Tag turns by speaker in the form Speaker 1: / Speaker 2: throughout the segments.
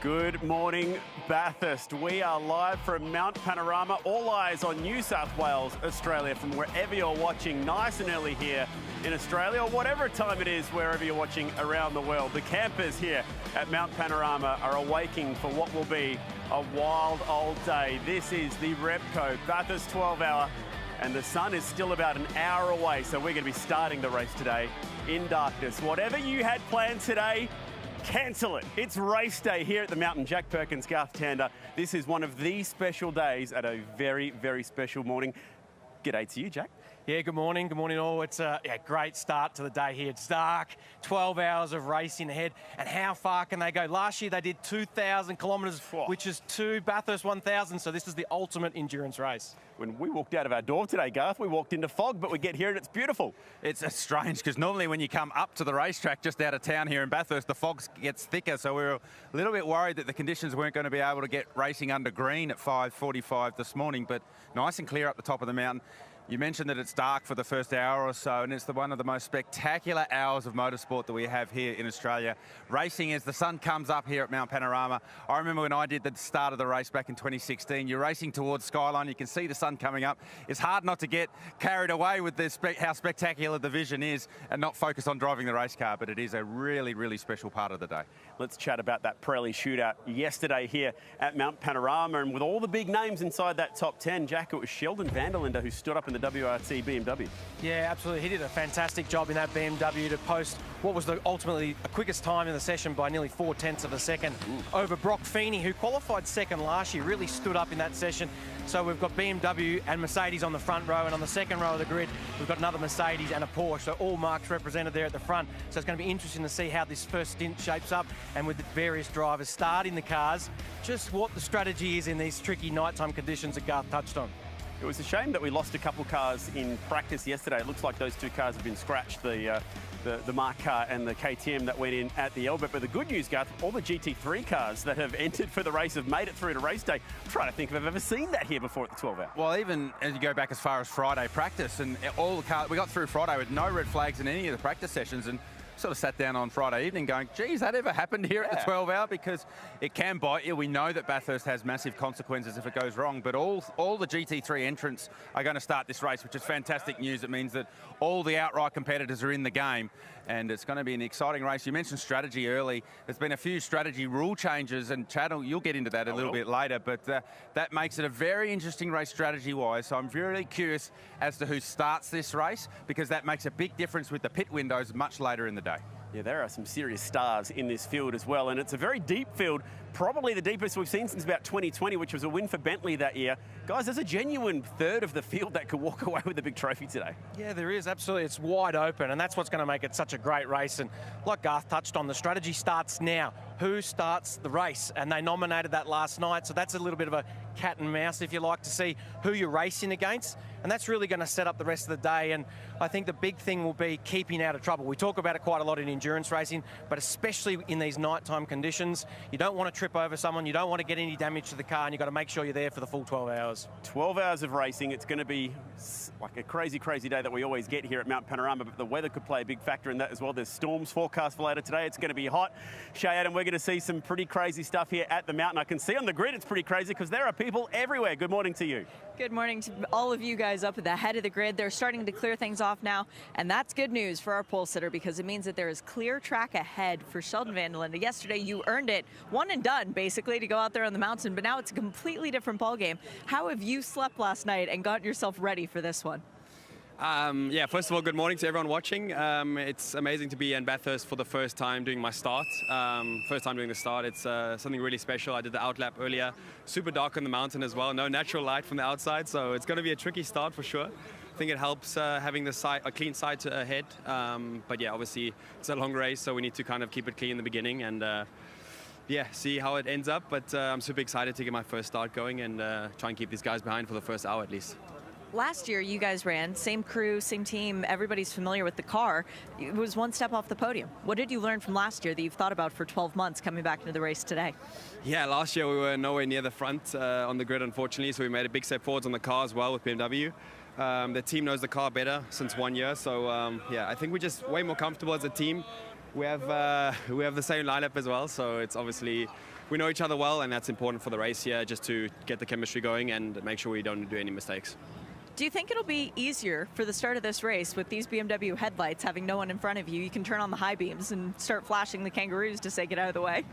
Speaker 1: Good morning, Bathurst. We are live from Mount Panorama. All eyes on New South Wales, Australia, from wherever you're watching, nice and early here in Australia, or whatever time it is, wherever you're watching around the world. The campers here at Mount Panorama are awaking for what will be a wild old day. This is the Repco Bathurst 12-hour, and the sun is still about an hour away, so we're going to be starting the race today in darkness. Whatever you had planned today, cancel it. It's race day here at the mountain. Jack Perkins, Garth Tander. This is one of the special days at a very, very special morning. G'day to you, Jack.
Speaker 2: Yeah, good morning. Good morning all. It's a great start to the day here. It's dark, 12 hours of racing ahead. And how far can they go? Last year they did 2,000 kilometres, which is 2 Bathurst 1,000. So this is the ultimate endurance race.
Speaker 1: When we walked out of our door today, Garth, we walked into fog, but we get here and it's beautiful.
Speaker 3: It's strange because normally when you come up to the racetrack just out of town here in Bathurst, the fog gets thicker. So we were a little bit worried that the conditions weren't going to be able to get racing under green at 5:45 this morning, but nice and clear up the top of the mountain. You mentioned that it's dark for the first hour or so, and it's one of the most spectacular hours of motorsport that we have here in Australia. Racing as the sun comes up here at Mount Panorama. I remember when I did the start of the race back in 2016, you're racing towards Skyline, you can see the sun coming up. It's hard not to get carried away with how spectacular the vision is and not focus on driving the race car, but it is a really, really special part of the day.
Speaker 1: Let's chat about that Pirelli shootout yesterday here at Mount Panorama, and with all the big names inside that top 10, Jack, it was Sheldon Vanderlinde who stood up in the WRT BMW.
Speaker 2: Yeah, absolutely. He did a fantastic job in that BMW to post what was ultimately the quickest time in the session by nearly 0.4 of a second over Brock Feeney, who qualified second last year, really stood up in that session. So we've got BMW and Mercedes on the front row, and on the second row of the grid, we've got another Mercedes and a Porsche. So all marques represented there at the front. So it's going to be interesting to see how this first stint shapes up, and with the various drivers starting the cars, just what the strategy is in these tricky nighttime conditions that Garth touched on.
Speaker 1: It was a shame that we lost a couple cars in practice yesterday. It looks like those two cars have been scratched, the Mark car and the KTM that went in at the Albert. But the good news, Garth, all the GT3 cars that have entered for the race have made it through to race day. I'm trying to think if I've ever seen that here before at the 12-hour.
Speaker 3: Well, even as you go back as far as Friday practice, and all the cars, we got through Friday with no red flags in any of the practice sessions, and sort of sat down on Friday evening going, geez, that ever happened here at the 12-hour? Because it can bite you. We know that Bathurst has massive consequences if it goes wrong, but all the GT3 entrants are going to start this race, which is fantastic news. It means that all the outright competitors are in the game, and it's going to be an exciting race. You mentioned strategy early. There's been a few strategy rule changes, and Chad, you'll get into that a little bit later, but that makes it a very interesting race strategy-wise. So I'm really curious as to who starts this race, because that makes a big difference with the pit windows much later in the day.
Speaker 1: Yeah, there are some serious stars in this field as well, and it's a very deep field, probably the deepest we've seen since about 2020, which was a win for Bentley that year. Guys, there's a genuine third of the field that could walk away with the big trophy today.
Speaker 2: Yeah, there is, absolutely. It's wide open, and that's what's going to make it such a great race. And like Garth touched on, the strategy starts now. Who starts the race? And they nominated that last night, so that's a little bit of a cat and mouse, if you like, to see who you're racing against. And that's really going to set up the rest of the day. And I think the big thing will be keeping out of trouble. We talk about it quite a lot in endurance racing, but especially in these nighttime conditions, you don't want to trip over someone, you don't want to get any damage to the car, and you've got to make sure you're there for the full 12 hours. 12
Speaker 1: hours of racing. It's going to be like a crazy, crazy day that we always get here at Mount Panorama, but the weather could play a big factor in that as well. There's storms forecast for later today. It's going to be hot. Shay Adam, we're going to see some pretty crazy stuff here at the mountain. I can see on the grid it's pretty crazy because there are people everywhere. Good morning to you.
Speaker 4: Good morning to all of you guys up at the head of the grid. They're starting to clear things off now, and that's good news for our pole sitter because it means that there is clear track ahead for Sheldon Vanderlinde. Yesterday you earned it, one and done basically, to go out there on the mountain, but now it's a completely different ball game. How have you slept last night and gotten yourself ready for this one?
Speaker 5: Yeah, first of all, good morning to everyone watching. It's amazing to be in Bathurst for the first time doing my start. First time doing the start. It's something really special. I did the outlap earlier. Super dark on the mountain as well. No natural light from the outside, so it's going to be a tricky start for sure. I think it helps having a clean side ahead. But yeah, obviously it's a long race, so we need to kind of keep it clean in the beginning and yeah, see how it ends up. But I'm super excited to get my first start going and try and keep these guys behind for the first hour at least.
Speaker 4: Last year, you guys ran, same crew, same team, everybody's familiar with the car. It was one step off the podium. What did you learn from last year that you've thought about for 12 months coming back into the race today?
Speaker 5: Yeah, last year we were nowhere near the front on the grid, unfortunately, so we made a big step forwards on the car as well with BMW. The team knows the car better since 1 year, so yeah, I think we're just way more comfortable as a team. We have the same lineup as well, so it's obviously we know each other well, and that's important for the race here, just to get the chemistry going and make sure we don't do any mistakes.
Speaker 4: Do you think it'll be easier for the start of this race with these BMW headlights, having no one in front of you? You can turn on the high beams and start flashing the kangaroos to say get out of the way.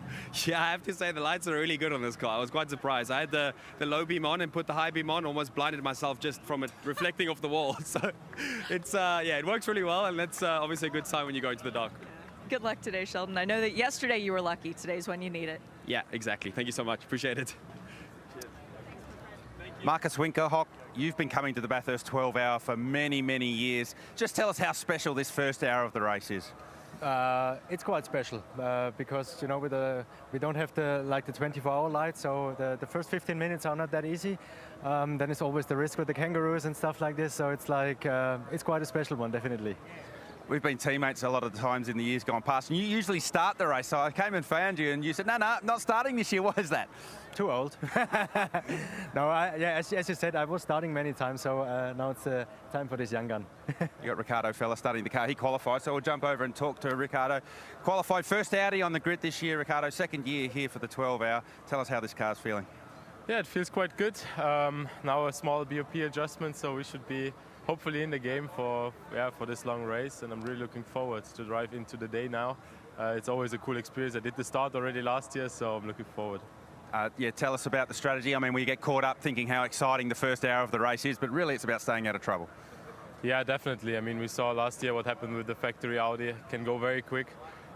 Speaker 5: Yeah, I have to say the lights are really good on this car. I was quite surprised. I had the low beam on and put the high beam on, almost blinded myself just from it reflecting off the wall. So it's, yeah, it works really well, and that's obviously a good sign when you go into the dark.
Speaker 4: Good luck today, Sheldon. I know that yesterday you were lucky. Today's when you need it.
Speaker 5: Yeah, exactly. Thank you so much. Appreciate it.
Speaker 3: Marcus Winkelhock, you've been coming to the Bathurst 12 Hour for many, many years. Just tell us how special this first hour of the race is.
Speaker 6: It's quite special because, you know, we don't have the 24-hour light, so the first 15 minutes are not that easy. Then it's always the risk with the kangaroos and stuff like this, so it's like it's quite a special one, definitely.
Speaker 3: We've been teammates a lot of the times in the years gone past, and you usually start the race. So I came and found you, and you said, no, not starting this year. Why is that?
Speaker 6: Too old. No, yeah, as you said, I was starting many times, so now it's time for this young gun.
Speaker 3: You got Ricardo Fella starting the car. He qualified, so we'll jump over and talk to Ricardo. Qualified first Audi on the grid this year, Ricardo. Second year here for the 12 Hour. Tell us how this car's feeling.
Speaker 7: Yeah, it feels quite good. Now a small BOP adjustment, so we should be hopefully in the game for this long race, and I'm really looking forward to drive into the day now. It's always a cool experience. I did the start already last year, so I'm looking forward.
Speaker 3: Yeah, tell us about the strategy. I mean, we get caught up thinking how exciting the first hour of the race is, but really it's about staying out of trouble.
Speaker 7: Yeah, definitely. I mean, we saw last year what happened with the factory Audi. It can go very quick.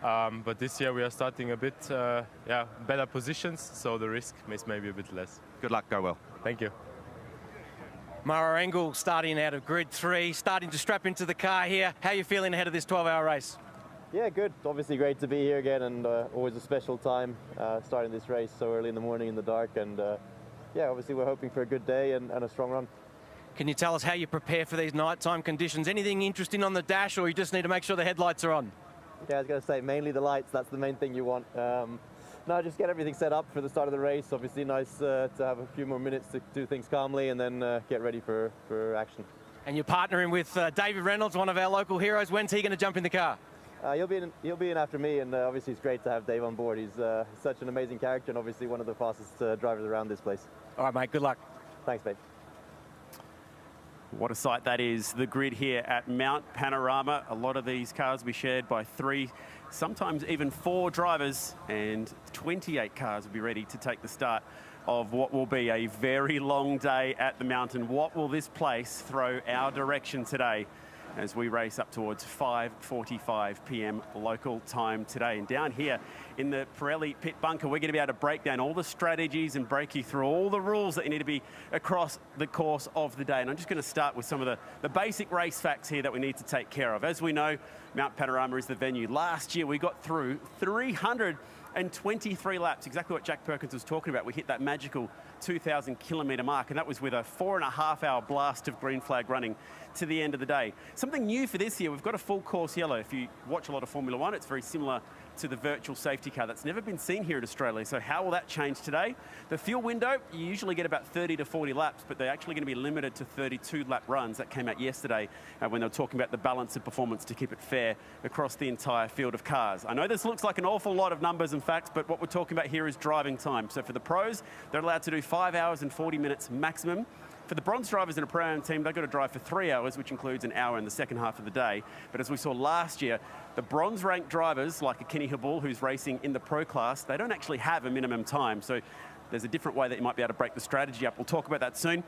Speaker 7: But this year we are starting a bit better positions, so the risk is maybe a bit less.
Speaker 3: Good luck, go well.
Speaker 7: Thank you.
Speaker 2: Mara Engel starting out of grid 3, starting to strap into the car here. How are you feeling ahead of this 12-hour race?
Speaker 8: Yeah, good. Obviously great to be here again, and always a special time starting this race so early in the morning in the dark. And yeah, obviously we're hoping for a good day and a strong run.
Speaker 2: Can you tell us how you prepare for these nighttime conditions? Anything interesting on the dash, or you just need to make sure the headlights are on?
Speaker 8: Yeah, I was going to say mainly the lights. That's the main thing you want. No, just get everything set up for the start of the race. Obviously nice to have a few more minutes to do things calmly, and then get ready for action.
Speaker 2: And you're partnering with David Reynolds, one of our local heroes. When's he going to jump in the car?
Speaker 8: He'll be in after me, and obviously it's great to have Dave on board. He's such an amazing character, and obviously one of the fastest drivers around this place.
Speaker 2: All right, mate, good luck.
Speaker 8: Thanks, mate.
Speaker 1: What a sight that is, the grid here at Mount Panorama. A lot of these cars will be shared by 3, sometimes even 4 drivers, and 28 cars will be ready to take the start of what will be a very long day at the mountain. What will this place throw our direction today as we race up towards 5:45 p.m. local time today? And down here in the Pirelli pit bunker, we're going to be able to break down all the strategies and break you through all the rules that you need to be across the course of the day. And I'm just going to start with some of the basic race facts here that we need to take care of. As we know, Mount Panorama is the venue. Last year we got through 323 laps, exactly what Jack Perkins was talking about. We hit that magical 2,000 kilometre mark, and that was with a 4.5-hour blast of green flag running to the end of the day. Something new for this year, we've got a full course yellow. If you watch a lot of Formula One, it's very similar to the virtual safety car. That's never been seen here in Australia. So how will that change today? The fuel window, you usually get about 30 to 40 laps, but they're actually going to be limited to 32 lap runs. That came out yesterday when they were talking about the balance of performance to keep it fair across the entire field of cars. I know this looks like an awful lot of numbers and facts, but what we're talking about here is driving time. So for the pros, they're allowed to do 5 hours and 40 minutes maximum. For the bronze drivers in a pro-am team, they've got to drive for 3 hours, which includes an hour in the second half of the day. But as we saw last year, the bronze-ranked drivers, like a Kenny Habul, who's racing in the pro class, they don't actually have a minimum time. So there's a different way that you might be able to break the strategy up. We'll talk about that soon.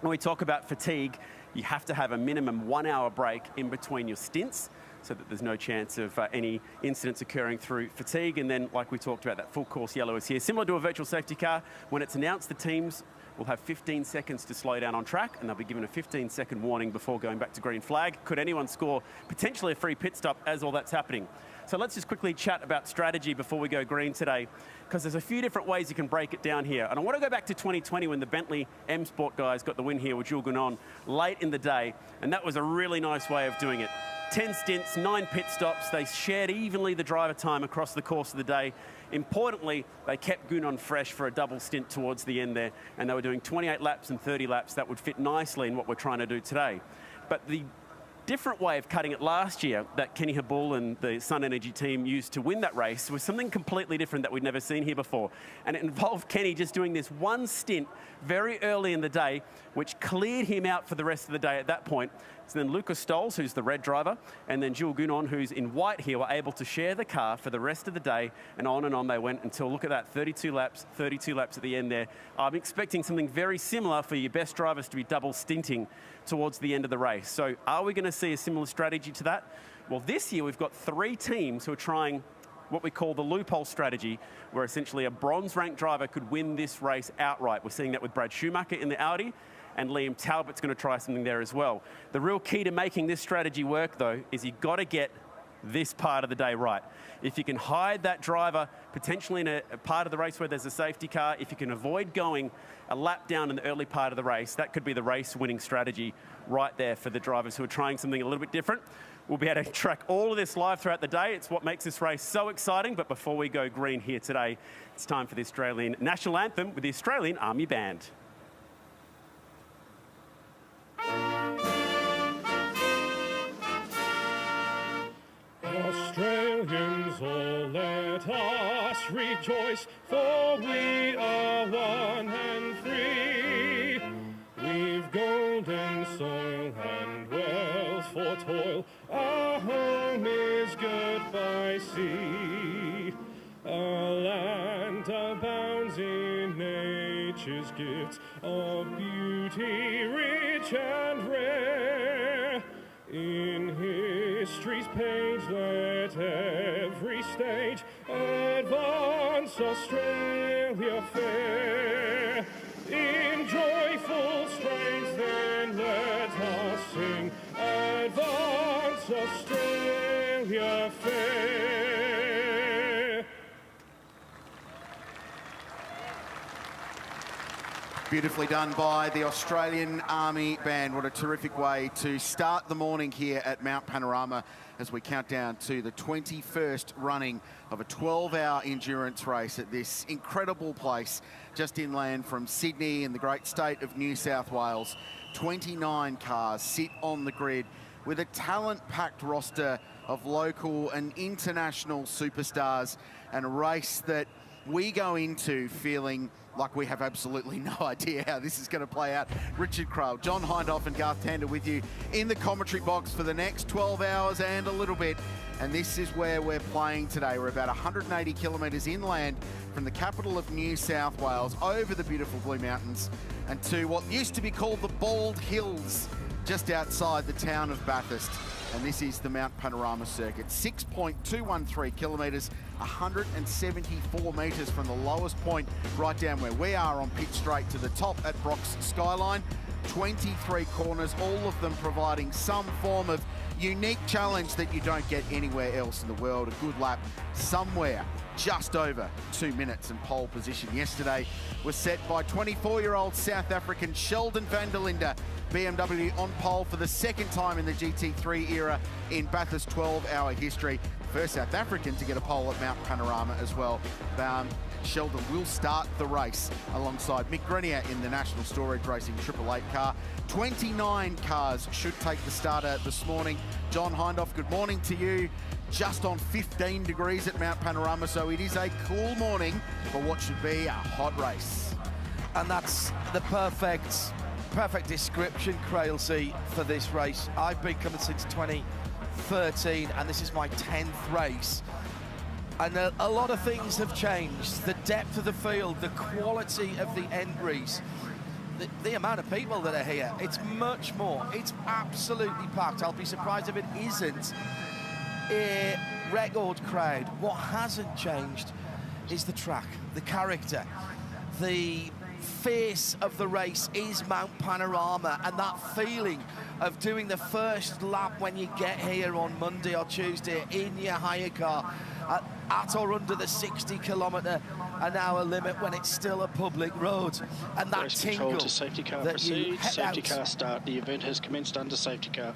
Speaker 1: When we talk about fatigue, you have to have a minimum 1 hour break in between your stints, so that there's no chance of any incidents occurring through fatigue. And then, like we talked about, that full course yellow is here. Similar to a virtual safety car, when it's announced, the teams will have 15 seconds to slow down on track, and they'll be given a 15-second warning before going back to green flag. Could anyone score potentially a free pit stop as all that's happening? So let's just quickly chat about strategy before we go green today, because there's a few different ways you can break it down here. And I want to go back to 2020 when the Bentley M Sport guys got the win here with Jules Gounon late in the day, and that was a really nice way of doing it. 10 stints, 9 pit stops. They shared evenly the driver time across the course of the day. Importantly, they kept Gounon fresh for a double stint towards the end there, and they were doing 28 laps and 30 laps. That would fit nicely in what we're trying to do today. But the different way of cutting it last year that Kenny Habul and the Sun Energy team used to win that race was something completely different that we'd never seen here before. And it involved Kenny just doing this one stint very early in the day, which cleared him out for the rest of the day at that point. So then Lucas Stoles, who's the red driver, and then Jules Gounon, who's in white here, were able to share the car for the rest of the day, and on they went until, look at that, 32 laps at the end there. I'm expecting something very similar for your best drivers to be double stinting towards the end of the race. So are we going to see a similar strategy to that? Well, this year we've got 3 teams who are trying what we call the loophole strategy, where essentially a bronze-ranked driver could win this race outright. We're seeing that with Brad Schumacher in the Audi, and Liam Talbot's going to try something there as well. The real key to making this strategy work, though, is you've got to get this part of the day right. If you can hide that driver potentially in a part of the race where there's a safety car, if you can avoid going a lap down in the early part of the race, that could be the race-winning strategy right there for the drivers who are trying something a little bit different. We'll be able to track all of this live throughout the day. It's what makes this race so exciting. But before we go green here today, it's time for the Australian National Anthem with the Australian Army Band.
Speaker 9: Australians, all let us rejoice, for we are one and free. We've golden soil and wealth for toil, our home is good by sea. Our land abounds in nature's gifts of beauty rich and rare. In history's page let every stage advance Australia fair. In joyful strains then let us sing, advance Australia fair.
Speaker 10: Beautifully done by the Australian Army Band. What a terrific way to start the morning here at Mount Panorama as we count down to the 21st running of a 12-hour endurance race at this incredible place just inland from Sydney in the great state of New South Wales. 29 cars sit on the grid with a talent-packed roster of local and international superstars, and a race that we go into feeling like we have absolutely no idea how this is going to play out. Richard Craill, John Hindhoff and Garth Tander with you in the commentary box for the next 12 hours and a little bit. And this is where we're playing today. We're about 180 kilometres inland from the capital of New South Wales over the beautiful Blue Mountains and to what used to be called the Bald Hills just outside the town of Bathurst. And this is the Mount Panorama circuit. 6.213 kilometres, 174 metres from the lowest point right down where we are on pitch straight to the top at Brock's Skyline. 23 corners, all of them providing some form of unique challenge that you don't get anywhere else in the world. A good lap somewhere just over 2 minutes, and pole position yesterday was set by 24-year-old South African Sheldon van der Linde. BMW on pole for the second time in the GT3 era in Bathurst 12-hour history. First South African to get a pole at Mount Panorama as well. Sheldon will start the race alongside Mick Grenier in the National Storage Racing 888 car. 29 cars should take the starter this morning. John Hindhoff, good morning to you. Just on 15 degrees at Mount Panorama, so it is a cool morning for what should be a hot race.
Speaker 11: And that's the perfect description, Craill, for this race. I've been coming since 2013, and this is my 10th race. And a lot of things have changed. The depth of the field, the quality of the entries, the amount of people that are here. It's much more. It's absolutely packed. I'll be surprised if it isn't a record crowd. What hasn't changed is the track, the character, the face of the race is Mount Panorama, and that feeling of doing the first lap when you get here on Monday or Tuesday in your hire car at or under the 60-kilometre-an-hour limit when it's still a public road, and that
Speaker 12: Race
Speaker 11: tingle
Speaker 12: control to safety car
Speaker 11: that
Speaker 12: proceed, safety car start. The event has commenced under safety car.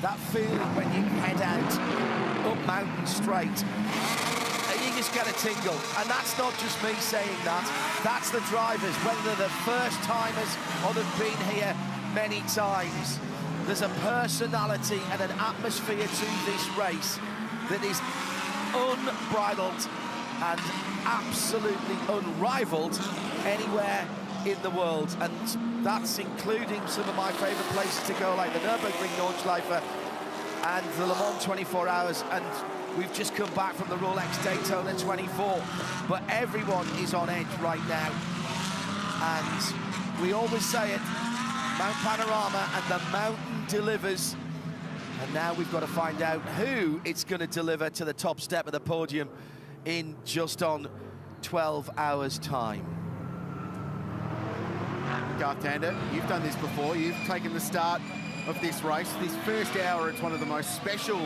Speaker 11: That feeling when you head out up Mountain Straight, you just get a tingle. And that's not just me saying that, that's the drivers, whether they're the first timers or they've been here many times. There's a personality and an atmosphere to this race that is unbridled and absolutely unrivaled anywhere in the world, and that's including some of my favourite places to go, like the Nürburgring Nordschleife and the Le Mans 24 Hours, and we've just come back from the Rolex Daytona 24, but everyone is on edge right now, and we always say it, Mount Panorama and the mountain delivers, and now we've got to find out who it's going to deliver to the top step of the podium in just on 12 hours' time.
Speaker 10: Garth Tander, you've done this before. You've taken the start of this race. This first hour, it's one of the most special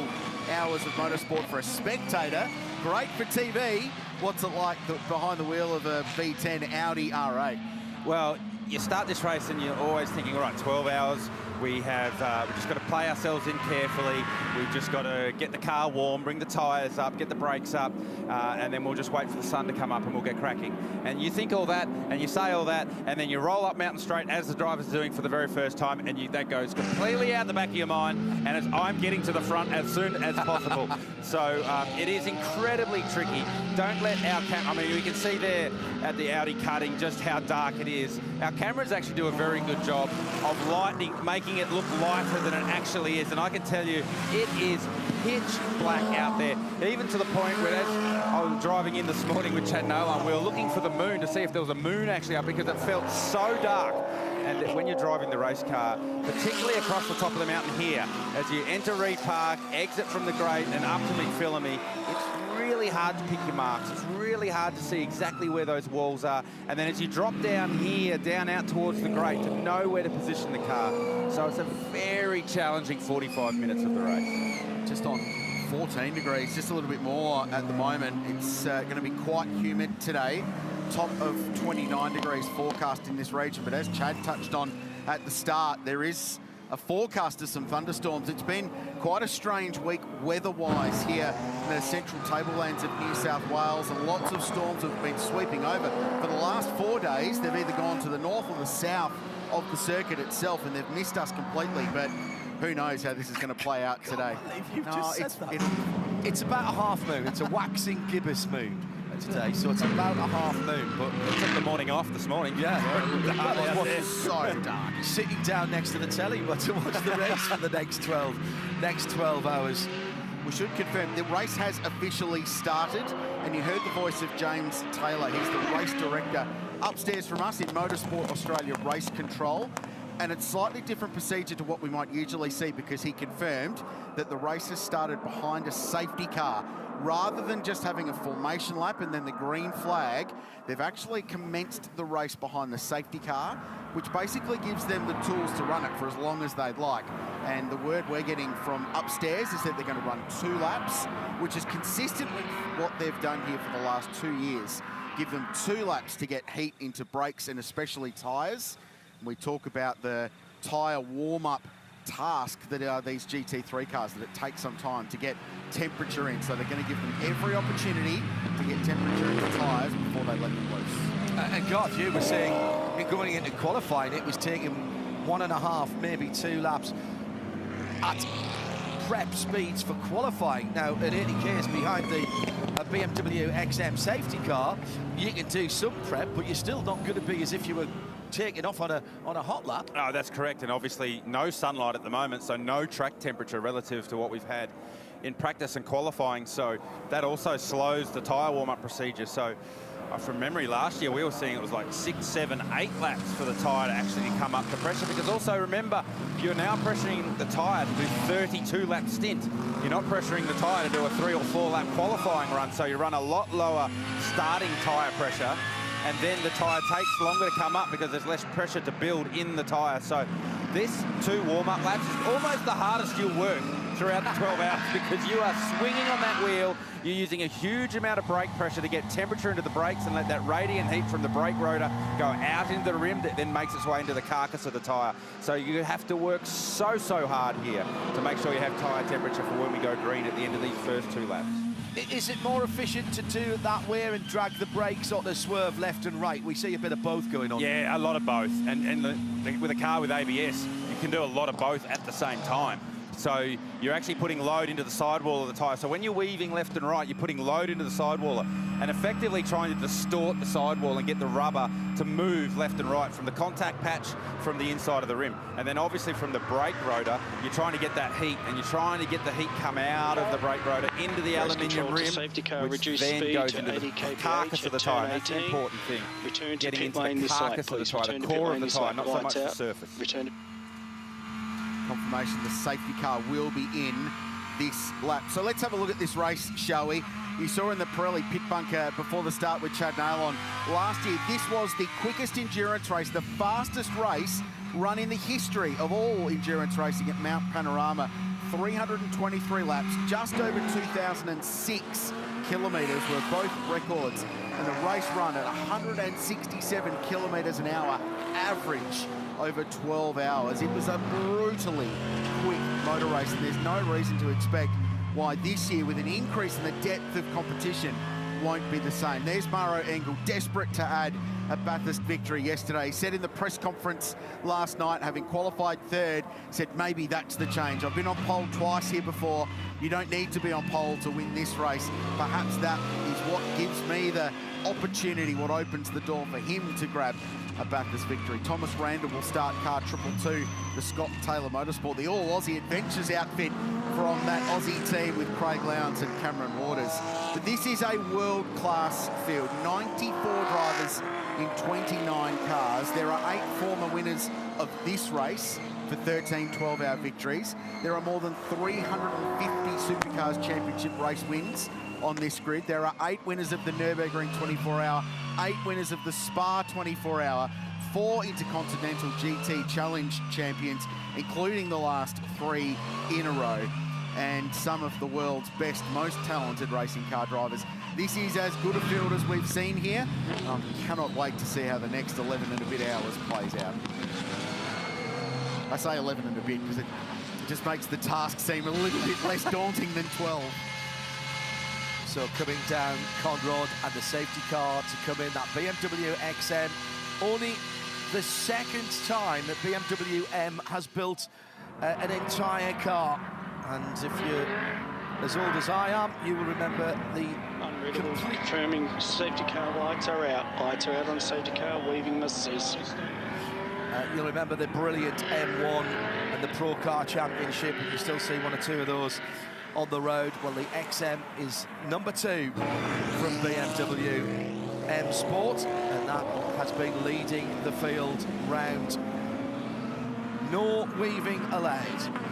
Speaker 10: hours of motorsport for a spectator. Great for TV. What's it like behind the wheel of a V10 Audi R8?
Speaker 3: Well, you start this race and you're always thinking, all right, 12 hours. We have we just got to play ourselves in carefully. We've just got to get the car warm, bring the tyres up, get the brakes up, and then we'll just wait for the sun to come up and we'll get cracking. And you think all that, and you say all that, and then you roll up Mountain Straight as the driver's doing for the very first time, and that goes completely out the back of your mind, and I'm getting to the front as soon as possible. So it is incredibly tricky. Don't let our I mean, you can see there at the Audi cutting just how dark it is. Our cameras actually do a very good job of making it look lighter than it actually is, and I can tell you it is pitch black out there, even to the point where as I was driving in this morning with Chad Nolan, we were looking for the moon to see if there was a moon actually up, because it felt so dark. And when you're driving the race car, particularly across the top of the mountain here, as you enter Reed Park, exit from the Great and up to McPhillamy, it's really hard to pick your marks. It's really hard to see exactly where those walls are. And then as you drop down here, down out towards the Great, to know where to position the car. So it's a very challenging 45 minutes of the race.
Speaker 10: Just on 14 degrees, just a little bit more at the moment. It's going to be quite humid today. Top of 29 degrees forecast in this region, but as Chad touched on at the start, there is a forecast of some thunderstorms. It's been quite a strange week weather-wise here in the central tablelands of New South Wales, and lots of storms have been sweeping over. For the last 4 days, they've either gone to the north or the south of the circuit itself, and they've missed us completely, but who knows how this is going to play out today.
Speaker 11: It's about a half moon. It's a waxing gibbous moon today, so it's about a half moon, but
Speaker 3: we took the morning off this morning.
Speaker 11: Yeah, it's so dark. Sitting down next to the telly to watch the race for the next 12 hours.
Speaker 10: We should confirm the race has officially started, and you heard the voice of James Taylor. He's the race director upstairs from us in Motorsport Australia Race Control. And it's slightly different procedure to what we might usually see, because he confirmed that the race has started behind a safety car. Rather than just having a formation lap and then the green flag, they've actually commenced the race behind the safety car, which basically gives them the tools to run it for as long as they'd like. And the word we're getting from upstairs is that they're going to run 2 laps, which is consistent with what they've done here for the last 2 years. Give them 2 laps to get heat into brakes and especially tyres. We talk about the tyre warm-up task that are these GT3 cars, that it takes some time to get temperature in. So they're going to give them every opportunity to get temperature in the tyres before they let them loose.
Speaker 11: And Garth, you were saying going into qualifying, it was taking 1.5, maybe 2 laps at prep speeds for qualifying. Now, in any case, behind the BMW XM safety car, you can do some prep, but you're still not going to be as if you were taking off on a hot lap.
Speaker 3: Oh, that's correct, and obviously no sunlight at the moment, so no track temperature relative to what we've had in practice and qualifying, so that also slows the tyre warm-up procedure. So from memory, last year we were seeing it was like 6, 7, 8 laps for the tyre to actually come up to pressure, because also remember, you're now pressuring the tyre to do 32-lap stint. You're not pressuring the tyre to do a 3 or 4 lap qualifying run, so you run a lot lower starting tyre pressure, and then the tyre takes longer to come up because there's less pressure to build in the tyre. So this 2 warm-up laps is almost the hardest you'll work throughout the 12 hours, because you are swinging on that wheel, you're using a huge amount of brake pressure to get temperature into the brakes and let that radiant heat from the brake rotor go out into the rim that then makes its way into the carcass of the tyre. So you have to work so hard here to make sure you have tyre temperature for when we go green at the end of these first 2 laps.
Speaker 11: Is it more efficient to do it that way and drag the brakes or to swerve left and right? We see a bit of both going on.
Speaker 3: Yeah, a lot of both. And with a car with ABS, you can do a lot of both at the same time. So you're actually putting load into the sidewall of the tyre. So when you're weaving left and right, you're putting load into the sidewall and effectively trying to distort the sidewall and get the rubber to move left and right from the contact patch from the inside of the rim. And then obviously from the brake rotor, you're trying to get that heat, and you're trying to get the heat come out of the brake rotor into the aluminium rim, which then goes into the carcass of the tyre. That's the important thing. Getting into the carcass of the tyre, the core of the tyre, not so much the surface.
Speaker 10: Confirmation the safety car will be in this lap. So let's have a look at this race, shall we? You saw in the Pirelli pit bunker before the start with Chad Nail on last year, this was the quickest endurance race, the fastest race run in the history of all endurance racing at Mount Panorama. 323 laps, just over 2,006 kilometres were both records, and the race run at 167 kilometres an hour average over 12 hours. It was a brutally quick motor race, and there's no reason to expect why this year, with an increase in the depth of competition, won't be the same. There's Maro Engel, desperate to add a Bathurst victory yesterday. He said in the press conference last night, having qualified third, said maybe that's the change. I've been on pole twice here before. You don't need to be on pole to win this race. Perhaps that is what gives me the opportunity, what opens the door for him to grab a Bathurst victory. Thomas Randall will start car 222, the Scott Taylor Motorsport, the all-Aussie Adventures outfit from that Aussie team with Craig Lowndes and Cameron Waters. But this is a world-class field, 94 drivers in 29 cars. There are 8 former winners of this race for 13 12-hour victories. There are more than 350 Supercars Championship race wins on this grid. There are 8 winners of the Nürburgring 24-hour, 8 winners of the Spa 24-hour, 4 Intercontinental GT Challenge champions, including the last 3 in a row, and some of the world's best, most talented racing car drivers. This is as good a field as we've seen here. Cannot wait to see how the next 11 and a bit hours plays out. I say 11 and a bit because it just makes the task seem a little bit less daunting than 12.
Speaker 11: So coming down Conrad and the safety car to come in, that BMW XM. Only the second time that BMW M has built an entire car. And if you're as old as I am, you will remember the
Speaker 12: confirming safety car lights are out. Lights are out on safety car, weaving must cease.
Speaker 11: You'll remember the brilliant M1 and the Pro Car Championship, and you still see 1 or 2 of those on the road. Well, the XM is number 2 from BMW M Sport, and that has been leading the field round. No weaving allowed.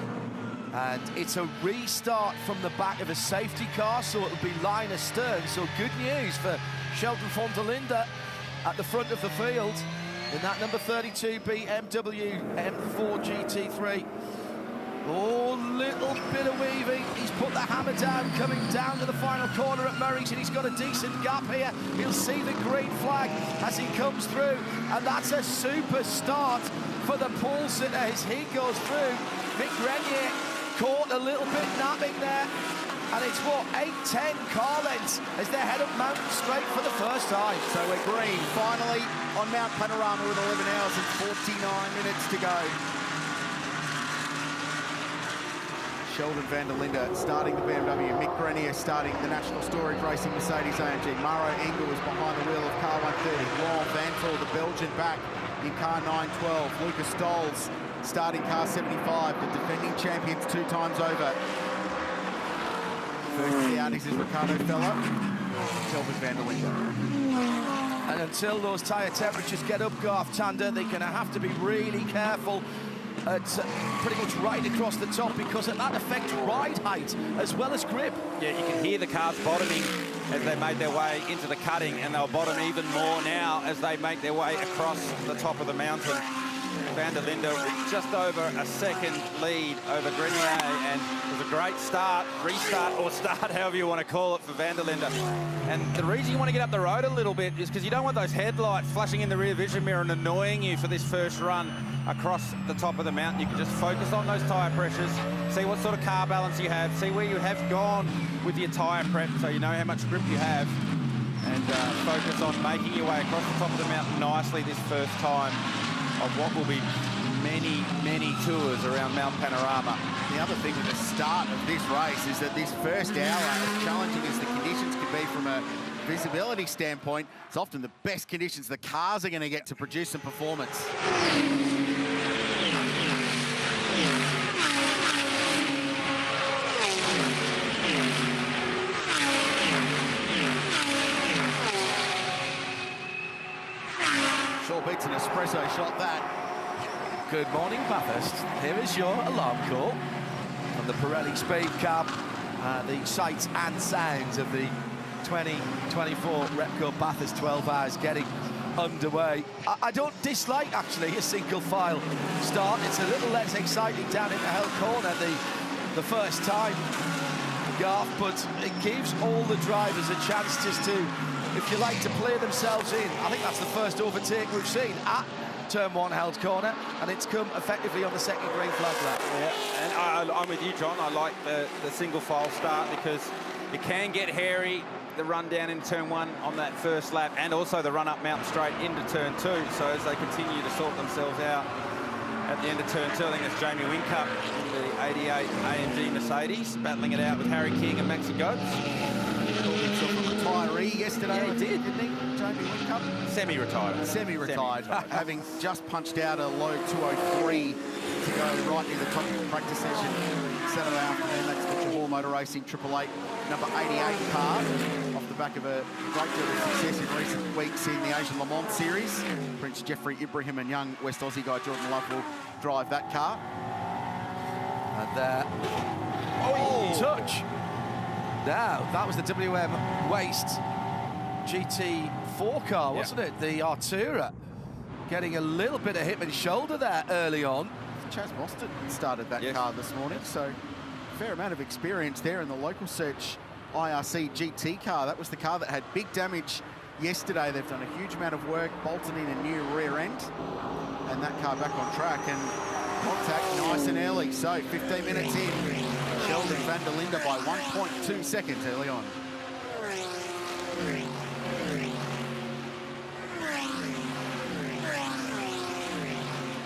Speaker 11: And it's a restart from the back of a safety car, so it'll be line astern. So good news for Sheldon von der Linde at the front of the field in that number 32 BMW M4 GT3. Oh, little bit of weaving. He's put the hammer down, coming down to the final corner at Murray's, and he's got a decent gap here. He'll see the green flag as he comes through, and that's a super start for the pole sitter as he goes through. Mick Grenier caught a little bit napping there, and it's what, 8-10 car lengths as they head up Mountain Straight for the first time.
Speaker 10: So we're green finally on Mount Panorama with 11 hours and 49 minutes to go. Sheldon van der Linde starting the BMW, Mick Grenier starting the National Storage Racing Mercedes-AMG. Maro Engel is behind the wheel of car 130. Laurent Vantel, the Belgian, back in car 912. Lucas Stolz starting car 75, the defending champions 2 times over. First to the Audis is Ricardo Feller, Sheldon van der Linde.
Speaker 11: And until those tyre temperatures get up, Garth Tander, they're going to have to be really careful at pretty much right across the top, because that affects ride height as well as grip.
Speaker 3: Yeah, you can hear the cars bottoming as they made their way into the cutting, and they'll bottom even more now as they make their way across the top of the mountain. Van der Linde with just over a second lead over Grenier, and it was a great start, restart, or start, however you want to call it, for Van der Linde. And the reason you want to get up the road a little bit is because you don't want those headlights flashing in the rear vision mirror and annoying you for this first run across the top of the mountain. You can just focus on those tyre pressures, see what sort of car balance you have, see where you have gone with your tyre prep so you know how much grip you have, and focus on making your way across the top of the mountain nicely this first time of what will be many, many tours around Mount Panorama.
Speaker 10: The other thing with the start of this race is that this first hour, as challenging as the conditions could be from a visibility standpoint, it's often the best conditions the cars are going to get to produce some performance. Sure beats an espresso shot, that.
Speaker 11: Good morning, Bathurst. Here is your alarm call from the Pirelli Speed Cup. The sights and sounds of the 2024 Repco Bathurst 12 hours getting underway. I don't dislike, actually, a single file start. It's a little less exciting down in the Hell Corner the first time, Garth, but it gives all the drivers a chance just to, if you like, to play themselves in. I think that's the first overtake we've seen at Turn 1 Held Corner, and it's come effectively on the second green flag lap.
Speaker 3: Yeah, and I'm with you, John. I like the single file start because it can get hairy, the run down in Turn 1 on that first lap, and also the run up Mountain Straight into Turn 2. So as they continue to sort themselves out at the end of Turn 2, I think that's Jamie Whincup in the 88 AMG Mercedes, battling it out with Harry King and Maxi Goetz.
Speaker 10: Called himself a retiree yesterday.
Speaker 3: Yeah, he did, didn't he?
Speaker 10: Jamie Whincup.
Speaker 3: Semi-retired.
Speaker 10: Semi-retired, having just punched out a low 2:03 to go right near the top of the practice session Saturday afternoon. That's the Johor Motor Racing 888 number 88 car, off the back of a great deal of success in recent weeks in the Asian Le Mans Series. Prince Jeffrey Ibrahim and young West Aussie guy Jordan Love will drive that car.
Speaker 11: And touch. Now, that was the WM Waste GT4 car, wasn't it? The Artura getting a little bit of hip and shoulder there early on.
Speaker 10: Chaz Boston started that car this morning, so fair amount of experience there in the local search IRC GT car. That was the car that had big damage yesterday. They've done a huge amount of work, bolted in a new rear end, and that car back on track, and contact nice and early. So 15 minutes in, Sheldon van der Linde by 1.2 seconds early on.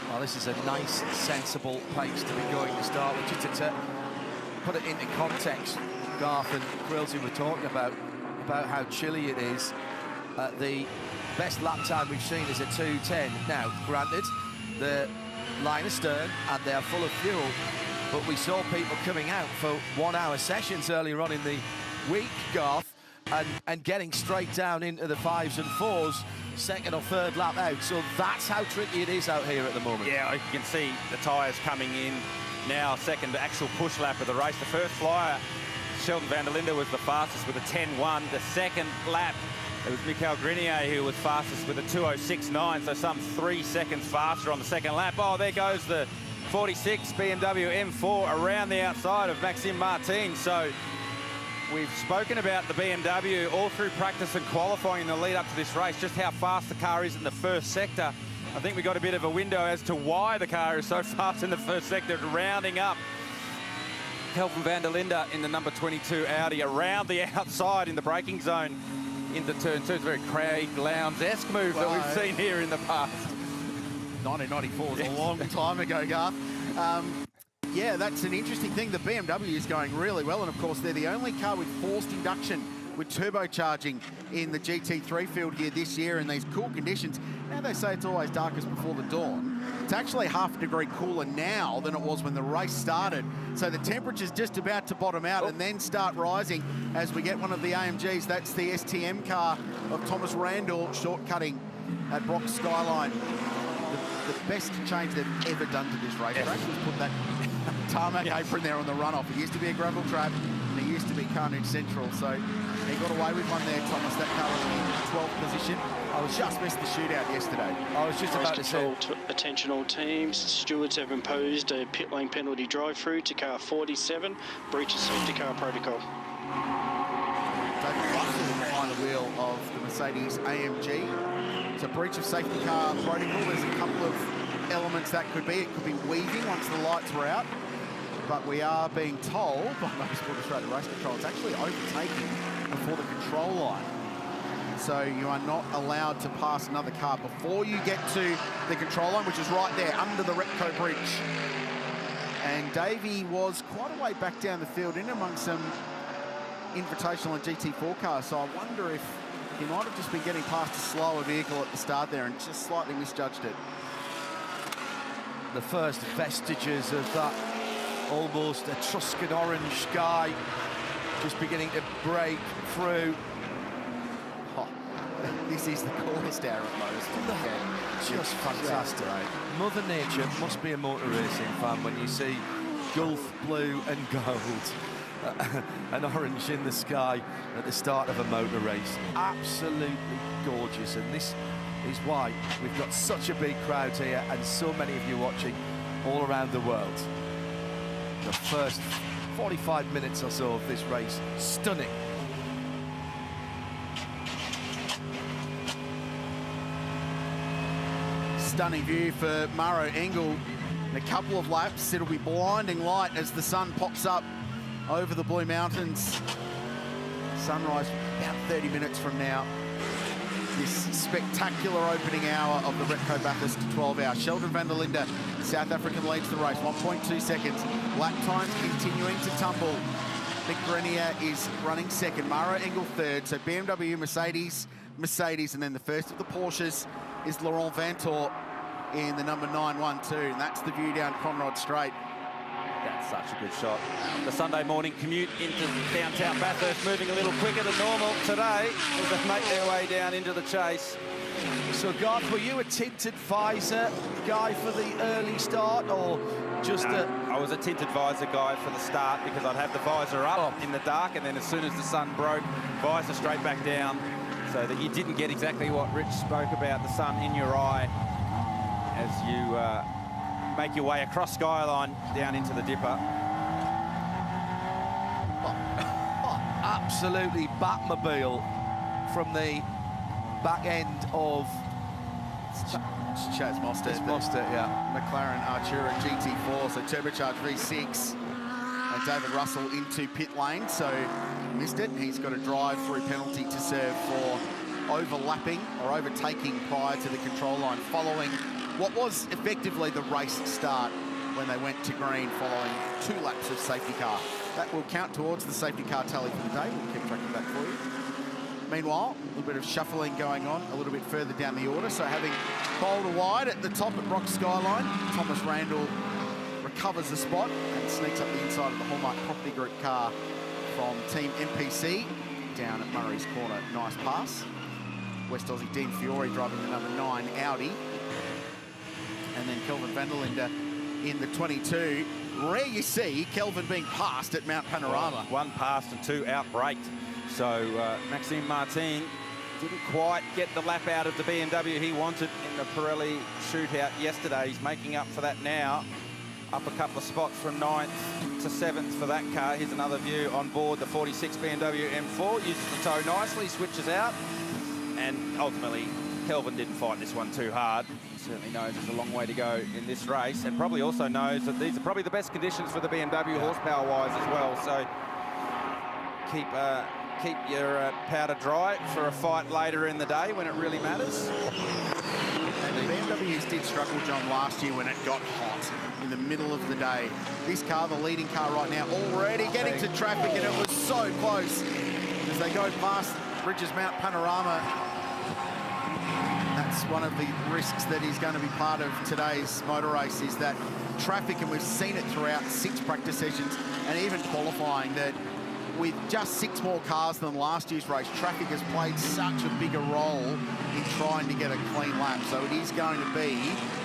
Speaker 11: Well, this is a nice, sensible pace to be going to start with. Just to put it into context, Garth and Quilty were talking about how chilly it is. The best lap time we've seen is a 2:10. Now, granted, the line astern and they're full of fuel, but we saw people coming out for 1 hour sessions earlier on in the week, Garth, and getting straight down into the 5s and 4s, second or third lap out. So that's how tricky it is out here at the moment.
Speaker 3: Yeah, you can see the tyres coming in now, second actual push lap of the race. The first flyer, Sheldon van der Linde, was the fastest with a 10.1. The second lap, it was Michael Grenier who was fastest with a 2:06.9, so some 3 seconds faster on the second lap. Oh, there goes the 46 BMW M4 around the outside of Maxime Martin. So we've spoken about the BMW all through practice and qualifying in the lead up to this race, just how fast the car is in the first sector. I think we got a bit of a window as to why the car is so fast in the first sector, rounding up Kelvin van der Linde in the number 22 Audi around the outside in the braking zone into Turn 2. It's a very Craig Lowndes-esque move that we've seen here in the past.
Speaker 10: 1994 was a long time ago, Garth. Yeah, that's an interesting thing. The BMW is going really well, and of course they're the only car with forced induction with turbocharging in the GT3 field here this year in these cool conditions. Now they say it's always darkest before the dawn. It's actually half a degree cooler now than it was when the race started. So the temperature's just about to bottom out and then start rising as we get one of the AMGs. That's the STM car of Thomas Randall shortcutting at Brock Skyline. The best change they've ever done to this race track was put that tarmac apron there on the runoff. It used to be a gravel trap, and it used to be Carnage Central. So he got away with one there, Thomas. That car was in 12th position. I was just missed the shootout yesterday.
Speaker 11: I was just about to say.
Speaker 12: Attention all teams. Stewards have imposed a pit lane penalty drive-through to car 47. Breach of safety car protocol.
Speaker 10: David Russell behind the wheel of the Mercedes AMG. It's a breach of safety car protocol. There's a couple of elements that could be. It could be weaving once the lights were out. But we are being told by Motorsport Australia Race Control it's actually overtaking before the control line. So you are not allowed to pass another car before you get to the control line, which is right there under the Repco bridge. And Davey was quite a way back down the field in among some Invitational and GT4 cars. So I wonder if he might have just been getting past a slower vehicle at the start there and just slightly misjudged it.
Speaker 11: The first vestiges of that almost Etruscan orange sky just beginning to break through.
Speaker 10: Oh, this is the coolest air at most.
Speaker 11: Just fantastic. Mother Nature must be a motor racing fan when you see Gulf blue and gold and orange in the sky at the start of a motor race. Absolutely gorgeous, and this is why we've got such a big crowd here and so many of you watching all around the world. The first 45 minutes or so of this race, stunning.
Speaker 10: Stunning view for Maro Engel. In a couple of laps, it'll be blinding light as the sun pops up over the Blue Mountains. Sunrise about 30 minutes from now. This spectacular opening hour of the Repco Bathurst 12-hour. Sheldon van der Linde, South African, leads the race, 1.2 seconds. Lap times continuing to tumble. Nick Grenier is running second, Maro Engel third. So BMW, Mercedes, and then the first of the Porsches is Laurent Vantor in the number 912, and that's the view down Conrod Straight.
Speaker 3: That's such a good shot. The Sunday morning commute into downtown Bathurst moving a little quicker than normal today as they make their way down into the chase.
Speaker 11: So, Garth, were you a tinted visor guy for the early start, or just
Speaker 3: I was a tinted visor guy for the start because I'd have the visor up in the dark, and then as soon as the sun broke, visor straight back down, so that you didn't get exactly what Rich spoke about, the sun in your eye as you make your way across Skyline down into the dipper.
Speaker 11: Absolutely Batmobile from the back end of
Speaker 10: Chaz Mostert.
Speaker 11: It's Mostert, yeah.
Speaker 10: McLaren Artura GT4, so turbocharged V6. And David Russell into pit lane, so missed it. He's got a drive-through penalty to serve for overlapping or overtaking prior to the control line, following what was effectively the race start when they went to green following 2 laps of safety car. That will count towards the safety car tally for the day. We'll keep track of that for you. Meanwhile, a little bit of shuffling going on a little bit further down the order. So having bowled wide at the top at Rock Skyline, Thomas Randall recovers the spot and sneaks up the inside of the Hallmark Property Group car from Team MPC down at Murray's Corner. Nice pass. West Aussie Dean Fiore driving the number 9 Audi. And then Kelvin van der Linde in the 22. Rare you see Kelvin being passed at Mount Panorama.
Speaker 3: 1 passed and 2 outbraked. So Maxime Martin didn't quite get the lap out of the BMW he wanted in the Pirelli shootout yesterday. He's making up for that now. Up a couple of spots from 9th to 7th for that car. Here's another view on board the 46 BMW M4. Uses the toe nicely, switches out. And ultimately, Kelvin didn't fight this one too hard. He certainly knows there's a long way to go in this race, and probably also knows that these are probably the best conditions for the BMW horsepower-wise as well. So keep your powder dry for a fight later in the day when it really matters.
Speaker 10: And the BMWs did struggle, John, last year when it got hot in the middle of the day. This car, the leading car right now, already getting to traffic, and it was so close as they go past Bridges Mount Panorama. That's one of the risks that is going to be part of today's motor race, is that traffic, and we've seen it throughout 6 practice sessions and even qualifying, that with just 6 more cars than last year's race, traffic has played such a bigger role in trying to get a clean lap. So it is going to be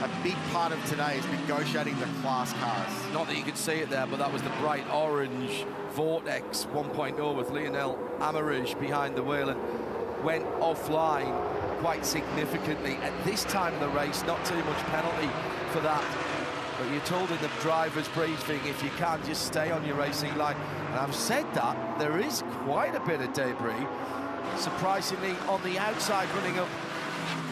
Speaker 10: a big part of today is negotiating the class cars.
Speaker 11: Not that you could see it there, but that was the bright orange Vortex 1.0 with Lionel Amarish behind the wheel and went offline quite significantly at this time of the race. Not too much penalty for that, but you're told in the driver's briefing, if you can, just stay on your racing line. And I've said that there is quite a bit of debris, surprisingly, on the outside, running up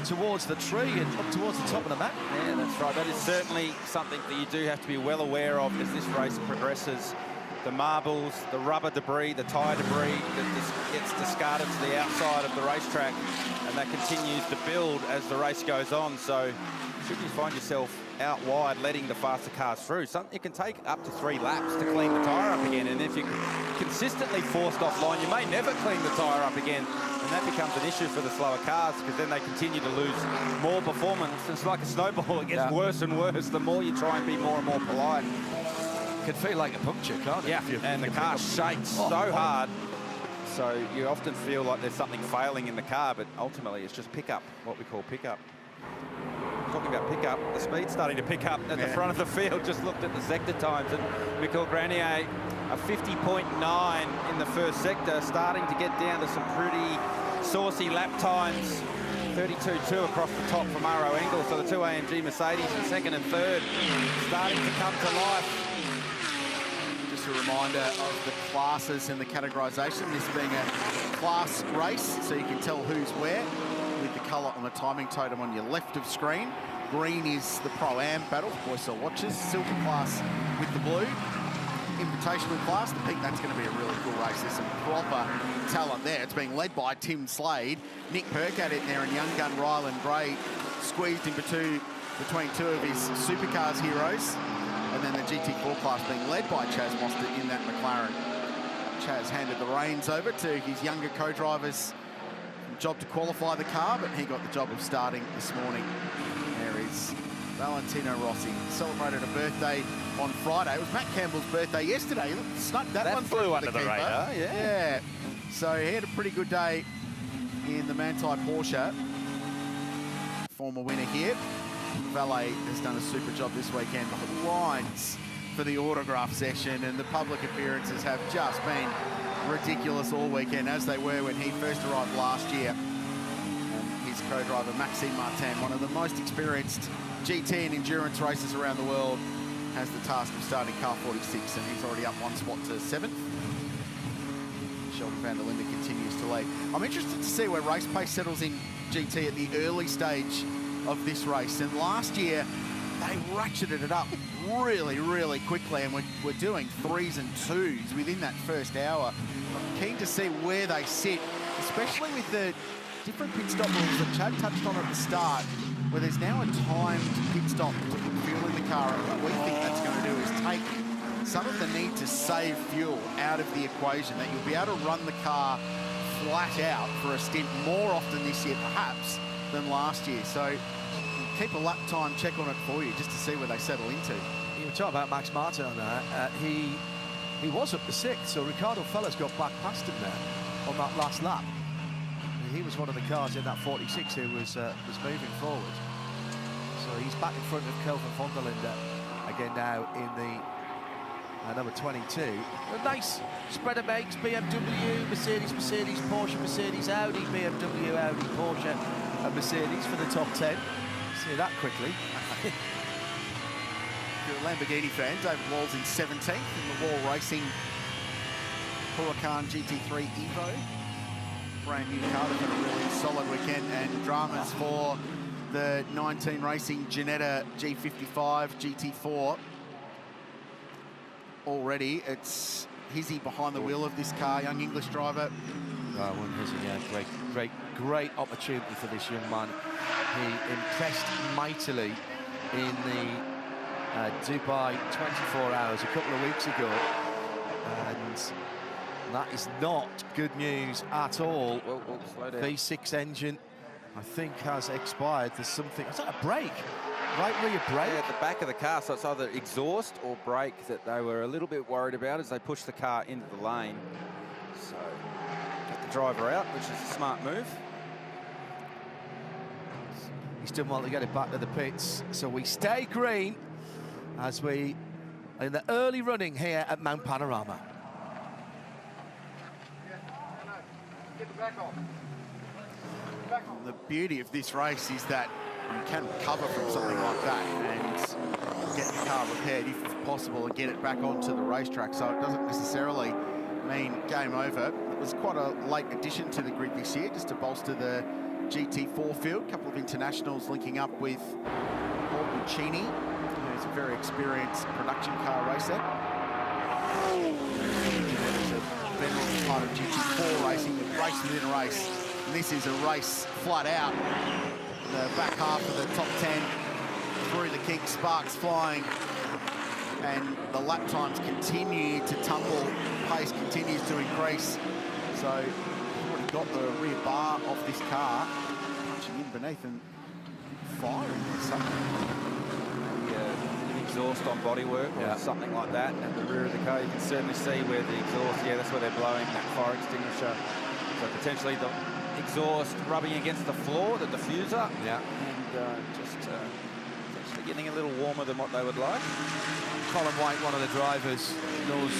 Speaker 11: towards the tree and up towards the top of the mountain.
Speaker 3: Yeah, that's right. That is certainly something that you do have to be well aware of as this race progresses the marbles, the rubber debris, the tyre debris that gets discarded to the outside of the racetrack, and that continues to build as the race goes on. So should you find yourself out wide letting the faster cars through, it can take up to 3 laps to clean the tyre up again. And if you're consistently forced offline, you may never clean the tyre up again. And that becomes an issue for the slower cars, because then they continue to lose more performance. It's like a snowball, it gets worse and worse the more you try and be more and more polite.
Speaker 11: It can feel like a puncture, can't it?
Speaker 3: Yeah, and the car shakes so hard. So you often feel like there's something failing in the car, but ultimately it's just pickup, what we call pickup. Talking about pickup, the speed's starting to pick up at the front of the field. Just looked at the sector times, and Michael Grenier, a 50.9 in the first sector, starting to get down to some pretty saucy lap times. 32.2 across the top from RO Engel. So the 2 AMG Mercedes in second and third starting to come to life.
Speaker 10: Just a reminder of the classes and the categorisation, this being a class race, so you can tell who's where with the colour on the timing totem on your left of screen. Green is the Pro-Am battle, boys still watches. Silver class with the blue. Invitational class, the pink, that's going to be a really cool race. There's some proper talent there. It's being led by Tim Slade. Nick Percat in there, and young gun Rylan Gray squeezed in between 2 of his supercars heroes. And then the GT4 class being led by Chaz Mostert in that McLaren. Chaz handed the reins over to his younger co-drivers. Job to qualify the car, but he got the job of starting this morning. There is Valentino Rossi. Celebrated a birthday on Friday. It was Matt Campbell's birthday yesterday. Snuck that one
Speaker 3: flew under the radar,
Speaker 10: yeah. So he had a pretty good day in the Manthey Porsche. Former winner here. Valet has done a super job this weekend. Lines for the autograph session, and the public appearances have just been ridiculous all weekend, as they were when he first arrived last year. And his co-driver Maxime Martin, one of the most experienced GT and endurance racers around the world, has the task of starting car 46, and he's already up 1 spot to 7th. Sheldon van der Linde continues to lead. I'm interested to see where race pace settles in GT at the early stage of this race. And last year, they ratcheted it up really, really quickly, and we're doing 3s and 2s within that first hour. I'm keen to see where they sit, especially with the different pit stop rules that Chad touched on at the start, where there's now a timed pit stop to put fuel in the car, and what we think that's going to do is take some of the need to save fuel out of the equation, that you'll be able to run the car flat out for a stint more often this year, perhaps, than last year. So keep a lap time check on it for you, just to see where they settle into.
Speaker 11: You were talking about Max Martin on that. He was up to 6th, so Ricardo Fellas got back past him there on that last lap. And he was one of the cars in that 46 who was moving forward. So he's back in front of Kelvin von der Linde again now in the number 22. A nice spread of makes: BMW, Mercedes, Mercedes, Porsche, Mercedes, Audi, BMW, Audi, Porsche, and Mercedes for the top 10. See that quickly.
Speaker 10: If you're a Lamborghini fan, David Wall's in 17th in the Wall Racing Huracan GT3 Evo. Brand new car, they've had a really solid weekend, and dramas for the 19 Racing Ginetta G55 GT4. Already, it's Hizzy behind the wheel of this car, young English driver.
Speaker 11: One Hizzy, yeah, great opportunity for this young man. He impressed mightily in the Dubai 24 hours a couple of weeks ago, and that is not good news at all.
Speaker 3: Slow down.
Speaker 11: V6 engine, I think, has expired. There's something. Is that a brake? Right rear brake?
Speaker 3: Yeah, at the back of the car, so it's either exhaust or brake that they were a little bit worried about as they pushed the car into the lane. So, get the driver out, which is a smart move.
Speaker 11: He's done well to get it back to the pits, so we stay green as we are in the early running here at Mount Panorama.
Speaker 10: The beauty of this race is that you can recover from something like that and get the car repaired if possible and get it back onto the racetrack, so it doesn't necessarily mean game over. It was quite a late addition to the grid this year, just to bolster the GT4 field. A couple of internationals linking up with Paul Buccini, who's a very experienced production car racer. part of GT4 racing, the race within a race. And this is a race flat out. The back half of the top 10, through the kink, sparks flying. And the lap times continue to tumble, pace continues to increase. So we've already got the rear bar off this car, punching in beneath and firing or something.
Speaker 3: Exhaust on bodywork or something like that at the rear of the car. You can certainly see where the exhaust, that's where they're blowing that fire extinguisher. So potentially the exhaust rubbing against the floor, the diffuser, and just potentially getting a little warmer than what they would like.
Speaker 11: Colin White, one of the drivers, knows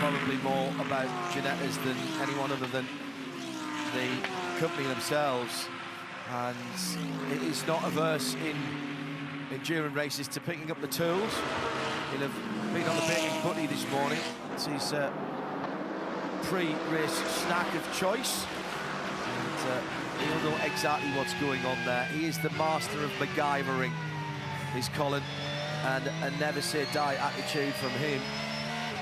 Speaker 11: probably more about Ginettas than anyone other than the company themselves, and is not averse in endurance races to picking up the tools. He'll have been on the baking putty this morning. It's his pre-race snack of choice. And he'll know exactly what's going on there. He is the master of MacGyvering, is Colin, and a never say die attitude from him.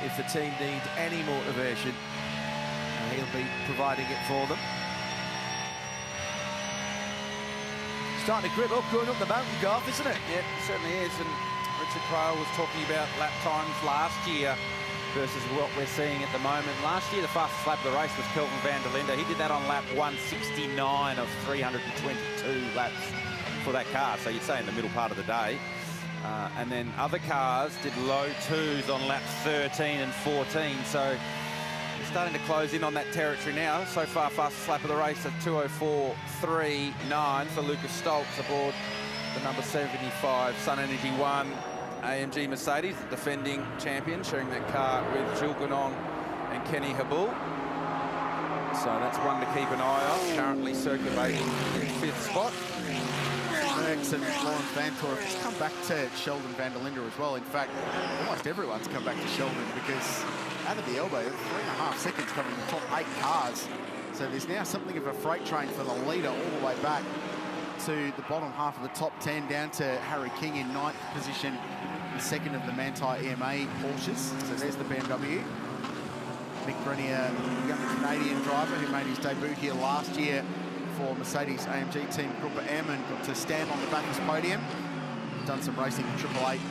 Speaker 11: If the team need any motivation, he'll be providing it for them. Starting to grip up going up the mountain, Garth, isn't it?
Speaker 3: Yeah, it certainly is. And Richard Crail was talking about lap times last year versus what we're seeing at the moment. Last year, the fastest lap of the race was Kelvin van der Linde. He did that on lap 169 of 322 laps for that car. So you'd say in the middle part of the day. And then other cars did low twos on laps 13 and 14. So we're starting to close in on that territory now. So far, fastest lap of the race at 2:04.39 for Lucas Stoltz aboard the number 75 Sun Energy 1 AMG Mercedes, the defending champion, sharing that car with Jules Gounon and Kenny Habul. So that's one to keep an eye on, currently circulating in 5th spot.
Speaker 10: Rex and Lawrence Vantor have come back to Sheldon van der Linde as well. In fact, almost everyone's come back to Sheldon because out of the elbow, 3.5 seconds covering the top 8 cars. So there's now something of a freight train for the leader all the way back to the bottom half of the top 10, down to Harry King in 9th position, the second of the Manthey EMA Porsches. So there's the BMW. Mick Grenier, the young Canadian driver who made his debut here last year for Mercedes AMG team Group M and got to stand on the Bathurst podium. Done some racing in Triple Eight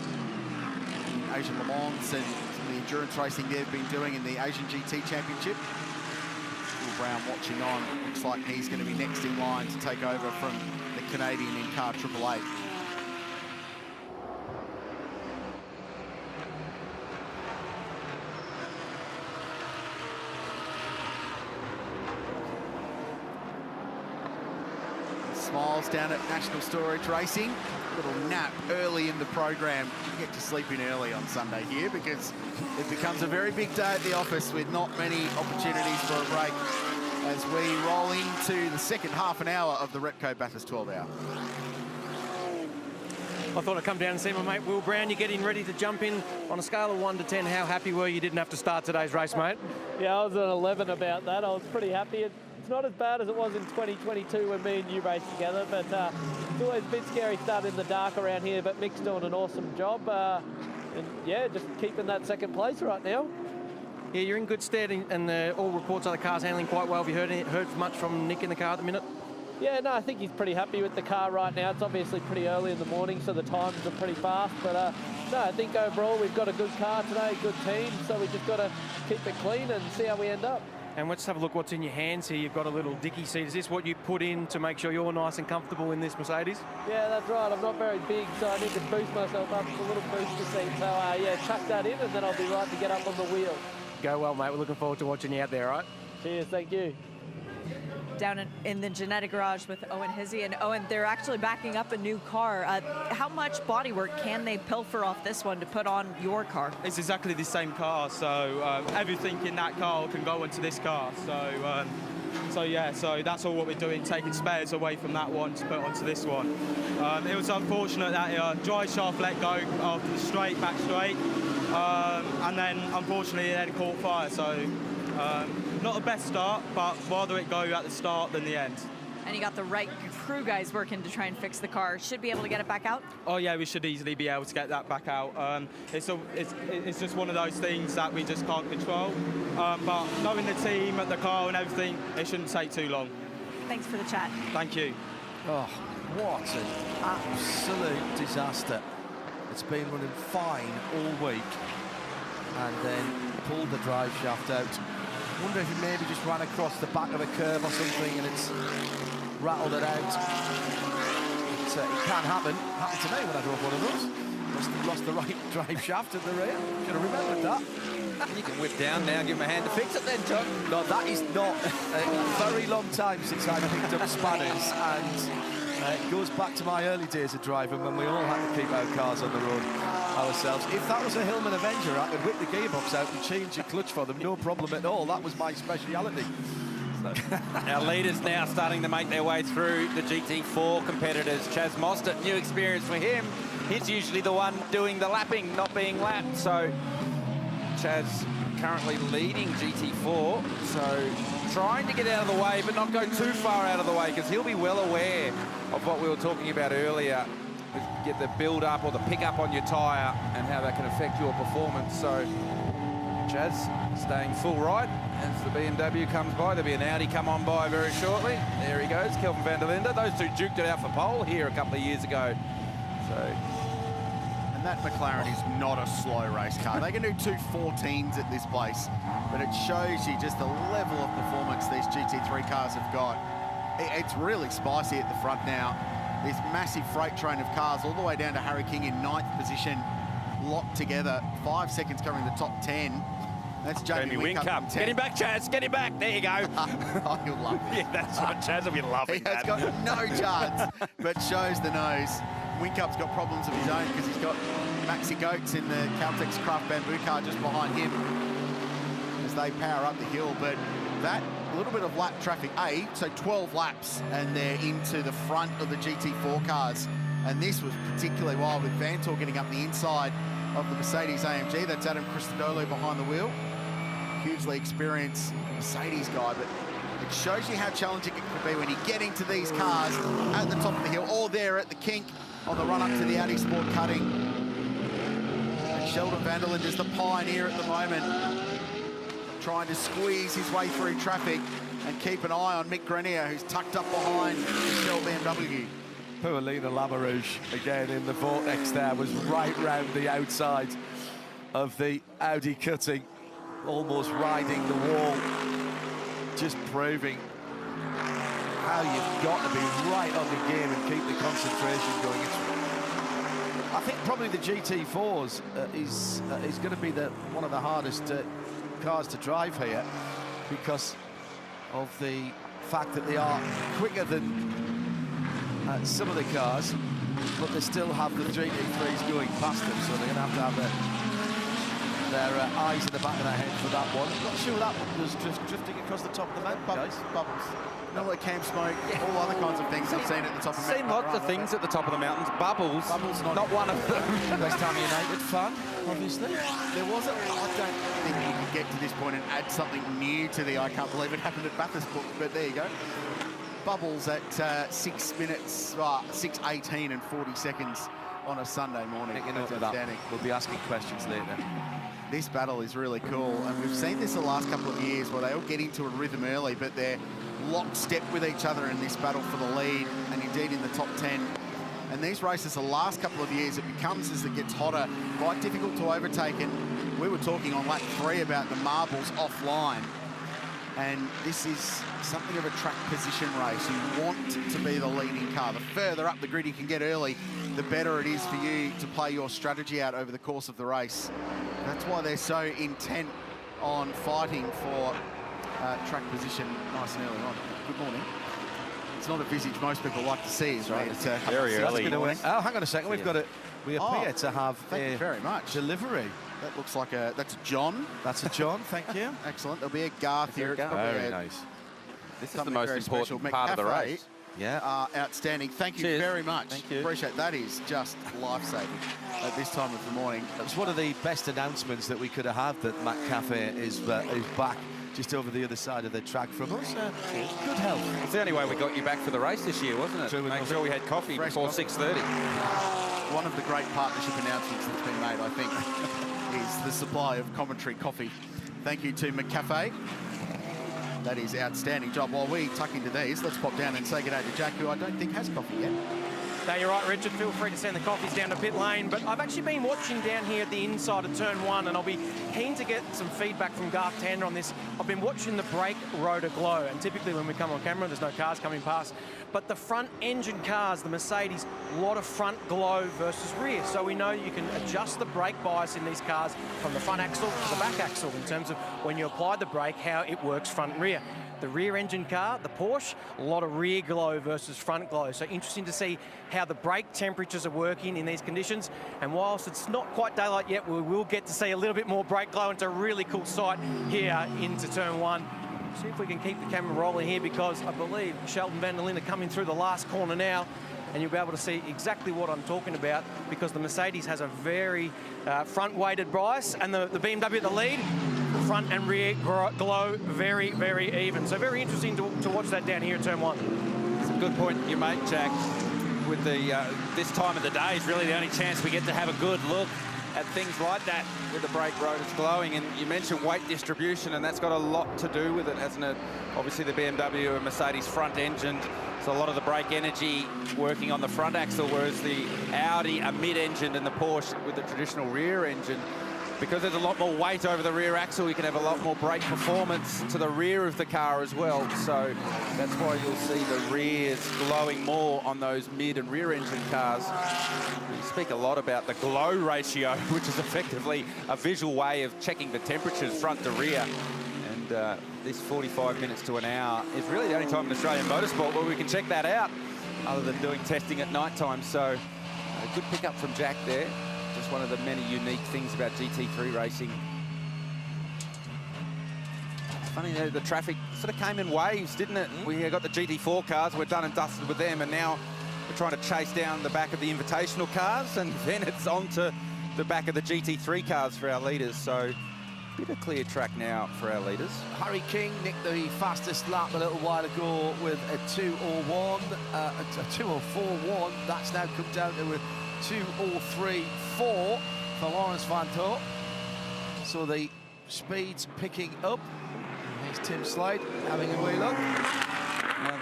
Speaker 10: in Asian Le Mans and some of the endurance racing they've been doing in the Asian GT Championship. Will Brown watching on. Looks like he's going to be next in line to take over from the Canadian in car Triple Eight. Smiles down at National Storage Racing. A little nap early in the program. You get to sleep in early on Sunday here because it becomes a very big day at the office with not many opportunities for a break as we roll into the second half an hour of the Repco Bathurst 12 hour.
Speaker 2: I thought I'd come down and see my mate Will Brown. You're getting ready to jump in. On a scale of 1 to 10, how happy were you didn't have to start today's race, mate?
Speaker 13: Yeah, I was at 11 about that. I was pretty happy. It's not as bad as it was in 2022 when me and you raced together, but it's always a bit scary starting in the dark around here, but Mick's doing an awesome job. And yeah, just keeping that second place right now.
Speaker 2: Yeah, you're in good stead, and all reports are the car's handling quite well. Have you heard much from Nick in the car at the minute?
Speaker 13: Yeah, no, I think he's pretty happy with the car right now. It's obviously pretty early in the morning, so the times are pretty fast. But no, I think overall we've got a good car today, good team. So we just got to keep it clean and see how we end up.
Speaker 2: And let's have a look what's in your hands here. You've got a little dicky seat. Is this what you put in to make sure you're nice and comfortable in this Mercedes?
Speaker 13: Yeah, that's right. I'm not very big, so I need to boost myself up with a little booster seat. So yeah, chuck that in and then I'll be right to get up on the wheel.
Speaker 2: Go well, mate. We're looking forward to watching you out there, all right?
Speaker 13: Cheers, thank you.
Speaker 4: Down in the Genetic Garage with Owen Hizzy. And Owen, they're actually backing up a new car. How much bodywork can they pilfer off this one to put on your car?
Speaker 14: It's exactly the same car, so everything in that car can go into this car. So yeah, so that's all what we're doing, taking spares away from that one to put onto this one. It was unfortunate that dry shaft let go after the straight, back straight, and then unfortunately it then caught fire. So not the best start, but rather it go at the start than the end.
Speaker 4: And you got the right crew guys working to try and fix the car. Should be able to get it back out?
Speaker 14: Oh yeah, we should easily be able to get that back out. It's just one of those things that we just can't control. But knowing the team, the car and everything, it shouldn't take too long.
Speaker 4: Thanks for the chat.
Speaker 14: Thank you.
Speaker 11: Oh, what an absolute disaster. It's been running fine all week and then pulled the drive shaft out. Wonder if he maybe just ran across the back of a curve or something and it's rattled it out. It can happen. Happened to me when I drove one of those. Lost the right drive shaft at the rear. Should have remembered that.
Speaker 3: You can whip down now, give him a hand to fix it then, John.
Speaker 11: No, that is not a very long time since I picked up spanners, and it goes back to my early days of driving when we all had to keep our cars on the road ourselves. If that was a Hillman Avenger, I could whip the gearbox out and change the clutch for them, no problem at all. That was my speciality.
Speaker 3: Our leaders now starting to make their way through the GT4 competitors. Chaz Mostert, new experience for him. He's usually the one doing the lapping, not being lapped. So Chaz currently leading GT4. So trying to get out of the way, but not go too far out of the way, because he'll be well aware of what we were talking about earlier. Get the build up or the pick up on your tyre and how that can affect your performance. So Chaz staying full right as the BMW comes by. There'll be an Audi come on by very shortly. There he goes, Kelvin van der Linde. Those two duked it out for pole here a couple of years ago. So,
Speaker 10: and that McLaren is not a slow race car. They can do 2:14s at this place, but it shows you just the level of performance these GT3 cars have got. It's really spicy at the front now. This massive freight train of cars all the way down to Harry King in 9th position, locked together. 5 seconds covering the top 10. That's Jamie Whincup.
Speaker 3: Get him back, Chaz. Get him back. There you go.
Speaker 10: Oh, you'll love it.
Speaker 3: Yeah, that's right. Chaz will be loving that.
Speaker 10: He has got no chance, but shows the nose. Whincup's got problems of his own because he's got Maxi Goetz in the Caltex Craft Bamboo car just behind him as they power up the hill. But that little bit of lap traffic, so 12 laps, and they're into the front of the GT4 cars. And this was particularly wild with Vantor getting up the inside of the Mercedes AMG. That's Adam Christodoulou behind the wheel. Hugely experienced Mercedes guy, but it shows you how challenging it can be when you get into these cars at the top of the hill, or there at the kink on the run up to the Audi Sport cutting. And Sheldon van der Linde is the pioneer at the moment, trying to squeeze his way through traffic and keep an eye on Mick Grenier, who's tucked up behind the Shell BMW.
Speaker 11: Poor Lena Lamarouche, again in the vortex there, was right round the outside of the Audi cutting, almost riding the wall, just proving how you've got to be right on the game and keep the concentration going. I think probably the GT4s is going to be one of the hardest cars to drive here, because of the fact that they are quicker than some of the cars, but they still have the GT3s going past them, so they're going to have their eyes in the back of their head for that one. I'm not sure that one was just drifting across the top of the mountain, guys.
Speaker 10: Bubbles. Not like camp smoke, all other kinds of things I've seen at the top of the mountain.
Speaker 3: Seen lots of things at the top of the mountains. Bubbles not one of them.
Speaker 11: West Ham United fan, obviously.
Speaker 10: There wasn't, I don't think you can get to this point and add something new to the I can't believe it happened at Bathurst book, but there you go. Bubbles at 6 minutes, 6:18 and 40 seconds on a Sunday morning. That's outstanding.
Speaker 11: We'll be asking questions later.
Speaker 10: This battle is really cool, and we've seen this the last couple of years where they all get into a rhythm early, but they're lockstep with each other in this battle for the lead, and indeed in the top 10. And these races, the last couple of years, it becomes, as it gets hotter, quite difficult to overtake. And we were talking on lap 3 about the marbles offline. And this is something of a track position race. You want to be the leading car. The further up the grid you can get early, the better it is for you to play your strategy out over the course of the race. That's why they're so intent on fighting for track position nice and early on. Good morning. It's not a visage most people like to see, is right? It's
Speaker 3: very early.
Speaker 11: Oh, hang on a second. We appear to have
Speaker 10: thank you very much.
Speaker 11: Delivery.
Speaker 10: That looks like that's a John.
Speaker 11: That's a John, thank you.
Speaker 10: Excellent. There'll be a Garth here.
Speaker 3: Very nice. This is the most important part of the race.
Speaker 10: Yeah. Outstanding. Thank you very much.
Speaker 11: Thank you.
Speaker 10: Appreciate that. Is just life-saving at this time of the morning.
Speaker 11: It's one of the best announcements that we could have had, that Mac Cafe is back just over the other side of the track from us. Good health.
Speaker 3: It's the only way we got you back for the race this year, wasn't it?
Speaker 11: True,
Speaker 3: Make sure we had coffee
Speaker 10: Fresh
Speaker 3: before
Speaker 10: coffee.
Speaker 3: 6:30.
Speaker 10: One of the great partnership announcements that's been made, I think, is the supply of commentary coffee. Thank you to McCafe. That is outstanding job. While we tuck into these, let's pop down and say good day to Jack, who I don't think has coffee yet.
Speaker 2: No, you're right, Richard. Feel free to send the coffees down to pit lane. But I've actually been watching down here at the inside of turn 1, and I'll be keen to get some feedback from Garth Tander on this. I've been watching the brake rotor glow, and typically when we come on camera, there's no cars coming past. But the front engine cars, the Mercedes, a lot of front glow versus rear. So we know you can adjust the brake bias in these cars from the front axle to the back axle in terms of when you apply the brake, how it works front and rear. The rear engine car, the Porsche, a lot of rear glow versus front glow. So interesting to see how the brake temperatures are working in these conditions. And whilst it's not quite daylight yet, we will get to see a little bit more brake glow. It's a really cool sight here into turn 1. See if we can keep the camera rolling here, because I believe Sheldon van der Linde are coming through the last corner now. And you'll be able to see exactly what I'm talking about, because the Mercedes has a very front-weighted bias, and the BMW at the lead, front and rear glow very, very even. So very interesting to watch that down here at turn 1.
Speaker 3: It's a good point you make, Jack. With the this time of the day is really the only chance we get to have a good look at things like that with the brake rotors glowing. And you mentioned weight distribution, and that's got a lot to do with it, hasn't it? Obviously the BMW and Mercedes front engine, so a lot of the brake energy working on the front axle, whereas the Audi are mid-engined and the Porsche with the traditional rear engine. Because there's a lot more weight over the rear axle, you can have a lot more brake performance to the rear of the car as well. So that's why you'll see the rears glowing more on those mid and rear engine cars. We speak a lot about the glow ratio, which is effectively a visual way of checking the temperatures front to rear. And this 45 minutes to an hour is really the only time in Australian motorsport where we can check that out, other than doing testing at night time. So a good pickup from Jack there. Just one of the many unique things about GT3 racing. Funny, the traffic sort of came in waves, didn't it? We got the GT4 cars, we're done and dusted with them, and now we're trying to chase down the back of the Invitational cars, and then it's on to the back of the GT3 cars for our leaders. So a bit of clear track now for our leaders.
Speaker 11: Harry King nicked the fastest lap a little while ago with a 2:01, a 2:04.1. That's now come down to a 2:03.4 for Lawrence Van Toor. So the speed's picking up. Here's Tim Slade having a wee look.
Speaker 3: No,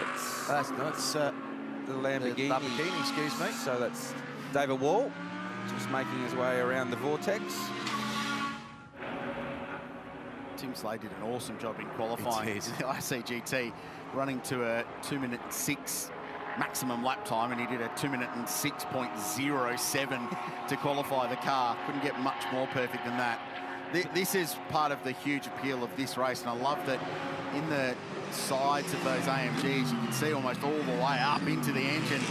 Speaker 3: that's
Speaker 11: the
Speaker 3: Lamborghini.
Speaker 11: The Lamborghini, excuse me.
Speaker 3: So that's David Wall just making his way around the vortex.
Speaker 10: Tim Slade did an awesome job in qualifying the ICGT, running to a 2:06 maximum lap time, and he did a 2:06.07 to qualify the car. Couldn't get much more perfect than that. This is part of the huge appeal of this race, and I love that in the sides of those AMGs you can see almost all the way up into the engine,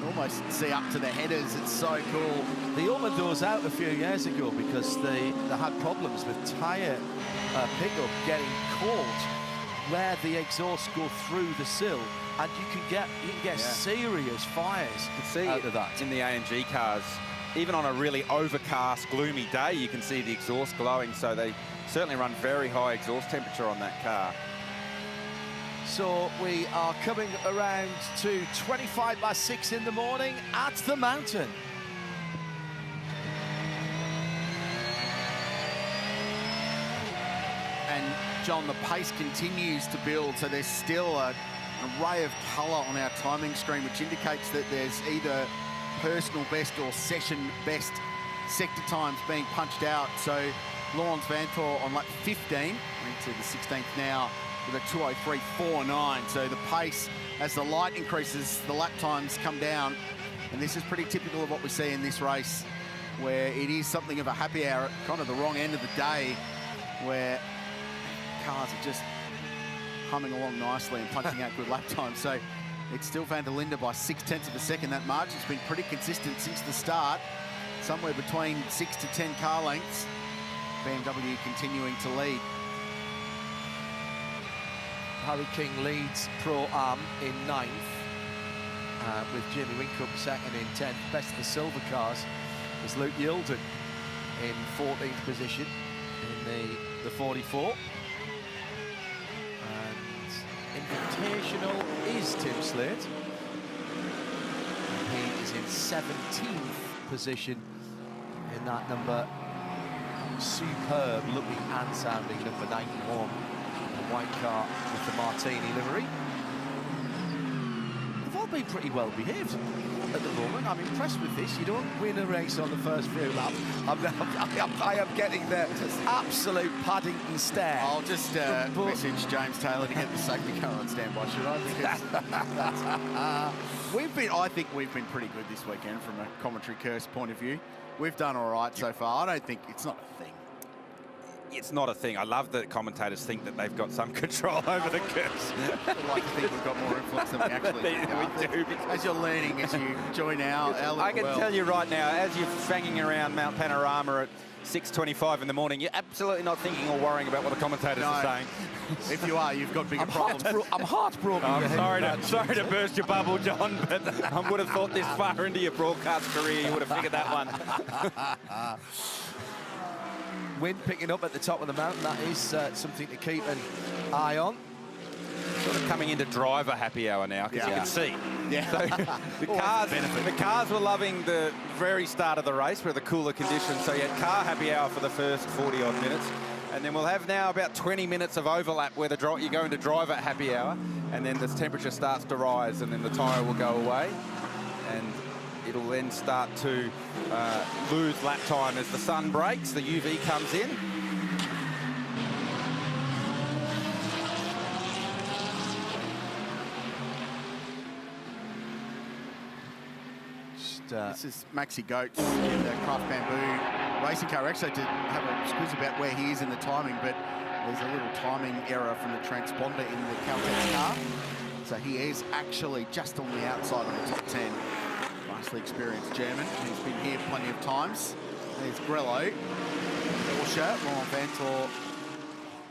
Speaker 10: almost see up to the headers. It's so cool.
Speaker 11: They opened those out a few years ago because they had problems with tyre pickup getting caught where the exhausts go through the sill, and you can get serious fires out of that.
Speaker 3: In the AMG cars, even on a really overcast, gloomy day, you can see the exhaust glowing, so they certainly run very high exhaust temperature on that car.
Speaker 11: So we are coming around to 6:25 in the morning at the mountain.
Speaker 10: And John, the pace continues to build, so there's still an array of colour on our timing screen, which indicates that there's either personal best or session best sector times being punched out. So Lawrence Van Toor on lap 15, into the 16th now, with a 2:03.49. So the pace, as the light increases, the lap times come down. And this is pretty typical of what we see in this race, where it is something of a happy hour at kind of the wrong end of the day, where cars are just humming along nicely and punching out good lap times. So it's still Van der Linde by 0.6 of a second. That margin's been pretty consistent since the start, somewhere between 6 to 10 car lengths. BMW continuing to lead.
Speaker 11: Harry King leads Pro-Am in 9th, with Jamie Whincup second in 10th. Best of the silver cars is Luke Yilden in 14th position in the 44. Invitational is Tim Slade. He is in 17th position in that number. Superb looking and sounding number 91. The white car with the Martini livery. They've all been pretty well behaved at the moment. I'm impressed with this. You don't win a race on the first few laps. I am getting the absolute Paddington stare.
Speaker 10: I'll just message James Taylor to get the safety car on standby, should I? Because I think we've been pretty good this weekend from a commentary curse point of view. We've done all right so far. I don't think it's not a thing.
Speaker 3: It's not a thing. I love that commentators think that they've got some control over the curse.
Speaker 10: I like to think we've got more influence than we actually do.
Speaker 3: We do.
Speaker 10: As you're learning, as you join our
Speaker 3: I can tell you right now, as you're fanging around Mount Panorama at 6:25 in the morning, you're absolutely not thinking or worrying about what the commentators are saying.
Speaker 10: If you are, you've got bigger problems.
Speaker 11: I'm heartbroken.
Speaker 3: I'm sorry to burst your bubble, John, but I would have thought this far into your broadcast career, you would have figured that one.
Speaker 11: Wind picking up at the top of the mountain, that is something to keep an eye on.
Speaker 3: Sort of coming into driver happy hour now, because you can see.
Speaker 10: Yeah.
Speaker 3: So the cars were loving the very start of the race with the cooler conditions, so you had car happy hour for the first 40-odd minutes. And then we'll have now about 20 minutes of overlap where you go into driver happy hour, and then the temperature starts to rise, and then the tyre will go away. And it'll then start to lose lap time as the sun breaks, the UV comes in.
Speaker 10: This is Maxi Goetz in the Craft Bamboo racing car. Actually, to have a squiz about where he is in the timing, but there's a little timing error from the transponder in the Caltex car. So he is actually just on the outside of the top 10. Nicely experienced German. He's been here plenty of times. There's Grello. Porsche, Laurent Vanthoor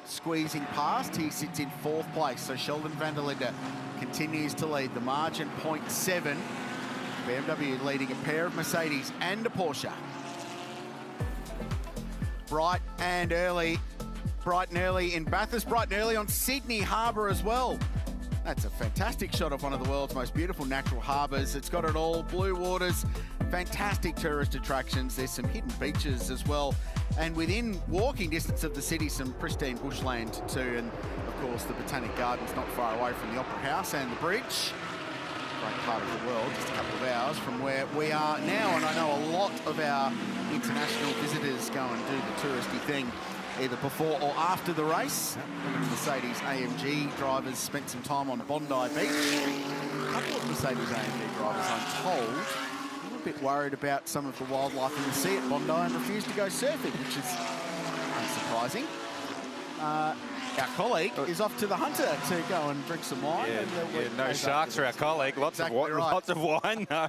Speaker 10: squeezing past. He sits in 4th place. So Sheldon van der Linde continues to lead. The margin 0.7. BMW leading a pair of Mercedes and a Porsche. Bright and early in Bathurst, bright and early on Sydney Harbour as well. That's a fantastic shot of one of the world's most beautiful natural harbours. It's got it all, blue waters, fantastic tourist attractions. There's some hidden beaches as well. And within walking distance of the city, some pristine bushland too. And of course, the Botanic Gardens not far away from the Opera House and the bridge. Great part of the world, just a couple of hours from where we are now. And I know a lot of our international visitors go and do the touristy thing either before or after the race. The Mercedes AMG drivers spent some time on Bondi Beach. A couple of Mercedes AMG drivers, I'm told, a little bit worried about some of the wildlife in the sea at Bondi and refused to go surfing, which is unsurprising. Our colleague is off to the Hunter to go and drink some wine.
Speaker 3: No sharks for our colleague. Lots of wine, though,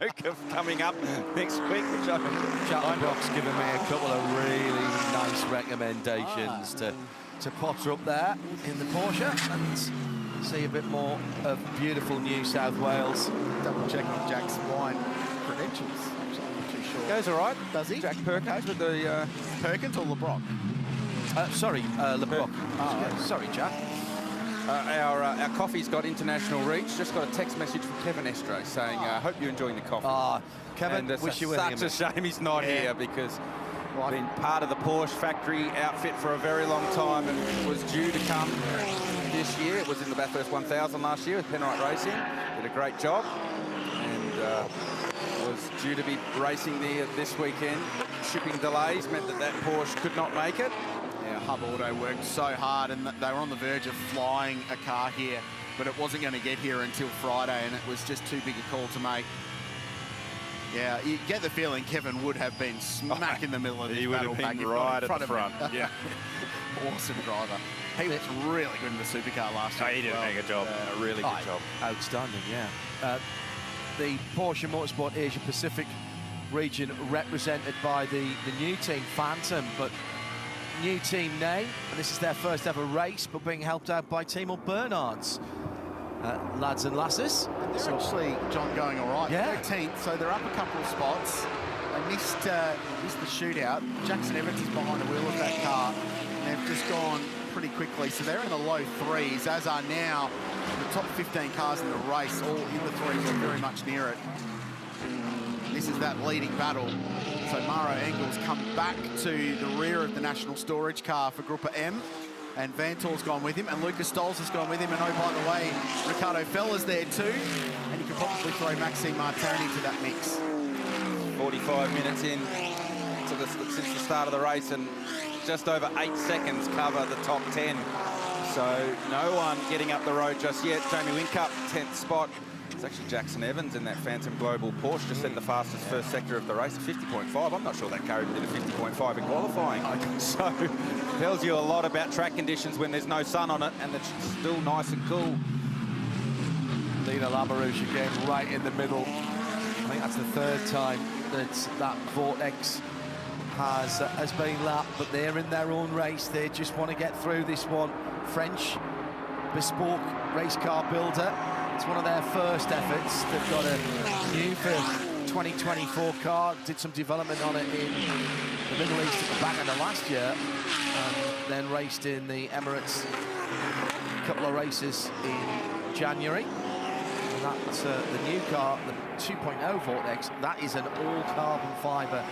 Speaker 3: coming up next week. Which
Speaker 11: Chatterbox giving me a couple of really nice recommendations to potter up there in the Porsche and see a bit more of beautiful New South Wales.
Speaker 10: Double check on Jack's wine credentials. I'm not too sure.
Speaker 3: Goes all right.
Speaker 10: Does he?
Speaker 3: Jack Perkins with the
Speaker 10: Perkins or LeBrock?
Speaker 11: LeBrock. Sorry, Jack.
Speaker 3: Our coffee's got international reach. Just got a text message from Kevin Estre saying, hope you're enjoying the coffee.
Speaker 11: Kevin,
Speaker 3: and
Speaker 11: wish you were
Speaker 3: such a shame he's not here because been part of the Porsche factory outfit for a very long time and was due to come this year. It was in the Bathurst 1000 last year with Penrite Racing. Did a great job and was due to be racing there this weekend. Shipping delays meant that Porsche could not make it.
Speaker 10: Yeah, Hub Auto worked so hard and they were on the verge of flying a car here, but it wasn't going to get here until Friday and it was just too big a call to make. Yeah, you get the feeling Kevin would have been smack in the middle of this battle back
Speaker 3: right at the front. Yeah.
Speaker 10: Awesome driver. He was really good in the supercar last year.
Speaker 3: He did a mega job. A really good job.
Speaker 11: Outstanding, yeah. The Porsche Motorsport Asia Pacific region represented by the new team Phantom, but new team name, and this is their first ever race, but being helped out by Timo Bernhard's lads and lasses.
Speaker 10: And they're actually, John, going all right.
Speaker 11: Yeah.
Speaker 10: 13th, so they're up a couple of spots. They missed the shootout. Jackson Evans is behind the wheel of that car. And they've just gone pretty quickly, so they're in the low 3s, as are now the top 15 cars in the race, all in the threes, or very much near it. This is that leading battle. So Maro Engels come back to the rear of the national storage car for Group M. And Vantor's gone with him, and Lucas Stolz has gone with him. And oh, by the way, Ricardo Feller's there too. And you can probably throw Maxime Martin into that mix.
Speaker 3: 45 minutes in since the start of the race, and just over 8 seconds cover the top 10. So no one getting up the road just yet. Jamie Whincup, 10th spot. It's actually Jackson Evans in that Phantom Global Porsche, just set the fastest first sector of the race, 50.5. I'm not sure that carried within a 50.5 in qualifying. So tells you a lot about track conditions when there's no sun on it and it's still nice and cool.
Speaker 11: Lena Labarouche again right in the middle. I think that's the third time that Vortex has been lapped, but they're in their own race. They just want to get through this one. French bespoke race car builder. It's one of their first efforts. They've got a new for 2024 car, did some development on it in the Middle East at the back end of last year, and then raced in the Emirates a couple of races in January. And that's the new car, the 2.0 Vortex. That is an all-carbon fibre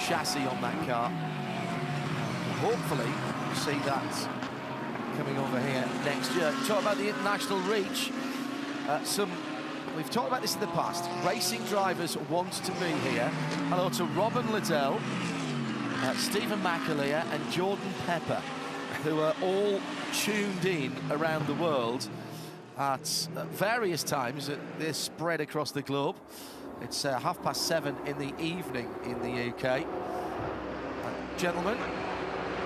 Speaker 11: chassis on that car. Hopefully, we'll see that coming over here next year. Talk about the international reach. We've talked about this in the past. Racing drivers want to be here. Hello to Robin Liddell, Stephen McAleer and Jordan Pepper, who are all tuned in around the world at various times. They're spread across the globe. It's 7:30 in the evening in the UK. Gentlemen,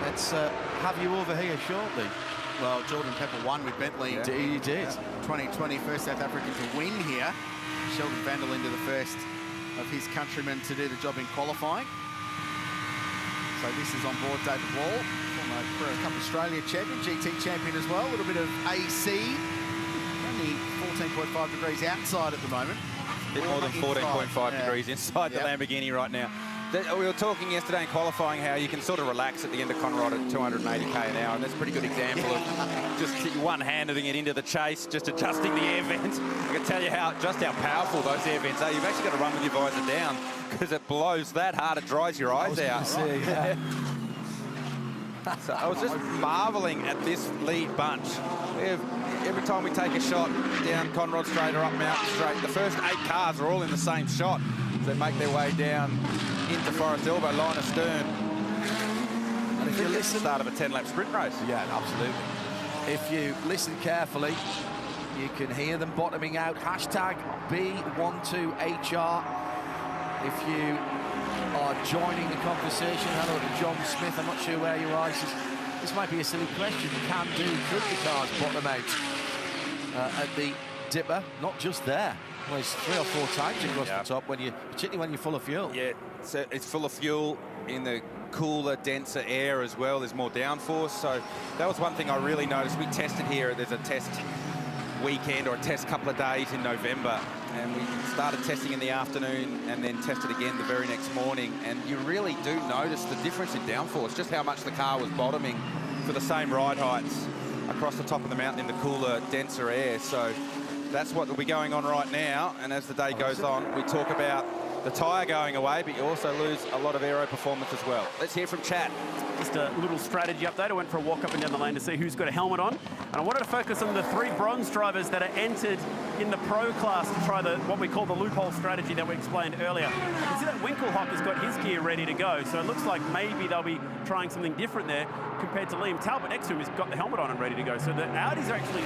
Speaker 11: let's have you over here shortly.
Speaker 10: Well, Jordan Pepper won with Bentley.
Speaker 11: Yeah. He did.
Speaker 10: 2020, first South African to win here. Sheldon van der Linde, the first of his countrymen to do the job in qualifying. So this is on board David Wall, former Cup Australia champion, GT champion as well. A little bit of AC. Only 14.5 degrees outside at the moment.
Speaker 3: A bit more than 14.5 degrees inside the Lamborghini right now. We were talking yesterday in qualifying how you can sort of relax at the end of Conrod at 280k an hour, and that's a pretty good example of just one-handing it into the chase, just adjusting the air vents. I can tell you just how powerful those air vents are. You've actually got to run with your visor down because it blows that hard, it dries your eyes out. So I was just marvelling at this lead bunch. Every time we take a shot down Conrod Straight or up Mountain Straight, the first 8 cars are all in the same shot. They make their way down into Forest Elbow, line of stern. And if you listen, the start of a 10-lap sprint race.
Speaker 11: Yeah, absolutely. If you listen carefully, you can hear them bottoming out. Hashtag B12HR. If you are joining the conversation, hello to John Smith. I'm not sure where you are. This might be a silly question. Could the cars bottom out at the dipper? Not just there. Well, it's 3 or 4 times across the top, particularly when you're full of fuel.
Speaker 3: Yeah, so it's full of fuel in the cooler, denser air as well. There's more downforce. So that was one thing I really noticed. We tested here. There's a test weekend or a test couple of days in November. And we started testing in the afternoon and then tested again the very next morning. And you really do notice the difference in downforce, just how much the car was bottoming for the same ride heights across the top of the mountain in the cooler, denser air. So that's what will be going on right now, and as the day goes on, we talk about the tyre going away, but you also lose a lot of aero performance as well. Let's hear from Chad.
Speaker 1: Just a little strategy update. I went for a walk up and down the lane to see who's got a helmet on, and I wanted to focus on the 3 bronze drivers that are entered in the pro class to try what we call the loophole strategy that we explained earlier. You can see that Winkelhock has got his gear ready to go, so it looks like maybe they'll be trying something different there compared to Liam Talbot next to him. Has got the helmet on and ready to go, so the Audis are actually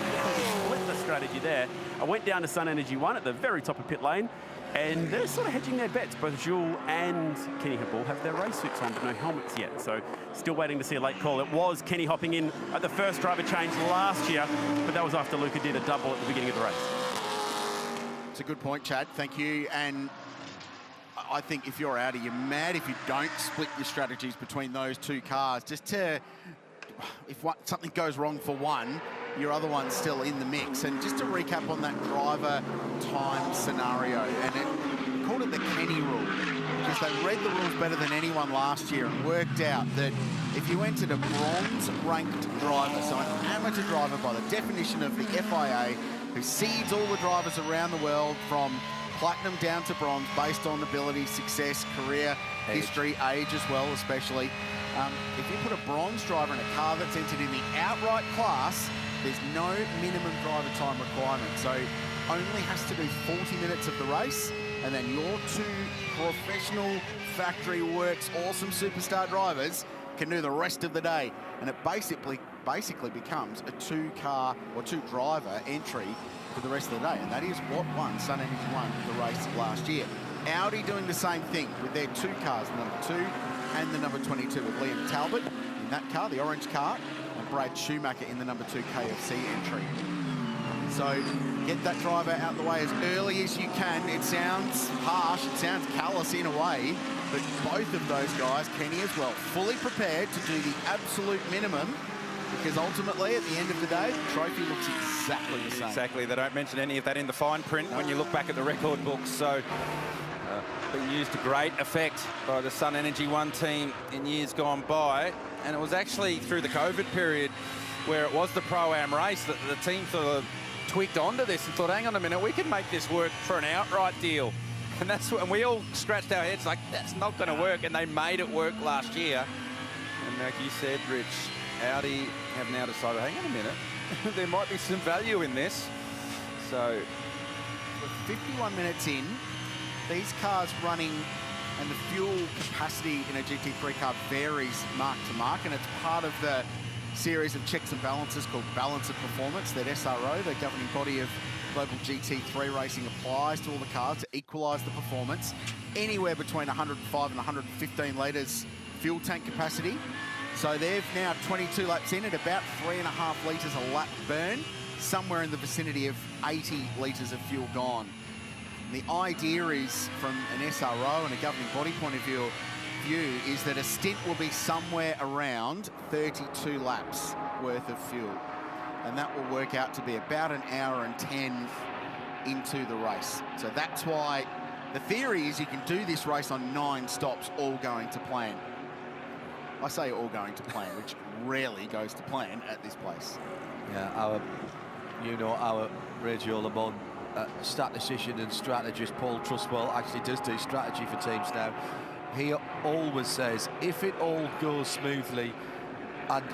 Speaker 1: split the strategy there. I went down to Sun Energy 1 at the very top of pit lane, and they're sort of hedging their bets. Both Jules and Kenny Habul have their race suits on, but no helmets yet. So still waiting to see a late call. It was Kenny hopping in at the first driver change last year, but that was after Luca did a double at the beginning of the race.
Speaker 10: It's a good point, Chad. Thank you. And I think if you're Audi, you're mad if you don't split your strategies between those 2 cars. Just to, if something goes wrong for one, your other one's still in the mix. And just to recap on that driver time scenario, and it called it the Kenny rule, because they read the rules better than anyone last year and worked out that if you entered a bronze-ranked driver, so an amateur driver by the definition of the FIA, who seeds all the drivers around the world from platinum down to bronze based on ability, success, career, history, age as well, especially. If you put a bronze driver in a car that's entered in the outright class, there's no minimum driver time requirement. So only has to do 40 minutes of the race, and then your two professional factory works awesome superstar drivers can do the rest of the day. And it basically becomes a two-car or two-driver entry for the rest of the day. And that is what won Sun Energy won the race last year. Audi doing the same thing with their two cars, the number 2 and the number 22, with Liam Talbot in that car, the orange car, and Brad Schumacher in the number 2 KFC entry. So get that driver out the way as early as you can. It sounds harsh, it sounds callous in a way, but both of those guys, Kenny as well, fully prepared to do the absolute minimum, because ultimately, at the end of the day, the trophy looks exactly the same.
Speaker 3: Exactly. They don't mention any of that in the fine print when you look back at the record books. So been used to great effect by the Sun Energy One team in years gone by. And it was actually through the COVID period where it was the Pro-Am race that the team sort of tweaked onto this and thought, hang on a minute, we can make this work for an outright deal. And that's when we all scratched our heads like, that's not going to work. And they made it work last year. And like you said, Rich, Audi have now decided, hang on a minute, there might be some value in this. So,
Speaker 10: with 51 minutes in, these cars running, and the fuel capacity in a GT3 car varies mark to mark, and it's part of the series of checks and balances called Balance of Performance that SRO, the governing body of global GT3 racing, applies to all the cars to equalise the performance. Anywhere between 105 and 115 litres fuel tank capacity. So they've now 22 laps in at about 3.5 litres a lap burn, somewhere in the vicinity of 80 litres of fuel gone. And the idea is, from an SRO and a governing body point of view, is that a stint will be somewhere around 32 laps worth of fuel. And that will work out to be about 1 hour and 10 into the race. So that's why the theory is you can do this race on 9 stops, all going to plan. I say all going to plan, which rarely goes to plan at this place.
Speaker 11: Yeah, our Radio Le Mans statistician and strategist Paul Trustwell actually does do strategy for teams now. He always says, if it all goes smoothly, and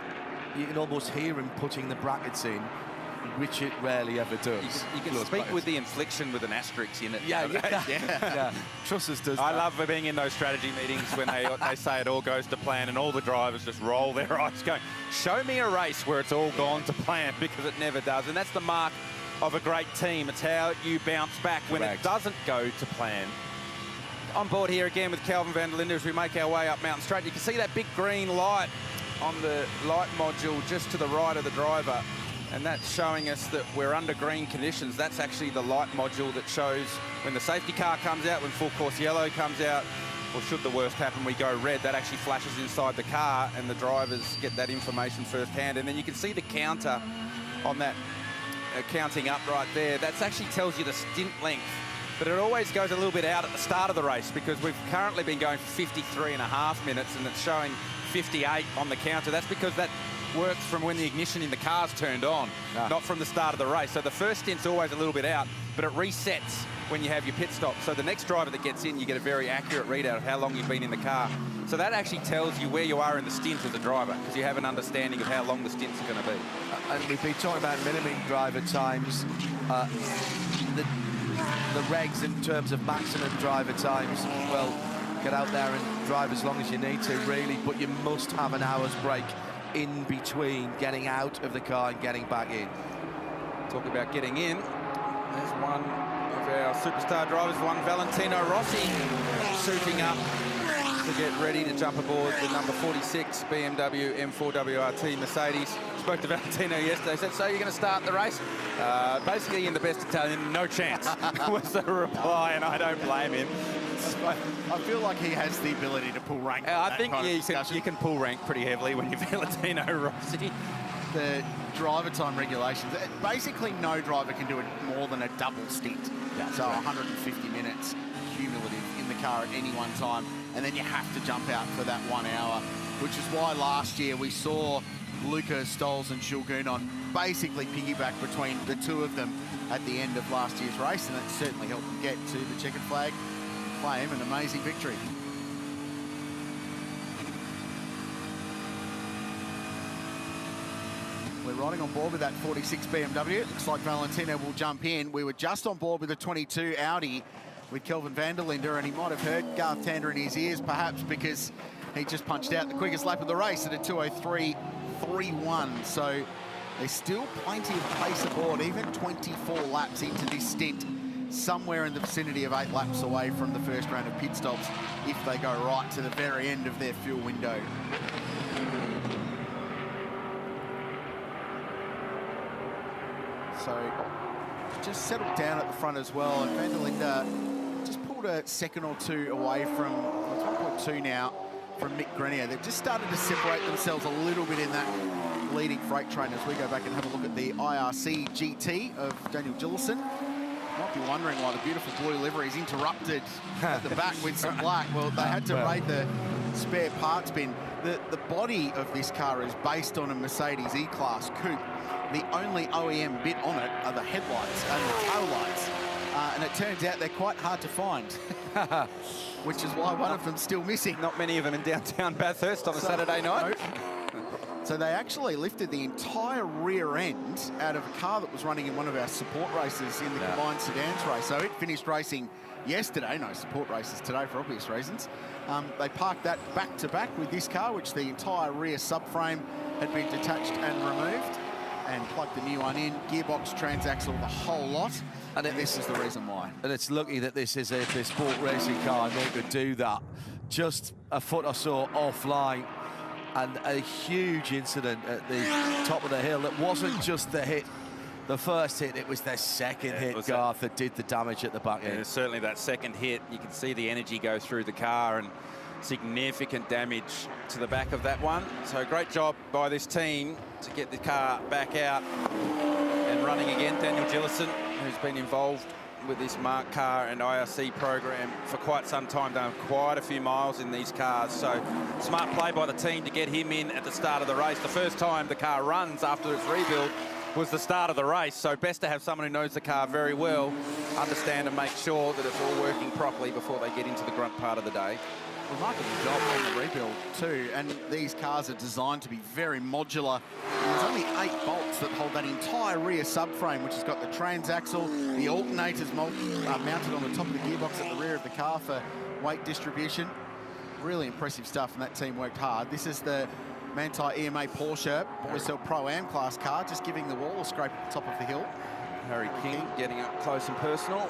Speaker 11: you can almost hear him putting the brackets in, which it rarely ever does.
Speaker 3: You can speak with the infliction with an asterisk in it.
Speaker 11: Yeah. Trusses does
Speaker 3: I love being in those strategy meetings when they say it all goes to plan and all the drivers just roll their eyes going, show me a race where it's all gone to plan, because it never does. And that's the mark of a great team. It's how you bounce back when it doesn't go to plan. On board here again with Calvin van der Linde as we make our way up Mountain Straight. You can see that big green light on the light module just to the right of the driver. And that's showing us that we're under green conditions. That's actually the light module that shows when the safety car comes out, when full course yellow comes out, or should the worst happen, we go red. That actually flashes inside the car and the drivers get that information firsthand. And then you can see the counter on that counting up right there. That actually tells you the stint length. But it always goes a little bit out at the start of the race, because we've currently been going for 53.5 minutes and it's showing 58 on the counter. That's because that works from when the ignition in the car's turned on, not from the start of the race. So the first stint's always a little bit out, but it resets when you have your pit stop. So the next driver that gets in, you get a very accurate readout of how long you've been in the car. So that actually tells you where you are in the stint as a driver, because you have an understanding of how long the stints are going to be.
Speaker 11: And we've been talking about minimum driver times. The regs in terms of maximum driver times, well, get out there and drive as long as you need to, really, but you must have an hour's break in between getting out of the car and getting back in.
Speaker 3: Talk about getting in. There's one of our superstar drivers, one Valentino Rossi, suiting up to get ready to jump aboard the number 46 BMW M4 WRT Mercedes. Spoke to Valentino yesterday, said, so you're going to start the race? Basically, in the best Italian, no chance, was the reply, and I don't blame him.
Speaker 10: I feel like he has the ability to pull rank.
Speaker 3: I think you can pull rank pretty heavily when you're Valentino Rossi.
Speaker 10: The driver time regulations, basically no driver can do it more than a double stint. So 150 minutes cumulative in the car at any one time, and then you have to jump out for that 1 hour, which is why last year we saw Luca Stoles and Jules Gounon basically piggyback between the two of them at the end of last year's race, and that certainly helped them get to the checkered flag, claim an amazing victory. We're riding on board with that 46 BMW. It looks like Valentino will jump in. We were just on board with the 22 Audi with Kelvin van der Linde, and he might have heard Garth Tander in his ears, perhaps because he just punched out the quickest lap of the race at a 2:03.31. So there's still plenty of pace aboard, even 24 laps into this stint, somewhere in the vicinity of 8 laps away from the first round of pit stops if they go right to the very end of their fuel window. So just settled down at the front as well, and van der Linde just pulled a second or two away from, it's 1.2 now, from Mick Grenier. They've just started to separate themselves a little bit in that leading freight train as we go back and have a look at the IRC GT of Daniel Gillison. Might be wondering why the beautiful blue livery is interrupted at the back with some black. Well, they had to raid the spare parts bin. The body of this car is based on a Mercedes E-Class coupe. The only OEM bit on it are the headlights and the tail lights. And it turns out they're quite hard to find, which is why one of them's still missing.
Speaker 3: Not many of them in downtown Bathurst on a Saturday night.
Speaker 10: So they actually lifted the entire rear end out of a car that was running in one of our support races in the combined sedans race. So it finished racing yesterday, no support races today for obvious reasons. They parked that back to back with this car, which the entire rear subframe had been detached and removed, and plugged the new one in, gearbox, transaxle, the whole lot. And this is the reason why.
Speaker 11: And it's lucky that this is a sport racing car and they could do that just a foot or so offline. And a huge incident at the top of the hill. It wasn't just the hit, the first hit, it was their second hit, Garth, that did the damage at the back end.
Speaker 3: Certainly that second hit, you can see the energy go through the car and significant damage to the back of that one. So great job by this team to get the car back out and running again. Daniel Gillison, who's been involved with this Mark car and IRC program for quite some time, done quite a few miles in these cars. So smart play by the team to get him in at the start of the race. The first time the car runs after its rebuild was the start of the race. So best to have someone who knows the car very well, understand and make sure that it's all working properly before they get into the grunt part of the day.
Speaker 10: Remarkable job on the rebuild too, and these cars are designed to be very modular. There's only 8 bolts that hold that entire rear subframe, which has got the transaxle, the alternators mounted on the top of the gearbox at the rear of the car for weight distribution. Really impressive stuff, and that team worked hard. This is the Manthey EMA Porsche Boysell Pro-Am class car, just giving the wall a scrape at the top of the hill.
Speaker 3: Harry King getting up close and personal.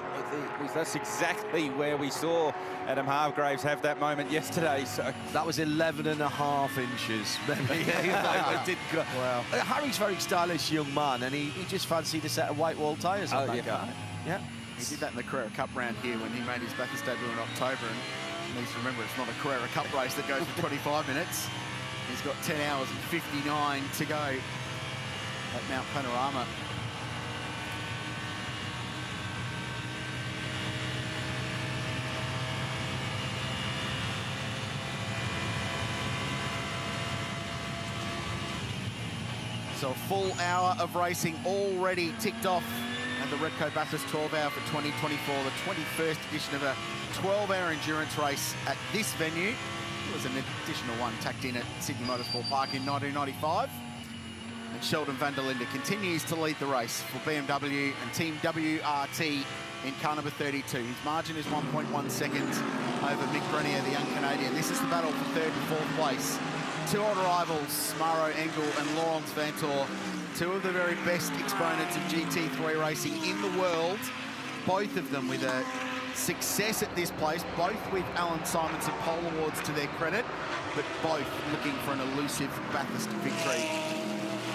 Speaker 3: That's exactly where we saw Adam Hargraves have that moment yesterday. So
Speaker 11: that was 11.5 inches. Wow. Harry's a very stylish young man, and he just fancied a set of white wall tyres on that car. Yeah.
Speaker 10: He did that in the Carrera Cup round here when he made his Bathurst debut in October. And needs to remember, it's not a Carrera Cup race that goes for 25 minutes. He's got 10 hours and 59 to go at Mount Panorama. So a full hour of racing already ticked off, and the Repco Bathurst 12 Hour for 2024, the 21st edition of a 12-hour endurance race at this venue. There was an additional one tacked in at Sydney Motorsport Park in 1995. And Sheldon van der Linde continues to lead the race for BMW and Team WRT in car number 32. His margin is 1.1 seconds over Mick Grenier, the young Canadian. This is the battle for 3rd and 4th place. 2 old rivals, Maro Engel and Laurens Vanthoor, 2 of the very best exponents of GT3 racing in the world. Both of them with a success at this place, both with Alan Simonson pole awards to their credit, but both looking for an elusive Bathurst victory.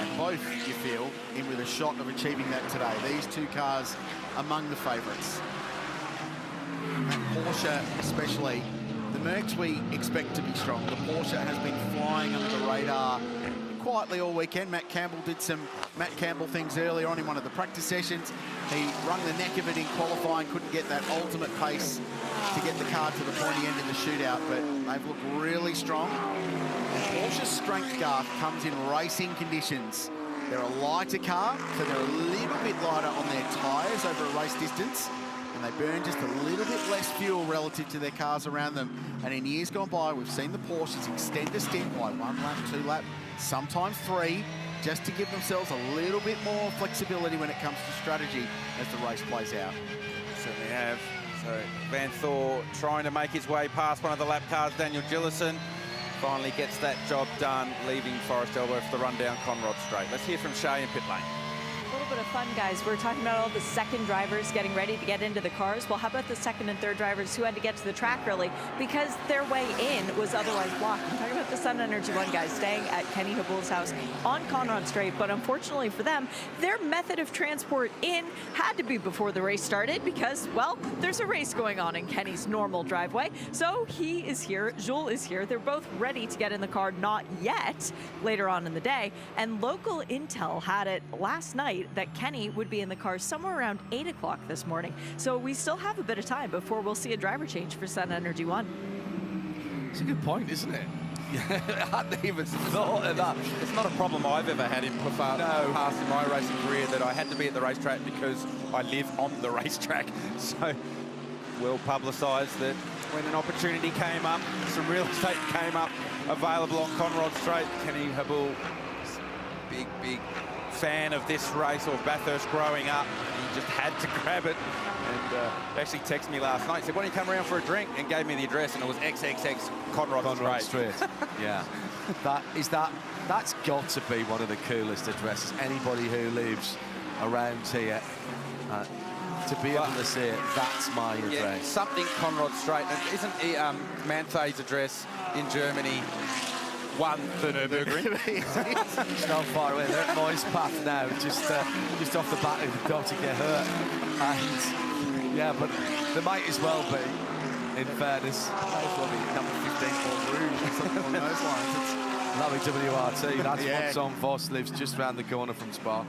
Speaker 10: And both, you feel, in with a shot of achieving that today. These 2 cars among the favourites. And Porsche especially. The Mercs we expect to be strong. The Porsche has been flying under the radar quietly all weekend. Matt Campbell did some Matt Campbell things earlier on in one of the practice sessions. He wrung the neck of it in qualifying, couldn't get that ultimate pace to get the car to the pointy end in the shootout, but they've looked really strong. And Porsche's strength, Garth, comes in racing conditions. They're a lighter car, so they're a little bit lighter on their tyres over a race distance, and they burn just a little bit less fuel relative to their cars around them. And in years gone by, we've seen the Porsches extend the stint by 1 lap, 2 lap, sometimes 3, just to give themselves a little bit more flexibility when it comes to strategy as the race plays out.
Speaker 3: Certainly have. So Van Thor trying to make his way past one of the lap cars, Daniel Gillison. Finally gets that job done, leaving Forest Elbow for the run down Conrod Straight. Let's hear from Shay in pit lane.
Speaker 4: A little bit of fun, guys. We're talking about all the second drivers getting ready to get into the cars. Well, how about the second and third drivers who had to get to the track early because their way in was otherwise blocked? I'm talking about the Sun Energy One guys staying at Kenny Habul's house on Conrod Straight, but unfortunately for them, their method of transport in had to be before the race started because, well, there's a race going on in Kenny's normal driveway. So he is here, Jules is here. They're both ready to get in the car, not yet, later on in the day. And local intel had it last night that Kenny would be in the car somewhere around 8 o'clock this morning. So we still have a bit of time before we'll see a driver change for Sun Energy One.
Speaker 11: It's a good point, isn't it? I hadn't even thought of that.
Speaker 3: It's not a problem I've ever had in past in my racing career that I had to be at the racetrack because I live on the racetrack. So well publicised that when an opportunity came up, some real estate came up available on Conrod Straight, Kenny Habul, big fan of this race, or Bathurst growing up. He just had to grab it. And he actually texted me last night. He said, why don't you come around for a drink? And gave me the address, and it was XXX Conrod Straight.
Speaker 11: Yeah. That's got to be one of the coolest addresses. Anybody who lives around here, to be able to say, that's my address.
Speaker 3: Yeah, something Conrod Straight. And isn't Manthey's address in Germany the Nürburgring?
Speaker 11: It's not far away. They're at Moy's Path now, just off the back of the dog to get hurt. And yeah, but there might as well be, in fairness.
Speaker 10: Might as well be number 15 or Rouge or something along those lines.
Speaker 11: That'll be WRT. That's what's on Voss, lives just round the corner from Spa.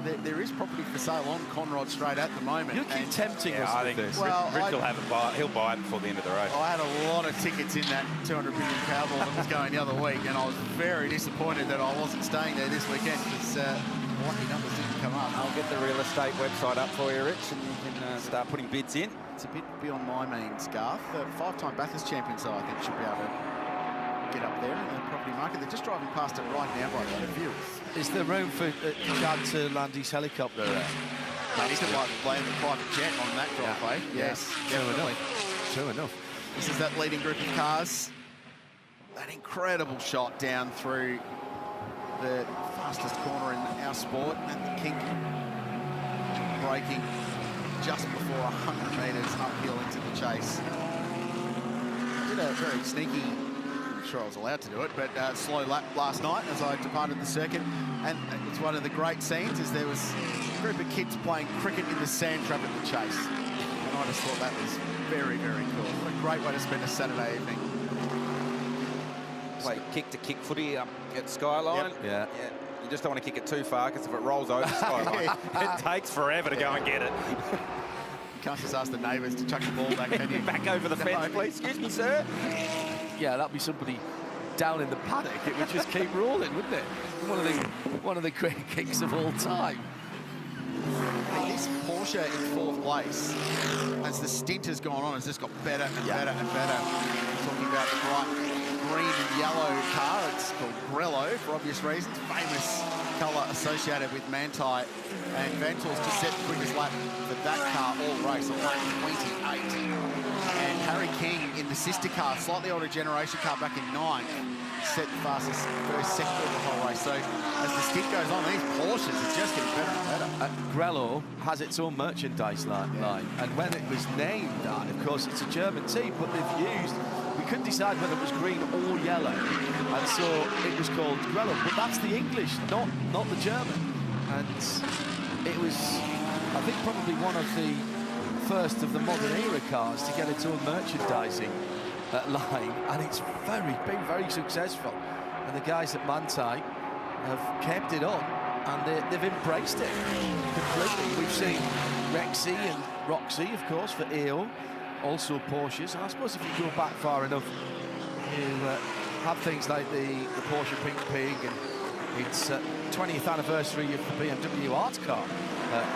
Speaker 10: There is property for sale on Conrod Straight at the moment.
Speaker 11: You keep tempting us with this.
Speaker 10: Well,
Speaker 3: Rick will have it he'll buy it before the end of the race.
Speaker 10: I had a lot of tickets in that 200 million Powerball that was going the other week, and I was very disappointed that I wasn't staying there this weekend because lucky numbers didn't come up.
Speaker 3: I'll get the real estate website up for you, Rich, and you can start putting bids in.
Speaker 10: It's a bit beyond my means, Garth. The 5-time Bathurst champions, I think, should be able to get up there in the property market. They're just driving past it right now by the view.
Speaker 11: Is there room for Chad to land his helicopter there?
Speaker 10: He could like land the private jet on that driveway.
Speaker 11: Yeah.
Speaker 10: Yes,
Speaker 11: definitely. True enough.
Speaker 10: This is that leading group of cars. That incredible shot down through the fastest corner in our sport, and the kink braking just before 100 metres uphill into the chase. Did a very sneaky, I'm sure I was allowed to do it, but slow lap last night as I departed the circuit. And it's one of the great scenes is there was a group of kids playing cricket in the sand trap at the chase. And I just thought that was very, very cool. What a great way to spend a Saturday evening.
Speaker 3: Play kick-to-kick footy up at Skyline.
Speaker 11: Yep. Yeah.
Speaker 3: You just don't want to kick it too far because if it rolls over Skyline, it takes forever to go and get it.
Speaker 10: You can't just ask the neighbours to chuck the ball back, can you?
Speaker 3: Back over the fence, please. Excuse me, sir.
Speaker 11: Yeah, that'd be somebody down in the paddock. It would just keep rolling, wouldn't it? One of the great kicks of all time.
Speaker 10: This Porsche in 4th place, as the stint has gone on, has just got better and better and better. Talking about the bright green and yellow car, it's called Grello for obvious reasons, famous colour associated with Manthey. And Vantor's just set the quickest lap for that car all race, on lap 28. And Harry King in the sister car, slightly older generation car back in 9th, set the fastest first sector of the whole race. So as the stint goes on, these Porsches are just getting better and better.
Speaker 11: Grello has its own merchandise line, and when it was named that, of course, it's a German team, but we couldn't decide whether it was green or yellow, and so it was called Grello. But that's the English, not the German. And it was, I think, probably one of the first of the modern era cars to get its own merchandising line, and it's been very successful. And the guys at Manthey have kept it on, and they've embraced it completely. We've seen Rexy and Roxy, of course, for AO, also Porsches. And I suppose if you go back far enough, you have things like the Porsche Pink Pig and It's 20th anniversary of the BMW art car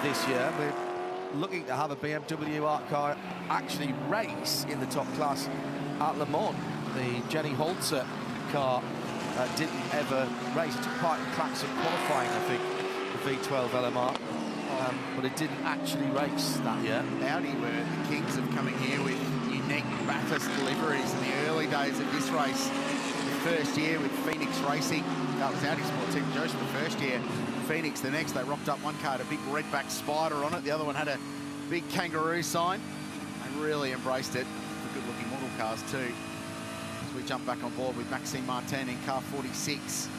Speaker 11: this year. We're looking to have a BMW art car actually race in the top class at Le Mans. The Jenny Holzer car didn't ever race. It took part in classic qualifying, I think, the V12 LMR, but it didn't actually race that year.
Speaker 10: Audi were the kings of coming here with unique Bathurst deliveries in the early days of this race. The first year with Phoenix Racing, that was Audi Sport Team Josh the first year. Phoenix the next, they rocked up one car, had a big redback spider on it. The other one had a big kangaroo sign. They really embraced it for good-looking model cars too. As we jump back on board with Maxime Martin in car 46.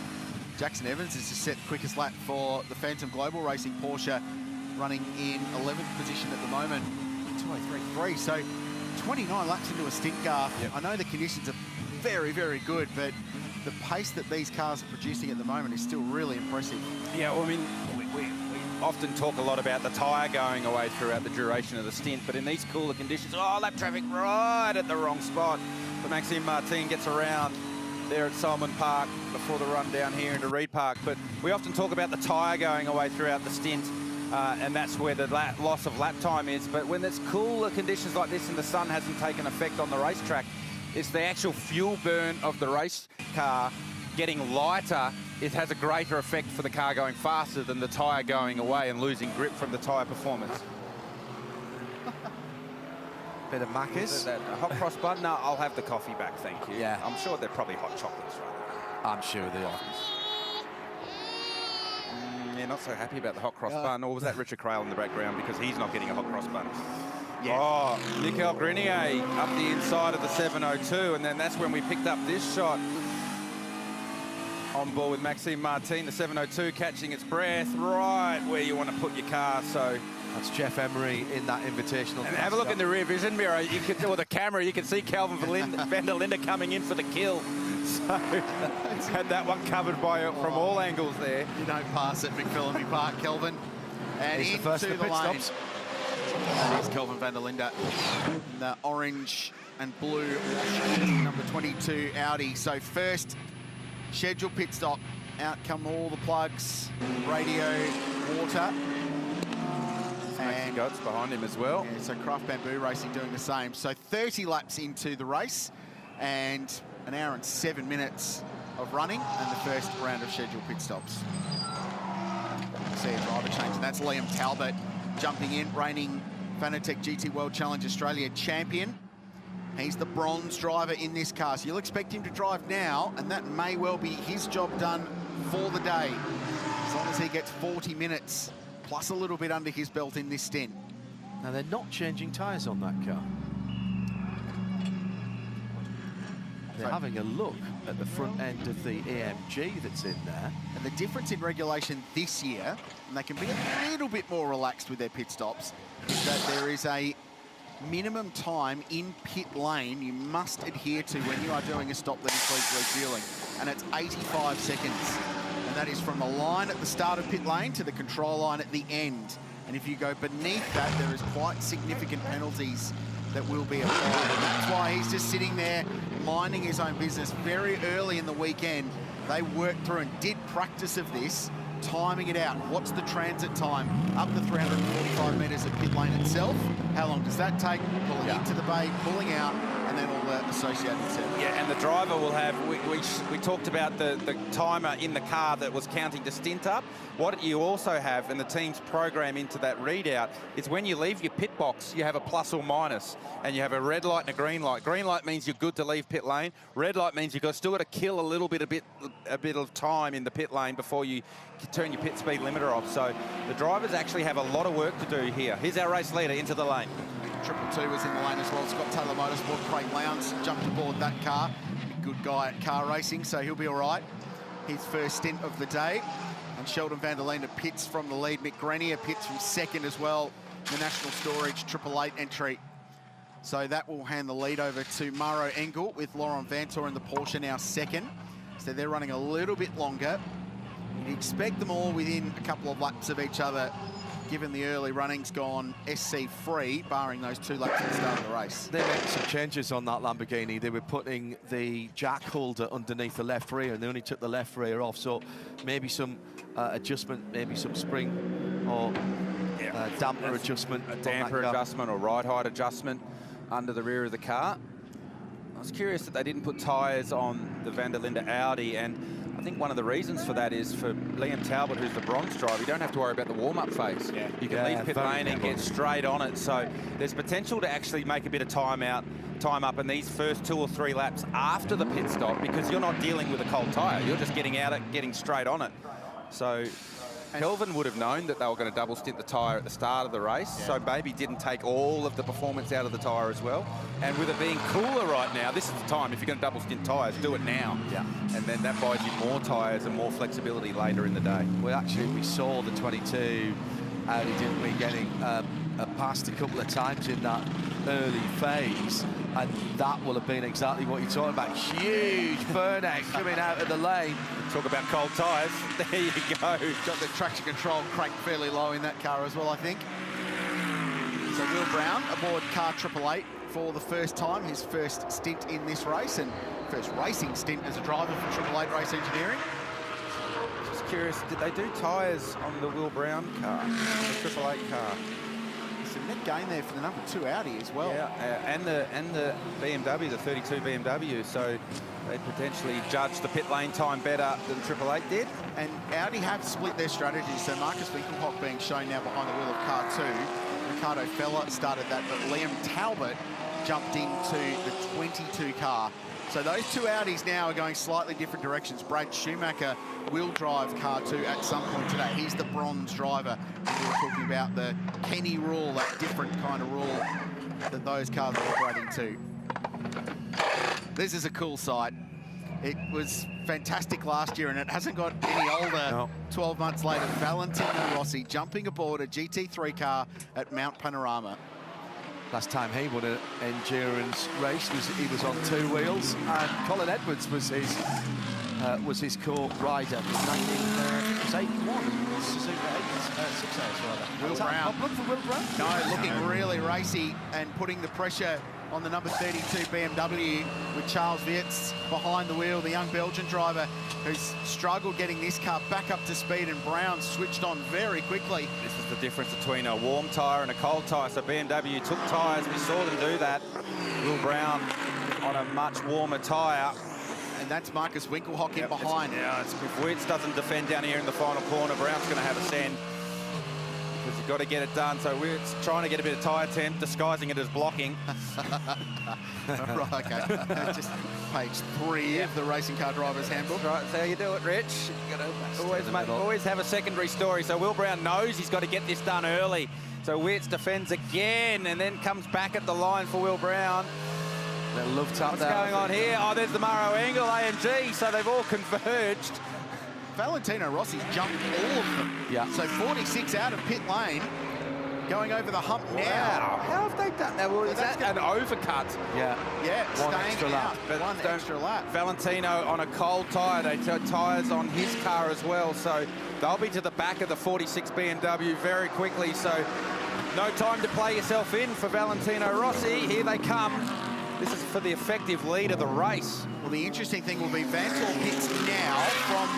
Speaker 10: Jackson Evans has just set the quickest lap for the Phantom Global Racing Porsche, running in 11th position at the moment, 2:03.3. So 29 laps into a stint car. Yep. I know the conditions are very, very good, but the pace that these cars are producing at the moment is still really impressive.
Speaker 3: Yeah, well, I mean, we often talk a lot about the tyre going away throughout the duration of the stint, but in these cooler conditions, lap traffic right at the wrong spot. But Maxime Martin gets around there at Solomon Park before the run down here into Reed Park. But we often talk about the tyre going away throughout the stint, and that's where the loss of lap time is. But when there's cooler conditions like this and the sun hasn't taken effect on the racetrack, it's the actual fuel burn of the race car getting lighter. It has a greater effect for the car going faster than the tyre going away and losing grip from the tyre performance.
Speaker 11: Bit of Macca's.
Speaker 3: That hot cross bun? No, I'll have the coffee back, thank you.
Speaker 11: Yeah.
Speaker 3: I'm sure they're probably hot chocolates, right?
Speaker 11: I'm sure they are.
Speaker 3: Yeah, not so happy about the hot cross bun. Or was that Richard Crail in the background because he's not getting a hot cross bun? Yeah. Oh, Michael Grenier up the inside of the 702, and then that's when we picked up this shot on board with Maxime Martin, the 702 catching its breath right where you want to put your car. So
Speaker 11: that's Jeff Emery in that invitational.
Speaker 3: And have a look in the rear vision mirror. You can, or the camera, you can see Calvin van der Linde coming in for the kill. So had that one covered by from all angles there.
Speaker 10: You don't pass at McPhillamy Park, Kelvin. And
Speaker 11: he's
Speaker 10: into
Speaker 11: the first to
Speaker 10: the
Speaker 11: pit
Speaker 10: lane.
Speaker 11: stops.
Speaker 10: That is Kelvin van der Linde. The orange and blue number 22 Audi. So first scheduled pit stop. Out come all the plugs, radio, water.
Speaker 3: And Goats behind him as well.
Speaker 10: Yeah, so Craft Bamboo Racing doing the same. So 30 laps into the race and an hour and 7 minutes of running and the first round of scheduled pit stops. See a driver change, and that's Liam Talbot jumping in, reigning Fanatec GT World Challenge Australia champion. He's the bronze driver in this car, so you'll expect him to drive now, and that may well be his job done for the day, as long as he gets 40 minutes plus a little bit under his belt in this stint.
Speaker 11: Now, they're not changing tyres on that car. They're having a look at the front end of the AMG that's in there.
Speaker 10: And the difference in regulation this year, and they can be a little bit more relaxed with their pit stops, is that there is a minimum time in pit lane you must adhere to when you are doing a stop that includes refueling. And it's 85 seconds. And that is from the line at the start of pit lane to the control line at the end. And if you go beneath that, there is quite significant penalties that will be applied. And that's why he's just sitting there minding his own business. Very early in the weekend, they worked through and did practice of this, timing it out. What's the transit time up the 345 metres at pit lane itself? How long does that take? Pulling into the bay, pulling out, and then all the associated settings.
Speaker 3: Yeah, and the driver will have, we talked about the timer in the car that was counting to stint up. What you also have, and the team's program into that readout, is when you leave your pit box, you have a plus or minus, and you have a red light and a green light. Green light means you're good to leave pit lane. Red light means you've still got to kill a bit of time in the pit lane before you turn your pit speed limiter off. So the drivers actually have a lot of work to do here. Here's our race leader into the lane.
Speaker 10: 222 was in the lane as well. Scott Taylor Motorsport, Craig Lowndes jumped aboard that car. Good guy at car racing, so he'll be all right. His first stint of the day. And Sheldon van der Linde pits from the lead. Mick Grenier pits from second as well. The National Storage 888 entry. So that will hand the lead over to Maro Engel with Laurent Vantor in the Porsche now second. So they're running a little bit longer. You'd expect them all within a couple of laps of each other given the early running's gone SC free, barring those 2 laps at the start of the race.
Speaker 11: They made some changes on that Lamborghini. They were putting the jack holder underneath the left rear, and they only took the left rear off. So maybe some adjustment, maybe some spring or damper adjustment.
Speaker 3: A damper adjustment or ride height adjustment under the rear of the car. I was curious that they didn't put tyres on the Van der Linde Audi, and I think one of the reasons for that is for Liam Talbot, who's the bronze driver, you don't have to worry about the warm-up phase. Yeah. You can leave pit lane and get straight on it. So there's potential to actually make a bit of time up in these first 2 or 3 laps after the pit stop, because you're not dealing with a cold tyre. You're just getting out it, getting straight on it. So Kelvin would have known that they were going to double stint the tyre at the start of the race, so maybe didn't take all of the performance out of the tyre as well. And with it being cooler right now, this is the time. If you're going to double stint tyres, do it now. Yeah. And then that buys you more tyres and more flexibility later in the day.
Speaker 11: Well, actually, we saw the 22 Audi, didn't we, getting passed a couple of times in that early phase, and that will have been exactly what you're talking about. Huge burnout coming out of the lane.
Speaker 3: Talk about cold tyres. There you go.
Speaker 10: Got the traction control cranked fairly low in that car as well, I think. So Will Brown aboard car 888 for the first time, his first stint in this race and first racing stint as a driver for 888 Race Engineering.
Speaker 3: Just curious, did they do tyres on the Will Brown car, the 888 car?
Speaker 10: Some net gain there for the number 2 Audi as well.
Speaker 3: Yeah, and the BMW, the 32 BMW. So they potentially judged the pit lane time better than 888 did.
Speaker 10: And Audi have split their strategies. So Marcus Winkelhock being shown now behind the wheel of car 2. Ricardo Fella started that, but Liam Talbot jumped into the 22 car. So those 2 Audis now are going slightly different directions. Brad Schumacher will drive car 2 at some point today. He's the bronze driver. And we were talking about the Kenny rule, that different kind of rule that those cars are operating to. This is a cool sight. It was fantastic last year, and it hasn't got any older. No. 12 months later, Valentino Rossi jumping aboard a GT3 car at Mount Panorama.
Speaker 11: Last time he won an endurance race, he was on 2 wheels, and Colin Edwards was his co-rider in 1981. Suzuka 6As rather.
Speaker 10: Will Brown.
Speaker 11: For Will Brown?
Speaker 10: No, looking really racy and putting the pressure on the number 32 BMW with Charles Vietz behind the wheel, the young Belgian driver who's struggled getting this car back up to speed, and Brown switched on very quickly.
Speaker 3: This is the difference between a warm tyre and a cold tyre. So BMW took tyres, we saw them do that. Will Brown on a much warmer tyre.
Speaker 10: And that's Marcus Winkelhock in behind.
Speaker 3: If Wietz doesn't defend down here in the final corner, Brown's going to have a send, because you've got to get it done. So Wietz trying to get a bit of tyre temp, disguising it as blocking.
Speaker 10: Right, okay. Just page 3 of the Racing Car Driver's Handbook.
Speaker 3: Right, that's how you do it, Rich. Always have a secondary story. So Will Brown knows he's got to get this done early. So Wietz defends again and then comes back at the line for Will Brown.
Speaker 11: What's
Speaker 3: going on here? Oh, there's the Murrow angle, AMG, so they've all converged.
Speaker 10: Valentino Rossi's jumped all of them.
Speaker 11: Yeah.
Speaker 10: So 46 out of pit lane, going over the hump now.
Speaker 3: Wow. How have they done that? Well, is that an overcut?
Speaker 11: Yeah.
Speaker 10: Yeah,
Speaker 11: One
Speaker 10: staying
Speaker 11: extra
Speaker 10: out.
Speaker 11: lap.
Speaker 10: One extra lap.
Speaker 3: Valentino on a cold tyre. They took tyres on his car as well, so they'll be to the back of the 46 BMW very quickly. So no time to play yourself in for Valentino Rossi. Here they come. This is for the effective lead of the race.
Speaker 10: Well, the interesting thing will be Vantor hits now from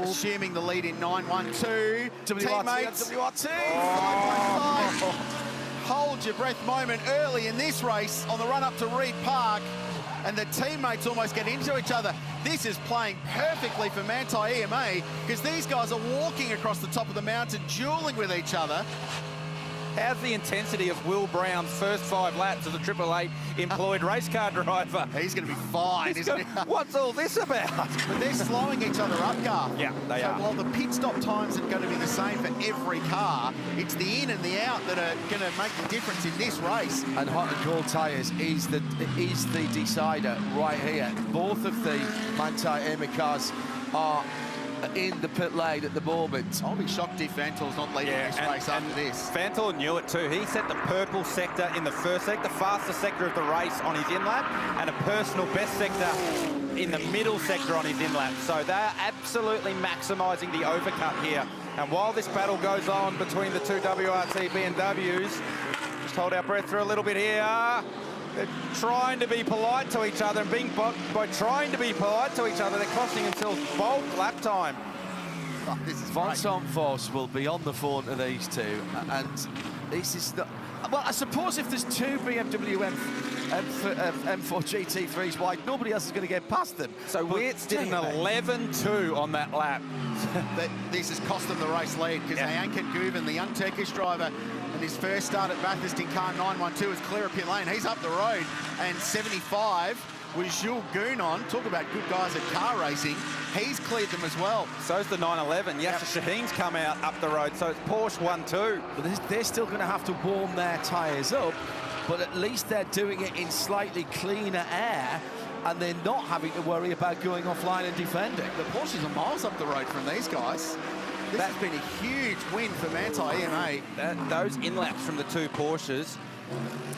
Speaker 10: assuming the lead in 9-1-2. Teammates.
Speaker 11: WRT.
Speaker 10: Hold your breath moment early in this race on the run up to Reed Park, and the teammates almost get into each other. This is playing perfectly for Manthey EMA, because these guys are walking across the top of the mountain, dueling with each other.
Speaker 3: How's the intensity of Will Brown's first 5 laps as a 888 employed race car driver?
Speaker 10: He's going to be fine, isn't he?
Speaker 3: What's all this about?
Speaker 10: But they're slowing each other up, Garth.
Speaker 3: Yeah, they are.
Speaker 10: So while the pit stop times are going to be the same for every car, it's the in and the out that are going to make the difference in this race.
Speaker 11: And hot and cold tyres is the decider right here. Both of the Manthey EMA cars are in the pit lane at the moment.
Speaker 10: I'll be shocked if Vantor's not leading this race after this.
Speaker 3: Vantor knew it too. He set the purple sector in the first sector, the fastest sector of the race on his in-lap, and a personal best sector in the middle sector on his in-lap. So they're absolutely maximising the overcut here And while this battle goes on between the two WRT BMWs, just hold our breath through a little bit here. They're trying to be polite to each other, and by trying to be polite to each other, they're costing themselves bulk lap time.
Speaker 11: Oh, this is Vincent Voss will be on the phone to these two, and this is not... Well, I suppose if there's two BMW M4 GT3s wide, nobody else is going to get past them.
Speaker 3: So Wirtz did an 11.2 on that lap.
Speaker 10: This has cost them the race lead, because Ayhancan Guven, the young Turkish driver, in his first start at Bathurst in car 912, is clear of pit lane. He's up the road, and 75 was Jules Gounon. Talk about good guys at car racing. He's cleared them as well.
Speaker 3: So's the 911. Yasser Shaheen's come out up the road, so it's Porsche 1-2.
Speaker 11: But they're still going to have to warm their tyres up, but at least they're doing it in slightly cleaner air, and they're not having to worry about going offline and defending.
Speaker 10: The Porsches are miles up the road from these guys. This has been a huge win for Manti EMA.
Speaker 3: Those in-laps from the two Porsches,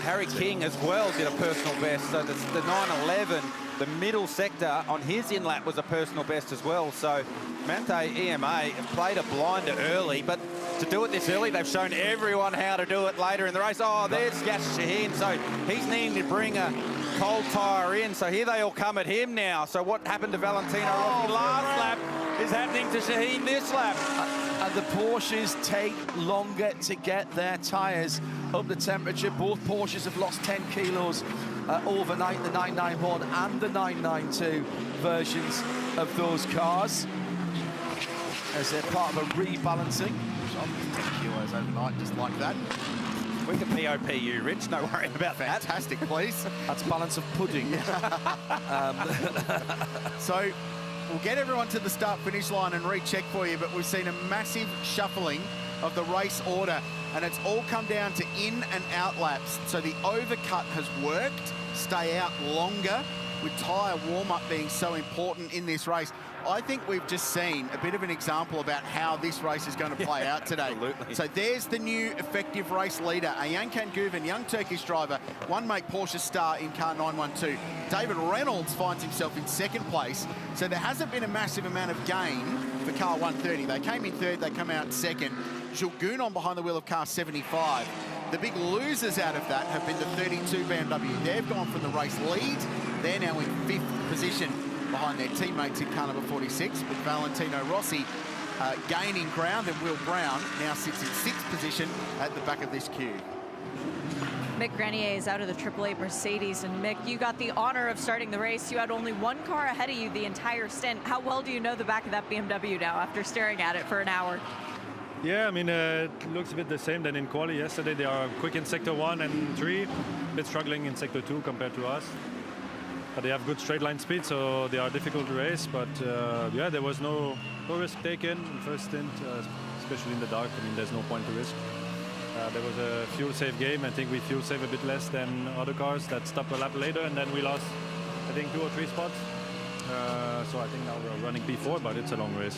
Speaker 3: Harry King as well did a personal best. So the 911, the middle sector on his in-lap was a personal best as well. So Manti EMA played a blinder early, but to do it this early, they've shown everyone how to do it later in the race. Oh, there's Yasser Shaheen. So he's needing to bring a cold tyre in. So here they all come at him now. So what happened to Valentino Rossi last lap is happening to Shaheen this lap.
Speaker 11: And the Porsches take longer to get their tyres up the temperature. Both Porsches have lost 10 kilos overnight, the 991 and the 992 versions of those cars, as they're part of a rebalancing.
Speaker 10: 10 kilos overnight, just like that.
Speaker 3: We can POP you, Rich. No worry about that.
Speaker 10: Fantastic, please.
Speaker 11: That's balance of pudding.
Speaker 10: So we'll get everyone to the start-finish line and recheck for you, but we've seen a massive shuffling of the race order, and it's all come down to in and out laps. So the overcut has worked. Stay out longer, with tyre warm-up being so important in this race. I think we've just seen a bit of an example about how this race is going to play out today.
Speaker 3: Absolutely.
Speaker 10: So there's the new effective race leader, Ayhancan Guven, young Turkish driver, one-make Porsche star in car 912. David Reynolds finds himself in second place. So there hasn't been a massive amount of gain for car 130. They came in third, they come out second. Jules Gounon behind the wheel of car 75. The big losers out of that have been the 32 BMW. They've gone from the race lead. They're now in fifth position behind their teammates in car number 46, with Valentino Rossi gaining ground, and Will Brown now sits in sixth position at the back of this queue.
Speaker 4: Mick Grenier is out of the 888 Mercedes, and Mick, you got the honor of starting the race. You had only one car ahead of you the entire stint. How well do you know the back of that BMW now after staring at it for an hour?
Speaker 15: Yeah, I mean, it looks a bit the same than in quali yesterday. They are quick in sector 1 and 3, a bit struggling in sector 2 compared to us. But they have good straight line speed, so they are difficult to race. But yeah, there was no risk taken in the first stint, especially in the dark. I mean, there's no point to risk. There was a fuel save game. I think we fuel save a bit less than other cars that stopped a lap later, and then we lost, I think, 2 or 3 spots. So I think now we're running P4, but it's a long race.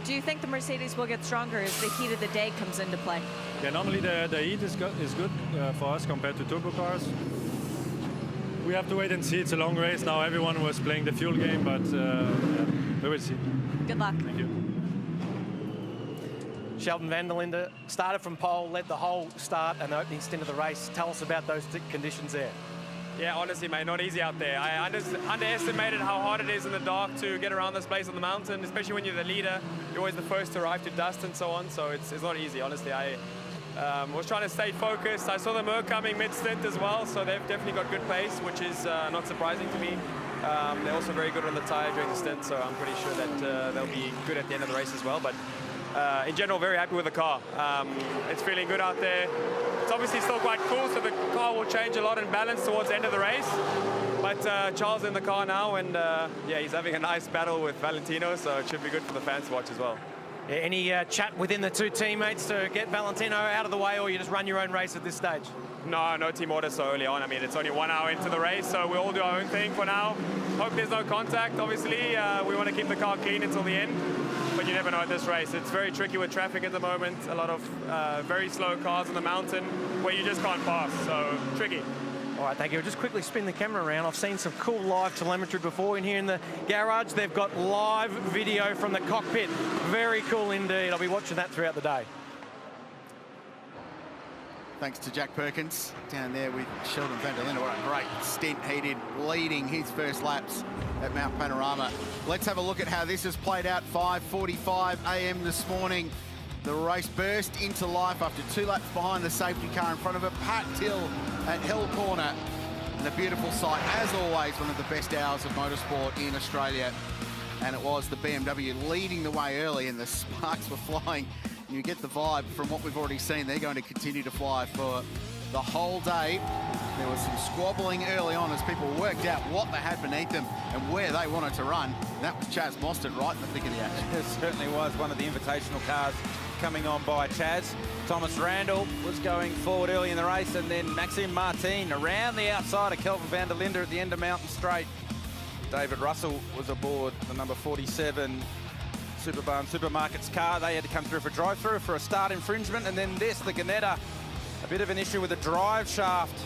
Speaker 4: Do you think the Mercedes will get stronger as the heat of the day comes into play?
Speaker 15: Yeah, normally the heat is good for us compared to turbo cars. We have to wait and see. It's a long race. Now everyone was playing the fuel game, but yeah, we will see.
Speaker 4: Good luck.
Speaker 15: Thank you.
Speaker 2: Sheldon van der Linde started from pole, led the whole start and opening stint of the race. Tell us about those conditions there.
Speaker 5: Yeah, honestly, mate, not easy out there. I underestimated how hard it is in the dark to get around this place on the mountain, especially when you're the leader. You're always the first to arrive to dust and so on, so it's not easy, honestly. I was trying to stay focused. I saw the Merc coming mid-stint as well, so they've definitely got good pace, which is not surprising to me. They're also very good on the tyre during the stint, so I'm pretty sure that they'll be good at the end of the race as well. But in general, very happy with the car. It's feeling good out there. It's obviously still quite cool, so the car will change a lot in balance towards the end of the race. But Charles in the car now, and yeah, he's having a nice battle with Valentino, so it should be good for the fans to watch as well.
Speaker 2: Yeah, any chat within the two teammates to get Valentino out of the way, or you just run your own race at this stage?
Speaker 5: No team order so early on. I mean, it's only 1 hour into the race, so we'll all do our own thing for now. Hope there's no contact, obviously. We want to keep the car clean until the end, but you never know at this race. It's very tricky with traffic at the moment. A lot of very slow cars on the mountain where you just can't pass, so tricky.
Speaker 2: All right, thank you. I'll just quickly spin the camera around. I've seen some cool live telemetry before in here in the garage. They've got live video from the cockpit. Very cool indeed. I'll be watching that throughout the day.
Speaker 10: Thanks to Jack Perkins down there with Sheldon van der Linde. What a great stint he did, leading his first laps at Mount Panorama. Let's have a look at how this has played out. 5:45 a.m. this morning. The race burst into life after 2 laps behind the safety car in front of a packed hill at Hill Corner. And a beautiful sight, as always, one of the best hours of motorsport in Australia. And it was the BMW leading the way early, and the sparks were flying. And you get the vibe from what we've already seen. They're going to continue to fly for the whole day. There was some squabbling early on as people worked out what they had beneath them and where they wanted to run. And that was Chaz Mostert right in the thick of the action.
Speaker 3: It certainly was one of the invitational cars coming on by Chaz. Thomas Randall was going forward early in the race, and then Maxime Martin around the outside of Kelvin van der Linde at the end of Mountain Straight. David Russell was aboard the number 47 Superbarn Supermarkets car. They had to come through for drive-through for a start infringement, and then this, the Ginetta, a bit of an issue with the drive shaft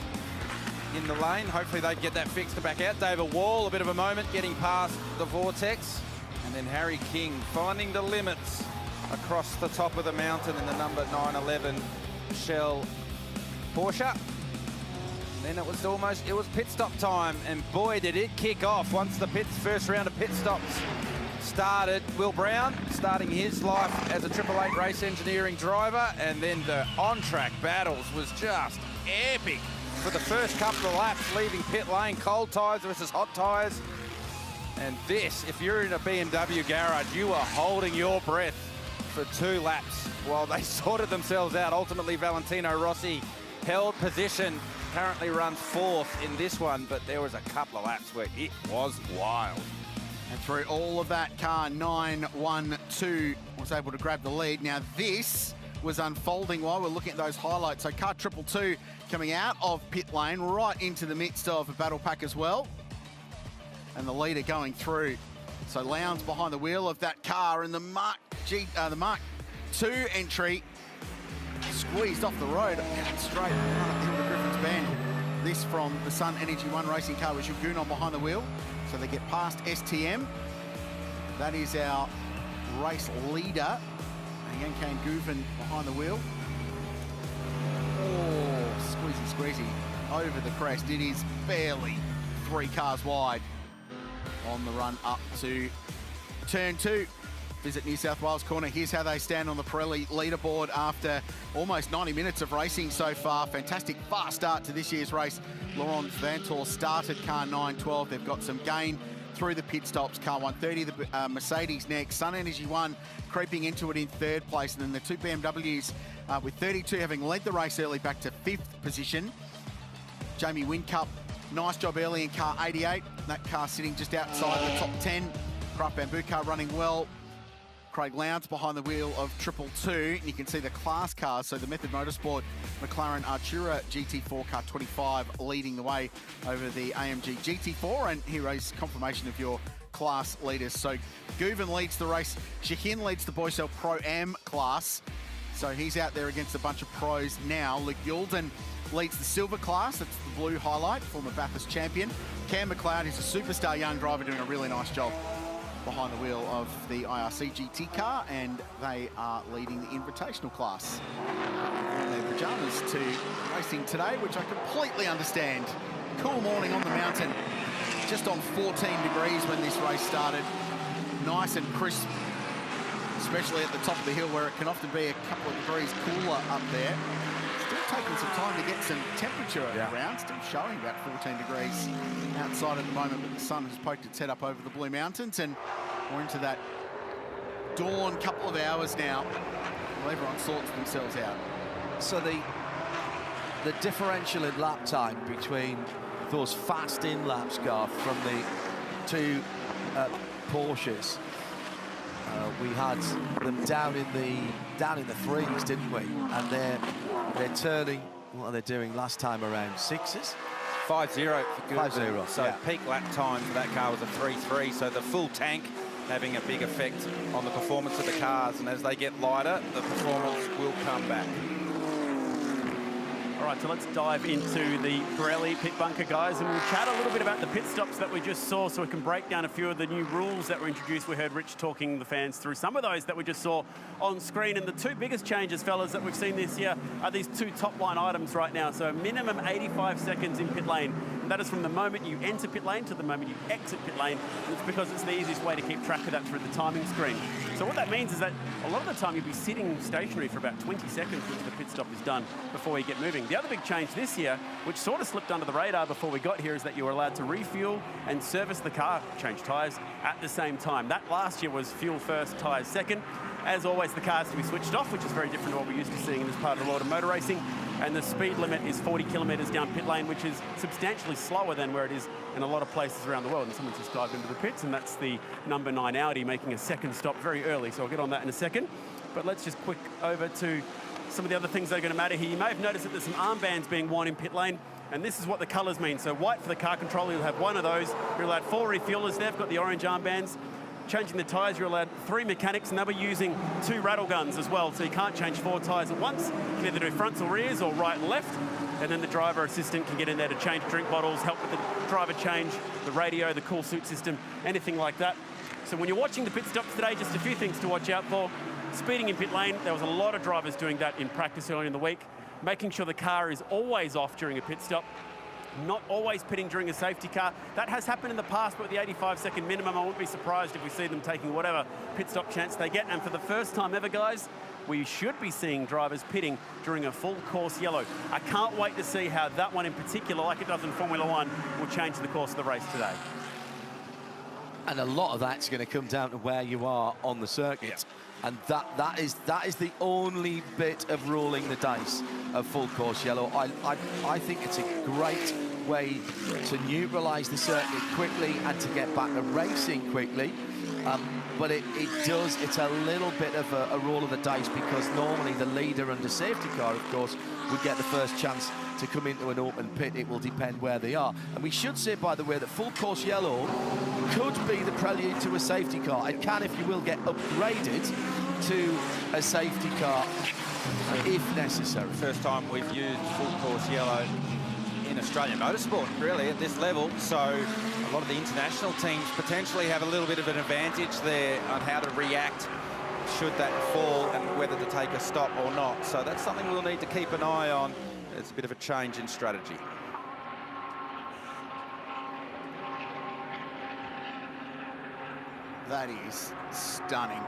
Speaker 3: in the lane. Hopefully they get that fixed to back out. David Wall, a bit of a moment getting past the Vortex, and then Harry King finding the limits across the top of the mountain in the number 911 Shell Porsche. And then it was pit stop time, and boy did it kick off once the first round of pit stops started. Will Brown starting his life as a Triple Eight race engineering driver, and then the on-track battles was just epic for the first couple of laps, leaving pit lane, cold tyres versus hot tyres. And this, if you're in a BMW garage, you are holding your breath for 2 laps while they sorted themselves out. Ultimately, Valentino Rossi held position, currently runs 4th in this one, but there was a couple of laps where it was wild.
Speaker 10: And through all of that, car 912 was able to grab the lead. Now this was unfolding while we're looking at those highlights. So car 222 coming out of pit lane right into the midst of a battle pack as well. And the leader going through. So Lowndes behind the wheel of that car, and the Mark II entry squeezed off the road straight up into Griffin's Bend. This from the Sun Energy One racing car with Jugun on behind the wheel. So they get past STM. That is our race leader. And Yankan Guven behind the wheel. Oh, squeezy over the crest. It is barely 3 cars wide on the run up to turn 2. Visit New South Wales Corner. Here's how they stand on the Pirelli leaderboard after almost 90 minutes of racing so far. Fantastic fast start to this year's race. Laurent Vantor started car 912. They've got some gain through the pit stops. Car 130, the Mercedes next. Sun Energy One creeping into it in 3rd place. And then the 2 BMWs with 32 having led the race early back to 5th position. Jamie Whincup, nice job early in car 88. That car sitting just outside the top 10. Craft Bamboo car running well. Craig Lowndes behind the wheel of 222. And you can see the class cars. So the Method Motorsport McLaren Artura GT4 car 25 leading the way over the AMG GT4. And here is confirmation of your class leaders. So Guven leads the race. Shahin leads the Boycell Pro-Am class. So he's out there against a bunch of pros now. Luke Yulden leads the silver class. That's the blue highlight, former Bathurst champion. Cam McLeod is a superstar young driver doing a really nice job behind the wheel of the IRC GT car, and they are leading the invitational class. In their pajamas to racing today, which I completely understand. Cool morning on the mountain, just on 14 degrees when this race started. Nice and crisp, especially at the top of the hill where it can often be a couple of degrees cooler up there. Still taking some time to get some temperature around, still showing about 14 degrees outside at the moment, but the sun has poked its head up over the Blue Mountains, and we're into that dawn couple of hours now. Well, everyone sorts themselves out.
Speaker 11: So the differential in lap time between those fast in laps, Garth, from the 2 Porsches, we had them down in the 3s, didn't we? And they're turning. What are they doing last time around? 6s?
Speaker 3: 5-0 for Guven.
Speaker 11: 5-0.
Speaker 3: So peak lap time for that car was a 3-3. So the full tank having a big effect on the performance of the cars. And as they get lighter, the performance will come back. All
Speaker 1: Right, so let's dive into the Pirelli pit bunker, guys, and we'll chat a little bit about the pit stops that we just saw so we can break down a few of the new rules that were introduced. We heard Rich talking the fans through some of those that we just saw on screen. And the two biggest changes, fellas, that we've seen this year are these two top-line items right now. So minimum 85 seconds in pit lane. And that is from the moment you enter pit lane to the moment you exit pit lane. And it's because it's the easiest way to keep track of that through the timing screen. So what that means is that a lot of the time you'll be sitting stationary for about 20 seconds once the pit stop is done before you get moving. The other big change this year, which sort of slipped under the radar before we got here, is that you were allowed to refuel and service the car, change tyres, at the same time. That last year was fuel first, tyres second. As always, the car has to be switched off, which is very different to what we're used to seeing in this part of the world of motor racing. And the speed limit is 40 kilometres down pit lane, which is substantially slower than where it is in a lot of places around the world. And someone's just dived into the pits, and that's the number 9 Audi making a second stop very early. So I'll get on that in a second. But let's just quick over to some of the other things that are going to matter here. You may have noticed that there's some armbands being worn in pit lane, and this is what the colours mean. So white for the car controller, you'll have one of those. You're allowed 4 refuelers. They've got the orange armbands. Changing the tyres, you're allowed 3 mechanics, and they'll be using 2 rattle guns as well, so you can't change 4 tyres at once. You can either do fronts or rears or right and left, and then the driver assistant can get in there to change drink bottles, help with the driver change, the radio, the cool suit system, anything like that. So when you're watching the pit stops today, just a few things to watch out for. Speeding in pit lane, there was a lot of drivers doing that in practice earlier in the week. Making sure the car is always off during a pit stop. Not always pitting during a safety car. That has happened in the past, but with the 85-second minimum, I wouldn't be surprised if we see them taking whatever pit stop chance they get. And for the first time ever, guys, we should be seeing drivers pitting during a full course yellow. I can't wait to see how that one in particular, like it does in Formula One, will change the course of the race today.
Speaker 11: And a lot of that's going to come down to where you are on the circuit. And that is the only bit of rolling the dice of full course yellow. I think it's a great way to neutralise the circuit quickly and to get back to racing quickly. But it's a little bit of a roll of the dice, because normally the leader under safety car, of course, would get the first chance to come into an open pit. It will depend where they are. And we should say, by the way, that full course yellow could be the prelude to a safety car. It can, if you will, get upgraded to a safety car if necessary.
Speaker 3: First time we've used full course yellow in Australian motorsport, really, at this level. So a lot of the international teams potentially have a little bit of an advantage there on how to react should that fall and whether to take a stop or not. So that's something we'll need to keep an eye on. It's a bit of a change in strategy.
Speaker 10: That is stunning.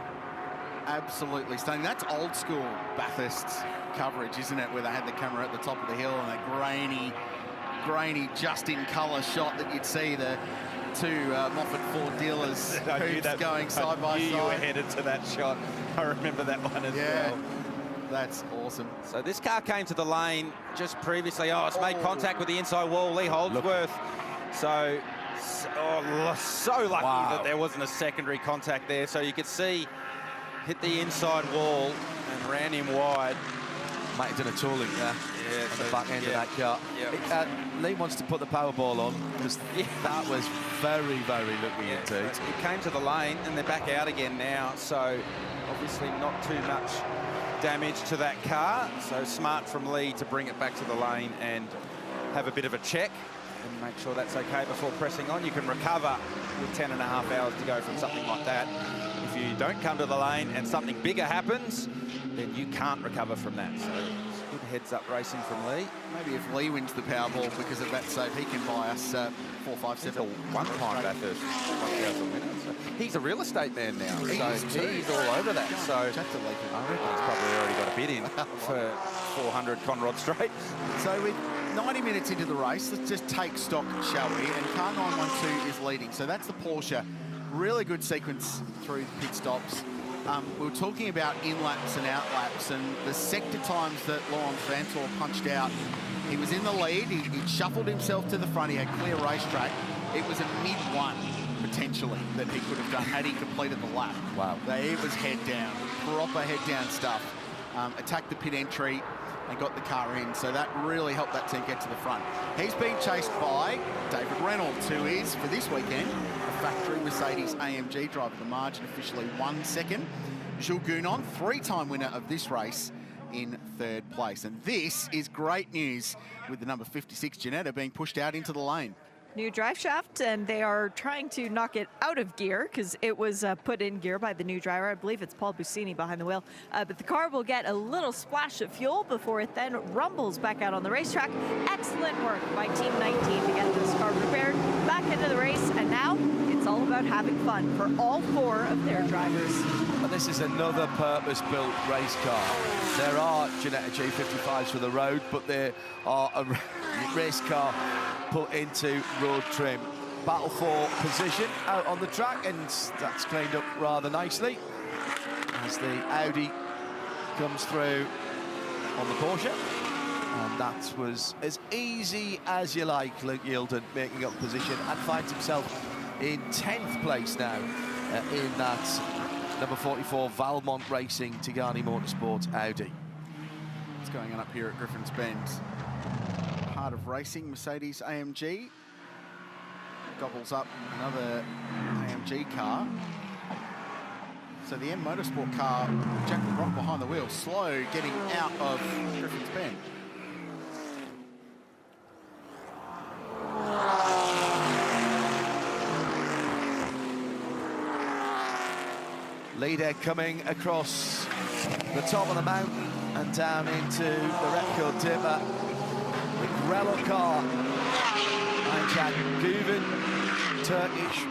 Speaker 10: Absolutely stunning. That's old school Bathurst coverage, isn't it? Where they had the camera at the top of the hill and that grainy, just in colour shot that you'd see the two Moffat Ford dealers going side by side.
Speaker 3: You were headed to that shot. I remember that one as well.
Speaker 10: That's awesome.
Speaker 3: So this car came to the lane just previously. Oh, it's made contact with the inside wall. Lee Holdsworth. So lucky that there wasn't a secondary contact there. So you could see hit the inside wall and ran him wide.
Speaker 11: Might have done a tooling there on the back end of that car. Lee wants to put the Powerball on, because that was very, very lucky indeed.
Speaker 3: So it came to the lane and they're back out again now. So obviously not too much damage to that car. So smart from Lee to bring it back to the lane and have a bit of a check and make sure that's okay before pressing on. You can recover with 10.5 hours to go from something like that. If you don't come to the lane and something bigger happens, then you can't recover from that. So it's good heads-up racing from Lee.
Speaker 10: Maybe if Lee wins the Powerball because of that save, he can buy us 4, 5, 7.
Speaker 3: One-time Bathurst 1,000 winners. So he's a real estate man now. So he's all over that. So I reckon he's probably already got a bid in for 400 Conrod Straight.
Speaker 10: So with 90 minutes into the race, let's just take stock, shall we? And car 912 is leading. So that's the Porsche. Really good sequence through pit stops. We were talking about in-laps and out-laps, and the sector times that Laurent Vantor punched out. He was in the lead, he shuffled himself to the front, he had clear racetrack. It was a mid-1, potentially, that he could have done had he completed the lap.
Speaker 11: Wow.
Speaker 10: It was head down, proper head down stuff. Attacked the pit entry and got the car in, so that really helped that team get to the front. He's been chased by David Reynolds, who is, for this weekend, a factory Mercedes AMG driver. The margin officially 1 second. Jules Gounon, 3-time winner of this race in third place. And this is great news with the number 56 Ginetta being pushed out into the lane.
Speaker 4: New drive shaft, and they are trying to knock it out of gear because it was put in gear by the new driver. I believe it's Paul Bussini behind the wheel. But the car will get a little splash of fuel before it then rumbles back out on the racetrack. Excellent work by Team 19 to get this car prepared back into the race, and now it's all about having fun for all 4 of their drivers.
Speaker 11: And this is another purpose-built race car. There are Ginetta G55s for the road, but there are a race car put into road trim. Battle for position out on the track, and that's cleaned up rather nicely as the Audi comes through on the Porsche. And that was as easy as you like. Luke Yielden making up position and finds himself in 10th place now in that number 44 Valmont Racing Tigani Motorsports Audi.
Speaker 10: What's going on up here at Griffin's Bend? Heart of racing, Mercedes AMG gobbles up another AMG car. So the M Motorsport car, Jack LeBrock behind the wheel, slow getting out of Griffin's Bend.
Speaker 11: Leader coming across the top of the mountain and down into the Repco Dipper. The Grello car. Aycan Guven, Turkish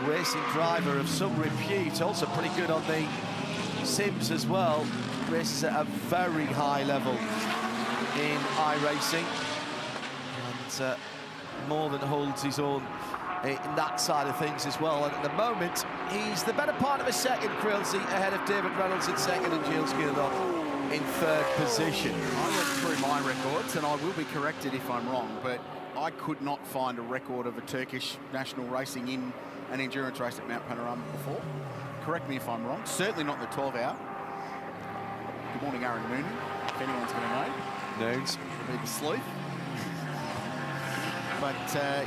Speaker 11: racing driver of some repute, also pretty good on the sims as well. Races at a very high level in iRacing, and more than holds his own in that side of things as well. And at the moment, he's the better part of a second, Crilsey, ahead of David Reynolds in second and Gilles Guillemot in third position.
Speaker 10: I went through my records, and I will be corrected if I'm wrong, but I could not find a record of a Turkish national racing in an endurance race at Mount Panorama before. Correct me if I'm wrong. Certainly not in the 12-hour. Good morning, Aaron Noonan, if anyone's going to know.
Speaker 11: Noons.
Speaker 10: Be the sleuth. But,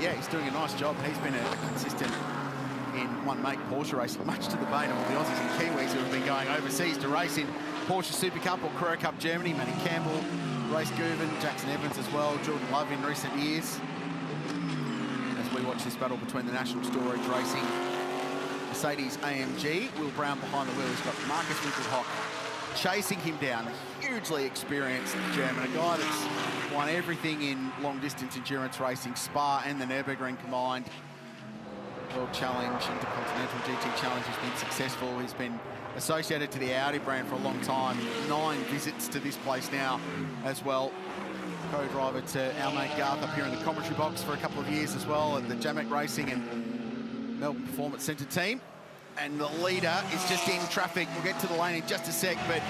Speaker 10: yeah, he's doing a nice job. He's been a consistent in one-make Porsche race, much to the bane of all the Aussies and Kiwis who have been going overseas to race in Porsche Super Cup or Carrera Cup Germany. Matty Campbell, Race Guven, Jackson Evans as well, Jordan Love in recent years. As we watch this battle between the National Storage Racing Mercedes AMG, Will Brown behind the wheel. He's got Marcus Winkelhock chasing him down. Hugely experienced German, a guy that's won everything in long-distance endurance racing, Spa and the Nürburgring combined. World Challenge, Intercontinental GT Challenge has been successful. He's been associated to the Audi brand for a long time. 9 visits to this place now as well. Co-driver to our mate Garth up here in the commentary box for a couple of years as well at the Jamek Racing and Melbourne Performance Centre team. And the leader is just in traffic. We'll get to the lane in just a sec, but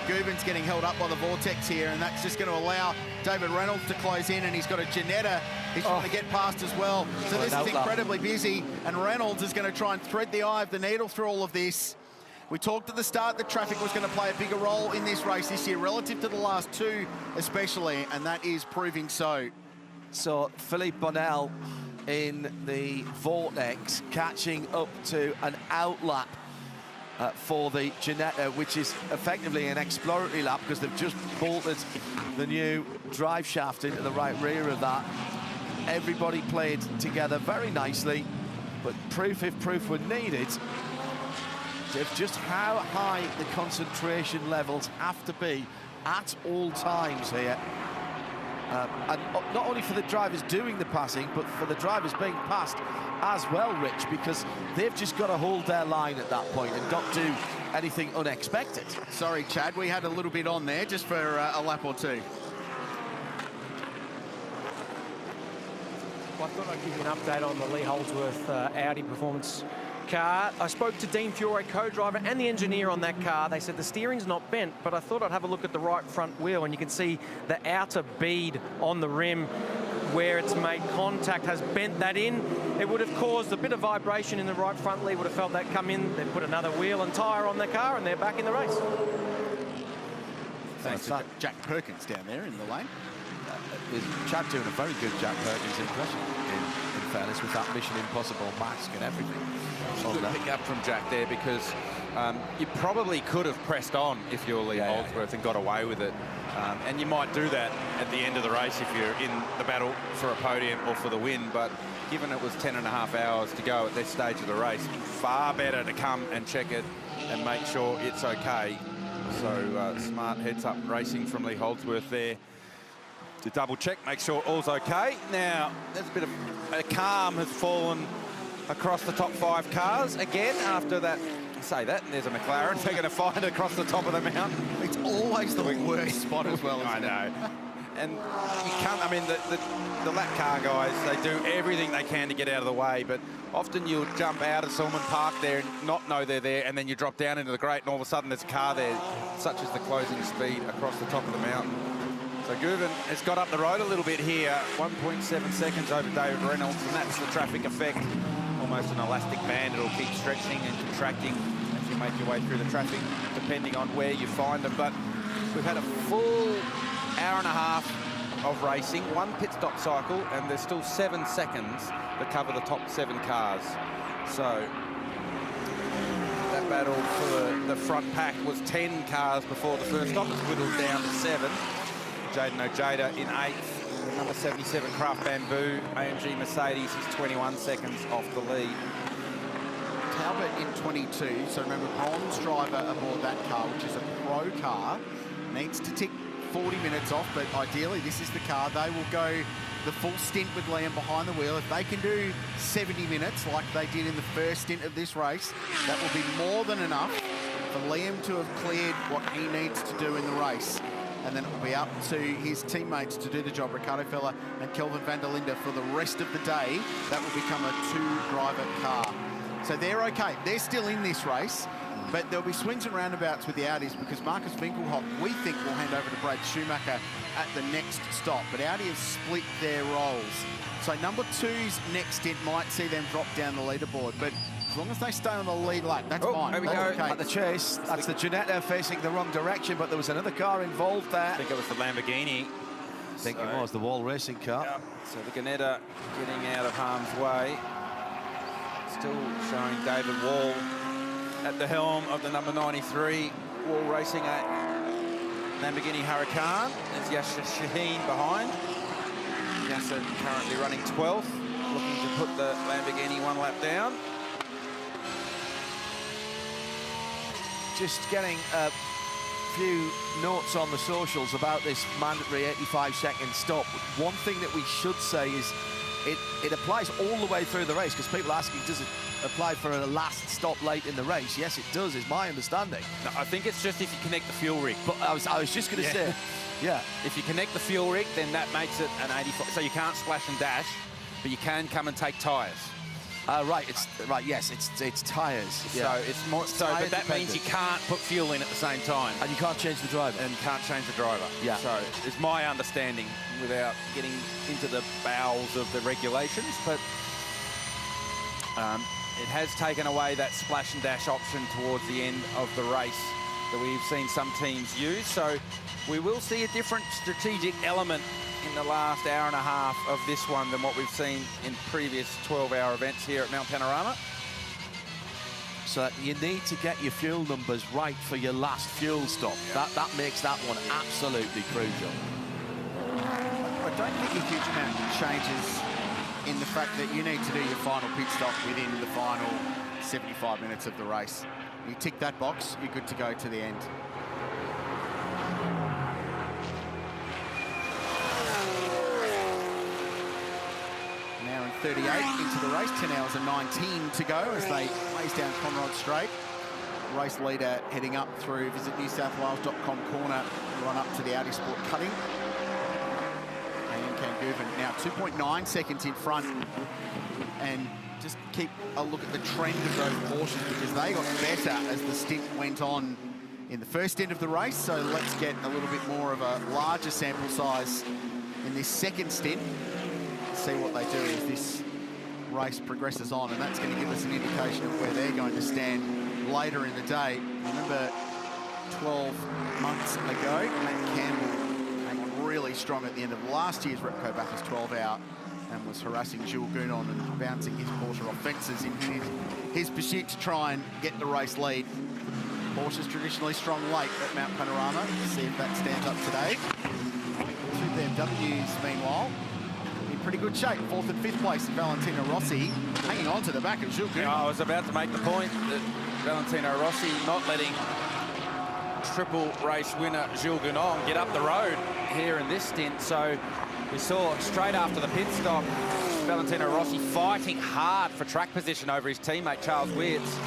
Speaker 10: Guven's getting held up by the vortex here, and that's just going to allow David Reynolds to close in, and he's got a Ginetta he's trying to get past as well. So this is incredibly busy, and Reynolds is going to try and thread the eye of the needle through all of this. We talked at the start that traffic was going to play a bigger role in this race this year, relative to the last 2 especially, and that is proving so.
Speaker 11: So Philippe Bonnell in the vortex, catching up to an outlap for the Ginetta, which is effectively an exploratory lap because they've just bolted the new drive shaft into the right rear of that. Everybody played together very nicely, but proof, if proof were needed, of just how high the concentration levels have to be at all times here. And not only for the drivers doing the passing, but for the drivers being passed as well, Rich, because they've just got to hold their line at that point and not do anything unexpected.
Speaker 10: Sorry, Chad, we had a little bit on there just for a lap or 2.
Speaker 2: Well, I thought I'd give you an update on the Lee Holdsworth Audi Performance car. I spoke to Dean Fiore, co-driver, and the engineer on that car. They said the steering's not bent, but I thought I'd have a look at the right front wheel, and you can see the outer bead on the rim where it's made contact has bent that in. It would have caused a bit of vibration in the right front. Lee would have felt that come in. They put another wheel and tyre on the car, and they're back in the race.
Speaker 10: Thanks to Jack Perkins down there in the lane.
Speaker 11: Chad doing a very good Jack Perkins impression, in fairness, with that Mission Impossible mask and everything.
Speaker 3: Good pick up from Jack there, because you probably could have pressed on if you're Lee Holdsworth and got away with it. And you might do that at the end of the race if you're in the battle for a podium or for the win. But given it was 10.5 hours to go at this stage of the race, far better to come and check it and make sure it's okay. So smart heads-up racing from Lee Holdsworth there to double check, make sure all's okay. Now, there's a bit of a calm has fallen across the top 5 cars again after that. Say that, and there's a McLaren they're going to find across the top of the mountain.
Speaker 10: It's always the worst spot as well.
Speaker 3: I know. And you can't, I mean, the lap car guys, they do everything they can to get out of the way, but often you'll jump out of Silman Park there and not know they're there, and then you drop down into the grate, and all of a sudden there's a car there, such as the closing speed across the top of the mountain. So Guven has got up the road a little bit here, 1.7 seconds over David Reynolds, and that's the traffic effect. Almost an elastic band, it'll keep stretching and contracting as you make your way through the traffic, depending on where you find them. But we've had a full hour and a half of racing, 1 pit stop cycle, and there's still 7 seconds to cover the top 7 cars. So that battle for the front pack was 10 cars before the first stop. It's whittled down to 7. Jaden Ojeda in 8th. Number 77, Craft Bamboo, AMG Mercedes is 21 seconds off the lead.
Speaker 10: Talbot in 22, so remember, bronze driver aboard that car, which is a pro car, needs to tick 40 minutes off, but ideally this is the car. They will go the full stint with Liam behind the wheel. If they can do 70 minutes like they did in the first stint of this race, that will be more than enough for Liam to have cleared what he needs to do in the race. And then it will be up to his teammates to do the job, Ricardo Feller and Kelvin van der Linde, for the rest of the day. That will become a 2-driver car. So they're okay. They're still in this race, but there'll be swings and roundabouts with the Audis, because Marcus Winkelhock, we think, will hand over to Brad Schumacher at the next stop. But Audi has split their roles. So number 2's next stint might see them drop down the leaderboard, but as long as they stay on the lead lap, that's fine.
Speaker 11: There we
Speaker 10: that's
Speaker 11: go.
Speaker 10: Okay.
Speaker 11: At the chase. That's the Ginetta facing the wrong direction, but there was another car involved there.
Speaker 3: I think it was the Lamborghini.
Speaker 11: I think it was the Wall Racing car.
Speaker 3: Yeah. So the Ginetta getting out of harm's way. Still showing David Wall at the helm of the number 93 Wall Racing Lamborghini Huracan. There's Yasser Shaheen behind. Yasser currently running 12th, looking to put the Lamborghini 1 lap down.
Speaker 11: Just getting a few notes on the socials about this mandatory 85-second stop. One thing that we should say is it applies all the way through the race, because people are asking, does it apply for a last stop late in the race? Yes, it does, is my understanding.
Speaker 3: No, I think it's just if you connect the fuel rig.
Speaker 11: But I was just going to say, yeah.
Speaker 3: If you connect the fuel rig, then that makes it an 85. So you can't splash and dash, but you can come and take tyres.
Speaker 11: Right, yes, it's tyres. Yeah.
Speaker 3: So it's more. So, but that means you can't put fuel in at the same time,
Speaker 11: and you can't change the driver.
Speaker 3: And can't change the driver.
Speaker 11: Yeah.
Speaker 3: So it's my understanding, without getting into the bowels of the regulations, but it has taken away that splash and dash option towards the end of the race that we've seen some teams use. So we will see a different strategic element in the last hour and a half of this one than what we've seen in previous 12-hour events here at Mount Panorama.
Speaker 11: So you need to get your fuel numbers right for your last fuel stop. Yeah. That makes that one absolutely crucial.
Speaker 10: I don't think a huge amount changes in the fact that you need to do your final pit stop within the final 75 minutes of the race. You tick that box, you're good to go to the end. Now in 38 into the race, 10 hours and 19 to go as they lays down Conrod Straight. Race leader heading up through visit newsouthwales.com corner, run up to the Audi Sport cutting. And Guven now 2.9 seconds in front, and just keep a look at the trend of those Porsches, because they got better as the stint went on in the first stint of the race. So let's get a little bit more of a larger sample size in this second stint, see what they do as this race progresses on, and that's going to give us an indication of where they're going to stand later in the day. Remember 12 months ago, Matt Campbell came on really strong at the end of last year's Repco Bathurst 12 Hour and was harassing Jules Gounon and bouncing his Porsche off fences in his pursuit to try and get the race lead. Porsche's traditionally strong late at Mount Panorama. Let's see if that stands up today. Two BMWs, meanwhile, in pretty good shape. 4th and 5th place, Valentino Rossi, hanging on to the back of Jules Gounon.
Speaker 3: I was about to make the point that Valentino Rossi not letting triple race winner Jules Gounon get up the road here in this stint. So we saw straight after the pit stop, Valentino Rossi fighting hard for track position over his teammate Charles Wirtz.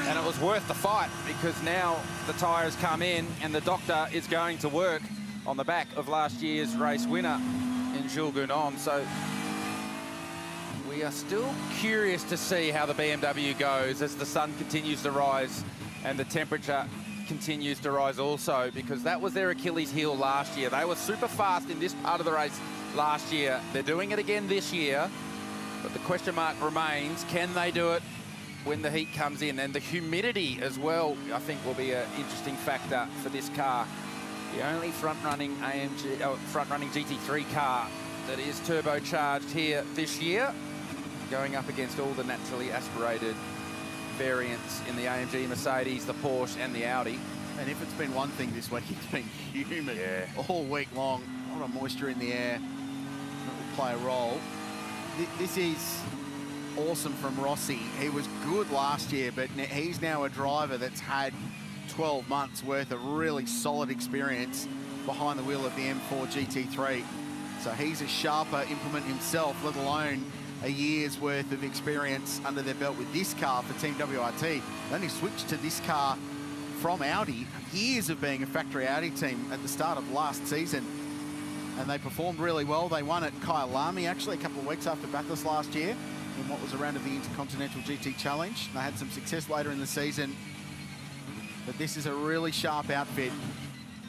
Speaker 3: And it was worth the fight because now the tyres come in and the doctor is going to work on the back of last year's race winner in Jules Gounon. So we are still curious to see how the BMW goes as the sun continues to rise and the temperature continues to rise also, because that was their Achilles heel last year. They were super fast in this part of the race last year. They're doing it again this year, but the question mark remains, can they do it when the heat comes in? And the humidity as well, I think, will be an interesting factor for this car. The only front-running GT3 car that is turbocharged here this year, going up against all the naturally aspirated variants in the AMG Mercedes, the Porsche and the Audi.
Speaker 10: And if it's been one thing this week, it's been humid all week long. A lot of moisture in the air. That will play a role. This is awesome from Rossi. He was good last year, but he's now a driver that's had 12 months worth of really solid experience behind the wheel of the M4 GT3. So he's a sharper implement himself, let alone a year's worth of experience under their belt with this car for Team WRT. They only switched to this car from Audi, years of being a factory Audi team at the start of last season. And they performed really well. They won at Kyalami actually a couple of weeks after Bathurst last year in what was a round of the Intercontinental GT Challenge. They had some success later in the season, but this is a really sharp outfit.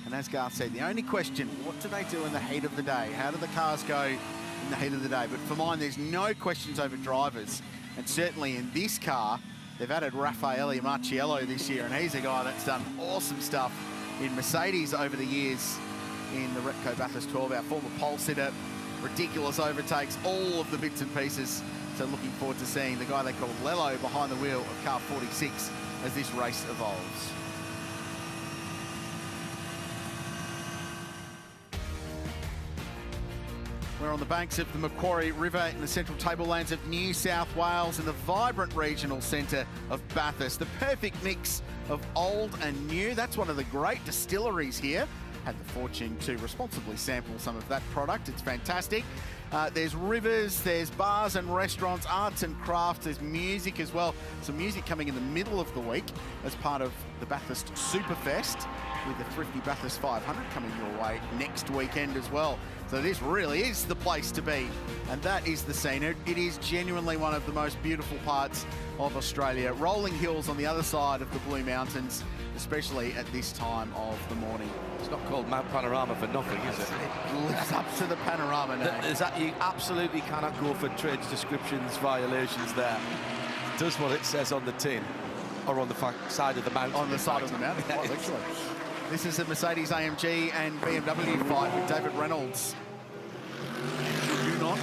Speaker 10: And as Garth said, the only question, what do they do in the heat of the day? How do the cars go in the heat of the day? But for mine, there's no questions over drivers. And certainly in this car, they've added Raffaele Marciello this year, and he's a guy that's done awesome stuff in Mercedes over the years in the Repco Bathurst 12 Hour. Former pole sitter, ridiculous overtakes, all of the bits and pieces. So looking forward to seeing the guy they call Lello behind the wheel of car 46 as this race evolves. We're on the banks of the Macquarie River in the central tablelands of New South Wales in the vibrant regional centre of Bathurst. The perfect mix of old and new. That's one of the great distilleries here. Had the fortune to responsibly sample some of that product. It's fantastic. There's rivers, there's bars and restaurants, arts and crafts, there's music as well. Some music coming in the middle of the week as part of the Bathurst Superfest, with the Thrifty Bathurst 500 coming your way next weekend as well. So this really is the place to be, and that is the scene. It is genuinely one of the most beautiful parts of Australia. Rolling hills on the other side of the Blue Mountains, especially at this time of the morning.
Speaker 11: It's not called Mount Panorama for nothing, is it?
Speaker 10: It lives up to the panorama name.
Speaker 11: Is that, you absolutely cannot go for trades descriptions violations there. It does what it says on the tin, or on the side of the mountain.
Speaker 10: On the side of the mountain, quite literally. This is a Mercedes AMG and BMW fight with David Reynolds and Gounon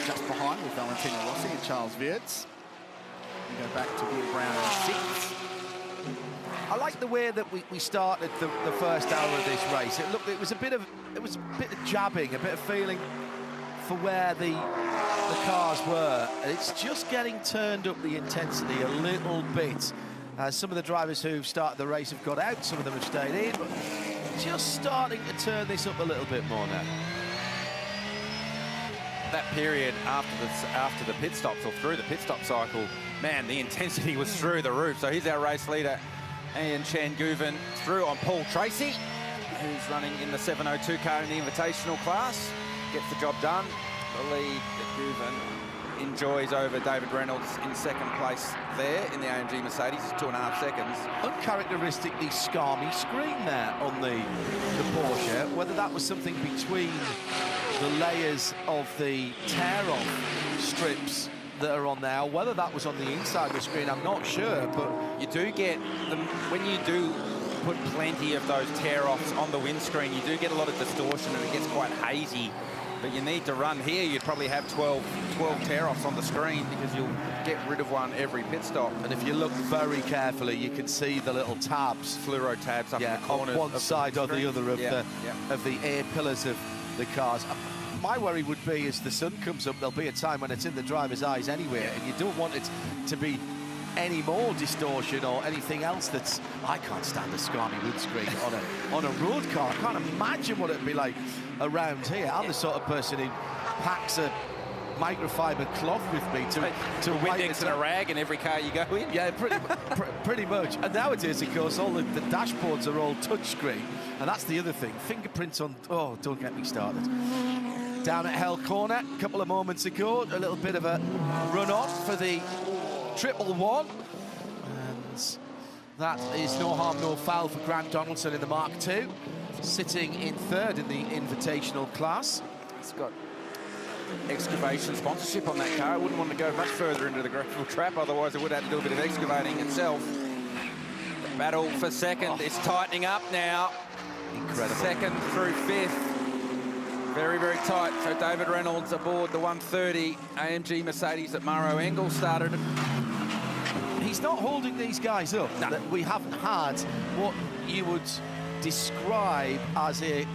Speaker 10: just behind with Valentino Rossi and Charles Wirtz. We go back to Will Brown in 6th.
Speaker 11: I like the way that we started the first hour of this race. It was a bit of jabbing, a bit of feeling for where the cars were. And it's just getting turned up the intensity a little bit. Some of the drivers who've started the race have got out, some of them have stayed in, but just starting to turn this up a little bit more now.
Speaker 3: That period after the pit stops, or through the pit stop cycle, man, the intensity was through the roof. So here's our race leader, Ian Chan-Guven, through on Paul Tracy, who's running in the 702 car in the Invitational class. Gets the job done. The lead that Guven enjoys over David Reynolds in second place there in the AMG Mercedes. It's 2.5 seconds.
Speaker 11: Uncharacteristically scarmy screen there on the Porsche. Whether that was something between the layers of the tear-off strips that are on there, whether that was on the inside of the screen, I'm not sure, but
Speaker 3: you do get them when you do put plenty of those tear-offs on the windscreen. You do get a lot of distortion and it gets quite hazy. But you need to run here. You'd probably have 12 tear-offs on the screen because you'll get rid of one every pit stop.
Speaker 11: And if you look very carefully, you can see the little tabs,
Speaker 3: fluoro tabs up in the corners,
Speaker 11: on one side or the other of the air pillars of the cars. My worry would be as the sun comes up, there'll be a time when it's in the driver's eyes anyway, and you don't want it to be any more distortion or anything else that's... I can't stand a scrawny windscreen on a road car. I can't imagine what it'd be like around here. I'm the sort of person who packs a microfiber cloth with me to
Speaker 3: Windex and a rag in every car you go in.
Speaker 11: Yeah, pretty much. And nowadays, of course, all the dashboards are all touchscreen, and that's the other thing. Fingerprints on... Oh, don't get me started. Down at Hell Corner, a couple of moments ago, a little bit of a run-on for the 111, and that is no harm, no foul for Grant Donaldson in the Mark II, sitting in third in the Invitational class.
Speaker 3: It's got excavation sponsorship on that car. I wouldn't want to go much further into the gravel trap, otherwise it would have to do a bit of excavating itself. The battle for second is tightening up now.
Speaker 11: Incredible.
Speaker 3: Second through fifth. Very, very tight. So David Reynolds aboard the 130 AMG Mercedes that Mauro Engel started.
Speaker 11: He's not holding these guys up. No. We haven't had what you would describe as a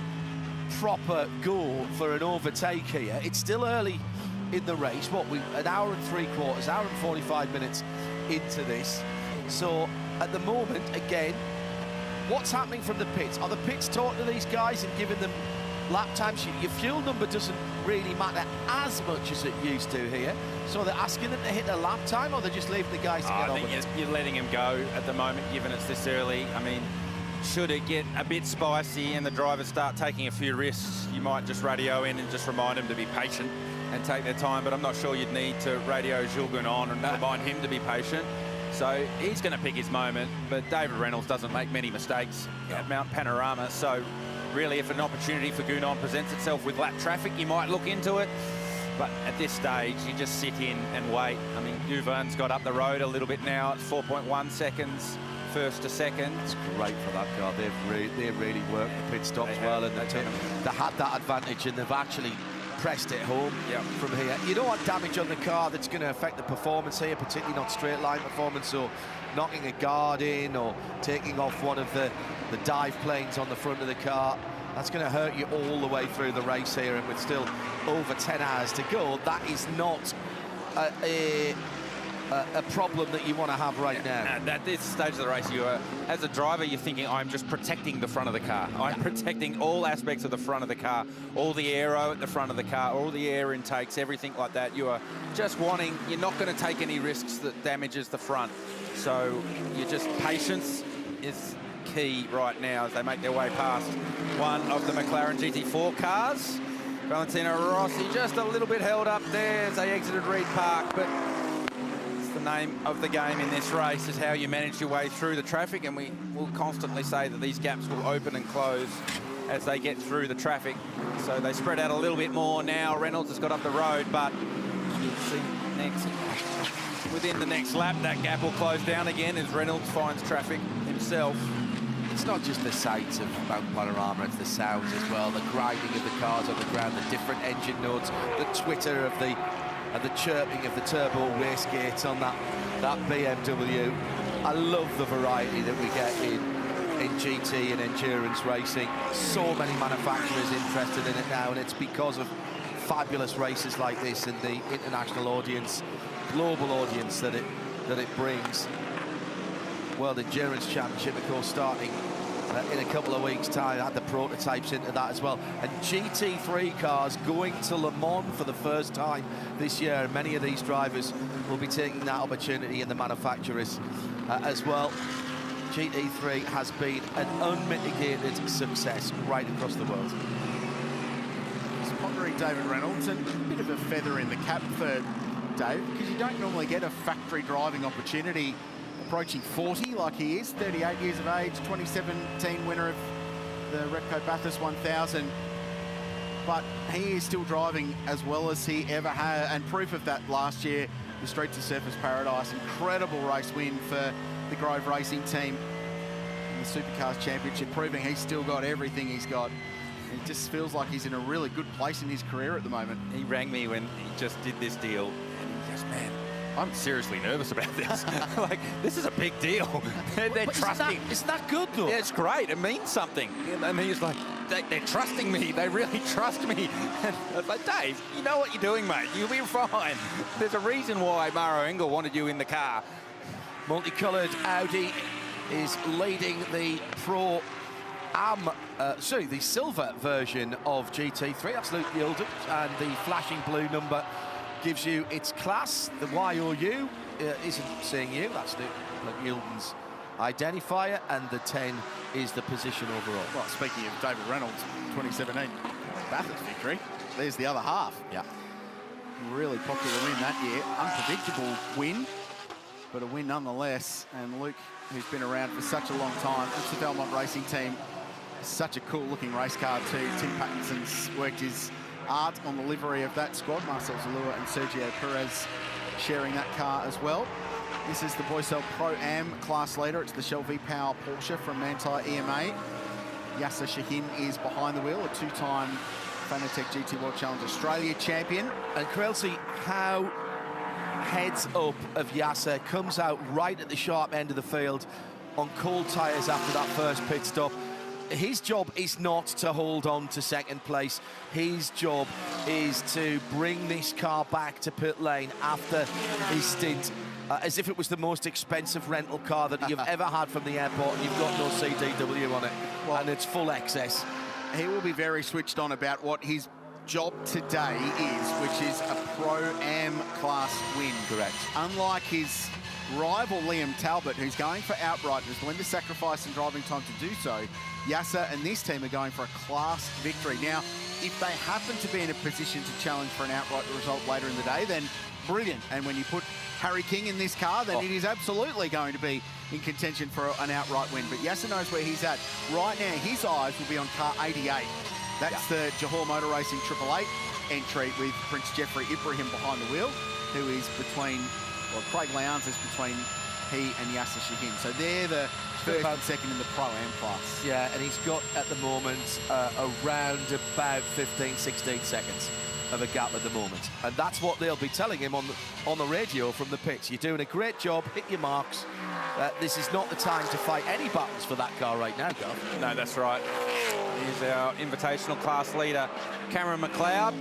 Speaker 11: proper go for an overtake here. It's still early in the race. An hour and 3/4, hour and 45 minutes into this. So at the moment, again, what's happening from the pits? Are the pits talking to these guys and giving them lap times? Your fuel number doesn't really matter as much as it used to here. So they're asking them to hit a lap time, or they're just leaving the guys to get on with it?
Speaker 3: You're letting him go at the moment, given it's this early. I mean, should it get a bit spicy and the drivers start taking a few risks, you might just radio in and just remind them to be patient and take their time. But I'm not sure you'd need to radio Jules Gounon and remind him to be patient. So he's going to pick his moment. But David Reynolds doesn't make many mistakes at Mount Panorama. So really, if an opportunity for Gounon presents itself with lap traffic, you might look into it. But at this stage, you just sit in and wait. I mean, Duvern's got up the road a little bit now. It's 4.1 seconds, first to second.
Speaker 11: It's great for that car. They've really worked the pit stops well, and they had that advantage, and they've actually pressed it home from here. You don't want damage on the car that's going to affect the performance here, particularly not straight line performance, so knocking a guard in or taking off one of the dive planes on the front of the car. That's going to hurt you all the way through the race here, and with still over 10 hours to go, that is not a problem that you want to have right now.
Speaker 3: At this stage of the race, as a driver, you're thinking, I'm just protecting the front of the car. I'm protecting all aspects of the front of the car, all the aero at the front of the car, all the air intakes, everything like that. You are just wanting, you're not going to take any risks that damages the front. So you're just, patience is key right now as they make their way past one of the McLaren GT4 cars. Valentino Rossi just a little bit held up there as they exited Reed Park, but it's the name of the game in this race, is how you manage your way through the traffic, and we will constantly say that these gaps will open and close as they get through the traffic. So they spread out a little bit more now. Reynolds has got up the road, but you'll see within the next lap, that gap will close down again as Reynolds finds traffic himself.
Speaker 11: It's not just the sights of Mount Panorama, it's the sounds as well, the grinding of the cars on the ground, the different engine notes, the twitter of the chirping of the turbo wastegate on that BMW. I love the variety that we get in GT and endurance racing. So many manufacturers interested in it now, and it's because of fabulous races like this and the international audience, global audience that it brings. World Endurance Championship, of course, starting in a couple of weeks' time. Add the prototypes into that as well. And GT3 cars going to Le Mans for the first time this year. And many of these drivers will be taking that opportunity, and the manufacturers as well. GT3 has been an unmitigated success right across the world.
Speaker 10: He's pondering David Reynolds, and a bit of a feather in the cap for Dave, because you don't normally get a factory driving opportunity approaching 40 like he is, 38 years of age, 2017 winner of the Repco Bathurst 1000. But he is still driving as well as he ever had, and proof of that last year, the Street to Surface Paradise. Incredible race win for the Grove Racing team. the Supercars Championship, proving he's still got everything he's got. He just feels like he's in a really good place in his career at the moment.
Speaker 3: He rang me when he just did this deal, and he goes, man, I'm seriously nervous about this. Like, this is a big deal. They're trusting.
Speaker 11: Isn't that good, though?
Speaker 3: Yeah, it's great. It means something. And he's like, they're trusting me. They really trust me. And I was like, Dave, you know what you're doing, mate. You'll be fine. There's a reason why Maro Engel wanted you in the car.
Speaker 11: Multicoloured Audi is leading the the silver version of GT3. That's Luke Yilden, and the flashing blue number gives you its class. The Y or U isn't seeing you. That's Luke Yilden's identifier, and the 10 is the position overall.
Speaker 10: Well, speaking of David Reynolds, 2017 Bathurst victory, there's the other half.
Speaker 11: Yeah.
Speaker 10: Really popular win that year. Unpredictable win, but a win nonetheless. And Luke, who's been around for such a long time, it's the Belmont Racing Team. Such a cool looking race car too. Tim Pattinson's worked his art on the livery of that squad. Marcel Zalua and Sergio Perez sharing that car as well. This is the Boycel Pro-Am class leader. It's the Shell V-Power Porsche from Manthey EMA. Yasser Shahin is behind the wheel, a two-time Fanatec GT World Challenge Australia champion.
Speaker 11: And Krelsi, how heads up of Yasser comes out right at the sharp end of the field on cold tyres after that first pit stop. His job is not to hold on to second place. His job is to bring this car back to pit lane after his stint, as if it was the most expensive rental car that you've ever had from the airport, and you've got no CDW on it, and it's full excess.
Speaker 10: He will be very switched on about what his job today is, which is a Pro-Am class win.
Speaker 11: Correct.
Speaker 10: Unlike his rival Liam Talbot, who's going for outrightness, willing to sacrifice some driving time to do so, Yasser and this team are going for a class victory. Now, if they happen to be in a position to challenge for an outright result later in the day, then brilliant. And when you put Harry King in this car, then it is absolutely going to be in contention for an outright win. But Yasser knows where he's at. Right now, his eyes will be on car 88. That's the Johor Motor Racing 888 entry with Prince Jeffrey Ibrahim behind the wheel, who is between, well, Craig Lowndes is between he and Yasser Shahin. So they're the first and second in the Pro-Am class.
Speaker 11: Yeah, and he's got at the moment around about 15, 16 seconds of a gap at the moment. And that's what they'll be telling him on the radio from the pits. You're doing a great job, hit your marks. This is not the time to fight any battles for that car right now, Gov.
Speaker 3: No, that's right. Here's our invitational class leader, Cameron McLeod.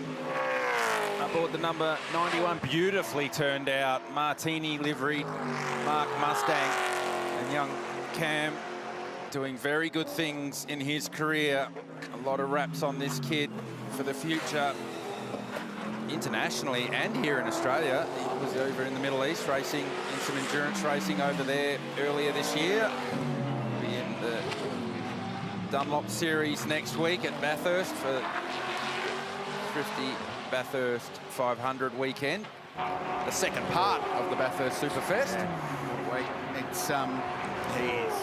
Speaker 3: Aboard the number 91, beautifully turned out Martini livery, Mark Mustang, and young Cam doing very good things in his career. A lot of raps on this kid for the future, internationally and here in Australia. He was over in the Middle East racing in some endurance racing over there earlier this year. He'll be in the Dunlop Series next week at Bathurst for the Thrifty Bathurst 500 weekend, the second part of the Bathurst Superfest.
Speaker 10: Wait, it's he is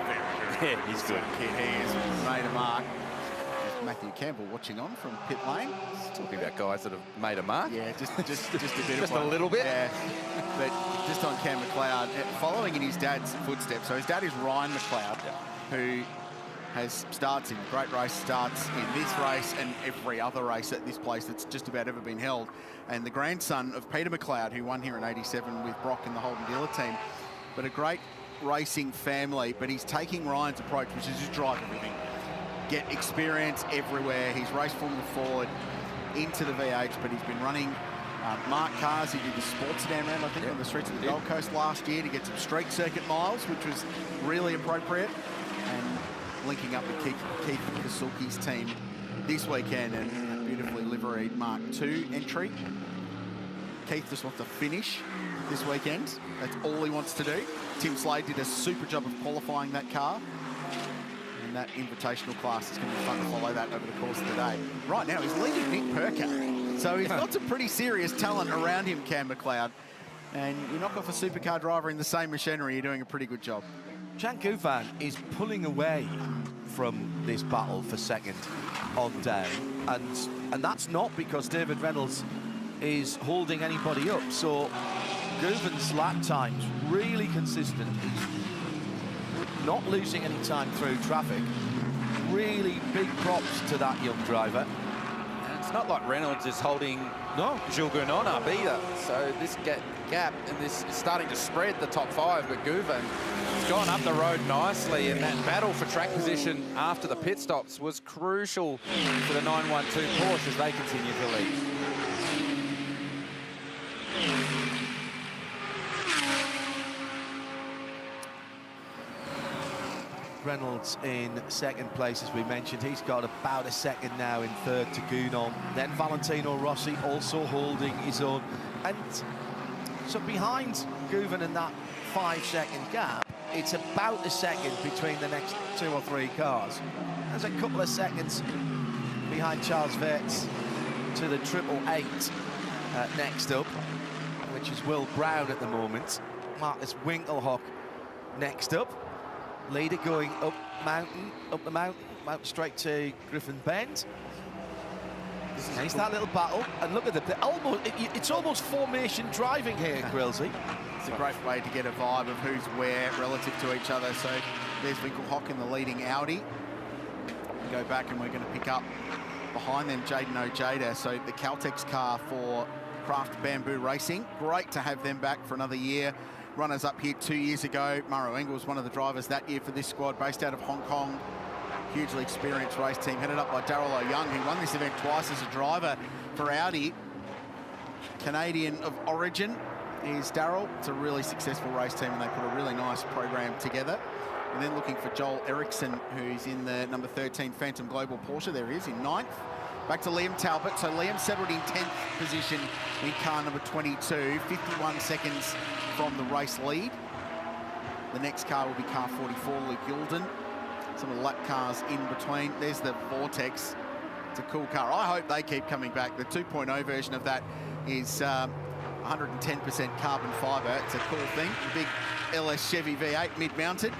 Speaker 10: very,
Speaker 3: yeah, he's good.
Speaker 10: Kid, he has made a mark. There's Matthew Campbell watching on from pit lane.
Speaker 3: Talking about guys that have made a mark.
Speaker 10: Yeah, just a bit.
Speaker 3: Just
Speaker 10: of one.
Speaker 3: a little bit.
Speaker 10: Yeah, but just on Cam McLeod, following in his dad's footsteps. So his dad is Ryan McLeod, who has starts in great race, starts in this race and every other race at this place that's just about ever been held. And the grandson of Peter McLeod, who won here in '87 with Brock and the Holden Dealer team. But a great racing family, but he's taking Ryan's approach, which is just drive everything. Get experience everywhere. He's raced Formula Ford into the V8, but he's been running marked cars. He did the sports sedan round, I think, on the streets of the Gold Coast last year to get some street circuit miles, which was really appropriate. And linking up with Keith Kasuki's team this weekend, and a beautifully liveried Mark II entry. Keith just wants to finish this weekend. That's all he wants to do. Tim Slade did a super job of qualifying that car. And that invitational class is going to be fun to follow that over the course of the day. Right now, he's leading Nick Perker. So he's got some pretty serious talent around him, Cam McLeod. And you knock off a supercar driver in the same machinery, you're doing a pretty good job.
Speaker 11: Jan Gouvan is pulling away from this battle for second on down, and that's not because David Reynolds is holding anybody up. So Gouvan's lap time's really consistent. He's not losing any time through traffic. Really big props to that young driver.
Speaker 3: And it's not like Reynolds is holding Jules Gounon up either. So this gap and this is starting to spread the top 5, but Gounon has gone up the road nicely, and that battle for track position after the pit stops was crucial for the 912 Porsche as they continue to lead.
Speaker 11: Reynolds in second place, as we mentioned. He's got about a second now in third to Gounon. Then Valentino Rossi also holding his own. And so behind Gounon in that 5-second gap, it's about a second between the next 2 or 3 cars. There's a couple of seconds behind Charles Vetz to the 888 next up, which is Will Brown at the moment. Marcus Winkelhock next up. Leader going up the mountain straight to Griffin Bend. Nice that little battle, and look at it's almost formation driving here, Grillsy.
Speaker 10: It's a great way to get a vibe of who's where relative to each other. So there's Winkelhock in the leading Audi. Go back and we're going to pick up behind them Jaden Ojeda. So the Caltex car for Craft Bamboo Racing. Great to have them back for another year. Runners up here 2 years ago. Murrow Engel was one of the drivers that year for this squad, based out of Hong Kong. Hugely experienced race team, headed up by Darryl O'Young, who won this event twice as a driver for Audi. Canadian of origin is Darryl. It's a really successful race team, and they put a really nice program together. And then looking for Joel Eriksson, who's in the number 13 Phantom Global Porsche. There he is in 9th. Back to Liam Talbot. So Liam settled in 10th position in car number 22, 51 seconds from the race lead. The next car will be car 44, Luke Youlden. Some of the lap cars in between. There's the Vortex. It's a cool car. I hope they keep coming back. The 2.0 version of that is 110% carbon fibre. It's a cool thing. Big LS Chevy V8 mid-mounted.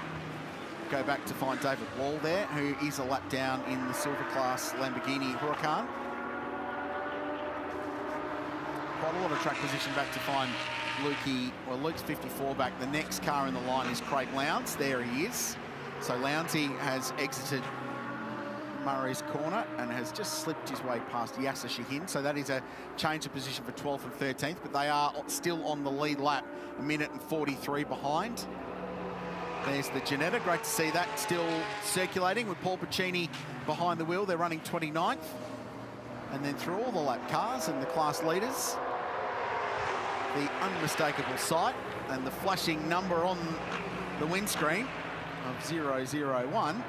Speaker 10: Go back to find David Wall there, who is a lap down in the silver class Lamborghini Huracan. Quite a lot of track position back to find Luke's 54 back. The next car in the line is Craig Lowndes. There he is. So Lounsey has exited Murray's corner and has just slipped his way past Yasser Shahin. So that is a change of position for 12th and 13th, but they are still on the lead lap, 1 minute and 43 behind. There's the Ginetta, great to see that still circulating with Paul Pacini behind the wheel. They're running 29th. And then through all the lap cars and the class leaders, the unmistakable sight and the flashing number on the windscreen of 001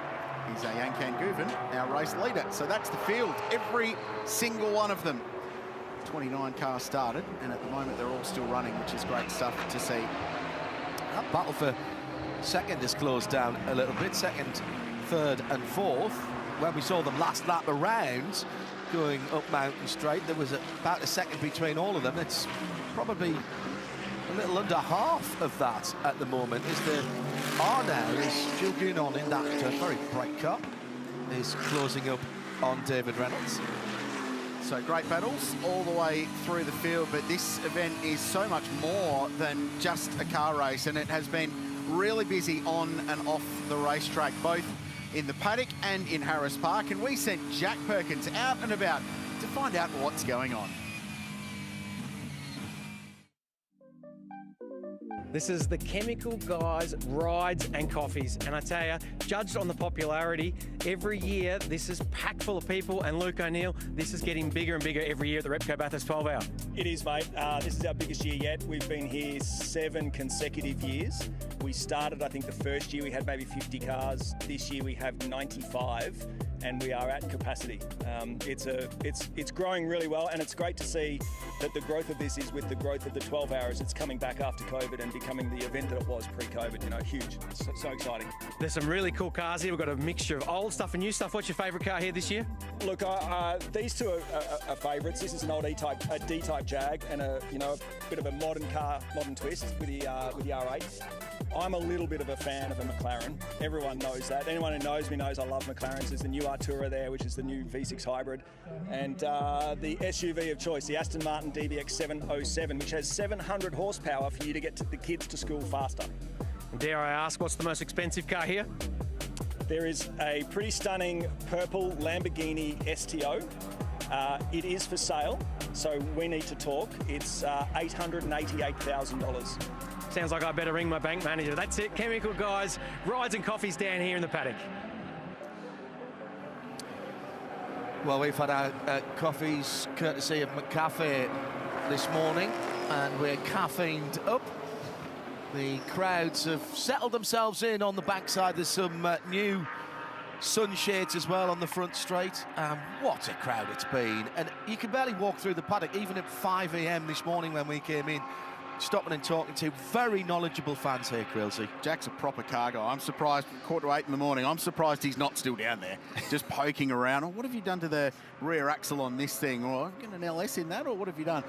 Speaker 10: is Yankan Guven, our race leader. So that's the field, every single one of them. 29 cars started, and at the moment they're all still running, which is great stuff to see.
Speaker 11: That battle for second has closed down a little bit. Second, third and fourth. When we saw them last lap around, going up Mountain Straight, there was about a second between all of them. It's probably a little under half of that at the moment. Is the R now is Jules Gounon in that very bright car, is closing up on David Reynolds.
Speaker 10: So great battles all the way through the field, but this event is so much more than just a car race, and it has been really busy on and off the racetrack, both in the paddock and in Harris Park, and we sent Jack Perkins out and about to find out what's going on.
Speaker 2: This is the Chemical Guys Rides and Coffees, and I tell you, judged on the popularity, every year this is packed full of people, and Luke O'Neill, this is getting bigger and bigger every year at the Repco Bathurst 12 Hour.
Speaker 16: It is, mate. This is our biggest year yet. We've been here 7 consecutive years. We started, I think, the first year we had maybe 50 cars. This year we have 95, and we are at capacity. It's growing really well, and it's great to see that the growth of this is with the growth of the 12 hours. It's coming back after COVID and becoming the event that it was pre-COVID. You know, huge. So exciting.
Speaker 2: There's some really cool cars here. We've got a mixture of old stuff and new stuff. What's your favourite car here this year?
Speaker 16: Look, these two are favourites. This is an old D-type Jag, and a bit of a modern twist with the R8. I'm a little bit of a fan of a McLaren. Everyone knows that. Anyone who knows me knows I love McLarens. There's the new Artura there, which is the new V6 hybrid. And the SUV of choice, the Aston Martin DBX 707, which has 700 horsepower for you to get the kids to school faster.
Speaker 2: Dare I ask, what's the most expensive car here?
Speaker 16: There is a pretty stunning purple Lamborghini STO. It is for sale, so we need to talk. It's $888,000.
Speaker 2: Sounds like I better ring my bank manager. That's it, Chemical guys. Rides and coffees down here in the paddock.
Speaker 11: Well, we've had our coffees courtesy of McCafe this morning, and we're caffeined up. The crowds have settled themselves in on the backside. There's some new sunshades as well on the front straight. What a crowd it's been. And you can barely walk through the paddock, even at 5 a.m. this morning when we came in. Stopping and talking to very knowledgeable fans here, Quilsey.
Speaker 10: Jack's a proper car guy. I'm surprised, 7:45 in the morning, I'm surprised he's not still down there, just poking around. Or what have you done to the rear axle on this thing? Or have you got an LS in that? Or what have you done?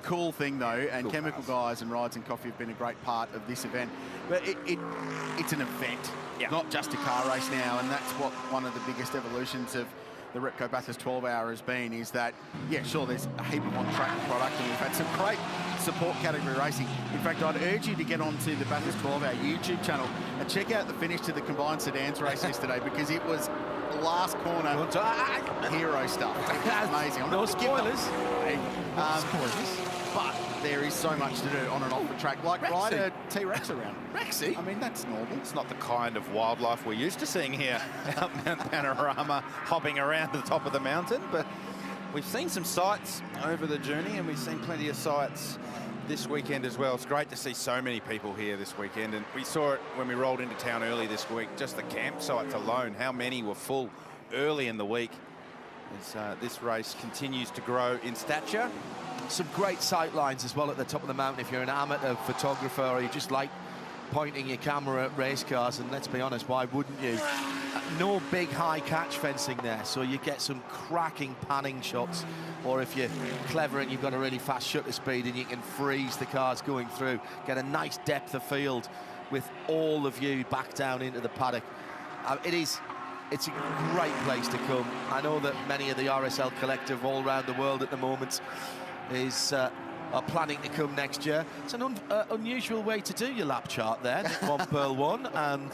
Speaker 10: Cool thing, though, and cool Chemical guys and Rides and Coffee have been a great part of this event. But it's an event, not just a car race now, and that's what one of the biggest evolutions of the Repco Bathurst 12-hour has been, is that, yeah, sure, there's a heap of on-track product, and we've had some great support category racing. In fact, I'd urge you to get onto the Bathurst 12-hour YouTube channel and check out the finish to the combined sedans race yesterday, because it was last corner hero stuff. It was amazing.
Speaker 11: No spoilers.
Speaker 10: Spoilers. But there is so much to do on and off the track, like ride a T-Rex around.
Speaker 3: Rexy?
Speaker 10: I mean, that's normal.
Speaker 3: It's not the kind of wildlife we're used to seeing here out Mount Panorama, hopping around the top of the mountain, but we've seen some sights over the journey, and we've seen plenty of sights this weekend as well. It's great to see so many people here this weekend, and we saw it when we rolled into town early this week, just the campsites alone, how many were full early in the week. As this race continues to grow in stature.
Speaker 11: Some great sight lines as well at the top of the mountain if you're an amateur photographer or you just like pointing your camera at race cars, and let's be honest, why wouldn't you? No big high catch fencing there, so you get some cracking panning shots, or if you're clever and you've got a really fast shutter speed and you can freeze the cars going through, get a nice depth of field with all the view back down into the paddock. It's a great place to come. I know that many of the RSL collective all around the world at the moment are planning to come next year. It's an unusual way to do your lap chart there, Nick One Pearl One. And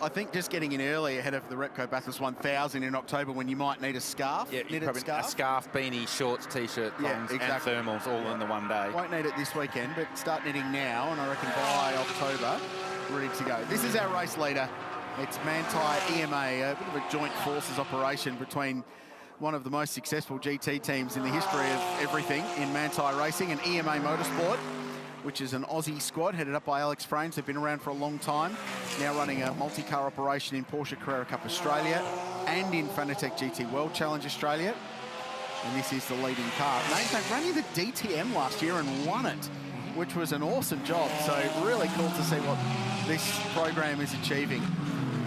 Speaker 10: I think just getting in early ahead of the Repco Bathurst 1000 in October, when you might need a scarf.
Speaker 3: Yeah, probably a scarf, beanie, shorts, T-shirt, thongs, and thermals all in the one day.
Speaker 10: Won't need it this weekend, but start knitting now, and I reckon by October, ready to go. This is our race leader. It's Manti EMA, a bit of a joint forces operation between one of the most successful GT teams in the history of everything in Manti Racing, and EMA Motorsport, which is an Aussie squad headed up by Alex Frames. They've been around for a long time, now running a multi-car operation in Porsche Carrera Cup Australia and in Fanatec GT World Challenge Australia. And this is the leading car. They ran in the DTM last year and won it, which was an awesome job. So really cool to see what this program is achieving.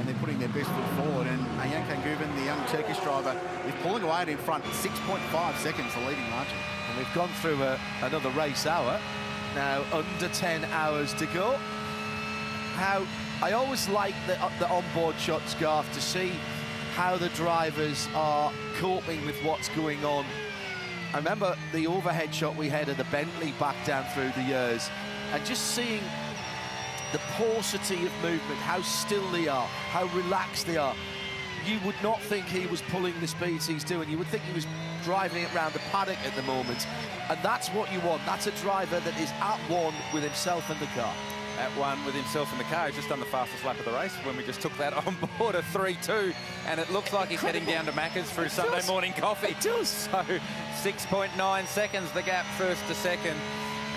Speaker 10: They're putting their best foot forward, and Yankan Guven, the young Turkish driver, is pulling away in front, 6.5 seconds, the leading margin.
Speaker 11: And we've gone through another race hour, now under 10 hours to go. I always like the onboard shots, Garth, to see how the drivers are coping with what's going on. I remember the overhead shot we had of the Bentley back down through the years, and just seeing the paucity of movement, how still they are, how relaxed they are. You would not think he was pulling the speeds he's doing. You would think he was driving it around the paddock at the moment. And that's what you want. That's a driver that is at one with himself and the car.
Speaker 3: At one with himself and the car. He's just done the fastest lap of the race when we just took that on board, a 3.2. And it looks like he's heading down to Macca's through Sunday morning coffee.
Speaker 11: It does.
Speaker 3: So 6.9 seconds, the gap first to second.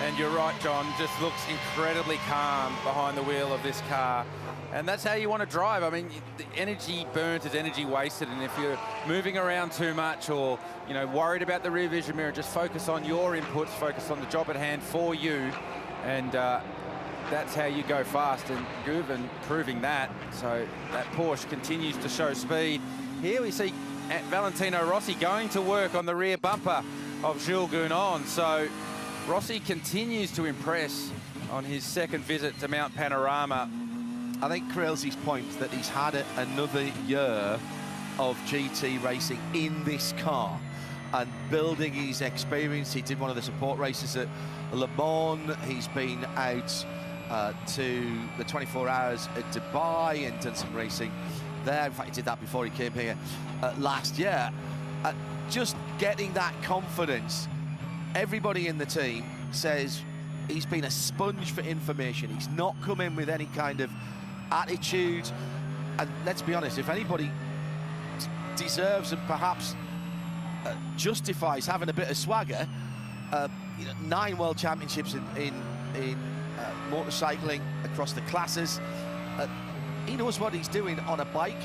Speaker 3: And you're right, John, just looks incredibly calm behind the wheel of this car. And that's how you want to drive. I mean, the energy burnt is energy wasted. And if you're moving around too much or, you know, worried about the rear vision mirror, just focus on your inputs, focus on the job at hand for you. And that's how you go fast. And Guven proving that. So that Porsche continues to show speed. Here we see Valentino Rossi going to work on the rear bumper of Jules Gounon. So Rossi continues to impress on his second visit to Mount Panorama.
Speaker 11: I think Krellsey's point that he's had another year of GT racing in this car and building his experience. He did one of the support races at Le Mans. He's been out to the 24 hours at Dubai and done some racing there. In fact, he did that before he came here last year. Just getting that confidence. Everybody in the team says he's been a sponge for information. He's not come in with any kind of attitude. And let's be honest, if anybody deserves and perhaps justifies having a bit of swagger, 9 world championships in motorcycling across the classes. He knows what he's doing on a bike.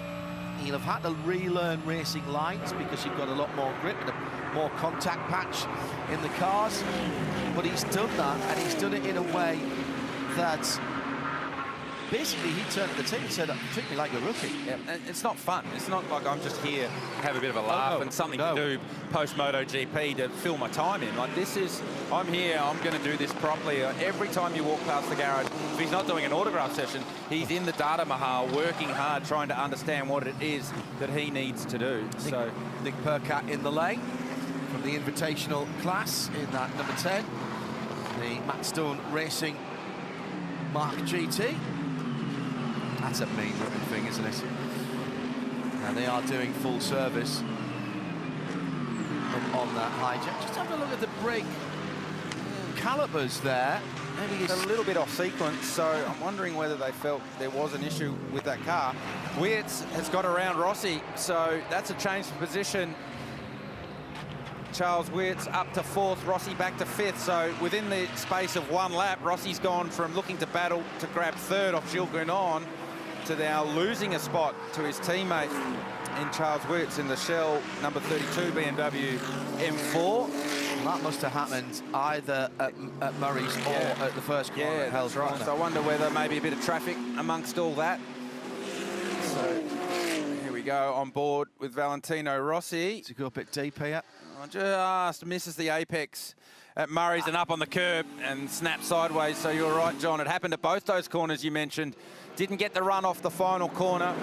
Speaker 11: He'll have had to relearn racing lines because you've got a lot more grip and a more contact patch in the cars. But he's done that, and he's done it in a way that basically he turned to the team and said, treat me like a rookie.
Speaker 3: Yeah, and it's not fun. It's not like I'm just here to have a bit of a laugh and something to do post-MotoGP to fill my time in. Like, this is, I'm here, I'm going to do this properly. Every time you walk past the garage, if he's not doing an autograph session, he's in the data mahal working hard, trying to understand what it is that he needs to do. So
Speaker 11: Nick Percat in the lane from the Invitational class in that number 10. The Matt Stone Racing Mark GT. That's a mean-looking thing, isn't it? And they are doing full service on that hijack. Just have a look at the brake calipers there.
Speaker 3: Maybe it's a little bit off sequence, so I'm wondering whether they felt there was an issue with that car. Wirtz has got around Rossi, so that's a change of position. Charles Wirtz up to 4th, Rossi back to 5th. So within the space of 1 lap, Rossi's gone from looking to battle to grab 3rd off Gilles Gounon to now losing a spot to his teammate in Charles Wirtz in the Shell number 32 BMW M4.
Speaker 11: That must have happened either at Murray's or at the first corner.
Speaker 3: Yeah, that's right. So I wonder whether maybe a bit of traffic amongst all that. So here we go on board with Valentino Rossi.
Speaker 11: To go a bit deep here.
Speaker 3: Just misses the apex at Murray's and up on the curb and snaps sideways. So you're right, John. It happened at both those corners you mentioned. Didn't get the run off the final corner.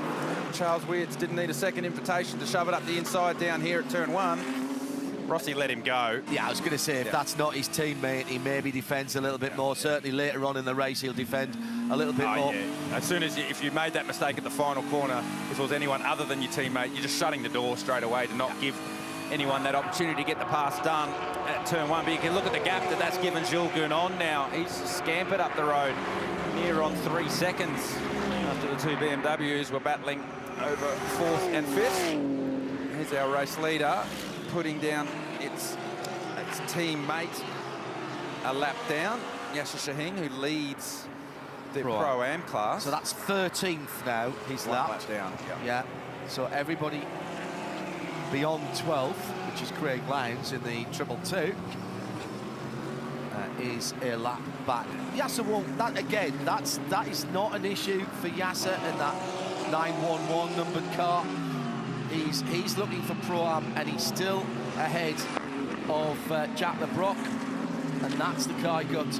Speaker 3: Charles Wirtz didn't need a second invitation to shove it up the inside down here at turn 1. Rossi let him go.
Speaker 11: Yeah, I was going to say, if that's not his teammate, he maybe defends a little bit more. Certainly later on in the race, he'll defend a little bit more.
Speaker 3: Yeah. As soon as if you made that mistake at the final corner, if it was anyone other than your teammate, you're just shutting the door straight away to not give anyone that opportunity to get the pass done at turn 1. But you can look at the gap that's given Gilles Gounon now. He's scampered up the road, near on 3 seconds after the 2 BMWs were battling over 4th and 5th. Here's our race leader putting down its teammate a lap down, Yasser Shahin, who leads the Pro-Am class.
Speaker 11: So that's 13th now, he's lapped
Speaker 3: down.
Speaker 11: Yeah, so everybody beyond 12th, which is Craig Lowndes in the 222, is a lap back. Yasser won't, that is not an issue for Yasser and that 911 numbered car. He's looking for Pro-Am and he's still ahead of Jack LeBrock, and that's the car he got.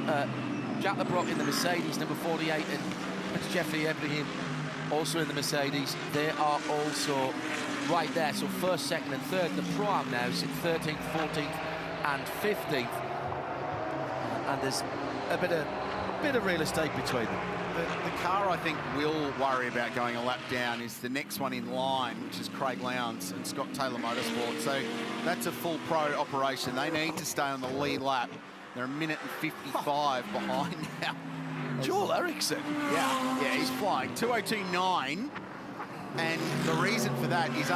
Speaker 11: Jack LeBrock in the Mercedes, number 48, and that's Jeffrey Ibrahim also in the Mercedes. They are also right there, so 1st, 2nd and 3rd. The Pro-Am now is 13th, 14th and 15th, and there's a bit of real estate between them.
Speaker 10: The car I think will worry about going a lap down is the next one in line, which is Craig Lowndes and Scott Taylor Motorsports. So that's a full pro operation. They need to stay on the lead lap. They're 1 minute and 55 behind now.
Speaker 11: Joel Eriksson.
Speaker 10: Yeah, he's flying. 2:02.9. And the reason for that is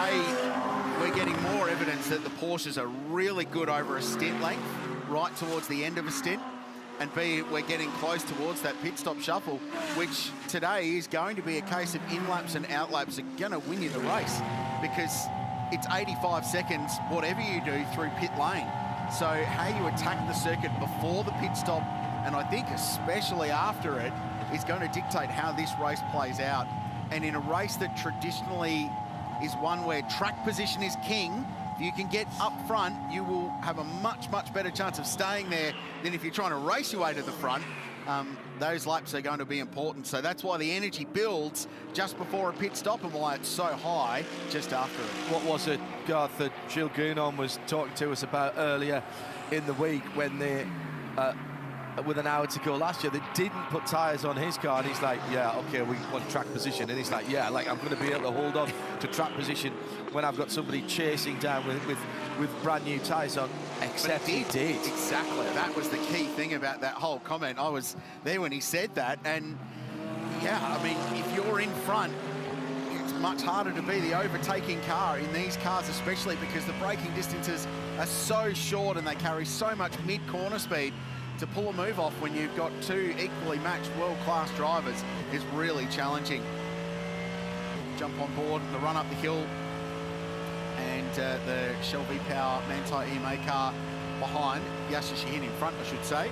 Speaker 10: we're getting more evidence that the Porsches are really good over a stint length, right towards the end of a stint. And B, we're getting close towards that pit stop shuffle, which today is going to be a case of in-laps and out-laps are going to win you the race, because it's 85 seconds, whatever you do, through pit lane. So how you attack the circuit before the pit stop, and I think especially after it, is going to dictate how this race plays out. And in a race that traditionally is one where track position is king, if you can get up front, you will have a much, much better chance of staying there than if you're trying to race your way to the front. Those laps are going to be important. So that's why the energy builds just before a pit stop and why it's so high just after it.
Speaker 11: What was it, Garth, that Gilles Gounon was talking to us about earlier in the week when they with an hour to go last year, they didn't put tyres on his car, and he's like, yeah, okay, we want track position. And he's like, yeah, like I'm going to be able to hold on to track position when I've got somebody chasing down with brand new tyres on, except he did.
Speaker 10: Exactly. That was the key thing about that whole comment. I was there when he said that, and yeah, I mean, if you're in front, it's much harder to be the overtaking car in these cars, especially because the braking distances are so short and they carry so much mid-corner speed. To pull a move off when you've got two equally matched world-class drivers is really challenging. Jump on board, the run up the hill, and the Shell V-Power Manthey EMA car behind. Yasser Shahin in front, I should say.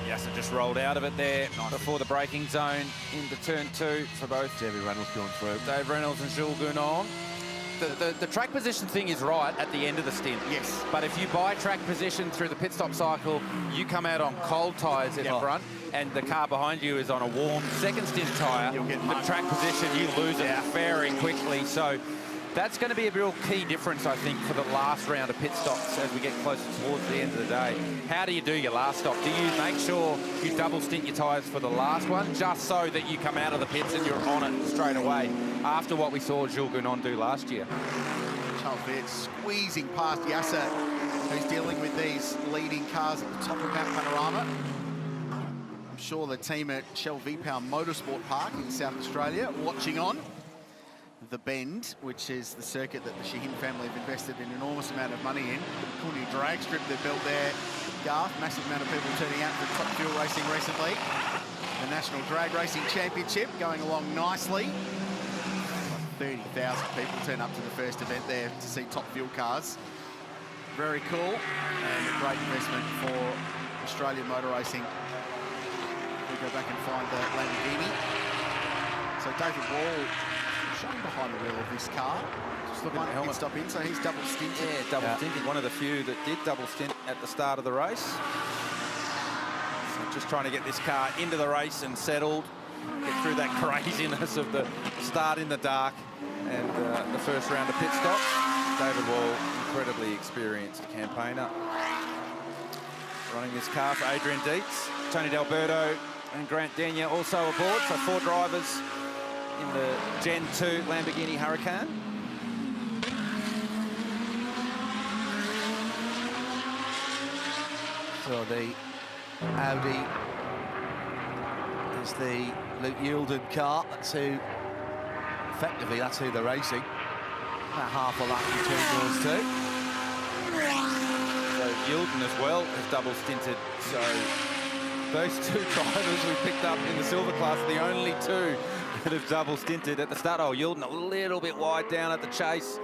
Speaker 3: Yasser just rolled out of it there before the braking zone into turn 2 for both.
Speaker 11: David Reynolds going through.
Speaker 3: Dave Reynolds and Jules Gounon. The track position thing is right at the end of the stint.
Speaker 10: Yes.
Speaker 3: But if you buy track position through the pit stop cycle, you come out on cold tyres in the front, and the car behind you is on a warm second stint tyre.
Speaker 10: You'll get
Speaker 3: the track position, you lose it very quickly. So that's going to be a real key difference, I think, for the last round of pit stops as we get closer towards the end of the day. How do you do your last stop? Do you make sure you double stint your tyres for the last one, just so that you come out of the pits and you're on it straight away, after what we saw Jules Gounon do last year?
Speaker 10: Charles Baird squeezing past Yasser, who's dealing with these leading cars at the top of Mount Panorama. I'm sure the team at Shell V-Power Motorsport Park in South Australia watching on. The Bend, which is the circuit that the Shahin family have invested an enormous amount of money in. Cool new drag strip they've built there. Garth, massive amount of people turning out for Top Fuel racing recently. The National Drag Racing Championship going along nicely. 30,000 people turn up to the first event there to see Top Fuel cars. Very cool and a great investment for Australian motor racing. We'll go back and find the Lamborghini. So David Wall showing behind the wheel of this car. Just the one helmet stop in, so he's double stinted.
Speaker 3: Yeah, double stinted. One of the few that did double stint at the start of the race. So just trying to get this car into the race and settled. Get through that craziness of the start in the dark and the first round of pit stops. David Wall, incredibly experienced campaigner. Running this car for Adrian Dietz. Tony D'Alberto and Grant Denyer also aboard, so 4 drivers in the Gen 2 Lamborghini Huracan.
Speaker 11: So the Audi is the Luke Youlden car. That's who, effectively, that's who they're racing. About half a lap between those two.
Speaker 3: So Youlden as well has double stinted. So those 2 drivers we picked up in the silver class are the only 2 that have double stinted at the start. Oh, Youlden a little bit wide down at the chase.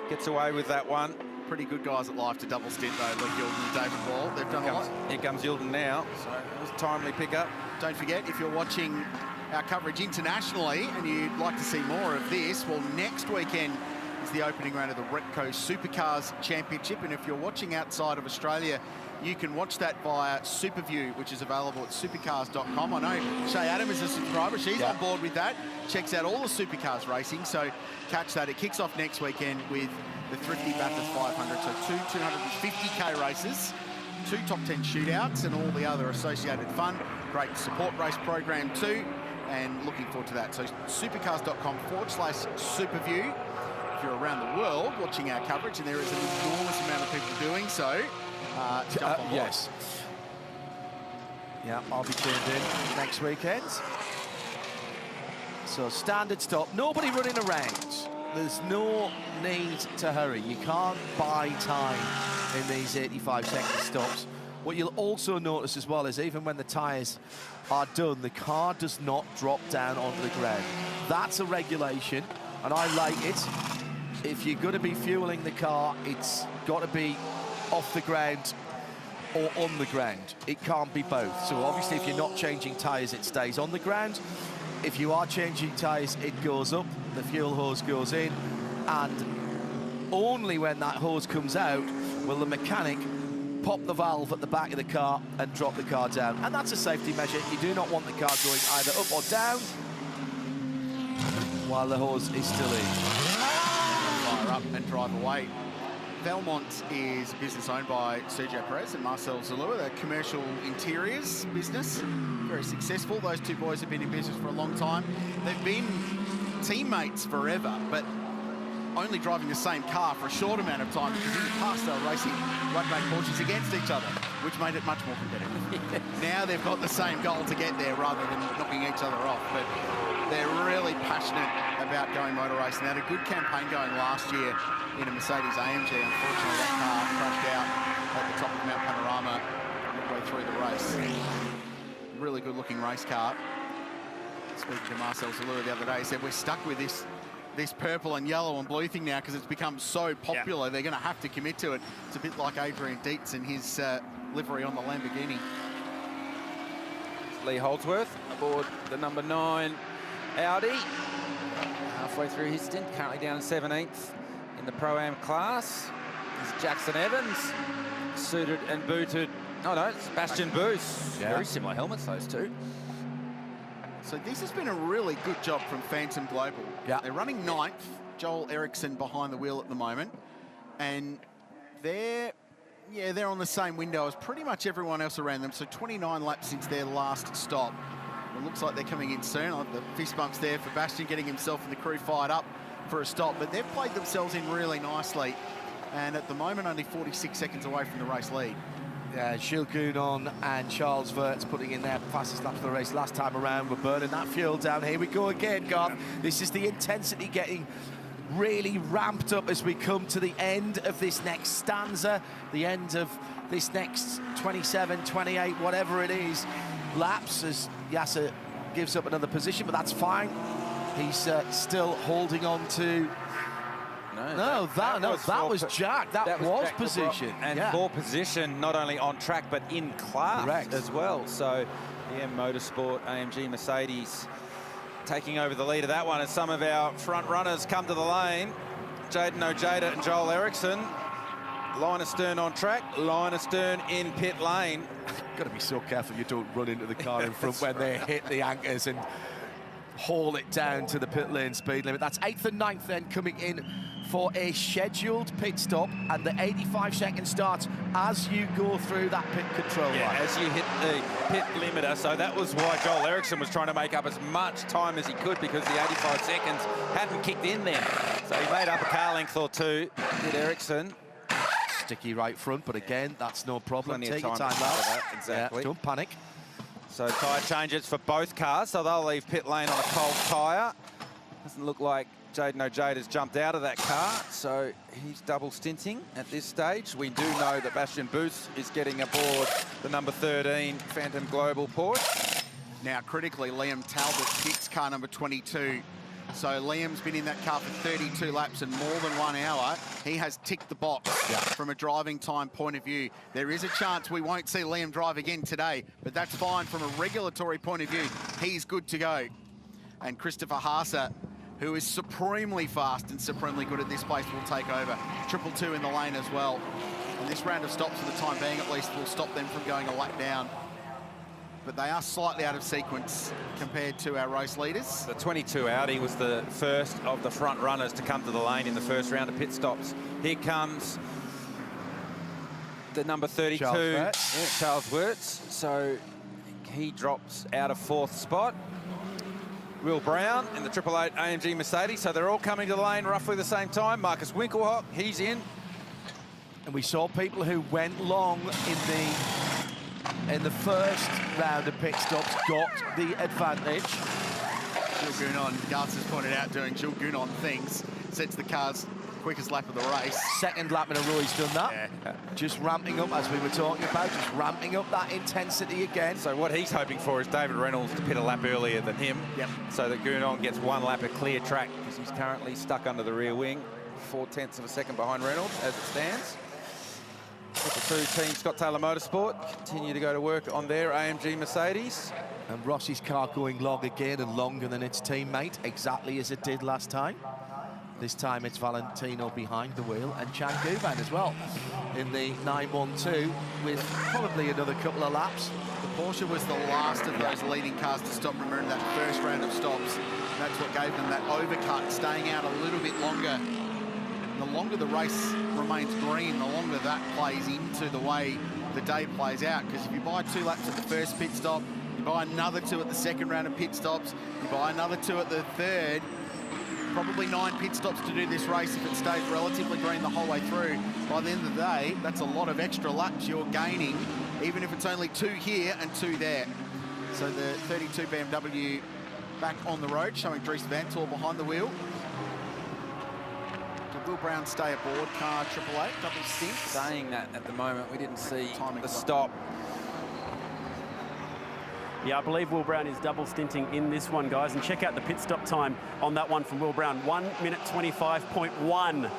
Speaker 3: Gets away with that one.
Speaker 10: Pretty good guys at life to double stint though, Luke Youlden and David Wall. They've done a lot.
Speaker 3: Here comes Youlden now. So it was a timely pickup.
Speaker 10: Don't forget, if you're watching our coverage internationally and you'd like to see more of this, well, next weekend is the opening round of the Repco Supercars Championship. And if you're watching outside of Australia, you can watch that via Superview, which is available at supercars.com. I know Shay Adam is a subscriber. She's on board with that. Checks out all the Supercars racing, so catch that. It kicks off next weekend with the Thrifty Bathurst 500, so 2 250k races, 2 top 10 shootouts, and all the other associated fun. Great support race program too, and looking forward to that. So supercars.com/Superview. If you're around the world watching our coverage, and there is an enormous amount of people doing so, jump on board.
Speaker 11: Yes. Yeah, I'll be tuned in next weekend. So standard stop, nobody running around. There's no need to hurry. You can't buy time in these 85-second stops. What you'll also notice as well is even when the tyres are done, the car does not drop down onto the ground. That's a regulation, and I like it. If you're going to be fueling the car, it's got to be off the ground or on the ground. It can't be both. So obviously if you're not changing tyres, it stays on the ground. If you are changing tyres, it goes up, the fuel hose goes in, and only when that hose comes out will the mechanic pop the valve at the back of the car and drop the car down. And that's a safety measure. You do not want the car going either up or down while the hose is still in.
Speaker 10: Fire up and drive away. Valmont is a business owned by Sergio Perez and Marcel Zalua. They're commercial interiors business, very successful. Those two boys have been in business for a long time. They've been teammates forever, but only driving the same car for a short amount of time, because in the past they were racing one-make Porsches against each other, which made it much more competitive. Now they've got the same goal to get there rather than knocking each other off, but they're really passionate about going motor racing. They had a good campaign going last year in a Mercedes AMG. Unfortunately, that car crashed out at the top of Mount Panorama midway through the race. Really good-looking race car. Speaking to Marcel Zalua the other day, he said, we're stuck with this purple and yellow and blue thing now because it's become so popular. Yeah. They're going to have to commit to it. It's a bit like Adrian Dietz and his livery on the Lamborghini.
Speaker 3: Lee Holdsworth aboard the number 9 Audi. Halfway through his stint, currently down in 17th in the Pro-Am class. Is Jackson Evans, suited and booted. Oh no, it's Sebastian Boos. Yeah. Very similar helmets, those two.
Speaker 10: So this has been a really good job from Phantom Global. Yeah. They're running 9th, Joel Eriksson behind the wheel at the moment. And they're on the same window as pretty much everyone else around them. So 29 laps since their last stop. It looks like they're coming in soon. The fist bumps there for Bastian, getting himself and the crew fired up for a stop. But they've played themselves in really nicely. And at the moment, only 46 seconds away from the race lead.
Speaker 11: Yeah, Gilles Gounon and Charles Verts putting in their fastest laps of the race last time around. We're burning that fuel down. Here we go again, Garth. This is the intensity getting really ramped up as we come to the end of this next stanza, the end of this next 27, 28, whatever it is, laps, as Yasser gives up another position, but that's fine. He's still holding on to... That was Jack. That was Jack position.
Speaker 3: And for position, not only on track, but in class as well. So, Motorsport, AMG, Mercedes taking over the lead of that one as some of our front runners come to the lane. Jaden Ojeda and Joel Eriksson. Line astern on track, line astern in pit lane.
Speaker 11: Got to be so careful you don't run into the car in front when they hit the anchors and haul it down to the pit lane speed limit. That's 8th and 9th then coming in for a scheduled pit stop, and the 85-second starts as you go through that pit control line.
Speaker 3: As you hit the pit limiter, so that was why Joel Eriksson was trying to make up as much time as he could, because the 85 seconds hadn't kicked in then. So he made up a car length or two, did Eriksson.
Speaker 11: Sticky right front, but again, that's no problem.
Speaker 3: Plenty
Speaker 11: Take
Speaker 3: of
Speaker 11: your time out.
Speaker 3: That, exactly.
Speaker 11: Yeah, don't panic.
Speaker 3: So tyre changes for both cars, so they'll leave pit lane on a cold tyre. Doesn't look like Jaden Ojeda's jumped out of that car, so he's double stinting at this stage. We do know that Bastian Boos is getting aboard the number 13 Phantom Global Porsche.
Speaker 10: Now, critically, Liam Talbot picks car number 22. So Liam's been in that car for 32 laps and more than 1 hour. He has ticked the box from a driving time point of view. There is a chance we won't see Liam drive again today, but that's fine from a regulatory point of view. He's good to go. And Christopher Haase, who is supremely fast and supremely good at this place, will take over. 222 in the lane as well. And this round of stops, for the time being at least, will stop them from going a lap down. But they are slightly out of sequence compared to our race leaders.
Speaker 3: The 22 Audi was the first of the front runners to come to the lane in the first round of pit stops. Here comes the number 32, Charles Wirtz. So he drops out of 4th spot. Will Brown in the 888 AMG Mercedes. So they're all coming to the lane roughly the same time. Marcus Winkelhock, he's in.
Speaker 11: And we saw people who went long in the first round of pit stops got the advantage.
Speaker 10: Gilles Gounon, Garth has pointed out, doing Gilles Gounon things, sets the car's quickest lap of the race.
Speaker 11: Second lap in a row he's done that. Yeah. Just ramping up, as we were talking about, just ramping up that intensity again.
Speaker 3: So what he's hoping for is David Reynolds to pit a lap earlier than him.
Speaker 10: Yep.
Speaker 3: So that Gounon gets 1 lap of clear track, because he's currently stuck under the rear wing, 0.4 of a second behind Reynolds as it stands. The 2 team, Scott Taylor Motorsport, continue to go to work on their AMG Mercedes.
Speaker 11: And Rossi's car going long again, and longer than its teammate, exactly as it did last time. This time it's Valentino behind the wheel, and Chan Guban as well in the 912 with probably another couple of laps.
Speaker 10: The Porsche was the last of those leading cars to stop, remember, that first round of stops. That's what gave them that overcut, staying out a little bit longer. the longer the race remains green, the longer that plays into the way the day plays out. Because if you buy 2 laps at the first pit stop, you buy another 2 at the second round of pit stops, you buy another 2 at the third, probably 9 pit stops to do this race if it stays relatively green the whole way through. By the end of the day, that's a lot of extra laps you're gaining, even if it's only 2 here and 2 there. So the 32 BMW back on the road, showing Dries Van Tor behind the wheel. Did Will Brown stay aboard car AAA, double stint?
Speaker 3: Saying that at the moment, we didn't see the stop.
Speaker 1: Yeah, I believe Will Brown is double stinting in this one, guys. And check out the pit stop time on that one from Will Brown. 1 minute 25.1.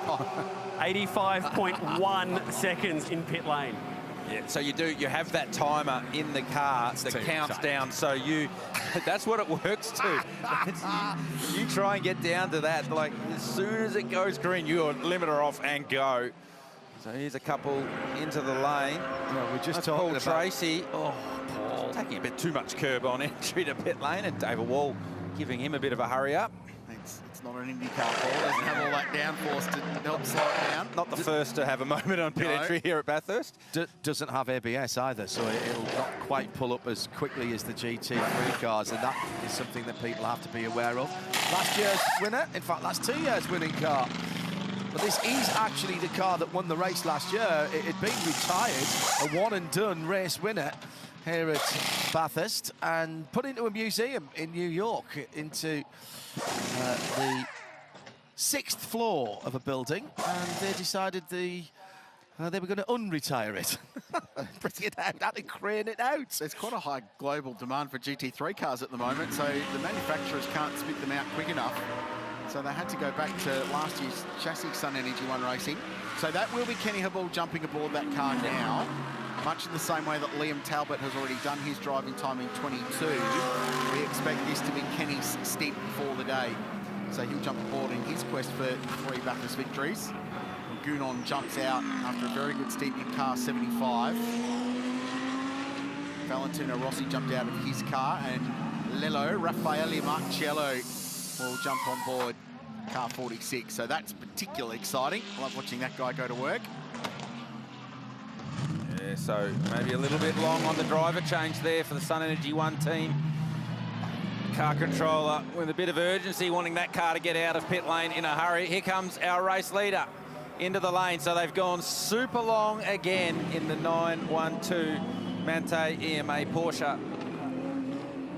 Speaker 1: 85.1 seconds in pit lane.
Speaker 3: Yeah, so you have that timer in the car that counts down, so that's what it works to. You try and get down to that, like as soon as it goes green, you're limiter off and go. So here's a couple into the lane.
Speaker 11: Well, we're just
Speaker 3: That's
Speaker 11: talking
Speaker 3: Paul
Speaker 11: about
Speaker 3: Tracy. Oh, Paul. Taking a bit too much curb on entry to pit lane, and David Wall giving him a bit of a hurry up.
Speaker 10: It's not an IndyCar, Paul. It doesn't have all that downforce to help slow it down.
Speaker 3: Not the first to have a moment on pit entry here at Bathurst.
Speaker 11: Doesn't have ABS either, so it'll not quite pull up as quickly as the GT3 cars, and that is something that people have to be aware of. Last year's winner, in fact, last 2 years' winning car. But this is actually the car that won the race last year. It had been retired, a one-and-done race winner here at Bathurst, and put into a museum in New York, into the 6th floor of a building, and they decided they were going to unretire it. Bring it out, had to crane it out.
Speaker 10: There's quite a high global demand for GT3 cars at the moment, so the manufacturers can't spit them out quick enough. So they had to go back to last year's chassis Sun Energy 1 racing. So that will be Kenny Habul jumping aboard that car now, much in the same way that Liam Talbot has already done his driving time in 22. We expect this to be Kenny's stint for the day. So he'll jump aboard in his quest for 3 Bathurst victories. Gunon jumps out after a very good stint in car 75. Valentino Rossi jumped out of his car, and Lello Raffaele Marcello will jump on board car 46. So that's particularly exciting. I love watching that guy go to work.
Speaker 3: Yeah, so maybe a little bit long on the driver change there for the Sun Energy 1 team. Car controller with a bit of urgency, wanting that car to get out of pit lane in a hurry. Here comes our race leader into the lane. So they've gone super long again in the 912 Mante EMA Porsche.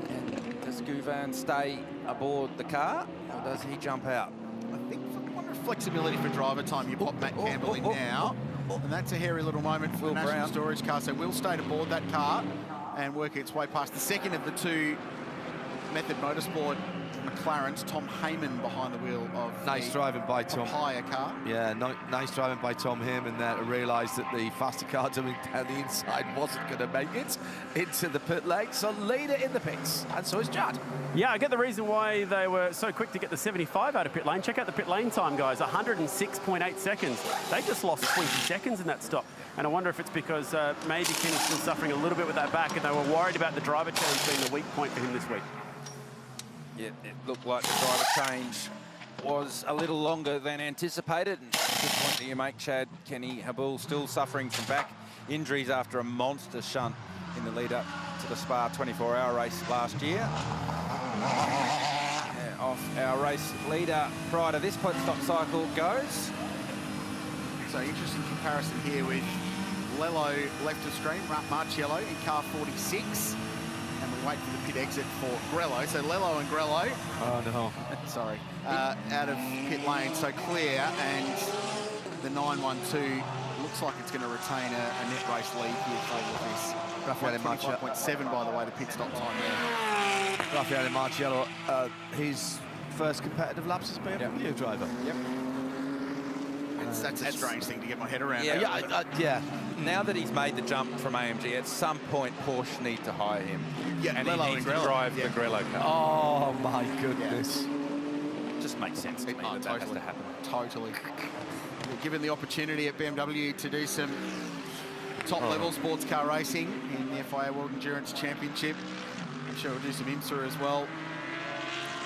Speaker 3: And does Gouvan stay aboard the car, or does he jump out?
Speaker 10: I think for flexibility for driver time, you pop Matt Campbell in now. And that's a hairy little moment for the National Storage car. So Will stayed aboard that car and work its way past the second of the 2 Method Motorsport McLarens, Tom Heyman behind the wheel of
Speaker 11: nice driving by Tom.
Speaker 10: Higher car.
Speaker 11: Yeah, nice driving by Tom Heyman there to realise that the faster car doing down the inside wasn't going to make it into the pit lane. So leader in the pits, and so is Judd.
Speaker 1: Yeah, I get the reason why they were so quick to get the 75 out of pit lane. Check out the pit lane time, guys, 106.8 seconds. They just lost 20 seconds in that stop. And I wonder if it's because maybe Kenny's still suffering a little bit with that back, and they were worried about the driver change being the weak point for him this week.
Speaker 3: Yeah, it looked like the driver change was a little longer than anticipated. And good point that you make, Chad. Kenny Habul still suffering from back injuries after a monster shunt in the lead up to the Spa 24-hour race last year. Yeah, off our race leader prior to this pit stop cycle goes.
Speaker 10: So interesting comparison here with Lello left of screen, Marcello in car 46. And we wait for the pit exit for Grello. So Lello and Grello.
Speaker 11: Oh, no.
Speaker 10: Sorry. Out of pit lane, so clear. And the 912 looks like it's going to retain a net race lead here for this.
Speaker 11: Raffaele Marcello.
Speaker 10: 25.7, by the way, the pit stop time there.
Speaker 11: Raffaele Marcello, his first competitive laps as BMW driver.
Speaker 10: Yep. That's a strange thing to get my head around.
Speaker 11: Yeah.
Speaker 3: Now that he's made the jump from AMG, at some point Porsche need to hire him.
Speaker 10: Yeah,
Speaker 3: and
Speaker 10: Lello
Speaker 3: he needs
Speaker 10: and
Speaker 3: to drive the Grello car.
Speaker 11: Oh my goodness.
Speaker 3: Just makes sense to me that has to happen.
Speaker 10: Totally. Given the opportunity at BMW to do some top-level sports car racing in the FIA World Endurance Championship, I'm sure we'll do some IMSA as well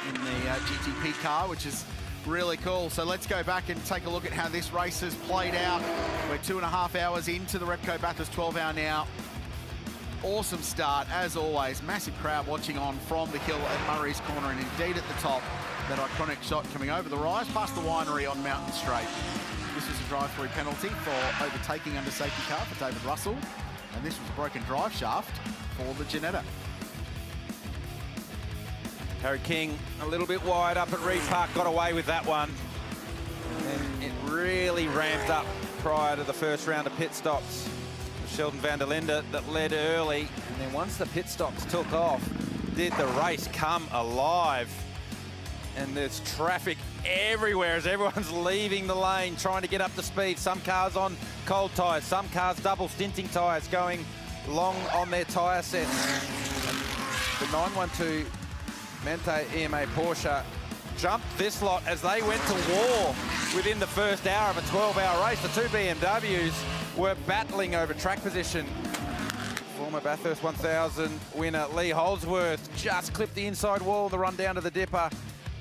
Speaker 10: in the GTP car, which is Really cool. So let's go back and take a look at how this race has played out. We're 2.5 hours into the Repco Bathurst 12-hour now. Awesome start, as always. Massive crowd watching on from the hill at Murray's Corner, and indeed at the top, that iconic shot coming over the rise past the winery on Mountain Straight. This was a drive-through penalty for overtaking under safety car for David Russell, and this was a broken drive shaft for the Janetta.
Speaker 3: Harry King a little bit wide up at Reed Park, got away with that one. And it really ramped up prior to the first round of pit stops. Sheldon van der Linde that led early, and then once the pit stops took off, did the race come alive. And there's traffic everywhere as everyone's leaving the lane, trying to get up to speed. Some cars on cold tyres, some cars double stinting tyres, going long on their tyre sets. The 912 Mente EMA Porsche jumped this lot as they went to war within the first hour of a 12-hour race. The two BMWs were battling over track position. Former Bathurst 1000 winner Lee Holdsworth just clipped the inside wall, the run down to the dipper.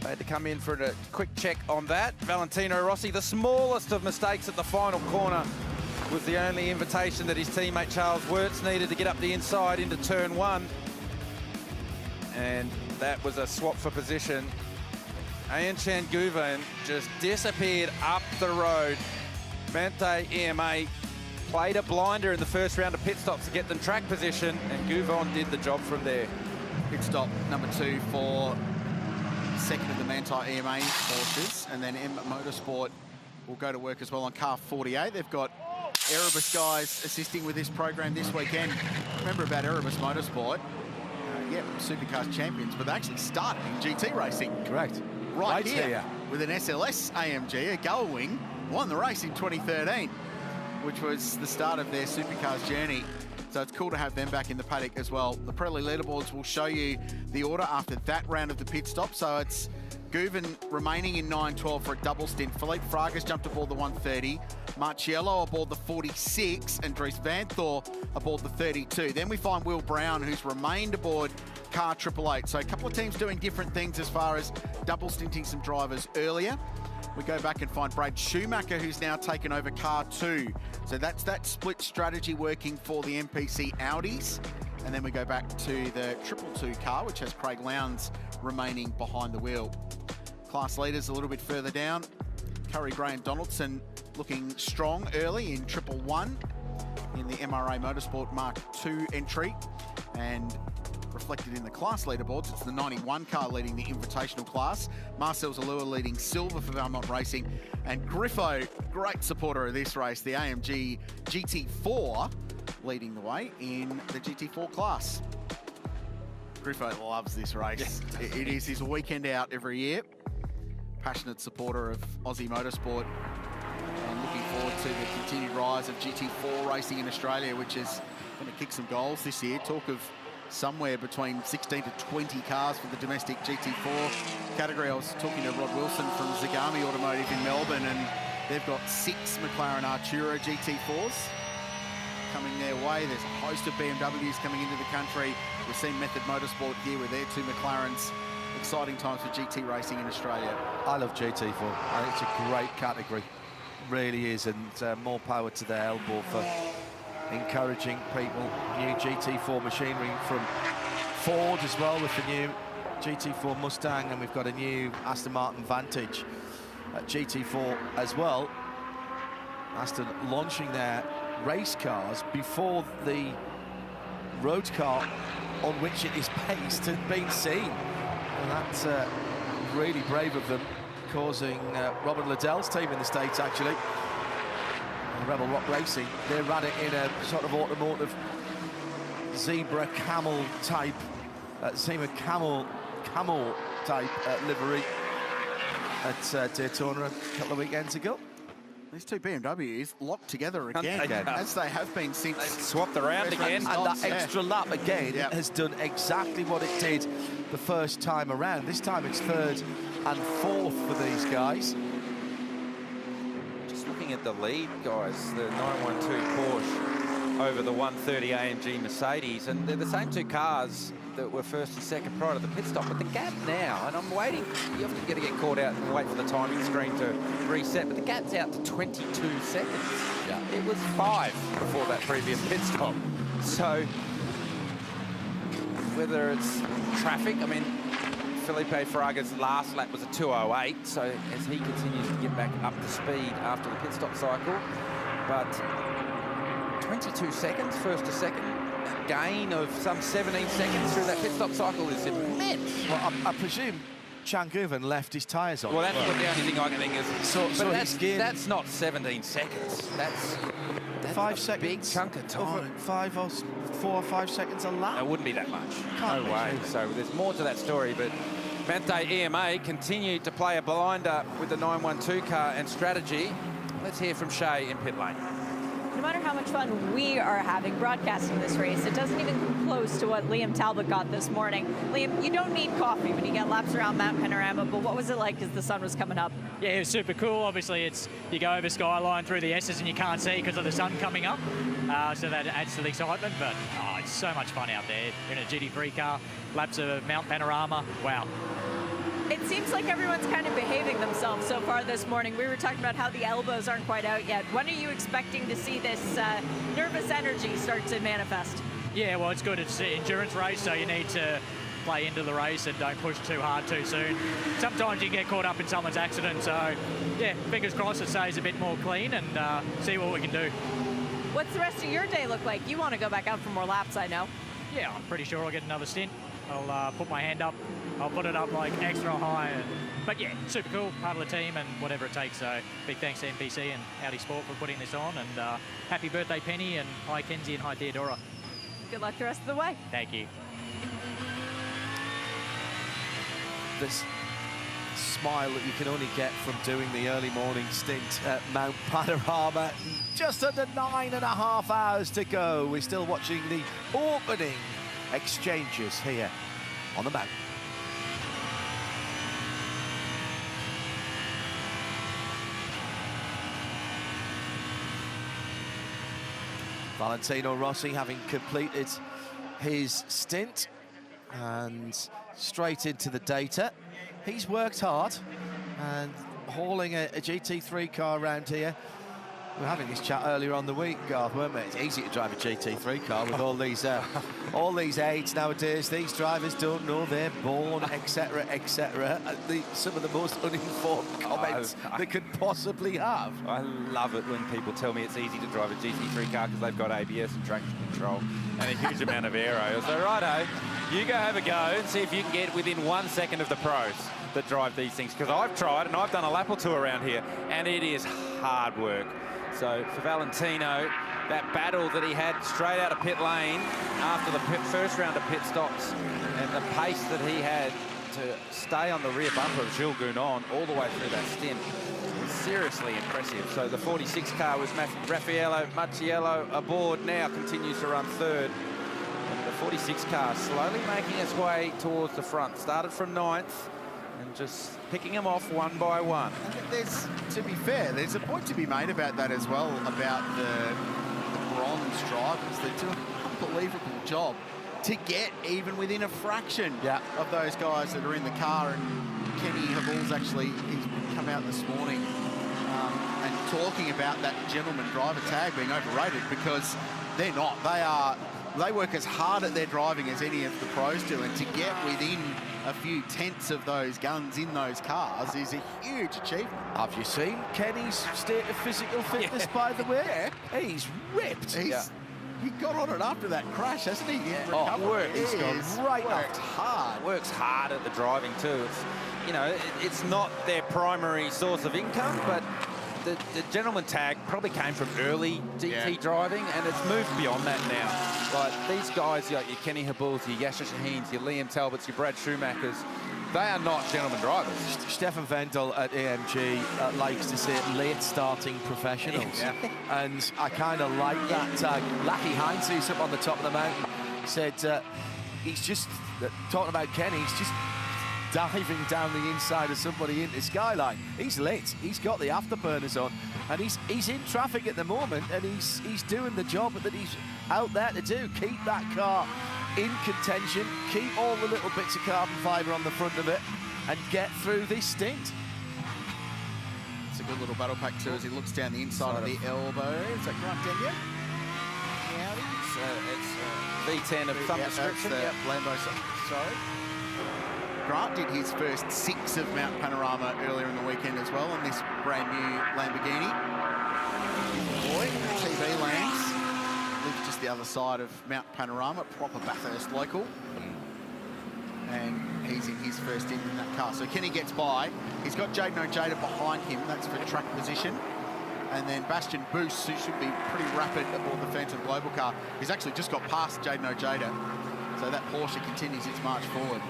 Speaker 3: They had to come in for a quick check on that. Valentino Rossi, the smallest of mistakes at the final corner, was the only invitation that his teammate Charles Wirtz needed to get up the inside into turn one. And that was a swap for position. Ayan Chan Guven just disappeared up the road. Mente EMA played a blinder in the first round of pit stops to get them track position, and Guvon did the job from there.
Speaker 10: Pit stop number 2 for second of the Mente EMA Porsches, and then M Motorsport will go to work as well on car 48. They've got Erebus guys assisting with this program this weekend. Remember about Erebus Motorsport? Yeah, Supercars champions, but they actually started in GT racing.
Speaker 11: Correct.
Speaker 10: Right here with an SLS AMG, a Gull Wing, won the race in 2013, which was the start of their Supercars journey. So it's cool to have them back in the paddock as well. The Pirelli leaderboards will show you the order after that round of the pit stop. So it's Guven remaining in 912 for a double stint. Philippe Fragas jumped aboard the 130. Marciello aboard the 46, and Dries Vanthoor aboard the 32. Then we find Will Brown, who's remained aboard car 888. So a couple of teams doing different things as far as double stinting some drivers earlier. We go back and find Brad Schumacher, who's now taken over car 2. So that's that split strategy working for the MPC Audis. And then we go back to the 222 car, which has Craig Lowndes remaining behind the wheel. Class leaders a little bit further down. Curry, Gray and Donaldson looking strong early in 111 in the MRA Motorsport Mark II entry. And reflected in the class leaderboards, it's the 91 car leading the Invitational class. Marcel Zalua leading silver for Valmont Racing. And Griffo, great supporter of this race, the AMG GT4 leading the way in the GT4 class. Griffo loves this race. It is his weekend out every year. Passionate supporter of Aussie motorsport, and looking forward to the continued rise of GT4 racing in Australia, which is going to kick some goals this year. Talk of somewhere between 16 to 20 cars for the domestic GT4 category. I was talking to Rod Wilson from Zagami Automotive in Melbourne, and they've got 6 McLaren Artura GT4s coming their way. There's a host of BMWs coming into the country. We've seen Method Motorsport here with their 2 McLarens. Exciting times for GT racing in Australia.
Speaker 11: I love GT4. I think it's a great category. Really is, and more power to their elbow for encouraging people. New GT4 machinery from Ford as well with the new GT4 Mustang, and we've got a new Aston Martin Vantage GT4 as well. Aston launching their race cars before the road car on which it is based had been seen. And that's really brave of them, causing Robin Liddell's team in the States, actually, Rebel Rock Racing, they ran it in a sort of automotive zebra camel type, camel type livery at Daytona a couple of weekends ago.
Speaker 10: These 2 BMWs locked together again, as they have been since.
Speaker 3: They've swapped around again.
Speaker 11: And that extra lap again has done exactly what it did the first time around. This time it's 3rd and 4th for these guys.
Speaker 3: Just looking at the lead, guys, the 912 Porsche over the 130 AMG Mercedes, and they're the same two cars that were first and second prior to the pit stop. But the gap now, and I'm waiting, you often got to get caught out and wait for the timing screen to reset, but the gap's out to 22 seconds. Yeah. It was 5 before that previous pit stop. So whether it's traffic, I mean, Felipe Fraga's last lap was a 2:08, so as he continues to get back up to speed after the pit stop cycle, but 22 seconds, first to second, a gain of some 17 seconds through that pit stop cycle is immense.
Speaker 11: Well, I presume Changuven left his tyres on.
Speaker 3: Well, that's what the only thing I can think is.
Speaker 11: So
Speaker 3: that's not 17 seconds. That's
Speaker 11: 5 seconds.
Speaker 3: Big chunk of time.
Speaker 11: 4 or 5 seconds a lap.
Speaker 3: It wouldn't be that much.
Speaker 11: No
Speaker 3: way. So there's more to that story, but Mante EMA continued to play a blinder with the 912 car and strategy. Let's hear from Shay in pit lane.
Speaker 4: No matter how much fun we are having broadcasting this race, it doesn't even come close to what Liam Talbot got this morning. Liam, you don't need coffee when you get laps around Mount Panorama, but what was it like as the sun was coming up?
Speaker 17: Yeah, it was super cool. Obviously, you go over Skyline through the S's and you can't see because of the sun coming up, so that adds to the excitement, but it's so much fun out there. In a GT3 car, laps of Mount Panorama, wow.
Speaker 4: It seems like everyone's kind of behaving themselves so far this morning. We were talking about how the elbows aren't quite out yet. When are you expecting to see this nervous energy start to manifest?
Speaker 17: Yeah, well, it's good. It's an endurance race, so you need to play into the race and don't push too hard too soon. Sometimes you get caught up in someone's accident, so yeah, fingers crossed it stays a bit more clean and see what we can do.
Speaker 4: What's the rest of your day look like? You want to go back out for more laps, I know.
Speaker 17: Yeah, I'm pretty sure I'll get another stint. I'll put my hand up. I'll put it up like extra high. But yeah, super cool, part of the team and whatever it takes. So big thanks to NPC and Audi Sport for putting this on. And happy birthday, Penny, and hi, Kenzie, and hi, Theodora.
Speaker 4: Good luck the rest of the way.
Speaker 17: Thank you.
Speaker 11: This smile that you can only get from doing the early morning stint at Mount Panorama. Just under 9.5 hours to go. We're still watching the opening exchanges here on the mountain. Valentino Rossi having completed his stint and straight into the data. He's worked hard and hauling a GT3 car around here. We were having this chat earlier on the week, Garth, weren't we? It's easy to drive a GT3 car with all these aids nowadays. These drivers don't know they're born, etc., etc. Some of the most uninformed comments they could possibly have.
Speaker 3: I love it when people tell me it's easy to drive a GT3 car because they've got ABS and traction control and a huge amount of aero. So righto, you go have a go and see if you can get within 1 second of the pros that drive these things, because I've tried and I've done a lap or two around here and it is hard work. So for Valentino, that battle that he had straight out of pit lane after the first round of pit stops and the pace that he had to stay on the rear bumper of Gilles Gounon all the way through that stint was seriously impressive. So the 46 car with Raffaello Macciello aboard now continues to run third. And the 46 car slowly making its way towards the front. Started from 9th. And just picking them off one by one.
Speaker 10: To be fair, there's a point to be made about that as well, about the bronze drivers. They do an unbelievable job to get even within a fraction of those guys that are in the car. And Kenny Habul's actually, he's come out this morning and talking about that gentleman driver tag being overrated, because they're not. They work as hard at their driving as any of the pros do, and to get within a few tenths of those guns in those cars is a huge achievement.
Speaker 11: Have you seen Kenny's state of physical fitness, by the way? Yeah. He's ripped.
Speaker 10: He got on it after that crash, hasn't he?
Speaker 11: He's gone right
Speaker 10: worked hard.
Speaker 3: Works hard at the driving too. It's not their primary source of income, but the gentleman tag probably came from early GT driving, and it's moved beyond that now. Like these guys, like your Kenny Habuls, your Yasser Shaheens, your Liam Talbots, your Brad Schumachers, they are not gentleman drivers.
Speaker 11: Stefan Vendel at AMG likes to say late starting professionals. And I kind of like that tag. Lucky Heinz, who's up on the top of the mountain, said he's just, talking about Kenny, he's just diving down the inside of somebody into Skyline. He's late. He's got the afterburners on. And he's in traffic at the moment, and he's doing the job that he's out there to do. Keep that car in contention, keep all the little bits of carbon fibre on the front of it, and get through this stint.
Speaker 10: It's a good little battle pack too as he looks down the inside of the elbow. Is that Grant Denyer?
Speaker 3: It's V10 of some description.
Speaker 10: That's Lambo, sorry. Grant did his first 6 of Mount Panorama earlier in the weekend as well on this brand new Lamborghini. Boy, TV lands. Lives just the other side of Mount Panorama, proper Bathurst local. And he's in his first stint in that car. So Kenny gets by. He's got Jaden Ojeda behind him. That's for track position. And then Bastian Boos, who should be pretty rapid aboard the Phantom Global car, he's actually just got past Jaden Ojeda. So that Porsche continues its march forward.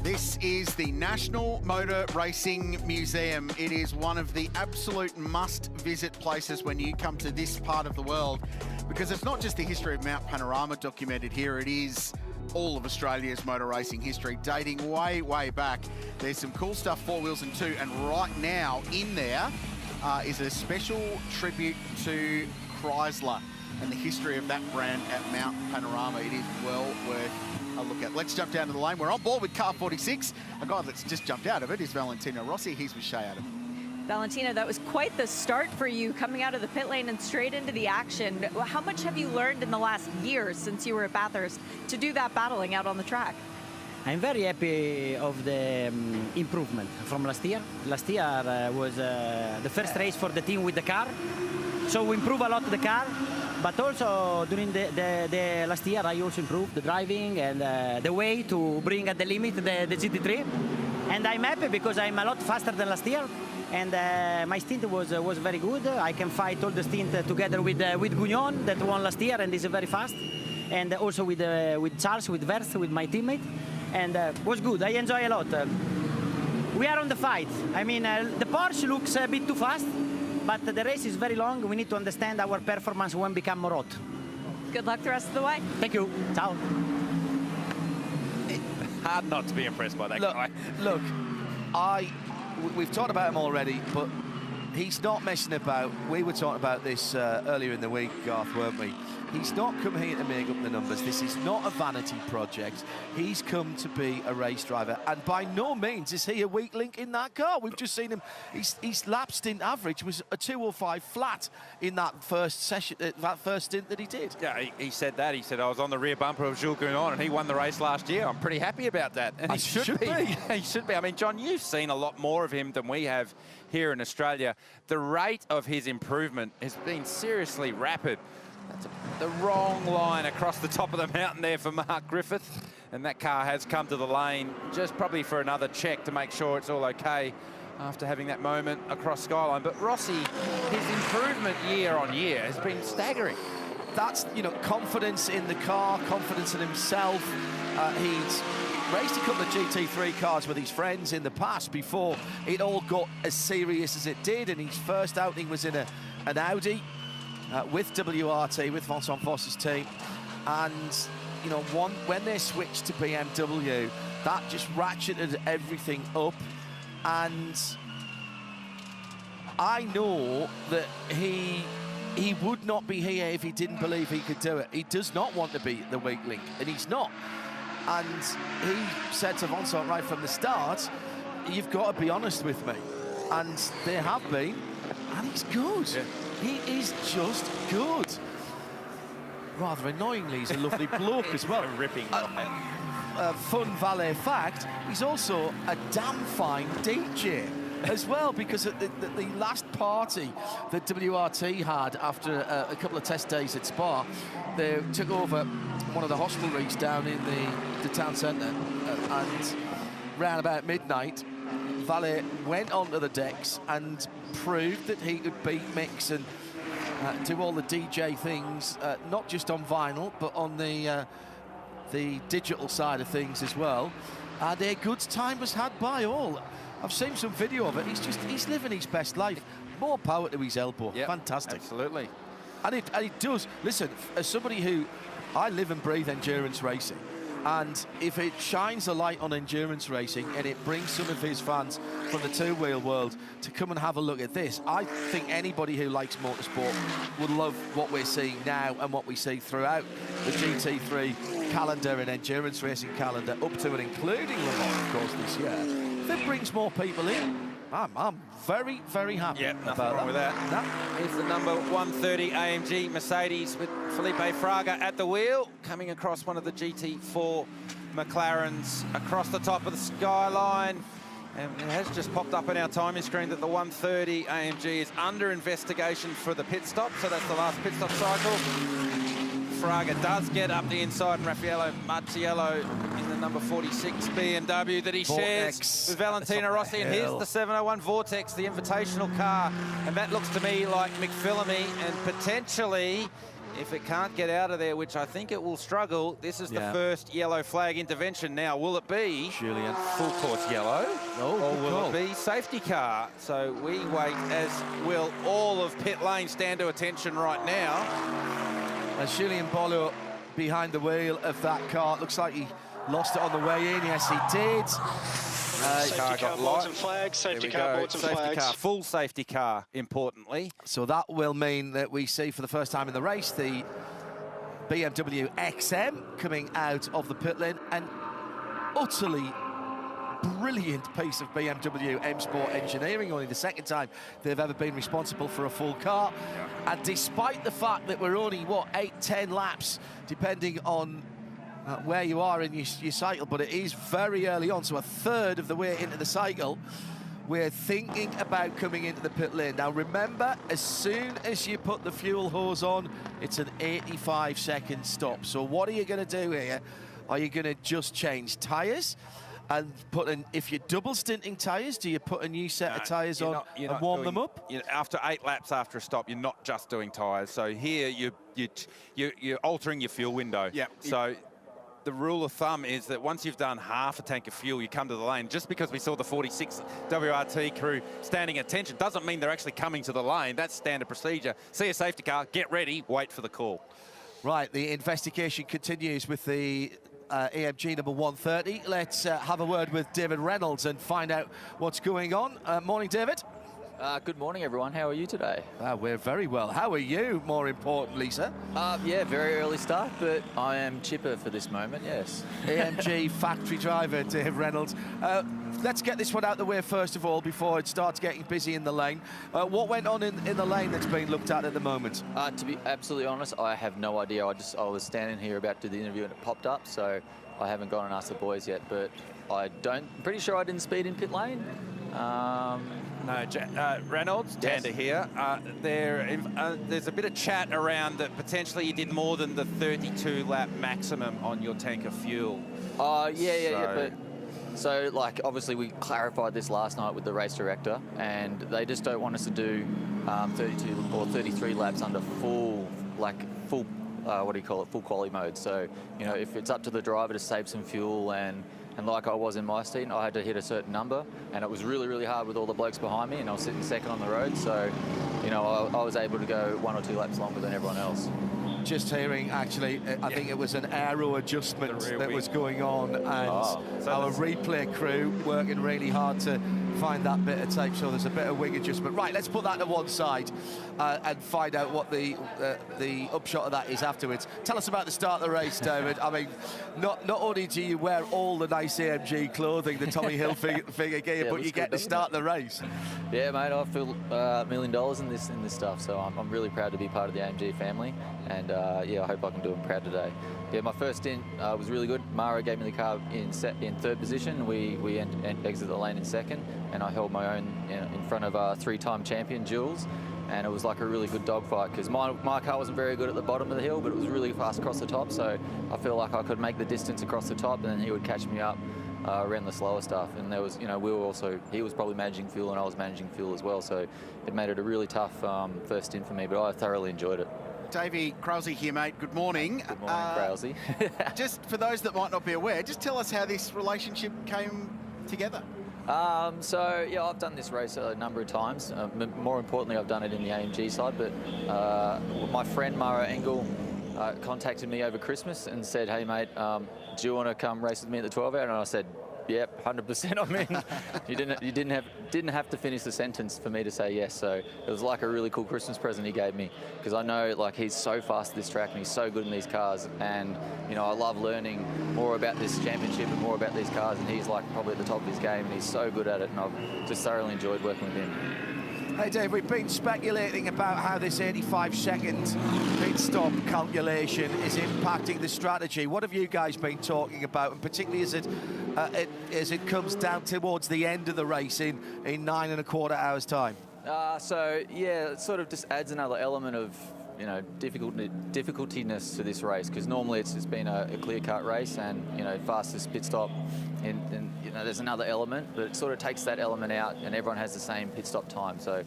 Speaker 10: This is the National Motor Racing Museum. It is one of the absolute must-visit places when you come to this part of the world, because it's not just the history of Mount Panorama documented here, it is all of Australia's motor racing history, dating way, way back. There's some cool stuff, 4 wheels and 2, and right now in there is a special tribute to Chrysler and the history of that brand at Mount Panorama. It is well worth a look at. Let's jump down to the lane. We're on board with car 46. A guy that's just jumped out of it is Valentino Rossi. He's with Shea Adam.
Speaker 4: Valentino, that was quite the start for you, coming out of the pit lane and straight into the action. How much have you learned in the last year since you were at Bathurst to do that battling out on the track?
Speaker 18: I'm very happy of the improvement from last year. Last year was the first race for the team with the car, so we improved a lot the car. But also during the last year, I also improved the driving and the way to bring at the limit the GT3. And I'm happy because I'm a lot faster than last year. And my stint was very good. I can fight all the stint together with Gugnon that won last year and is very fast. And also with Charles, with Verst, with my teammate. And was good. I enjoy a lot. We are on the fight. I mean, the Porsche looks a bit too fast. But the race is very long. We need to understand our performance when become more hot.
Speaker 4: Good luck the rest of the way.
Speaker 18: Thank you. Ciao.
Speaker 3: Hard not to be impressed by that guy.
Speaker 11: Look, we've talked about him already, but he's not messing about. We were talking about this earlier in the week, Garth, weren't we? He's not come here to make up the numbers. This is not a vanity project. He's come to be a race driver, and by no means is he a weak link in that car. We've just seen him. His lap stint average was a 205 flat in that first session, that first stint that he did.
Speaker 3: Yeah, he said that. He said, I was on the rear bumper of Jules Gounon, and he won the race last year. I'm pretty happy about that. And he should be. He should be. I mean, John, you've seen a lot more of him than we have here in Australia. The rate of his improvement has been seriously rapid. That's the wrong line across the top of the mountain there for Mark Griffith. And that car has come to the lane just probably for another check to make sure it's all okay after having that moment across Skyline. But Rossi, his improvement year on year has been staggering.
Speaker 11: That's, you know, confidence in the car, confidence in himself. He's raced a couple of GT3 cars with his friends in the past before it all got as serious as it did. And his first outing was in an Audi. With WRT, with Vincent Voss's team, and you know, when they switched to BMW, that just ratcheted everything up. And I know that he would not be here if he didn't believe he could do it. He does not want to be the weak link, and he's not. And he said to Vincent right from the start, "You've got to be honest with me," and they have been, and he's good. Yeah. He is just good. Rather annoyingly, he's a lovely bloke as well.
Speaker 3: Ripping.
Speaker 11: Fun valet fact, he's also a damn fine DJ as well, because at the last party that WRT had after a couple of test days at Spa, they took over one of the hostelries down in the town centre, and round about midnight, Valet went onto the decks and proved that he could beat Mix and do all the DJ things, not just on vinyl, but on the digital side of things as well. And a good time was had by all. I've seen some video of it. He's living his best life. More power to his elbow. Yep, fantastic.
Speaker 3: Absolutely.
Speaker 11: And it does. Listen, as somebody who, I live and breathe endurance racing, And if it shines a light on endurance racing and it brings some of his fans from the two-wheel world to come and have a look at this, I think anybody who likes motorsport would love what we're seeing now and what we see throughout the GT3 calendar and endurance racing calendar, up to and including Le Mans, of course, this year. If it brings more people in, I'm very, very happy about
Speaker 3: wrong with that. Here's the number 130 AMG Mercedes with Felipe Fraga at the wheel, coming across one of the GT4 McLarens across the top of the skyline. And it has just popped up on our timing screen that the 130 AMG is under investigation for the pit stop, so that's the last pit stop cycle. Fraga does get up the inside, and Raffaello Marciello in the number 46 BMW that he shares with Valentino Rossi. And here's the 701 Vortex, the invitational car. And that looks to me like McPhillamy, and potentially, if it can't get out of there, which I think it will struggle, this is the first yellow flag intervention. Now, will it be
Speaker 11: Julian
Speaker 3: full course yellow, or will it be safety car? So we wait, as will all of pit lane stand to attention right now.
Speaker 11: As Julien Bolo behind the wheel of that car. Looks like he lost it on the way in. Yes, he did.
Speaker 12: Safety car boards and flags, safety car boards and flags.
Speaker 3: Car, full safety car, importantly.
Speaker 11: So that will mean that we see for the first time in the race the BMW XM coming out of the pit lane. An utterly brilliant piece of BMW M Sport engineering, only the second time they've ever been responsible for a full car. And despite the fact that we're only, what, 8-10 laps, depending on where you are in your cycle, but it is very early on, so a third of the way into the cycle, we're thinking about coming into the pit lane. Now remember, as soon as you put the fuel hose on, it's an 85-second stop. So what are you going to do here? Are you going to just change tyres? And put in, if you're double stinting tyres, do you put a new set of tyres on and warm them up?
Speaker 3: After 8 laps after a stop, you're not just doing tyres. So here you're altering your fuel window.
Speaker 10: Yeah.
Speaker 3: So the rule of thumb is that once you've done half a tank of fuel, you come to the lane. Just because we saw the 46 WRT crew standing at attention doesn't mean they're actually coming to the lane. That's standard procedure. See a safety car, get ready, wait for the call.
Speaker 11: Right, the investigation continues with the AMG number 130. Let's have a word with David Reynolds and find out what's going on. Morning, David.
Speaker 19: Good morning, everyone. How are you today?
Speaker 11: We're very well. How are you, more importantly, sir?
Speaker 19: Yeah, very early start, but I am chipper for this moment, yes.
Speaker 11: AMG factory driver, Dave Reynolds. Let's get this one out of the way first of all before it starts getting busy in the lane. What went on in the lane that's being looked at the moment?
Speaker 19: To be absolutely honest, I have no idea. I was standing here about to do the interview and it popped up, so I haven't gone and asked the boys yet, but I'm pretty sure I didn't speed in pit lane.
Speaker 3: No, Reynolds,
Speaker 19: yes.
Speaker 3: Tander here. There's a bit of chat around that potentially you did more than the 32-lap maximum on your tank of fuel.
Speaker 19: So, like, obviously we clarified this last night with the race director, and they just don't want us to do 32 or 33 laps under full quality mode. So, you know, if it's up to the driver to save some fuel and like I was in my seat, I had to hit a certain number, and it was really, really hard with all the blokes behind me, and I was sitting second on the road. So, you know, I was able to go 1 or 2 laps longer than everyone else.
Speaker 11: Just hearing, actually, I think it was an aero adjustment that was going on, and our replay crew working really hard to find that bit of tape, so there's a bit of wing adjustment. Right, let's put that to one side and find out what the upshot of that is afterwards. Tell us about the start of the race, David. I mean, not only do you wear all the nice AMG clothing, the Tommy Hilfiger gear, but you get to start the race.
Speaker 19: Yeah, mate, I feel $1 million in this stuff, so I'm really proud to be part of the AMG family, and yeah, I hope I can do them proud today. Yeah, my first stint was really good. Mara gave me the car in third position. We exited the lane in second, and I held my own in front of 3-time champion Jules, and it was like a really good dogfight because my car wasn't very good at the bottom of the hill, but it was really fast across the top, so I feel like I could make the distance across the top, and then he would catch me up around the slower stuff. And there was, you know, he was probably managing fuel and I was managing fuel as well, so it made it a really tough first stint for me, but I thoroughly enjoyed it.
Speaker 10: Davey Krause here, mate. Good morning.
Speaker 19: Good morning, Krause.
Speaker 10: Just for those that might not be aware, just tell us how this relationship came together.
Speaker 19: So, yeah, I've done this race a number of times. More importantly, I've done it in the AMG side, but my friend Mara Engel contacted me over Christmas and said, "Hey mate, do you want to come race with me at the 12 hour?" And I said, "Yep, 100% I'm in." You didn't have to finish the sentence for me to say yes. So it was like a really cool Christmas present he gave me, because I know like he's so fast at this track and he's so good in these cars, and you know I love learning more about this championship and more about these cars, and he's like probably at the top of his game and he's so good at it, and I've just thoroughly enjoyed working with him.
Speaker 11: Hey Dave, we've been speculating about how this 85-second pit stop calculation is impacting the strategy. What have you guys been talking about, and particularly as it comes down towards the end of the race in 9.25 hours time?
Speaker 19: So yeah, it sort of just adds another element of, you know, difficultiness to this race, because normally it's just been a clear-cut race, and you know, fastest pit stop, and you know, there's another element, but it sort of takes that element out, and everyone has the same pit stop time. So,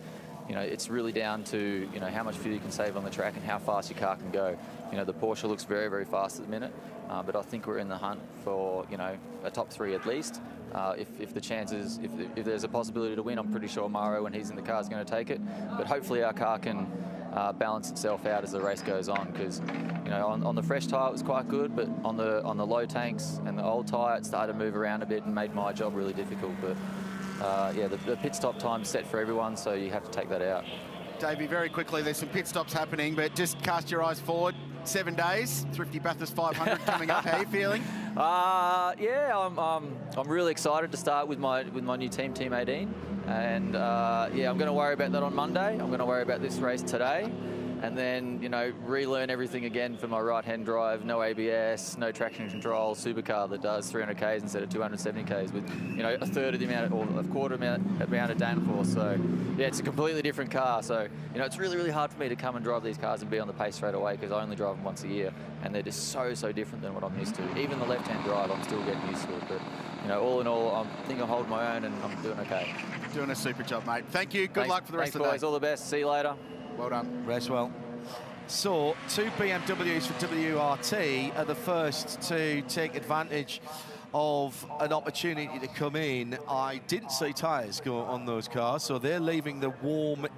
Speaker 19: you know, it's really down to, you know, how much fuel you can save on the track and how fast your car can go. You know, the Porsche looks very, very fast at the minute, but I think we're in the hunt for, you know, a top 3 at least. If the chances, if there's a possibility to win, I'm pretty sure Mauro, when he's in the car, is going to take it. But hopefully our car can balance itself out as the race goes on, because you know, on the fresh tyre it was quite good, but on the low tanks and the old tyre it started to move around a bit and made my job really difficult. But yeah, the pit stop time's set for everyone, so you have to take that out.
Speaker 10: Davey, very quickly, there's some pit stops happening, but just cast your eyes forward. 7 days, Thrifty Bathurst 500 coming up. How are you feeling?
Speaker 19: Yeah, I'm really excited to start with my new team, Team 18, and yeah, I'm going to worry about that on Monday. I'm going to worry about this race today, and then, you know, relearn everything again for my right-hand drive. No ABS, no traction control, supercar that does 300 Ks instead of 270 Ks with, you know, a third of the amount, or a quarter amount of downforce. So yeah, it's a completely different car. So, you know, it's really, really hard for me to come and drive these cars and be on the pace straight away, because I only drive them once a year, and they're just so different than what I'm used to. Even the left-hand drive, I'm still getting used to it. But, you know, all in all, I think I'm holding my own and I'm doing okay.
Speaker 10: Doing a super job, mate. Thank you. Good luck for the rest of the day.
Speaker 19: Thanks, boys. All the best. See you later.
Speaker 10: Well done.
Speaker 11: Race well. So, 2 BMWs for WRT are the first to take advantage of an opportunity to come in. I didn't see tyres go on those cars, so they're leaving the warmer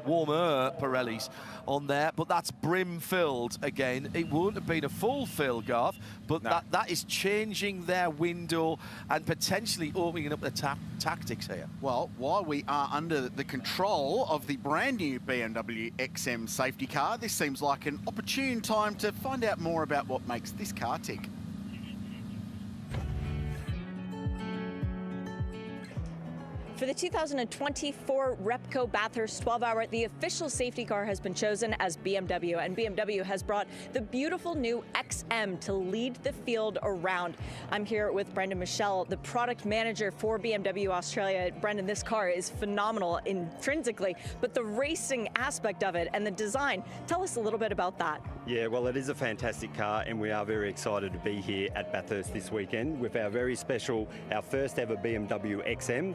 Speaker 11: Pirellis on there, but that's brim-filled again. It wouldn't have been a full fill, Garth, but no, that is changing their window and potentially opening up the tactics here.
Speaker 10: Well, while we are under the control of the brand new BMW XM safety car, this seems like an opportune time to find out more about what makes this car tick.
Speaker 4: For the 2024 Repco Bathurst 12-hour, the official safety car has been chosen as BMW, and BMW has brought the beautiful new XM to lead the field around. I'm here with Brendan Michelle, the product manager for BMW Australia. Brendan, this car is phenomenal intrinsically, but the racing aspect of it and the design, tell us a little bit about that.
Speaker 20: Yeah, well, it is a fantastic car, and we are very excited to be here at Bathurst this weekend with our very special, our first ever BMW XM.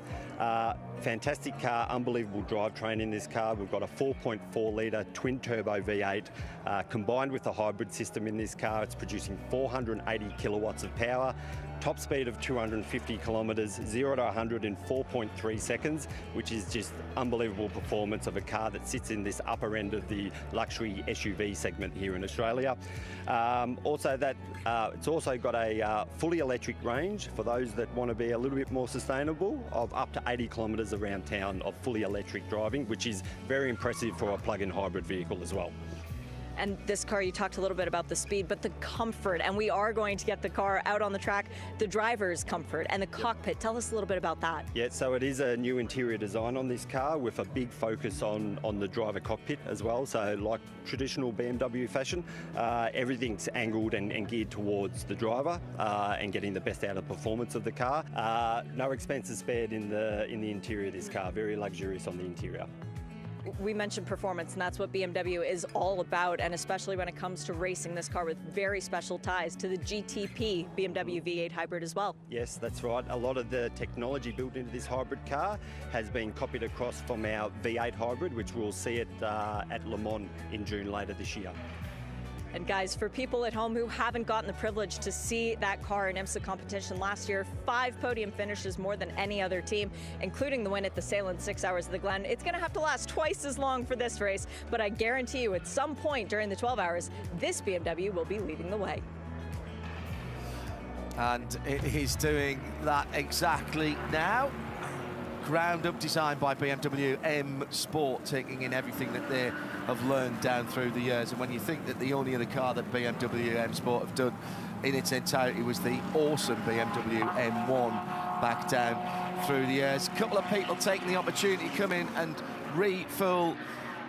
Speaker 20: Fantastic car, unbelievable drivetrain in this car. We've got a 4.4 litre twin turbo V8 combined with the hybrid system in this car. It's producing 480 kilowatts of power, top speed of 250 kilometres, 0 to 100 in 4.3 seconds, which is just unbelievable performance of a car that sits in this upper end of the luxury SUV segment here in Australia. It's also got a fully electric range for those that want to be a little bit more sustainable, of up to 80 kilometres around town of fully electric driving, which is very impressive for a plug-in hybrid vehicle as well.
Speaker 4: And this car, you talked a little bit about the speed, but the comfort, and we are going to get the car out on the track, the driver's comfort and the cockpit. Tell us a little bit about that.
Speaker 20: Yeah, so it is a new interior design on this car with a big focus on the driver cockpit as well. So like traditional BMW fashion, everything's angled and geared towards the driver and getting the best out of the performance of the car. No expenses spared in the interior of this car, very luxurious on the interior.
Speaker 4: We mentioned performance, and that's what BMW is all about, and especially when it comes to racing this car with very special ties to the GTP BMW V8 hybrid as well.
Speaker 20: Yes, that's right. A lot of the technology built into this hybrid car has been copied across from our V8 hybrid, which we'll see at Le Mans in June later this year.
Speaker 4: And guys, for people at home who haven't gotten the privilege to see that car in IMSA competition last year, 5 podium finishes, more than any other team, including the win at the Salem 6 Hours of the Glen. It's going to have to last twice as long for this race, but I guarantee you at some point during the 12 hours, this BMW will be leading the way.
Speaker 11: And it is doing that exactly now. Ground up design by BMW M Sport, taking in everything that they have learned down through the years. And when you think that the only other car that BMW M Sport have done in its entirety was the awesome BMW M1 back down through the years. A couple of people taking the opportunity to come in and refill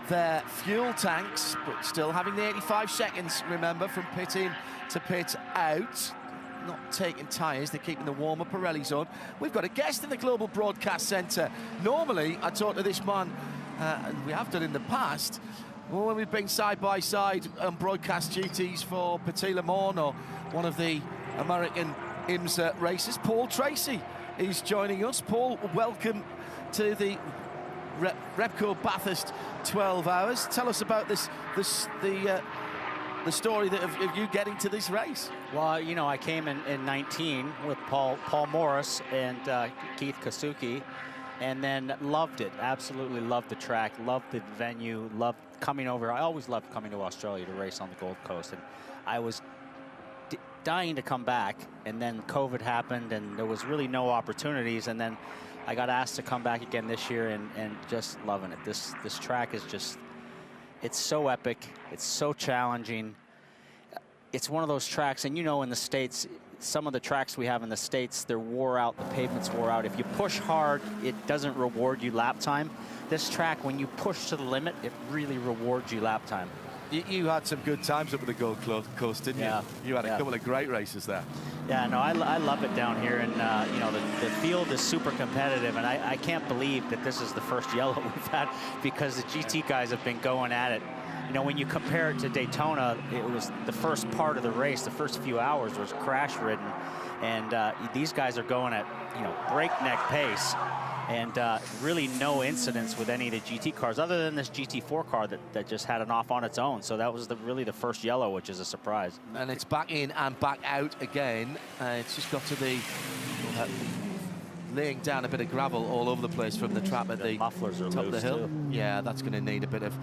Speaker 11: their fuel tanks, but still having the 85 seconds, remember, from pit in to pit out. Not taking tyres, they're keeping the warmer Pirellis on. We've got a guest in the Global Broadcast Centre. Normally, I talk to this man, and we have done in the past, when we've been side by side on broadcast duties for Petit Le Mans or one of the American IMSA races. Paul Tracy is joining us. Paul, welcome to the Repco Bathurst 12 Hours. Tell us about the story of you getting to this race.
Speaker 21: Well, you know, I came in 19 with Paul Morris and Keith Kasuki, and then loved it, absolutely loved the track, loved the venue, loved coming over. I always loved coming to Australia to race on the Gold Coast, and I was dying to come back, and then COVID happened, and there was really no opportunities, and then I got asked to come back again this year, and just loving it. This track is just, it's so epic, it's so challenging. It's one of those tracks, and you know, in the States, some of the tracks we have in the States, they're wore out, the pavement's wore out. If you push hard, it doesn't reward you lap time. This track, when you push to the limit, it really rewards you lap time.
Speaker 11: You had some good times up at the Gold Coast, didn't you? You had a couple of great races there.
Speaker 21: Yeah, no, I love it down here, and you know, the field is super competitive, and I can't believe that this is the first yellow we've had, because the GT guys have been going at it. You know, when you compare it to Daytona, it was the first part of the race, the first few hours was crash-ridden, and these guys are going at, you know, breakneck pace, and really no incidents with any of the GT cars, other than this GT4 car that just had an off on its own. So that was really the first yellow, which is a surprise.
Speaker 11: And it's back in and back out again. It's just got to the laying down a bit of gravel all over the place from the trap at the
Speaker 21: mufflers are
Speaker 11: top of the hill.
Speaker 21: Too.
Speaker 11: Yeah, that's going to need a bit of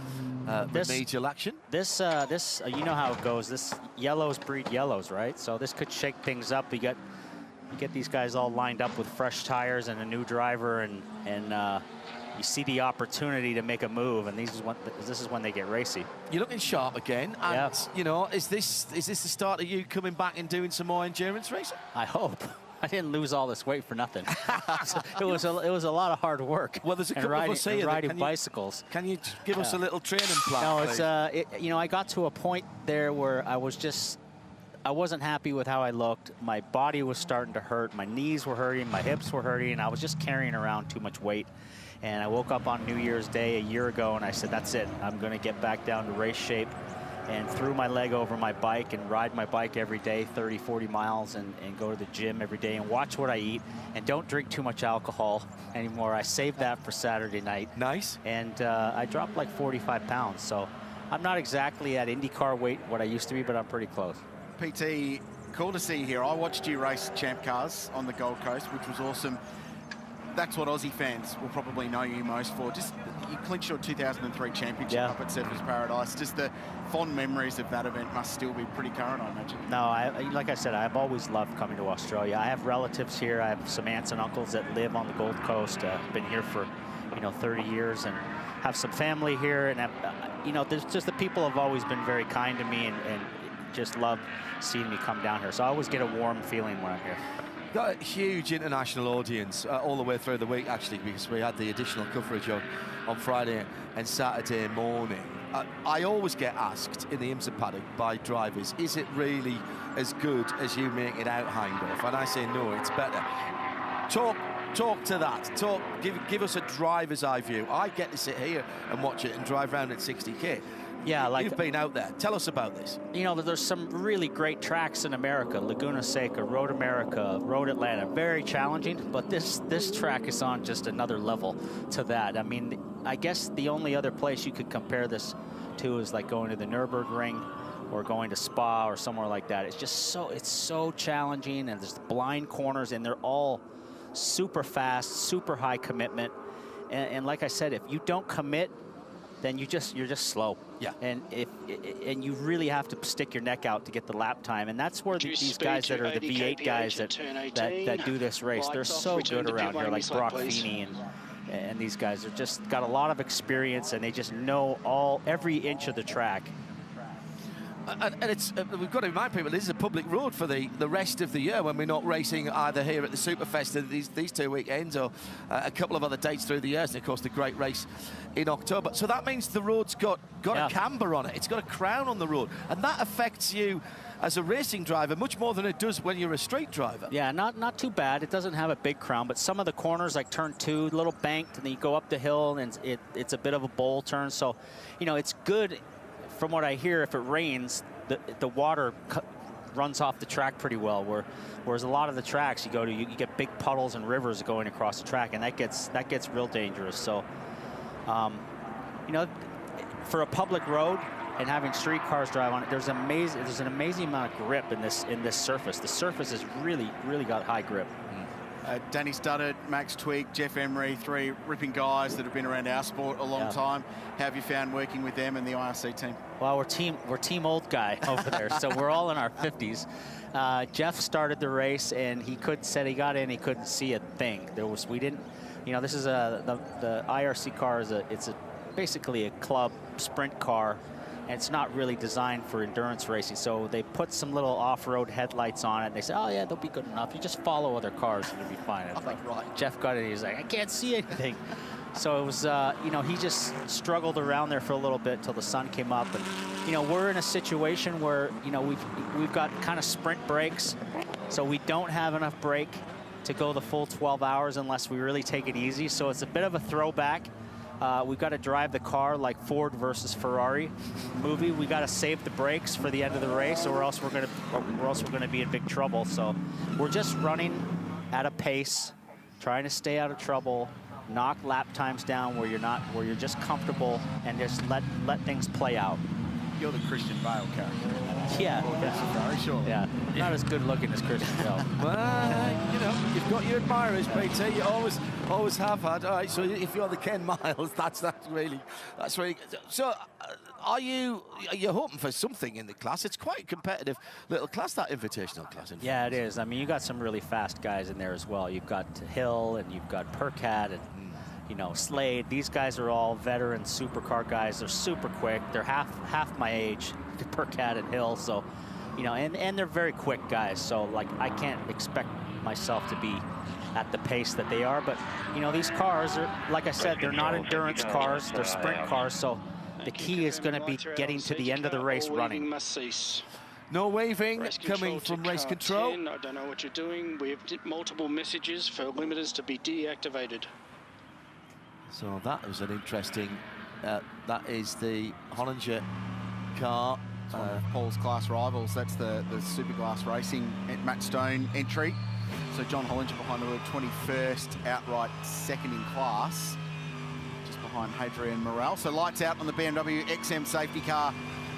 Speaker 11: remedial action.
Speaker 21: This you know how it goes. This yellows breed yellows, right? So this could shake things up. You get these guys all lined up with fresh tires and a new driver, and you see the opportunity to make a move, and this is when they get racy.
Speaker 11: You're looking sharp again, and you know, is this the start of you coming back and doing some more endurance racing?
Speaker 21: I hope. I didn't lose all this weight for nothing. it was a lot of hard work.
Speaker 11: Well, there's a couple of us here
Speaker 21: riding bicycles.
Speaker 11: Can you give us a little training plan?
Speaker 21: No, it's you know, I got to a point there where I wasn't happy with how I looked. My body was starting to hurt. My knees were hurting. My hips were hurting. And I was just carrying around too much weight. And I woke up on New Year's Day a year ago, and I said, that's it. I'm going to get back down to race shape. And threw my leg over my bike and ride my bike every day, 30, 40 miles, and go to the gym every day and watch what I eat. And don't drink too much alcohol anymore. I saved that for Saturday night.
Speaker 11: Nice.
Speaker 21: And I dropped like 45 pounds. So I'm not exactly at IndyCar weight, what I used to be, but I'm pretty close.
Speaker 10: PT, cool to see you here. I watched you race Champ Cars on the Gold Coast, which was awesome. That's what Aussie fans will probably know you most for. Just, you clinched your 2003 championship up at Surfers Paradise. Just the fond memories of that event must still be pretty current, I imagine.
Speaker 21: No, like I said, I've always loved coming to Australia. I have relatives here. I have some aunts and uncles that live on the Gold Coast. Been here for, 30 years, and have some family here. And there's just the people have always been very kind to me, and just love seeing me come down here. So I always get a warm feeling when I'm here.
Speaker 11: Got a huge international audience all the way through the week, actually, because we had the additional coverage on Friday and Saturday morning. I always get asked in the IMSA paddock by drivers, is it really as good as you make it out, Hindorf? And I say, no, it's better. Talk to that. Give us a driver's eye view. I get to sit here and watch it and drive around at 60k.
Speaker 21: Yeah, like
Speaker 11: you've been out there. Tell us about this.
Speaker 21: There's some really great tracks in America. Laguna Seca, Road America, Road Atlanta, very challenging. But this track is on just another level to that. I mean, I guess the only other place you could compare this to is like going to the Nürburgring or going to Spa or somewhere like that. It's just so challenging, and there's blind corners, and they're all super fast, super high commitment. And like I said, if you don't commit, then you're just slow.
Speaker 11: Yeah.
Speaker 21: And you really have to stick your neck out to get the lap time. And that's where these guys that are the V8 guys that do this race, they're so good around here, like Brock Feeney and these guys are just got a lot of experience, and they just know every inch of the track.
Speaker 11: And it's we've got to remind people this is a public road for the rest of the year when we're not racing either here at the Superfest these 2 weekends or a couple of other dates through the years, and of course the great race in October. So that means the road's got a camber on it. It's got a crown on the road, and that affects you as a racing driver much more than it does when you're a street driver.
Speaker 21: Yeah, not too bad. It doesn't have a big crown, but some of the corners, like turn 2, a little banked, and then you go up the hill, and it's a bit of a bowl turn. So, you know, it's good. From what I hear, if it rains, the water runs off the track pretty well. Whereas a lot of the tracks you go to, you get big puddles and rivers going across the track, and that gets real dangerous. So, you know, for a public road and having street cars drive on it, there's an amazing amount of grip in this surface. The surface has really got high grip.
Speaker 10: Danny Studdard, Max Twig, Jeff Emery, 3 ripping guys that have been around our sport a long time. How have you found working with them and the IRC team?
Speaker 21: Well, we're team old guy over there, so we're all in our 50s. Jeff started the race, and he he got in, he couldn't see a thing. We didn't, you know, this is the IRC car it's basically a club sprint car. And it's not really designed for endurance racing. So they put some little off-road headlights on it. And they say, oh, yeah, they'll be good enough. You just follow other cars and you'll be fine. And like, right. Jeff got it. He's like, I can't see anything. So it was, you know, he just struggled around there for a little bit till the sun came up. And, you know, we're in a situation where, you know, we've got kind of sprint brakes. So we don't have enough brake to go the full 12 hours unless we really take it easy. So it's a bit of a throwback. We've got to drive the car like Ford versus Ferrari movie. We got to save the brakes for the end of the race, or else we're going to be in big trouble. So we're just running at a pace, trying to stay out of trouble, knock lap times down where you're just comfortable, and just let things play out.
Speaker 10: You're the Christian Bale character.
Speaker 21: Yeah.
Speaker 10: Very sure.
Speaker 21: Yeah. Not as good looking as Christian Bale.
Speaker 11: Well, you know, you've got your admirers, BT. You always have had. All right, so if you're the Ken Miles, that's really good. So, are you hoping for something in the class? It's quite a competitive little class, that invitational class.
Speaker 21: Yeah, it is. I mean, you got some really fast guys in there as well. You've got Hill, and you've got Percat, and you know, Slade. These guys are all veteran supercar guys. They're super quick. They're half my age, Percat and Hill. So, you know, and they're very quick guys. So, like, I can't expect myself to be at the pace that they are. But, you know, these cars are, like I said, they're not endurance cars. They're sprint cars. So the key is going to be getting to the end of the race running.
Speaker 11: No waving coming from race control.
Speaker 12: 10, I don't know what you're doing. We have multiple messages for limiters to be deactivated.
Speaker 11: So that was an interesting, that is the Hollinger car.
Speaker 10: Paul's class rivals, that's the Superglass Racing Matt Stone entry. So John Hollinger behind the wheel, 21st outright, second in class, just behind Hadrian Morel. So lights out on the BMW XM safety car,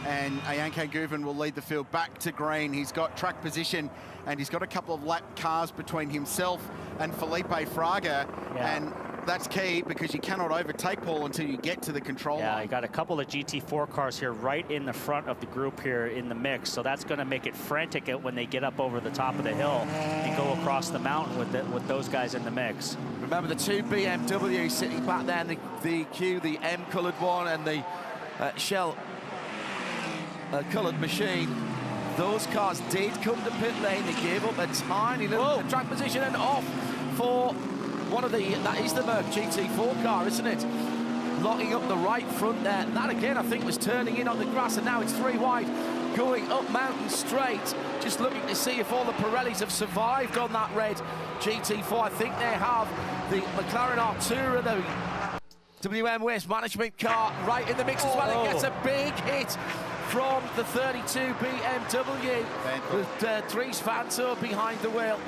Speaker 10: and Ayanke Guven will lead the field back to green. He's got track position, and he's got a couple of lap cars between himself and Felipe Fraga, and that's key because you cannot overtake Paul until you get to the control line.
Speaker 21: Yeah, you got a couple of GT4 cars here right in the front of the group here in the mix, so that's going to make it frantic when they get up over the top of the hill and go across the mountain with those guys in the mix.
Speaker 11: Remember the 2 BMWs sitting back there, and the Q, the M-coloured one, and the Shell coloured machine. Those cars did come to pit lane. They gave up a tiny little track position and off for one of that is the Merc GT4 car, isn't it? Locking up the right front there. That again, I think, was turning in on the grass, and now it's 3 wide, going up Mountain Straight. Just looking to see if all the Pirellis have survived on that red GT4. I think they have. The McLaren Artura, the WM Waste Management car, right in the mix as well. It gets a big hit from the 32 BMW with Dries Vanthoor behind the wheel.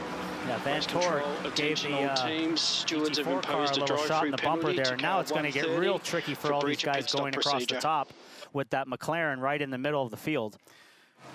Speaker 21: Yeah, Vanthoor gave the GT4 car a little shot in the bumper there, and now it's going to get real tricky for all these guys going across the top with that McLaren right in the middle of the field.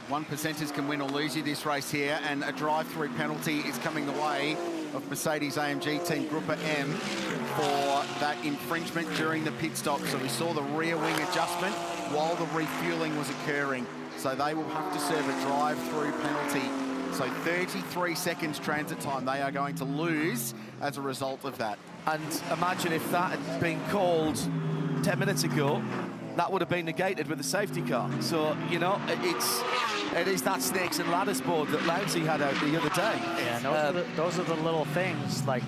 Speaker 10: One percenters can win or lose you this race here, and a drive-through penalty is coming the way of Mercedes-AMG Team Grupper M for that infringement during the pit stop. So we saw the rear wing adjustment while the refueling was occurring. So they will have to serve a drive-through penalty. So 33 seconds transit time they are going to lose as a result of that.
Speaker 11: And imagine if that had been called 10 minutes ago, that would have been negated with the safety car. So, you know, it is that snakes and ladders board that Lounsey had out the other day.
Speaker 21: Yeah, those are the little things, like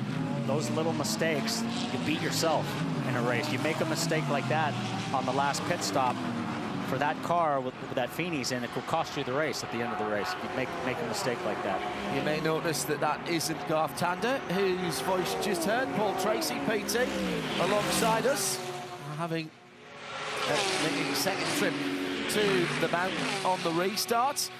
Speaker 21: those little mistakes, you beat yourself in a race. You make a mistake like that on the last pit stop for that car with that Feeney's in, it could cost you the race at the end of the race if you make a mistake like that.
Speaker 11: You may notice that that isn't Garth Tander, whose voice you just heard. Paul Tracy, PT, alongside us, making a second trip to the mountain on the restart.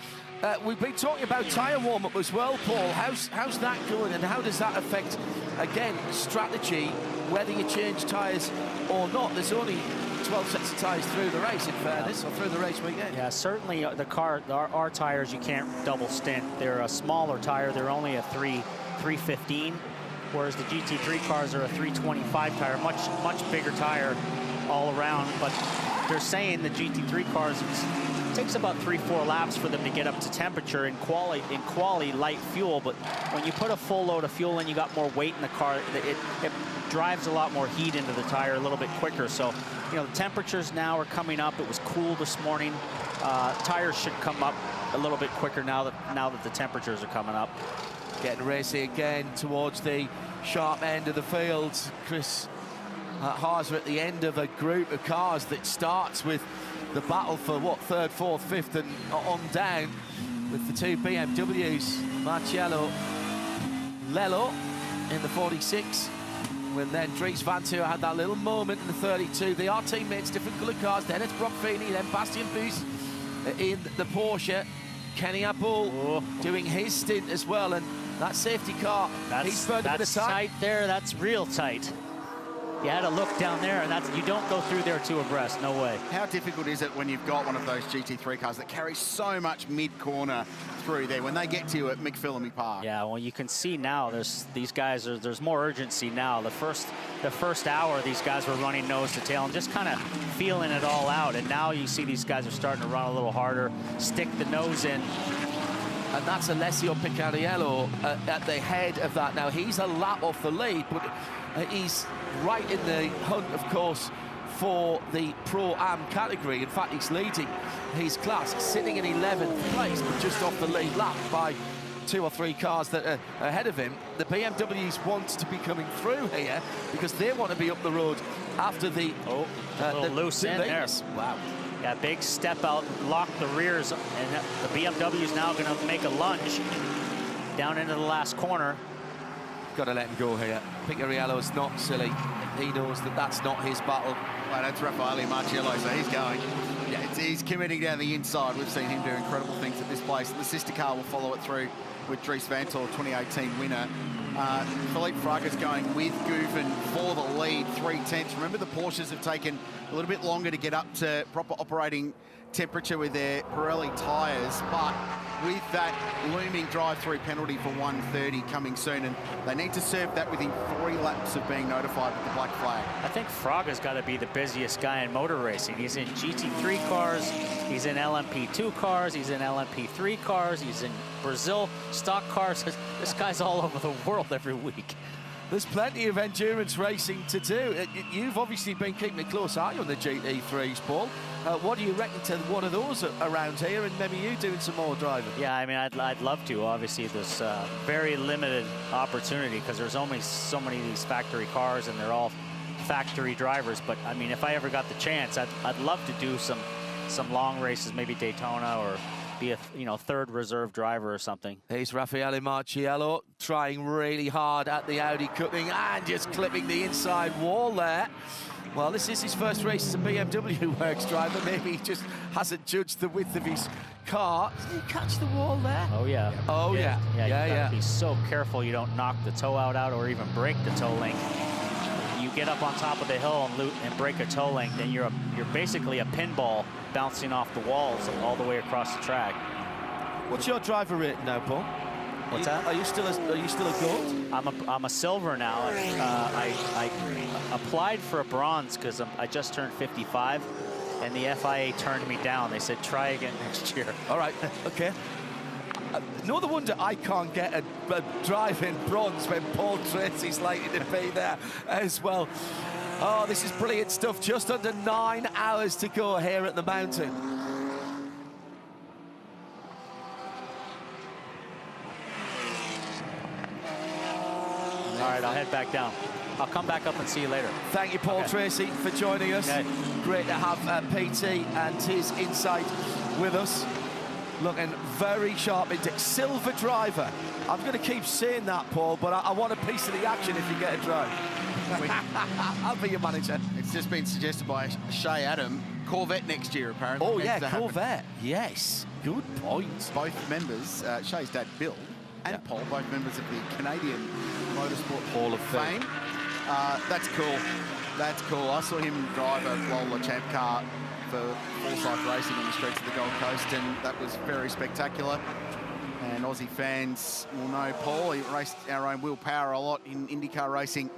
Speaker 11: We've been talking about tyre warm-up as well, Paul. How's that going, and how does that affect, again, strategy, whether you change tyres or not? There's only 12 sets of tyres through the race, in fairness, or through the race weekend.
Speaker 21: Yeah, certainly our tyres, you can't double stint. They're a smaller tyre. They're only a 315, whereas the GT3 cars are a 325 tyre, much bigger tyre all around. But they're saying the GT3 cars, it takes about 3-4 laps for them to get up to temperature in quality light fuel. But when you put a full load of fuel in, you got more weight in the car. It drives a lot more heat into the tire a little bit quicker. So, you know, the temperatures now are coming up. It was cool this morning. Tires should come up a little bit quicker now that the temperatures are coming up.
Speaker 11: Getting racy again towards the sharp end of the field. Chris Haas are at the end of a group of cars that starts with the battle for what, third, fourth, fifth, and on down with the two BMWs, Marcello Lello in the 46. When then Dries Vanthoor had that little moment in the 32. They are teammates, different coloured cars. Then it's Brock Feeney, then Bastien Bus in the Porsche. Kenny Apple doing his stint as well, and that safety car, he's burned a bit of time.
Speaker 21: Tight there, that's real tight. You had to look down there, and you don't go through there two abreast, no way.
Speaker 10: How difficult is it when you've got one of those GT3 cars that carries so much mid-corner through there when they get to you at McPhillamy Park?
Speaker 21: Yeah, well, you can see now these guys there's more urgency now. The first hour, these guys were running nose to tail and just kind of feeling it all out, and now you see these guys are starting to run a little harder, stick the nose in.
Speaker 11: And that's Alessio Picariello at the head of that. Now, he's a lap off the lead, but he's right in the hunt, of course, for the Pro-Am category. In fact, he's leading his class, sitting in 11th place, but just off the lead lap by 2 or 3 cars that are ahead of him. The BMWs want to be coming through here because they want to be up the road after the...
Speaker 21: loose in there.
Speaker 11: Wow.
Speaker 21: Yeah, big step out, lock the rears, and the BMW is now going to make a lunge down into the last corner.
Speaker 11: Got to let him go here. Picariello's not silly. He knows that that's not his battle.
Speaker 10: Well, that's Raffaele Marcello, so he's going. Yeah, he's committing down the inside. We've seen him do incredible things at this place. The sister car will follow it through with Dries Vanthoor, 2018 winner. Philippe Fraga's going with Guven for the lead, 3/10. Remember, the Porsches have taken a little bit longer to get up to proper operating temperature with their Pirelli tyres, but with that looming drive-through penalty for 130 coming soon, and they need to serve that within 3 laps of being notified with the black flag.
Speaker 21: I think Fraga's got to be the busiest guy in motor racing. He's in GT3 cars, he's in LMP2 cars, he's in LMP3 cars, he's in Brazil stock cars. This guy's all over the world every week.
Speaker 11: There's plenty of endurance racing to do. You've obviously been keeping a close eye on the GT3s, Paul. What do you reckon to one of those around here, and maybe you doing some more driving?
Speaker 21: Yeah, I mean, I'd love to. Obviously, there's very limited opportunity because there's only so many of these factory cars, and they're all factory drivers. But I mean, if I ever got the chance, I'd love to do some long races, maybe Daytona, or be a third reserve driver or something.
Speaker 11: Here's Raffaele Marciello trying really hard at the Audi cutting and just clipping the inside wall there. Well, this is his first race as a BMW Works driver. Maybe he just hasn't judged the width of his car. Did he catch the wall there?
Speaker 21: Oh, yeah.
Speaker 11: Oh, yeah.
Speaker 21: You gotta be so careful you don't knock the toe out or even break the toe link. get up on top of the hill and break a toe link, then you're basically a pinball bouncing off the walls all the way across the track.
Speaker 11: What's your driver rating now, Paul?
Speaker 21: What's that?
Speaker 11: Are you still a gold?
Speaker 21: I'm a silver now. I applied for a bronze because I just turned 55, and the FIA turned me down. They said try again next year.
Speaker 11: All right, okay. No wonder I can't get a drive-in bronze when Paul Tracy's likely to be there as well. Oh, this is brilliant stuff. Just under 9 hours to go here at the mountain.
Speaker 21: All right, I'll head back down. I'll come back up and see you later.
Speaker 11: Thank you, Paul Tracy, for joining us.
Speaker 21: Okay.
Speaker 11: Great to have PT and his insight with us. Looking very sharp index. Silver driver. I'm going to keep saying that, Paul, but I want a piece of the action if you get a drive. I'll be your manager.
Speaker 10: It's just been suggested by Shay Adam. Corvette next year, apparently.
Speaker 11: Oh, yeah, Corvette. Yes. Good point.
Speaker 10: Both members, Shay's dad, Bill, and Paul, both members of the Canadian Motorsport
Speaker 11: Hall of
Speaker 10: Fame. That's cool. That's cool. I saw him drive a Lola Champ car for Forsyth Racing on the streets of the Gold Coast, and that was very spectacular. And Aussie fans will know Paul. He raced our own Will Power a lot in IndyCar racing,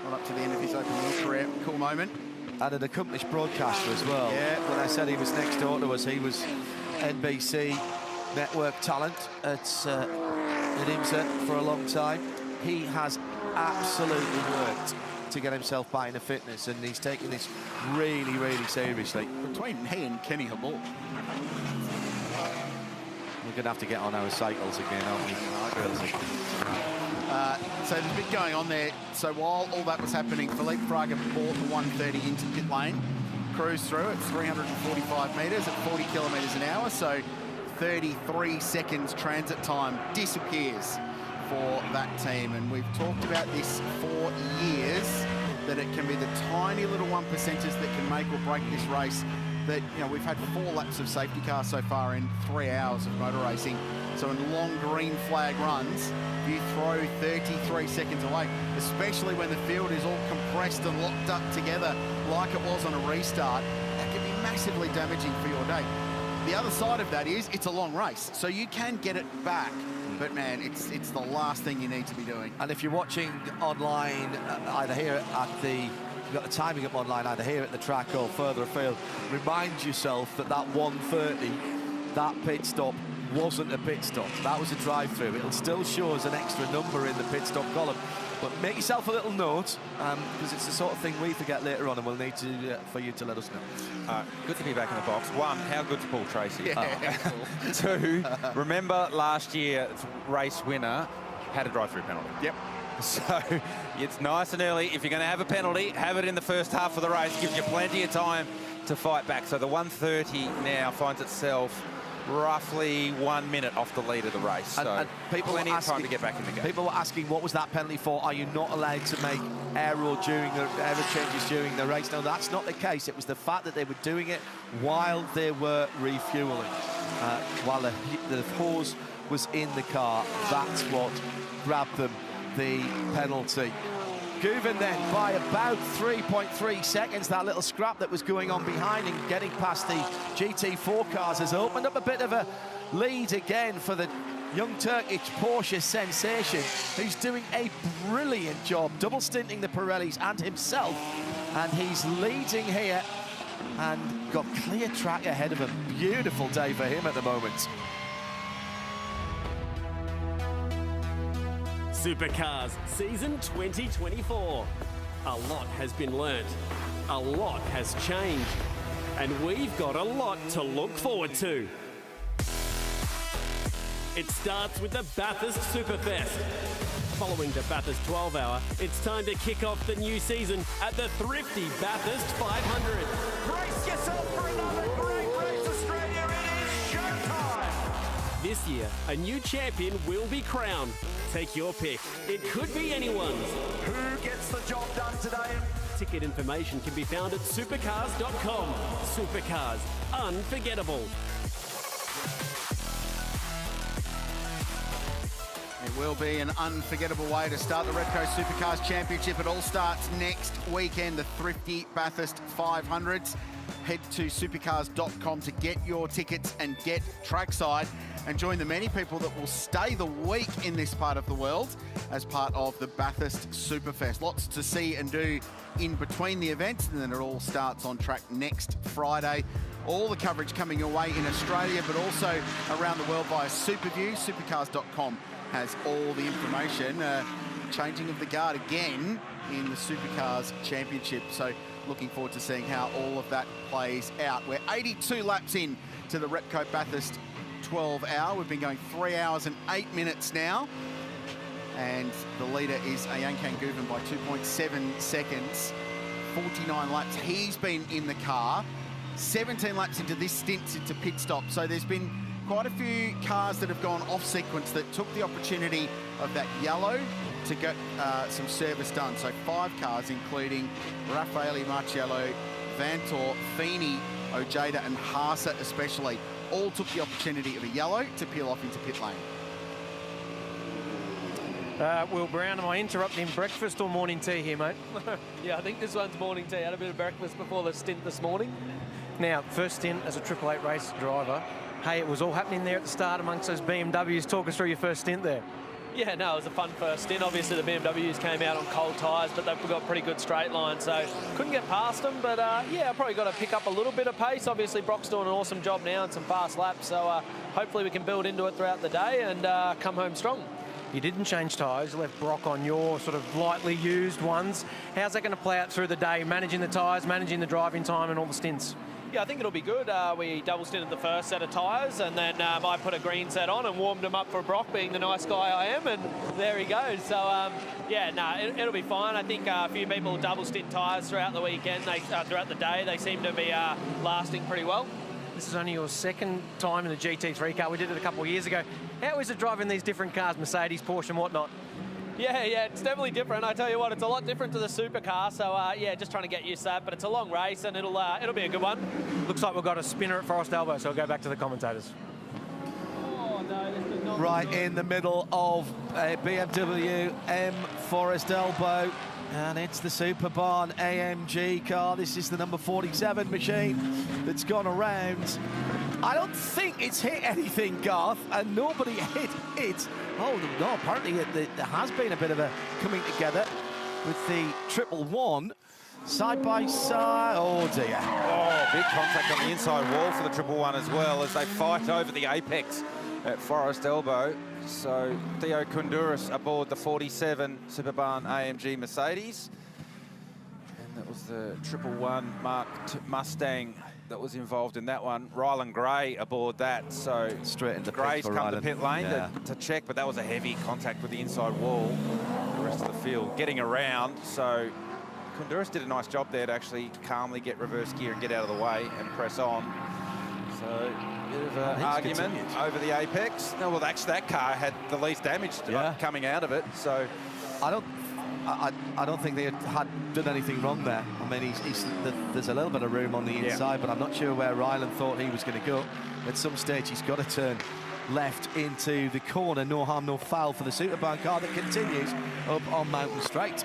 Speaker 10: right up to the end of his open wheel career. Cool moment.
Speaker 11: And an accomplished broadcaster as well.
Speaker 10: Yeah.
Speaker 11: When I said he was next door to us, he was NBC network talent at IMSA for a long time. He has absolutely worked to get himself back into fitness, and he's taking this really, really seriously.
Speaker 10: Between he and Kenny Habul.
Speaker 11: We're going to have to get on our cycles again, aren't we?
Speaker 10: So there's a bit going on there. So while all that was happening, Philippe Fraga brought the 130 into pit lane, cruised through it, 345 metres at 40 kilometres an hour, so 33 seconds transit time disappears for that team. And we've talked about this for years, that it can be the tiny little 1%ers that can make or break this race. That, you know, we've had 4 laps of safety cars so far in 3 hours of motor racing. So in long green flag runs, you throw 33 seconds away, especially when the field is all compressed and locked up together like it was on a restart. That can be massively damaging for your day. The other side of that is it's a long race, so you can get it back. But man, it's the last thing you need to be doing.
Speaker 11: And if you're watching online, either here at the, you've got the timing up online, either here at the track or further afield, remind yourself that that 130, that pit stop wasn't a pit stop. That was a drive-through. It'll still show as an extra number in the pit stop column. But make yourself a little note, because it's the sort of thing we forget later on, and we'll need to for you to let us know.
Speaker 3: Good to be back in the box. 1, how good's Paul Tracy?
Speaker 10: Yeah, cool.
Speaker 3: 2, remember last year's race winner had a drive-through penalty.
Speaker 10: Yep.
Speaker 3: So it's nice and early. If you're going to have a penalty, have it in the first half of the race. Gives you plenty of time to fight back. So the 130 now finds itself roughly 1 minute off the lead of the race. So
Speaker 11: and people
Speaker 3: plenty of time to get back in the game.
Speaker 11: People were asking, what was that penalty for? Are you not allowed to make aero changes during the race? No, that's not the case. It was the fact that they were doing it while they were refueling. While the hose was in the car, that's what grabbed them the penalty. Guven then by about 3.3 seconds. That little scrap that was going on behind and getting past the GT4 cars has opened up a bit of a lead again for the young Turkish Porsche sensation, who's doing a brilliant job double stinting the Pirellis and himself, and he's leading here and got clear track ahead of him. Beautiful day for him at the moment.
Speaker 1: Supercars season 2024. A lot has been learnt, a lot has changed, and we've got a lot to look forward to. It starts with the Bathurst Superfest. Following the Bathurst 12 Hour, it's time to kick off the new season at the thrifty Bathurst 500.
Speaker 6: Brace yourself for another great race, Australia. It is showtime.
Speaker 1: This year, a new champion will be crowned. Take your pick. It could be anyone's.
Speaker 6: Who gets the job done today?
Speaker 1: Ticket information can be found at supercars.com. Supercars, unforgettable.
Speaker 10: It will be an unforgettable way to start the Repco Supercars Championship. It all starts next weekend, the Thrifty Bathurst 500s. Head to supercars.com to get your tickets and get trackside and join the many people that will stay the week in this part of the world as part of the Bathurst Superfest. Lots to see and do in between the events, and then it all starts on track next Friday. All the coverage coming your way in Australia, but also around the world via Superview. Supercars.com has all the information. Changing of the guard again in the Supercars Championship. So looking forward to seeing how all of that plays out. We're 82 laps in to the Repco Bathurst 12 hour. We've been going 3 hours and 8 minutes now. And the leader is Ayankan Guven by 2.7 seconds. 49 laps he's been in the car. 17 laps into this stint into pit stop. So there's been quite a few cars that have gone off sequence that took the opportunity of that yellow to get some service done. So 5 cars, including Raffaele Marciello, Vantor, Feeney, Ojeda and Haase especially, all took the opportunity of a yellow to peel off into pit lane.
Speaker 2: Will Brown, am I interrupting breakfast or morning tea here, mate?
Speaker 13: Yeah, I think this one's morning tea. Had a bit of breakfast before the stint this morning.
Speaker 2: Now, first stint as a Triple Eight race driver. Hey, it was all happening there at the start amongst those BMWs. Talk us through your first stint there.
Speaker 13: Yeah, no, it was a fun first stint. Obviously, the BMWs came out on cold tyres, but they've got pretty good straight line, so couldn't get past them. But, yeah, I probably got to pick up a little bit of pace. Obviously, Brock's doing an awesome job now and some fast laps, so hopefully we can build into it throughout the day and come home strong.
Speaker 2: You didn't change tyres, you left Brock on your sort of lightly used ones. How's that going to play out through the day, managing the tyres, managing the driving time and all the stints?
Speaker 13: Yeah, I think it'll be good. We double stinted the first set of tyres, and then I put a green set on and warmed him up for Brock, being the nice guy I am, and there he goes. So, yeah, no, it'll be fine. I think a few people double stint tyres throughout the weekend, throughout the day. They seem to be lasting pretty well.
Speaker 2: This is only your second time in the GT3 car. We did it a couple of years ago. How is it driving these different cars, Mercedes, Porsche and whatnot?
Speaker 13: Yeah, it's definitely different. I tell you what, it's a lot different to the supercar. So, yeah, just trying to get used to that. But it's a long race, and it'll be a good one.
Speaker 2: Looks like we've got a spinner at Forest Elbow, so I'll go back to the commentators.
Speaker 13: Oh, no, this is not
Speaker 11: right in the middle of BMW M Forest Elbow. And it's the Superbarn AMG car. This is the number 47 machine that's gone around. I don't think it's hit anything, Garth, and nobody hit it. Oh, no, apparently there has been a bit of a coming together with the 111. Side by side, oh dear.
Speaker 3: Oh, big contact on the inside wall for the 111 as well as they fight over the apex at Forest Elbow. So Theo Kunduris aboard the 47 Superbarn AMG Mercedes. And that was the 111 Mark Mustang that was involved in that one. Rylan Gray aboard that. So
Speaker 11: straight into
Speaker 3: Gray's
Speaker 11: pit for
Speaker 3: come to
Speaker 11: Rylan.
Speaker 3: pit lane
Speaker 11: Yeah.
Speaker 3: to check, but that was a heavy contact with the inside wall. The rest of the field getting around. So Kunduris did a nice job there to actually calmly get reverse gear and get out of the way and press on. So bit of an argument over the apex. No, well, actually that car had the least damage coming out of it. So
Speaker 11: I don't think they had done anything wrong there. I mean, there's a little bit of room on the inside, but I'm not sure where Rylan thought he was going to go. At some stage, he's got to turn left into the corner. No harm, no foul for the Superbarn car that continues up on Mountain Straight.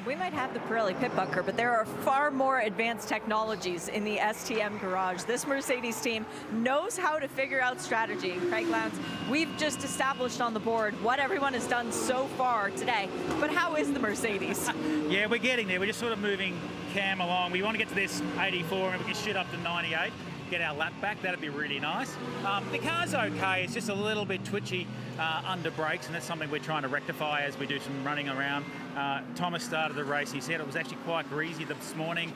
Speaker 4: We might have the Pirelli pit bunker, but there are far more advanced technologies in the STM garage. This Mercedes team knows how to figure out strategy. Craig Lowndes, we've just established on the board what everyone has done so far today, but how is the Mercedes?
Speaker 7: Yeah, we're getting there. We're just sort of moving Cam along. We want to get to this 84 and we can shoot up to 98, get our lap back. That'd be really nice. The car's okay. It's just a little bit twitchy under brakes, and that's something we're trying to rectify as we do some running around. Thomas started the race. He said it was actually quite greasy this morning,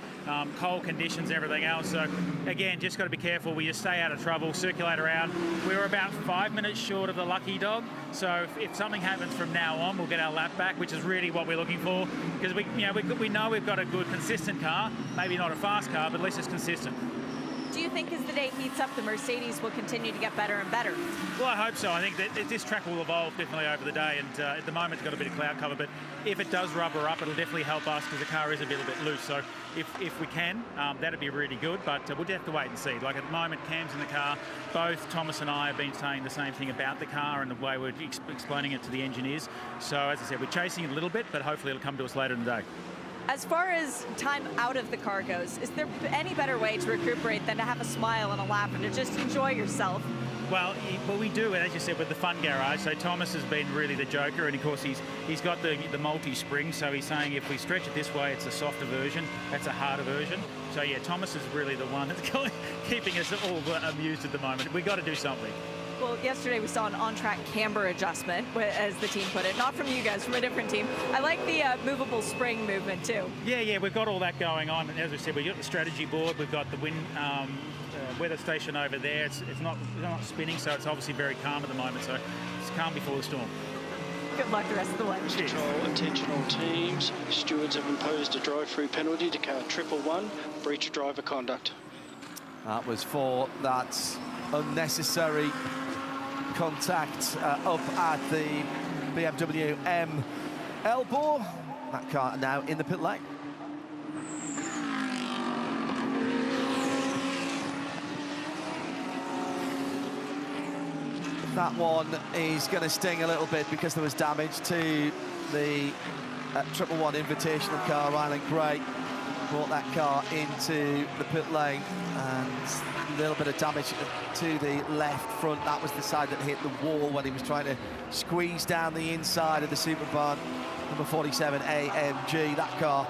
Speaker 7: cold conditions, everything else. So again, just got to be careful. We just stay out of trouble, circulate around. We were about 5 minutes short of the lucky dog. So if something happens from now on, we'll get our lap back, which is really what we're looking for, because we know we've got a good, consistent car. Maybe not a fast car, but at least it's consistent.
Speaker 4: Do you think as the day heats up, the Mercedes will continue to get better and better?
Speaker 7: Well, I hope so. I think that this track will evolve definitely over the day, and at the moment it's got a bit of cloud cover, but if it does rubber up, it'll definitely help us because the car is a little bit loose. So if we can, that'd be really good, but we'll have to wait and see. Like at the moment, Cam's in the car. Both Thomas and I have been saying the same thing about the car and the way we're explaining it to the engineers. So as I said, we're chasing it a little bit, but hopefully it'll come to us later in the day.
Speaker 4: As far as time out of the car goes, is there any better way to recuperate than to have a smile and a laugh and to just enjoy yourself?
Speaker 7: Well, we do, as you said, with the fun garage. So Thomas has been really the joker, and of course he's got the multi-spring. So he's saying if we stretch it this way, it's a softer version. That's a harder version. So yeah, Thomas is really the one that's keeping us all amused at the moment. We've got to do something.
Speaker 4: Well, yesterday we saw an on-track camber adjustment, as the team put it. Not from you guys, from a different team. I like the movable spring movement too.
Speaker 7: Yeah, we've got all that going on. And as we said, we've got the strategy board, we've got the wind weather station over there. It's not spinning, so it's obviously very calm at the moment. So it's calm before the storm.
Speaker 4: Good luck the rest of the way.
Speaker 12: Control attention all teams. Stewards have imposed a drive-through penalty to car 111, breach of driver conduct.
Speaker 11: That was for that unnecessary contact up at the BMW M elbow. That car now in the pit lane. That one is going to sting a little bit because there was damage to the 111 Invitational car. Ryland Gray brought that car into the pit lane, and a little bit of damage to the left front. That was the side that hit the wall when he was trying to squeeze down the inside of the Superbahn number 47 AMG. That car,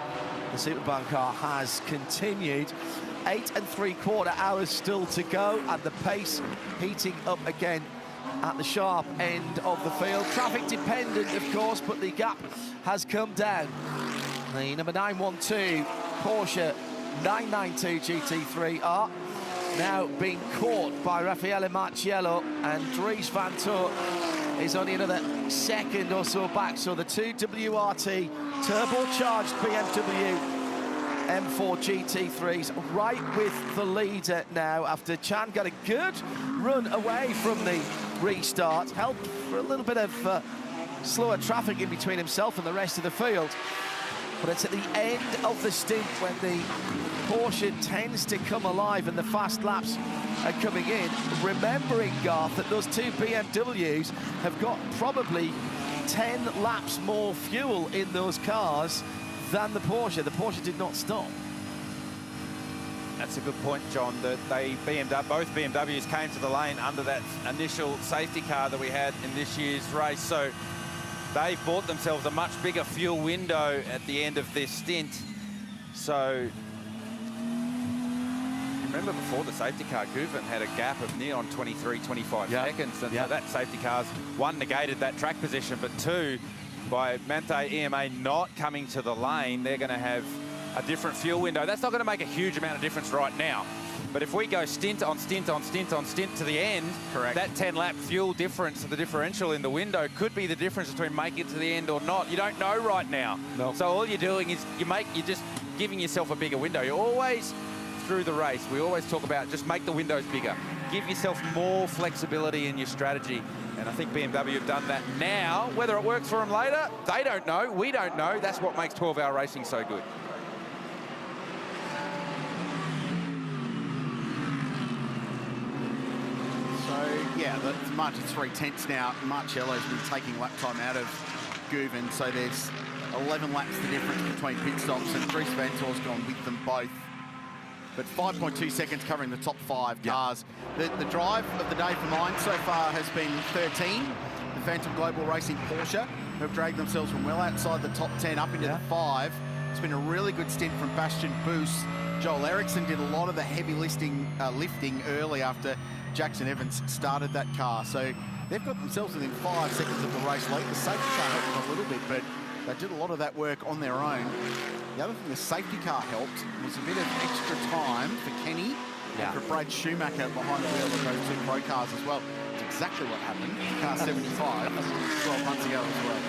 Speaker 11: the Superbahn car, has continued. 8 3/4 hours still to go, and the pace heating up again at the sharp end of the field. Traffic dependent, of course, but the gap has come down. The number 912 Porsche 992 GT3 are now being caught by Raffaele Marciello, and Dries Van Toort is only another second or so back. So the two WRT turbocharged BMW M4 GT3s right with the leader now, after Chan got a good run away from the restart, helped for a little bit of slower traffic in between himself and the rest of the field. But it's at the end of the stint when the Porsche tends to come alive and the fast laps are coming in. Remembering, Garth, that those two BMWs have got probably 10 laps more fuel in those cars than the Porsche. The Porsche did not stop.
Speaker 3: That's a good point, John, that both BMWs came to the lane under that initial safety car that we had in this year's race. So they've bought themselves a much bigger fuel window at the end of this stint. So remember before the safety car, Guven had a gap of near on 23, 25 seconds. And that safety car's, one, negated that track position, but two, by Mante EMA not coming to the lane, they're going to have a different fuel window. That's not going to make a huge amount of difference right now. But if we go stint on stint on stint on stint to the end, that 10-lap fuel difference, the differential in the window, could be the difference between making it to the end or not. You don't know right now. Nope. So all you're doing is you're just giving yourself a bigger window. You always, through the race, we always talk about just make the windows bigger. Give yourself more flexibility in your strategy. And I think BMW have done that now. Whether it works for them later, they don't know. We don't know. That's what makes 12-hour racing so good.
Speaker 10: Yeah, the margin's 3/10 now. Marciello's been taking lap time out of Guven, so there's 11 laps the difference between pit stops, and Dries Van Toort's gone with them both. But 5.2 seconds covering the top 5 cars. The drive of the day for mine so far has been 13. The Phantom Global Racing Porsche have dragged themselves from well outside the top 10 up into the 5. It's been a really good stint from Bastian Boos. Joel Eriksson did a lot of the heavy lifting early after Jackson Evans started that car. So they've got themselves within 5 seconds of the race lead. The safety car helped them a little bit, but they did a lot of that work on their own. The other thing the safety car helped was a bit of extra time for Kenny and for Brad Schumacher behind the wheel of those two pro cars as well. It's exactly what happened. Car 75 12 months ago as well.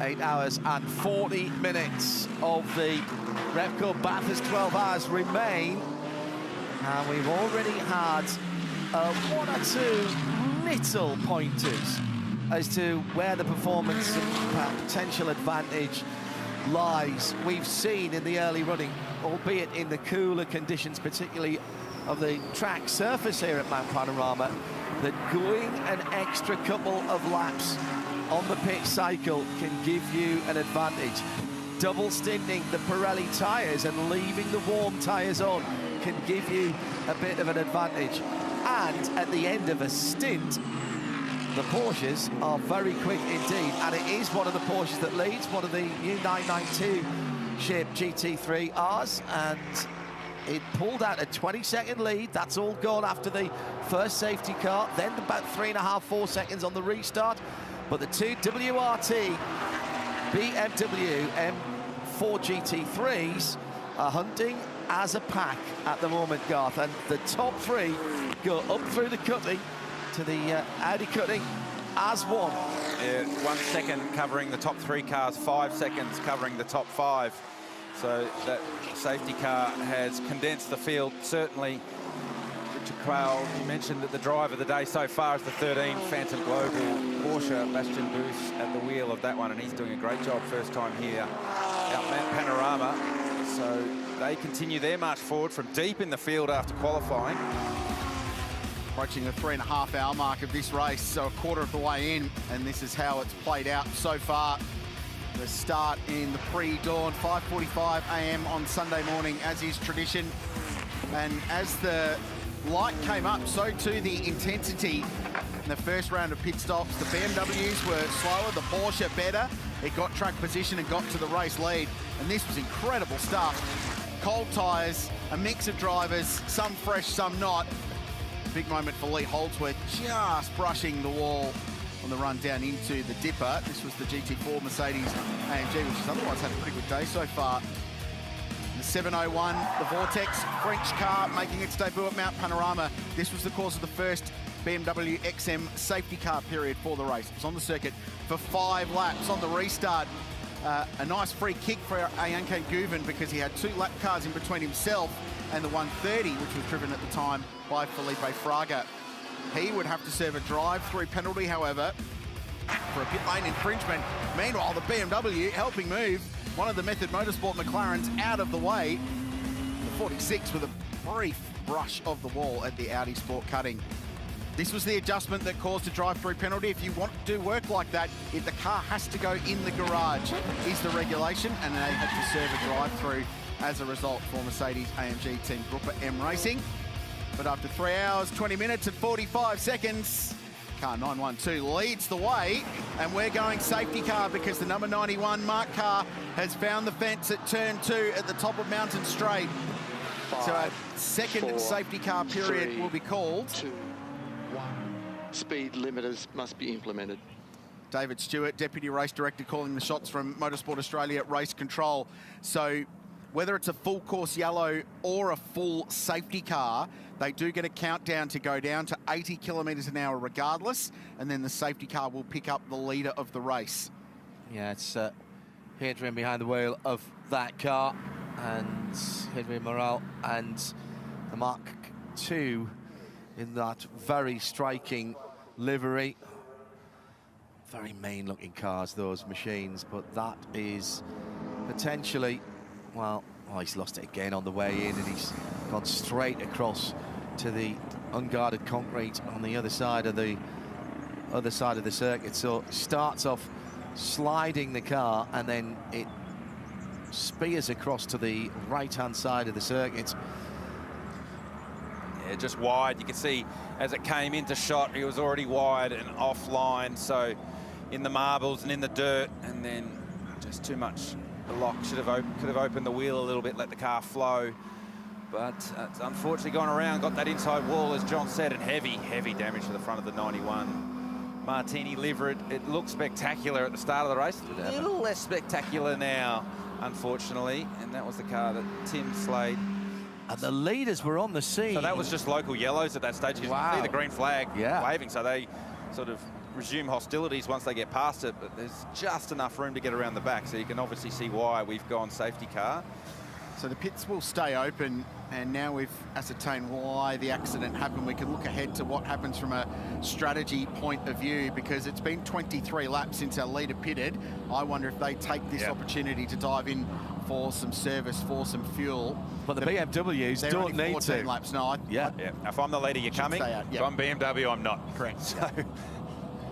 Speaker 11: 8 hours and 40 minutes of the Repco Bathurst 12 hours remain. And we've already had one or two little pointers as to where the performance and potential advantage lies. We've seen in the early running, albeit in the cooler conditions, particularly of the track surface here at Mount Panorama, that going an extra couple of laps on the pit cycle can give you an advantage. Double stinting the Pirelli tyres and leaving the warm tyres on can give you a bit of an advantage. And at the end of a stint, the Porsches are very quick indeed, and it is one of the Porsches that leads, one of the new 992 ship GT3Rs, and it pulled out a 20-second lead. That's all gone after the first safety car, then about 3.5–4 seconds on the restart. But the two WRT BMW M4 GT3s are hunting as a pack at the moment, Garth, and the top three go up through the cutting to the Audi cutting as one.
Speaker 3: Yeah, 1 second covering the top 3 cars, 5 seconds covering the top 5. So that safety car has condensed the field. Certainly, Richard Quayle, you mentioned that the drive of the day so far is the 13 Phantom Global Porsche. Bastian Booth at the wheel of that one, and he's doing a great job first time here out Mount Panorama. So they continue their march forward from deep in the field after qualifying.
Speaker 10: Approaching the 3.5-hour mark of this race, so a quarter of the way in, and this is how it's played out so far. The start in the pre-dawn, 5:45 a.m. on Sunday morning, as is tradition. And as the light came up, so too the intensity in the first round of pit stops. The BMWs were slower, the Porsche better. It got track position and got to the race lead. And this was incredible stuff. Cold tyres, a mix of drivers, some fresh, some not. Big moment for Lee Holdsworth, just brushing the wall on the run down into the dipper. This was the GT4 Mercedes AMG, which has otherwise had a pretty good day so far. The 701, the Vortex French car making its debut at Mount Panorama. This was the cause of the first BMW XM safety car period for the race. It was on the circuit for 5 laps on the restart. A nice free kick for Janke Guven because he had 2 lap cars in between himself and the 130, which was driven at the time by Felipe Fraga. He would have to serve a drive-through penalty, however, for a pit lane infringement. Meanwhile, the BMW helping move one of the Method Motorsport McLarens out of the way. The 46 with a brief brush of the wall at the Audi Sport cutting. This was the adjustment that caused a drive-through penalty. If you want to do work like that, if the car has to go in the garage, is the regulation, and they had to serve a drive-through as a result for Mercedes AMG Team Gruppe M Racing. But after 3 hours, 20 minutes and 45 seconds, car 912 leads the way, and we're going safety car because the number 91 Mark car has found the fence at turn 2 at the top of Mountain Straight.
Speaker 8: 5,
Speaker 10: so a second
Speaker 8: 4,
Speaker 10: safety car period
Speaker 8: 3,
Speaker 10: will be called.
Speaker 8: 2, 1. Speed limiters must be implemented.
Speaker 10: David Stewart, Deputy Race Director, calling the shots from Motorsport Australia at Race Control. So whether it's a full course yellow or a full safety car, they do get a countdown to go down to 80 kilometres an hour regardless, and then the safety car will pick up the leader of the race.
Speaker 11: Yeah, it's Hadrian behind the wheel of that car, and Hadrian Morel and the Mark II in that very striking livery. Very mean-looking cars, those machines, but that is potentially, well, oh, he's lost it again on the way in, and he's gone straight across to the unguarded concrete on the other side of the circuit. So starts off sliding the car, and then it spears across to the right-hand side of the circuit.
Speaker 3: Yeah, just wide. You can see as it came into shot, he was already wide and offline. So in the marbles and in the dirt, and then just too much. The lock could have opened the wheel a little bit, let the car flow. But it's unfortunately gone around, got that inside wall, as John said, and heavy damage to the front of the 91 Martini livery. It looked spectacular at the start of the race. A little less spectacular now, unfortunately. And that was the car that Tim Slade.
Speaker 11: And the leaders were on the scene.
Speaker 3: So that was just local yellows at that stage. You can see the green flag waving, so they sort of resume hostilities once they get past it, but there's just enough room to get around the back, so you can obviously see why we've gone safety car.
Speaker 10: So the pits will stay open, and now we've ascertained why the accident happened. We can look ahead to what happens from a strategy point of view, because it's been 23 laps since our leader pitted. I wonder if they take this opportunity to dive in for some service, for some fuel.
Speaker 11: But the BMWs don't need to.
Speaker 10: Laps. No,
Speaker 3: If I'm the leader, you're coming. If I'm BMW, I'm not.
Speaker 10: Correct.
Speaker 3: So.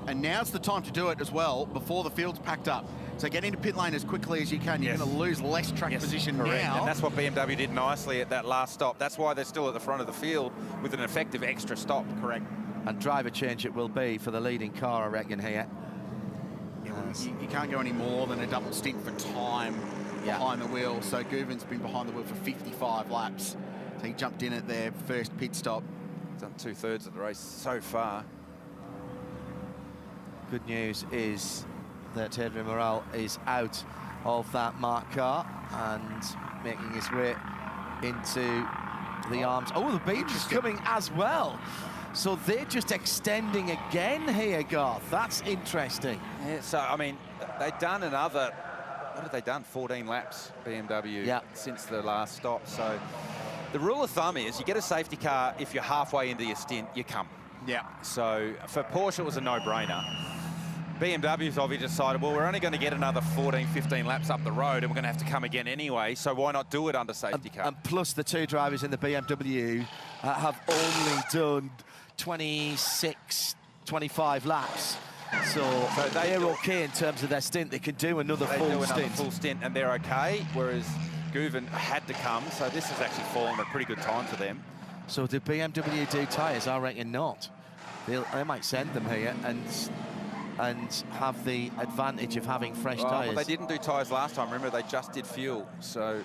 Speaker 10: And now's the time to do it as well, before the field's packed up. So get into pit lane as quickly as you can. You're going to lose less track position now.
Speaker 3: And that's what BMW did nicely at that last stop. That's why they're still at the front of the field with an effective extra stop.
Speaker 10: Correct.
Speaker 11: And driver change it will be for the leading car, I reckon, here.
Speaker 10: Yeah, well, you can't go any more than a double stint for time behind the wheel. So Guven's been behind the wheel for 55 laps. So he jumped in at their first pit stop.
Speaker 3: Done 2/3 of the race so far.
Speaker 11: Good news is that Adrian Morel is out of that marked car and making his way into the arms. Oh, the beach is coming as well. So they're just extending again here, Garth. That's interesting.
Speaker 3: Yeah, so, I mean, they've done another, what have they done? 14 laps, BMW, since the last stop. So the rule of thumb is you get a safety car if you're halfway into your stint, you come.
Speaker 10: Yeah.
Speaker 3: So for Porsche, it was a no-brainer. BMW's obviously decided, well, we're only going to get another 14, 15 laps up the road, and we're going to have to come again anyway, so why not do it under safety car?
Speaker 11: And plus the two drivers in the BMW have only done 26, 25 laps. So they're okay in terms of their stint. They can do another full stint.
Speaker 3: And they're okay, whereas Guven had to come, so this has actually fallen at a pretty good time for them.
Speaker 11: So did BMW do tyres? I reckon not. They might send them here and have the advantage of having fresh tyres.
Speaker 3: Well, they didn't do tyres last time. Remember, they just did fuel. So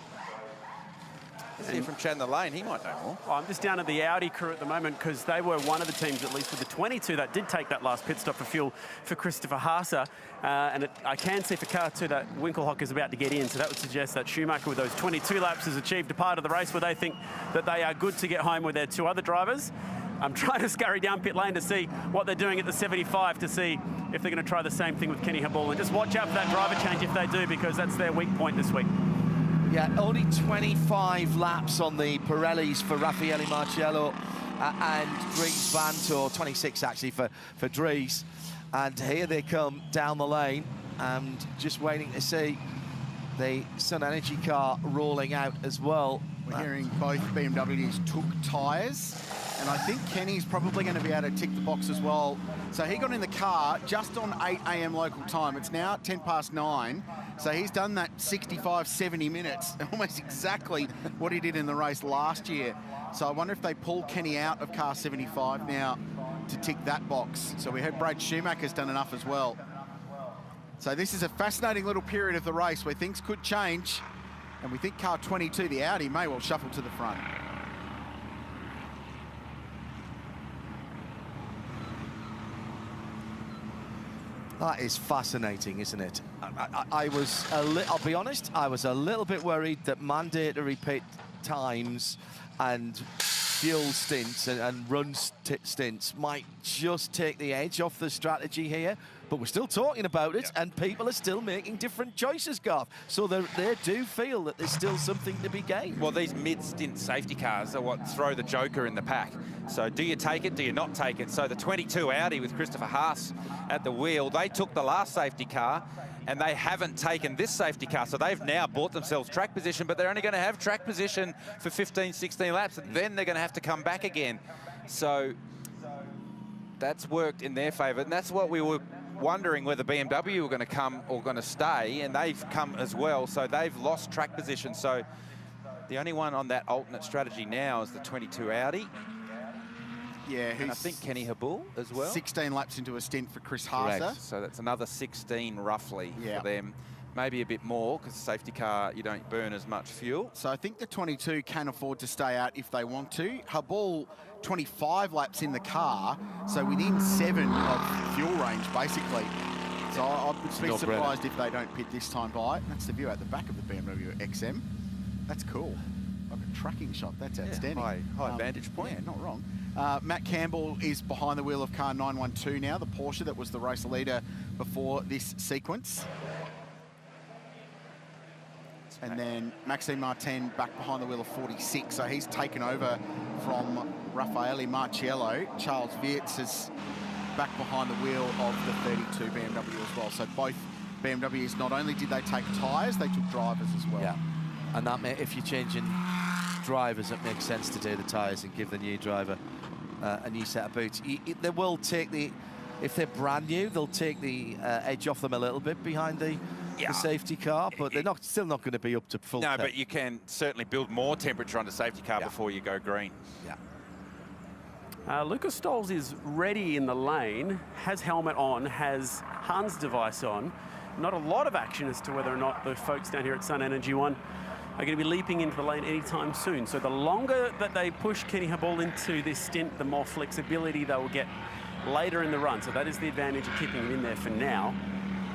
Speaker 3: let's hear from Chandler Lane. He might know more.
Speaker 1: I'm just down at the Audi crew at the moment because they were one of the teams, at least with the 22, that did take that last pit stop for fuel for Christopher Haase. I can see for car 2 that Winkelhock is about to get in, so that would suggest that Schumacher with those 22 laps has achieved a part of the race where they think that they are good to get home with their 2 other drivers. I'm trying to scurry down pit lane to see what they're doing at the 75 to see if they're going to try the same thing with Kenny Habul. And just watch out for that driver change if they do, because that's their weak point this week.
Speaker 11: Yeah, only 25 laps on the Pirellis for Raffaele Marcello and Dries Vanthoor, 26 actually for Dries. And here they come down the lane, and just waiting to see the Sun Energy car rolling out as well.
Speaker 10: We're hearing both BMWs took tyres, and I think Kenny's probably going to be able to tick the box as well. So he got in the car just on 8 a.m. local time. It's now 9:10. So he's done that 65, 70 minutes, almost exactly what he did in the race last year. So I wonder if they pull Kenny out of car 75 now to tick that box. So we heard Brad Schumacher's done enough as well. So this is a fascinating little period of the race where things could change. And we think car 22, the Audi, may well shuffle to the front.
Speaker 11: That is fascinating, isn't it? I'll be honest, I was a little bit worried that mandatory pit times and fuel stints and run stints might just take the edge off the strategy here. But we're still talking about it, and people are still making different choices, Garth. So they do feel that there's still something to be gained.
Speaker 3: Well, these mid-stint safety cars are what throw the joker in the pack. So do you take it, do you not take it? So the 22 Audi with Christopher Haase at the wheel, they took the last safety car, and they haven't taken this safety car. So they've now bought themselves track position, but they're only going to have track position for 15, 16 laps, and then they're going to have to come back again. So that's worked in their favour, and that's what we were wondering whether BMW were going to come or going to stay, and they've come as well, so they've lost track position. So the only one on that alternate strategy now is the 22 Audi.
Speaker 10: Yeah,
Speaker 3: and I think Kenny Habul as well.
Speaker 10: 16 laps into a stint for Chris Haase.
Speaker 3: Correct. So that's another 16 roughly for them. Maybe a bit more, because safety car, you don't burn as much fuel.
Speaker 10: So I think the 22 can afford to stay out if they want to. Habul, 25 laps in the car, so within 7 of fuel range, basically. So I would be surprised if they don't pit this time by. That's the view at the back of the BMW XM. That's cool. Like a tracking shot. That's outstanding.
Speaker 3: High vantage point.
Speaker 10: Yeah, not wrong. Matt Campbell is behind the wheel of car 912 now, the Porsche that was the race leader before this sequence. And then Maxime Martin back behind the wheel of 46. So he's taken over from Raffaele Marciello. Charles Wirtz is back behind the wheel of the 32 BMW as well. So both BMWs, not only did they take tyres, they took drivers as well.
Speaker 11: Yeah, and that if you're changing drivers, it makes sense to do the tyres and give the new driver a new set of boots. They will take if they're brand new, they'll take the edge off them a little bit behind the safety car, but they're still not going to be up to full.
Speaker 3: No, but you can certainly build more temperature on the safety car before you go green.
Speaker 11: Yeah.
Speaker 1: Lucas Stolz is ready in the lane, has helmet on, has Hans device on. Not a lot of action as to whether or not the folks down here at Sun Energy One are going to be leaping into the lane anytime soon. So the longer that they push Kenny Habul into this stint, the more flexibility they will get later in the run. So that is the advantage of keeping him in there for now.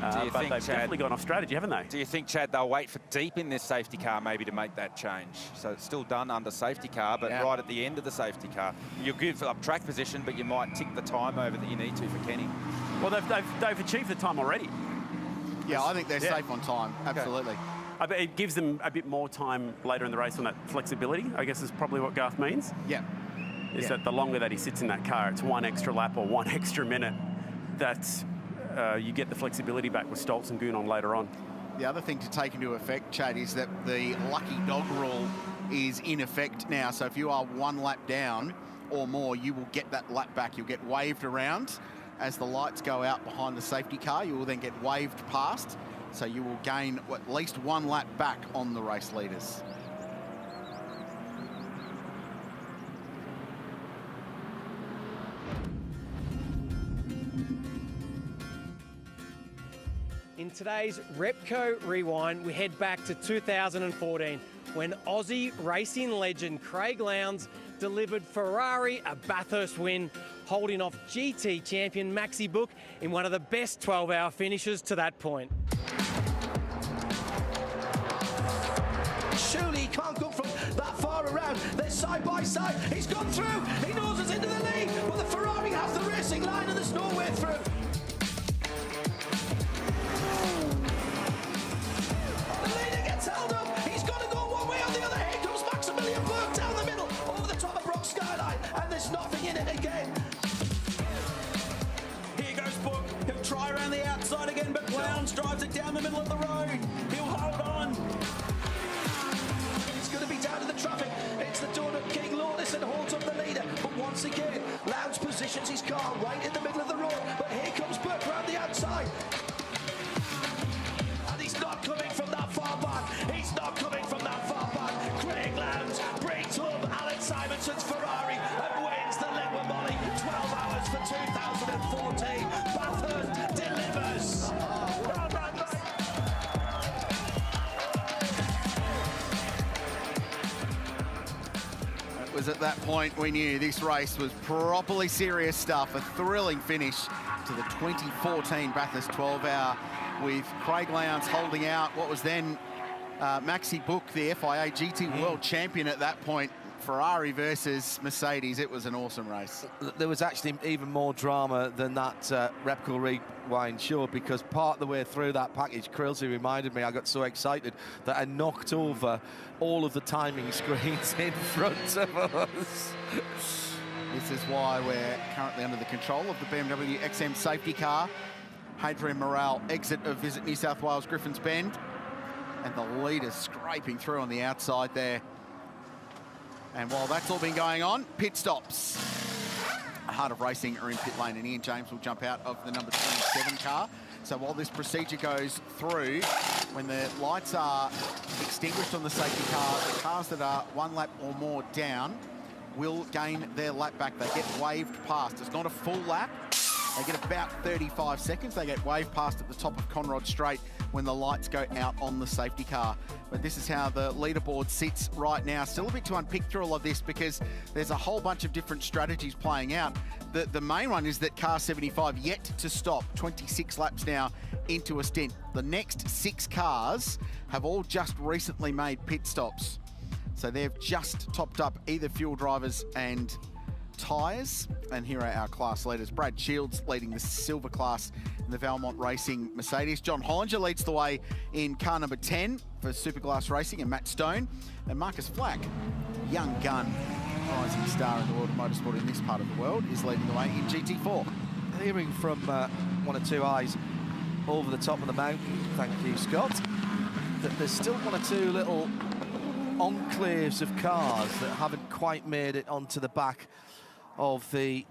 Speaker 1: But they've definitely gone off strategy, haven't they?
Speaker 3: Do you think, Chad, they'll wait for deep in this safety car maybe to make that change? So it's still done under safety car, but right at the end of the safety car. You'll give up track position, but you might tick the time over that you need to for Kenny.
Speaker 1: Well, they've achieved the time already.
Speaker 10: Yeah, I think they're safe on time, absolutely.
Speaker 1: Okay. It gives them a bit more time later in the race on that flexibility, I guess is probably what Garth means.
Speaker 10: Yeah.
Speaker 1: Is that the longer that he sits in that car, it's one extra lap or one extra minute that you get the flexibility back with Stolz and Goon on later on.
Speaker 10: The other thing to take into effect, Chad, is that the lucky dog rule is in effect now. So if you are one lap down or more, you will get that lap back. You'll get waved around as the lights go out behind the safety car. You will then get waved past. So you will gain at least one lap back on the race leaders.
Speaker 2: In today's Repco Rewind, we head back to 2014 when Aussie racing legend Craig Lowndes delivered Ferrari a Bathurst win, holding off GT champion Maxi Book in one of the best 12-hour finishes to that point.
Speaker 11: Surely he can't go from that far around. They're side by side. He's gone through. He noses into the lead, but the Ferrari has the racing line and there's no way through. The leader gets held up. He's got to go one way or the other. Here comes Maximilian Burke down the middle, over the top of Rock Skyline, and there's nothing in it again.
Speaker 6: Here goes Book. He'll try around the outside again, but Lowndes drives it down the middle of the road. He'll hold on.
Speaker 11: It's going to be down to the traffic. It's the Donut King Lotus that holds up the leader. But once again, Lowndes positions his car right in the middle of the road. But here comes Burke round the outside. And he's not coming from that far back. He's not coming from that far back. Craig Lowndes brings home Alan Simonson's Ferrari and wins the Legway Molly. 12 hours for 2014. Bathurst delivers. Well done, mate.
Speaker 10: It was at that point we knew this race was properly serious stuff. A thrilling finish to the 2014 Bathurst 12-hour with Craig Lowndes holding out what was then Maxi Book, the FIA GT World Champion at that point. Ferrari versus Mercedes. It was an awesome race.
Speaker 11: There was actually even more drama than that Repco Rewind showed, because part of the way through that package, Krilsey reminded me, I got so excited that I knocked over all of the timing screens in front of us.
Speaker 10: This is why we're currently under the control of the BMW XM safety car. Hadrian Morale exit of Visit New South Wales Griffin's Bend. And the leader scraping through on the outside there. And while that's all been going on, pit stops. Heart of Racing are in pit lane, and Ian James will jump out of the number 27 car. So while this procedure goes through, when the lights are extinguished on the safety car, the cars that are one lap or more down will gain their lap back. They get waved past. It's not a full lap. They get about 35 seconds. They get waved past at the top of Conrod Straight when the lights go out on the safety car. But this is how the leaderboard sits right now. Still a bit to unpick through all of this, because there's a whole bunch of different strategies playing out. The main one is that car 75 yet to stop, 26 laps now into a stint. The next 6 cars have all just recently made pit stops. So they've just topped up either fuel drivers and tyres. And here are our class leaders. Brad Shields leading the silver class in the Valmont Racing Mercedes. John Hollinger leads the way in car number 10 for Superglass Racing, and Matt Stone. And Marcus Flack, young gun, rising star in the world of motorsport in this part of the world, is leading the way in GT4.
Speaker 11: Hearing from one or two eyes over the top of the mountain, thank you, Scott, that there's still one or two little enclaves of cars that haven't quite made it onto the back of the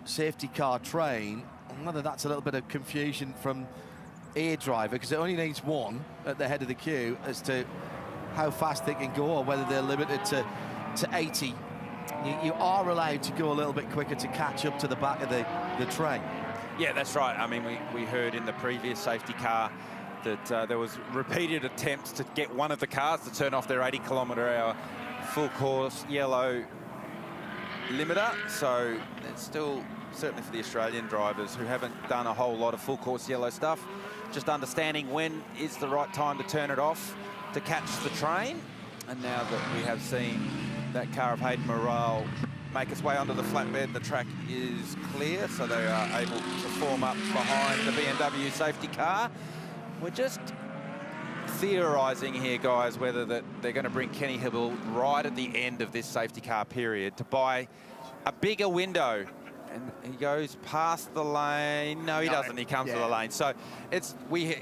Speaker 11: safety car train, and whether that's a little bit of confusion from a driver, because it only needs one at the head of the queue as to how fast they can go, or whether they're limited to 80. You are allowed to go a little bit quicker to catch up to the back of the train.
Speaker 3: Yeah, that's right. I mean, we heard in the previous safety car that there was repeated attempts to get one of the cars to turn off their 80km/h full course yellow limiter. So it's still, certainly for the Australian drivers who haven't done a whole lot of full course yellow stuff, just understanding when is the right time to turn it off to catch the train. And now that we have seen that car of Hayden Morale make its way onto the flatbed, the track is clear, so they are able to form up behind the BMW safety car. We're just theorising here, guys, whether that they're going to bring Kenny Hibble right at the end of this safety car period to buy a bigger window. And he goes past the lane. No, he doesn't. He comes to the lane. So it's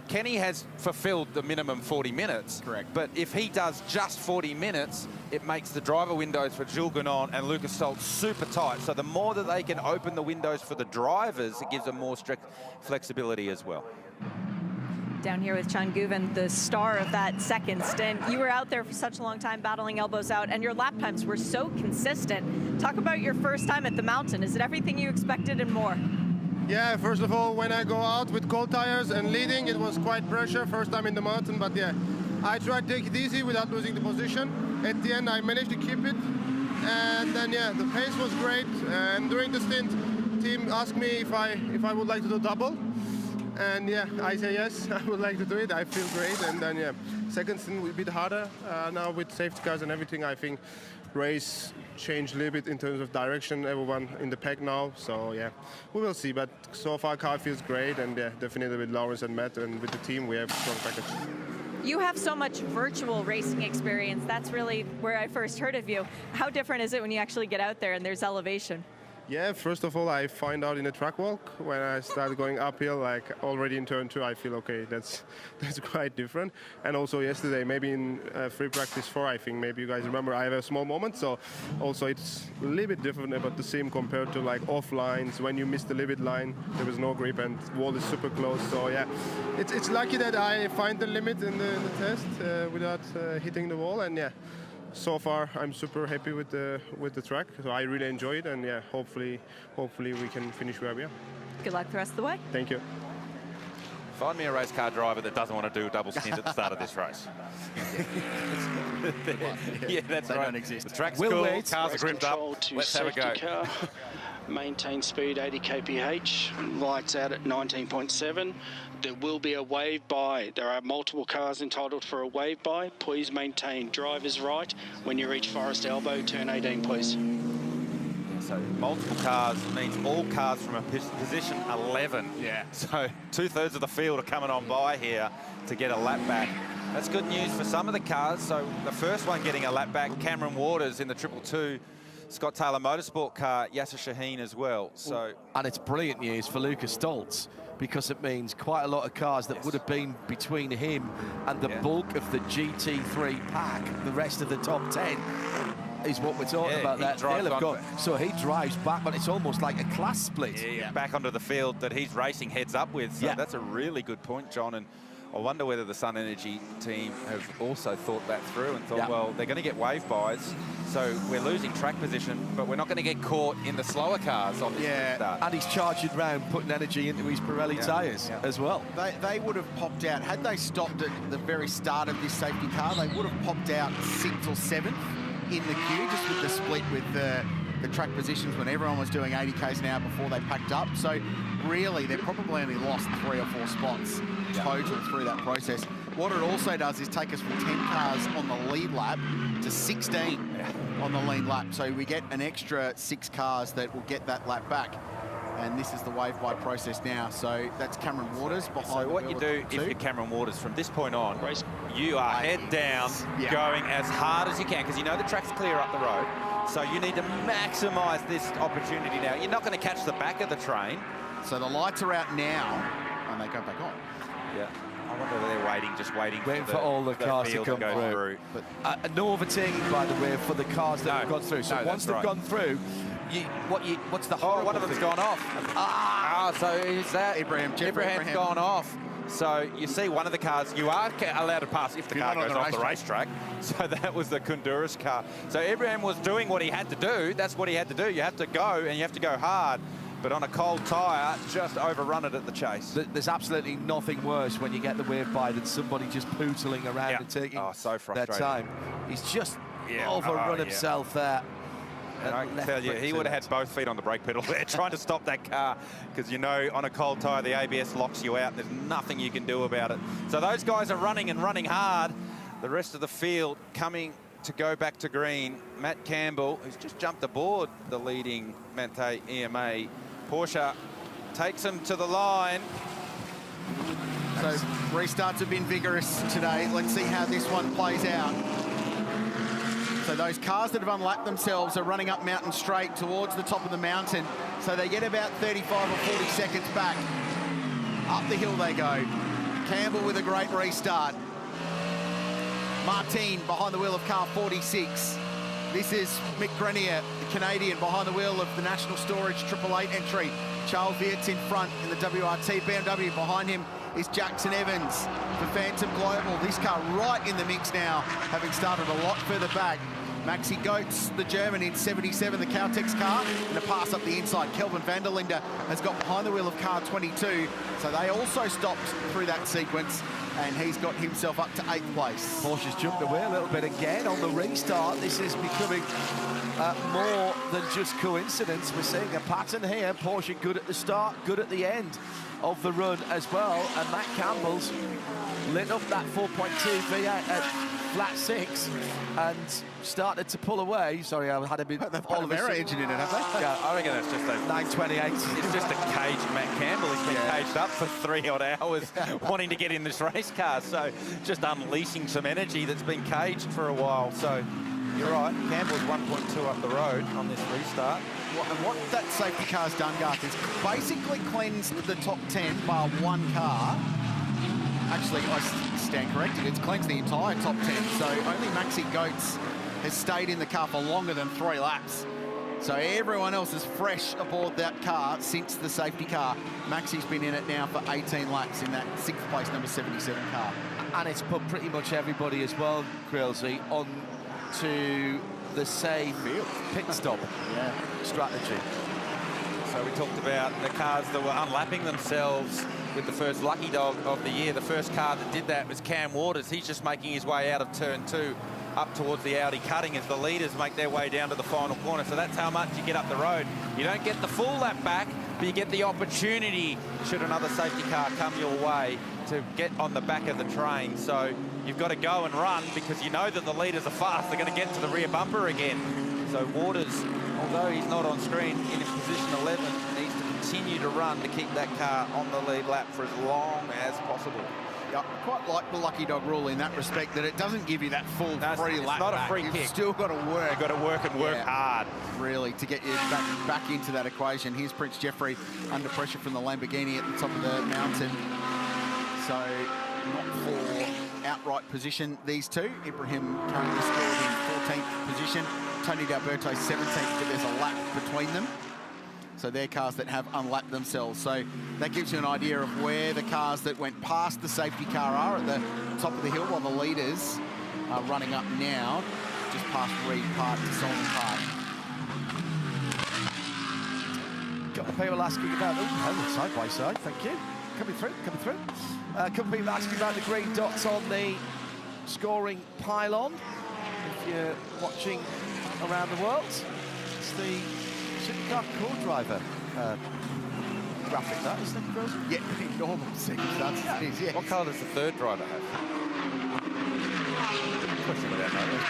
Speaker 3: Kenny has fulfilled the minimum 40 minutes.
Speaker 10: Correct.
Speaker 3: But if he does just 40 minutes, it makes the driver windows for Jules Gounon and Lucas Stolt super tight. So the more that they can open the windows for the drivers, it gives them more strict flexibility as well.
Speaker 4: Down here with Chan Guven, the star of that second stint. You were out there for such a long time battling elbows out, and your lap times were so consistent. Talk about your first time at the mountain. Is it everything you expected and more?
Speaker 9: Yeah, first of all, when I go out with cold tires and leading, it was quite pressure, first time in the mountain, but yeah, I tried to take it easy without losing the position. At the end, I managed to keep it, and then yeah, the pace was great, and during the stint, team asked me if I would like to do double. And yeah, I say yes, I would like to do it. I feel great. And then yeah, second stint will be a bit harder. Now with safety cars and everything, I think race changed a little bit in terms of direction. Everyone in the pack now. So yeah, we will see. But so far, car feels great. And yeah, definitely with Lawrence and Matt and with the team, we have a strong package.
Speaker 4: You have so much virtual racing experience. That's really where I first heard of you. How different is it when you actually get out there and there's elevation?
Speaker 9: Yeah, first of all, I find out in the track walk when I start going uphill, like already in turn 2, I feel okay, that's quite different. And also yesterday, maybe in free practice 4, I think, maybe you guys remember, I have a small moment. So also it's a little bit different about the sim compared to like off lines. When you miss the limit line, there was no grip and wall is super close. So yeah, it's lucky that I find the limit in the test without hitting the wall. And yeah, so far I'm super happy with the track, so I really enjoy it, and yeah, hopefully we can finish where we are.
Speaker 4: Good luck the rest of the way.
Speaker 9: Thank you.
Speaker 3: Find me a race car driver that doesn't want to do a double stint at the start of this race. Yeah, that's
Speaker 9: they
Speaker 3: right.
Speaker 9: Don't exist.
Speaker 3: The track's cool, cars are gripped up. Let's have a go.
Speaker 12: Car. Maintain speed 80 kph, lights out at 19.7. There will be a wave by. There are multiple cars entitled for a wave by. Please maintain driver's right. When you reach Forest Elbow, turn 18, please.
Speaker 3: So multiple cars means all cars from a position 11. Yeah. So 2/3 of the field are coming on by here to get a lap back. That's good news for some of the cars. So the first one getting a lap back, Cameron Waters in the 222. Scott Taylor Motorsport car, Yasser Shaheen as well. So,
Speaker 11: and it's brilliant news for Lucas Stoltz, because it means quite a lot of cars that would have been between him and the bulk of the GT3 pack, the rest of the top 10, is what we're talking about. That they'll have gone. So he drives back, but it's almost like a class split.
Speaker 3: Yeah, back onto the field that he's racing heads up with. So that's a really good point, John. And I wonder whether the Sun Energy team have also thought that through and thought, well, they're going to get wave buys, so we're losing track position, but we're not going to get caught in the slower cars on this start.
Speaker 11: And he's charging round, putting energy into his Pirelli tyres as well.
Speaker 10: They would have popped out, had they stopped at the very start of this safety car, they would have popped out 6th or 7th in the queue, just with the split with the track positions when everyone was doing 80 k's an hour before they packed up. So really, they've probably only lost 3 or 4 spots total through that process. What it also does is take us from 10 cars on the lead lap to 16 on the lead lap. So we get an extra 6 cars that will get that lap back. And this is the wave-by process now. So that's Cameron Waters behind.
Speaker 14: So what you do if you're Cameron Waters, from this point on, you are head down, going as hard as you can, because you know the track's clear up the road. So you need to maximise this opportunity now. You're not going to catch the back of the train.
Speaker 10: So the lights are out now, and they go back on.
Speaker 14: Yeah. I wonder if they're waiting
Speaker 11: for all the cars to come through. But no overtaking, by the way, for the cars that have gone through. So once they've gone through, what's the horrible
Speaker 14: one of them's gone off. So is that Ibrahim's gone off. So you see one of the cars, you are allowed to pass if the car goes off the racetrack. So that was the Honduras car. So Ibrahim was doing what he had to do. That's what he had to do. You have to go, and you have to go hard. But on a cold tyre, just overrun it at the chase.
Speaker 11: There's absolutely nothing worse when you get the wave by than somebody just pootling around and taking their time. He's just overrun himself there.
Speaker 14: And I can tell you, he would have had both feet on the brake pedal there trying to stop that car, because you know on a cold tyre the ABS locks you out. There's nothing you can do about it. So those guys are running and running hard. The rest of the field coming to go back to green. Matt Campbell, who's just jumped aboard the leading Mante EMA Porsche, takes him to the line.
Speaker 10: So restarts have been vigorous today. Let's see how this one plays out. So those cars that have unlapped themselves are running up Mountain Straight towards the top of the mountain. So they get about 35 or 40 seconds back. Up the hill they go. Campbell with a great restart. Martin behind the wheel of car 46. This is Mick Grenier, the Canadian, behind the wheel of the National Storage 888 entry. Charles Viet's in front in the WRT. BMW behind him is Jackson Evans for Phantom Global. This car right in the mix now, having started a lot further back. Maxi Goetz, the German, in 77, the Caltex car, and a pass up the inside. Kelvin van der Linde has got behind the wheel of car 22, so they also stopped through that sequence, and he's got himself up to 8th place.
Speaker 11: Porsche's jumped away a little bit again on the restart. This is becoming more than just coincidence. We're seeing a pattern here. Porsche good at the start, good at the end of the run as well, and Matt Campbell's lit up that 4.2 V8 at flat 6 and started to pull away. Sorry, I had a bit of
Speaker 10: all of our engine in it, have they?
Speaker 14: Yeah, I reckon that's just a
Speaker 11: 928.
Speaker 14: It's just a caged Matt Campbell. He's been caged up for 3 odd hours wanting to get in this race car. So just unleashing some energy that's been caged for a while. So you're right, Campbell's 1.2 up the road on this restart.
Speaker 10: And what that safety car's done, Garth, is basically cleansed the top 10 bar one car. Actually, I stand corrected. It's cleansed the entire top 10. So only Maxi Goetz has stayed in the car for longer than 3 laps. So everyone else is fresh aboard that car since the safety car. Maxi's been in it now for 18 laps in that 6th place, number 77 car.
Speaker 11: And it's put pretty much everybody as well, Krilsey, on to the same pit stop strategy.
Speaker 14: So we talked about the cars that were unlapping themselves with the first lucky dog of the year. The first car that did that was Cam Waters. He's just making his way out of turn 2 up towards the Audi cutting as the leaders make their way down to the final corner. So that's how much you get up the road. You don't get the full lap back, but you get the opportunity, should another safety car come your way, to get on the back of the train. So you've got to go and run because you know that the leaders are fast. They're going to get to the rear bumper again. So Waters, although he's not on screen, in position 11, needs to continue to run to keep that car on the lead lap for as long as possible.
Speaker 10: Yeah, I quite like the lucky dog rule in that respect, that it doesn't give you that full free lap.
Speaker 14: It's not
Speaker 10: back.
Speaker 14: a free kick.
Speaker 10: You've still got to work.
Speaker 14: You've got to work and work hard.
Speaker 10: Really, to get you back into that equation. Here's Prince Jeffrey under pressure from the Lamborghini at the top of the mountain. So not for outright position, these two. Ibrahim currently scored in 14th position. Tony D'Alberto 17th, but there's a lap between them. So they're cars that have unlapped themselves. So that gives you an idea of where the cars that went past the safety car are at the top of the hill, while the leaders are running up now, just past Reed Park to Solomon Park.
Speaker 11: Got the people asking about, side by side, thank you. Coming through. A couple of people asking about the green dots on the scoring pylon. If you're watching around the world, That's the supercar co-driver graphic, that, isn't it, Chris?
Speaker 10: Yeah, in normal circumstances it is, yeah.
Speaker 14: What colour does the third driver have?
Speaker 10: Question without notice.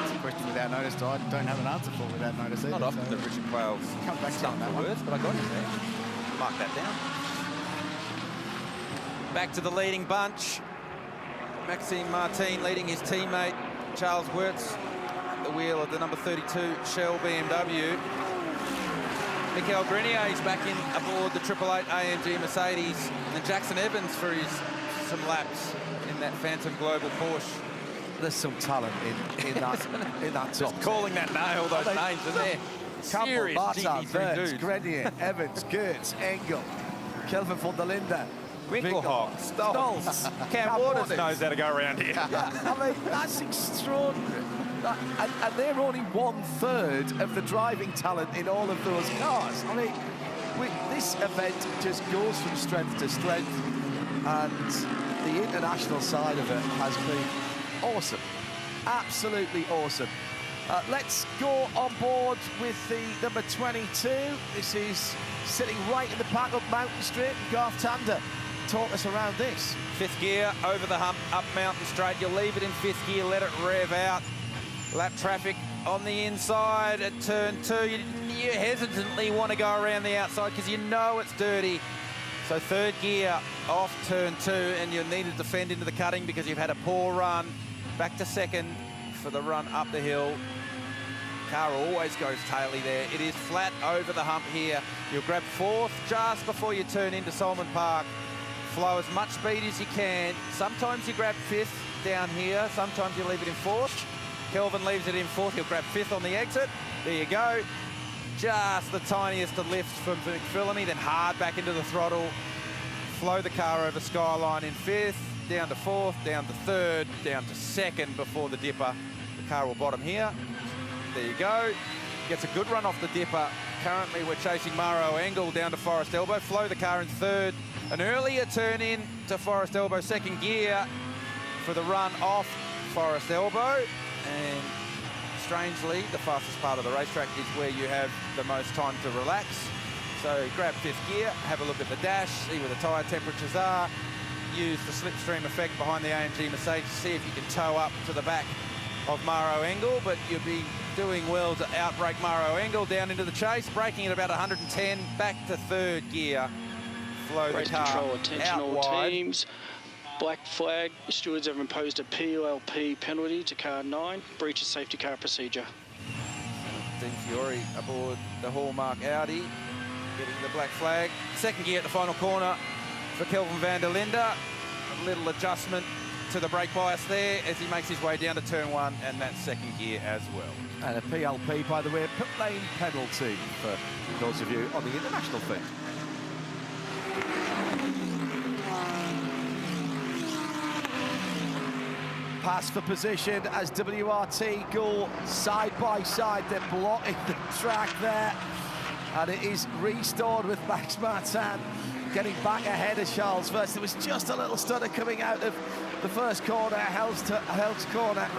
Speaker 10: It's a question without notice. I don't have an answer for without notice either.
Speaker 14: Not often that Richard Quayle's
Speaker 10: come back
Speaker 14: stuck
Speaker 10: on that
Speaker 14: for
Speaker 10: one.
Speaker 14: words, but I got it there. Mark that down. Back to the leading bunch. Maxime Martin leading his teammate Charles Wirtz at the wheel of the number 32 Shell BMW. Michael Grenier's back in aboard the 888 AMG Mercedes, and Jackson Evans for some laps in that Phantom Global Porsche.
Speaker 11: There's some talent in that top.
Speaker 14: Just calling that nail, those names, isn't there?
Speaker 11: Campbell,
Speaker 14: Serious
Speaker 11: Martin,
Speaker 14: GT3
Speaker 11: Wirtz,
Speaker 14: dudes.
Speaker 11: Grenier, Evans, Gertz, Engel, Kelvin von der Linde,
Speaker 14: Winkelhock, Stoltz. Cam Waters knows how to go around here.
Speaker 11: Yeah, I mean, that's extraordinary. And they're only 1/3 of the driving talent in all of those cars. I mean, this event just goes from strength to strength, and the international side of it has been awesome. Absolutely awesome. Let's go on board with the number 22. This is sitting right in the pack up Mountain Straight. Garth Tander, talk us around this.
Speaker 14: Fifth gear, over the hump, up Mountain Straight. You'll leave it in fifth gear, let it rev out. Lap traffic on the inside at turn 2. You hesitantly want to go around the outside because you know it's dirty. So third gear off turn 2, and you need to defend into the cutting because you've had a poor run. Back to second for the run up the hill. Car always goes taily there. It is flat over the hump here. You'll grab fourth just before you turn into Solomon Park. Flow as much speed as you can. Sometimes you grab fifth down here. Sometimes you leave it in fourth. Kelvin leaves it in fourth. He'll grab fifth on the exit. There you go. Just the tiniest of lifts from McPhillamy, then hard back into the throttle. Flow the car over Skyline in fifth, down to fourth, down to third, down to second before the dipper. The car will bottom here. There you go. Gets a good run off the dipper. Currently we're chasing Maro Engel down to Forest Elbow. Flow the car in third. An earlier turn in to Forest Elbow, second gear for the run off Forest Elbow. And strangely, the fastest part of the racetrack is where you have the most time to relax. So grab fifth gear, have a look at the dash, see where the tyre temperatures are, use the slipstream effect behind the AMG Mercedes to see if you can tow up to the back of Maro Engel, but you'll be doing well to outbrake Maro Engel down into the chase, braking at about 110, back to third gear. Flow the
Speaker 12: Race
Speaker 14: car
Speaker 12: control, attention
Speaker 14: out
Speaker 12: all
Speaker 14: wide.
Speaker 12: teams. Black flag, stewards have imposed a PULP penalty to car 9, breach of safety car procedure.
Speaker 14: Dean Fiore aboard the Hallmark Audi, getting the black flag. Second gear at the final corner for Kelvin van der Linde. A little adjustment to the brake bias there as he makes his way down to turn 1, and that's second gear as well.
Speaker 11: And a PLP, by the way, pit lane penalty for those of you on the international thing. Pass for position as WRT go side by side. They're blocking the track there. And it is restored with Max Martin getting back ahead of Charles first. There was just a little stutter coming out of the first corner, Hel's corner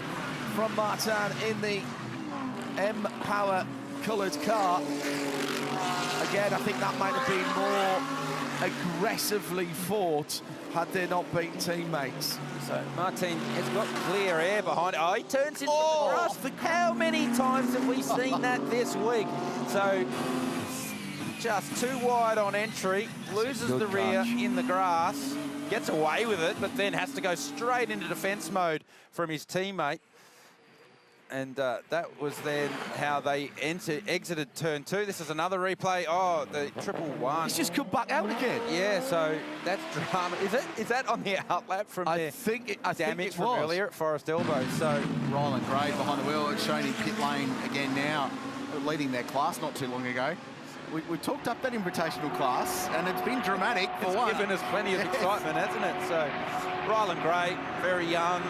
Speaker 11: from Martin in the M-Power coloured car. Again, I think that might have been more aggressively fought had they not been teammates.
Speaker 14: So Martin has got clear air behind it. Oh, he turns into the grass. How many times have we seen that this week? So just too wide on entry, loses the rear in the grass, gets away with it, but then has to go straight into defence mode from his teammate. And that was then how they exited turn 2. This is another replay. Oh, the 111.
Speaker 11: He's just come back out again.
Speaker 14: Yeah, so that's drama. Is that on the outlap from the damage from earlier at Forest Elbow? So
Speaker 10: Ryland Gray behind the wheel. It's shown in pit lane again now, leading their class not too long ago. We talked up that invitational class, and it's been dramatic for one.
Speaker 14: It's given us plenty of excitement, hasn't it? So Ryland Gray, very young,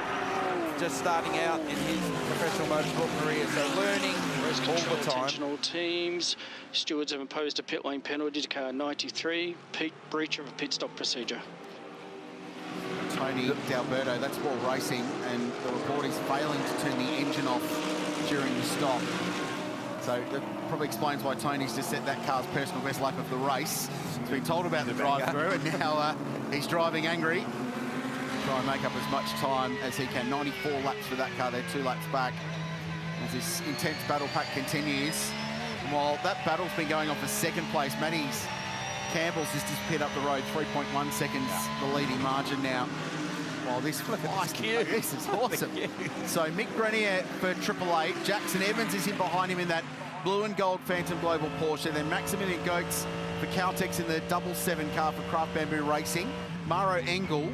Speaker 14: just starting out in his professional motorsport career, so learning all the time.
Speaker 12: Attention all teams. Stewards have imposed a pit lane penalty to car 93, breach of a pit stop procedure.
Speaker 10: Tony D'Alberto, that's Ball Racing, and the report is failing to turn the engine off during the stop. So that probably explains why Tony's just set that car's personal best lap of the race. He's been told about the drive-through, and now he's driving angry. Try and make up as much time as he can. 94 laps for that car. They're 2 laps back as this intense battle pack continues. And while that battle's been going on for second place, Matty's Campbell's just disappeared up the road, 3.1 seconds, the leading margin now. While this this is awesome. So Mick Grenier for Triple Eight. Jackson Evans is in behind him in that blue and gold Phantom Global Porsche. Then Maximilian Goetz for Caltex in the 777 car for Craft Bamboo Racing. Maro Engel.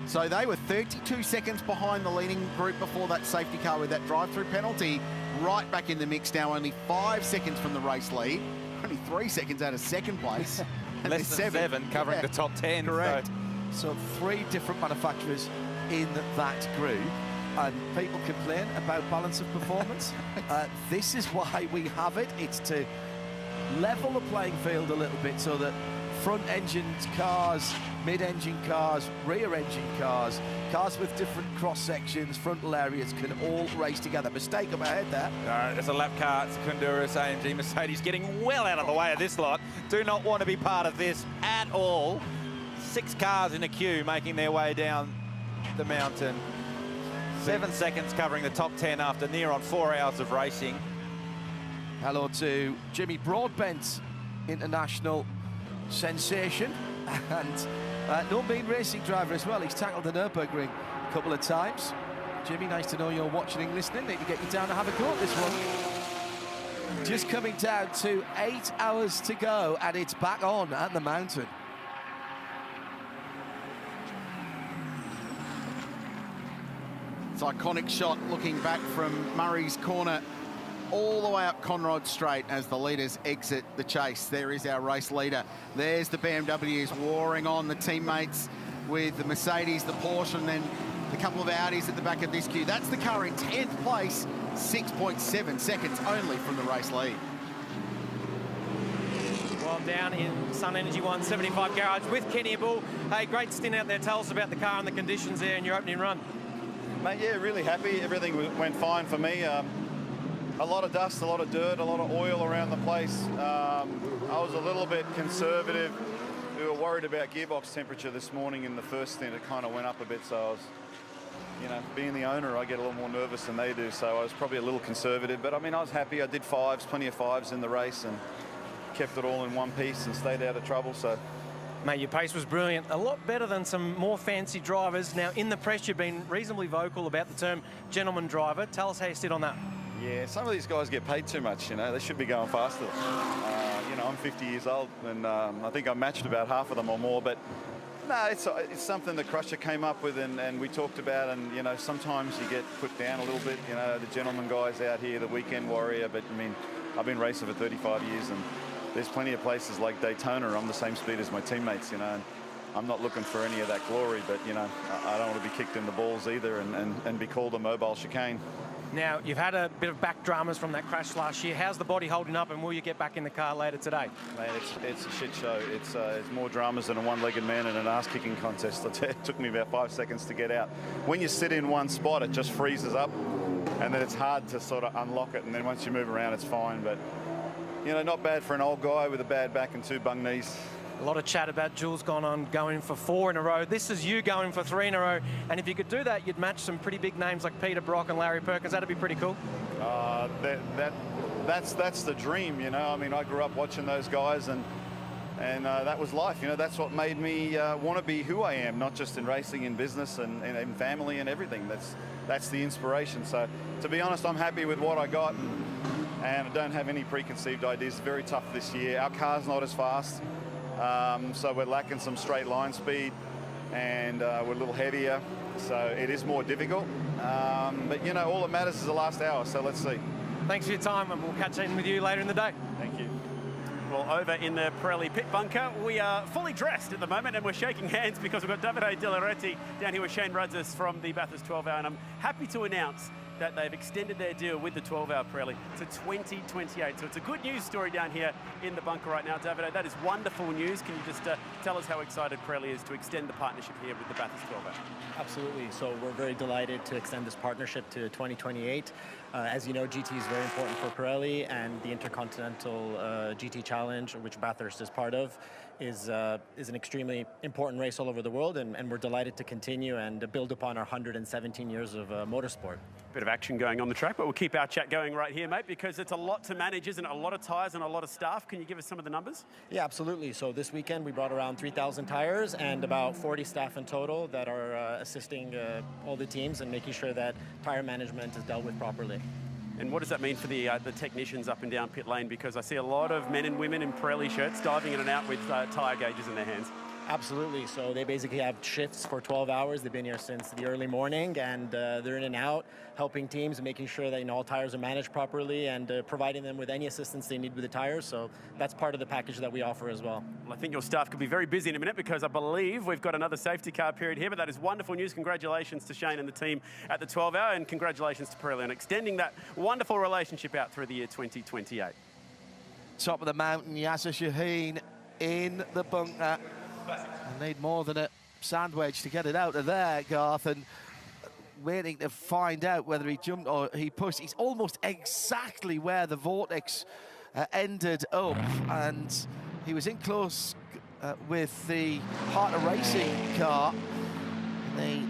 Speaker 10: So they were 32 seconds behind the leading group before that safety car with that drive-through penalty. Right back in the mix now, only 5 seconds from the race lead. Only 3 seconds out of second place.
Speaker 14: Less than 7 covering the top 10.
Speaker 10: Correct.
Speaker 11: So 3 different manufacturers in that group, and people complain about balance of performance. This is why we have it. It's to level the playing field a little bit so that front-engine cars, mid-engine cars, rear-engine cars, cars with different cross-sections, frontal areas can all race together. Mistake up ahead there.
Speaker 14: There's a lap car. It's Honduras, AMG, Mercedes getting well out of the way of this lot. Do not want to be part of this at all. 6 cars in a queue making their way down the mountain. 7 seconds covering the top 10 after near on 4 hours of racing.
Speaker 11: Hello to Jimmy Broadbent, international sensation, and known racing driver as well. He's tackled the Nürburgring a couple of times. Jimmy, nice to know you're watching and listening. Need to get you down to have a go at this one. Just coming down to 8 hours to go, and it's back on at the mountain.
Speaker 10: It's an iconic shot looking back from Murray's corner all the way up Conrod Straight as the leaders exit the chase. There is our race leader. There's the BMWs warring on, the teammates with the Mercedes, the Porsche, and then the couple of Audis at the back of this queue. That's the car in 10th place, 6.7 seconds only from the race lead.
Speaker 2: Well, I'm down in Sun Energy 175 garage with Kenny Bull. Hey, great stint out there. Tell us about the car and the conditions there in your opening run.
Speaker 15: Mate, yeah, really happy. Everything went fine for me. A lot of dust, a lot of dirt, a lot of oil around the place. I was a little bit conservative. We were worried about gearbox temperature this morning in the first stint. It kind of went up a bit, so I was, you know, being the owner, I get a little more nervous than they do, so I was probably a little conservative. But I mean, I was happy. I did 5s, plenty of 5s in the race, and kept it all in one piece and stayed out of trouble. So,
Speaker 2: mate, your pace was brilliant. A lot better than some more fancy drivers. Now, in the press, you've been reasonably vocal about the term gentleman driver. Tell us how you sit on that.
Speaker 15: Yeah, some of these guys get paid too much, you know. They should be going faster. You know, I'm 50 years old, and I think I matched about half of them or more. But no, it's something that Crusher came up with, and we talked about. And you know, sometimes you get put down a little bit. You know, the gentleman guys out here, the weekend warrior. But I mean, I've been racing for 35 years, and there's plenty of places like Daytona. I'm the same speed as my teammates, you know. And I'm not looking for any of that glory, but you know, I don't want to be kicked in the balls either, and be called a mobile chicane.
Speaker 2: Now, you've had a bit of back dramas from that crash last year. How's the body holding up, and will you get back in the car later today?
Speaker 15: Man, it's a shit show. It's more dramas than a one-legged man in an ass-kicking contest. It took me about 5 seconds to get out. When you sit in one spot, it just freezes up, and then it's hard to sort of unlock it, and then once you move around, it's fine. But, you know, not bad for an old guy with a bad back and 2 bung knees.
Speaker 2: A lot of chat about Jules going for 4 in a row. This is you going for 3 in a row. And if you could do that, you'd match some pretty big names like Peter Brock and Larry Perkins. That'd be pretty cool.
Speaker 15: That's the dream, you know. I mean, I grew up watching those guys, and that was life. You know, that's what made me want to be who I am, not just in racing, in business, and in family and everything. That's the inspiration. So, to be honest, I'm happy with what I got, and I don't have any preconceived ideas. It's very tough this year. Our car's not as fast. So we're lacking some straight line speed, and we're a little heavier, so it is more difficult. But, you know, all that matters is the last hour, so let's see.
Speaker 2: Thanks for your time, and we'll catch in with you later in the day.
Speaker 15: Thank you.
Speaker 1: Well, over in the Pirelli pit bunker, we are fully dressed at the moment, and we're shaking hands because we've got Davide De Loretti down here with Shane Rudzis from the Bathurst 12 Hour, and I'm happy to announce that they've extended their deal with the 12-hour Pirelli to 2028. So it's a good news story down here in the bunker right now, David. That is wonderful news. Can you just tell us how excited Pirelli is to extend the partnership here with the Bathurst 12-hour?
Speaker 5: Absolutely. So we're very delighted to extend this partnership to 2028. As you know, GT is very important for Pirelli, and the Intercontinental GT Challenge, which Bathurst is part of, is an extremely important race all over the world, and we're delighted to continue and build upon our 117 years of motorsport.
Speaker 1: Bit of action going on the track, but we'll keep our chat going right here, mate, because it's a lot to manage, isn't it? A lot of tyres and a lot of staff. Can you give us some of the numbers?
Speaker 5: Yeah, absolutely. So this weekend we brought around 3,000 tires and about 40 staff in total that are assisting all the teams and making sure that tire management is dealt with properly.
Speaker 1: And what does that mean for the technicians up and down pit lane? Because I see a lot of men and women in Pirelli shirts diving in and out with tyre gauges in their hands.
Speaker 5: Absolutely. So they basically have shifts for 12 hours. They've been here since the early morning, and they're in and out, helping teams and making sure that all tires are managed properly and providing them with any assistance they need with the tires. So that's part of the package that we offer as well.
Speaker 1: Well, I think your staff could be very busy in a minute, because I believe we've got another safety car period here, but that is wonderful news. Congratulations to Shane and the team at the 12-hour, and congratulations to Pirelli on extending that wonderful relationship out through the year 2028.
Speaker 11: Top of the mountain, Yasser Shaheen in the bunker. I need more than a sandwich to get it out of there, Garth, and waiting to find out whether he jumped or he pushed. He's almost exactly where the vortex ended up, and he was in close with the Heart of Racing car. The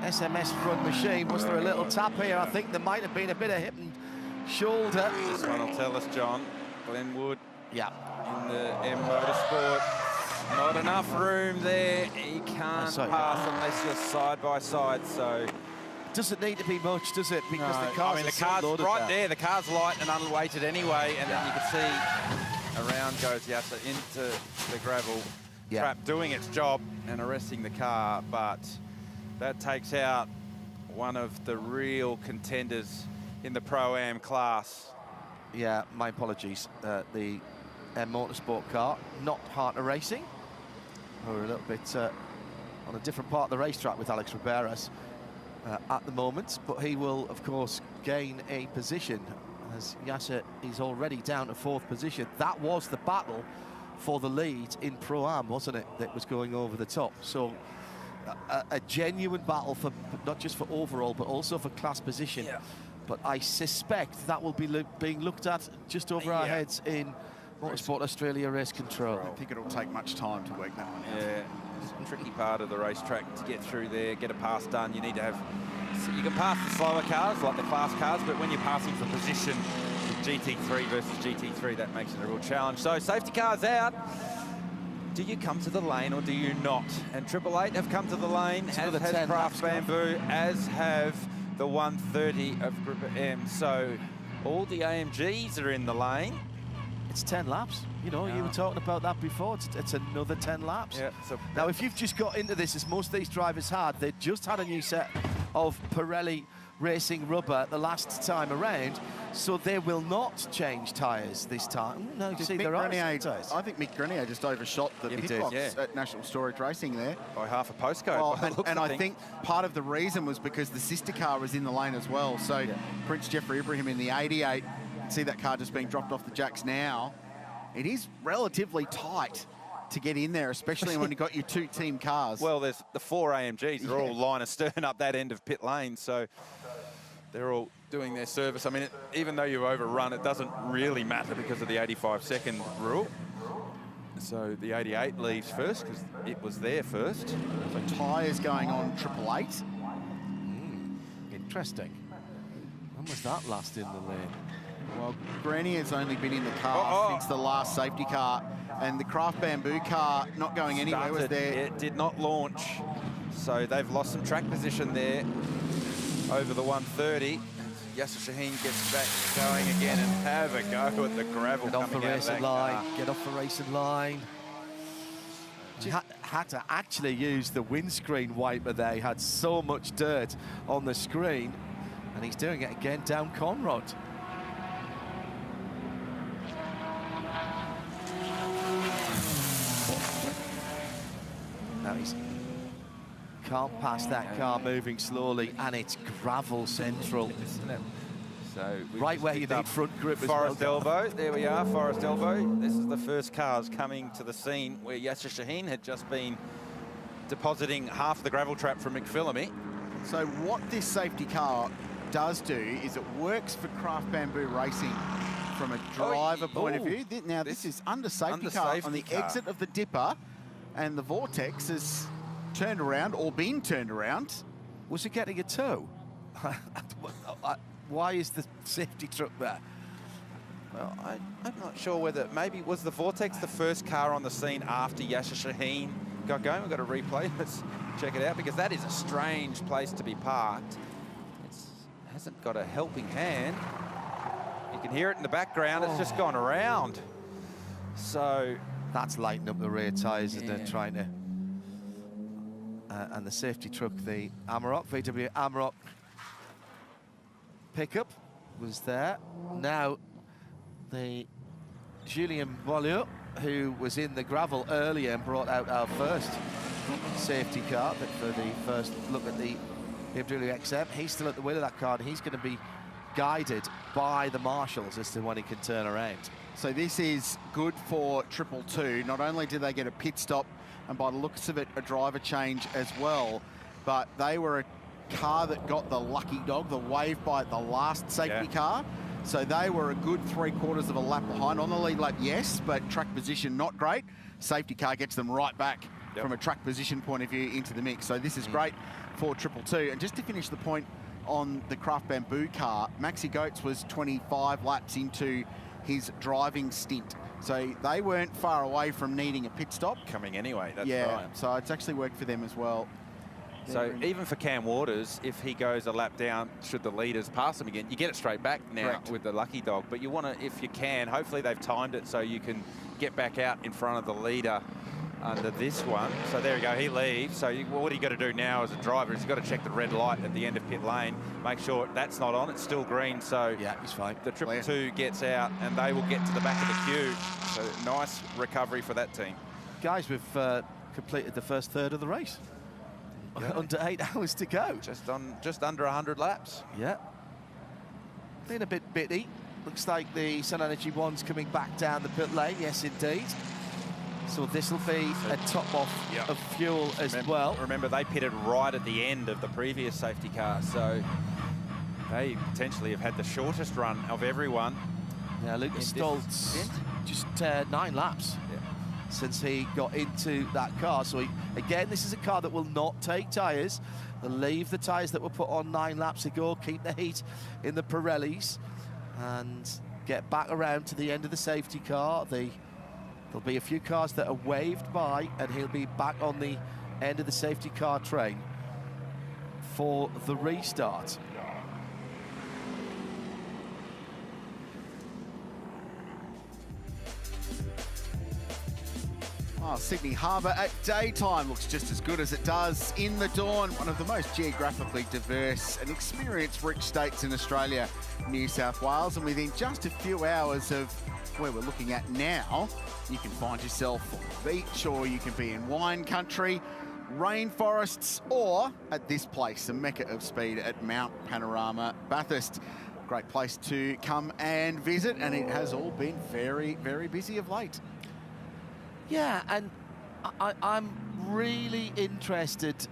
Speaker 11: SMS front machine. Was there a little tap here? I think there might have been a bit of hip and shoulder.
Speaker 14: This one will tell us, John. Glenwood.
Speaker 11: Yeah.
Speaker 14: In the M Motorsport. Not enough room there. He can't pass unless you're side by side. So
Speaker 11: doesn't need to be much, does it? Because the car's,
Speaker 14: the car's right there. The car's light and unweighted anyway, and then you can see around goes Yasser into the gravel trap, doing its job and arresting the car. But that takes out one of the real contenders in the Pro-Am class.
Speaker 11: Yeah, my apologies. The M Motorsport car, not Heart of Racing. We're a little bit on a different part of the racetrack with Alex Riberas at the moment, but he will, of course, gain a position as Yasser is already down to 4th position. That was the battle for the lead in Pro-Am, wasn't it, that was going over the top. So a genuine battle for not just for overall, but also for class position. Yeah. But I suspect that will be being looked at just over our heads in Motorsport Australia Race Control.
Speaker 10: I don't think it'll take much time to work that one out.
Speaker 14: Yeah, it's a tricky part of the racetrack to get through there, get a pass done. You need to have, you can pass the slower cars like the fast cars, but when you're passing for position with GT3 versus GT3, that makes it a real challenge. So safety cars out. Do you come to the lane or do you not? And 888 have come to the lane, as has Craft Bamboo, as have the 130 of Group M. So all the AMGs are in the lane.
Speaker 11: It's 10 laps. You know, you were talking about that before. It's another 10 laps.
Speaker 14: Yeah, so
Speaker 11: now, if you've just got into this, as most of these drivers had, they just had a new set of Pirelli racing rubber the last time around, so they will not change tyres this time. No, you see, there are tyres.
Speaker 10: I think Mick Grenier just overshot the pit box at National Storage Racing there.
Speaker 14: By half a postcode.
Speaker 10: Well, and I think part of the reason was because the sister car was in the lane as well. So Prince Jeffrey Ibrahim in the 88, see that car just being dropped off the jacks now. It is relatively tight to get in there, especially when you've got your 2 team cars.
Speaker 14: Well, there's the 4 AMGs. They're all line astern up that end of pit lane, so they're all doing their service. I mean, even though you've overrun, it doesn't really matter because of the 85-second rule. So the 88 leaves first because it was there first.
Speaker 10: So tyres going on 888.
Speaker 11: Interesting. When was that last in the lane?
Speaker 10: Well, Grenier's only been in the car since the last safety car, and the Craft Bamboo car not going anywhere was there.
Speaker 14: It did not launch, so they've lost some track position there over the 130. Yasser Shaheen gets back going again and have a go at the gravel.
Speaker 11: Get off the
Speaker 14: coming out of
Speaker 11: racing
Speaker 14: that
Speaker 11: line.
Speaker 14: car.
Speaker 11: Get off the racing line. Had to actually use the windscreen wiper there. He had so much dirt on the screen, and he's doing it again down Conrod. Now he's Can't pass that car moving slowly, and it's gravel central.
Speaker 14: Isn't it? So
Speaker 11: right where you need front grip as
Speaker 14: Forest
Speaker 11: well.
Speaker 14: Elbow, there we are, Forest Elbow. This is the first cars coming to the scene where Yasser Shaheen had just been depositing half the gravel trap from McPhillamy.
Speaker 10: So what this safety car does do is it works for Craft Bamboo Racing from a driver point of view. Now this is under safety car on the exit of the dipper, and the Vortex has turned around or been turned around.
Speaker 11: Was it getting a tow? Why is the safety truck there?
Speaker 14: Well, I'm not sure whether, maybe was the Vortex the first car on the scene after Yasser Shaheen got going? We've got a replay. Let's check it out, because that is a strange place to be parked. It hasn't got a helping hand. You can hear it in the background. It's just gone around. So
Speaker 11: that's lighting up the rear tyres, isn't it? Trying to. And the safety truck, the Amarok, VW Amarok pickup was there. Now the Julien Beaulieu, who was in the gravel earlier and brought out our first safety car for the first look at the BMW XM, he's still at the wheel of that car, and he's going to be guided by the marshals as to when he can turn around.
Speaker 10: So this is good for 222. Not only did they get a pit stop, and by the looks of it, a driver change as well, but they were a car that got the lucky dog, the wave by the last safety car. So they were a good 3/4 of a lap behind. On the lead lap, yes, but track position not great. Safety car gets them right back from a track position point of view into the mix. So this is great for 222. And just to finish the point on the Craft Bamboo car, Maxi Goetz was 25 laps into his driving stint. So they weren't far away from needing a pit stop.
Speaker 14: Coming anyway, that's
Speaker 10: right. So it's actually worked for them as well.
Speaker 14: So even for Cam Waters, if he goes a lap down, should the leaders pass him again, you get it straight back now with the lucky dog. But you want to, if you can, hopefully they've timed it so you can get back out in front of the leader under this one. So there you go, he leaves. So what you got to do now as a driver is you've got to check the red light at the end of pit lane, make sure that's not on, it's still green. So
Speaker 11: yeah, he's fine.
Speaker 14: The 222 gets out and they will get to the back of the queue. So nice recovery for that team.
Speaker 11: Guys, we've completed the first third of the race. Under 8 hours to go.
Speaker 14: Just under 100 laps.
Speaker 11: Yeah. Been a bit bitty. Looks like the Sun Energy one's coming back down the pit lane. Yes, indeed. So this will be a top off of fuel as well.
Speaker 14: Remember, they pitted right at the end of the previous safety car, so they potentially have had the shortest run of everyone.
Speaker 11: Yeah, Lucas Stoltz, just 9 laps since he got into that car. So again, this is a car that will not take tyres. They'll leave the tyres that were put on 9 laps ago, keep the heat in the Pirellis, and get back around to the end of the safety car. There'll be a few cars that are waved by, and he'll be back on the end of the safety car train for the restart.
Speaker 10: Sydney Harbour at daytime looks just as good as it does in the dawn. One of the most geographically diverse and experience-rich states in Australia, New South Wales. And within just a few hours of where we're looking at now, you can find yourself on the beach, or you can be in wine country, rainforests, or at this place, the mecca of speed at Mount Panorama, Bathurst. Great place to come and visit, and it has all been very, very busy of late.
Speaker 11: Yeah, and I'm really interested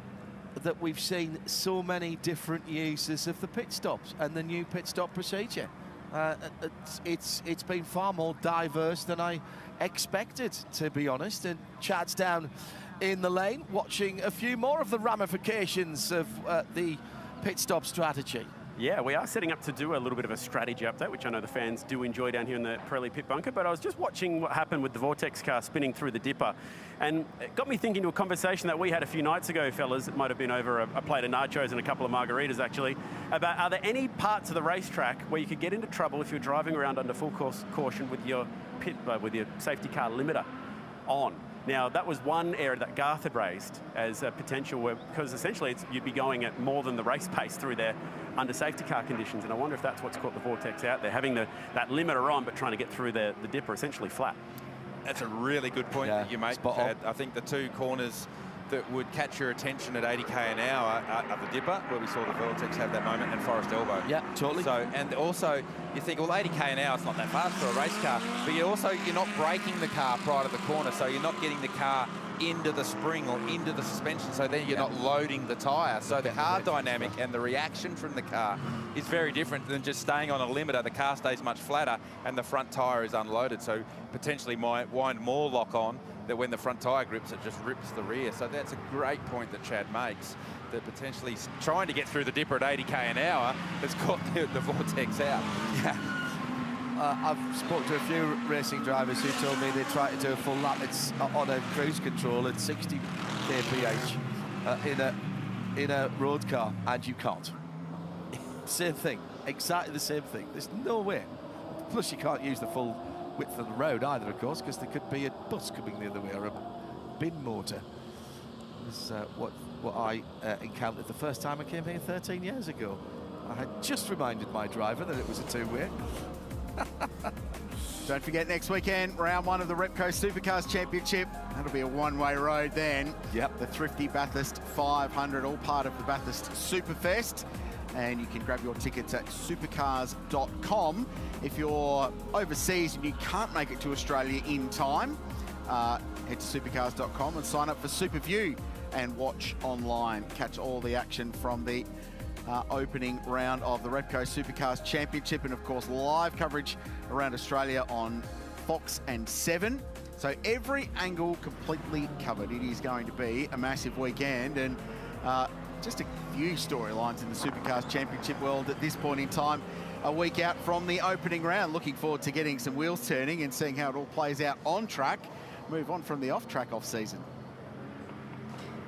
Speaker 11: that we've seen so many different uses of the pit stops and the new pit stop procedure. It's been far more diverse than I expected, to be honest. And Chad's down in the lane watching a few more of the ramifications of the pit stop strategy.
Speaker 1: Yeah, we are setting up to do a little bit of a strategy update, which I know the fans do enjoy down here in the Pirelli pit bunker, but I was just watching what happened with the Vortex car spinning through the dipper, and it got me thinking to a conversation that we had a few nights ago, fellas. It might have been over a plate of nachos and a couple of margaritas, actually, about are there any parts of the racetrack where you could get into trouble if you're driving around under full caution with your with your safety car limiter on? Now, that was one area that Garth had raised as a potential, because essentially you'd be going at more than the race pace through there under safety car conditions, and I wonder if that's what's caught the Vortex out there, having that limiter on but trying to get through the dipper essentially flat.
Speaker 14: That's a really good point that you make, Chad. I think the two corners that would catch your attention at 80k an hour are the Dipper, where we saw the Vortex have that moment, and Forest Elbow.
Speaker 11: Yeah, totally.
Speaker 14: So, and also you think, well, 80k an hour is not that fast for a race car, but you're not braking the car prior to the corner, so you're not getting the car into the spring or into the suspension, so then you're not loading the tyre. So the car dynamic and the reaction from the car is very different than just staying on a limiter. The car stays much flatter and the front tyre is unloaded, so potentially might wind more lock on that when the front tyre grips, it just rips the rear. So that's a great point that Chad makes, that potentially trying to get through the Dipper at 80k an hour has got the Vortex out.
Speaker 11: Yeah. I've spoken to a few racing drivers who told me they try to do a full lap. It's on a cruise control at 60 kph in a road car, and you can't. Same thing, exactly the same thing. There's no way. Plus, you can't use the full width of the road either, of course, because there could be a bus coming the other way or a bin motor. This is what I encountered the first time I came here 13 years ago. I had just reminded my driver that it was a two-way.
Speaker 10: Don't forget, next weekend, round 1 of the Repco Supercars Championship. That'll be a one-way road then.
Speaker 11: Yep.
Speaker 10: The Thrifty Bathurst 500, all part of the Bathurst Superfest. And you can grab your tickets at supercars.com. If you're overseas and you can't make it to Australia in time, head to supercars.com and sign up for Superview and watch online. Catch all the action from the opening round of the Repco Supercars Championship, and of course live coverage around Australia on Fox and 7. So every angle completely covered. It is going to be a massive weekend, and just a few storylines in the Supercars Championship world at this point in time. A week out from the opening round. Looking forward to getting some wheels turning and seeing how it all plays out on track. Move on from the off-track off-season.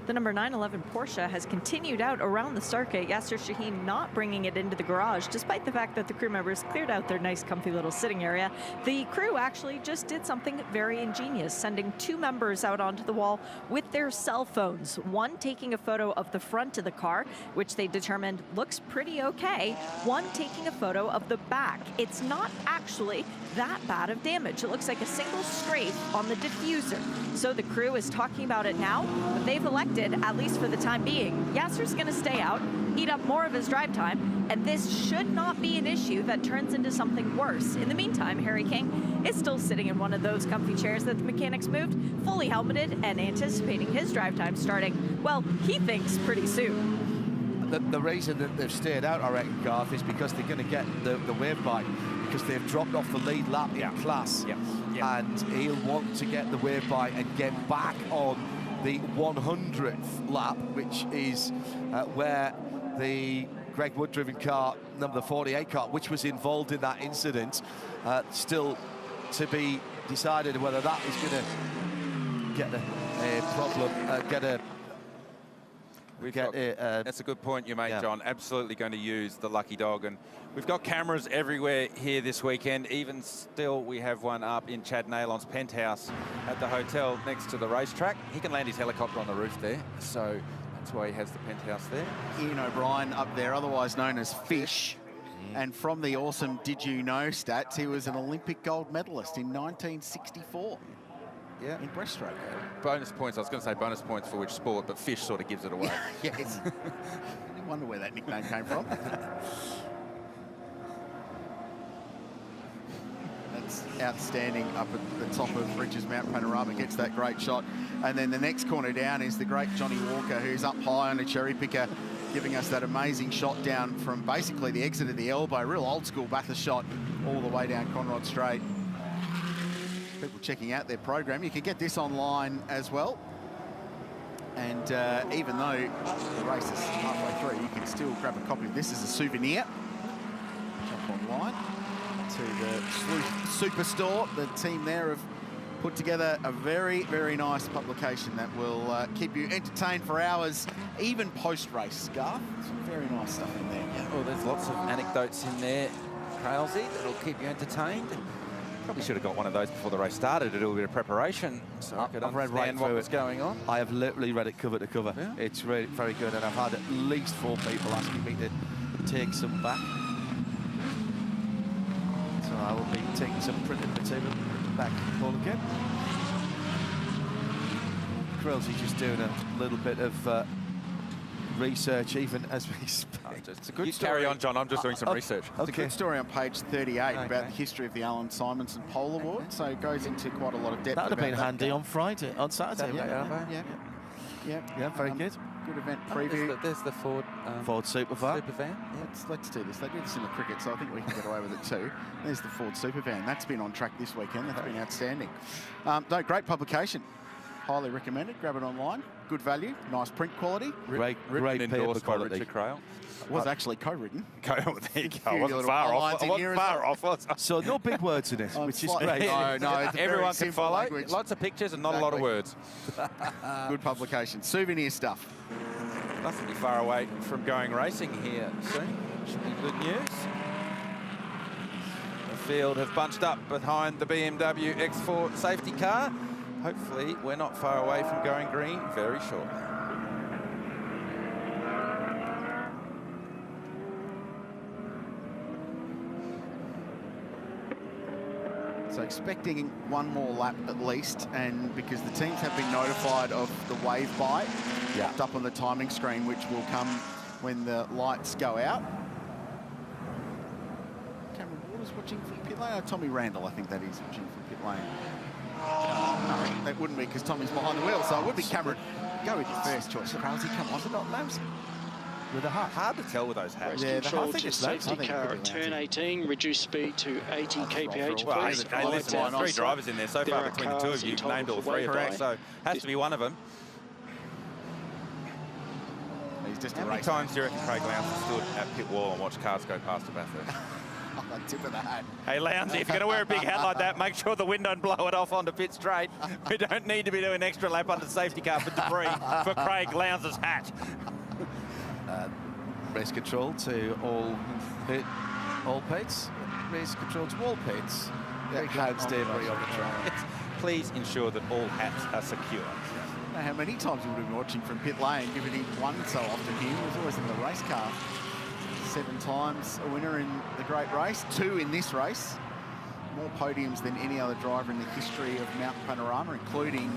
Speaker 4: The number 911 Porsche has continued out around the circuit. Yasser Shaheen not bringing it into the garage, despite the fact that the crew members cleared out their nice, comfy little sitting area. The crew actually just did something very ingenious, sending 2 members out onto the wall with their cell phones. One taking a photo of the front of the car, which they determined looks pretty okay. One taking a photo of the back. It's not actually that bad of damage. It looks like a single scrape on the diffuser. So the crew is talking about it now, but they've elected, at least for the time being, Yasser's going to stay out, eat up more of his drive time, and this should not be an issue that turns into something worse. In the meantime, Harry King is still sitting in one of those comfy chairs that the mechanics moved, fully helmeted and anticipating his drive time starting, well, he thinks pretty soon.
Speaker 11: The reason that they've stayed out, I reckon, Garth, is because they're going to get the wave bike, because they've dropped off the lead lap in class. And he'll want to get the wave bike and get back on the 100th lap, which is where the Greg Wood-driven car, number 48 car, which was involved in that incident, still to be decided whether that is going to get a problem,
Speaker 14: that's a good point you made, John. Absolutely going to use the lucky dog, and we've got cameras everywhere here this weekend. Even still, we have one up in Chad Nailon's penthouse at the hotel next to the racetrack. He can land his helicopter on the roof there, so that's why he has the penthouse there.
Speaker 10: Ian O'Brien up there, otherwise known as Fish. And from the awesome Did You Know stats, he was an Olympic gold medalist in 1964.
Speaker 14: Yeah,
Speaker 10: in breaststroke.
Speaker 14: Bonus points. I was going to say bonus points for which sport, but Fish sort of gives it away.
Speaker 10: Yes. I wonder where that nickname came from. That's outstanding up at the top of Rich's Mount Panorama. Gets that great shot. And then the next corner down is the great Johnny Walker, who's up high on a cherry picker, giving us that amazing shot down from basically the exit of the elbow. Real old school Bathurst shot all the way down Conrod Straight. People checking out their program. You can get this online as well. And even though the race is halfway through, you can still grab a copy of this as a souvenir. Jump online to the Superstore. The team there have put together a very, very nice publication that will keep you entertained for hours, even post-race. Garth, some very nice stuff in there.
Speaker 14: Yeah, well, there's lots of anecdotes in there, Crailsy, that'll keep you entertained. Probably should have got one of those before the race started to do a bit of preparation, so I could understand what was going on.
Speaker 11: I have literally read it cover to cover.
Speaker 14: Yeah.
Speaker 11: It's really very good, and I've had at least 4 people asking me to take some back. So I will be taking some printed material back all again. Krill's just doing a little bit of research even as we speak.
Speaker 10: It's a good
Speaker 3: You
Speaker 10: story.
Speaker 3: carry on, John. I'm just doing some research.
Speaker 10: It's a good story on page 38 about the history of the Alan Simonson Pole Award. So it goes into quite a lot of depth.
Speaker 11: That would have been
Speaker 10: about
Speaker 11: handy on Saturday.
Speaker 10: Yeah,
Speaker 11: very good.
Speaker 10: Good event preview.
Speaker 14: There's the Ford
Speaker 11: Supervan.
Speaker 10: Let's do this. They do this in the cricket, so I think we can get away with it too. There's the Ford Supervan. That's been on track this weekend. That's been outstanding. No, great publication. Highly recommended. Grab it online. Good value. Nice print quality.
Speaker 11: Great
Speaker 3: endorsed by
Speaker 11: quality.
Speaker 3: Richard Crail.
Speaker 10: It was actually co-written.
Speaker 3: There you go. I wasn't far off. I wasn't far off, was I?
Speaker 11: So no big words in it, which is great.
Speaker 10: No,
Speaker 3: Everyone can follow. Lots of pictures and not a lot of words.
Speaker 10: Good publication. Souvenir stuff.
Speaker 14: Nothing far away from going racing here soon. Should be good news. The field have bunched up behind the BMW X4 safety car. Hopefully, we're not far away from going green very shortly.
Speaker 10: So expecting one more lap at least, and because the teams have been notified of the wave by up on the timing screen, which will come when the lights go out. Cameron Waters watching from pit lane. Tommy Randall, I think that is, watching from pit lane. No, that wouldn't be because Tommy's behind the wheel, so it would be Cameron. Go with your first choice, Krause. Come on, not Lambs. With a hat.
Speaker 3: Hard to tell with those hats.
Speaker 12: Race control to safety car at turn 18, reduce speed to 80 kph,
Speaker 3: Well,
Speaker 12: please.
Speaker 3: hey, listen, there's 3 drivers in there so far between the 2 of you. You've named all 3 of them, so has to be one of them.
Speaker 10: He's just
Speaker 3: How many times do you reckon Craig Lowndes stood at pit wall and watched cars go past the Bathurst?
Speaker 10: On the tip of the hat.
Speaker 3: Hey, Lowndes, if you're going to wear a big hat like that, make sure the wind don't blow it off onto pit straight. We don't need to be doing an extra lap under safety car for debris for Craig Lowndes' hat.
Speaker 11: Race control to all pits. Race control to all pits. Clouds debris on the track.
Speaker 3: Please ensure that all hats are secure.
Speaker 10: How many times we would have been watching from pit lane, given he won so often here. He was always in the race car. 7 times a winner in the great race, 2 in this race. More podiums than any other driver in the history of Mount Panorama, including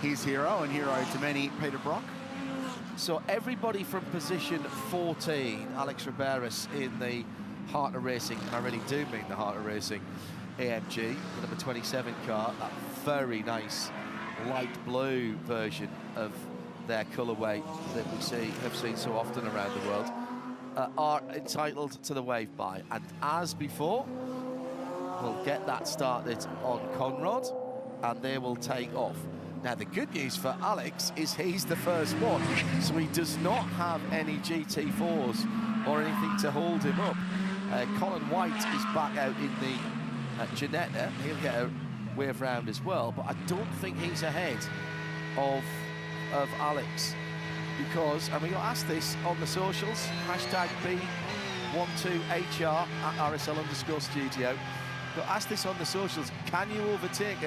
Speaker 10: his hero and hero to many, Peter Brock.
Speaker 11: So everybody from position 14, Alex Riberas in the Heart of Racing, and I really do mean the Heart of Racing, AMG, the number 27 car, that very nice light blue version of their colourway that we have seen so often around the world, are entitled to the wave by. And as before, we'll get that started on Conrod, and they will take off. Now, the good news for Alex is he's the first one, so he does not have any GT4s or anything to hold him up. Colin White is back out in the Ginetta. He'll get a wave round as well, but I don't think he's ahead of Alex, because, and we got asked this on the socials, hashtag B12HR at RSL_studio. Got asked this on the socials, can you overtake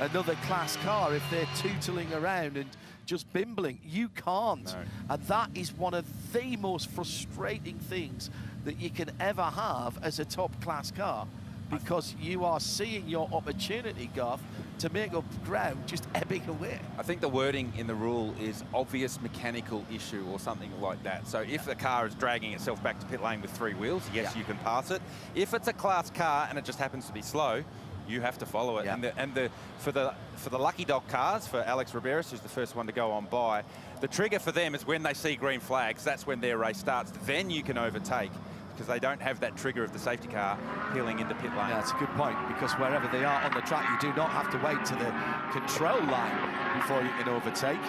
Speaker 11: another class car if they're tootling around and just bimbling? You can't. No. And that is one of the most frustrating things that you can ever have as a top class car, because you are seeing your opportunity, Garth, to make up ground just ebbing away.
Speaker 3: I think the wording in the rule is obvious mechanical issue or something like that. So if the car is dragging itself back to pit lane with 3 wheels, yes, you can pass it. If it's a class car and it just happens to be slow, you have to follow it. And for the lucky dog cars, for Alex Riberas, who's the first one to go on by, the trigger for them is when they see green flags. That's when their race starts. Then you can overtake, because they don't have that trigger of the safety car peeling into pit lane.
Speaker 11: Yeah, that's a good point, because wherever they are on the track, you do not have to wait to the control line before you can overtake.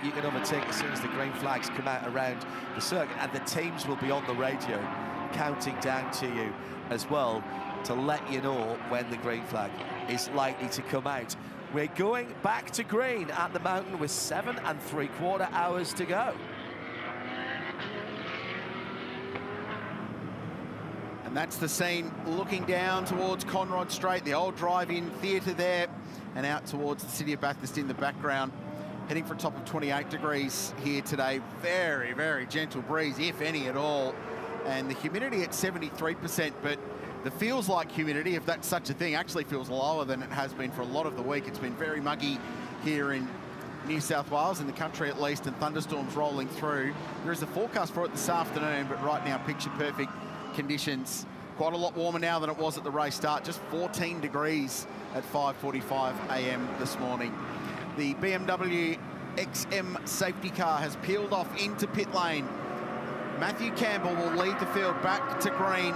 Speaker 11: You can overtake as soon as the green flags come out around the circuit, and the teams will be on the radio counting down to you as well to let you know when the green flag is likely to come out. We're going back to green at the mountain with 7 3/4 hours to go.
Speaker 10: And that's the scene looking down towards Conrod Straight, the old drive-in theatre there, and out towards the city of Bathurst in the background. Heading for a top of 28 degrees here today. Very, very gentle breeze, if any at all. And the humidity at 73%, but the feels like humidity, if that's such a thing, actually feels lower than it has been for a lot of the week. It's been very muggy here in New South Wales, in the country at least, and thunderstorms rolling through. There is a forecast for it this afternoon, but right now picture perfect conditions. Quite a lot warmer now than it was at the race start, just 14 degrees at 5:45 a.m. this morning. The BMW XM safety car has peeled off into pit lane. Matthew Campbell will lead the field back to green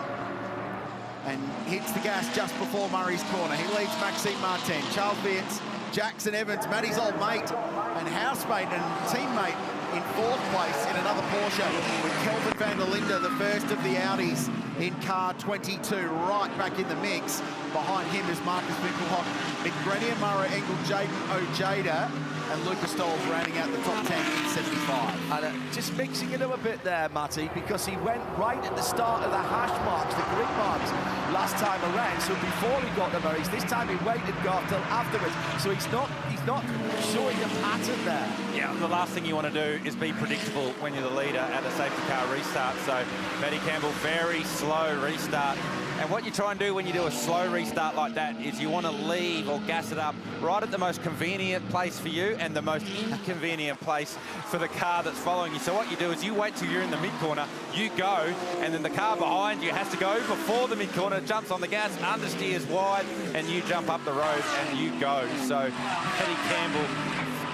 Speaker 10: and hits the gas just before Murray's corner. He leads Maxime Martin, Charles Beards, Jackson Evans, Matty's old mate and housemate and teammate in fourth place in another Porsche with Kelvin van der Linde, the first of the Audis in car 22, right back in the mix. Behind him is Marcus Winkelhock, McGrenier, Murray, Engel, Jaden Ojeda, and Lucas Stoles rounding out the top 10 in 75.
Speaker 11: And just mixing it up a bit there, Matty, because he went right at the start of the hash marks, the grid marks, last time around. So before he got the Murrays, this time he waited and got till afterwards. So he's not showing a pattern there.
Speaker 14: Yeah, the last thing you want to do is be predictable when you're the leader at a safety car restart. So Matty Campbell, very slow restart. And what you try and do when you do a slow restart like that is you want to leave or gas it up right at the most convenient place for you and the most inconvenient place for the car that's following you. So what you do is you wait till you're in the mid-corner, you go, and then the car behind you has to go before the mid-corner, jumps on the gas, understeers wide, and you jump up the road and you go. So Matty Campbell,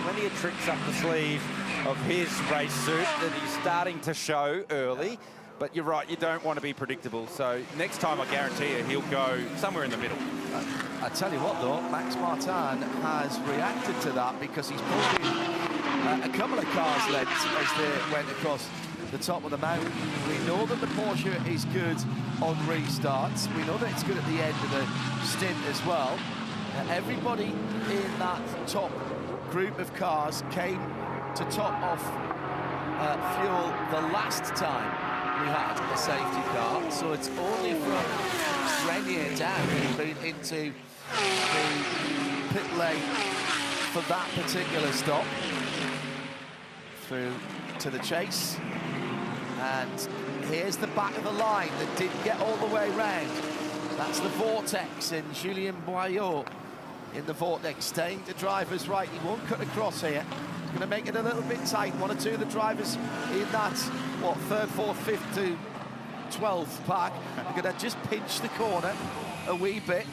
Speaker 14: plenty of tricks up the sleeve of his race suit that he's starting to show early. But you're right, you don't want to be predictable. So next time, I guarantee you, he'll go somewhere in the middle.
Speaker 11: I tell you what, though, Max Martin has reacted to that because he's pulled in a couple of cars' lengths as they went across the top of the mountain. We know that the Porsche is good on restarts. We know that it's good at the end of the stint as well. Everybody in that top group of cars came to top off fuel the last time we had a safety car, so it's only from Grenier down into the pit lane for that particular stop. Through to the chase, and here's the back of the line that didn't get all the way round. That's the Vortex and Julien Boyot in the Vortex, staying to driver's right. He won't cut across here. Going to make it a little bit tight. One or two of the drivers in that, what, third, fourth, fifth to 12th pack are going to just pinch the corner a wee bit.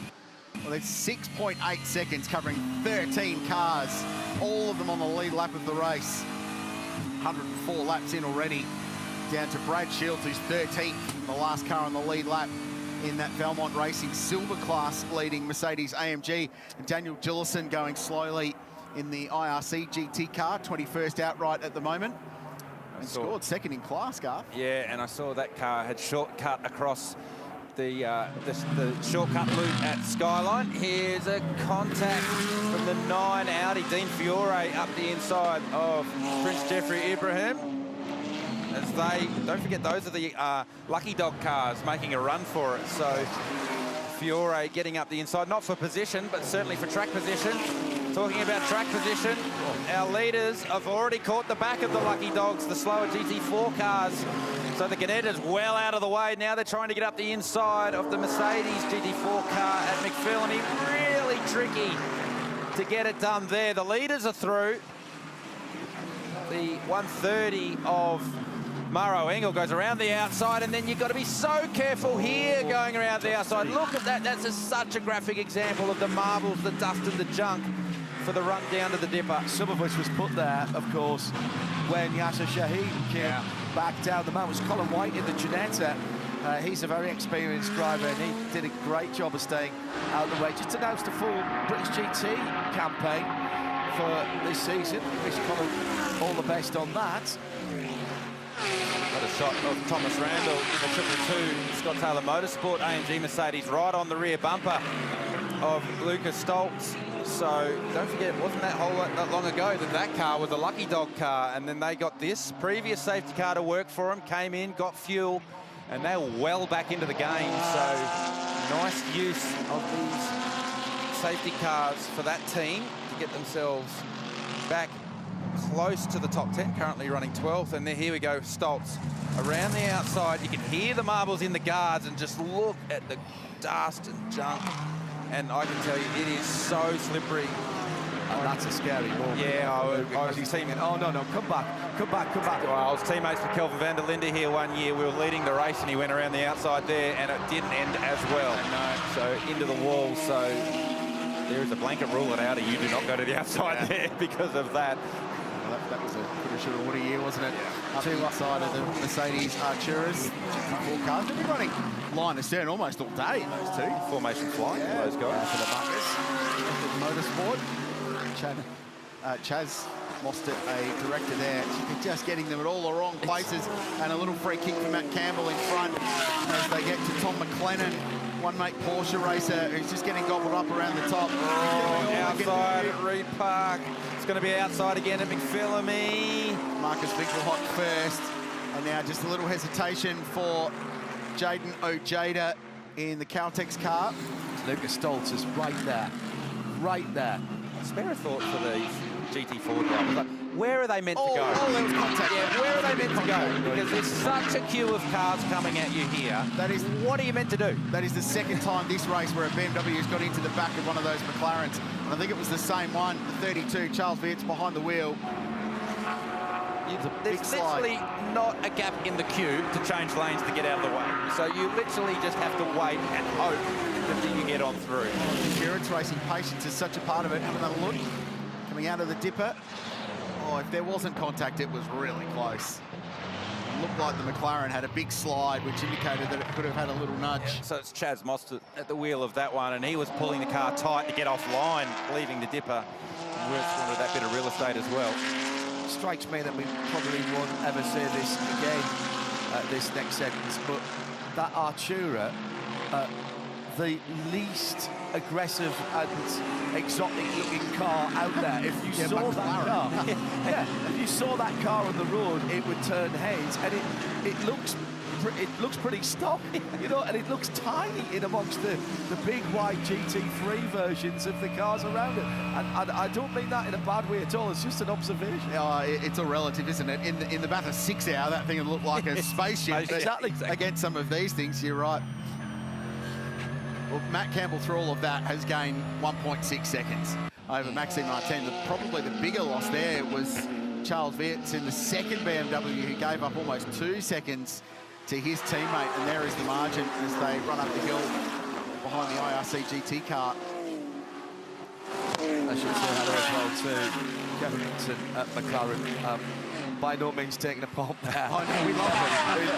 Speaker 10: Well, it's 6.8 seconds covering 13 cars, all of them on the lead lap of the race. 104 laps in already, down to Brad Shields, who's 13th, the last car on the lead lap in that Valmont Racing Silver class, leading Mercedes AMG. And Daniel Gillison going slowly in the IRC GT car, 21st outright at the moment, and scored second in class, Garth.
Speaker 14: Yeah, and I saw that car had shortcut across the shortcut loop at Skyline. Here's a contact from the 9 Audi, Dean Fiore up the inside of Prince Jeffrey Ibrahim. As they, don't forget, those are the Lucky Dog cars making a run for it. So Fiore getting up the inside, not for position, but certainly for track position. Talking about track position, our leaders have already caught the back of the Lucky Dogs, the slower GT4 cars. So the Ginettas well out of the way. Now they're trying to get up the inside of the Mercedes GT4 car at McPhillany. Really tricky to get it done there. The leaders are through. The 130 of Maro Engel goes around the outside, and then you've got to be so careful here going around the outside. Look at that. That's such a graphic example of the marbles, the dust and the junk for the run down to the dipper.
Speaker 11: Some of which was put there, of course, when Yasser Shaheen came back down the mountain. It was Colin White in the Ginetta. He's a very experienced driver, and he did a great job of staying out of the way. Just announced a full British GT campaign for this season. Wish Colin all the best on that.
Speaker 14: Got a shot of Thomas Randall in the 222 Scott Taylor Motorsport AMG Mercedes right on the rear bumper of Lucas Stoltz. So don't forget, it wasn't that long ago that car was a Lucky Dog car, and then they got this previous safety car to work for them, came in, got fuel, and they're well back into the game. So nice use of these safety cars for that team to get themselves back close to the top 10, currently running 12th. And then here we go, Stoltz around the outside. You can hear the marbles in the guards, and just look at the dust and junk. And I can tell you, it is so slippery
Speaker 11: And that's a scary moment.
Speaker 14: Yeah, I was
Speaker 11: thinking, oh, no, come back.
Speaker 14: Well, I was teammates with Kelvin van der Linde here one year. We were leading the race and he went around the outside there and it didn't end as well. So into the wall. So there is a blanket rule at Audi. You do not go to the outside there because of that.
Speaker 10: Well, that was a pretty sure what a year, wasn't it? Up the inside of the Mercedes Arturas. 4 cars. They've been running line astern almost all day, those two.
Speaker 14: Formation flying for those guys.
Speaker 10: For the Marcus. Motorsport. Chaz Mostert, a director there, just getting them at all the wrong places, and a little free kick from Matt Campbell in front as they get to Tom McLennan, one mate Porsche racer who's just getting gobbled up around the top.
Speaker 14: Outside at Reed Park. It's going to be outside again at McPhillamy.
Speaker 10: Marcus Winkelhock first, and now just a little hesitation for Jaden Ojeda in the Caltex car.
Speaker 11: Lucas Stoltz is right there.
Speaker 14: Spare a thought for the GT4 drivers. Like, where are they meant to go?
Speaker 10: Oh, there was contact.
Speaker 14: Yeah, where are they meant to go? Because there's such a queue of cars coming at you here. What are you meant to do?
Speaker 10: That is the second time this race where a BMW has got into the back of one of those McLarens. And I think it was the same one, the 32, Charles Viet's behind the wheel.
Speaker 14: There's literally not a gap in the queue to change lanes to get out of the way. So you literally just have to wait and hope that you get on through.
Speaker 10: Endurance racing, patience is such a part of it. Have another look. Coming out of the dipper. Oh, if there wasn't contact, it was really close. It looked like the McLaren had a big slide, which indicated that it could have had a little nudge.
Speaker 14: Yeah, so it's Chaz Mostert at the wheel of that one, and he was pulling the car tight to get offline, leaving the dipper. And Wirtz wanted that bit of real estate as well.
Speaker 11: Strikes me that we probably won't ever say this again, this next sentence, but that Artura, the least aggressive and exotic-looking car out there. If you saw that car, if you saw that car on the road, it would turn heads, and it looks pretty stocky, you know, and it looks tiny in amongst the big wide GT3 versions of the cars around it. And I don't mean that in a bad way at all. It's just an observation.
Speaker 10: It's a relative, isn't it? In the Bathurst 6 hour, that thing would look like a spaceship.
Speaker 11: Exactly.
Speaker 10: Against some of these things, you're right. Well, Matt Campbell, through all of that, has gained 1.6 seconds over Maxime Martin. Probably the bigger loss there was Charles Vietz in the second BMW, who gave up almost 2 seconds to his teammate, and there is the margin as they run up the hill behind the IRC GT car.
Speaker 11: I should say hello as well to Kevin Hinton at McLaren. By no means taking a pomp there.
Speaker 10: Oh, no, we love them.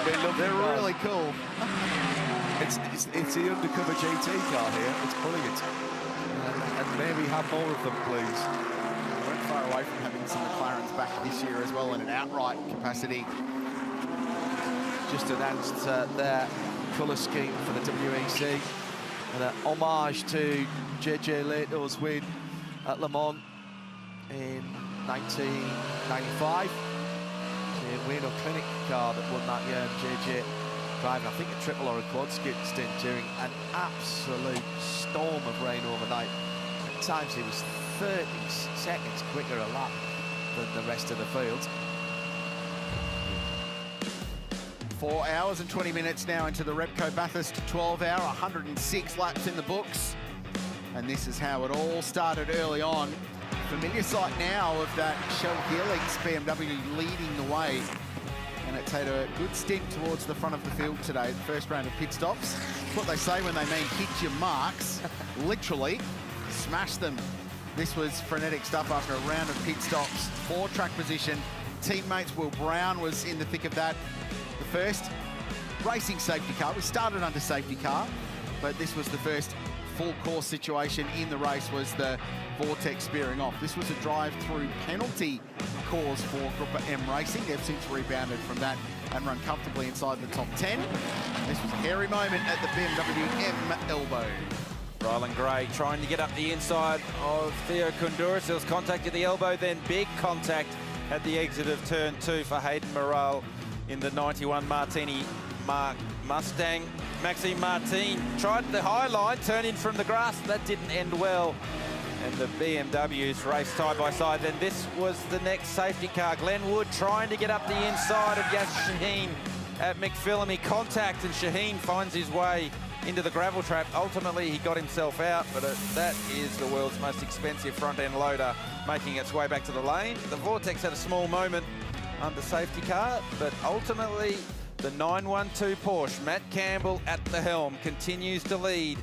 Speaker 11: We love
Speaker 10: They're
Speaker 11: them.
Speaker 10: really cool.
Speaker 11: It's the undercover GT car here. It's brilliant. And may we have more of them, please.
Speaker 10: We weren't far away from having some McLarens back this year as well in an outright capacity.
Speaker 11: Just announced their colour scheme for the WEC. And an homage to JJ Leto's win at Le Mans in 1995. The Reno Clinic car that won that year, JJ driving, I think, a triple or a quad skid stint during an absolute storm of rain overnight. At times he was 30 seconds quicker a lap than the rest of the field.
Speaker 10: 4 hours and 20 minutes now into the Repco Bathurst 12 hour, 106 laps in the books. And this is how it all started early on. Familiar sight now of that Shell Helix BMW leading the way. And it's had a good stint towards the front of the field today, the first round of pit stops. That's what they say when they mean hit your marks. Literally, smash them. This was frenetic stuff after a round of pit stops. 4 track position. Teammates Will Brown was in the thick of that. The first racing safety car. We started under safety car, but this was the first full course situation in the race, was the Vortex spearing off. This was a drive-through penalty cause for Group M Racing. They've since rebounded from that and run comfortably inside the top 10. This was a hairy moment at the BMW M elbow.
Speaker 14: Rylan Gray trying to get up the inside of Theo Koundouris. There was contact at the elbow, then big contact at the exit of turn 2 for Hayden Morale in the 91 Martini Mark Mustang. Maxime Martin tried the high line, turn in from the grass. That didn't end well. And the BMWs raced side by side. Then this was the next safety car. Glenn Wood trying to get up the inside of Yash Shaheen at McPhillamy. Contact, and Shaheen finds his way into the gravel trap. Ultimately, he got himself out, but that is the world's most expensive front-end loader making its way back to the lane. The Vortex had a small moment under safety car, but ultimately, the 912 Porsche, Matt Campbell at the helm, continues to lead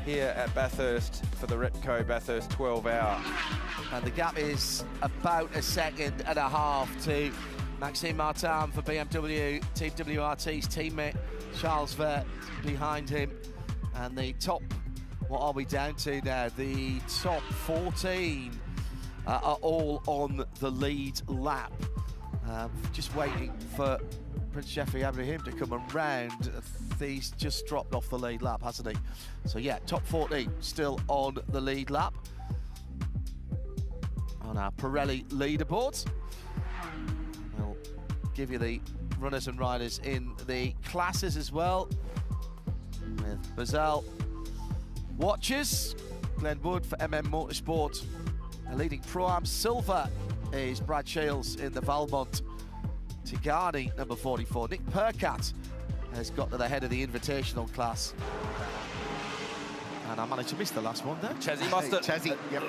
Speaker 14: here at Bathurst for the Repco Bathurst 12 Hour.
Speaker 11: And the gap is about 1.5 seconds to Maxime Martin for BMW, Team WRT's teammate Charles Vert behind him. And the top, what are we down to now? The top 14 are all on the lead lap. Just waiting for Prince Jeffrey Abraham to come around. He's just dropped off the lead lap, hasn't he? So yeah, top 14 still on the lead lap on our Pirelli leaderboard. We'll give you the runners and riders in the classes as well, with Bazell watches. Glenn Wood for Motorsport. A leading Pro-Am silver is Brad Shields in the Valmont. Tigani, number 44. Nick Percat has got to the head of the Invitational class. And I managed to miss the last one there.
Speaker 14: Chazzy Mostert,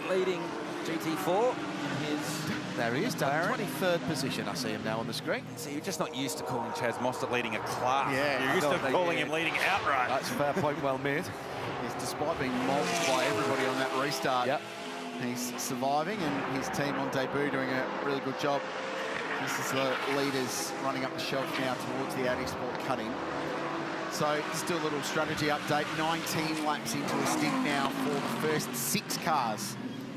Speaker 14: leading GT4.
Speaker 11: There he is, down 23rd position. I see him now on the screen.
Speaker 14: So you're just not used to calling Chaz Mostert leading a class.
Speaker 11: Yeah,
Speaker 14: you're used to calling him leading outright.
Speaker 11: That's a fair point, well made.
Speaker 10: Yes, despite being mulched by everybody on that restart, he's surviving, and his team on debut doing a really good job. This is the leaders running up the shelf now towards the Audi Sport cutting. So still a little strategy update. 19 laps into a stint now for the first 6 cars.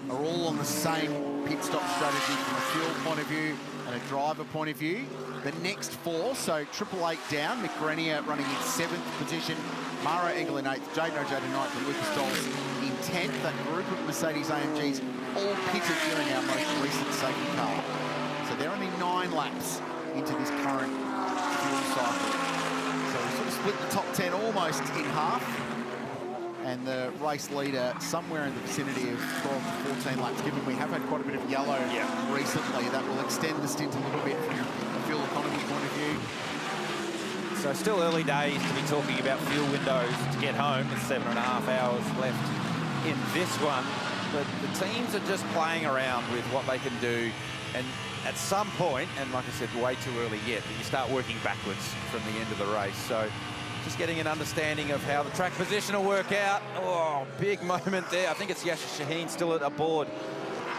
Speaker 10: Are all on the same pit stop strategy from a fuel point of view and a driver point of view. The next 4, so 888 down. Mick Grenier running in 7th position. Mara Engel in 8th. Jaden Ojeda 9th, and Lucas Dols in 10th. That group of Mercedes AMGs all pitted during our most recent safety car. So they're only 9 laps into this current fuel cycle. So we sort of split the top 10 almost in half. And the race leader somewhere in the vicinity of 12 to 14 laps, given we have had quite a bit of yellow recently. That will extend the stint a little bit from a fuel economy point of view.
Speaker 14: So still early days to be talking about fuel windows to get home, with 7.5 hours left in this one. But the teams are just playing around with what they can do. And at some point, and like I said, way too early yet, but you start working backwards from the end of the race. So just getting an understanding of how the track position will work out. Oh, big moment there. I think it's Yasser Shaheen still aboard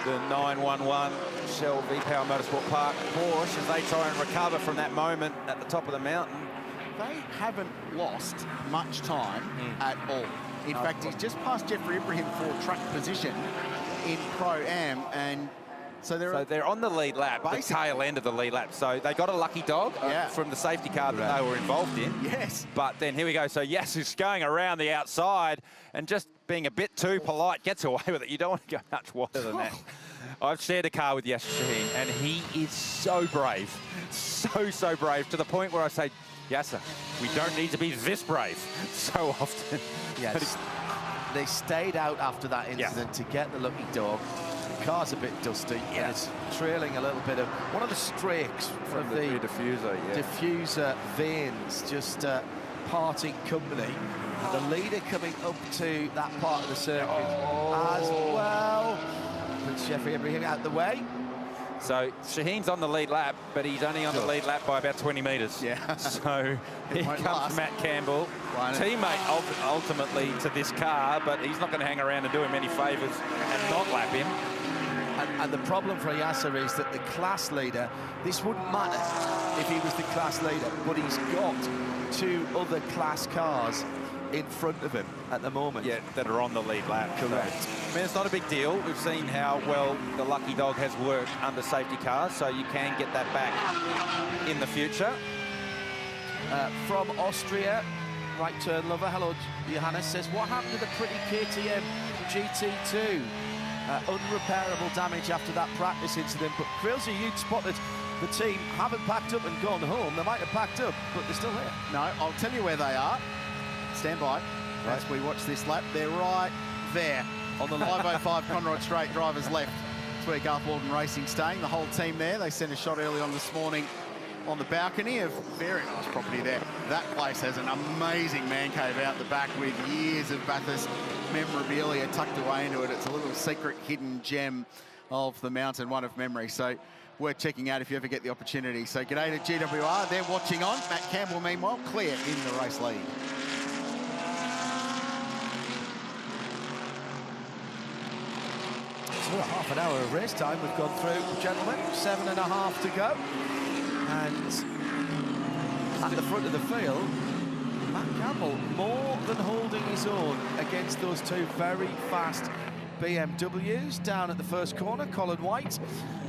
Speaker 14: the 911 Shell V-Power Motorsport Park Porsche as they try and recover from that moment at the top of the mountain.
Speaker 10: They haven't lost much time at all. In fact, he's just passed Jeffrey Ibrahim for track position in Pro-Am, and so they're
Speaker 14: on the lead lap, the tail end of the lead lap. So they got a lucky dog from the safety car that they were involved in.
Speaker 10: Yes.
Speaker 14: But then here we go. So Yasser's going around the outside and just being a bit too polite, gets away with it. You don't want to go much wider than that. I've shared a car with Yasser Shaheen, and he is so brave. So brave, to the point where I say, Yasser, we don't need to be this brave so often.
Speaker 11: Yes. They stayed out after that incident to get the lucky dog. The car's a bit dusty, and it's trailing a little bit of one of the streaks from the diffuser veins, just parting company. And the leader coming up to that part of the circuit as well. Prince Jeffrey Ibrahim out the way.
Speaker 14: So Shaheen's on the lead lap, but he's only on the lead lap by about 20 metres.
Speaker 10: Yeah.
Speaker 14: So here comes Matt Campbell, teammate ultimately to this car, but he's not going to hang around and do him any favours and not lap him.
Speaker 11: And the problem for Yasser is that the class leader, this wouldn't matter if he was the class leader, but he's got 2 other class cars in front of him at the moment.
Speaker 14: Yeah, that are on the lead lap.
Speaker 11: Correct.
Speaker 14: I mean, it's not a big deal. We've seen how well the lucky dog has worked under safety cars, so you can get that back in the future.
Speaker 11: From Austria, right turn lover, hello, Johannes says, what happened to the pretty KTM GT2? Unrepairable damage after that practice incident, but Krilsey, you'd spotted the team haven't packed up and gone home. They might have packed up, but they're still here.
Speaker 10: No, I'll tell you where they are. Stand by as we watch this lap. They're right there on the 505 Conrod Straight, drivers left. That's where Garth Walden Racing staying. The whole team there. They sent a shot early on this morning on the balcony of very nice property there. That place has an amazing man cave out the back with years of Bathurst memorabilia tucked away into it. It's a little secret hidden gem of the mountain, one of memory. So worth checking out if you ever get the opportunity. So g'day to GWR. They're watching on. Matt Campbell, meanwhile, clear in the race lead.
Speaker 11: So a half an hour of race time we've gone through, gentlemen. 7.5 to go. And at the front of the field, Matt Campbell more than holding his own against those two very fast BMWs. Down at the first corner, Colin White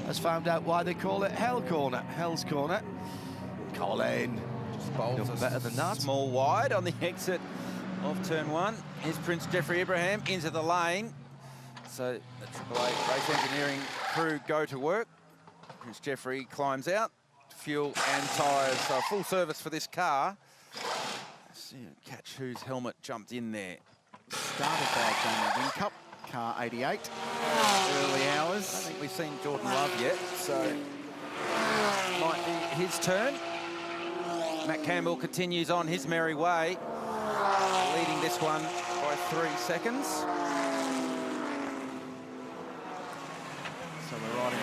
Speaker 11: has found out why they call it Hell Corner. Hell's Corner. Colin.
Speaker 3: Just bowls
Speaker 11: no better than that.
Speaker 3: Small wide on the exit of turn 1. Here's Prince Jeffrey Ibrahim into the lane. So the Triple Eight race engineering crew go to work. Prince Jeffrey climbs out. Fuel and tyres, so full service for this car. Let's see, catch whose helmet jumped in there.
Speaker 10: Started by Jamie Whincup, car 88. Early hours.
Speaker 3: I don't think we've seen Jordan Love yet, so might be his turn. Matt Campbell continues on his merry way, leading this one by 3 seconds.
Speaker 10: So we're riding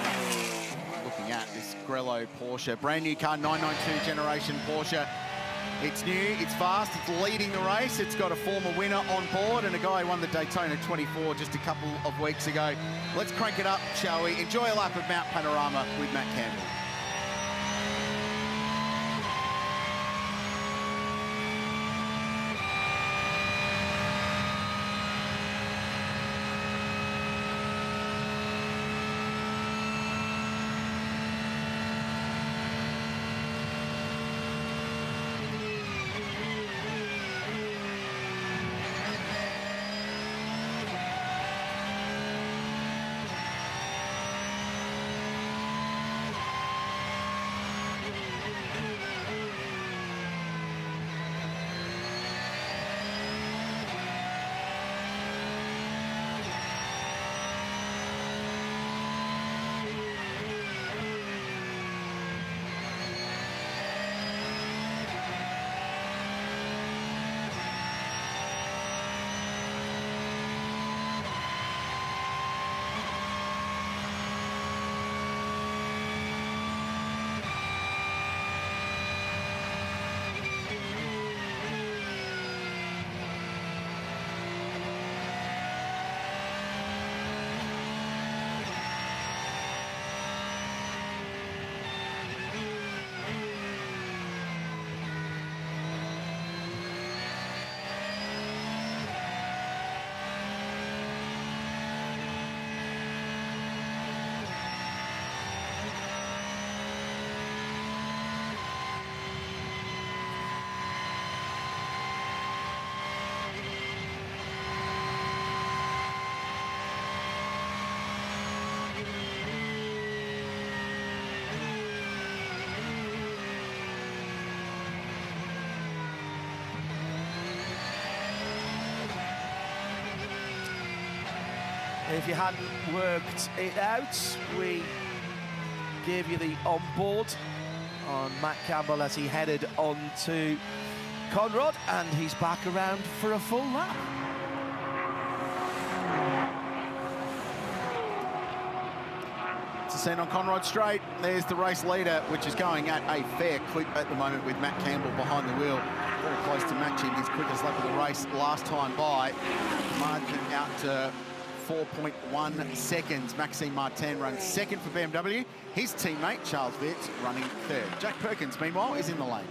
Speaker 10: looking at this Grello Porsche, brand new car, 992 generation Porsche. It's new, it's fast, it's leading the race. It's got a former winner on board and a guy who won the Daytona 24 just a couple of weeks ago. Let's crank it up, shall we? Enjoy a lap of Mount Panorama with Matt Campbell.
Speaker 11: If you hadn't worked it out, we gave you the on-board on Matt Campbell as he headed on to Conrad, and he's back around for a full lap.
Speaker 10: It's a scene on Conrad Straight. There's the race leader, which is going at a fair clip at the moment with Matt Campbell behind the wheel. Very close to matching his quickest lap of the race last time by. Martin out to 4.1 seconds. Maxime Martin runs second for BMW. His teammate, Charles Vitz, running third. Jack Perkins, meanwhile, is in the lane.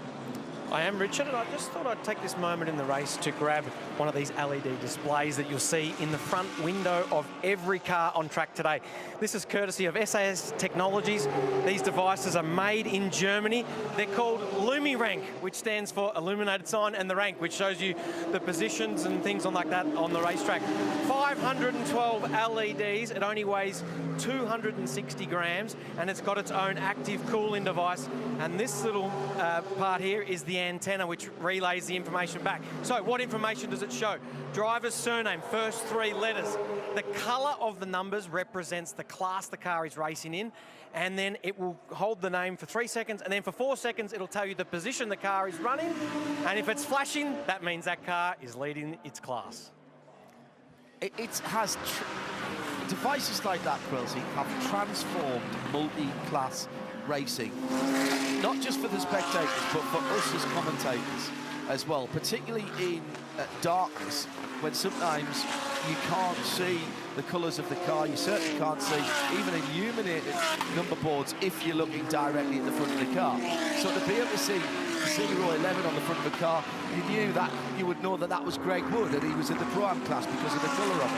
Speaker 2: I am, Richard, and I just thought I'd take this moment in the race to grab one of these LED displays that you'll see in the front window of every car on track today. This is courtesy of SAS Technologies. These devices are made in Germany. They're called LumiRank, which stands for illuminated sign, and the rank, which shows you the positions and things like that on the racetrack. 512 LEDs. It only weighs 260 grams, and it's got its own active cooling device. And this little part here is the the antenna, which relays the information back. So what information does it show? Driver's surname, first 3 letters. The colour of the numbers represents the class the car is racing in, and then it will hold the name for 3 seconds, and then for 4 seconds it'll tell you the position the car is running, and if it's flashing, that means that car is leading its class.
Speaker 11: It has devices like that, Quilty, have transformed multi-class racing, not just for the spectators, but for us as commentators as well, particularly in darkness, when sometimes you can't see the colours of the car. You certainly can't see even illuminated number boards if you're looking directly at the front of the car. So to be able to see 011 on the front of the car, you would know that that was Greg Wood and he was in the Pro-Am class because of the colour of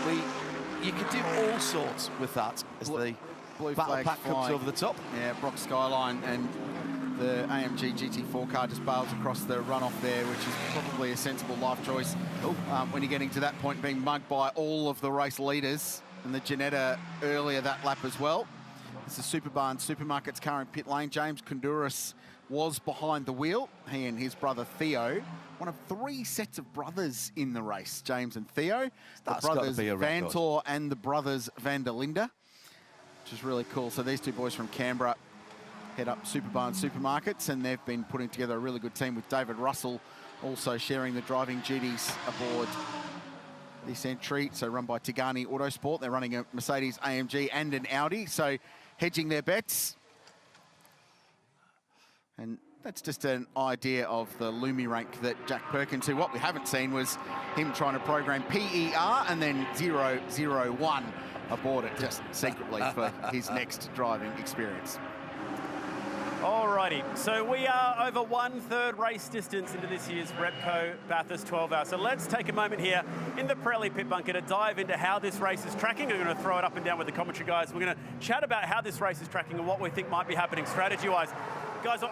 Speaker 11: it. You can do all sorts with that as the
Speaker 10: Blue
Speaker 11: battle
Speaker 10: flag
Speaker 11: pack comes
Speaker 10: flying.
Speaker 11: over the top.
Speaker 10: Yeah, Brock Skyline and the AMG GT4 car just bails across the runoff there, which is probably a sensible life choice when you're getting to that point, being mugged by all of the race leaders and the Ginetta earlier that lap as well. It's the Superbarn Supermarkets car in pit lane. James Konduras was behind the wheel. He and his brother Theo, one of 3 sets of brothers in the race, James and Theo.
Speaker 11: That's
Speaker 10: the brothers
Speaker 11: got to be a record.
Speaker 10: Vantor and the brothers Van der Linde, which is really cool. So these 2 boys from Canberra head up Superbarn Supermarkets, and they've been putting together a really good team with David Russell also sharing the driving duties aboard this entry. So run by Tigani Autosport. They're running a Mercedes AMG and an Audi, so hedging their bets. And that's just an idea of the Lumi rank that Jack Perkins, who what we haven't seen was him trying to program PER and then 001 aboard it just secretly for his next driving experience.
Speaker 1: Alrighty, so we are over 1/3 race distance into this year's Repco Bathurst 12 Hour. So let's take a moment here in the Pirelli pit bunker to dive into how this race is tracking. I'm going to throw it up and down with the commentary guys. We're going to chat about how this race is tracking and what we think might be happening strategy-wise. Guys,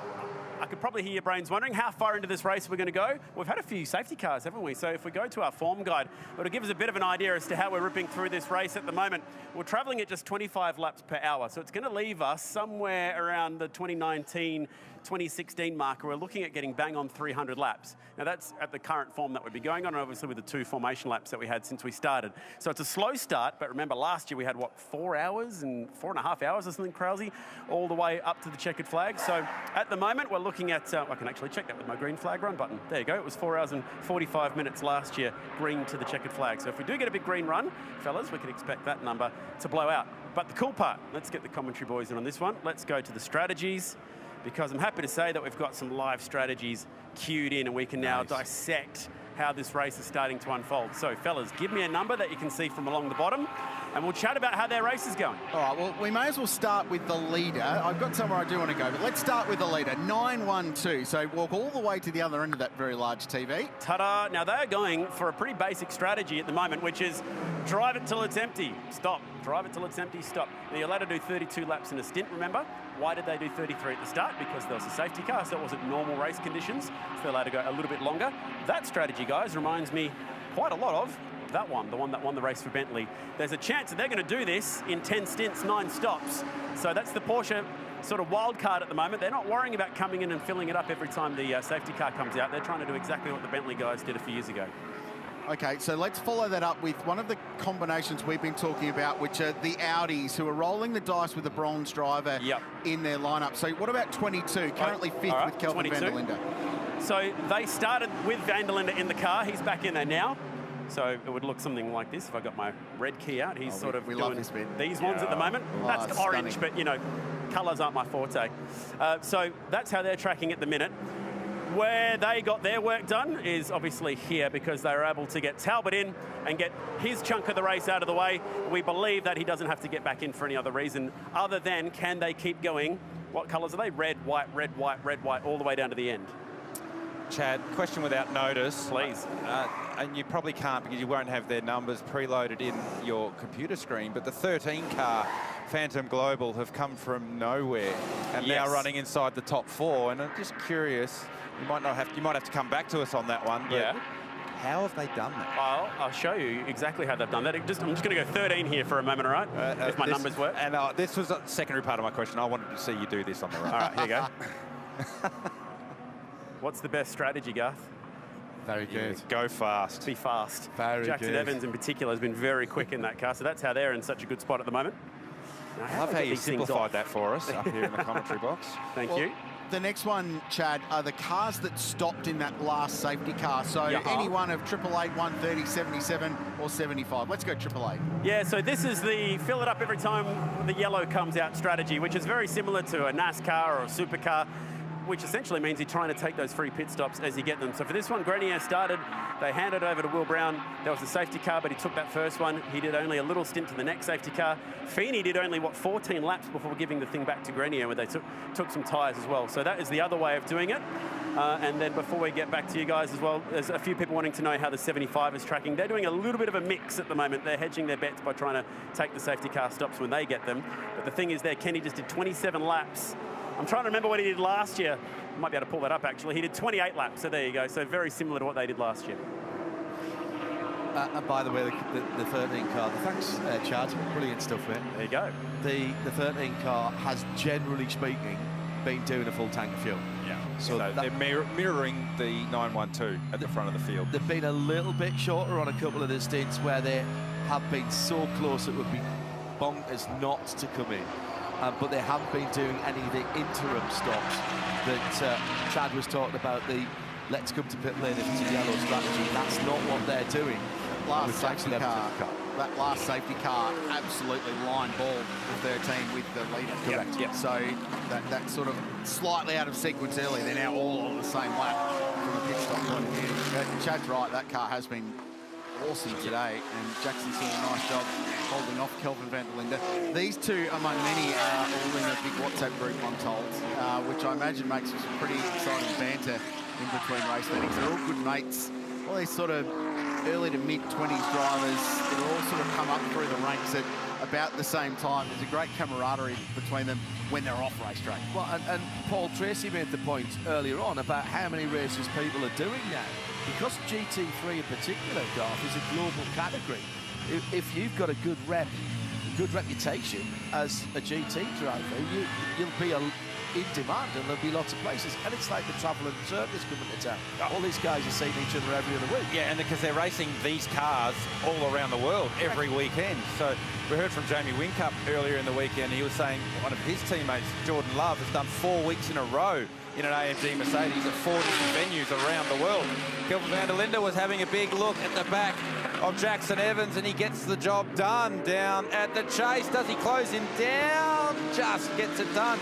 Speaker 1: I could probably hear your brains wondering how far into this race we're going to go. We've had a few safety cars, haven't we? So if we go to our form guide, it'll give us a bit of an idea as to how we're ripping through this race at the moment. We're travelling at just 25 laps per hour, so it's going to leave us somewhere around the 2019-2016 marker. We're looking at getting bang on 300 laps. Now that's at the current form that we'd be going on, and obviously with the 2 formation laps that we had since we started. So it's a slow start, but remember last year we had, what, 4 hours and 4.5 hours or something crazy, all the way up to the checkered flag. So at the moment we're looking at, I can actually check that with my green flag run button. There you go, it was 4 hours and 45 minutes last year, green to the checkered flag. So if we do get a big green run, fellas, we can expect that number to blow out. But the cool part, let's get the commentary boys in on this one. Let's go to the strategies, because I'm happy to say that we've got some live strategies queued in and we can now dissect how this race is starting to unfold. So, fellas, give me a number that you can see from along the bottom, and we'll chat about how their race is going.
Speaker 10: All right, well, we may as well start with the leader. I've got somewhere I do want to go, but let's start with the leader, 912. So walk all the way to the other end of that very large TV.
Speaker 1: Ta-da! Now, they're going for a pretty basic strategy at the moment, which is drive it till it's empty, stop. Drive it till it's empty, stop. Now, you're allowed to do 32 laps in a stint, remember? Why did they do 33 at the start? Because there was a safety car, so it wasn't normal race conditions. So they're allowed to go a little bit longer. That strategy, guys, reminds me quite a lot of that one, the one that won the race for Bentley. There's a chance that they're going to do this in 10 stints, 9 stops. So that's the Porsche sort of wild card at the moment. They're not worrying about coming in and filling it up every time the safety car comes out. They're trying to do exactly what the Bentley guys did a few years ago.
Speaker 10: Okay, so let's follow that up with one of the combinations we've been talking about, which are the Audis, who are rolling the dice with a bronze driver in their lineup. So what about 22, currently 5th with Kelvin Van der Linde?
Speaker 1: So they started with Van der Linde in the car. He's back in there now. So it would look something like this if I got my red key out. He's sort of doing these ones at the moment. That's orange, stunning. But, you know, colours aren't my forte. So that's how they're tracking at the minute. Where they got their work done is obviously here, because they were able to get Talbot in and get his chunk of the race out of the way. We believe that he doesn't have to get back in for any other reason other than, can they keep going? What colours are they? Red, white, red, white, red, white, all the way down to the end.
Speaker 14: Chad, question without notice.
Speaker 1: Please.
Speaker 14: And you probably can't, because you won't have their numbers preloaded in your computer screen, but the 13 car Phantom Global have come from nowhere and now running inside the top 4. And I'm just curious, you might have to come back to us on that one. But how have they done that?
Speaker 1: Well, I'll show you exactly how they've done that. I'm just going to go 13 here for a moment, all right? If my numbers work.
Speaker 14: And this was a secondary part of my question. I wanted to see you do this on the run.
Speaker 1: All right, here you go. What's the best strategy, Garth?
Speaker 11: Very good.
Speaker 14: Go fast.
Speaker 1: Be fast.
Speaker 11: Very
Speaker 1: Jackson
Speaker 11: good.
Speaker 1: Evans in particular has been very quick in that car, so that's how they're in such a good spot at the moment. Now,
Speaker 14: I love how you simplified that for us up here in the commentary box.
Speaker 1: Thank you.
Speaker 10: The next one, Chad, are the cars that stopped in that last safety car. So any one of 888, 130, 77 or 75. Let's go 888.
Speaker 1: Yeah, so this is the fill it up every time the yellow comes out strategy, which is very similar to a NASCAR or a supercar, which essentially means you're trying to take those free pit stops as you get them. So for this one, Grenier started, they handed over to Will Brown. There was a safety car, but he took that first one. He did only a little stint to the next safety car. Feeney did only, 14 laps before giving the thing back to Grenier, where they took some tyres as well. So that is the other way of doing it. And then before we get back to you guys as well, there's a few people wanting to know how the 75 is tracking. They're doing a little bit of a mix at the moment. They're hedging their bets by trying to take the safety car stops when they get them. But the thing is there, Kenny just did 27 laps. I'm trying to remember what he did last year. I might be able to pull that up, actually. He did 28 laps, so there you go. So very similar to what they did last year.
Speaker 11: And by the way, the 13 car, thanks, Chad, brilliant stuff, mate.
Speaker 1: There you go.
Speaker 11: The 13 car has, generally speaking, been doing a full tank of fuel.
Speaker 14: Yeah. So they're mirroring the 912 at the front of the field.
Speaker 11: They've been a little bit shorter on a couple of the stints where they have been so close it would be bonkers not to come in. But they haven't been doing any of the interim stops that Chad was talking about, the let's come to pit lane if it's a yellow strategy. That's not what they're doing.
Speaker 10: Last safety car. That last safety car absolutely line ball the 13 with the leader.
Speaker 11: Correct.
Speaker 10: Yep. So that's sort of slightly out of sequence early. They're now all on the same lap from a pit stop point of view. Chad's right, that car has been awesome today, and Jackson's doing a nice job holding off Kelvin van der Linde. These two, among many, are all in a big WhatsApp group, I'm told, which I imagine makes for some pretty exciting banter in between race meetings. They're all good mates. All these sort of early to mid-20s drivers that all sort of come up through the ranks at about the same time. There's a great camaraderie between them when they're off racetrack.
Speaker 11: Well, and Paul Tracy made the point earlier on about how many races people are doing now. Because GT3 in particular, Garth, is a global category. If you've got a good reputation as a GT driver, you'll be in demand, and there'll be lots of places. And it's like the travel and circus coming to town. All these guys are seeing each other every other week.
Speaker 14: Yeah, and because they're racing these cars all around the world every weekend. So we heard from Jamie Whincup earlier in the weekend. He was saying one of his teammates, Jordan Love, has done 4 weeks in a row in an AMG Mercedes at 4 different venues around the world. Kelvin van der Linde was having a big look at the back of Jackson Evans, and he gets the job done down at the chase. Does he close him down? Just gets it done.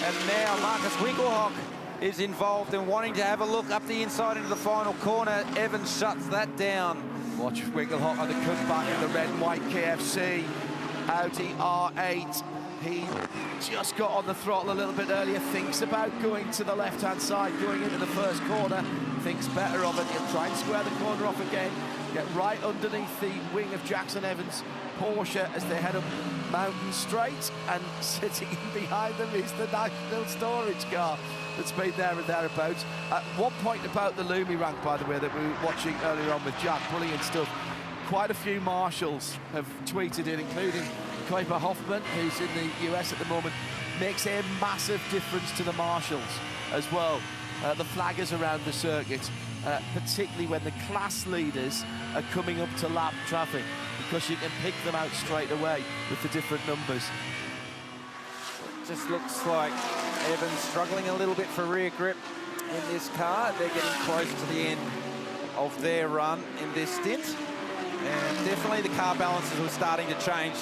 Speaker 14: And now Marcus Winkelhock is involved in wanting to have a look up the inside into the final corner. Evans shuts that down.
Speaker 11: Watch Winkelhock on the comeback in the red and white KFC Audi R8. He just got on the throttle a little bit earlier, thinks about going to the left-hand side, going into the first corner, thinks better of it. He'll try and square the corner off again, get right underneath the wing of Jackson Evans' Porsche as they head up Mountain Straight, and sitting behind them is the National Storage car that's been there and thereabouts. At one point about the Lumi rank, by the way, that we were watching earlier on with Jack, brilliant stuff. Quite a few marshals have tweeted in, including Kuiper Hoffman, who's in the US at the moment, makes a massive difference to the marshals as well. The flaggers around the circuit, particularly when the class leaders are coming up to lap traffic, because you can pick them out straight away with the different numbers.
Speaker 14: Just looks like Evans struggling a little bit for rear grip in this car. They're getting close to the end of their run in this stint. And definitely the car balances were starting to change.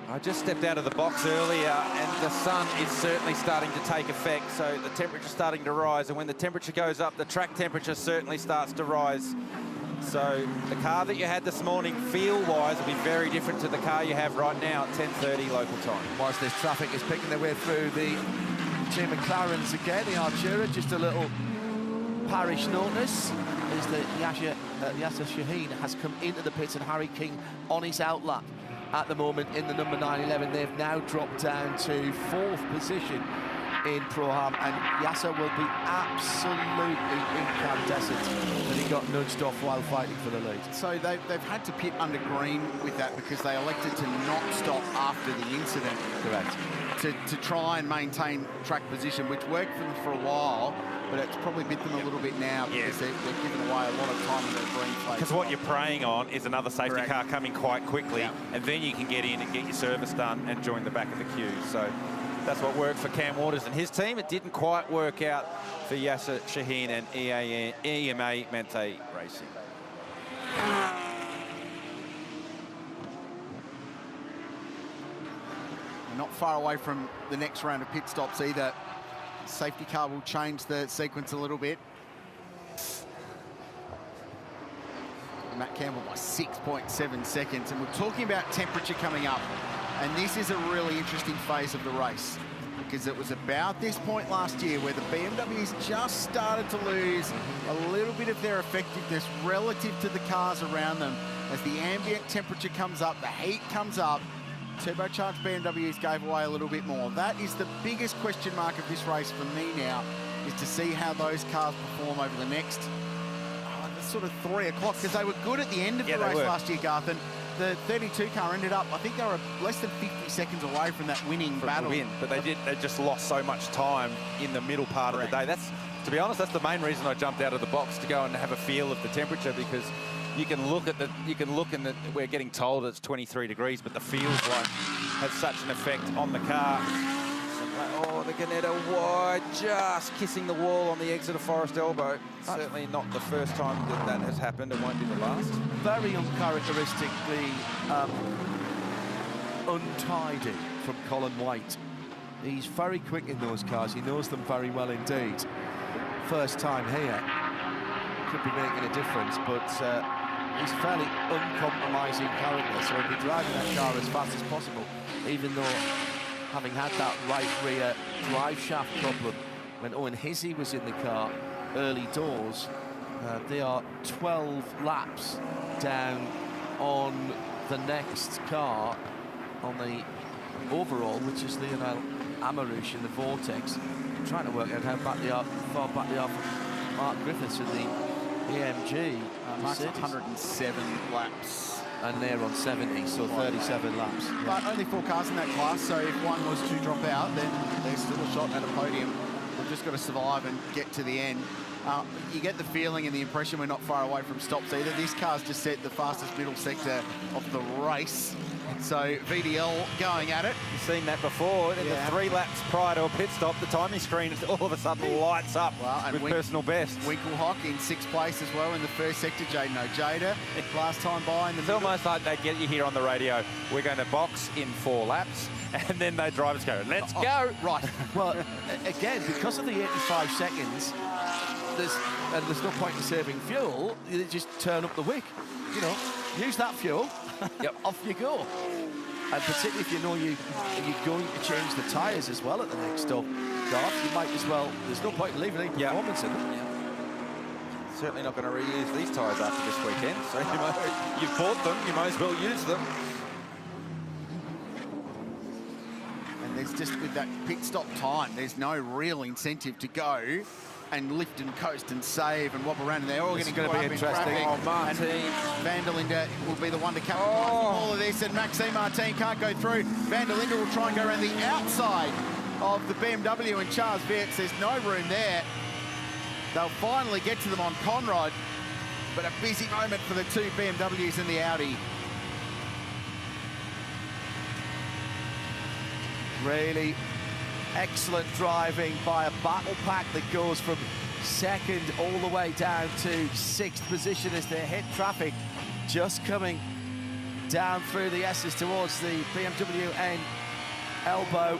Speaker 14: I just stepped out of the box earlier, and the sun is certainly starting to take effect, so the temperature's starting to rise, and when the temperature goes up, the track temperature certainly starts to rise. So the car that you had this morning, feel-wise, will be very different to the car you have right now at 10:30 local time.
Speaker 11: Whilst this traffic is picking their way through the two McLarens again, the Artura, just a little parish notice is that Yasser Shaheen has come into the pits, and Harry King on his outlap at the moment in the number 911. They've now dropped down to 4th position in Pro-Am, and Yasser will be absolutely incandescent that he got nudged off while fighting for the lead.
Speaker 10: So they've had to pit under green with that because they elected to not stop after the incident.
Speaker 11: Correct.
Speaker 10: To try and maintain track position, which worked for them for a while. but it's probably bit them a little bit now because they're giving away a lot of time on their green flags.
Speaker 14: Because what you're preying on is another safety
Speaker 10: Correct.
Speaker 14: car coming quite quickly, and then you can get in and get your service done and join the back of the queue. So that's what worked for Cam Waters and his team. It didn't quite work out for Yasser Shaheen and EMA Mente Racing.
Speaker 10: We're not far away from the next round of pit stops either. Safety car will change the sequence a little bit. Matt Campbell by 6.7 seconds. And we're talking about temperature coming up. And this is a really interesting phase of the race, because it was about this point last year where the BMWs just started to lose a little bit of their effectiveness relative to the cars around them. As the ambient temperature comes up, the heat comes up, turbocharged BMWs gave away a little bit more. That is the biggest question mark of this race for me now, is to see how those cars perform over the next sort of 3 o'clock, because they were good at the end of the race last year, Garth, and the 32 car ended up, I think they were less than 50 seconds away from that winning battle.
Speaker 14: But they just lost so much time in the middle part of the day. That's, to be honest, that's the main reason I jumped out of the box, to go and have a feel of the temperature, because you can look at we're getting told it's 23 degrees, but the feels like has such an effect on the car. Oh, the Ganetta wide, just kissing the wall on the exit of Forest Elbow. Certainly not the first time that has happened. It won't be the last.
Speaker 11: Very uncharacteristically untidy from Colin White. He's very quick in those cars. He knows them very well indeed. First time here. Could be making a difference, but he's fairly uncompromising character, so he'll be driving that car as fast as possible, even though having had that right rear drive shaft problem when Owen Hizzy was in the car early doors. They are 12 laps down on the next car on the overall, which is Lionel Amarouche in the Vortex. I'm trying to work out how far back they are from Mark Griffiths in the AMG.
Speaker 10: Mark's 107 laps.
Speaker 11: And they're on 70, so 37 laps.
Speaker 10: But only 4 cars in that class, so if one was to drop out, then there's still a shot at a podium. We've just got to survive and get to the end. You get the feeling and the impression we're not far away from stops either. This car's just set the fastest middle sector of the race. So VDL going at it.
Speaker 14: You've seen that before. In the 3 laps prior to a pit stop, the timing screen all of a sudden lights up with personal best.
Speaker 10: Winkelhock in 6th place as well in the first sector. Jaden Ojeda last time by in the
Speaker 14: It's almost like they get you here on the radio. We're going to box in 4 laps, and then they drivers go, let's go.
Speaker 10: Right.
Speaker 11: Well, again, because of the 85 seconds, there's no point in saving fuel. You just turn up the wick. You know, use that fuel. Off you go. And particularly if you know you're going to change the tyres as well at the next stop, Garth, you might as well. There's no point in leaving any performance in them.
Speaker 14: Certainly not going to reuse these tyres after this weekend. So you've bought them, you might as well use them.
Speaker 10: And there's just, with that pit stop time, there's no real incentive to go and lift and coast and save and wobble around. And they're all getting caught up in traffic. And Van der Linde will be the one to capitalize on all of this. And Maxime Martin can't go through. Van der Linde will try and go around the outside of the BMW and Charles Wirtz. There's no room there. They'll finally get to them on Conrad, but a busy moment for the 2 BMWs and the Audi.
Speaker 11: Really excellent driving by a battle pack that goes from 2nd all the way down to 6th position as they hit traffic, just coming down through the S's towards the BMW and elbow.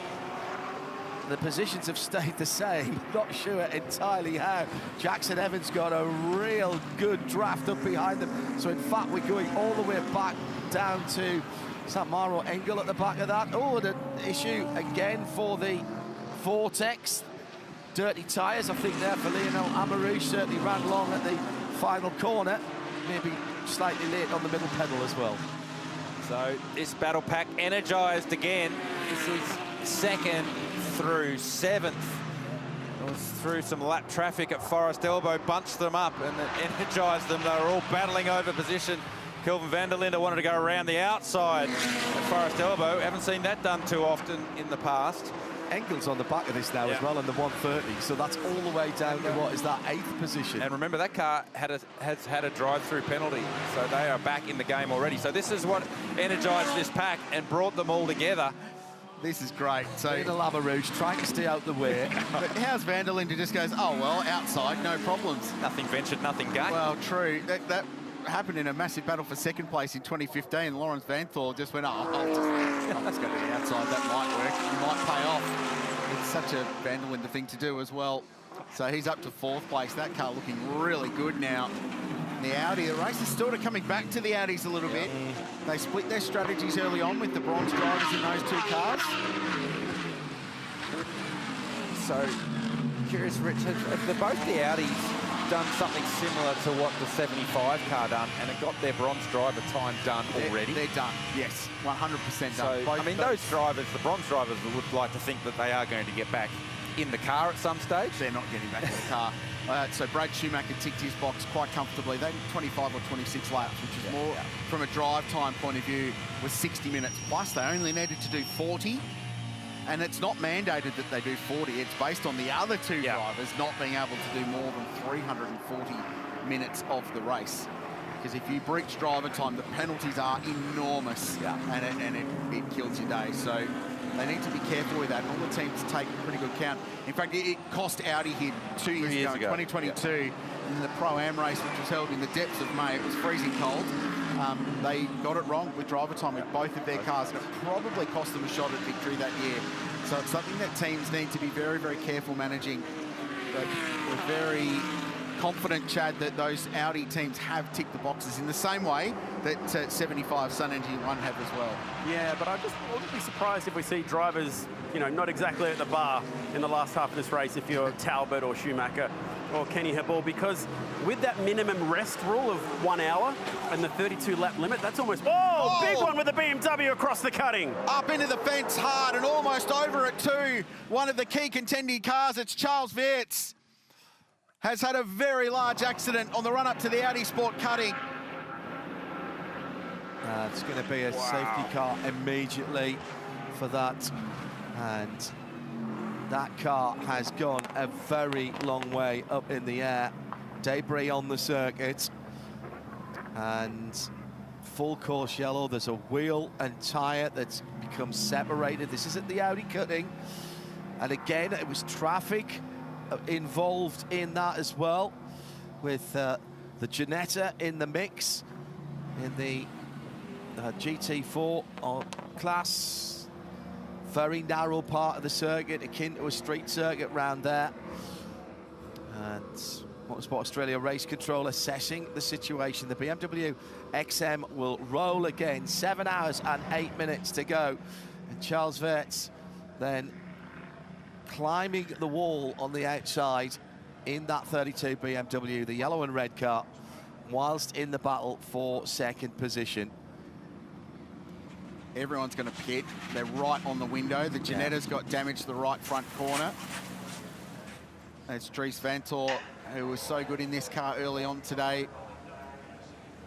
Speaker 11: The positions have stayed the same. Not sure entirely how. Jackson Evans got a real good draft up behind them. So in fact, we're going all the way back down to Maro Engel at the back of that. Oh, the issue again for the Vortex. Dirty tyres, I think, there for Lionel Amarouche. Certainly ran long at the final corner. Maybe slightly late on the middle pedal as well.
Speaker 14: So this battle pack energised again. This is 2nd through 7th. It was through some lap traffic at Forest Elbow, bunched them up and it energised them. They were all battling over position. Kelvin van der Linde wanted to go around the outside at Forest Elbow. Haven't seen that done too often in the past.
Speaker 11: Engel's on the back of this now as well in the 130, so that's all the way down to what is that 8th position.
Speaker 14: And remember, that car has had a drive-through penalty, so they are back in the game already. So this is what energised this pack and brought them all together.
Speaker 10: This is great. So
Speaker 11: the Lava Rouge trying to stay out the way.
Speaker 10: But how's Van der Linde just goes, oh, well, outside, no problems.
Speaker 14: Nothing ventured, nothing gained.
Speaker 10: Well, true. That happened in a massive battle for second place in 2015. Lawrence Vanthoor just went, oh, I'll just go to the outside. That might work. It might pay off. It's such a Van der Linde thing to do as well. So he's up to 4th place. That car looking really good now. The Audi, the race is sort of coming back to the Audis a little bit. They split their strategies early on with the bronze drivers in those 2 cars.
Speaker 14: So, curious, Rich, have both the Audis done something similar to what the 75 car done, and it got their bronze driver time done already?
Speaker 10: They're done, yes, 100% done.
Speaker 14: So, I mean, those drivers, the bronze drivers, would like to think that they are going to get back in the car at some stage.
Speaker 10: They're not getting back in the car. So Brad Schumacher ticked his box quite comfortably. They did 25 or 26 laps, which is more, from a drive time point of view, was 60 minutes plus. They only needed to do 40. And it's not mandated that they do 40. It's based on the other 2 drivers not being able to do more than 340 minutes of the race. Because if you breach driver time, the penalties are enormous, and it kills your day. So they need to be careful with that. All the teams take pretty good count. In fact, it cost Audi here 2 years ago, in 2022, in the Pro-Am race, which was held in the depths of May. It was freezing cold. They got it wrong with driver time with both of their cars, and it probably cost them a shot at victory that year. So it's something that teams need to be very, very careful managing. But we're very confident, Chad, that those Audi teams have ticked the boxes in the same way that 75 Sun Energy 1 have as well.
Speaker 1: Yeah, but I wouldn't be surprised if we see drivers, you know, not exactly at the bar in the last half of this race if you're Talbot or Schumacher or Kenny Habul, because with that minimum rest rule of 1 hour and the 32-lap limit, that's almost... Oh, big one with the BMW across the cutting.
Speaker 10: Up into the fence hard and almost over it too. One of the key contending cars, it's Charles Weerts, has had a very large accident on the run-up to the Audi Sport cutting.
Speaker 11: It's going to be a safety car immediately for that. And that car has gone a very long way up in the air. Debris on the circuit. And full course yellow. There's a wheel and tyre that's become separated. This is at the Audi cutting. And again, it was traffic involved in that as well, with the Ginetta in the mix in the GT4 class. Very narrow part of the circuit, akin to a street circuit round there. And Motorsport Australia Race Control assessing the situation. The BMW XM will roll again. 7 hours and 8 minutes to go. And Charles Weerts then climbing the wall on the outside in that 32 BMW, the yellow and red car, whilst in the battle for second position.
Speaker 10: Everyone's going to pit. They're right on the window. The Ginetta's got damage to the right front corner. It's Dries Vanthoor, who was so good in this car early on today.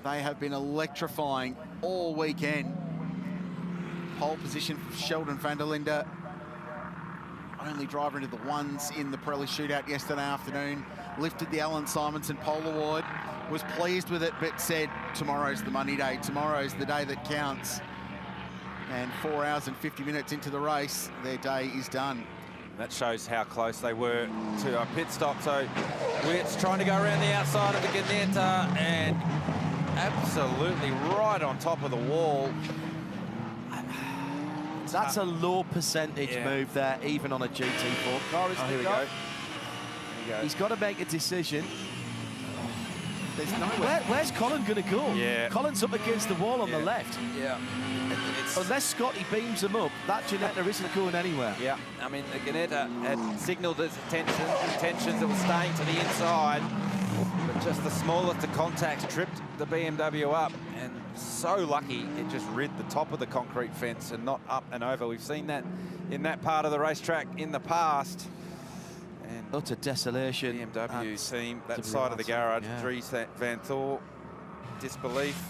Speaker 10: They have been electrifying all weekend. Pole position for Sheldon van der Linde. Only driver into the ones in the Pirelli shootout yesterday afternoon. Lifted the Alan Simonson pole award. Was pleased with it, but said tomorrow's the money day. Tomorrow's the day that counts. And 4 hours and 50 minutes into the race, their day is done.
Speaker 14: That shows how close they were to a pit stop. So Weerts trying to go around the outside of the Ginetta and absolutely right on top of the wall.
Speaker 11: That's a low percentage move there, even on a GT4 car, isn't it?
Speaker 14: Here we go.
Speaker 11: He's got to make a decision.
Speaker 10: There's nowhere.
Speaker 11: Where's Colin going to go?
Speaker 14: Yeah.
Speaker 11: Colin's up against the wall on the left.
Speaker 14: Yeah.
Speaker 11: Unless Scotty beams him up, that Ginetta isn't going anywhere.
Speaker 14: Yeah, I mean, the Ginetta had signalled its intentions. It was staying to the inside, but just the smallest of contacts tripped the BMW up, and so lucky it just rid the top of the concrete fence and not up and over. We've seen that in that part of the racetrack in the past. And
Speaker 11: utter desolation.
Speaker 14: BMW team, that side of the garage, Dries Vanthoor, disbelief.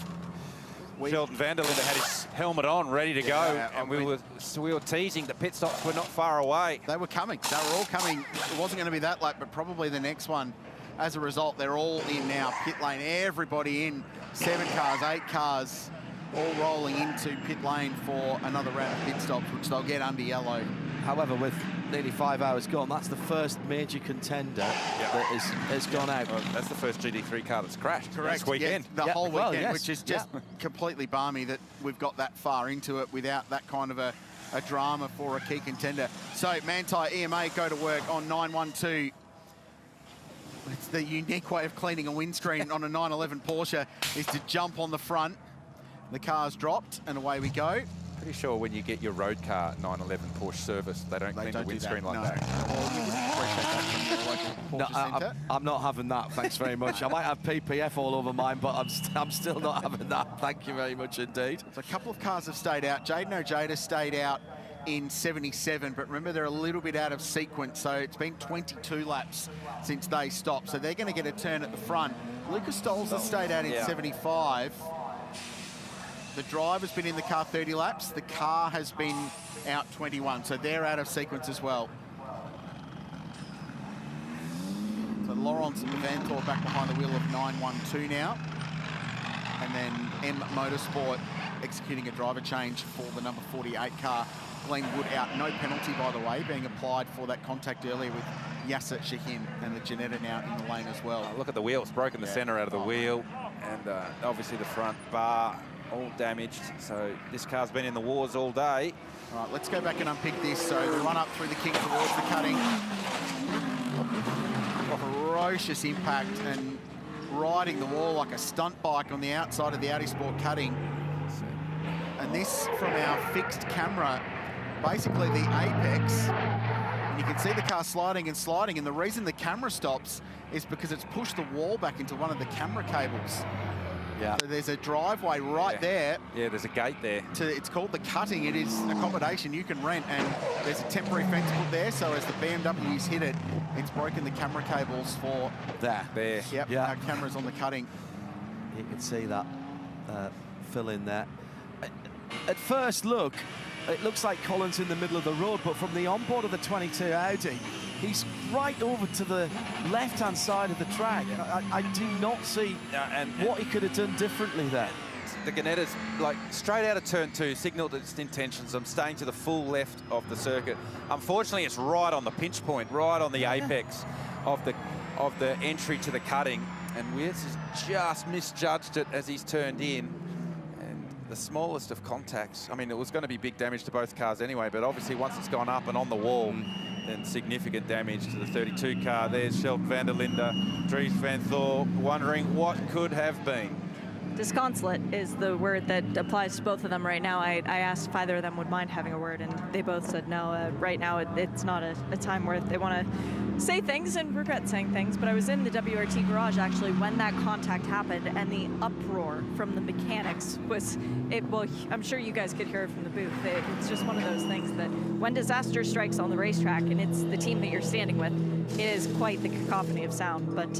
Speaker 14: Sheldon van der Linde had his helmet on, ready to go, and we were teasing. The pit stops were not far away.
Speaker 10: They were coming. They were all coming. It wasn't going to be that late, but probably the next one. As a result, they're all in now. Pit lane, everybody in. 7 cars, 8 cars, all rolling into pit lane for another round of pit stops, which they'll get under yellow.
Speaker 11: However, with nearly 5 hours gone, that's the first major contender that has gone out.
Speaker 14: Well, that's the first GT3 car that's crashed.
Speaker 10: Correct.
Speaker 14: This weekend.
Speaker 10: The whole weekend,
Speaker 11: well, yes.
Speaker 10: which is just completely balmy that we've got that far into it without that kind of a drama for a key contender. So Manthey EMA go to work on 912. It's the unique way of cleaning a windscreen on a 911 Porsche is to jump on the front. The car's dropped and away we go.
Speaker 14: Pretty sure when you get your road car 911 Porsche service, they don't clean the windscreen like that.
Speaker 10: Well, you wouldn't appreciate that from your local Porsche centre.
Speaker 11: I'm not having that, thanks very much. I might have PPF all over mine, but I'm still not having that. Thank you very much indeed.
Speaker 10: So a couple of cars have stayed out. Jaden Ojeda stayed out in 77, but remember they're a little bit out of sequence, so it's been 22 laps since they stopped, so they're going to get a turn at the front. Lucas Stoles has stayed out in 75. The driver's been in the car 30 laps. The car has been out 21, so they're out of sequence as well. So Laurence Vantor back behind the wheel of 912 now. And then M Motorsport executing a driver change for the number 48 car. Glenn Wood out. No penalty, by the way, being applied for that contact earlier with Yasser Shahin, and the Janetta now in the lane as well.
Speaker 14: Look at the wheel. It's broken the centre out of the wheel, and obviously the front bar all damaged. So this car's been in the wars all day.
Speaker 10: All right, let's go back and unpick this. So the run up through the kick towards the cutting. Ferocious impact and riding the wall like a stunt bike on the outside of the Audi Sport cutting. And this from our fixed camera, basically the apex. And you can see the car sliding and sliding, and the reason the camera stops is because it's pushed the wall back into one of the camera cables.
Speaker 14: Yeah.
Speaker 10: So there's a driveway right there.
Speaker 14: Yeah, there's a gate there.
Speaker 10: It's called the cutting. It is accommodation you can rent, and there's a temporary fence put there, so as the BMW's hit it, it's broken the camera cables for
Speaker 11: there.
Speaker 10: Yep, our cameras on the cutting.
Speaker 11: You can see that fill in there. At first look, it looks like Colin's in the middle of the road, but from the onboard of the 22 Audi, he's right over to the left-hand side of the track. I do not see what he could have done differently there.
Speaker 14: The Ganetta's like straight out of turn 2, signalled its intentions. I'm staying to the full left of the circuit. Unfortunately, it's right on the pinch point, right on the apex of the entry to the cutting, and Wirtz has just misjudged it as he's turned in. The smallest of contacts. I mean, it was going to be big damage to both cars anyway, but obviously once it's gone up and on the wall, then significant damage to the 32 car. There's Sheldon van der Linde, Dries van Thor, wondering what could have been.
Speaker 4: Disconsolate is the word that applies to both of them right now. I asked if either of them would mind having a word, and they both said no. Right now, it's not a time where they want to say things and regret saying things, but I was in the WRT garage, actually, when that contact happened, and the uproar from the mechanics was, well, I'm sure you guys could hear it from the booth. It's just one of those things that when disaster strikes on the racetrack, and it's the team that you're standing with, it is quite the cacophony of sound. But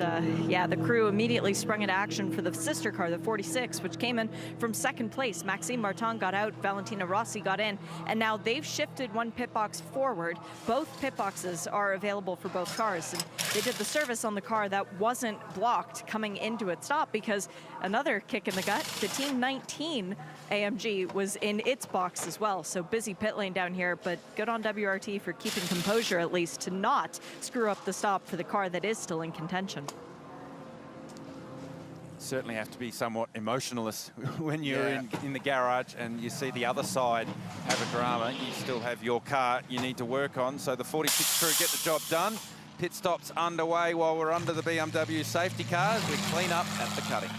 Speaker 4: yeah, the crew immediately sprung into action for the sister car, the 46, which came in from second place. Maxime Martin got out, Valentina Rossi got in, and now they've shifted one pit box forward. Both pit boxes are available for both cars, and they did the service on the car that wasn't blocked coming into its stop, because another kick in the gut, the Team 19 AMG was in its box as well. So busy pit lane down here, but good on WRT for keeping composure, at least, to not screw up the stop for the car that is still in contention.
Speaker 14: Certainly have to be somewhat emotionless when you're in the garage and you see the other side have a drama. You still have your car you need to work on. So the 46 crew get the job done. Pit stops underway while we're under the BMW safety cars. We clean up at the cutting.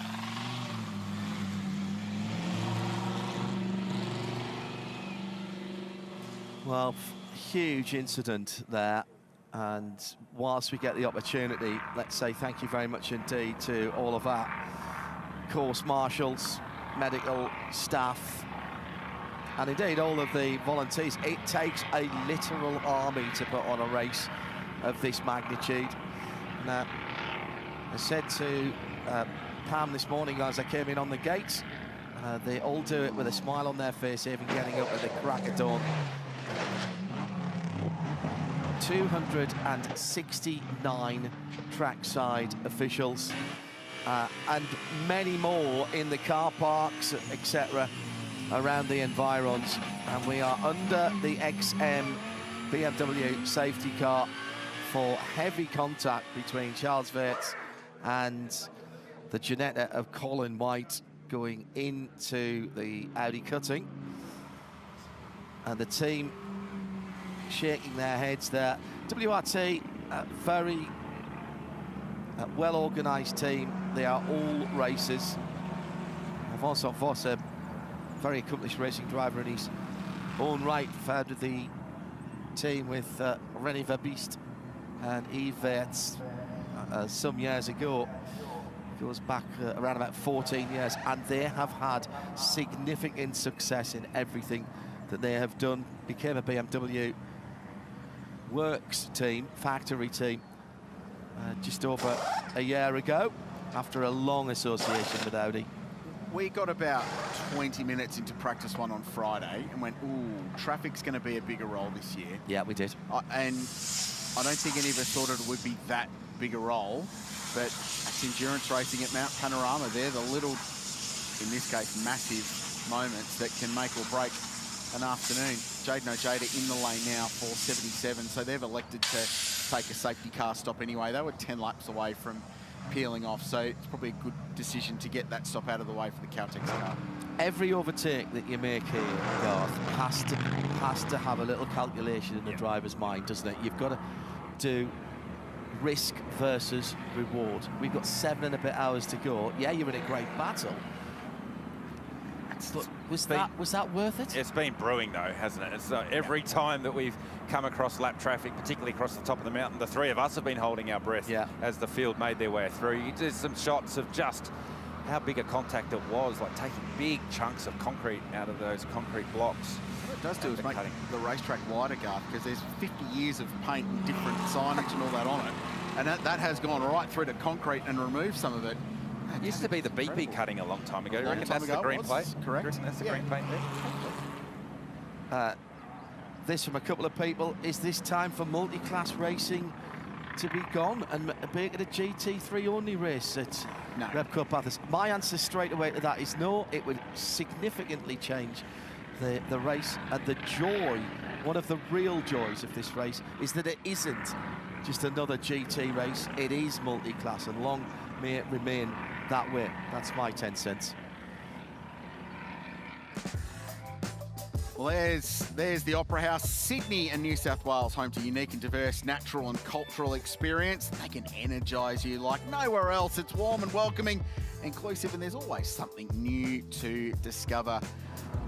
Speaker 11: Well, huge incident there. And whilst we get the opportunity, let's say thank you very much indeed to all of our course marshals, medical staff, and indeed all of the volunteers. It takes a literal army to put on a race of this magnitude. Now, I said to Pam this morning as I came in on the gates, They all do it with a smile on their face, even getting up at the crack of dawn. 269 trackside officials and many more in the car parks, etc., around the environs. And we are under the XM BMW safety car for heavy contact between Charles Weerts and the Ginetta of Colin White going into the Audi cutting. And the team shaking their heads there. WRT, a very well-organised team. They are all racers. Vincent Voss, a very accomplished racing driver in his own right, founded the team with René Verbiste and Yves Weerts some years ago. Goes back around about 14 years, and they have had significant success in everything that they have done. Became a BMW works team, factory team, just over a year ago, after a long association with Audi.
Speaker 10: We got about 20 minutes into practice one on Friday and went, ooh, traffic's going to be a bigger role this year.
Speaker 11: Yeah, we did.
Speaker 10: And I don't think any of us thought it would be that big a role, but it's endurance racing at Mount Panorama. They're the little, in this case, massive moments that can make or break an afternoon. Jaden Ojeda in the lane now for 77, so they've elected to take a safety car stop anyway. They were 10 laps away from peeling off, so it's probably a good decision to get that stop out of the way for the Caltex car.
Speaker 11: Every overtake that you make here, Garth, has to have a little calculation in the driver's mind, doesn't it? You've got to do risk versus reward. We've got 7 and a bit hours to go. Yeah, you're in a great battle. But was that worth it?
Speaker 14: It's been brewing, though, hasn't it? It's every time that we've come across lap traffic, particularly across the top of the mountain, the three of us have been holding our breath as the field made their way through. There's some shots of just how big a contact it was, like taking big chunks of concrete out of those concrete blocks.
Speaker 10: What it does do is make the racetrack wider, Garth, because there's 50 years of paint and different signage and all that on it. And that has gone right through to concrete and removed some of it.
Speaker 14: It used to be the BP cutting a long time ago. Do you reckon that's the green plate?
Speaker 10: Correct.
Speaker 14: That's the green paint there?
Speaker 11: This from a couple of people. Is this time for multi-class racing to be gone and make it a GT3 only race at Repco Bathurst? My answer straight away to that is no. It would significantly change the race, and the joy, one of the real joys of this race, is that it isn't just another GT race. It is multi-class, and long may it remain that way. That's my 10 cents.
Speaker 10: Well, there's the Opera House, Sydney and New South Wales, home to unique and diverse natural and cultural experience. They can energise you like nowhere else. It's warm and welcoming, inclusive, and there's always something new to discover.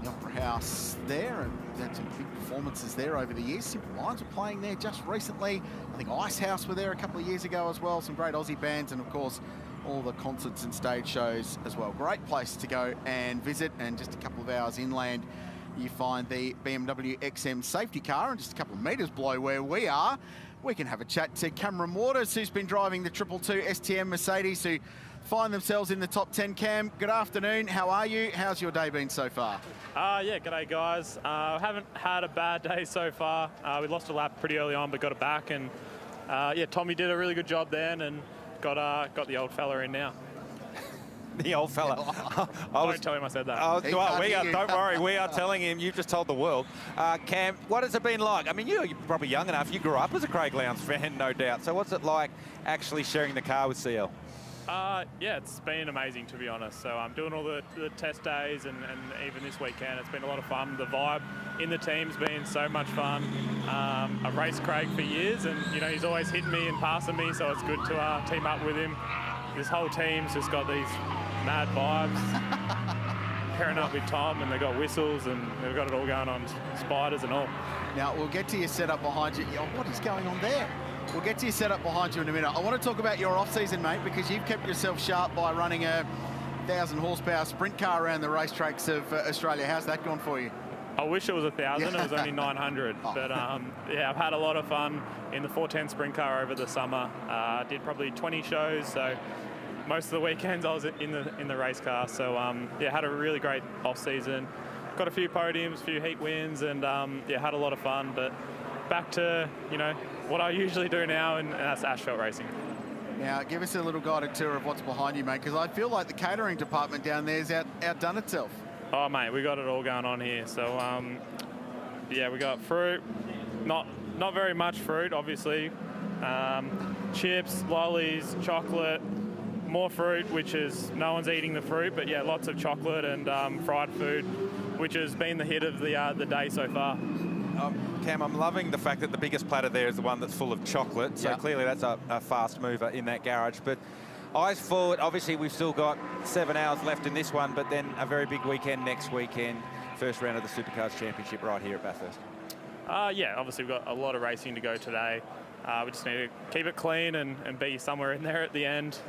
Speaker 10: The Opera House there, and had some big performances there over the years. Simple Minds were playing there just recently. I think Ice House were there a couple of years ago as well. Some great Aussie bands, and of course, all the concerts and stage shows as well. Great place to go and visit, and just a couple of hours inland, you find the BMW XM safety car, and just a couple of metres below where we are, we can have a chat to Cameron Waters, who's been driving the 222 STM Mercedes, who find themselves in the top 10. Cam, good afternoon. How are you? How's your day been so far?
Speaker 16: Yeah, g'day guys. Haven't had a bad day so far. We lost a lap pretty early on, but got it back, and yeah, Tommy did a really good job then, and got the old fella in now.
Speaker 14: The old fella.
Speaker 16: Don't tell him I said that.
Speaker 14: Don't worry, we are telling him. You've just told the world. Cam, what has it been like? I mean, you're probably young enough. You grew up as a Craig Lowndes fan, no doubt. So what's it like actually sharing the car with CL?
Speaker 16: Yeah, it's been amazing, to be honest. So I'm doing all the test days, and even this weekend, it's been a lot of fun. The vibe in the team's been so much fun. I've raced Craig for years, and he's always hitting me and passing me, so it's good to team up with him. This whole team's just got these mad vibes. Pairing up with Tom, and they've got whistles, and they've got it all going on, spiders and all.
Speaker 10: Now, we'll get to your setup behind you. What is going on there? We'll get to your setup behind you in a minute. I want to talk about your off-season, mate, because you've kept yourself sharp by running a 1,000 horsepower sprint car around the racetracks of Australia. How's that gone for you?
Speaker 16: I wish it was 1,000. It was only 900. But yeah, I've had a lot of fun in the 410 sprint car over the summer. Did probably 20 shows, so most of the weekends I was in the race car. So yeah, had a really great off season. Got a few podiums, a few heat wins, and yeah, had a lot of fun. But back to what I usually do now, and that's asphalt racing.
Speaker 10: Now, give us a little guided tour of what's behind you, mate, because I feel like the catering department down there has outdone itself.
Speaker 16: Oh, mate, we got it all going on here. So, yeah, we got fruit, not very much fruit, obviously. Chips, lollies, chocolate, more fruit, which is no one's eating the fruit, but yeah, lots of chocolate and fried food, which has been the hit of the day so far.
Speaker 14: Cam, I'm loving the fact that the biggest platter there is the one that's full of chocolate. So clearly that's a fast mover in that garage. But eyes forward, obviously we've still got 7 hours left in this one, but then a very big weekend next weekend. First round of the Supercars Championship right here at Bathurst.
Speaker 16: Yeah, obviously we've got a lot of racing to go today. We just need to keep it clean and be somewhere in there at the end.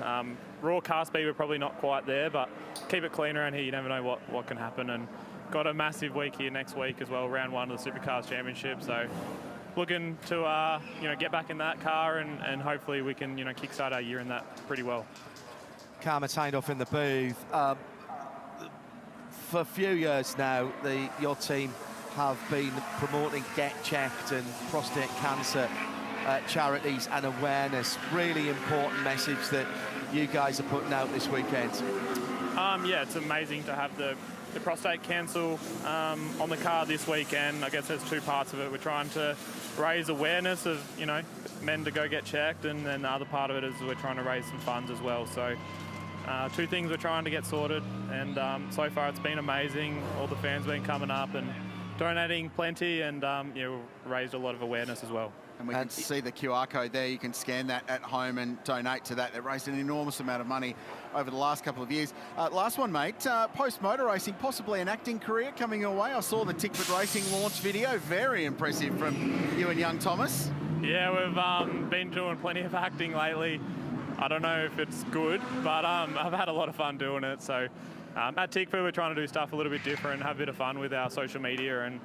Speaker 16: Raw car speed, we're probably not quite there, but keep it clean around here. You never know what can happen. And got a massive week here next week as well, round 1 of the Supercars Championship. So looking to get back in that car and hopefully we can kickstart our year in that pretty well.
Speaker 11: Karma signed off in the booth. For a few years now, your team have been promoting Get Checked and prostate cancer charities and awareness. Really important message that you guys are putting out this weekend.
Speaker 16: Yeah, it's amazing to have the prostate cancer on the car this weekend. I guess there's 2 parts of it. We're trying to raise awareness of men to go get checked, and then the other part of it is we're trying to raise some funds as well. So 2 things we're trying to get sorted, and so far it's been amazing. All the fans have been coming up and donating plenty, and we've raised a lot of awareness as well.
Speaker 10: And we can see the QR code there. You can scan that at home and donate to that. They've raised an enormous amount of money over the last couple of years. Last one, mate. Post-motor racing, possibly an acting career coming your way. I saw the Tickford Racing launch video. Very impressive from you and young Thomas.
Speaker 16: Yeah, we've been doing plenty of acting lately. I don't know if it's good, but I've had a lot of fun doing it. So at Tickford, we're trying to do stuff a little bit different, have a bit of fun with our social media, and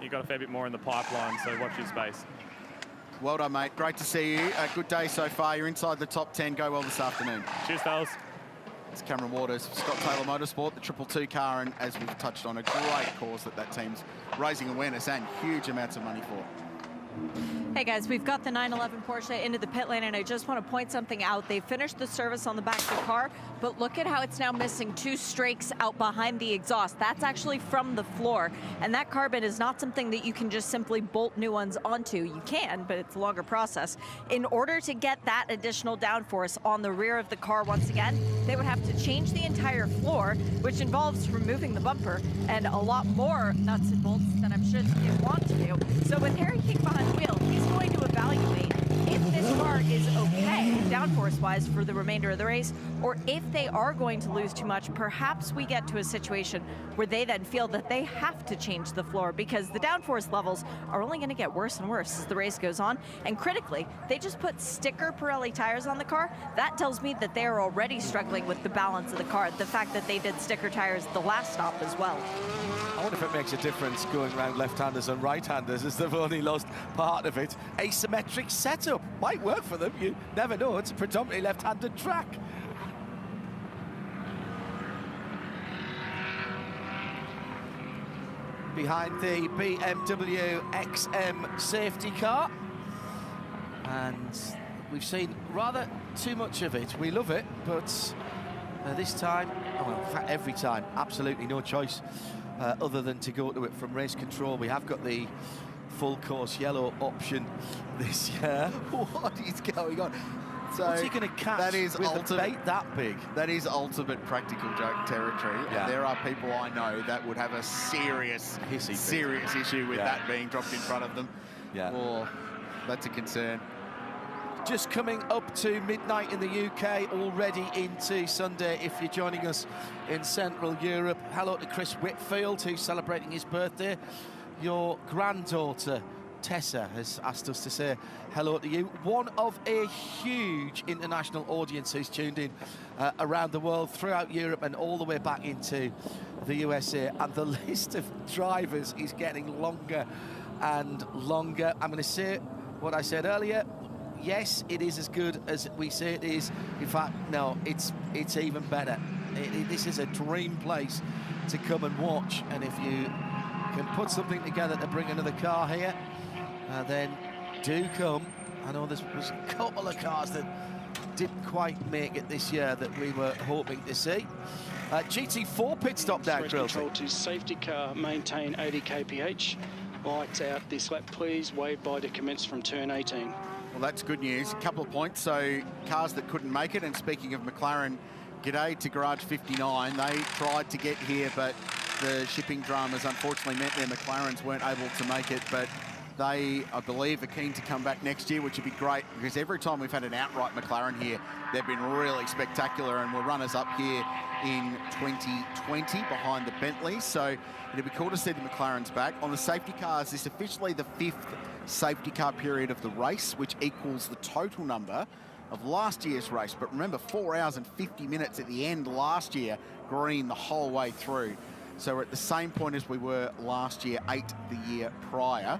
Speaker 16: you've got a fair bit more in the pipeline, so watch your space.
Speaker 10: Well done, mate. Great to see you. A good day so far. You're inside the top 10. Go well this afternoon.
Speaker 16: Cheers, fellas.
Speaker 10: It's Cameron Waters, Scott Taylor Motorsport, the 222 car, and as we've touched on, a great cause that team's raising awareness and huge amounts of money for.
Speaker 4: Hey guys, we've got the 911 Porsche into the pit lane, and I just want to point something out. They finished the service on the back of the car, but look at how it's now missing 2 strakes out behind the exhaust. That's actually from the floor, and that carbon is not something that you can just simply bolt new ones onto. You can, but it's a longer process. In order to get that additional downforce on the rear of the car once again, they would have to change the entire floor, which involves removing the bumper and a lot more nuts and bolts than I'm sure that they want to do. So with Harry King behind the wheel, he's going to evaluate if this car is okay downforce-wise for the remainder of the race, or if they are going to lose too much, perhaps we get to a situation where they then feel that they have to change the floor, because the downforce levels are only going to get worse and worse as the race goes on. And critically, they just put sticker Pirelli tires on the car. That tells me that they are already struggling with the balance of the car, the fact that they did sticker tires the last stop as well.
Speaker 11: I wonder if it makes a difference going around left-handers and right-handers, as they've only lost part of it. Asymmetric setup might work for them. You never know. It's a predominantly left-handed track. Behind the BMW XM safety car. And we've seen rather too much of it. We love it, but this time, well, in fact, every time, absolutely no choice other than to go to it from race control. We have got the full course yellow option this year.
Speaker 10: What is going on? So
Speaker 11: what's he going to catch
Speaker 10: that is
Speaker 11: with
Speaker 10: ultimate,
Speaker 11: a bait that big?
Speaker 10: That is ultimate practical joke territory.
Speaker 11: Yeah.
Speaker 10: And there are people I know that would have a serious issue with that being dropped in front of them.
Speaker 11: Yeah.
Speaker 10: Oh, that's a concern.
Speaker 11: Just coming up to midnight in the UK, already into Sunday if you're joining us in Central Europe. Hello to Chris Whitfield, who's celebrating his birthday. Your granddaughter, Tessa, has asked us to say hello to you. One of a huge international audience who's tuned in around the world, throughout Europe and all the way back into the USA. And the list of drivers is getting longer and longer. I'm going to say what I said earlier. yes, it is as good as we say it is. In fact, no, it's even better. This is a dream place to come and watch, and if you can put something together to bring another car here, then do come. I know there's a couple of cars that didn't quite make it this year that we were hoping to see. GT4 pit stop now,
Speaker 12: Control to safety car, maintain 80 kph. Lights out this lap, please. Wave by to commence from turn 18.
Speaker 10: Well, that's good news. A couple of points. So cars that couldn't make it, and speaking of McLaren, g'day to Garage 59. They tried to get here, but the shipping dramas unfortunately meant their McLarens weren't able to make it. But they, I believe, are keen to come back next year, which would be great, because every time we've had an outright McLaren here, they've been really spectacular, and were runners up here in 2020 behind the Bentleys. So it'd be cool to see the McLarens back. On the safety cars, this is officially the 5th safety car period of the race, which equals the total number of last year's race. But remember, 4 hours and 50 minutes at the end last year, green the whole way through. So we're at the same point as we were last year, 8 the year prior.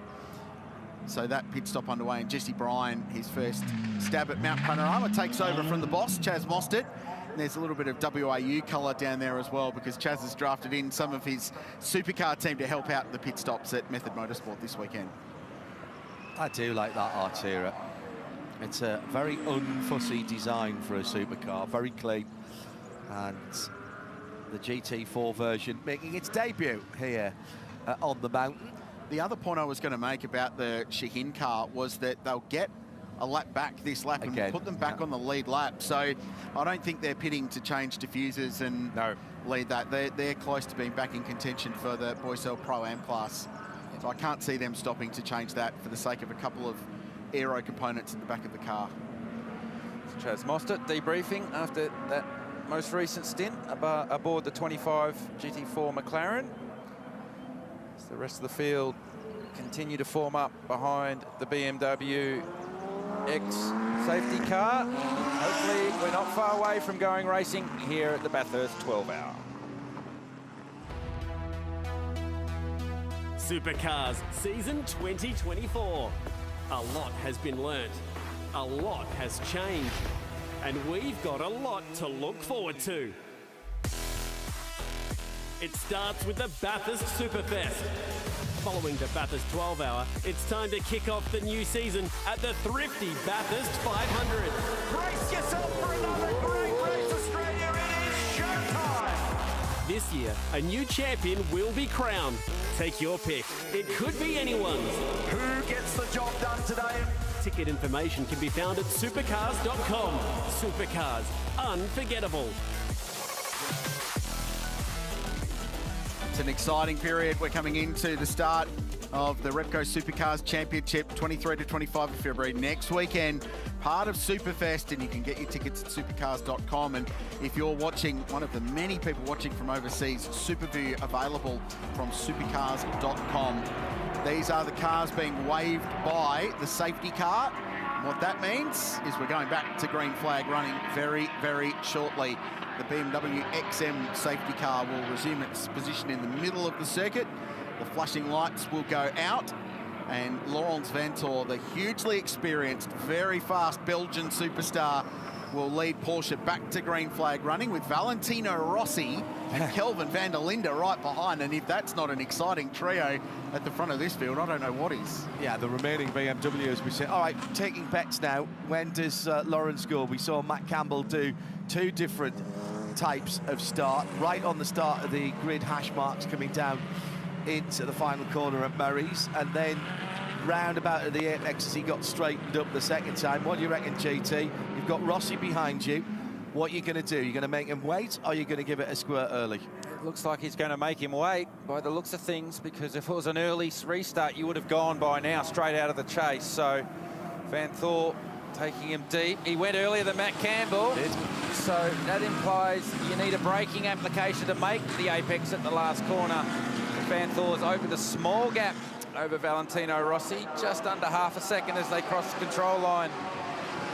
Speaker 10: So that pit stop underway, and Jesse Bryan, his first stab at Mount Panorama, takes over from the boss, Chaz Mostert. And there's a little bit of WAU colour down there as well, because Chaz has drafted in some of his supercar team to help out the pit stops at Method Motorsport this weekend.
Speaker 11: I do like that Artura. It's a very unfussy design for a supercar, very clean. And the GT4 version making its debut here on the mountain.
Speaker 10: The other point I was going to make about the Shaheen car was that they'll get a lap back this lap and put them back on the lead lap. So I don't think they're pitting to change diffusers and lead that. They're close to being back in contention for the Boycell Pro-Am class. So I can't see them stopping to change that for the sake of a couple of aero components in the back of the car.
Speaker 14: Chaz Mostert debriefing after that most recent stint aboard the 25 GT4 McLaren. As the rest of the field continue to form up behind the BMW X safety car. Hopefully we're not far away from going racing here at the Bathurst 12 Hour.
Speaker 1: Supercars season 2024. A lot has been learnt. A lot has changed. And we've got a lot to look forward to. It starts with the Bathurst Superfest. Following the Bathurst 12 Hour, it's time to kick off the new season at the thrifty Bathurst 500.
Speaker 6: Brace yourself for another great race, Australia. It is showtime.
Speaker 1: This year, a new champion will be crowned. Take your pick. It could be anyone's.
Speaker 6: Who gets the job done today?
Speaker 1: Ticket information can be found at supercars.com. Supercars, unforgettable.
Speaker 10: It's an exciting period. We're coming into the start of the Repco Supercars Championship, 23 to 25 of February next weekend. Part of Superfest, and you can get your tickets at supercars.com. And if you're watching, one of the many people watching from overseas, Superview available from supercars.com. These are the cars being waved by the safety car. And what that means is we're going back to green flag running very, very shortly. The BMW XM safety car will resume its position in the middle of the circuit. The flashing lights will go out, and Laurens Vanthoor, the hugely experienced, very fast Belgian superstar, will lead Porsche back to green flag running with Valentino Rossi and Kelvin van der Linde right behind. And if that's not an exciting trio at the front of this field, I don't know what is.
Speaker 11: Yeah, the remaining BMWs, we say, all right, taking bets now. When does Laurens go? We saw Matt Campbell do 2 different types of start, right on the start of the grid hash marks coming down into the final corner at Murray's, and then roundabout at the apex as he got straightened up the second time. What do you reckon, GT? You've got Rossi behind you. What are you going to do? You're going to make him wait, or are you going to give it a squirt early?
Speaker 14: It looks like he's going to make him wait by the looks of things, because if it was an early restart, you would have gone by now straight out of the chase. So Vanthoor taking him deep. He went earlier than Matt Campbell. So that implies you need a braking application to make the apex at the last corner. Vanthoor's opened a small gap over Valentino Rossi, just under half a second as they cross the control line.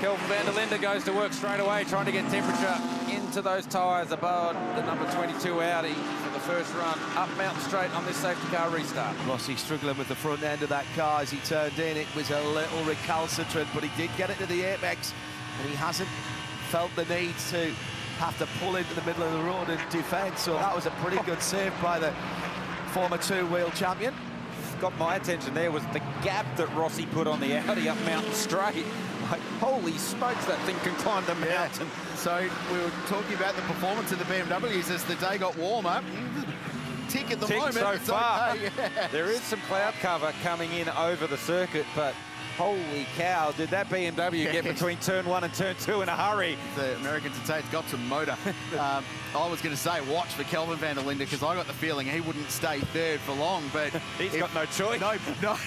Speaker 14: Kelvin van der Linde goes to work straight away, trying to get temperature into those tyres aboard the number 22 Audi for the first run up Mountain Straight on this safety car restart.
Speaker 11: Rossi struggling with the front end of that car as he turned in. It was a little recalcitrant, but he did get it to the apex, and he hasn't felt the need to have to pull into the middle of the road and defend. So that was a pretty good save by the former two-wheel champion.
Speaker 14: Got my attention there was the gap that Rossi put on the Audi up Mountain Straight. Like, holy smokes, that thing can climb the mountain.
Speaker 10: So we were talking about the performance of the BMWs as the day got warmer. Tick at the moment.
Speaker 14: So far.
Speaker 10: Okay, yeah.
Speaker 14: There is some cloud cover coming in over the circuit, but holy cow, did that BMW get between turn 1 and turn 2 in a hurry?
Speaker 10: The Americans would say it's got some motor. I was going to say watch for Kelvin van der Linde, because I got the feeling he wouldn't stay third for long, but
Speaker 14: he's got no choice.
Speaker 10: No,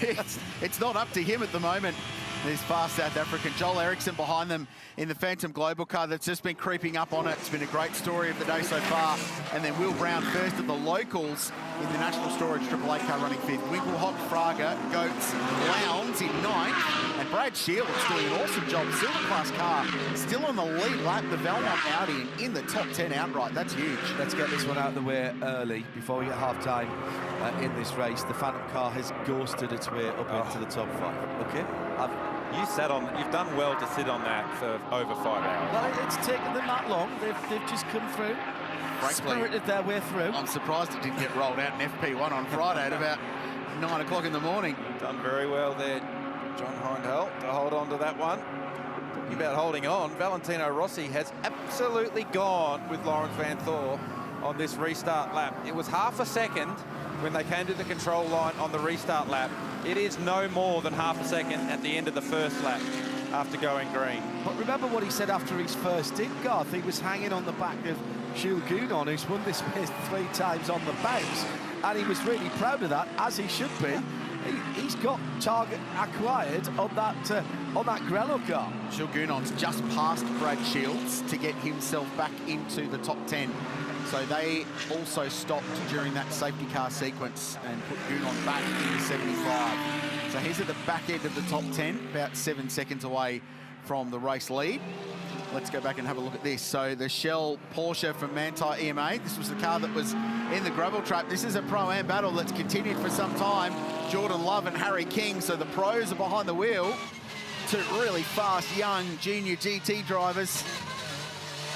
Speaker 10: it's not up to him at the moment. There's fast South African Joel Eriksson behind them in the Phantom Global car that's just been creeping up on it. It's been a great story of the day so far. And then Will Brown first at the locals in the National Storage Triple 8 car running fifth. Winkelhock, Fraga, Goetz, Lowndes in ninth. And Brad Shields doing an awesome job. Silver class car still on the lead lap. The Valmont Audi in the top 10 outright. That's huge.
Speaker 11: Let's get this one out of the way early before we get half-time in this race. The Phantom car has ghosted its way up into the top 5. Okay?
Speaker 14: You've done well to sit on that for over 5 hours.
Speaker 11: Well, it's taken them that long. They've just come through.
Speaker 10: Frankly,
Speaker 11: spirited their way through.
Speaker 10: I'm surprised it didn't get rolled out in FP1 on Friday at about 9 o'clock in the morning.
Speaker 14: Done very well there, John Hindhell, to hold on to that one. About holding on, Valentino Rossi has absolutely gone with Lawrence Van Thor on this restart lap. It was half a second when they came to the control line on the restart lap. It is no more than half a second at the end of the first lap after going green.
Speaker 11: But remember what he said after his first stint, Garth. He was hanging on the back of Jules Gounon, who's won this race 3 times on the bounce, and he was really proud of that, as he should be. He's got target acquired on that Grello car.
Speaker 10: Jules Gounon's just passed Brad Shields to get himself back into the top 10. So they also stopped during that safety car sequence and put Gounon back into 75. So he's at the back end of the top 10, about 7 seconds away from the race lead. Let's go back and have a look at this. So the Shell Porsche from Manthey EMA. This was the car that was in the gravel trap. This is a Pro-Am battle that's continued for some time. Jordan Love and Harry King. So the pros are behind the wheel. Two really fast, young junior GT drivers.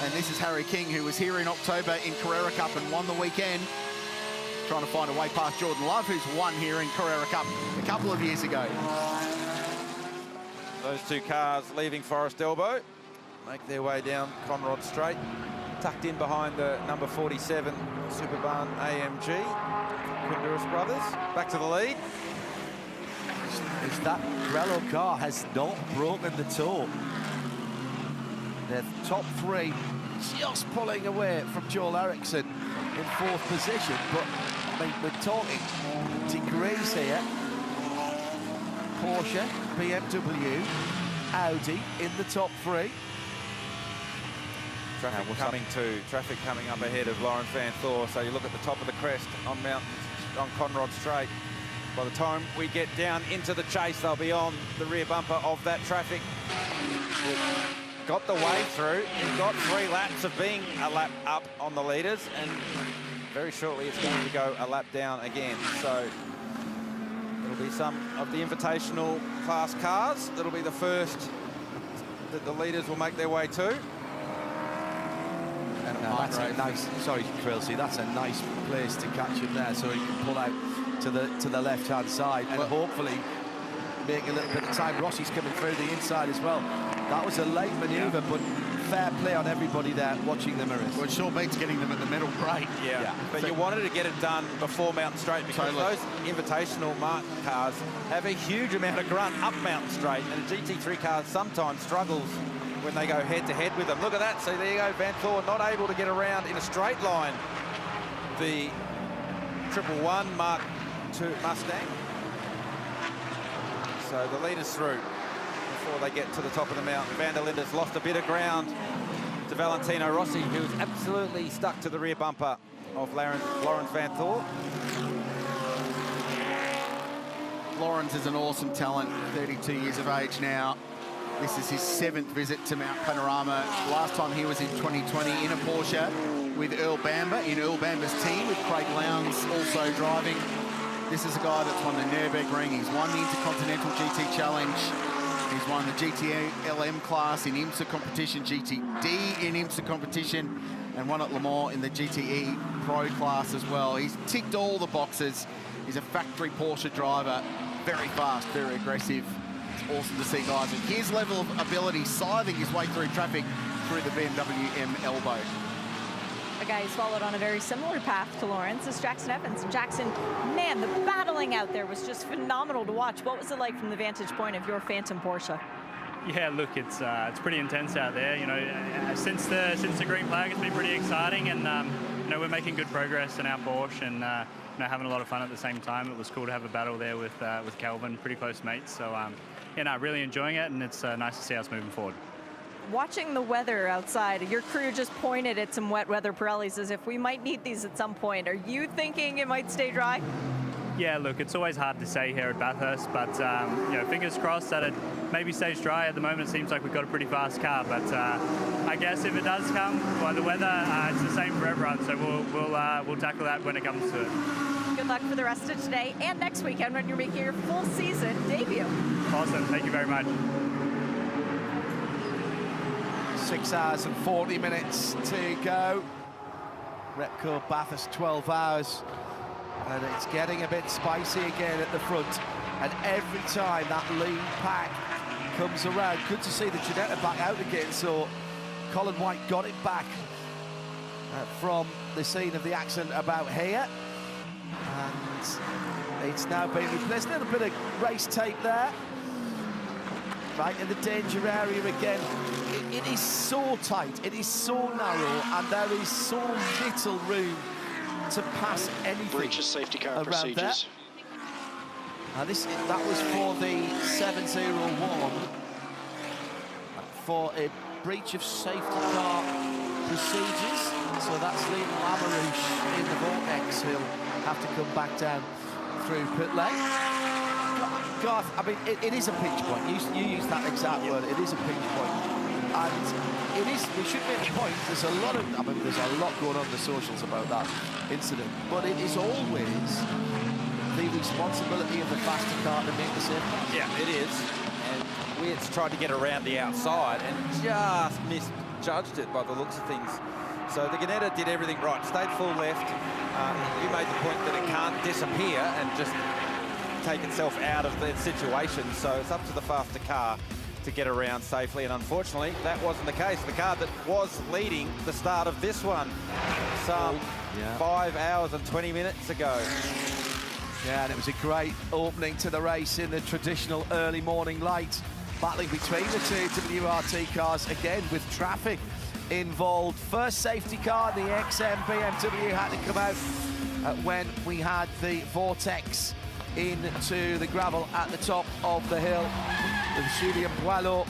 Speaker 10: And this is Harry King, who was here in October in Carrera Cup and won the weekend. Trying to find a way past Jordan Love, who's won here in Carrera Cup a couple of years ago.
Speaker 14: Those two cars leaving Forest Elbow make their way down Conrod Straight, tucked in behind the number 47 Superbarn AMG. Quindurus brothers back to the lead.
Speaker 11: Is that Grello car has not broken the toe. They're top 3 just pulling away from Joel Eriksson in 4th position, but I mean, we're talking degrees here. Porsche, BMW, Audi in the top 3.
Speaker 14: Traffic coming up ahead of Lawrence Van Thor. So you look at the top of the crest on Conrod Straight. By the time we get down into the chase, they'll be on the rear bumper of that traffic. Got the way through. You've got 3 laps of being a lap up on the leaders, and very shortly it's going to go a lap down again. So it'll be some of the invitational class cars. That'll be the first that the leaders will make their way to.
Speaker 11: Now that's a nice, sorry, Trailsy, that's a nice place to catch him there, so he can pull out to the left-hand side and hopefully make a little bit of time. Rossi's coming through the inside as well. That was a late manoeuvre, but fair play on everybody there watching the mirrors.
Speaker 10: Well, it sure beats getting them at the middle, great.
Speaker 14: Yeah. But so you wanted to get it done before Mountain Straight, because those invitational Martin cars have a huge amount of grunt up Mountain Straight, and a GT3 car sometimes struggles when they go head-to-head with them. Look at that. So there you go, Van Thor not able to get around in a straight line the 111 Mark II Mustang. So the leaders through before they get to the top of the mountain. Van der Linde's lost a bit of ground to Valentino Rossi, who's absolutely stuck to the rear bumper of Lawrence Van Thor.
Speaker 10: Lawrence is an awesome talent, 32 years of age now. This is his 7th visit to Mount Panorama. Last time he was in 2020 in a Porsche with Earl Bamber, in Earl Bamber's team, with Craig Lowndes also driving. This is a guy that's won the Nürburgring. He's won the Intercontinental GT Challenge. He's won the GT-LM class in IMSA competition, GTD in IMSA competition, and won at Le Mans in the GTE Pro class as well. He's ticked all the boxes. He's a factory Porsche driver, very fast, very aggressive. It's awesome to see guys at his level of ability scything his way through traffic through the BMW M elbow.
Speaker 4: A guy who's followed on a very similar path to Lawrence is Jackson Evans. And Jackson, man, the battling out there was just phenomenal to watch. What was it like from the vantage point of your Phantom Porsche?
Speaker 17: Yeah, look, it's pretty intense out there. You know, since the green flag, it's been pretty exciting, and you know, we're making good progress in our Porsche, and you know, having a lot of fun at the same time. It was cool to have a battle there with Calvin, pretty close mates. So yeah, no, really enjoying it, and it's nice to see us moving forward.
Speaker 4: Watching the weather outside, your crew just pointed at some wet weather Pirellis as if we might need these at some point. Are you thinking it might stay dry?
Speaker 17: Yeah, look, it's always hard to say here at Bathurst, but you know, fingers crossed that it maybe stays dry. At the moment, it seems like we've got a pretty fast car, but I guess if it does come by the weather, it's the same for everyone. So we'll tackle that when it comes to it.
Speaker 4: Good luck for the rest of today and next weekend when you're making your full season debut.
Speaker 17: Awesome, thank you very much.
Speaker 11: 6 hours and 40 minutes to go. Repco Bathurst 12 hours. And it's getting a bit spicy again at the front. And every time that lean pack comes around, good to see the Ginetta back out again. So Colin White got it back from the scene of the accident about here. And it's now been replaced. A little bit of race tape there. Right in the danger area again. It is so tight, it is so narrow, and there is so little room to pass anything.
Speaker 12: Breach of safety car
Speaker 11: around
Speaker 12: procedures.
Speaker 11: Now that was for the 701 for a breach of safety car procedures. So that's Liam Lamoureux in the vortex. He'll have to come back down through pit lane. Garth, I mean, it is a pinch point. You use that exact word. It is a pinch point, and it is. We should make a point. There's a lot of. I mean, there's a lot going on in the socials about that incident, but it is always the responsibility of the faster car to make the safe pass.
Speaker 14: Yeah, it is. And Weirt's tried to get around the outside and just misjudged it by the looks of things. So the Ginetta did everything right. Stayed full left. You made the point that it can't disappear and just take itself out of the situation, so it's up to the faster car to get around safely, and unfortunately that wasn't the case. The car that was leading the start of this one some 5 hours and 20 minutes ago.
Speaker 11: Yeah, and it was a great opening to the race in the traditional early morning light, battling between the two WRT cars again with traffic involved. First safety car, the XM BMW had to come out when we had the vortex into the gravel at the top of the hill with Julien Boileau.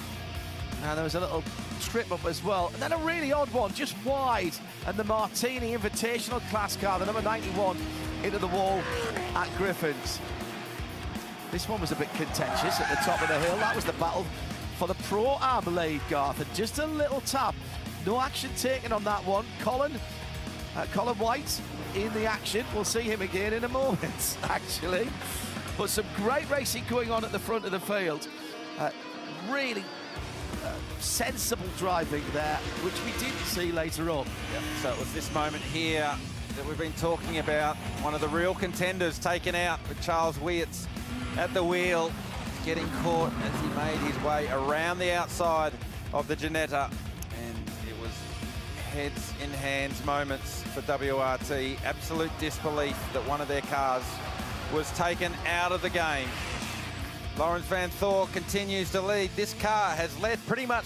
Speaker 11: And there was a little trip up as well. And then a really odd one, just wide. And the Martini Invitational class car, the number 91, into the wall at Griffin's. This one was a bit contentious at the top of the hill. That was the battle for the Pro-Am lead, Garth. And just a little tap. No action taken on that one. Colin White in the action. We'll see him again in a moment, actually. But some great racing going on at the front of the field. Really sensible driving there, which we didn't see later on.
Speaker 14: Yep. So it was this moment here that we've been talking about. One of the real contenders taken out with Charles Weirtz at the wheel, getting caught as he made his way around the outside of the Ginetta. Heads in hands moments for WRT. Absolute disbelief that one of their cars was taken out of the game. Lawrence Van Thor continues to lead. This car has led pretty much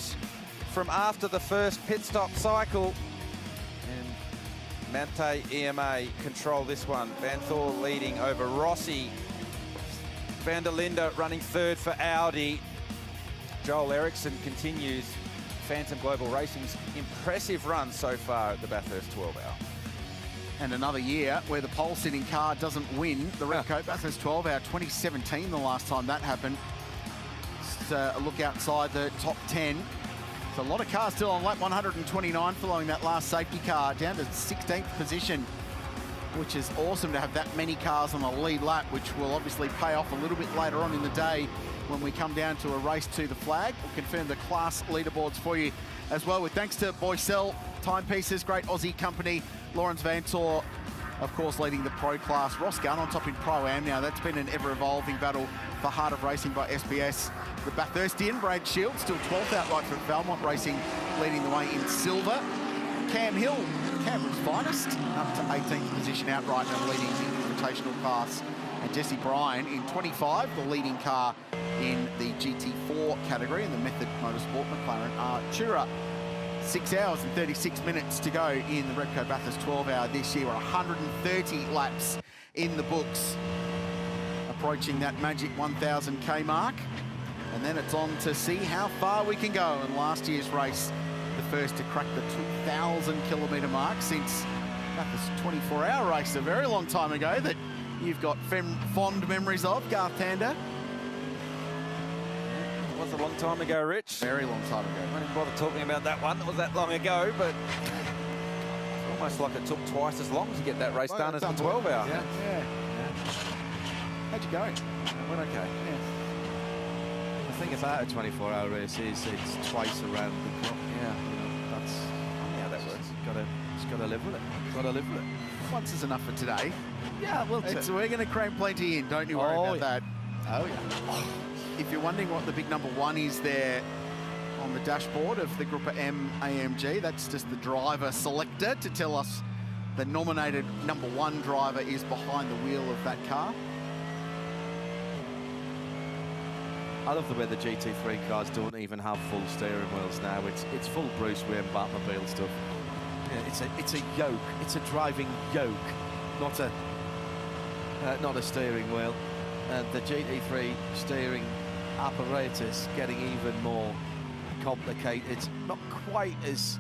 Speaker 14: from after the first pit stop cycle. And Mante EMA control this one. Van Thor leading over Rossi. Van der Linde running third for Audi. Joel Eriksson continues Phantom Global Racing's impressive run so far at the Bathurst 12 Hour.
Speaker 10: And another year where the pole-sitting car doesn't win the Repco Bathurst 12 Hour. 2017, the last time that happened. just a look outside the top 10. So a lot of cars still on lap 129 following that last safety car, down to 16th position, which is awesome to have that many cars on the lead lap, which will obviously pay off a little bit later on in the day when we come down to a race to the flag. We'll confirm the class leaderboards for you as well, with thanks to Boycell Timepieces, great Aussie company. Lawrence Vantor, of course, leading the pro class. Ross Gunn on top in Pro-Am now. That's been an ever-evolving battle for Heart of Racing by SBS. The Bathurstian, Brad Shields, still 12th outright for Valmont Racing, leading the way in silver. Cam Hill, Canberra's finest, up to 18th position outright and leading the invitational class. And Jesse Bryan in 25, the leading car in the GT4 category in the Method Motorsport McLaren Artura. 6 hours and 36 minutes to go in the Repco Bathurst 12-hour this year. We're 130 laps in the books, approaching that magic 1,000K mark. And then it's on to see how far we can go. In last year's race, the first to crack the 2,000-kilometre mark since Bathurst 24-hour race a very long time ago that you've got fond memories of, Garth Tander.
Speaker 14: It was a long time ago, Rich.
Speaker 10: Very long time ago.
Speaker 14: I didn't bother talking about that one. It was that long ago, but it's almost like it took twice as long to get that race done as the 12-hour.
Speaker 10: Yeah. How'd you go?
Speaker 14: It went okay.
Speaker 10: Yeah.
Speaker 11: The thing about a 24-hour race is it's twice around the clock.
Speaker 14: Yeah.
Speaker 11: That's
Speaker 14: how that works.
Speaker 11: Just gotta live with it. Gotta live with it.
Speaker 10: Once is enough for today.
Speaker 11: Yeah, we're
Speaker 10: going to cram plenty in. Don't you worry about that.
Speaker 11: Oh, yeah.
Speaker 10: If you're wondering what the big number 1 is there on the dashboard of the Group M AMG, that's just the driver selector to tell us the nominated number 1 driver is behind the wheel of that car.
Speaker 11: I love the way the GT3 cars don't even have full steering wheels now. It's full Bruce Wayne Batmobile stuff. Yeah, it's a yoke. It's a driving yoke, not a steering wheel. The GT3 steering apparatus getting even more complicated. Not quite as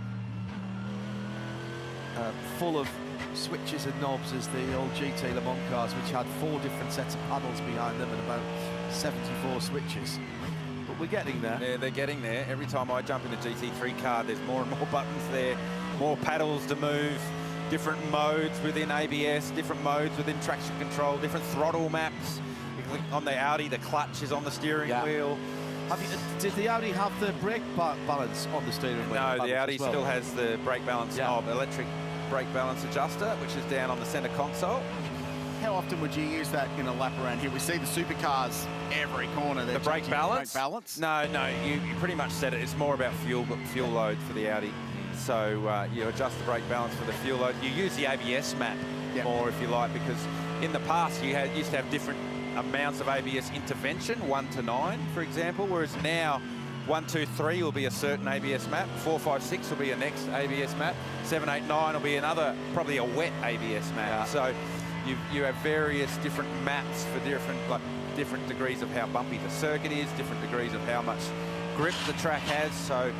Speaker 11: full of switches and knobs as the old GT Le Mans cars, which had 4 different sets of paddles behind them and about 74 switches. But we're getting there.
Speaker 14: Yeah, they're getting there. Every time I jump in a GT3 car, there's more and more buttons there, more paddles to move, different modes within ABS, different modes within traction control, different throttle maps. On the Audi, the clutch is on the steering wheel.
Speaker 11: Did the Audi have the brake balance on the steering wheel?
Speaker 14: No, the Audi still has the brake balance knob, electric brake balance adjuster, which is down on the centre console.
Speaker 10: How often would you use that in a lap around here? We see the supercars every corner.
Speaker 14: The brake balance? No, you pretty much said it. It's more about fuel load for the Audi. So you adjust the brake balance for the fuel load. You use the ABS map more, if you like, because in the past you used to have different amounts of ABS intervention, 1 to 9, for example, whereas now 1, 2, 3 will be a certain ABS map, 4, 5, 6 will be a next ABS map, 7, 8, 9 will be another, probably a wet ABS map. So you have various different maps for different degrees of how bumpy the circuit is, different degrees of how much grip the track has. So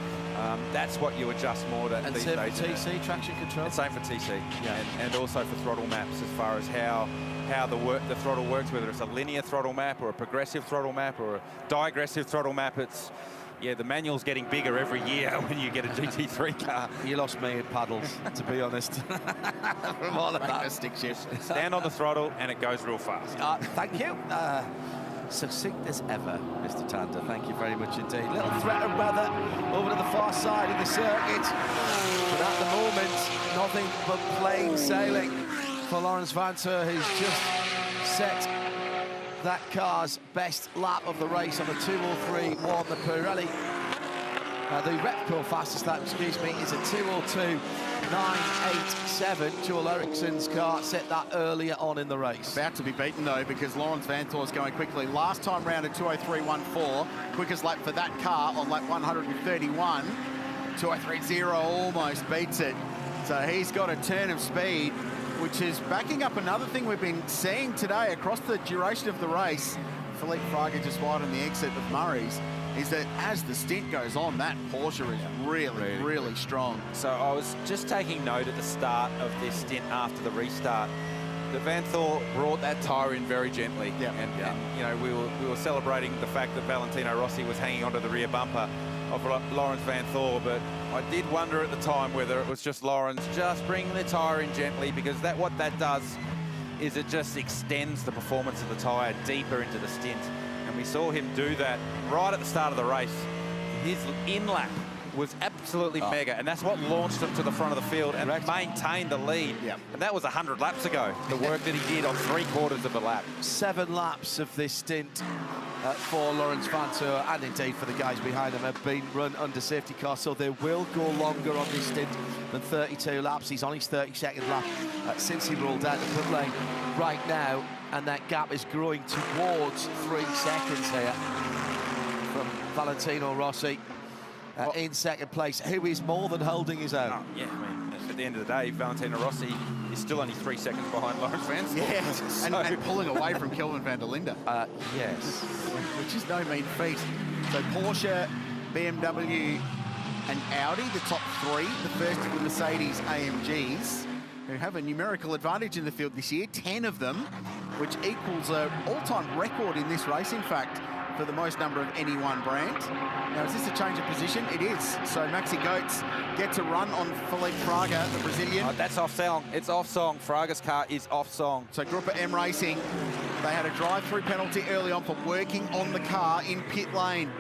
Speaker 14: that's what you adjust more to these days.
Speaker 11: And same for TC, traction control?
Speaker 14: And same for TC, and also for throttle maps as far as how the throttle works, whether it's a linear throttle map or a progressive throttle map or a digressive throttle map. It's the manual's getting bigger every year when you get a GT3 car.
Speaker 11: You lost me at paddles, to be honest. From all of that stick shift.
Speaker 14: Stand on the throttle and it goes real fast.
Speaker 11: Thank you. Succinct as ever, Mr. Tander. Thank you very much indeed. Little threat of weather over to the far side of the circuit. But at the moment, nothing but plain sailing for Lawrence Vantor, who's just set that car's best lap of the race on a 2:03.1. The Pirelli, the Repco fastest lap, excuse me, is a 2:02.987. Joel Ericsson's car set that earlier on in the race.
Speaker 10: About to be beaten though, because Lawrence Vantor is going quickly. Last time round at 2:03.14, quickest lap for that car on lap 131. 2:03.0 almost beats it. So he's got a turn of speed, which is backing up another thing we've been seeing today across the duration of the race. Philippe Fraga just wide on the exit of Murray's, is that as the stint goes on, that Porsche is really strong.
Speaker 14: So I was just taking note at the start of this stint after the restart.
Speaker 3: that Van Thor brought that tyre in very gently. And you know, we were celebrating the fact that Valentino Rossi was hanging onto the rear bumper of Lawrence Van Thor, but I did wonder at the time whether it was just Lawrence just bringing the tyre in gently, because what that does is it just extends the performance of the tyre deeper into the stint. And we saw him do that right at the start of the race. His in-lap was absolutely mega, and that's what launched him to the front of the field and maintained the lead. And that was 100 laps ago, the work that he did on 3/4 of the lap.
Speaker 11: 7 laps of this stint for Lawrence Van Thor, and indeed for the guys behind him, have been run under safety car, so they will go longer on this stint than 32 laps. He's on his 32nd lap since he rolled out the pit lane right now, and that gap is growing towards 3 seconds here from Valentino Rossi. In second place, who is more than holding his own.
Speaker 3: Yeah, I mean, at the end of the day, Valentino Rossi is still only 3 seconds behind Lawrence Van Thor.
Speaker 10: Yeah, and pulling away from Kelvin van der Linde.
Speaker 11: Yes.
Speaker 10: Which is no mean feat. So Porsche, BMW and Audi, the top 3. The first of the Mercedes AMGs, who have a numerical advantage in the field this year, 10 of them, which equals an all-time record in this race, in fact, for the most number of any one brand. Now, is this a change of position? It is. So Maxi Goetz gets a run on Felipe Fraga, the Brazilian.
Speaker 3: That's off song. It's off song. Fraga's car is off song.
Speaker 10: So Grupa M Racing, they had a drive-through penalty early on for working on the car in pit lane.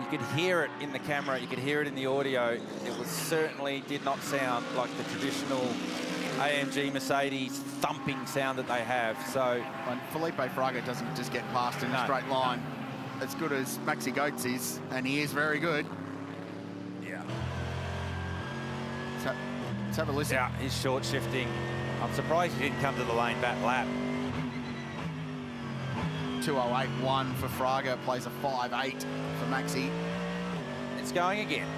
Speaker 3: You could hear it in the camera. You could hear it in the audio. It was certainly did not sound like the traditional AMG Mercedes thumping sound that they have. So
Speaker 10: and Felipe Fraga doesn't just get past in a straight line as good as Maxi Goetz is, and he is very good.
Speaker 3: Yeah.
Speaker 10: Let's have a listen.
Speaker 3: Yeah, he's short shifting. I'm surprised he didn't come to the lane that lap.
Speaker 10: 2:08.1 for Fraga, plays a 5:8 for Maxi.
Speaker 3: It's going again.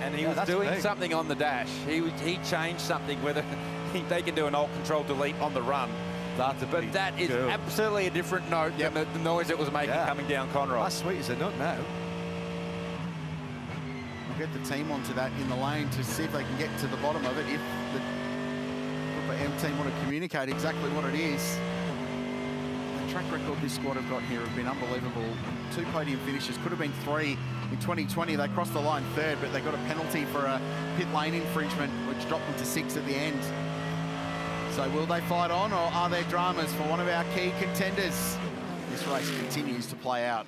Speaker 3: And he was doing something on the dash. He changed something, whether they can do an alt control delete on the run. But that is absolutely a different note than the noise it was making coming down Conroy.
Speaker 11: That's sweet as a nut now.
Speaker 10: We'll get the team onto that in the lane to see if they can get to the bottom of it, if the Grupa M team want to communicate exactly what it is. The track record this squad have got here have been unbelievable. 2 podium finishes, could have been 3 in 2020. They crossed the line 3rd, but they got a penalty for a pit lane infringement, which dropped them to 6 at the end. So will they fight on, or are there dramas for one of our key contenders? This race continues to play out.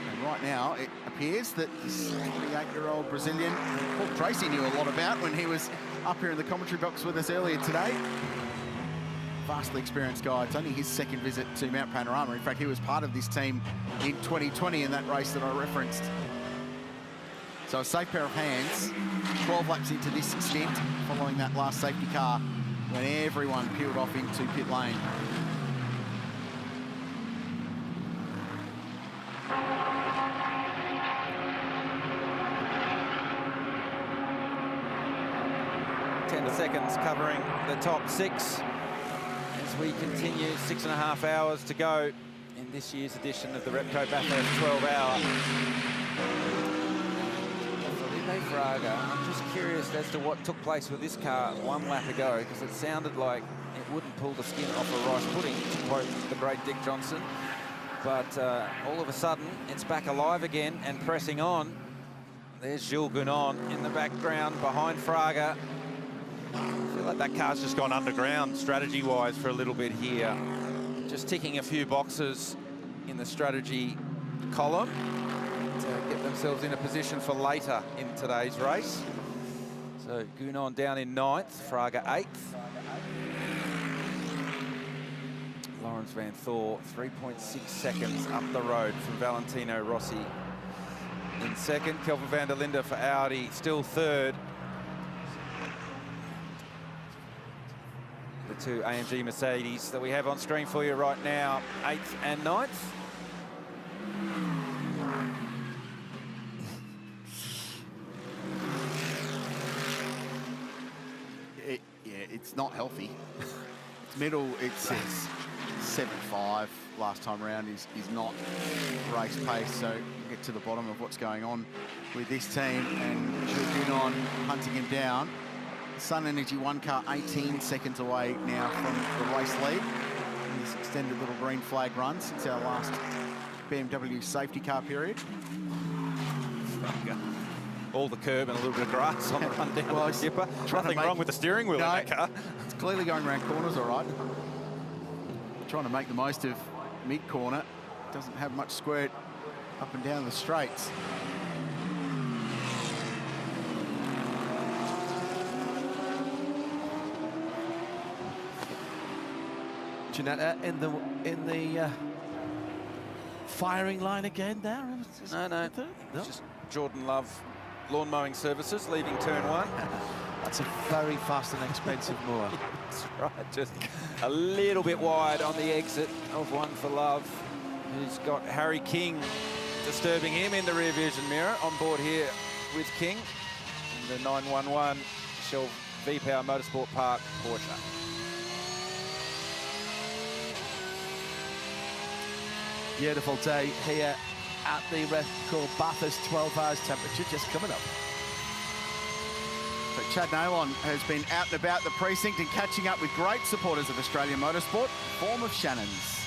Speaker 10: And right now, it appears that this 28-year-old Brazilian, Paul Tracy knew a lot about when he was up here in the commentary box with us earlier today. Vastly experienced guy. It's only his 2nd visit to Mount Panorama. In fact, he was part of this team in 2020 in that race that I referenced. So a safe pair of hands, 12 laps into this stint, following that last safety car when everyone peeled off into pit lane.
Speaker 3: Seconds covering the top 6 as we continue. 6.5 hours to go in this year's edition of the Repco Bathurst 12-hour. Felipe Fraga, I'm just curious as to what took place with this car 1 lap ago, because it sounded like it wouldn't pull the skin off a rice pudding, to quote the great Dick Johnson. But all of a sudden, it's back alive again and pressing on. There's Jules Gounon in the background behind Fraga. I feel like that car's just gone underground strategy-wise for a little bit here. Just ticking a few boxes in the strategy column to get themselves in a position for later in today's race. So Gounon down in 9th, Fraga 8th. Lawrence Van Thor 3.6 seconds up the road from Valentino Rossi in 2nd. Kelvin van der Linde for Audi still 3rd. The 2 AMG Mercedes that we have on screen for you right now, 8th and 9th.
Speaker 10: Yeah, it's not healthy. It's middle, it's 7.5 last time round is not race pace, so we'll get to the bottom of what's going on with this team, and Jordan on hunting him down. Sun Energy 1 car 18 seconds away now from the race lead in this extended little green flag run since our last BMW safety car period.
Speaker 14: All the curb and a little bit of grass on the run down the skipper. Nothing wrong with the steering wheel in that car.
Speaker 10: It's clearly going around corners all right. Trying to make the most of mid-corner. Doesn't have much squirt up and down the straights.
Speaker 11: Janetta in the firing line again there.
Speaker 14: No. Just Jordan Love lawn mowing services leaving turn 1.
Speaker 11: That's a very fast and expensive mower.
Speaker 14: That's right, just a little bit wide on the exit of 1 for Love, who's got Harry King disturbing him in the rear vision mirror on board here with King in the 911 Shell V-Power Motorsport Park Porsche.
Speaker 11: Beautiful day here at the Repco Bathurst. 12 hours temperature just coming up.
Speaker 10: So Chad Nalon has been out and about the precinct and catching up with great supporters of Australian motorsport, form of Shannon's.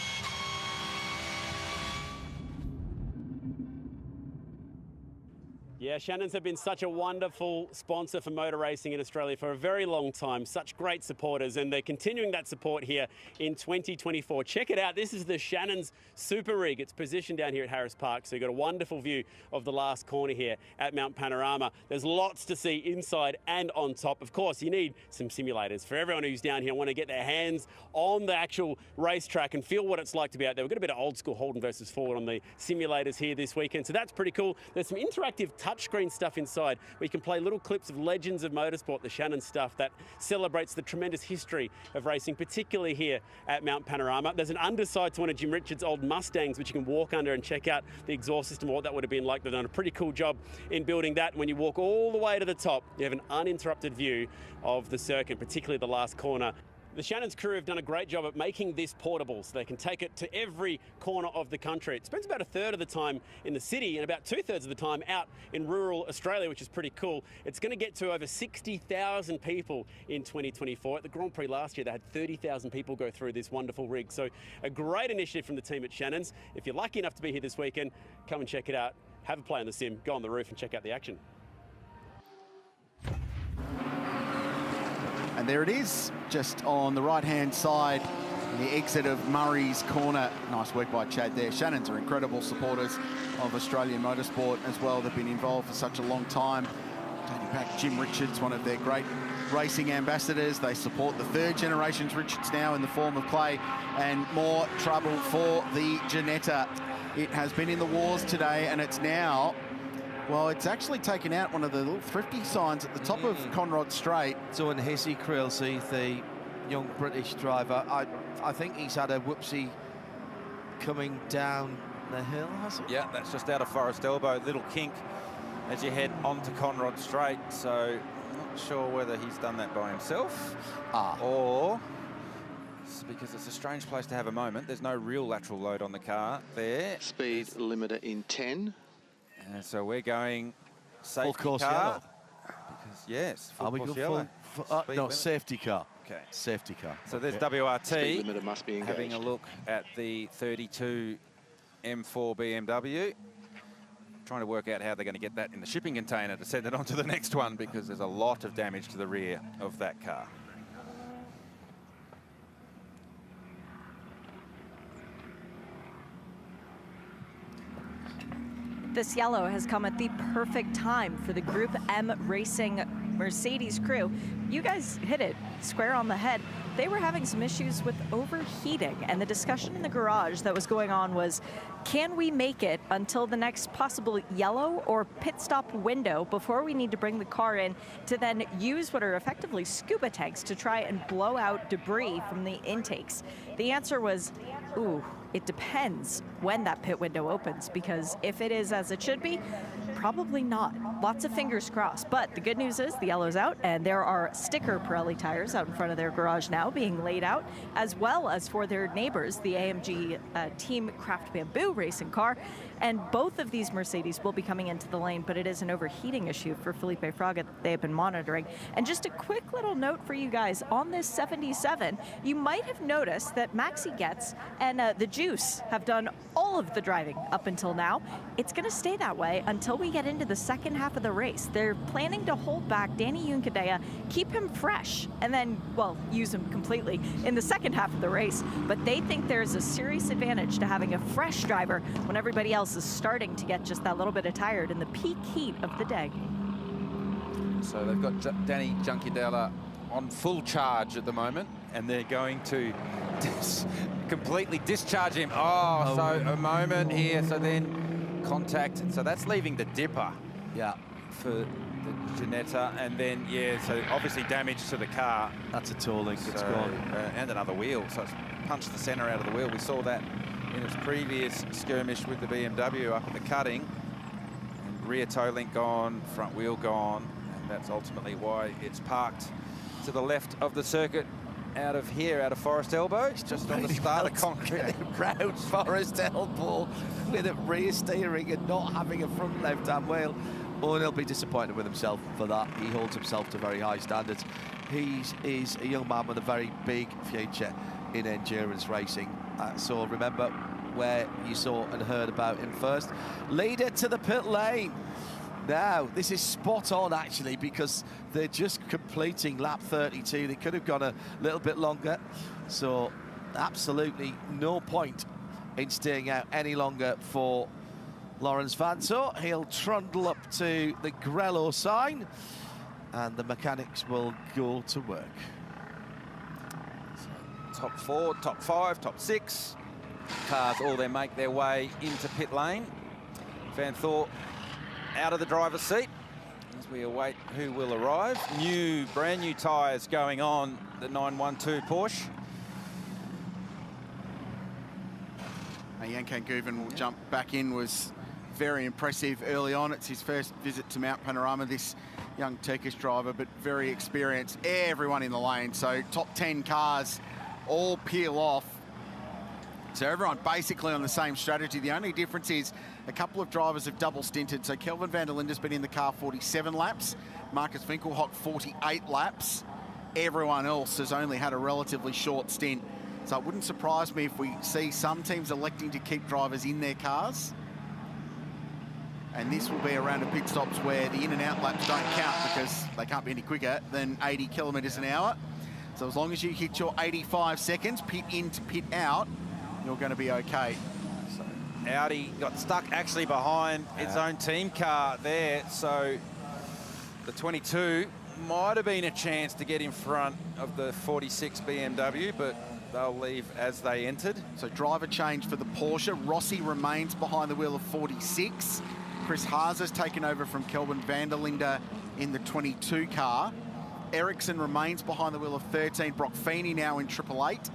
Speaker 1: Yeah, Shannon's have been such a wonderful sponsor for motor racing in Australia for a very long time. Such great supporters, and they're continuing that support here in 2024. Check it out. This is the Shannon's Super Rig. It's positioned down here at Harris Park, so you've got a wonderful view of the last corner here at Mount Panorama. There's lots to see inside and on top. Of course, you need some simulators. For everyone who's down here and want to get their hands on the actual racetrack and feel what it's like to be out there. We've got a bit of old school Holden versus Ford on the simulators here this weekend, so that's pretty cool. There's some interactive touchscreen stuff inside where you can play little clips of legends of motorsport, the Shannon stuff that celebrates the tremendous history of racing, particularly here at Mount Panorama. There's an underside to one of Jim Richards' old Mustangs, which you can walk under and check out the exhaust system, what that would have been like. They've done a pretty cool job in building that. When you walk all the way to the top, you have an uninterrupted view of the circuit, particularly the last corner. The Shannon's crew have done a great job at making this portable so they can take it to every corner of the country. It spends about a third of the time in the city and about 2/3 of the time out in rural Australia, which is pretty cool. It's going to get to over 60,000 people in 2024. At the Grand Prix last year, they had 30,000 people go through this wonderful rig. So a great initiative from the team at Shannon's. If you're lucky enough to be here this weekend, come and check it out. Have a play on the sim, go on the roof and check out the action.
Speaker 10: And there it is, just on the right-hand side, the exit of Murray's Corner. Nice work by Chad there. Shannon's are incredible supporters of Australian motorsport as well. They've been involved for such a long time. Dating back, Jim Richards, one of their great racing ambassadors. They support the third generation's Richards now in the form of Clay, and more trouble for the Janetta. It has been in the wars today, and it's now, well, it's actually taken out one of the little thrifty signs at the top of Conrod Straight.
Speaker 11: So in Hissy Creelsey, the young British driver, I think he's had a whoopsie coming down the hill, has he?
Speaker 14: Yeah, that's just out of Forest Elbow, little kink as you head onto Conrod Straight. So not sure whether he's done that by himself or because it's a strange place to have a moment. There's no real lateral load on the car there.
Speaker 8: Speed limiter in 10.
Speaker 14: And so we're going safety
Speaker 11: full course
Speaker 14: car.
Speaker 11: yellow.
Speaker 14: Because, yes, full
Speaker 11: Are we
Speaker 14: course
Speaker 11: going
Speaker 14: yellow.
Speaker 11: no, safety car.
Speaker 14: Okay.
Speaker 11: Safety car.
Speaker 14: So there's
Speaker 11: Okay.
Speaker 14: WRT
Speaker 8: Speed limiter must be engaged.
Speaker 14: having a look at the 32 M4 BMW. Trying to work out how they're going to get that in the shipping container to send it on to the next one, because there's a lot of damage to the rear of that car.
Speaker 4: This yellow has come at the perfect time for the Group M Racing Mercedes crew. You guys hit it square on the head. They were having some issues with overheating, and the discussion in the garage that was going on was, can we make it until the next possible yellow or pit stop window before we need to bring the car in to then use what are effectively scuba tanks to try and blow out debris from the intakes? The answer was, ooh, it depends when that pit window opens, because if it is as it should be, Probably not. Lots of fingers crossed. But the good news is the yellow's out, and there are sticker Pirelli tires out in front of their garage now being laid out, as well as for their neighbors, the AMG Team Craft Bamboo racing car. And both of these Mercedes will be coming into the lane, but it is an overheating issue for Felipe Fraga that they have been monitoring. And just a quick little note for you guys, on this 77, you might have noticed that Maxi Getz and the Juice have done all of the driving up until now. It's going to stay that way until we get into the second half of the race. They're planning to hold back Danny Juncadella, keep him fresh, and then, well, use him completely in the second half of the race. But they think there's a serious advantage to having a fresh driver when everybody else is starting to get just that little bit of tired in the peak heat of the day.
Speaker 14: So they've got Danny Juncadella on full charge at the moment, and they're going to completely discharge him. Oh, so a moment here, so then contact. So that's leaving the dipper.
Speaker 11: Yeah.
Speaker 14: For the Ginetta, and then, yeah, so obviously damage to the car.
Speaker 11: That's a toe link, it's gone.
Speaker 14: And another wheel, so it's punched the centre out of the wheel. We saw that in its previous skirmish with the BMW up in the cutting. And rear toe link gone, front wheel gone, and that's ultimately why it's parked to the left of the circuit, out of here, out of Forest Elbow. It's just on the start of concrete.
Speaker 11: Round Forest Elbow with a rear steering and not having a front left-hand wheel. Oh, and he'll be disappointed with himself for that. He holds himself to very high standards. He is a young man with a very big future in endurance racing. So remember where you saw and heard about him first. Leader to the pit lane. Now, this is spot on, actually, because they're just completing lap 32. They could have gone a little bit longer. So absolutely no point in staying out any longer for Lawrence Vanto. He'll trundle up to the Grello sign, and the mechanics will go to work.
Speaker 14: So, top 4, top 5, top 6 cars, all they make their way into pit lane. Van Thor out of the driver's seat as we await who will arrive. Brand new tyres going on the 912 Porsche.
Speaker 10: Janko Guven will jump back in, was very impressive early on. It's his first visit to Mount Panorama, this young Turkish driver, but very experienced. Everyone in the lane, so top 10 cars all peel off. So everyone basically on the same strategy. The only difference is a couple of drivers have double stinted. So Kelvin van der Linde's been in the car 47 laps. Marcus Winkelhock 48 laps. Everyone else has only had a relatively short stint. So it wouldn't surprise me if we see some teams electing to keep drivers in their cars. And this will be a round of pit stops where the in and out laps don't count because they can't be any quicker than 80 kilometres an hour. So as long as you hit your 85 seconds, pit in to pit out, you're going to be okay.
Speaker 14: So Audi got stuck actually behind its own team car there. So the 22 might have been a chance to get in front of the 46 BMW, but they'll leave as they entered.
Speaker 10: So driver change for the Porsche. Rossi remains behind the wheel of 46. Chris Haas has taken over from Kelvin van der Linde in the 22 car. Ericsson remains behind the wheel of 13. Brock Feeney now in 888.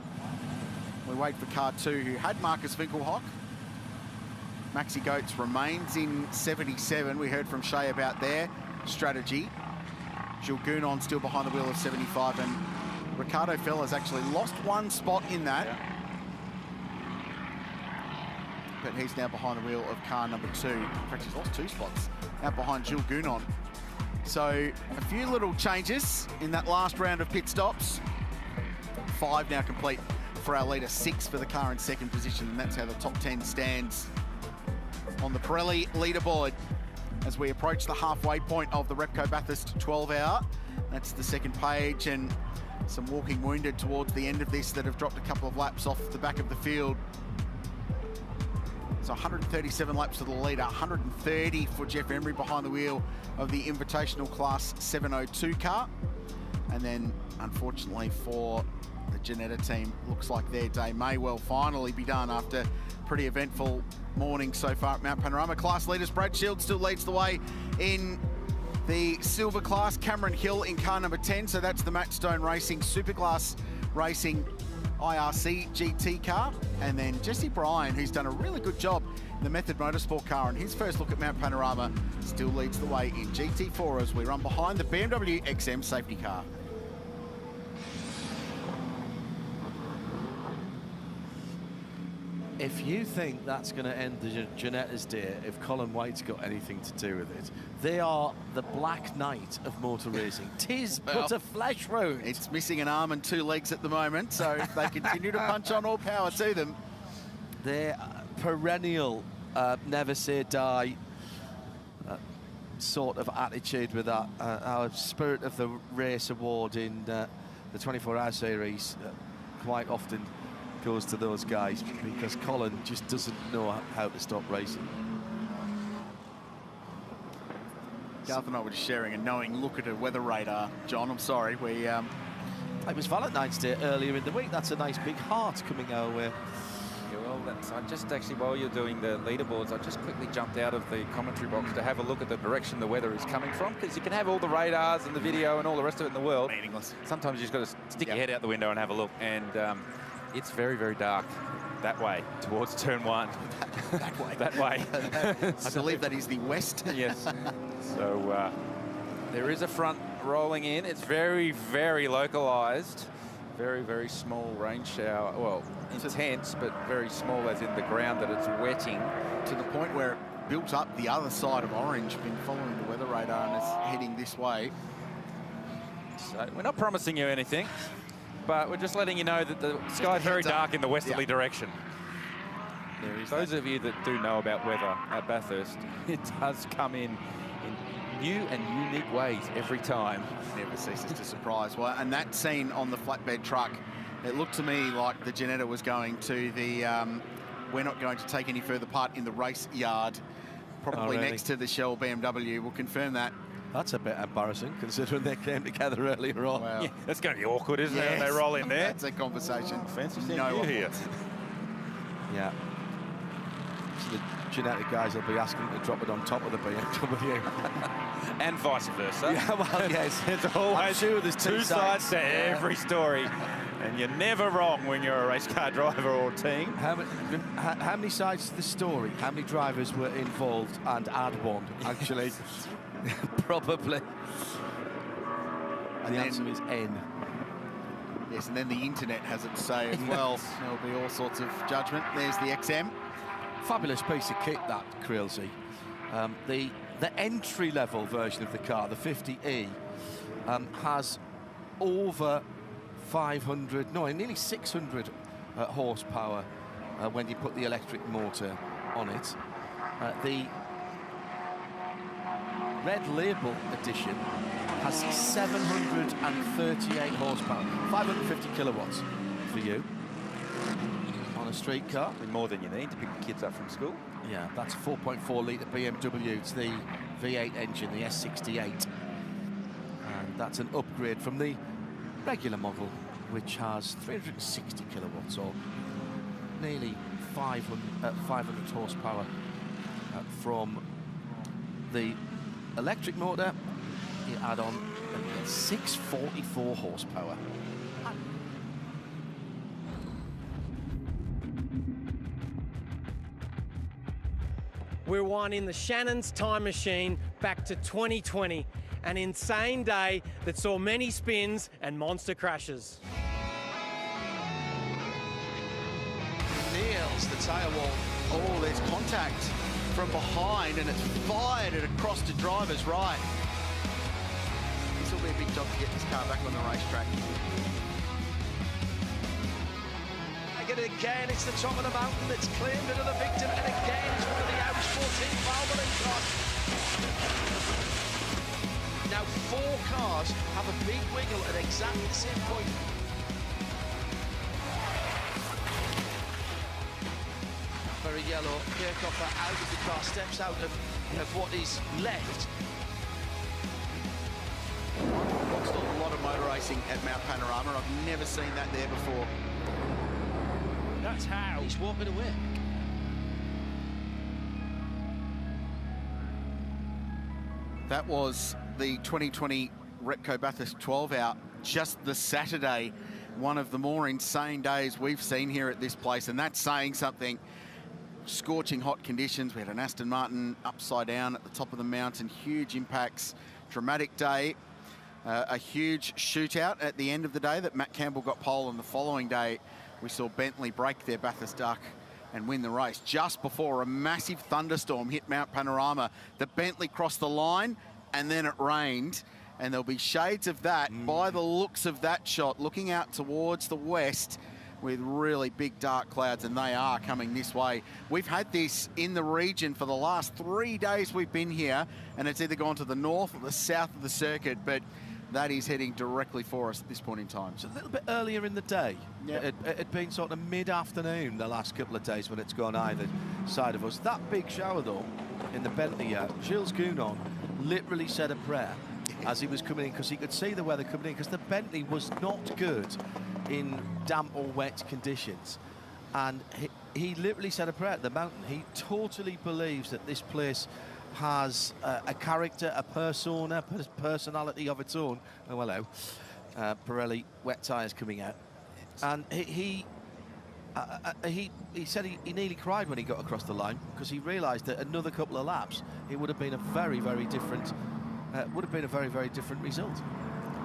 Speaker 10: We wait for car 2, who had Marcus Winkelhock. Maxi Goetz remains in 77. We heard from Shea about their strategy. Jules Gounon still behind the wheel of 75, and Ricardo Fella's actually lost one spot in that. Yeah. But he's now behind the wheel of car number 2. In fact, he's lost 2 spots out behind Jules Gounon. So a few little changes in that last round of pit stops. 5 now complete for our leader, 6 for the car in second position, and that's how the top 10 stands on the Pirelli leaderboard as we approach the halfway point of the Repco Bathurst 12 hour. That's the second page, and some walking wounded towards the end of this that have dropped a couple of laps off the back of the field. So 137 laps to the leader, 130 for Jeff Emery behind the wheel of the Invitational Class 702 car. And then, unfortunately for the Ginetta team, looks like their day may well finally be done after pretty eventful morning so far at Mount Panorama. Class leaders, Brad Shields still leads the way in the silver class. Cameron Hill in car number 10, so that's the Matt Stone Racing Superclass Racing IRC GT car. And then Jesse Bryan, who's done a really good job the Method Motorsport car, and his first look at Mount Panorama still leads the way in GT4 as we run behind the BMW XM safety car.
Speaker 11: If you think that's going to end the Giannetta's day, if Colin White's got anything to do with it, they are the Black Knight of motor racing. Tis but a flesh wound.
Speaker 10: It's missing an arm and 2 legs at the moment, so if they continue to punch on, all power to them.
Speaker 11: They're perennial, never say die sort of attitude with that. Our Spirit of the Race award in the 24-hour series quite often goes to those guys, because Colin just doesn't know how to stop racing.
Speaker 10: Garth and I were just sharing a knowing look at a weather radar. John, I'm sorry, we...
Speaker 11: It was Valentine's Day earlier in the week. That's a nice big heart coming our way.
Speaker 14: Yeah, well, I just actually, while you're doing the leaderboards, I just quickly jumped out of the commentary box to have a look at the direction the weather is coming from, because you can have all the radars and the video and all the rest of it in the world.
Speaker 10: Meaningless.
Speaker 14: Sometimes you just got to stick your head out the window and have a look, and it's very, very dark that way towards turn 1.
Speaker 10: That way.
Speaker 14: That way.
Speaker 10: I believe that is the west.
Speaker 14: Yes. So there is a front rolling in. It's very, very localized. Very, very small rain shower. Well, intense, but very small as in the ground that it's wetting.
Speaker 10: To the point where it built up the other side of Orange, been following the weather radar and is heading this way.
Speaker 14: So we're not promising you anything, but we're just letting you know that the sky's very dark in the westerly direction. Those of you that do know about weather at Bathurst, it does come in new and unique ways every time.
Speaker 10: Never ceases to surprise. Well, and that scene on the flatbed truck, it looked to me like the Giannetta was going to the we're not going to take any further part in the race yard, probably next to the Shell BMW. We'll confirm that.
Speaker 11: That's a bit embarrassing, considering they came together earlier on.
Speaker 14: Well, yeah, that's going to be awkward, isn't it, when they roll in there?
Speaker 10: That's a conversation.
Speaker 14: Fancy seeing you here.
Speaker 11: Yeah. So the Giannetta guys will be asking to drop it on top of the BMW.
Speaker 14: And vice versa.
Speaker 11: Yeah, well, yes.
Speaker 14: There's always
Speaker 11: I'm sure there's
Speaker 14: two sides to every story. And you're never wrong when you're a race car driver or team.
Speaker 11: How many sides to the story? How many drivers were involved and add one, actually? Probably. And the answer is N.
Speaker 10: Yes, and then the internet has its say as well. There'll be all sorts of judgment. There's the XM.
Speaker 11: Fabulous piece of kit, that, Creelsey. The entry-level version of the car, the 50E, has over 500, no, nearly 600 horsepower when you put the electric motor on it. The Red Label edition has 738 horsepower, 550 kilowatts for you on a street car.
Speaker 14: More than you need to pick the kids up from school.
Speaker 11: Yeah, that's a 4.4 litre BMW. It's the V8 engine, the S68. And that's an upgrade from the regular model, which has 360 kilowatts, or nearly 500 horsepower from the electric motor. You add on 644 horsepower.
Speaker 2: We're winding the Shannon's time machine back to 2020, an insane day that saw many spins and monster crashes.
Speaker 10: Nails the tyre wall. Oh, there's contact from behind, and it's fired it across to driver's right. This will be a big job to get this car back on the racetrack.
Speaker 11: Again, it's the top of the mountain that's claimed another victim, and again it's one of the Ouch 14 Valvoline cars. Now 4 cars have a big wiggle at exactly the same point. Very yellow, Kirchhoffer out of the car, steps out of what is left.
Speaker 10: Watched a lot of motor racing at Mount Panorama. I've never seen that there before.
Speaker 13: That's how.
Speaker 11: He's walking away.
Speaker 10: That was the 2020 Repco Bathurst 12-hour, just the Saturday, one of the more insane days we've seen here at this place, and that's saying something. scorching hot conditions. We had an Aston Martin upside down at the top of the mountain, huge impacts, dramatic day. A huge shootout at the end of the day that Matt Campbell got pole, and the following day we saw Bentley break their Bathurst Duck and win the race just before a massive thunderstorm hit Mount Panorama. The Bentley crossed the line and then it rained, and there'll be shades of that by the looks of that shot, looking out towards the west with really big dark clouds, and they are coming this way. We've had this in the region for the last 3 days we've been here, and it's either gone to the north or the south of the circuit, but that is heading directly for us at this point in time.
Speaker 11: It's a little bit earlier in the day. Yeah. It had been sort of mid-afternoon the last couple of days when it's gone either side of us. That big shower, though, in the Bentley, Gilles Gounon literally said a prayer as he was coming in, because he could see the weather coming in, because the Bentley was not good in damp or wet conditions. And he literally said a prayer at the mountain. He totally believes that this place has a character, a persona, personality of its own. Oh, hello. Pirelli wet tyres coming out. And he said he nearly cried when he got across the line, because he realised that another couple of laps, it would have been a very, very different result.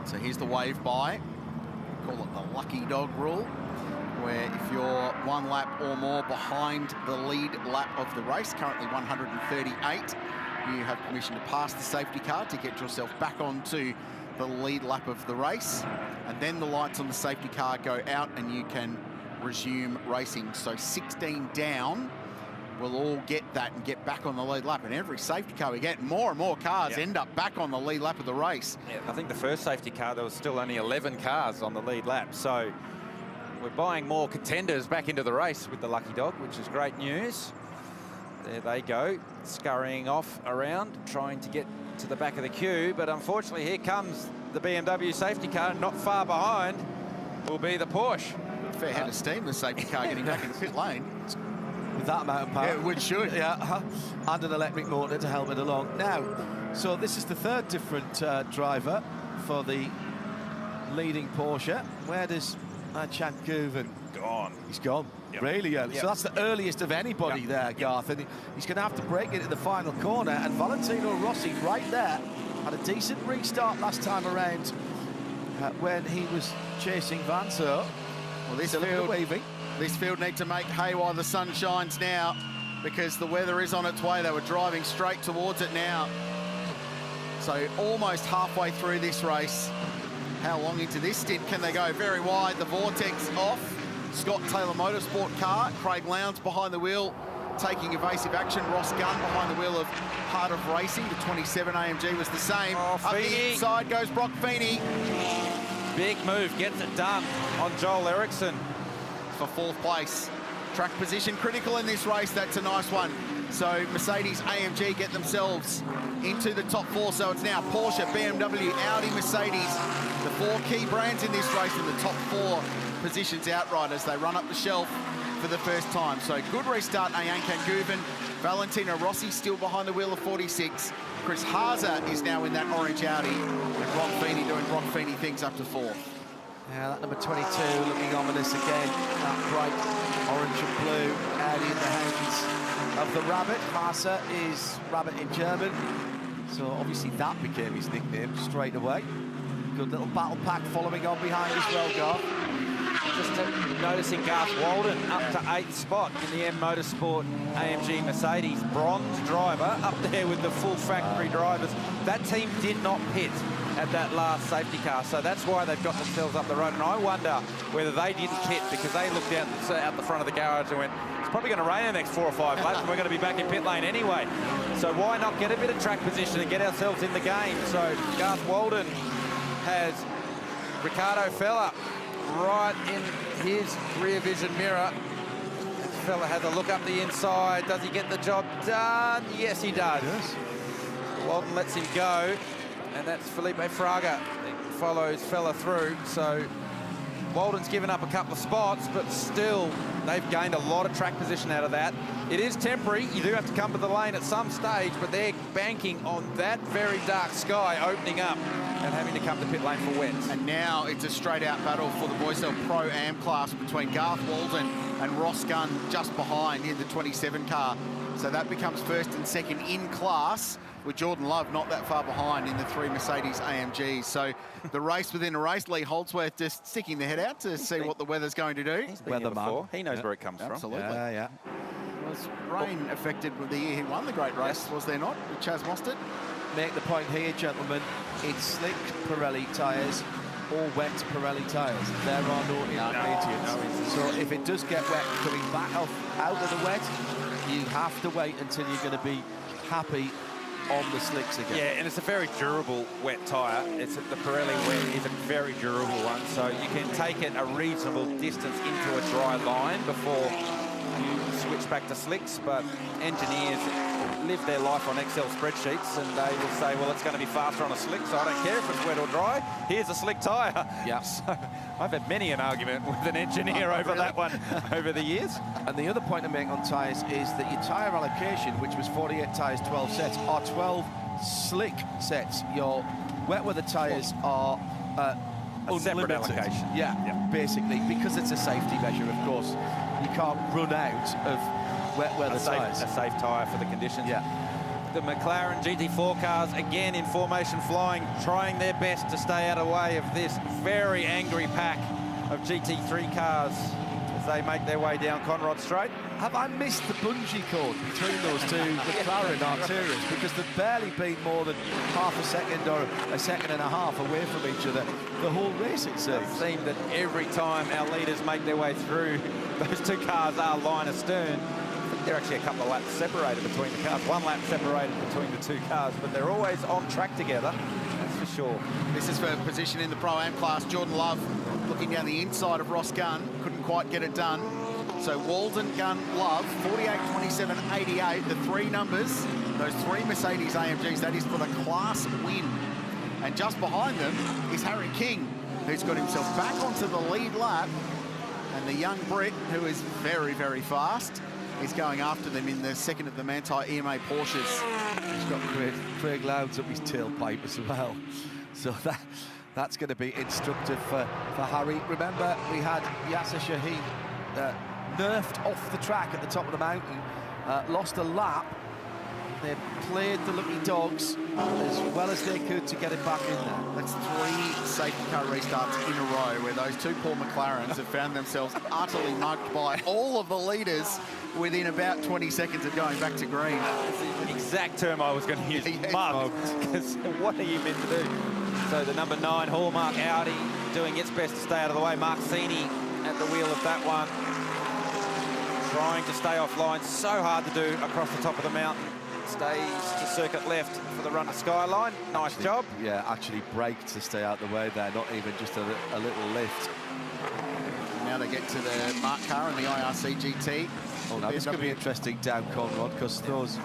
Speaker 10: So here's the wave by. We call it the lucky dog rule, where if you're 1 lap or more behind the lead lap of the race, currently 138, you have permission to pass the safety car to get yourself back onto the lead lap of the race, and then the lights on the safety car go out and you can resume racing. So 16 down will all get that and get back on the lead lap, and every safety car we get, more and more cars end up back on the lead lap of the race.
Speaker 14: Yeah, I think the first safety car, there was still only 11 cars on the lead lap, so we're buying more contenders back into the race with the lucky dog, which is great news. There they go, scurrying off around, trying to get to the back of the queue, but unfortunately here comes the BMW safety car. Not far behind will be the Porsche.
Speaker 10: Fair head of steam, the safety car getting back in the pit lane.
Speaker 11: With that amount of power.
Speaker 10: Yeah, it should.
Speaker 11: Yeah, and an electric motor to help it along. Now, so this is the third different driver for the leading Porsche. Where does Chad Gouven?
Speaker 14: Gone.
Speaker 11: He's gone. Yep. Really early. Yep. So that's the earliest of anybody there, Garth. And he's going to have to break into the final corner. And Valentino Rossi right there had a decent restart last time around when he was chasing Van Zyl.
Speaker 10: Well, this field need to make hay while the sun shines now, because the weather is on its way. They were driving straight towards it now. So almost halfway through this race. How long into this stint can they go? Very wide, the vortex off. Scott Taylor Motorsport car, Craig Lowndes behind the wheel, taking evasive action. Ross Gunn behind the wheel of Heart of Racing. The 27 AMG was the same. Up the inside goes Brock Feeney.
Speaker 14: Big move, gets it done on Joel Eriksson.
Speaker 10: For 4th place. Track position critical in this race, that's a nice one. So Mercedes AMG get themselves into the top 4, so it's now Porsche, BMW, Audi, Mercedes, the 4 key brands in this race, in the top 4 positions outright as they run up the shelf for the first time. So good restart, Ayankan Gouven. Valentino Rossi still behind the wheel of 46. Chris Haase is now in that orange Audi, and Brock Feeney doing Brock Feeney things up to 4th.
Speaker 11: Yeah, that number 22 looking ominous again. That bright orange and blue Audi in the hands of the Rabbit. Haase is Rabbit in German, so obviously that became his nickname straight away. Good little battle pack following on behind as well, Garth.
Speaker 14: Just noticing Garth Walden up to 8th spot in the M Motorsport AMG Mercedes bronze driver, up there with the full factory drivers. That team did not pit at that last safety car, so that's why they've got themselves up the road. And I wonder whether they didn't pit because they looked out the front of the garage and went, it's probably going to rain in the next 4 or 5 laps and we're going to be back in pit lane anyway. So why not get a bit of track position and get ourselves in the game? So Garth Walden has Ricardo Feller right in his rear vision mirror. This fella has a look up the inside. Does he get the job done? Yes, he does. Yes. Walden lets him go, and that's Felipe Fraga follows Feller through. So Walden's given up a couple of spots, but still they've gained a lot of track position out of that. It is temporary. You do have to come to the lane at some stage, but they're banking on that very dark sky opening up and having to come to pit lane for wets.
Speaker 10: And now it's a straight-out battle for the Boysell Pro-Am class between Garth Walden and Ross Gunn just behind in the 27 car. So that becomes first and second in class, with Jordan Love not that far behind in the 3 Mercedes AMGs. So the race within a race, Lee Holdsworth just sticking the head out to see what the weather's going to do.
Speaker 3: Weatherman. He knows where it comes from.
Speaker 10: Absolutely.
Speaker 11: Yeah.
Speaker 10: Was rain affected with the year he won the great race, was there not, with Chaz Mostert?
Speaker 11: Make the point here, gentlemen, it's slick Pirelli tyres or wet Pirelli tyres. There are no intermediates. So if it does get wet coming back out of the wet, you have to wait until you're going to be happy on the slicks again.
Speaker 14: Yeah, and it's a very durable wet tyre. It's the Pirelli wet is a very durable one, so you can take it a reasonable distance into a dry line before you switch back to slicks. But engineers live their life on Excel spreadsheets, and they will say, well, it's going to be faster on a slick, so I don't care if it's wet or dry. Here's a slick tyre.
Speaker 11: Yeah.
Speaker 14: So I've had many an argument with an engineer over that one over the years.
Speaker 11: And the other point to make on tyres is that your tyre allocation, which was 48 tyres, 12 sets, are 12 slick sets. Your wet weather tyres are
Speaker 14: a separate allocation.
Speaker 11: Yeah, basically, because it's a safety measure, of course. You can't run out of wet weather tyres.
Speaker 14: A safe tyre for the conditions.
Speaker 11: Yeah.
Speaker 14: The McLaren GT4 cars, again in formation flying, trying their best to stay out of the way of this very angry pack of GT3 cars as they make their way down Conrod Straight.
Speaker 11: Have I missed the bungee cord between those two McLaren Arcturas? Because they've barely been more than half a second or a second and a half away from each other the whole race, it seems.
Speaker 14: It seems that every time our leaders make their way through, those two cars are line astern. They're actually a couple of laps separated between the cars. 1 lap separated between the two cars, but they're always on track together, that's for sure.
Speaker 10: This is for position in the Pro-Am class. Jordan Love looking down the inside of Ross Gunn. Couldn't quite get it done. So Walden, Gunn, Love, 48, 27, 88. The 3 numbers, those 3 Mercedes AMGs, that is for the class win. And just behind them is Harry King, who's got himself back onto the lead lap. And the young Brit, who is very, very fast, is going after them in the second of the Manthey EMA Porsches.
Speaker 11: He's got Craig Lowndes up his tailpipe as well. So that's going to be instructive for Harry. Remember, we had Yasser Shaheen nerfed off the track at the top of the mountain, lost a lap. They played the lucky dogs as well as they could to get it back in there.
Speaker 10: That's 3 safety car restarts in a row where those 2 poor McLarens have found themselves utterly mugged by all of the leaders within about 20 seconds of going back to green.
Speaker 14: That's the exact term I was going to use, mugged, because what are you meant to do? So the number 9 Hallmark Audi doing its best to stay out of the way. Mark Sini at the wheel of that one, trying to stay offline. So hard to do across the top of the mountain. Stays to circuit left for the run to Skyline. Nice job.
Speaker 11: Yeah, actually braked to stay out the way there, not even just a little lift.
Speaker 10: Now they get to the Mark car and the IRC GT.
Speaker 11: Oh, now this could be interesting down Conrod, because those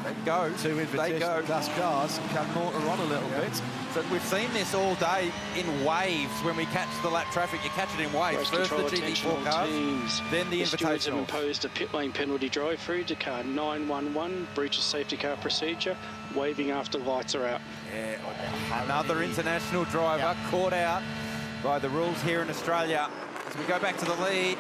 Speaker 11: 2 invitation class cars can motor on a little bit.
Speaker 14: So we've seen this all day in waves. When we catch the lap traffic, you catch it in waves. First the GT4 cars, then the
Speaker 12: Stewards have
Speaker 14: Invitational.
Speaker 12: imposed a pit lane penalty drive-through to car 911, breach of safety car procedure, waving after lights are out.
Speaker 14: Yeah, another international driver caught out by the rules here in Australia. As we go back to the lead,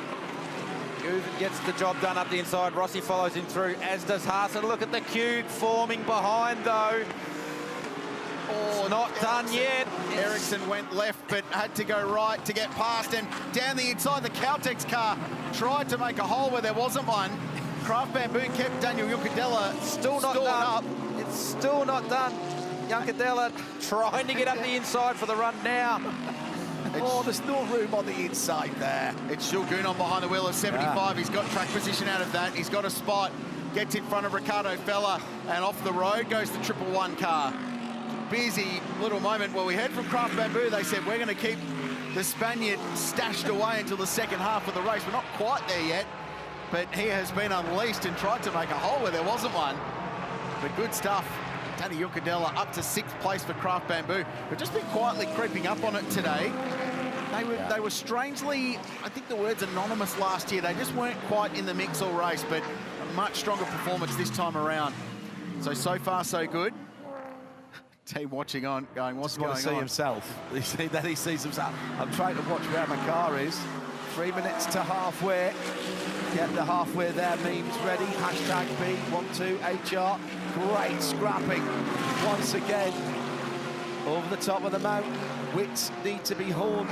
Speaker 14: Guven gets the job done up the inside. Rossi follows him through, as does Haas. And look at the cube forming behind, though. Oh, not done yet.
Speaker 10: Ericsson went left, but had to go right to get past. And down the inside, the Caltex car tried to make a hole where there wasn't one. Craft Bamboo kept Daniel Yuncadella
Speaker 14: still not done. It's still not done. Yuncadella trying to get up the inside for the run now.
Speaker 10: Oh, there's no room on the inside there. It's Shulgun on behind the wheel of 75. Yeah. He's got track position out of that. He's got a spot. Gets in front of Ricardo Fella, and off the road goes the 111 car. Busy little moment. Well, we heard from Craft Bamboo. They said, we're going to keep the Spaniard stashed away until the second half of the race. We're not quite there yet, but he has been unleashed and tried to make a hole where there wasn't one. But good stuff. Danny Yuncadella up to 6th place for Craft Bamboo. We've just been quietly creeping up on it today. They were strangely, I think the word's anonymous last year. They just weren't quite in the mix all race, but a much stronger performance this time around. So far, so good. Team watching on, going, what's going on?
Speaker 11: He see himself. Then he sees himself. I'm trying to watch where my car is. 3 minutes to halfway. Get the halfway there memes ready. Hashtag B12HR. Great scrapping once again. Over the top of the mount. Wits need to be honed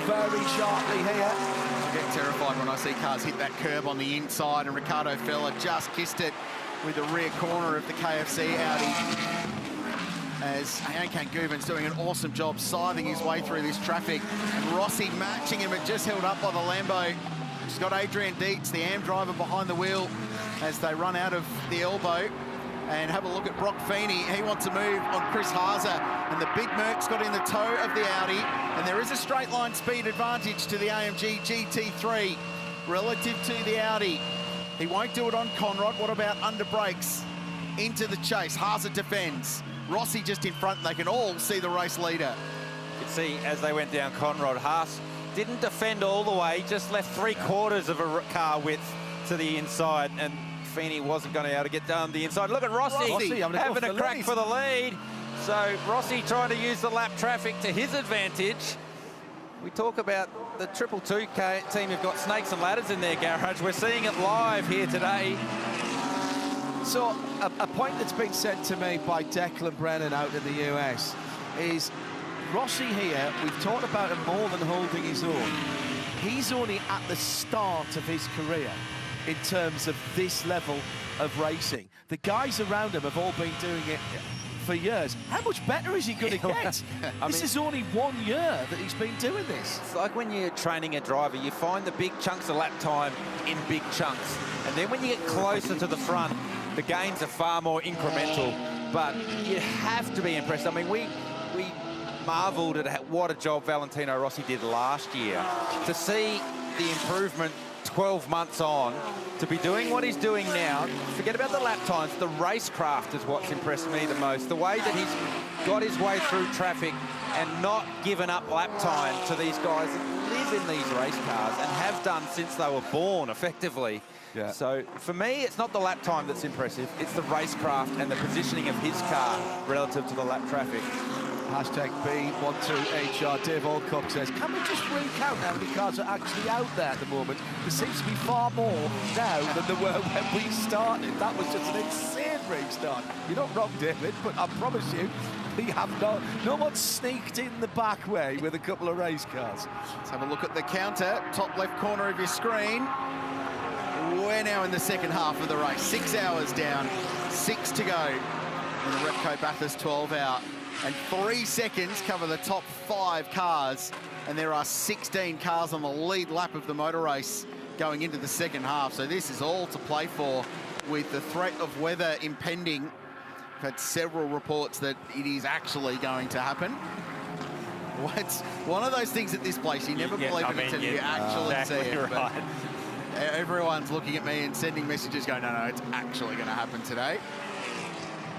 Speaker 11: very sharply here.
Speaker 10: I get terrified when I see cars hit that curb on the inside, and Ricardo Fella just kissed it with the rear corner of the KFC Audi. As Ankan Guven's doing an awesome job scything his way through this traffic. And Rossi matching him, but just held up by the Lambo. She's got Adrian Dietz, the AM driver, behind the wheel as they run out of the elbow. And have a look at Brock Feeney. He wants to move on Chris Haase. And the big Merc's got in the toe of the Audi. And there is a straight line speed advantage to the AMG GT3 relative to the Audi. He won't do it on Conrad. What about under brakes? Into the chase. Haase defends. Rossi just in front. They can all see the race leader.
Speaker 14: You can see as they went down Conrad, Haase didn't defend all the way, just left 3/4 of a car width to the inside, and Feeney wasn't going to be able to get down the inside. Look at Rossi having a crack for the lead. So Rossi trying to use the lap traffic to his advantage. We talk about the 222 team who've got snakes and ladders in their garage. We're seeing it live here today.
Speaker 11: So a point that's been said to me by Declan Brennan out in the US is Rossi here, we've talked about him more than holding his own. He's only at the start of his career in terms of this level of racing. The guys around him have all been doing it for years. How much better is he going to get? This is only 1 year that he's been doing this.
Speaker 14: It's like when you're training a driver, you find the big chunks of lap time in big chunks. And then when you get closer to the front, the gains are far more incremental. But you have to be impressed. I mean, we marvelled at what a job Valentino Rossi did last year. To see the improvement 12 months on, to be doing what he's doing now, forget about the lap times, the racecraft is what's impressed me the most. The way that he's got his way through traffic and not given up lap time to these guys that live in these race cars and have done since they were born, effectively.
Speaker 11: Yeah.
Speaker 14: So for me, it's not the lap time that's impressive, it's the racecraft and the positioning of his car relative to the lap traffic.
Speaker 11: Hashtag B12HR. Dave Alcock says, can we just recount how many cars are actually out there at the moment? There seems to be far more now than there were when we started. That was just an insane restart. You're not wrong, David, but I promise you, we have no one sneaked in the back way with a couple of race cars.
Speaker 10: Let's have a look at the counter, top left corner of your screen. We're now in the second half of the race. 6 hours down, 6 to go in the Repco Bathurst 12-hour. And 3 seconds cover the top 5 cars. And there are 16 cars on the lead lap of the motor race going into the second half. So this is all to play for with the threat of weather impending. We've had several reports that it is actually going to happen. It's one of those things at this place, you never believe it until you actually see it.
Speaker 14: Right.
Speaker 10: Everyone's looking at me and sending messages going, no, it's actually going to happen today.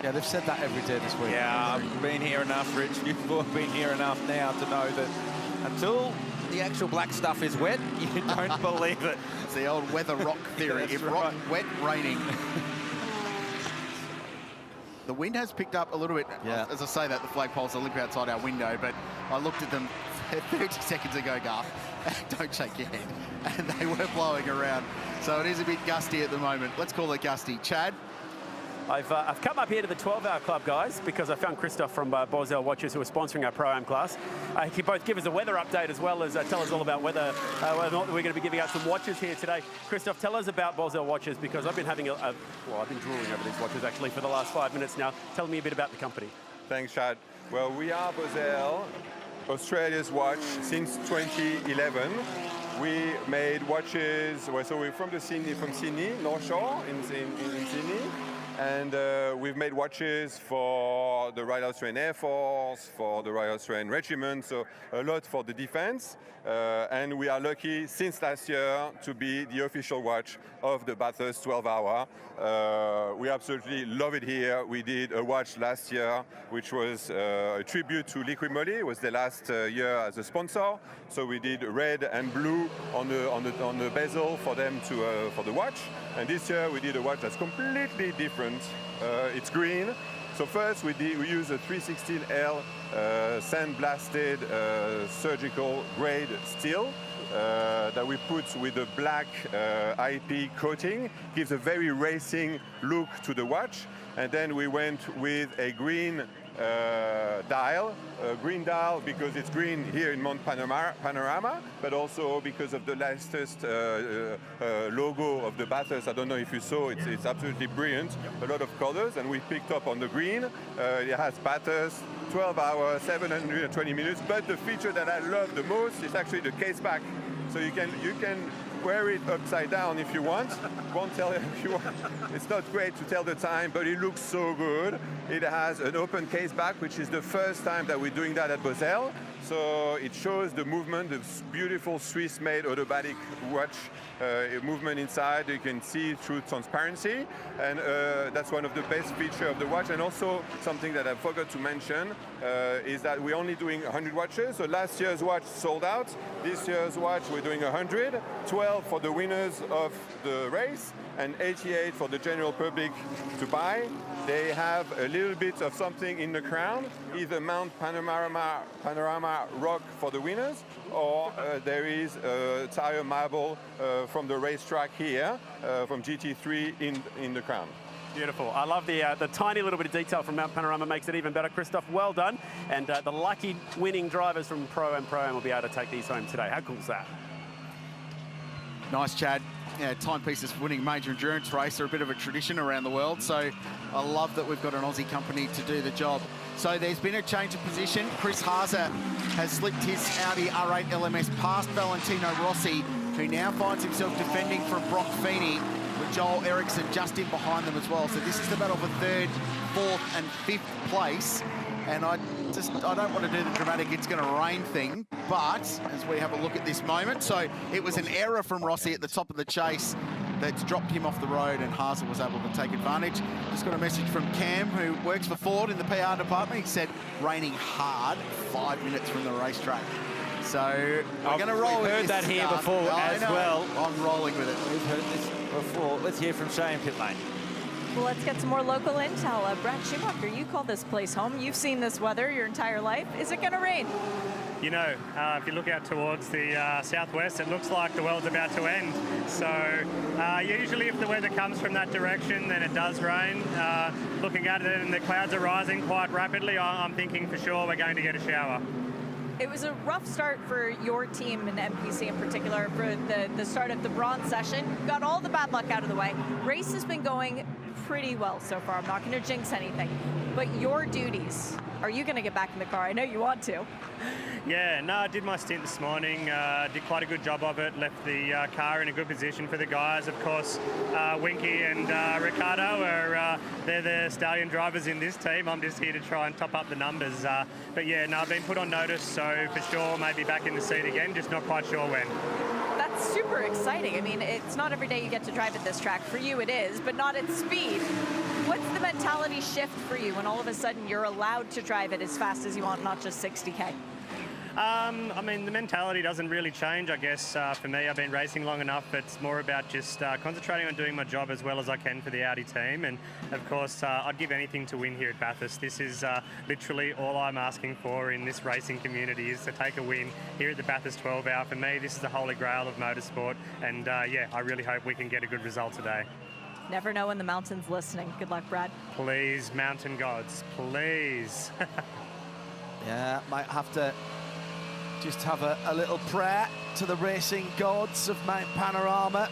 Speaker 11: Yeah, they've said that every day this week.
Speaker 14: Yeah, I've been here enough, Rich. You've all been here enough now to know that until the actual black stuff is wet, you don't believe it.
Speaker 10: It's the old weather rock theory. If rock, wet, raining. The wind has picked up a little bit.
Speaker 11: Yeah.
Speaker 10: As I say that, the flagpoles are limp outside our window, but I looked at them 30 seconds ago, Garth. Don't shake your head. And they were blowing around. So it is a bit gusty at the moment. Let's call it gusty. Chad?
Speaker 1: I've come up here to the 12-hour club, guys, because I found Christoph from Borzell Watches, who are sponsoring our Pro-Am class. He can both give us a weather update as well as tell us all about weather. We're going to be giving out some watches here today. Christoph, tell us about Borzell Watches, because I've been having well, I've been drooling over these watches actually for the last 5 minutes now. Tell me a bit about the company.
Speaker 18: Thanks, Chad. Well, we are Borzell, Australia's watch since 2011. We made watches. So we're from Sydney, North Shore in Sydney. And we've made watches for the Royal Australian Air Force, for the Royal Australian Regiment, so a lot for the defense. And we are lucky since last year to be the official watch of the Bathurst 12-hour. We absolutely love it here. We did a watch last year, which was a tribute to Liquid Moly. It was the last year as a sponsor. So we did red and blue on the bezel for them for the watch. And this year we did a watch that's completely different. It's green. So first we use a 316L sandblasted surgical grade steel that we put with a black IP coating. Gives a very racing look to the watch. And then we went with a green dial, because it's green here in Mount Panorama, but also because of the latest logo of the Bathurst. I don't know if you saw, it's absolutely brilliant, a lot of colors, and we picked up on the green. It has Bathurst, 12 hours, 720 minutes, but the feature that I love the most is actually the case back. So you can wear it upside down if you want. Won't tell you if you want. It's not great to tell the time, but it looks so good. It has an open case back, which is the first time that we're doing that at Bosel. So it shows the movement, the beautiful Swiss-made automatic watch movement inside. You can see through transparency, and that's one of the best features of the watch. And also something that I forgot to mention is that we're only doing 100 watches. So last year's watch sold out. This year's watch we're doing 100, 12 for the winners of the race, and 88 for the general public to buy. They have a little bit of something in the crown, either Mount Panorama rock for the winners, or there is a tire marble from the racetrack here, from GT3 in the crown.
Speaker 1: Beautiful. I love the tiny little bit of detail from Mount Panorama, makes it even better. Christoph, well done. And the lucky winning drivers from Pro and Pro-Am will be able to take these home today. How cool is that?
Speaker 10: Nice, Chad. Yeah, timepieces for winning major endurance race are a bit of a tradition around the world, so I love that we've got an Aussie company to do the job. So there's been a change of position. Chris Haase has slipped his Audi R8 LMS past Valentino Rossi, who now finds himself defending from Brock Feeney, with Joel Eriksson just in behind them as well. So this is the battle for third, fourth and fifth place. And I don't want to do the dramatic it's going to rain thing, but as we have a look at this moment, so it was an error from Rossi at the top of the chase that's dropped him off the road, and Haase was able to take advantage. Just got a message from Cam, who works for Ford in the PR department. He said, raining hard, 5 minutes from the racetrack. So we're going to roll with this.
Speaker 14: We've heard that here before as well.
Speaker 10: I'm rolling with it.
Speaker 14: We've heard this before. Let's hear from Shay in pit lane.
Speaker 4: Well, let's get some more local intel. Brad Schumacher, you call this place home. You've seen this weather your entire life. Is it going to rain?
Speaker 17: You know, if you look out towards the southwest, it looks like the world's about to end. So usually if the weather comes from that direction, then it does rain. Looking at it and the clouds are rising quite rapidly, I'm thinking for sure we're going to get a shower.
Speaker 4: It was a rough start for your team and MPC in particular for the start of the bronze session. Got all the bad luck out of the way. Race has been going pretty well so far. I'm not going to jinx anything. But your duties, are you going to get back in the car? I know you want to.
Speaker 17: Yeah, no, I did my stint this morning, did quite a good job of it, left the car in a good position for the guys. Of course, Winky and Ricardo they're the stallion drivers in this team. I'm just here to try and top up the numbers. But yeah, no, I've been put on notice, so for sure, maybe back in the seat again, just not quite sure when.
Speaker 4: That's super exciting. I mean, it's not every day you get to drive at this track. For you it is, but not at speed. What's the mentality shift for you when all of a sudden you're allowed to drive it as fast as you want, not just 60K?
Speaker 17: I mean, the mentality doesn't really change, I guess. For me, I've been racing long enough. It's more about just concentrating on doing my job as well as I can for the Audi team. And, of course, I'd give anything to win here at Bathurst. This is literally all I'm asking for in this racing community is to take a win here at the Bathurst 12 Hour. For me, this is the holy grail of motorsport. And, yeah, I really hope we can get a good result today.
Speaker 4: Never know when the mountain's listening. Good luck, Brad.
Speaker 17: Please, mountain gods, please.
Speaker 11: Yeah, might have to just have a little prayer to the racing gods of Mount Panorama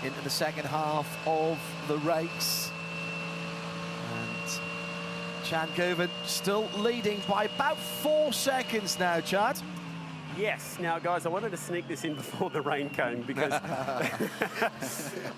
Speaker 11: into the second half of the race. And Chad Govan still leading by about 4 seconds now, Chad.
Speaker 1: Yes. Now, guys, I wanted to sneak this in before the rain came because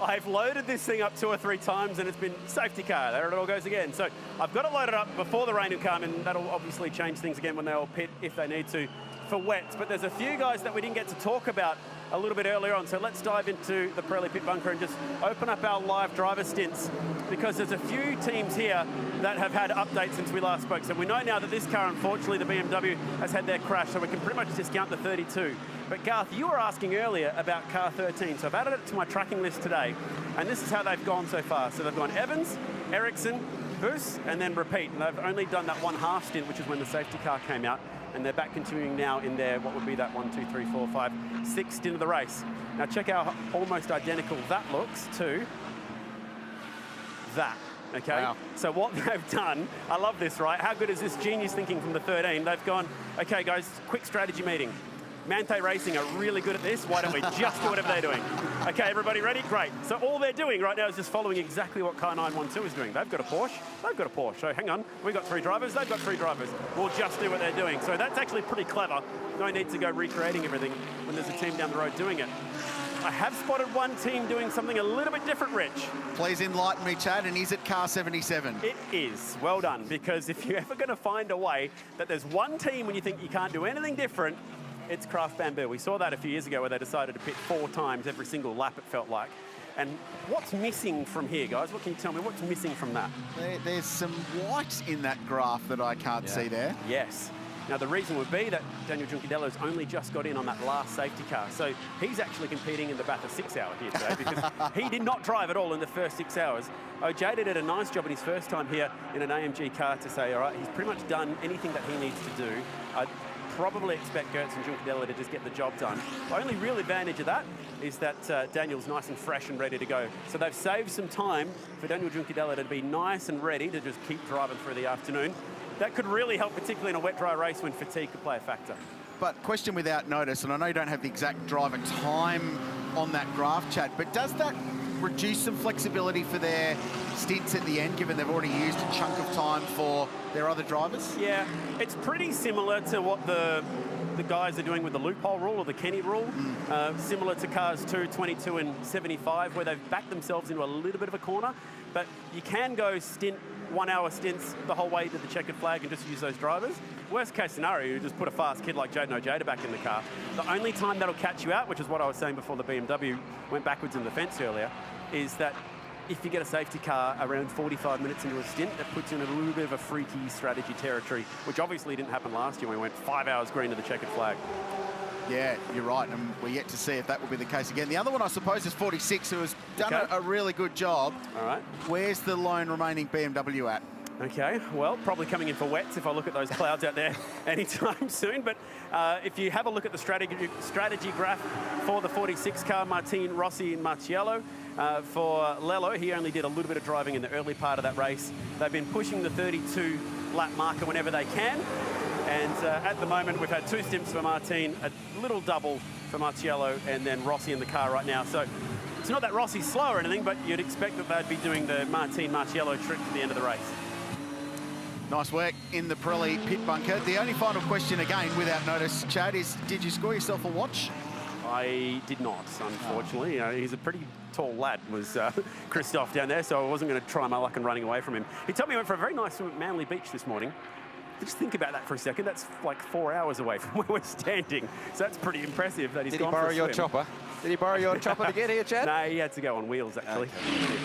Speaker 1: I've loaded this thing up 2 or 3 times and it's been safety car. There it all goes again. So I've got to load it up before the rain will come, and that'll obviously change things again when they all pit if they need to for wets. But there's a few guys that we didn't get to talk about a little bit earlier on. So let's dive into the Pirelli pit bunker and just open up our live driver stints, because there's a few teams here that have had updates since we last spoke. So we know now that this car, unfortunately, the BMW has had their crash, so we can pretty much discount the 32. But Garth, you were asking earlier about car 13. So I've added it to my tracking list today, and this is how they've gone so far. So they've gone Evans, Ericsson, Bus, and then repeat. And they've only done that one half stint, which is when the safety car came out. And they're back continuing now in their, what would be that 1, 2, 3, 4, 5, 6th stint of the race. Now check how almost identical that looks to that. Okay, wow. So what they've done, I love this, right? How good is this genius thinking from the 13? They've gone, okay, guys, quick strategy meeting. Mante Racing are really good at this. Why don't we just do whatever they're doing? Okay, everybody ready? Great. So all they're doing right now is just following exactly what car 912 is doing. They've got a Porsche. They've got a Porsche. So hang on, we've got 3 drivers. They've got 3 drivers. We'll just do what they're doing. So that's actually pretty clever. No need to go recreating everything when there's a team down the road doing it. I have spotted one team doing something a little bit different, Rich.
Speaker 10: Please enlighten me, Chad, and is it car 77?
Speaker 1: It is. Well done, because if you're ever going to find a way that there's one team when you think you can't do anything different, it's Craft Bamboo. We saw that a few years ago where they decided to pit 4 times every single lap, it felt like. And what's missing from here, guys? What can you tell me? What's missing from that?
Speaker 10: There's some white in that graph that I can't see there.
Speaker 1: Yes. Now, the reason would be that Daniel Juncadello's only just got in on that last safety car. So he's actually competing in the Bathurst 6 hour here today because he did not drive at all in the first 6 hours. Ojeda did a nice job in his first time here in an AMG car to say, all right, he's pretty much done anything that he needs to do. I'd probably expect Gertz and Juncadello to just get the job done. The only real advantage of that is that Daniel's nice and fresh and ready to go. So they've saved some time for Daniel Juncadello to be nice and ready to just keep driving through the afternoon. That could really help, particularly in a wet, dry race when fatigue could play a factor.
Speaker 10: But question without notice, and I know you don't have the exact driver time on that graph, Chad, but does that reduce some flexibility for their stints at the end, given they've already used a chunk of time for their other drivers?
Speaker 1: Yeah, it's pretty similar to what the guys are doing with the loophole rule or the Kenny rule, similar to cars 2, 22 and 75, where they've backed themselves into a little bit of a corner, but you can go 1 hour stints the whole way to the checkered flag and just use those drivers. Worst case scenario, you just put a fast kid like Jaden Ojeda back in the car. The only time that'll catch you out, which is what I was saying before the BMW went backwards in the fence earlier, is that if you get a safety car around 45 minutes into a stint, that puts you in a little bit of a freaky strategy territory, which obviously didn't happen last year when we went 5 hours green to the checkered flag.
Speaker 10: Yeah, you're right, and we're yet to see if that will be the case again. The other one, I suppose, is 46, who has done a really good job.
Speaker 1: All right.
Speaker 10: Where's the lone remaining BMW at?
Speaker 1: Okay, well, probably coming in for wets if I look at those clouds out there anytime soon. But if you have a look at the strategy graph for the 46 car, Martin, Rossi and Marciello. For Lello, he only did a little bit of driving in the early part of that race. They've been pushing the 32 lap marker whenever they can. And at the moment, we've had 2 stints for Martin, a little double for Marciello, and then Rossi in the car right now. So it's not that Rossi's slow or anything, but you'd expect that they'd be doing the Martin-Marciello trick to the end of the race.
Speaker 10: Nice work in the Pirelli pit bunker. The only final question, again, without notice, Chad, is did you score yourself a watch?
Speaker 1: I did not, unfortunately. You know, he's a pretty tall lad, was Christoph down there, so I wasn't going to try my luck in running away from him. He told me he went for a very nice swim at Manly Beach this morning. Just think about that for a second. That's like 4 hours away from where we're standing. So that's pretty impressive that he's gone for a swim.
Speaker 3: Did he borrow your chopper? Did he borrow your chopper to get here, Chad?
Speaker 1: No, he had to go on wheels, actually.
Speaker 10: Okay.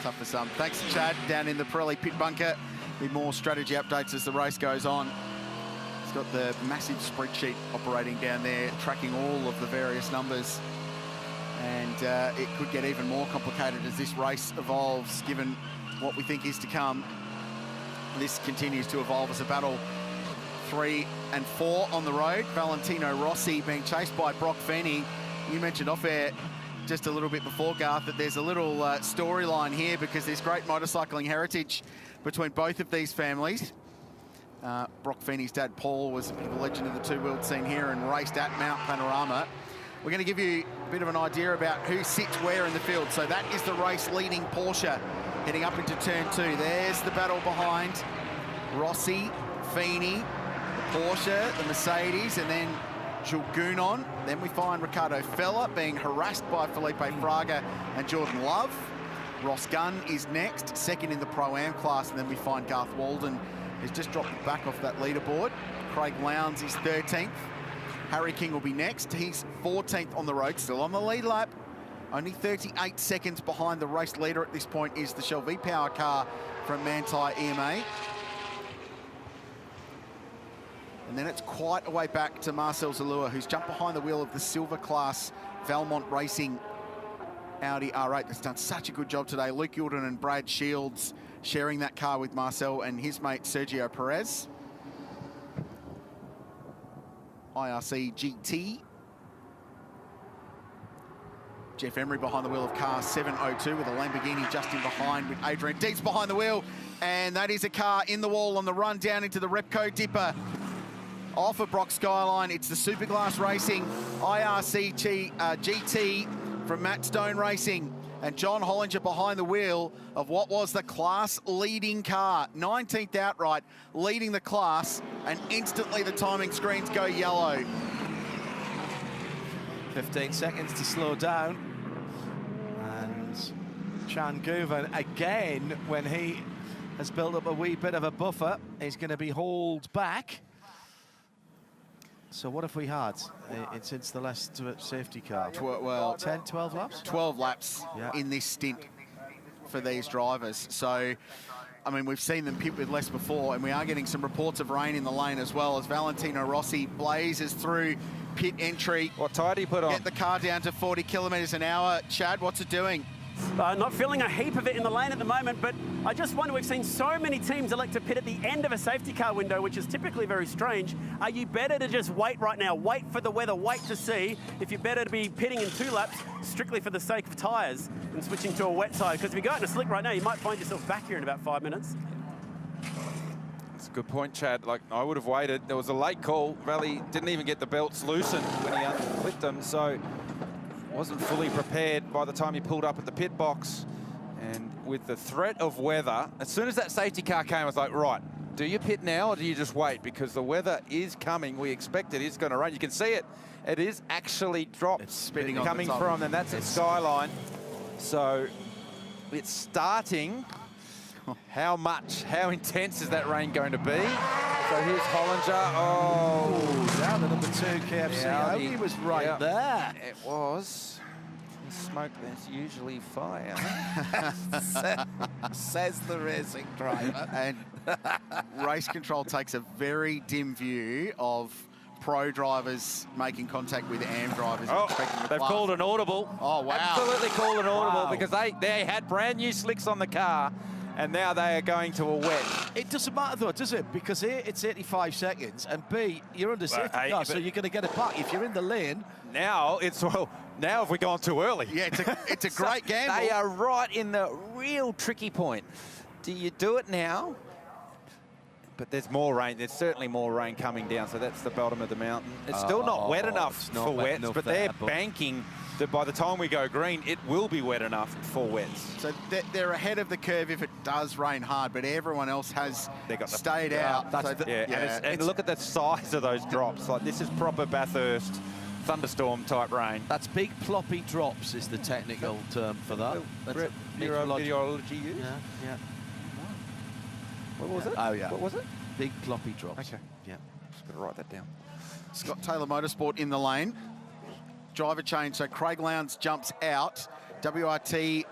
Speaker 10: Tough for some. Thanks, Chad, down in the Pirelli pit bunker. Be more strategy updates as the race goes on. He's got the massive spreadsheet operating down there, tracking all of the various numbers. And it could get even more complicated as this race evolves, given what we think is to come. This continues to evolve as a battle 3 and 4 on the road. Valentino Rossi being chased by Brock Feeney. You mentioned off-air just a little bit before, Garth, that there's a little storyline here because there's great motorcycling heritage between both of these families. Brock Feeney's dad, Paul, was a bit of a legend in the two-wheeled scene here and raced at Mount Panorama. We're going to give you a bit of an idea about who sits where in the field. So that is the race-leading Porsche heading up into turn 2. There's the battle behind Rossi, Feeney, the Porsche, the Mercedes, and then Jules Gounon. Then we find Ricardo Fella being harassed by Felipe Fraga and Jordan Love. Ross Gunn is next, second in the Pro-Am class, and then we find Garth Walden has just dropped back off that leaderboard. Craig Lowndes is 13th. Harry King will be next. He's 14th on the road, still on the lead lap. Only 38 seconds behind the race leader at this point is the Shell V-Power car from Manthey EMA. And then it's quite a way back to Marcel Zalua, who's jumped behind the wheel of the silver class Valmont Racing Audi R8 that's done such a good job today. Luke Youlden and Brad Shields sharing that car with Marcel and his mate Sergio Perez. IRC GT. Jeff Emery behind the wheel of car 702 with a Lamborghini just in behind with Adrian Deeks behind the wheel. And that is a car in the wall on the run down into the Repco Dipper. Off of Brock Skyline, it's the Superglass Racing IRC GT from Matt Stone Racing. And John Hollinger behind the wheel of what was the class-leading car. 19th outright, leading the class, and instantly the timing screens go yellow.
Speaker 11: 15 seconds to slow down. And Chan Guven, again, when he has built up a wee bit of a buffer, is going to be hauled back. So what have we had since the last safety car?
Speaker 10: Well,
Speaker 11: 10, 12 laps?
Speaker 10: 12 laps in this stint for these drivers. So, I mean, we've seen them pit with less before, and we are getting some reports of rain in the lane as well as Valentino Rossi blazes through pit entry.
Speaker 14: What tyre do you put on?
Speaker 10: Get the car down to 40 kilometres an hour. Chad, what's it doing?
Speaker 1: Not feeling a heap of it in the lane at the moment, but I just wonder, we've seen so many teams elect to pit at the end of a safety car window, which is typically very strange. Are you better to just wait right now, wait for the weather, wait to see if you're better to be pitting in 2 laps strictly for the sake of tyres and switching to a wet tyre? Because if you go out in a slick right now, you might find yourself back here in about 5 minutes.
Speaker 14: That's a good point, Chad. Like, I would have waited. There was a late call. Valley didn't even get the belts loosened when he unclipped them, so wasn't fully prepared by the time he pulled up at the pit box. And with the threat of weather, as soon as that safety car came, I was like, right, do you pit now or do you just wait? Because the weather is coming. We expect it is going to rain. You can see it. It is actually drops
Speaker 10: spitting
Speaker 14: coming from, and that's at Skyline. So it's starting. How intense is that rain going to be? So here's Hollinger. Oh,
Speaker 11: down the number 2 KFC.
Speaker 14: Yeah,
Speaker 11: He was right there.
Speaker 14: It was. Smoke, there's usually fire.
Speaker 11: Says the racing driver.
Speaker 10: And race control takes a very dim view of pro drivers making contact with AM drivers.
Speaker 14: They've called an audible.
Speaker 10: Oh, wow.
Speaker 14: Absolutely called an audible because they had brand new slicks on the car, and now they are going to a wet.
Speaker 11: It doesn't matter though, does it? Because A, it's 85 seconds, and B, you're under safety car, so you're going to get it back. If you're in the lane.
Speaker 14: Now have we gone too early?
Speaker 10: Yeah, it's a great gamble.
Speaker 14: They are right in the real tricky point. Do you do it now? But there's more rain. There's certainly more rain coming down, so that's the bottom of the mountain. It's still not wet enough for wets, but they're banking that by the time we go green, it will be wet enough for wets.
Speaker 10: So they're ahead of the curve if it does rain hard, but everyone else has stayed out.
Speaker 14: And look at the size of those drops. Like, this is proper Bathurst thunderstorm type rain.
Speaker 11: That's big ploppy drops is the technical term for that. That's
Speaker 14: meteorology use?
Speaker 11: Yeah.
Speaker 14: What was it?
Speaker 11: Oh, yeah.
Speaker 14: What was it?
Speaker 11: Big ploppy drops.
Speaker 14: Okay.
Speaker 11: Yeah.
Speaker 14: Just got to write that down.
Speaker 10: Scott Taylor Motorsport in the lane. Driver change, so Craig Lowndes jumps out. WRT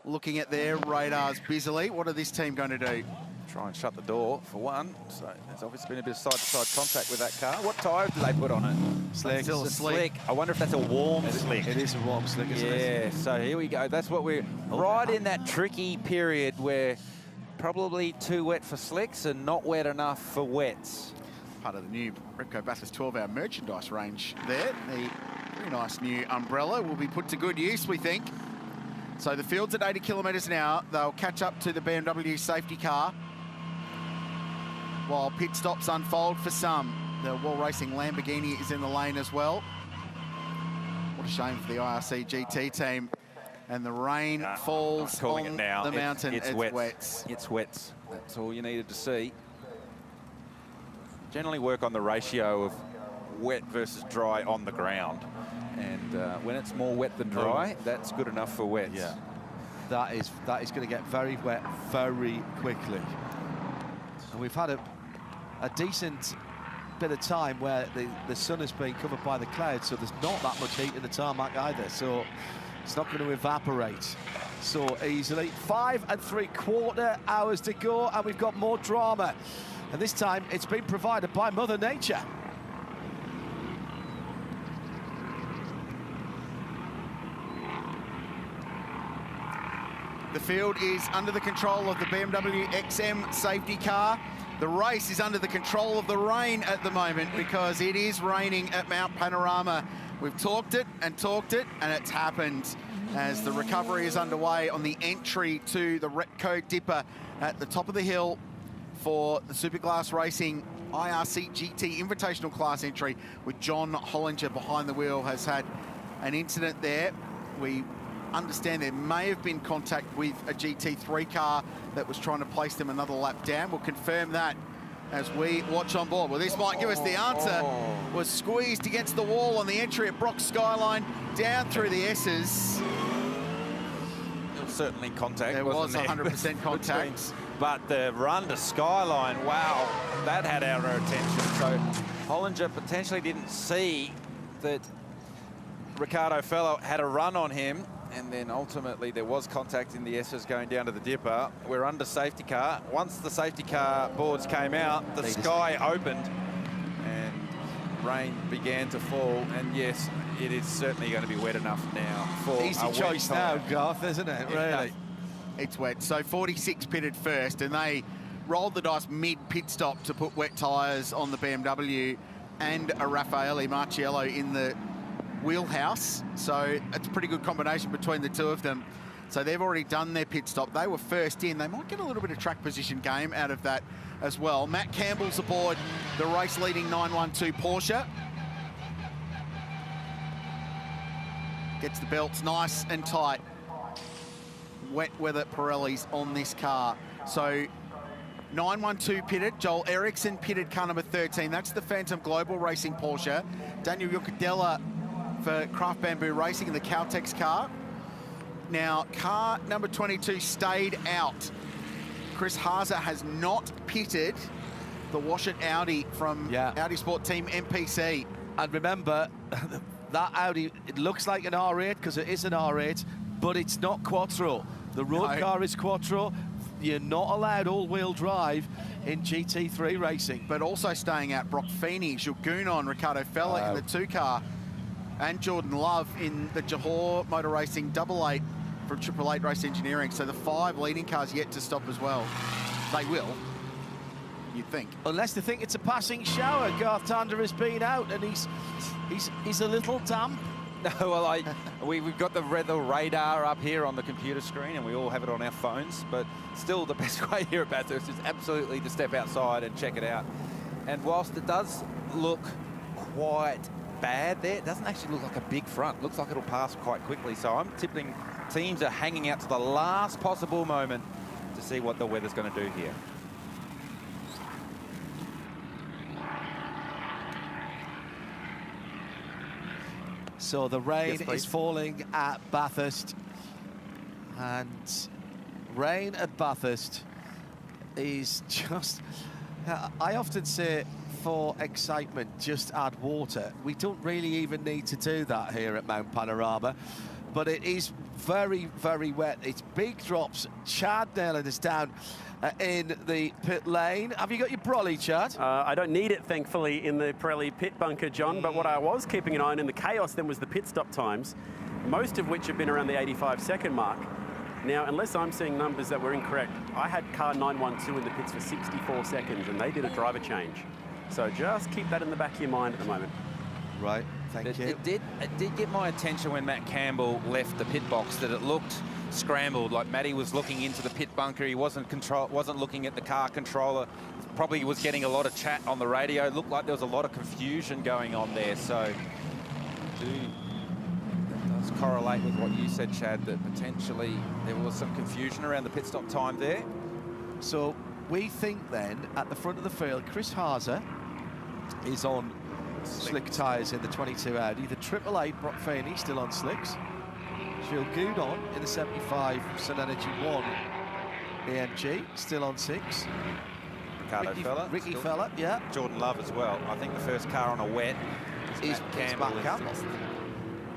Speaker 10: looking at their radars busily. What are this team going to do?
Speaker 14: Try and shut the door, for one. So there's obviously been a bit of side-to-side contact with that car. What tyres do they put on it?
Speaker 11: Slick.
Speaker 14: Still a slick. I wonder if that's a warm slick.
Speaker 11: It is a warm slick, isn't it?
Speaker 14: Yeah, so here we go. That's what we're right in that tricky period where probably too wet for slicks and not wet enough for wets.
Speaker 10: Part of the new Repco Bathurst 12-hour merchandise range there. The very nice new umbrella will be put to good use, we think. So the field's at 80 kilometres an hour. They'll catch up to the BMW safety car while pit stops unfold for some. The Wall Racing Lamborghini is in the lane as well. What a shame for the IRC GT team. And the rain falls on
Speaker 14: it now.
Speaker 10: The mountain.
Speaker 14: It's
Speaker 10: wets.
Speaker 14: It's wets. That's all you needed to see. Generally work on the ratio of wet versus dry on the ground. And when it's more wet than dry, that's good enough for wets.
Speaker 11: Yeah. That is going to get very wet very quickly. And we've had a decent bit of time where the sun has been covered by the clouds, so there's not that much heat in the tarmac either. So it's not going to evaporate so easily. 5 3/4 hours to go, and we've got more drama. And this time it's been provided by Mother Nature.
Speaker 10: The field is under the control of the BMW XM safety car. The race is under the control of the rain at the moment because it is raining at Mount Panorama. We've talked it, and it's happened as the recovery is underway on the entry to the Repco Dipper at the top of the hill for the Superclass Racing IRC GT Invitational Class entry, with John Hollinger behind the wheel. Has had an incident there. We understand there may have been contact with a GT3 car that was trying to place them another lap down. We'll confirm that as we watch on board. Well, this might give us the answer. Was squeezed against the wall on the entry at Brock Skyline, down through the S's.
Speaker 14: There was certainly contact.
Speaker 10: There was 100% contact.
Speaker 14: But the run to Skyline, wow, that had our attention. So Hollinger potentially didn't see that Ricardo Fellow had a run on him, and then ultimately there was contact in the S's going down to the Dipper. We're under safety car. Once the safety car boards came out, the sky opened and rain began to fall. And yes, it is certainly going to be wet enough now for
Speaker 11: easy choice now, Garth, isn't it? Really?
Speaker 10: It's wet. So 46 pitted first, and they rolled the dice mid-pit stop to put wet tyres on the BMW and a Raffaele Marciello in the wheelhouse. So it's a pretty good combination between the two of them. So they've already done their pit stop. They were first in. They might get a little bit of track position game out of that as well. Matt Campbell's aboard the race-leading 912 Porsche. Gets the belts nice and tight. Wet weather Pirellis on this car. So 912 pitted. Joel Eriksson pitted car number 13. That's the Phantom Global Racing Porsche. Daniel Yucadella for Craft Bamboo Racing in the Caltex car. Now, car number 22 stayed out. Chris Haase has not pitted the Washit Audi from Audi Sport Team MPC.
Speaker 11: And remember, that Audi, it looks like an R8 because it is an R8, but it's not Quattro. The road car is Quattro. You're not allowed all-wheel drive in GT3 racing.
Speaker 10: But also staying out, Brock Feeney, Jules Gounon, Ricardo Fella in the 2-car, and Jordan Love in the Johor Motor Racing 88 from 888 Race Engineering. So the 5 leading cars yet to stop as well. They will, you'd think.
Speaker 11: Unless they think it's a passing shower. Garth Tander has been out and he's a little damp.
Speaker 14: No, well, we've got the radar up here on the computer screen, and we all have it on our phones, but still the best way here at Bathurst is absolutely to step outside and check it out. And whilst it does look quite bad there, it doesn't actually look like a big front. Looks like it'll pass quite quickly. So I'm tipping teams are hanging out to the last possible moment to see what the weather's going to do here.
Speaker 11: So the rain is falling at Bathurst, and rain at Bathurst is just, I often say, for excitement, just add water. We don't really even need to do that here at Mount Panorama, but it is very, very wet. It's big drops. Chad nailing us down in the pit lane. Have you got your brolly, Chad?
Speaker 1: I don't need it, thankfully, in the Pirelli pit bunker, John, but what I was keeping an eye on in the chaos then was the pit stop times, most of which have been around the 85-second mark. Now, unless I'm seeing numbers that were incorrect, I had car 912 in the pits for 64 seconds, and they did a driver change. So just keep that in the back of your mind at the moment.
Speaker 11: Right, thank you.
Speaker 14: It did get my attention when Matt Campbell left the pit box that it looked scrambled, like Matty was looking into the pit bunker. He wasn't looking at the car controller. Probably was getting a lot of chat on the radio. It looked like there was a lot of confusion going on there. So that does correlate with what you said, Chad, that potentially there was some confusion around the pit stop time there.
Speaker 11: So we think then at the front of the field, Chris Haase is on slick tyres in the 22 Audi. The 888 Brock Feeney still on slicks. Jules Gounon in the 75 Sun Energy 1 AMG still on 6. Ricky Fella, yeah.
Speaker 14: Jordan Love as well. I think the first car on a wet is Matt Campbell.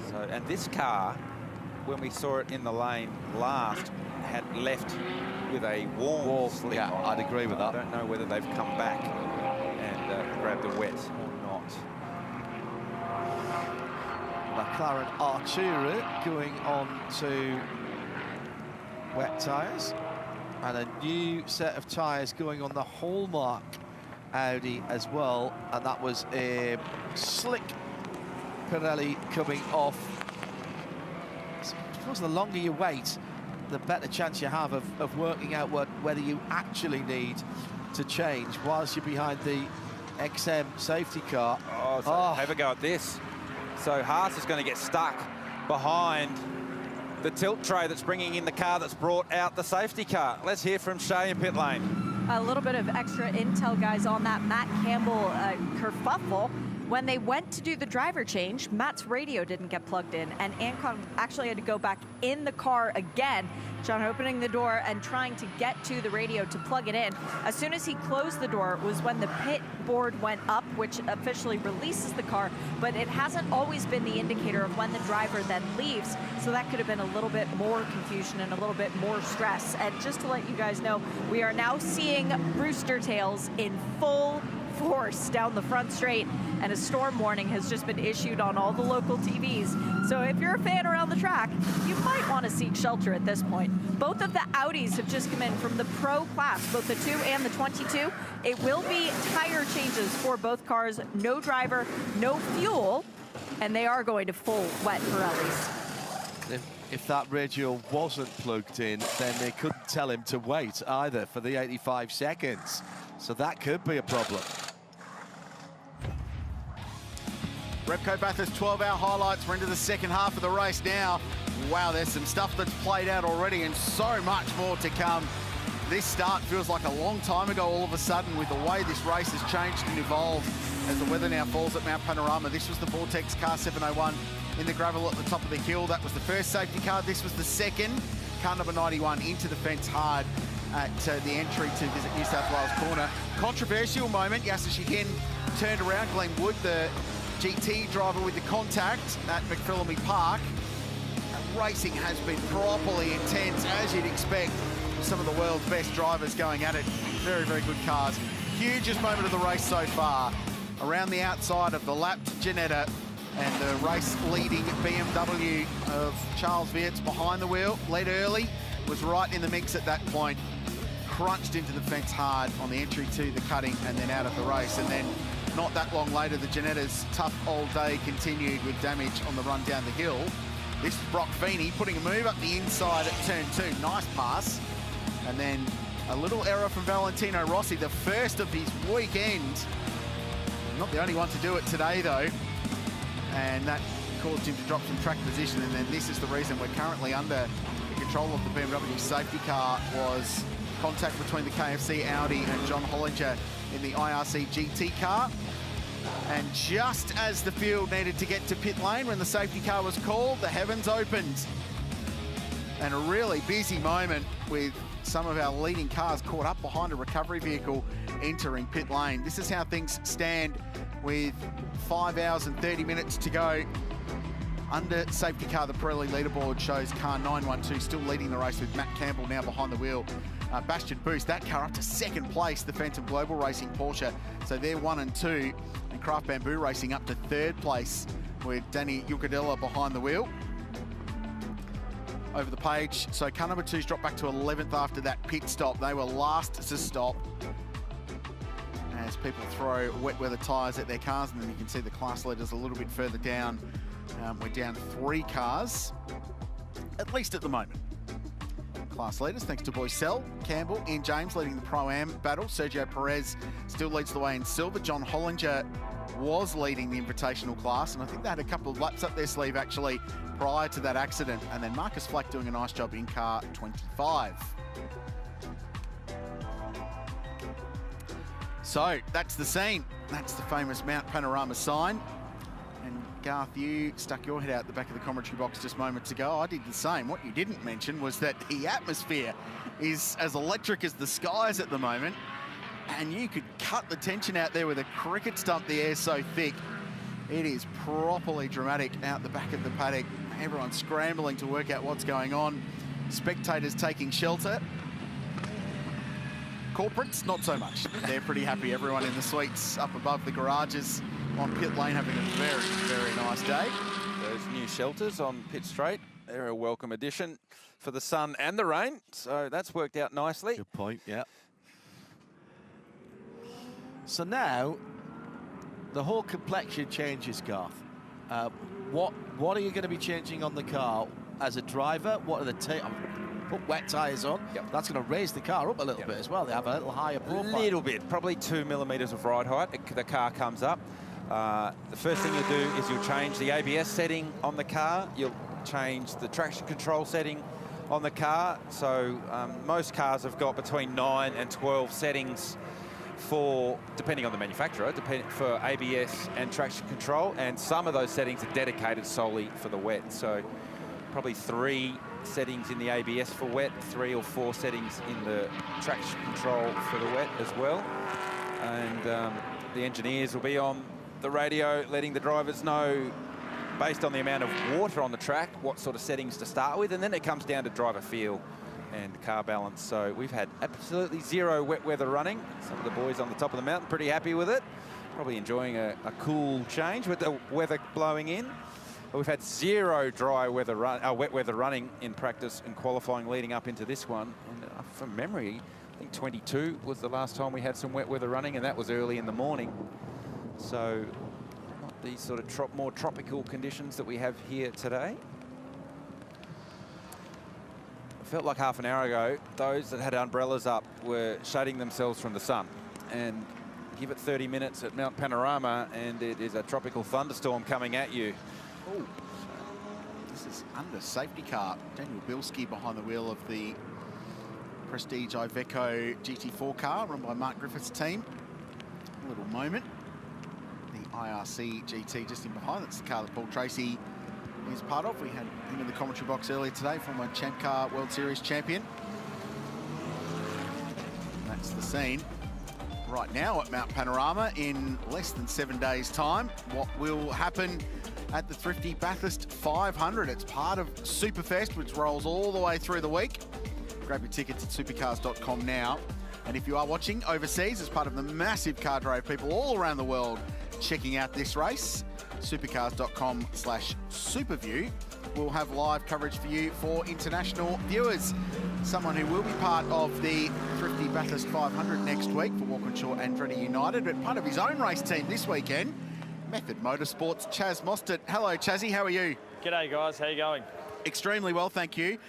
Speaker 14: So, and this car, when we saw it in the lane last, had left with a warm slip.
Speaker 11: Yeah, I'd agree with that.
Speaker 14: I don't know whether they've come back and grabbed the wet or not.
Speaker 11: McLaren Artura going on to wet tyres. And a new set of tyres going on the Hallmark Audi as well. And that was a slick Pirelli coming off. I suppose the longer you wait, the better chance you have of working out whether you actually need to change whilst you're behind the XM safety car.
Speaker 14: Oh, so have a go at this. So Haas is going to get stuck behind the tilt tray that's bringing in the car that's brought out the safety car. Let's hear from Shay in pit lane.
Speaker 4: A little bit of extra intel, guys, on that Matt Campbell kerfuffle. When they went to do the driver change, Matt's radio didn't get plugged in, and Ancon actually had to go back in the car again. John opening the door and trying to get to the radio to plug it in. As soon as he closed the door was when the pit board went up, which officially releases the car, but it hasn't always been the indicator of when the driver then leaves, so that could have been a little bit more confusion and a little bit more stress. And just to let you guys know, we are now seeing rooster tails in full force down the front straight, and a storm warning has just been issued on all the local TVs. So if you're a fan around the track, you might want to seek shelter at this point. Both of the Audis have just come in from the pro class, both the 2 and the 22. It will be tire changes for both cars, no driver, no fuel, and they are going to full wet Pirellis.
Speaker 11: If that radio wasn't plugged in, then they couldn't tell him to wait either for the 85 seconds. So that could be a problem.
Speaker 10: Repco Bathurst 12-hour highlights. We're into the second half of the race now. Wow, there's some stuff that's played out already and so much more to come. This start feels like a long time ago all of a sudden with the way this race has changed and evolved as the weather now falls at Mount Panorama. This was the Vortex car 701 in the gravel at the top of the hill. That was the first safety car. This was the second. Car number 91 into the fence hard at the entry to visit New South Wales corner. Controversial moment. Yasser Shahin turned around. Glenn Wood, the GT driver with the contact at McPhillamy Park. Racing has been properly intense, as you'd expect, with some of the world's best drivers going at it. Very, very good cars. Hugest moment of the race so far. Around the outside of the lapped Ginetta and the race-leading BMW of Charles Vietz behind the wheel. Led early, was right in the mix at that point. Crunched into the fence hard on the entry to the cutting and then out of the race. And then not that long later, the Ginetta's tough old day continued with damage on the run down the hill. This is Brock Feeney putting a move up the inside at turn 2. Nice pass. And then a little error from Valentino Rossi, the first of his weekend. Not the only one to do it today, though. And that caused him to drop some track position. And then this is the reason we're currently under the control of the BMW safety car, was contact between the KFC Audi and John Hollinger in the IRC GT car. And just as the field needed to get to pit lane when the safety car was called, the heavens opened. And a really busy moment with some of our leading cars caught up behind a recovery vehicle entering pit lane. This is how things stand with 5 hours and 30 minutes to go. Under safety car, the Pirelli leaderboard shows car 912 still leading the race with Matt Campbell now behind the wheel. Bastian Boost, that car up to second place, the Phantom Global Racing Porsche. So they're 1 and 2. And Craft Bamboo Racing up to third place with Danny Yucadella behind the wheel. Over the page, so car number 2's dropped back to 11th after that pit stop. They were last to stop as people throw wet weather tyres at their cars, and then you can see the class leaders a little bit further down. We're down 3 cars, at least at the moment. Class leaders, thanks to Boycell, Campbell, Ian James leading the Pro-Am battle. Sergio Perez still leads the way in silver. John Hollinger was leading the Invitational class, and I think they had a couple of laps up their sleeve actually prior to that accident. And then Marcus Flack doing a nice job in car 25. So that's the scene. That's the famous Mount Panorama sign. And Garth, you stuck your head out the back of the commentary box just moments ago. I did the same. What you didn't mention was that the atmosphere is as electric as the skies at the moment. And you could cut the tension out there with a cricket stump. The air's so thick. It is properly dramatic out the back of the paddock. Everyone's scrambling to work out what's going on. Spectators taking shelter. Corporates, not so much. They're pretty happy. Everyone in the suites up above the garages on pit lane having a very, very nice day.
Speaker 14: Those new shelters on pit straight They're a welcome addition for the sun and the rain, so that's worked out nicely.
Speaker 11: Good point, yeah. So now, the whole complexion changes, Garth. What are you going to be changing on the car as a driver? What are the put wet tyres on? Yep. That's going to raise the car up a little bit as well. They have a little higher profile.
Speaker 14: A little bit, probably 2 millimetres of ride height. The car comes up. The first thing you'll do is you'll change the ABS setting on the car. You'll change the traction control setting on the car. So most cars have got between 9 and 12 settings for, depending on the manufacturer, for ABS and traction control, and some of those settings are dedicated solely for the wet. So probably 3 settings in the ABS for wet, 3 or 4 settings in the traction control for the wet as well. And the engineers will be on the radio letting the drivers know, based on the amount of water on the track, what sort of settings to start with, and then it comes down to driver feel and car balance. So we've had absolutely 0 wet weather running. Some of the boys on the top of the mountain pretty happy with it. Probably enjoying a cool change with the weather blowing in. But we've had 0 wet weather running in practice and qualifying leading up into this one. And from memory, I think 22 was the last time we had some wet weather running, and that was early in the morning. So not these sort of more tropical conditions that we have here today. Felt like half an hour ago, those that had umbrellas up were shading themselves from the sun. And give it 30 minutes at Mount Panorama, and it is a tropical thunderstorm coming at you.
Speaker 10: Oh, this is under safety car. Daniel Bilski behind the wheel of the Prestige Iveco GT4 car, run by Mark Griffith's team. A little moment. The IRC GT just in behind. That's the car that Paul Tracy is part of. We had him in the commentary box earlier today, former Champ Car World Series champion. And that's the scene right now at Mount Panorama in less than 7 days' time. What will happen at the Thrifty Bathurst 500? It's part of Superfest, which rolls all the way through the week. Grab your tickets at supercars.com now. And if you are watching overseas as part of the massive car drive, people all around the world checking out this race, supercars.com/superview will have live coverage for you for international viewers. Someone who will be part of the Thrifty Bathurst 500 next week for Walkinshaw and Andretti United, but part of his own race team this weekend, Method Motorsports, Chaz Mostert. Hello, Chazzy, how are you?
Speaker 19: G'day, guys. How you going?
Speaker 10: Extremely well, thank you.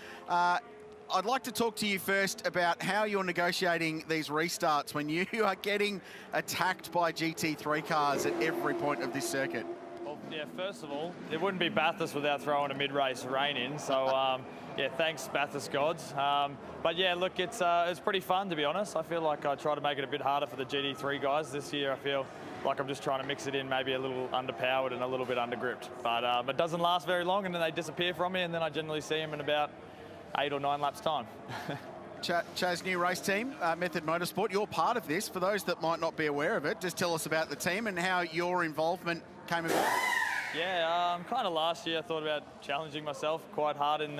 Speaker 10: I'd like to talk to you first about how you're negotiating these restarts when you are getting attacked by GT3 cars at every point of this circuit.
Speaker 19: Well, yeah, first of all, it wouldn't be Bathurst without throwing a mid-race rain in, so yeah, thanks Bathurst gods. But yeah, look, it's pretty fun, to be honest. I feel like I try to make it a bit harder for the GT3 guys this year. I feel like I'm just trying to mix it in, maybe a little underpowered and a little bit undergripped. But it doesn't last very long, and then they disappear from me, and then I generally see them in about 8 or 9 laps time.
Speaker 10: Chaz, new race team, Method Motorsport, you're part of this. For those that might not be aware of it, just tell us about the team and how your involvement came about.
Speaker 19: Yeah, kind of last year I thought about challenging myself quite hard in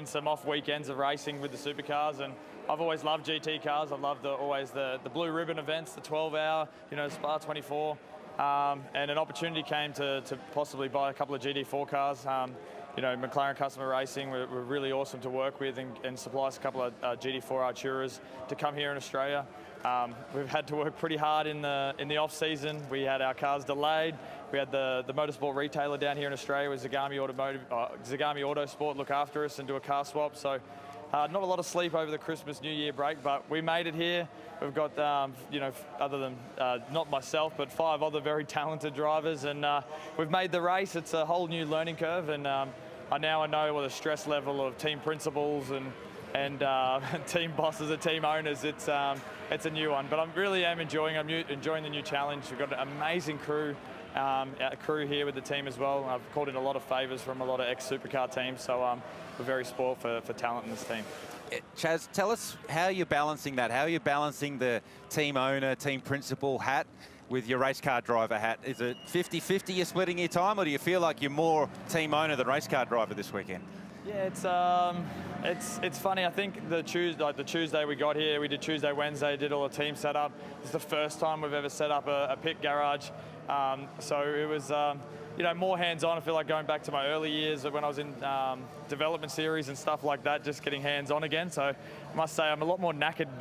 Speaker 19: some off weekends of racing with the supercars, and I've always loved GT cars. I've loved always the blue ribbon events, the 12-hour, you know, Spa 24, and an opportunity came to possibly buy a couple of GT4 cars. You know, McLaren Customer Racing were really awesome to work with and supply us a couple of GT4 Arturas to come here in Australia. We've had to work pretty hard in the off season. We had our cars delayed. We had the motorsport retailer down here in Australia with Zagami Autosport look after us and do a car swap. So not a lot of sleep over the Christmas New Year break, but we made it here. We've got, you know, other than not myself, but 5 other very talented drivers, and we've made the race. It's a whole new learning curve, and I know what the stress level of team principals and team bosses and team owners. It's a new one, but I really am enjoying the new challenge. We've got an amazing crew here with the team as well. I've called in a lot of favours from a lot of ex-supercar teams, so we're very spoiled for talent in this team.
Speaker 14: Chaz, tell us how you're balancing that. How are you balancing the team owner, team principal hat with your race car driver hat? Is it 50-50 you're splitting your time, or do you feel like you're more team owner than race car driver this weekend?
Speaker 19: Yeah, it's It's funny. I think the Tuesday we got here, we did Tuesday, Wednesday, did all the team setup. It's the first time we've ever set up a pit garage. So it was, more hands-on. I feel like going back to my early years when I was in development series and stuff like that, just getting hands-on again. So I must say I'm a lot more knackered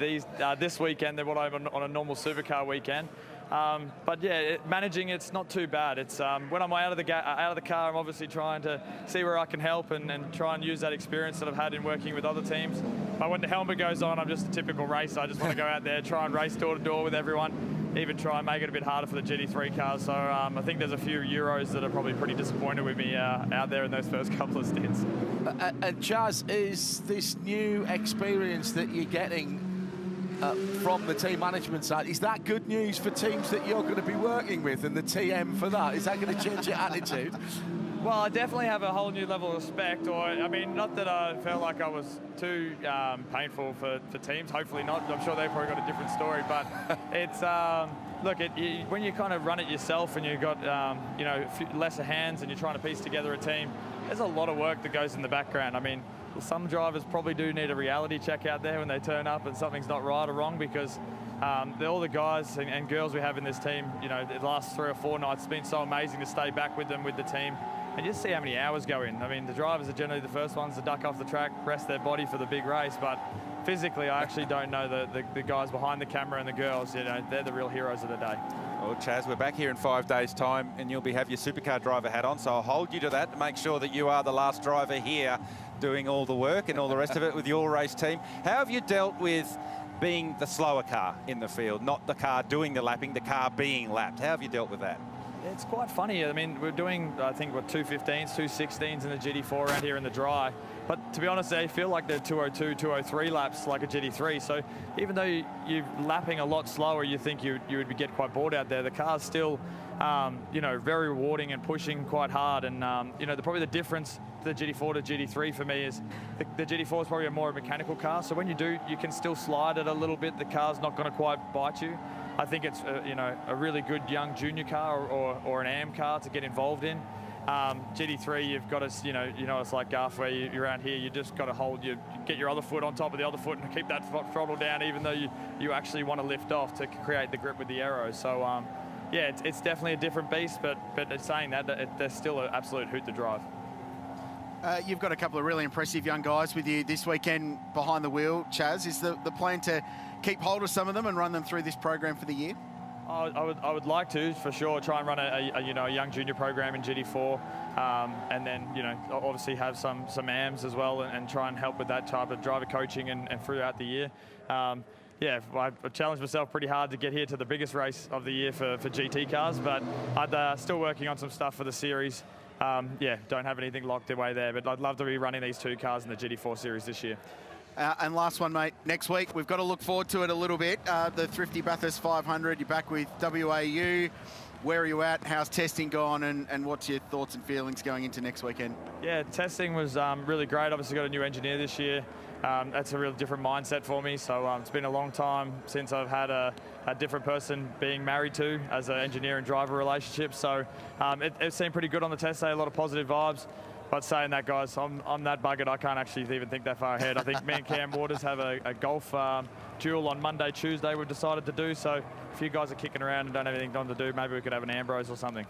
Speaker 19: this weekend than what I'm on a normal supercar weekend. But yeah, managing it's not too bad. It's when I'm out of the car, I'm obviously trying to see where I can help and try and use that experience that I've had in working with other teams. But when the helmet goes on, I'm just a typical racer. I just want to go out there, try and race door to door with everyone, even try and make it a bit harder for the GT3 cars. So I think there's a few Euros that are probably pretty disappointed with me out there in those first couple of stints.
Speaker 11: And Chaz, is this new experience that you're getting from the team management side, is that good news for teams that you're going to be working with and the TM for that? Is that going to change your attitude?
Speaker 19: Well, I definitely have a whole new level of respect. Not that I felt like I was too painful for teams. Hopefully not. I'm sure they've probably got a different story. But it's when you kind of run it yourself and you've got a few lesser hands and you're trying to piece together a team, there's a lot of work that goes in the background. I mean, some drivers probably do need a reality check out there when they turn up and something's not right or wrong, because all the guys and girls we have in this team, the last 3 or 4 nights, it's been so amazing to stay back with them, with the team, and just see how many hours go in. I mean, the drivers are generally the first ones to duck off the track, rest their body for the big race, but physically, I actually don't know the guys behind the camera and the girls. They're the real heroes of the day.
Speaker 14: Well, Chaz, we're back here in 5 days' time, and you'll have your supercar driver hat on, so I'll hold you to that to make sure that you are the last driver here doing all the work and all the rest of it with your race team. How have you dealt with being the slower car in the field, not the car doing the lapping, the car being lapped? How have you dealt with that?
Speaker 19: It's quite funny. I mean, we're doing, I think, 215s, 216s in the GT4 around here in the dry. But to be honest, they feel like they're 202, 203 laps like a GT3. So even though you're lapping a lot slower, you think you would get quite bored out there. The car's still, very rewarding and pushing quite hard. And, probably the difference to the GT4 to GT3 for me is the GT4 is probably a more mechanical car. So when you do, you can still slide it a little bit. The car's not going to quite bite you. I think it's, a really good young junior car or an AM car to get involved in. GT3, you've got to, it's like Garth, where you're around here, you just got to get your other foot on top of the other foot and keep that throttle down, even though you actually want to lift off to create the grip with the aero. So, it's definitely a different beast, but saying that, they're still an absolute hoot to drive.
Speaker 10: You've got a couple of really impressive young guys with you this weekend behind the wheel, Chaz. Is the plan to keep hold of some of them and run them through this program for the year?
Speaker 19: I would like to, for sure, try and run a young junior program in GT4, and then obviously have some AMs as well, and try and help with that type of driver coaching and throughout the year. I've challenged myself pretty hard to get here to the biggest race of the year for GT cars, but I'm still working on some stuff for the series. Don't have anything locked away there, but I'd love to be running these 2 cars in the GT4 series this year.
Speaker 10: And last one, mate, next week, we've got to look forward to it a little bit. The Thrifty Bathurst 500, you're back with WAU. Where are you at? How's testing gone? And what's your thoughts and feelings going into next weekend?
Speaker 19: Yeah, testing was really great. Obviously got a new engineer this year. That's a real different mindset for me. So it's been a long time since I've had a different person being married to as an engineer and driver relationship. So it seemed pretty good on the test day, a lot of positive vibes. But saying that, guys, I'm that buggered, I can't actually even think that far ahead. I think me and Cam Waters have a golf duel on Monday, Tuesday we've decided to do. So if you guys are kicking around and don't have anything to do, maybe we could have an Ambrose or something.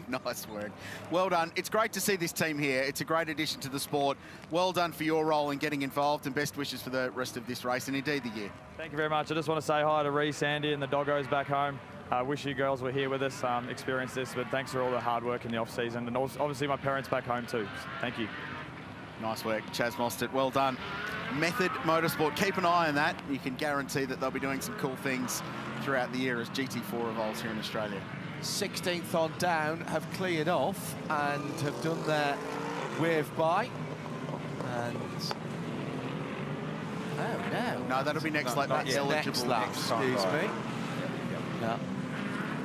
Speaker 10: Nice work. Well done. It's great to see this team here. It's a great addition to the sport. Well done for your role in getting involved, and best wishes for the rest of this race and indeed the year.
Speaker 19: Thank you very much. I just want to say hi to Reece, Andy and the doggos back home. I wish you girls were here with us, experience this, but thanks for all the hard work in the off-season, and also, obviously my parents back home too. Thank you.
Speaker 10: Nice work, Chaz Mostert. Well done. Method Motorsport, keep an eye on that. You can guarantee that they'll be doing some cool things throughout the year as GT4 evolves here in Australia.
Speaker 11: 16th on down have cleared off and have done their wave by. And
Speaker 10: no, that'll be next lap. That's eligible
Speaker 11: next lap. Excuse me.
Speaker 14: Yeah.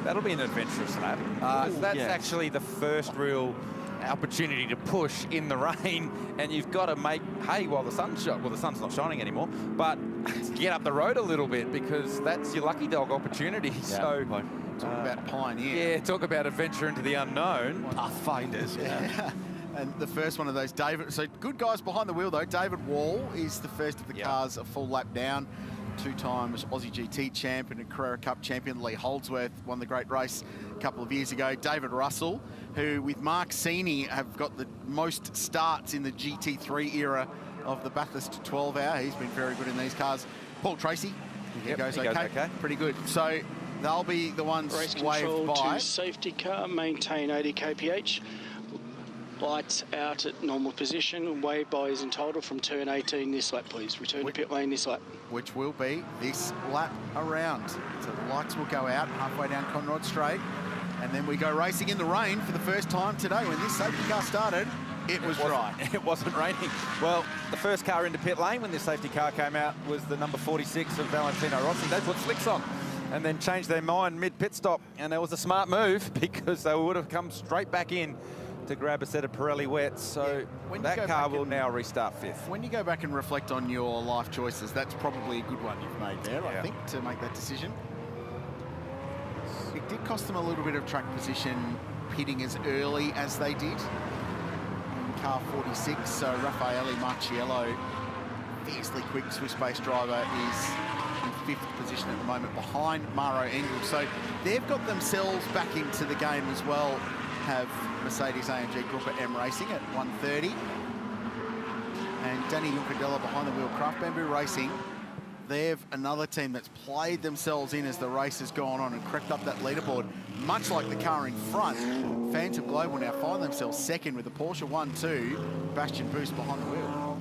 Speaker 14: That'll be an adventurous lap. That's actually the first real opportunity to push in the rain, and you've got to make hay while the sun's well, the sun's not shining anymore, but get up the road a little bit, because that's your lucky dog opportunity. Yeah. So
Speaker 10: talk about pioneer.
Speaker 14: Yeah, talk about adventure into the unknown.
Speaker 11: Pathfinders. Yeah.
Speaker 10: And the first one of those, David. So good guys behind the wheel, though. David Wall is the first of the cars a full lap down. 2 times Aussie GT champion and Carrera Cup champion. Lee Holdsworth won the great race a couple of years ago. David Russell, who with Mark Seeney have got the most starts in the GT3 era of the Bathurst 12 hour. He's been very good in these cars. Paul Tracy, he goes okay. Pretty good. So they'll be the ones
Speaker 12: race
Speaker 10: waved
Speaker 12: control
Speaker 10: by.
Speaker 12: to safety car, maintain 80 kph. Lights out at normal position. Wave by is entitled from turn 18 this lap, please. Return to pit lane this lap.
Speaker 10: Which will be this lap around. So the lights will go out halfway down Conrod Straight. And then we go racing in the rain for the first time today. When this safety car started, it was dry.
Speaker 14: It wasn't raining. Well, the first car into pit lane when this safety car came out was the number 46 of Valentino Rossi. They put slicks on and then changed their mind mid-pit stop. And it was a smart move because they would have come straight back in to grab a set of Pirelli wets. So that car will now restart 5th.
Speaker 10: When you go back and reflect on your life choices, that's probably a good one you've made there, I think, to make that decision. It did cost them a little bit of track position pitting as early as they did. In car 46, so Raffaele Marciello, fiercely quick Swiss-based driver, is in 5th position at the moment behind Maro Engel. So they've got themselves back into the game as well. Have Mercedes-AMG Group M Racing at 1:30. And Danny Juncadella behind the wheel, Craft Bamboo Racing. They've another team that's played themselves in as the race has gone on and crept up that leaderboard, much like the car in front. Phantom Global now find themselves second with the Porsche 1-2, Bastian Boost behind the wheel.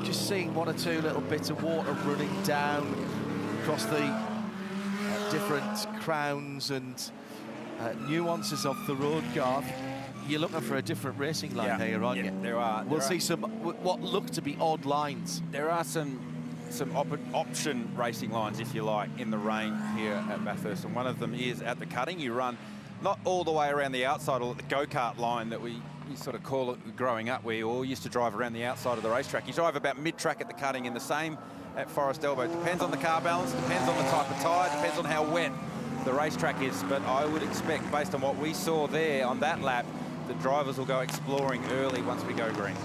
Speaker 11: Just seeing 1 or 2 little bits of water running down across the different crowns and nuances of the road, Garth. You're looking for a different racing line here, aren't you?
Speaker 14: There are.
Speaker 11: We'll see some what look to be odd lines.
Speaker 14: There are some option racing lines, if you like, in the rain here at Bathurst, and one of them is at the cutting. You run not all the way around the outside, or the go-kart line that we sort of call it growing up. We all used to drive around the outside of the racetrack. You drive about mid-track at the cutting, and the same at Forest Elbow. Depends on the car balance, depends on the type of tyre, depends on how wet the racetrack is, but I would expect, based on what we saw there on that lap, the drivers will go exploring early once we go green.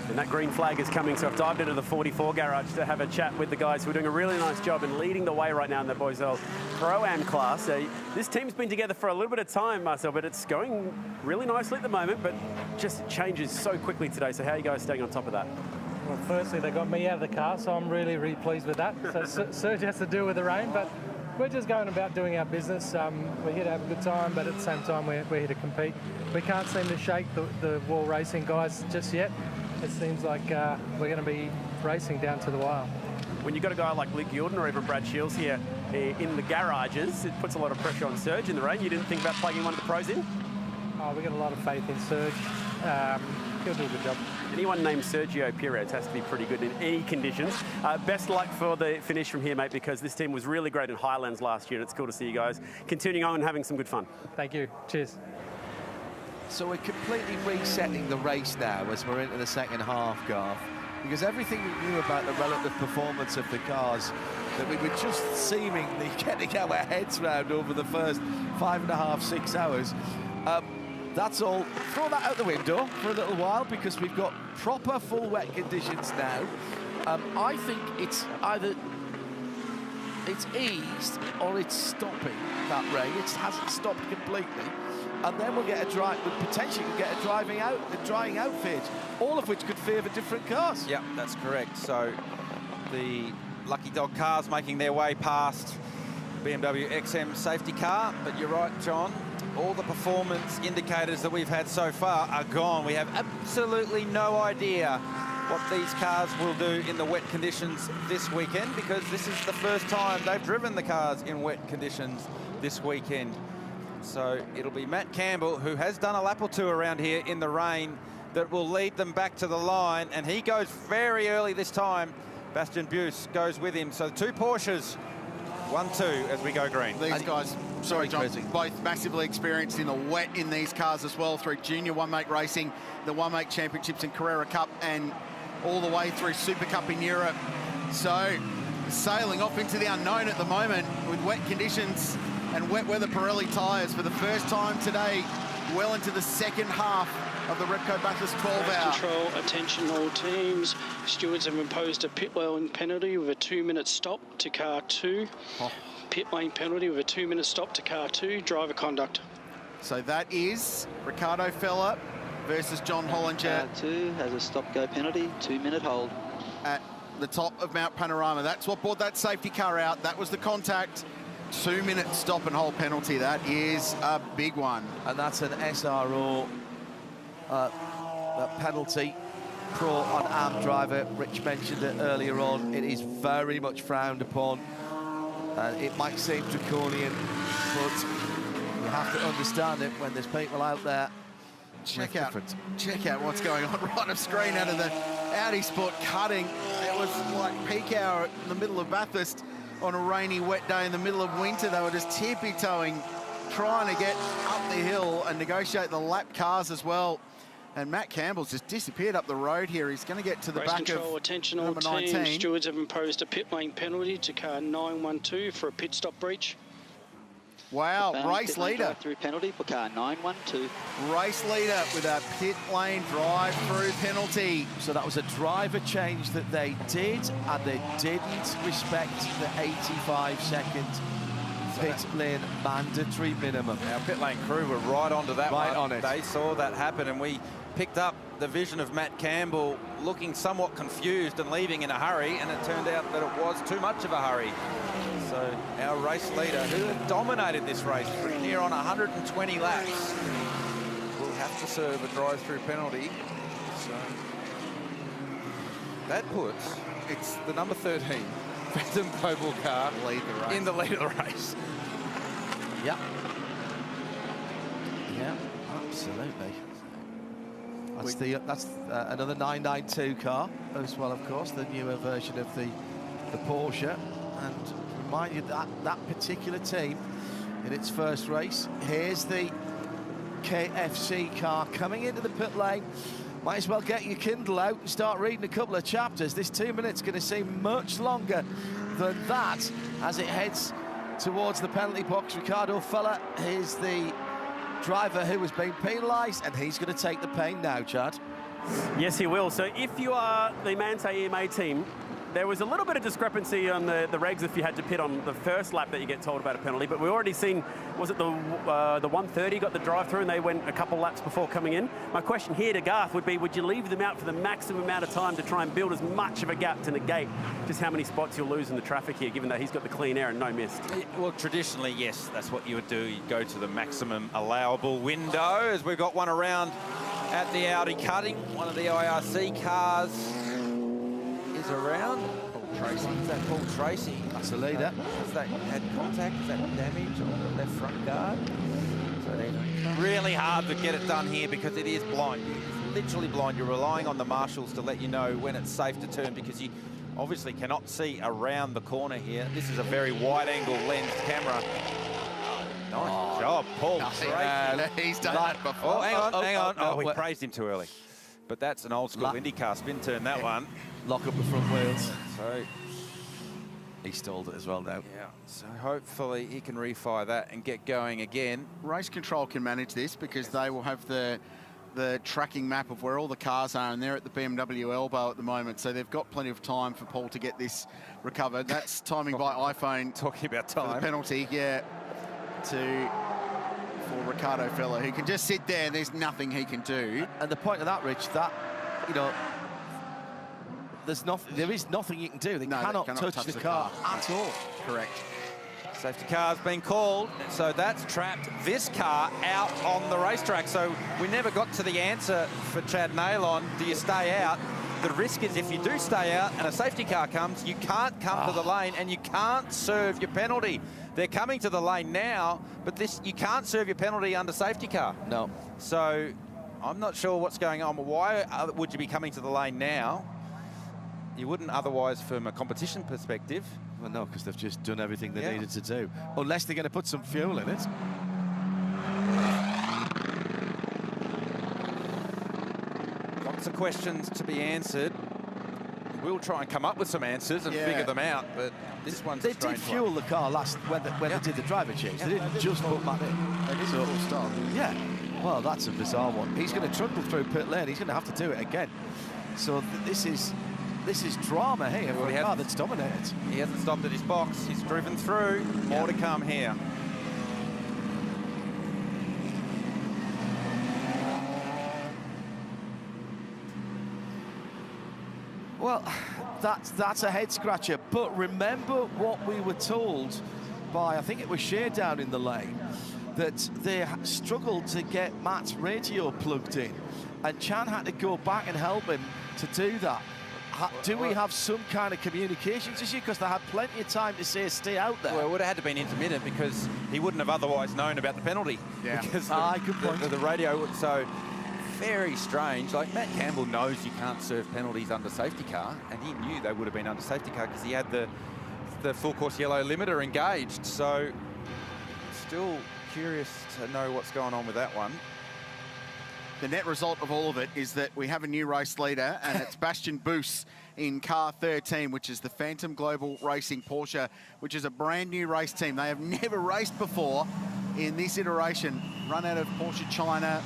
Speaker 1: And that green flag is coming, so I've dived into the 44 garage to have a chat with the guys who are doing a really nice job and leading the way right now in the Boiselle Pro-Am class. This team's been together for a little bit of time, Marcel, but it's going really nicely at the moment, but just changes so quickly today. So how are you guys staying on top of that?
Speaker 20: Well, firstly, they got me out of the car, so I'm really, really pleased with that. So Serge has to deal with the rain, but we're just going about doing our business. We're here to have a good time, but at the same time, we're here to compete. We can't seem to shake the wall racing guys just yet. It seems like we're going to be racing down to the wire.
Speaker 1: When you've got a guy like Luke Jordan or even Brad Shields here in the garages, it puts a lot of pressure on Serge in the rain. You didn't think about plugging one of the pros in?
Speaker 20: Oh, we've got a lot of faith in Serge. He'll do a good job.
Speaker 1: Anyone named Sergio Perez has to be pretty good in any conditions. Best luck for the finish from here, mate, because this team was really great in Highlands last year, and it's cool to see you guys continuing on and having some good fun.
Speaker 20: Thank you. Cheers.
Speaker 11: So we're completely resetting the race now as we're into the second half, Garth, because everything we knew about the relative performance of the cars that we were just seemingly getting our heads round over the first 5.5, 6 hours, that's all. Throw that out the window for a little while because we've got proper full wet conditions now. I think it's either it's eased or it's stopping that rain. It hasn't stopped completely. And then we'll get potentially get a drying out phase, all of which could favour different cars.
Speaker 14: Yeah, that's correct. So the Lucky Dog cars making their way past BMW XM safety car, but you're right, John. All the performance indicators that we've had so far are gone. We have absolutely no idea what these cars will do in the wet conditions this weekend, because this is the first time they've driven the cars in wet conditions this weekend. So it'll be Matt Campbell, who has done a lap or two around here in the rain, that will lead them back to the line, and he goes very early this time. Bastian Buse goes with him. So 2 Porsches, 1-2 as we go green.
Speaker 10: These guys, sorry John, both massively experienced in the wet in these cars as well, through junior one-make racing, the one-make championships in Carrera Cup, and all the way through Super Cup in Europe. So sailing off into the unknown at the moment with wet conditions and wet weather Pirelli tyres for the first time today well into the second half of the Repco Bathurst 12-hour.
Speaker 12: Control, attention all teams. Stewards have imposed a pit lane penalty with a 2-minute stop to car 2. Pit lane penalty with a 2-minute stop to car 2. Driver conduct.
Speaker 10: So that is Ricardo Feller versus John Hollinger.
Speaker 21: Car 2 has a stop-go penalty, 2-minute hold.
Speaker 10: At the top of Mount Panorama. That's what brought that safety car out. That was the contact. 2-minute stop and hold penalty. That is a big one.
Speaker 11: And that's an SRO penalty. Pro on armed driver. Rich mentioned it earlier on. It is very much frowned upon. It might seem draconian, but you have to understand it when there's people out there.
Speaker 10: Check out what's going on right off screen out of the Audi Sport cutting. It was like peak hour in the middle of Bathurst on a rainy, wet day in the middle of winter. They were just tippy-toeing, trying to get up the hill and negotiate the lap cars as well. And Matt Campbell's just disappeared up the road here. He's going to get to the
Speaker 12: Race
Speaker 10: back
Speaker 12: control,
Speaker 10: of
Speaker 12: attention all
Speaker 10: number
Speaker 12: teams.
Speaker 10: 19.
Speaker 12: Stewards have imposed a pit lane penalty to car 912 for a pit stop breach.
Speaker 10: Wow, race leader.
Speaker 21: Through penalty for car 912.
Speaker 10: Race leader with a pit lane drive-through penalty.
Speaker 11: So that was a driver change that they did, and they didn't respect the 85-second pit lane mandatory minimum.
Speaker 14: Our pit lane crew were right onto that one.
Speaker 11: Right on it.
Speaker 14: They saw that happen, and we picked up the vision of Matt Campbell looking somewhat confused and leaving in a hurry, and it turned out that it was too much of a hurry. So our race leader, who had dominated this race pretty near on 120 laps, will have to serve a drive-through penalty. So that puts it's the number 13 Phantom Global car in the lead of the race.
Speaker 11: Yeah. Yeah, absolutely. That's another 992 car as well, of course, the newer version of the Porsche. And remind you that particular team in its first race. Here's the KFC car coming into the pit lane. Might as well get your Kindle out and start reading a couple of chapters. This 2 minutes going to seem much longer than that as it heads towards the penalty box. Ricardo Feller is the driver who has been penalised, and he's going to take the pain now, Chad.
Speaker 1: Yes, he will. So if you are the Mansa EMA team, there was a little bit of discrepancy on the regs if you had to pit on the first lap that you get told about a penalty, but we already seen, was it the 130 got the drive-through and they went a couple laps before coming in? My question here to Garth would be, would you leave them out for the maximum amount of time to try and build as much of a gap to negate just how many spots you'll lose in the traffic here, given that he's got the clean air and no mist?
Speaker 14: Well, traditionally, yes, that's what you would do. You'd go to the maximum allowable window, as we've got one around at the Audi cutting. One of the IRC cars is around. Paul Tracy. Is that Paul Tracy?
Speaker 11: That's the leader.
Speaker 14: Has that had contact? Is that damage on the left front guard? So really hard to get it done here because it is blind. It's literally blind. You're relying on the marshals to let you know when it's safe to turn, because you obviously cannot see around the corner here. This is a very wide-angle lensed camera. Nice job, Paul.
Speaker 10: He's done that before.
Speaker 14: Oh, hang on. Oh, we praised him too early. But that's an old-school IndyCar spin turn, that one.
Speaker 11: Lock up the front wheels.
Speaker 14: So
Speaker 11: he stalled it as well now.
Speaker 14: Yeah, so hopefully he can refire that and get going again.
Speaker 10: Race control can manage this because they will have the tracking map of where all the cars are, and they're at the BMW elbow at the moment, so they've got plenty of time for Paul to get this recovered. That's timing by iPhone.
Speaker 14: Talking about time.
Speaker 10: For the penalty, yeah, for Ricardo Feller, who can just sit there and there's nothing he can do.
Speaker 11: And the point of that, Rich, that, you know, there is nothing you can do. They cannot touch the car at all.
Speaker 10: Correct.
Speaker 14: Safety car's been called, so that's trapped this car out on the racetrack. So we never got to the answer for Chad Nailon. Do you stay out? The risk is if you do stay out and a safety car comes, you can't come to the lane and you can't serve your penalty. They're coming to the lane now, but you can't serve your penalty under safety car.
Speaker 11: No.
Speaker 14: So I'm not sure what's going on. Why would you be coming to the lane now? You wouldn't otherwise from a competition perspective.
Speaker 11: Well, no, because they've just done everything they needed to do. Unless they're going to put some fuel in it.
Speaker 14: Lots of questions to be answered. We'll try and come up with some answers and figure them out, but this one's
Speaker 11: They did fuel the car last when they did the driver change. They didn't just put that in.
Speaker 10: They did full stop.
Speaker 11: Yeah. Well, that's a bizarre one. He's going to trundle through pit lane. He's going to have to do it again. So this is drama here for a car that's dominated.
Speaker 14: He hasn't stopped at his box. He's driven through. More to come here.
Speaker 11: Well, that's a head scratcher. But remember what we were told by, I think it was Shea down in the lane, that they struggled to get Matt's radio plugged in, and Chan had to go back and help him to do that. Do we have some kind of communications issue? Because they had plenty of time to say stay out there.
Speaker 14: Well, it would have had to been intermittent because he wouldn't have otherwise known about the penalty.
Speaker 11: Yeah.
Speaker 14: Because
Speaker 11: good point.
Speaker 14: The radio. So very strange. Like, Matt Campbell knows you can't serve penalties under safety car, and he knew they would have been under safety car because he had the full course yellow limiter engaged. So still curious to know what's going on with that one.
Speaker 10: The net result of all of it is that we have a new race leader, and it's Bastian Boos in car 13, which is the Phantom Global Racing Porsche, which is a brand new race team. They have never raced before in this iteration. Run out of Porsche China,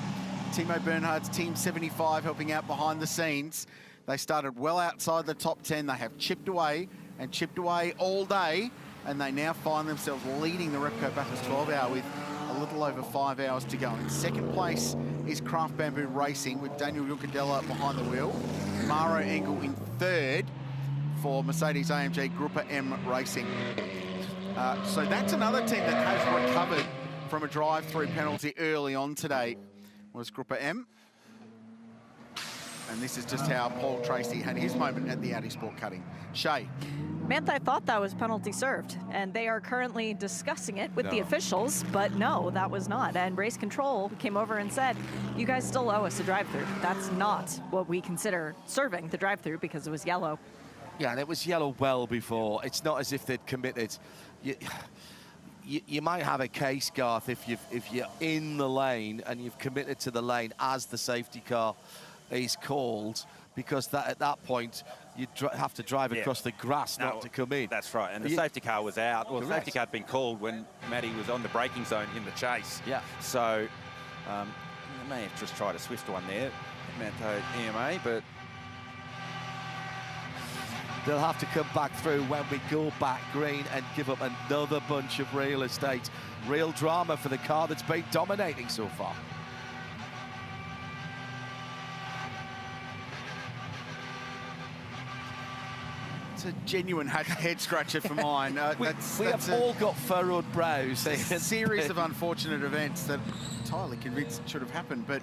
Speaker 10: Timo Bernhard's Team 75 helping out behind the scenes. They started well outside the top 10. They have chipped away and chipped away all day, and they now find themselves leading the Repco Bathurst 12 Hour with a little over 5 hours to go. In second place is Craft Bamboo Racing with Daniel Juncadella behind the wheel. Maro Engel in third for Mercedes-AMG Gruppe M Racing. So that's another team that has recovered from a drive-through penalty early on today, was Gruppe M. And this is just how Paul Tracy had his moment at the Audi Sport Cutting. Shay.
Speaker 4: Manthey thought that was penalty served, and they are currently discussing it with the officials, but no, that was not. And race control came over and said, you guys still owe us a drive-through. That's not what we consider serving the drive-through because it was yellow.
Speaker 11: Yeah, and it was yellow well before. It's not as if they'd committed. You might have a case, Garth, if you're in the lane and you've committed to the lane as the safety car is called, because at that point you have to drive across the grass not to come in.
Speaker 14: That's right, and the safety car was out. Well, the safety car had been called when Matty was on the braking zone in the chase.
Speaker 11: Yeah.
Speaker 14: So they may have just tried a swift one there, Manto EMA, but
Speaker 11: they'll have to come back through when we go back green and give up another bunch of real estate. Real drama for the car that's been dominating so far.
Speaker 10: It's a genuine head scratcher for mine.
Speaker 11: We have all got furrowed brows.
Speaker 10: A series of unfortunate events that I'm entirely convinced should have happened, but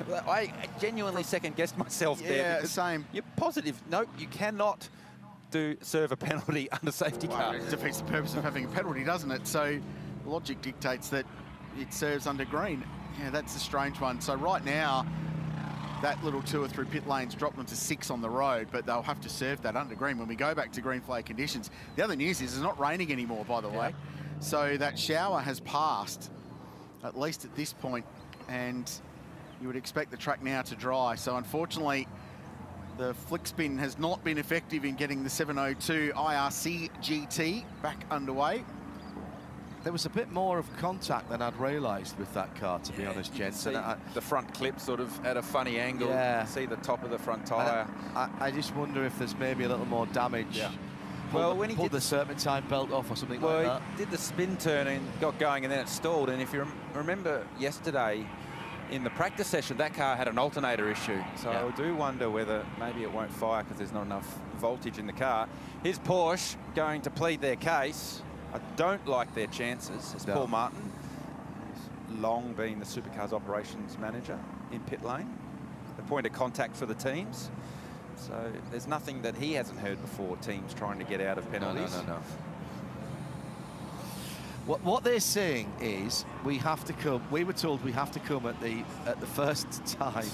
Speaker 14: I genuinely second-guessed myself there.
Speaker 10: Yeah, same.
Speaker 14: You're positive. Nope, you cannot serve a penalty under safety car.
Speaker 10: It defeats the purpose of having a penalty, doesn't it? So logic dictates that it serves under green. Yeah, that's a strange one. So right now, that little tour through pit lanes dropped them to 6 on the road, but they'll have to serve that under green when we go back to green flag conditions. The other news is it's not raining anymore, by the way. So that shower has passed, at least at this point, and you would expect the track now to dry. So unfortunately, the flick spin has not been effective in getting the 702 IRC GT back underway.
Speaker 11: There was a bit more of contact than I'd realised with that car, to be honest, gents.
Speaker 14: And the front clip sort of at a funny angle.
Speaker 11: Yeah.
Speaker 14: You see the top of the front tyre.
Speaker 11: I just wonder if there's maybe a little more damage.
Speaker 14: Yeah.
Speaker 11: When he pulled the serpentine belt off or something like that.
Speaker 14: He did the spin turn and got going, and then it stalled. And if you remember yesterday in the practice session, that car had an alternator issue. So I do wonder whether maybe it won't fire because there's not enough voltage in the car. Here's Porsche going to plead their case. I don't like their chances. It's Paul Martin, who's long been the Supercars operations manager in pit lane, the point of contact for the teams. So there's nothing that he hasn't heard before, teams trying to get out of penalties.
Speaker 11: No. What they're saying is we have to come. We were told we have to come at the first time,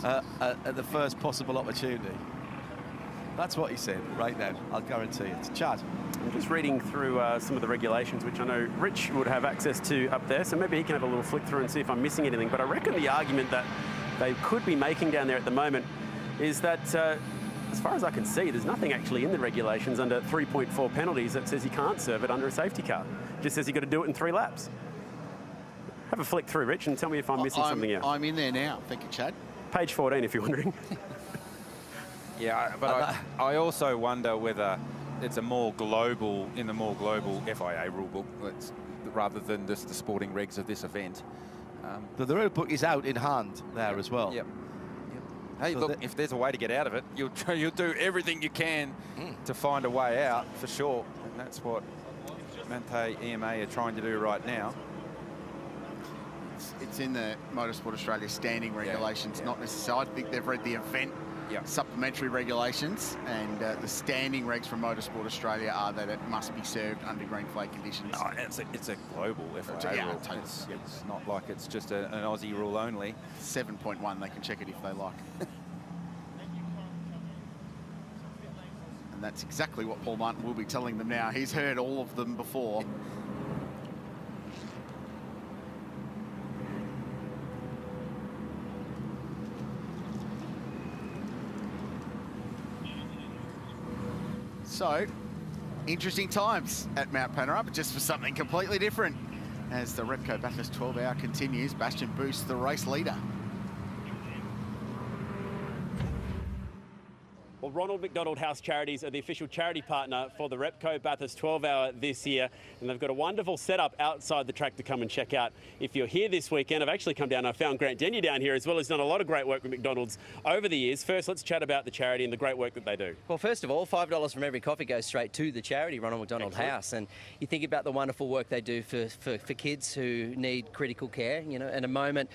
Speaker 11: at the first possible opportunity. That's what he's saying right now. I'll guarantee it. Chad.
Speaker 1: I'm just reading through some of the regulations, which I know Rich would have access to up there, so maybe he can have a little flick through and see if I'm missing anything. But I reckon the argument that they could be making down there at the moment is that, as far as I can see, there's nothing actually in the regulations under 3.4 penalties that says you can't serve it under a safety car. It just says you've got to do it in 3 laps. Have a flick through, Rich, and tell me if I'm missing something out.
Speaker 10: I'm in there now. Thank you, Chad.
Speaker 1: Page 14, if you're wondering.
Speaker 14: Yeah, but I also wonder whether it's a more global, in the more global FIA rulebook, rather than just the sporting regs of this event.
Speaker 11: The rulebook is out in hand there as well.
Speaker 14: Yep. Hey, so look, if there's a way to get out of it, you'll do everything you can to find a way out, for sure. And that's what Mante EMA are trying to do right now.
Speaker 10: It's in the Motorsport Australia standing regulations, not necessarily. I think they've read the event supplementary regulations, and the standing regs from Motorsport Australia are that it must be served under green flag conditions.
Speaker 14: Oh, it's a global FIA rule.
Speaker 10: Totally.
Speaker 14: It's not like it's just an Aussie rule only.
Speaker 10: 7.1, they can check it if they like. And that's exactly what Paul Martin will be telling them now. He's heard all of them before. So, interesting times at Mount Panorama, just for something completely different. As the Repco Bathurst 12-hour continues, Bastian Boost, the race leader.
Speaker 1: Well, Ronald McDonald House Charities are the official charity partner for the Repco Bathurst 12-hour this year, and they've got a wonderful setup outside the track to come and check out. If you're here this weekend, I've actually come down, I found Grant Denyer down here as well. He's done a lot of great work with McDonald's over the years. First, let's chat about the charity and the great work that they do.
Speaker 7: Well, first of all, $5 from every coffee goes straight to the charity, Ronald McDonald House, and you think about the wonderful work they do for kids who need critical care, you know, in a moment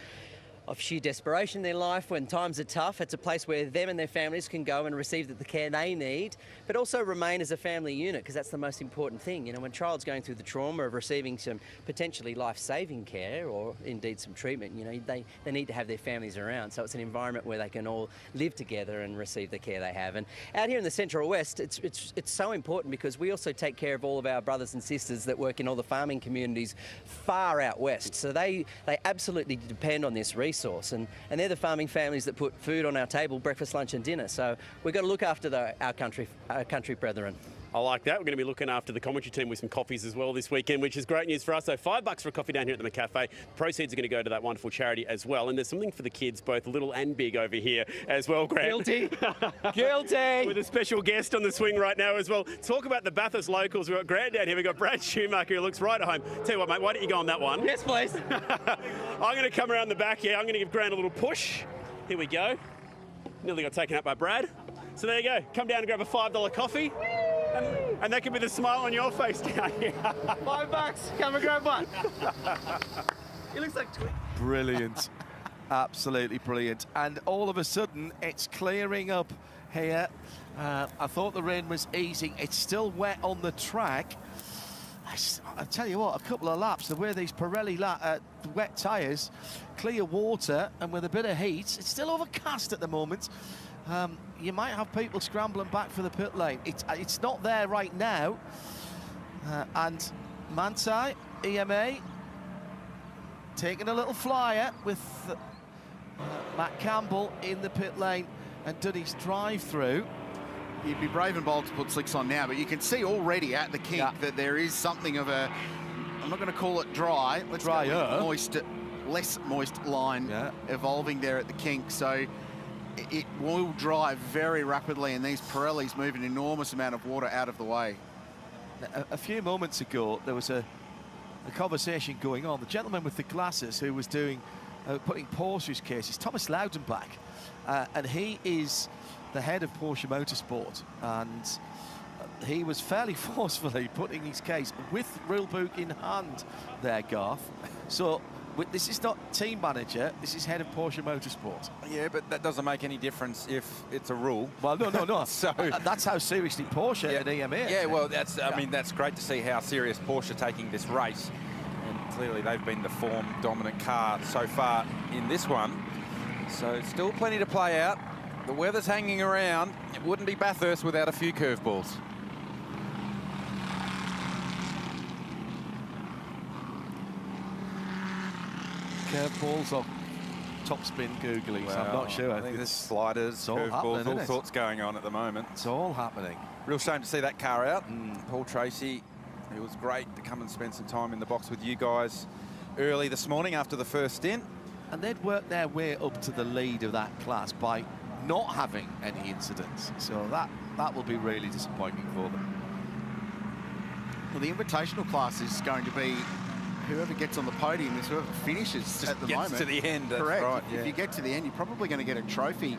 Speaker 7: of sheer desperation in their life, when times are tough. It's a place where them and their families can go and receive the care they need, but also remain as a family unit, because that's the most important thing. You know, when a child's going through the trauma of receiving some potentially life-saving care or indeed some treatment, you know, they need to have their families around. So it's an environment where they can all live together and receive the care they have. And out here in the Central West, it's so important, because we also take care of all of our brothers and sisters that work in all the farming communities far out west. So they absolutely depend on this resource. And they're the farming families that put food on our table, breakfast, lunch and dinner. So we've got to look after our country brethren.
Speaker 1: I like that. We're going to be looking after the commentary team with some coffees as well this weekend, which is great news for us. So $5 for a coffee down here at the McCafe. Proceeds are going to go to that wonderful charity as well. And there's something for the kids, both little and big, over here as well, Grant.
Speaker 7: Guilty. Guilty.
Speaker 1: With a special guest on the swing right now as well. Talk about the Bathurst locals. We've got Grant down here. We've got Brad Schumacher, who looks right at home. Tell you what, mate, why don't you go on that one?
Speaker 7: Yes, please.
Speaker 1: I'm going to come around the back here. I'm going to give Grant a little push. Here we go. Nearly got taken up by Brad. So there you go. Come down and grab a $5 coffee. And that could be the smile on your face down here.
Speaker 7: $5. Come and grab one. It looks like twig.
Speaker 11: Brilliant. Absolutely brilliant. And all of a sudden, it's clearing up here. I thought the rain was easing. It's still wet on the track. I tell you what, a couple of laps, the way these Pirelli wet tyres, clear water, and with a bit of heat, it's still overcast at the moment. You might have people scrambling back for the pit lane. It's not there right now. And Manti, EMA, taking a little flyer with Matt Campbell in the pit lane and done his drive-through.
Speaker 10: You'd be brave and bold to put slicks on now, but you can see already at the kink that there is something of a, I'm not going to call it dry, let's go with moist, less moist line evolving there at the kink. So it will dry very rapidly, and these Pirellis move an enormous amount of water out of the way.
Speaker 11: A few moments ago, there was a conversation going on. The gentleman with the glasses who was doing, putting Porsche's cases, Thomas Loudenbach, and he is the head of Porsche Motorsport, and he was fairly forcefully putting his case with rulebook in hand there, Garth. So this is not team manager, this is head of Porsche Motorsport.
Speaker 14: Yeah, but that doesn't make any difference if it's a rule.
Speaker 11: Well, no.
Speaker 14: So
Speaker 11: that's how seriously Porsche and EMA.
Speaker 14: Yeah, well, I mean, that's great to see how serious Porsche are taking this race. And clearly they've been the form dominant car so far in this one. So still plenty to play out. The weather's hanging around. It wouldn't be Bathurst without a few curveballs.
Speaker 11: Curveballs or topspin googlies,
Speaker 14: well,
Speaker 11: I'm not sure.
Speaker 14: I think there's sliders, curveballs, all sorts going on at the moment.
Speaker 11: It's all happening.
Speaker 14: Real shame to see that car out. Paul Tracy, it was great to come and spend some time in the box with you guys early this morning after the first stint.
Speaker 11: And they'd worked their way up to the lead of that class by not having any incidents. So that will be really disappointing for them.
Speaker 10: Well, the invitational class is going to be whoever gets on the podium is whoever finishes at the moment.
Speaker 14: To the end, that's
Speaker 10: correct.
Speaker 14: right.
Speaker 10: If you get to the end, you're probably going to get a trophy.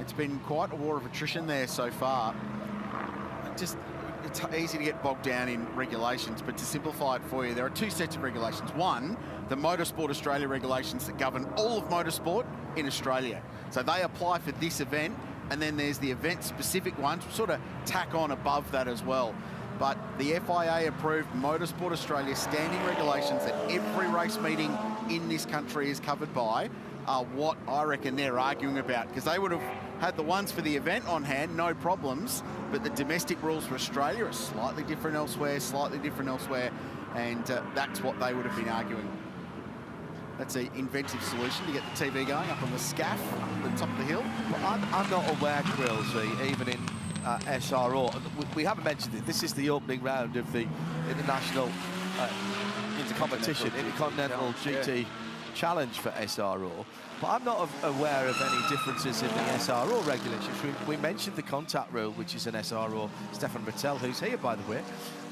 Speaker 10: It's been quite a war of attrition there so far. It's easy to get bogged down in regulations, but to simplify it for you, there are two sets of regulations. One, the Motorsport Australia regulations that govern all of motorsport in Australia. So they apply for this event, and then there's the event-specific ones, sort of tack on above that as well. But the FIA-approved Motorsport Australia standing regulations that every race meeting in this country is covered by are what I reckon they're arguing about, because they would have had the ones for the event on hand, no problems, but the domestic rules for Australia are slightly different elsewhere, and that's what they would have been arguing. That's an inventive solution to get the TV going up on the scaff at the top of the hill.
Speaker 11: Well, I'm not aware, Quilsey, even in SRO. We haven't mentioned it. This is the opening round of the International Intercontinental GT Challenge for SRO. But I'm not aware of any differences in the SRO regulations. We mentioned the contact rule, which is an SRO. Stefan Rattel, who's here, by the way,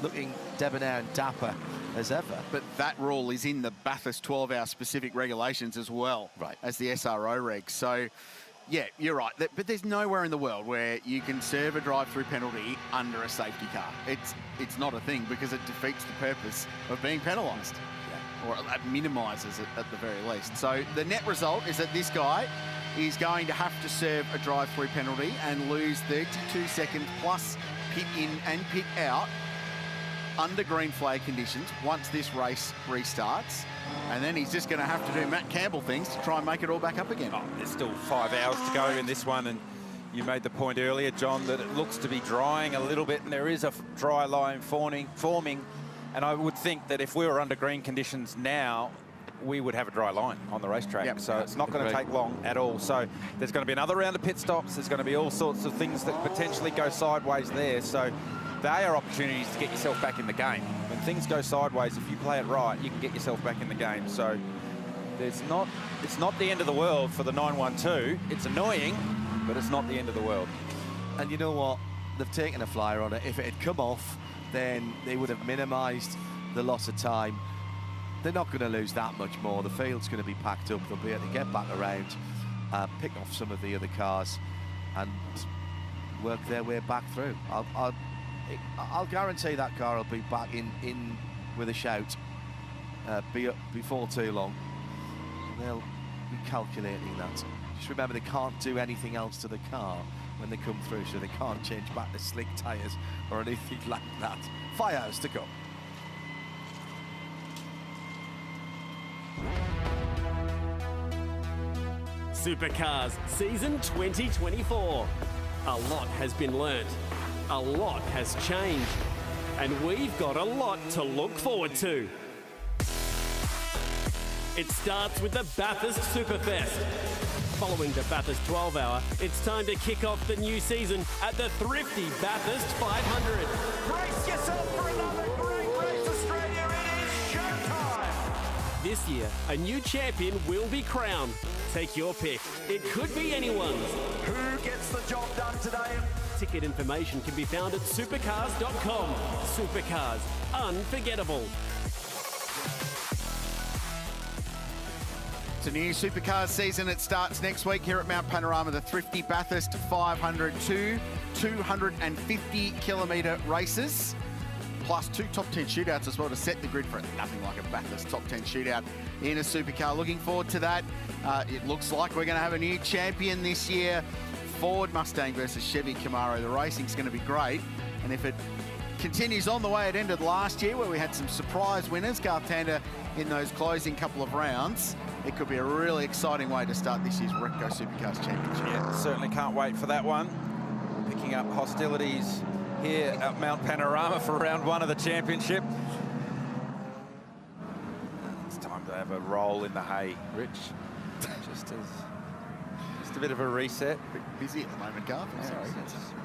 Speaker 11: looking debonair and dapper as ever.
Speaker 10: But that rule is in the Bathurst 12-hour specific regulations as well, right, as the SRO regs. So, yeah, you're right. But there's nowhere in the world where you can serve a drive-through penalty under a safety car. It's not a thing, because it defeats the purpose of being penalised. Or it minimises it at the very least. So the net result is that this guy is going to have to serve a drive-through penalty and lose 32 seconds plus pit in and pit out under green flag conditions once this race restarts. And then he's just going to have to do Matt Campbell things to try and make it all back up again.
Speaker 14: Oh, there's still 5 hours to go in this one, and you made the point earlier, John, that it looks to be drying a little bit, and there is a dry line forming. And I would think that if we were under green conditions now, we would have a dry line on the racetrack. Yep. So it's not going to take long at all. So there's going to be another round of pit stops. There's going to be all sorts of things that potentially go sideways there. So they are opportunities to get yourself back in the game. When things go sideways, if you play it right, you can get yourself back in the game. So it's not the end of the world for the 912. It's annoying, but it's not the end of the world.
Speaker 11: And you know what? They've taken a flyer on it. If it had come off, then they would have minimised the loss of time. They're not going to lose that much more. The field's going to be packed up. They'll be able to get back around, pick off some of the other cars, and work their way back through. I'll guarantee that car will be back in with a shout before too long. They'll be calculating that. Just remember, they can't do anything else to the car when they come through, so they can't change back the slick tyres or anything like that. 5 hours to go.
Speaker 9: Supercars Season 2024. A lot has been learnt. A lot has changed. And we've got a lot to look forward to. It starts with the Bathurst Superfest. Following the Bathurst 12-hour, it's time to kick off the new season at the thrifty Bathurst 500.
Speaker 6: Brace yourself for another great race, Australia. It is showtime.
Speaker 9: This year, a new champion will be crowned. Take your pick. It could be anyone's.
Speaker 6: Who gets the job done today?
Speaker 9: Ticket information can be found at supercars.com. Supercars, unforgettable.
Speaker 10: It's a new Supercars season. It starts next week here at Mount Panorama, the thrifty Bathurst 500, 250-kilometre races, plus 2 top 10 shootouts as well to set the grid for it. Nothing like a Bathurst top 10 shootout in a supercar. Looking forward to that. It looks like we're going to have a new champion this year. Ford Mustang versus Chevy Camaro. The racing's going to be great. And if it continues on the way it ended last year, where we had some surprise winners, Garth Tander in those closing couple of rounds, it could be a really exciting way to start this year's Repco Supercars Championship.
Speaker 14: Yeah, certainly can't wait for that one. Picking up hostilities here at Mount Panorama for round 1 of the championship. It's time to have a roll in the hay, Rich. Just a bit of a reset.
Speaker 10: A bit busy at the moment, Garth. I'm sorry.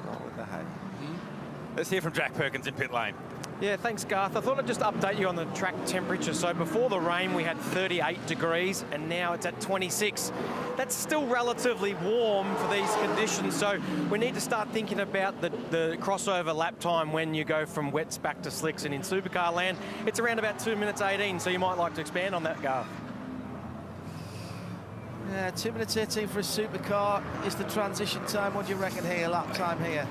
Speaker 14: Roll in the hay. Let's hear from Jack Perkins in pit lane.
Speaker 2: Yeah, thanks, Garth. I thought I'd just update you on the track temperature. So before the rain, we had 38 degrees, and now it's at 26. That's still relatively warm for these conditions, so we need to start thinking about the crossover lap time when you go from wets back to slicks. And in supercar land, it's around about 2 minutes 18, so you might like to expand on that, Garth.
Speaker 11: Yeah, 2 minutes 18 for a supercar is the transition time. What do you reckon here, lap time here?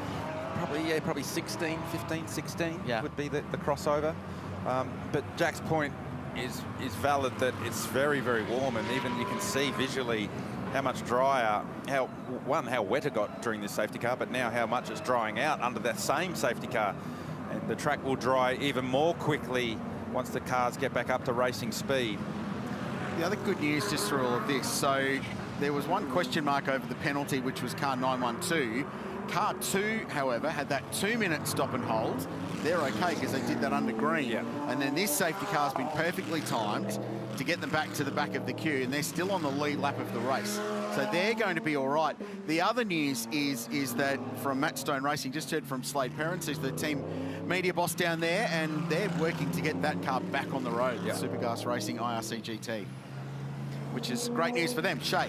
Speaker 14: Probably 16, 15, 16 would be the crossover. But Jack's point is valid, that it's very, very warm, and even you can see visually how much drier, how wet it got during this safety car, but now how much it's drying out under that same safety car. And the track will dry even more quickly once the cars get back up to racing speed.
Speaker 10: The other good news just through all of this, so there was one question mark over the penalty, which was car 912. Car 2, however, had that 2-minute stop and hold. They're okay because they did that under green. Yeah. And then this safety car's been perfectly timed to get them back to the back of the queue, and they're still on the lead lap of the race. So they're going to be all right. The other news is that from Mattstone Racing, just heard from Slade Perrins, who's the team media boss down there, and they're working to get that car back on the road, Supergas Racing IRC GT, which is great news for them. Shay.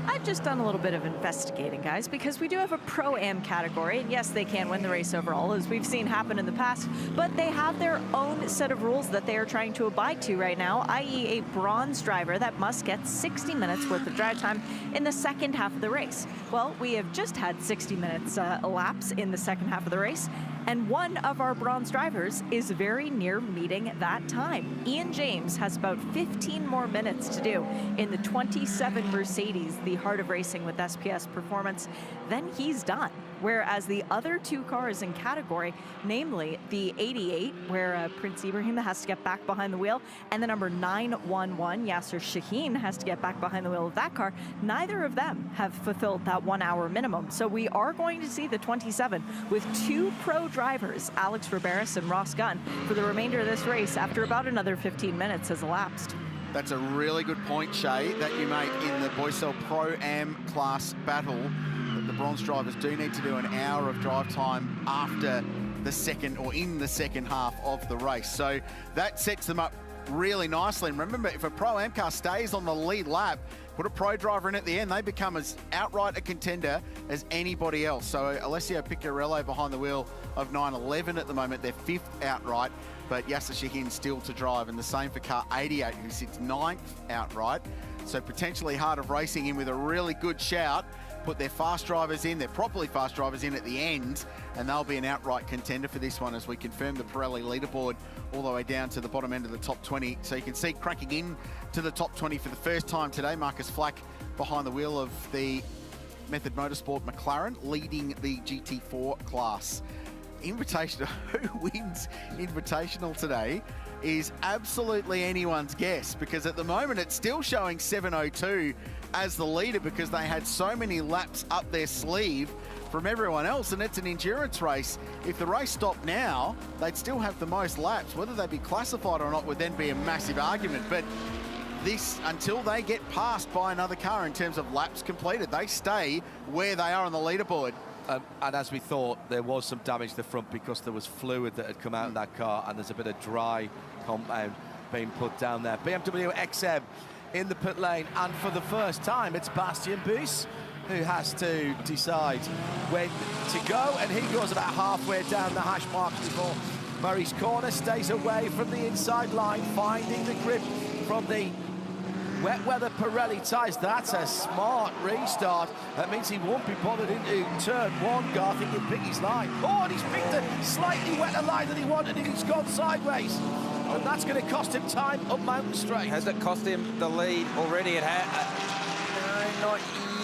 Speaker 4: I've just done a little bit of investigating, guys, because we do have a Pro-Am category, and yes, they can win the race overall, as we've seen happen in the past, but they have their own set of rules that they are trying to abide to right now, i.e. a bronze driver that must get 60 minutes worth of drive time in the second half of the race. Well, we have just had 60 minutes elapse in the second half of the race, and one of our bronze drivers is very near meeting that time. Ian James has about 15 more minutes to do in the 27 Mercedes, the heart of racing with SPS Performance, then he's done. Whereas the other two cars in category, namely the 88, where Prince Ibrahim has to get back behind the wheel, and the number 911, Yasser Shaheen, has to get back behind the wheel of that car, neither of them have fulfilled that 1 hour minimum. So we are going to see the 27 with two pro drivers, Alex Riberas and Ross Gunn, for the remainder of this race after about another 15 minutes has elapsed.
Speaker 10: That's a really good point, Shay, that you make in the Boycell Pro-Am class battle. The bronze drivers do need to do an hour of drive time after the second, or in the second half of the race. So that sets them up really nicely. And remember, if a Pro-Am car stays on the lead lap, put a pro driver in at the end, they become as outright a contender as anybody else. So Alessio Piccarello behind the wheel of 911 at the moment, they're 5th outright, but Yasser Shaheen still to drive, and the same for car 88, who sits 9th outright. So potentially Heart of Racing in with a really good shout. Put their fast drivers in, their properly fast drivers in at the end, and they'll be an outright contender for this one as we confirm the Pirelli leaderboard all the way down to the bottom end of the top 20. So you can see cracking in to the top 20 for the first time today, Marcus Flack behind the wheel of the Method Motorsport McLaren, leading the GT4 class. Invitational, who wins Invitational today is absolutely anyone's guess, because at the moment it's still showing 702 as the leader because they had so many laps up their sleeve from everyone else, and it's an endurance race. If the race stopped now, they'd still have the most laps. Whether they'd be classified or not would then be a massive argument, but this, until they get passed by another car in terms of laps completed, they stay where they are on the leaderboard.
Speaker 11: And as we thought, there was some damage to the front because there was fluid that had come out of that car, and there's a bit of dry compound being put down there. BMW XM in the pit lane, and for the first time, it's Bastien Busse who has to decide when to go, and he goes about halfway down the hash marks before Murray's corner, stays away from the inside line, finding the grip from the wet weather Pirelli tyres. That's a smart restart. That means he won't be bothered into turn one, Garth. He can pick his line. Oh, and he's picked a slightly wetter line than he wanted, and he's gone sideways. And that's going to cost him time up Mountain Straight.
Speaker 14: Has it cost him the lead already? It has. No, not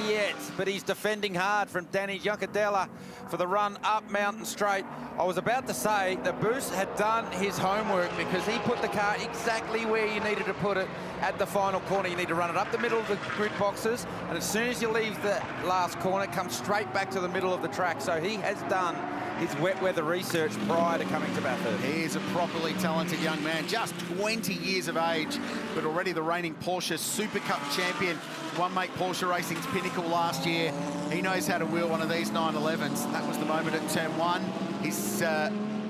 Speaker 14: yet, but he's defending hard from Danny Giancadella for the run up Mountain Straight. I was about to say that Busse had done his homework because he put the car exactly where you needed to put it at the final corner. You need to run it up the middle of the grid boxes, and as soon as you leave the last corner, come straight back to the middle of the track. So he has done his wet weather research prior to coming to Bathurst.
Speaker 10: He is a properly talented young man, just 20 years of age, but already the reigning Porsche Super Cup champion. Won Make Porsche Racing's pinnacle last year. He knows how to wheel one of these 911s, and that was the moment at turn one. His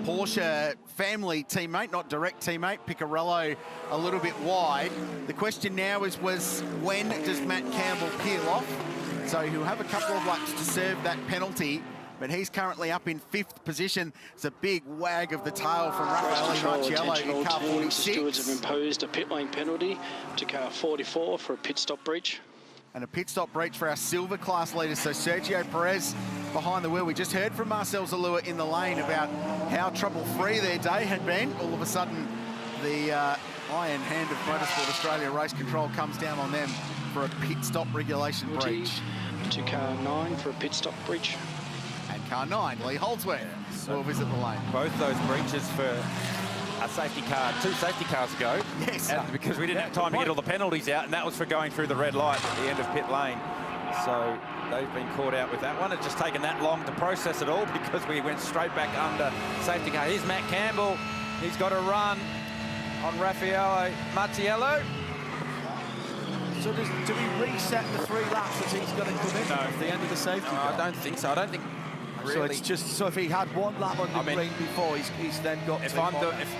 Speaker 10: Porsche family teammate, not direct teammate. Piccarello a little bit wide. The question now was when does Matt Campbell peel off? So he'll have a couple of laps to serve that penalty, but he's currently up in 5th position. It's a big wag of the tail from Raffaele Marciello in car 46.
Speaker 12: The stewards have imposed a pit lane penalty to car 44 for a pit stop breach.
Speaker 10: And a pit stop breach for our silver class leaders. So Sergio Perez behind the wheel. We just heard from Marcel Zalua in the lane about how trouble-free their day had been. All of a sudden, the iron hand of Motorsport Australia race control comes down on them for a pit stop regulation breach.
Speaker 12: To car 9 for a pit stop breach.
Speaker 10: And car 9, Lee Holdsworth, will visit the lane.
Speaker 14: Both those breaches for a safety car 2 safety cars ago.
Speaker 10: Yes.
Speaker 14: And because we didn't have time to get all the penalties out, and that was for going through the red light at the end of pit lane. So they've been caught out with that one. It's just taken that long to process it all because we went straight back under safety car. Here's Matt Campbell. He's got a run on Raffaele Marciello.
Speaker 11: So do we reset the 3 laps that he's going to come in at the end of the safety car?
Speaker 14: I don't think so. I don't think really.
Speaker 11: So it's just, so if he had 1 lap on the green before, he's then got
Speaker 14: if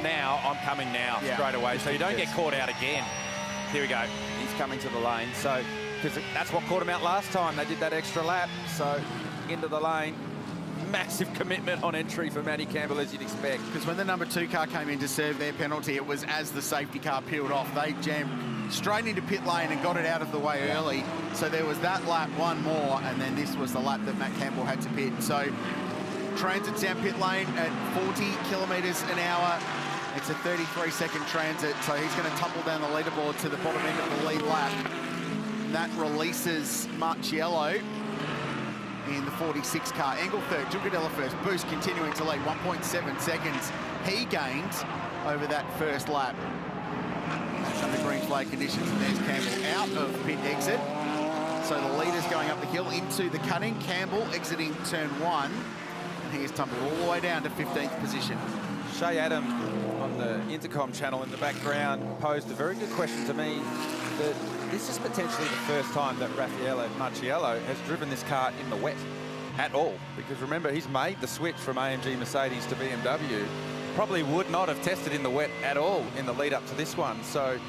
Speaker 14: now, I'm coming now straight away. So you don't get caught out again. Here we go. He's coming to the lane. So, because that's what caught him out last time. They did that extra lap. So into the lane. Massive commitment on entry for Matty Campbell, as you'd expect.
Speaker 10: Because when the number 2 car came in to serve their penalty, it was as the safety car peeled off. They jammed straight into pit lane and got it out of the way early. So there was that lap, 1 more, and then this was the lap that Matt Campbell had to pit. So transit's down pit lane at 40 kilometres an hour. It's a 33-second transit, so he's going to tumble down the leaderboard to the bottom end of the lead lap. That releases Marciello in the 46 car. Engel third, Giugadella first. Boost continuing to lead, 1.7 seconds. He gained over that first lap. Under green flag conditions, and there's Campbell out of pit exit. So the leader's going up the hill into the cutting. Campbell exiting turn 1. And he is tumbled all the way down to 15th position.
Speaker 14: Shay Adam on the Intercom channel in the background posed a very good question to me that this is potentially the first time that Raffaele Marciello has driven this car in the wet at all. Because remember, he's made the switch from AMG Mercedes to BMW. Probably would not have tested in the wet at all in the lead up to this one. So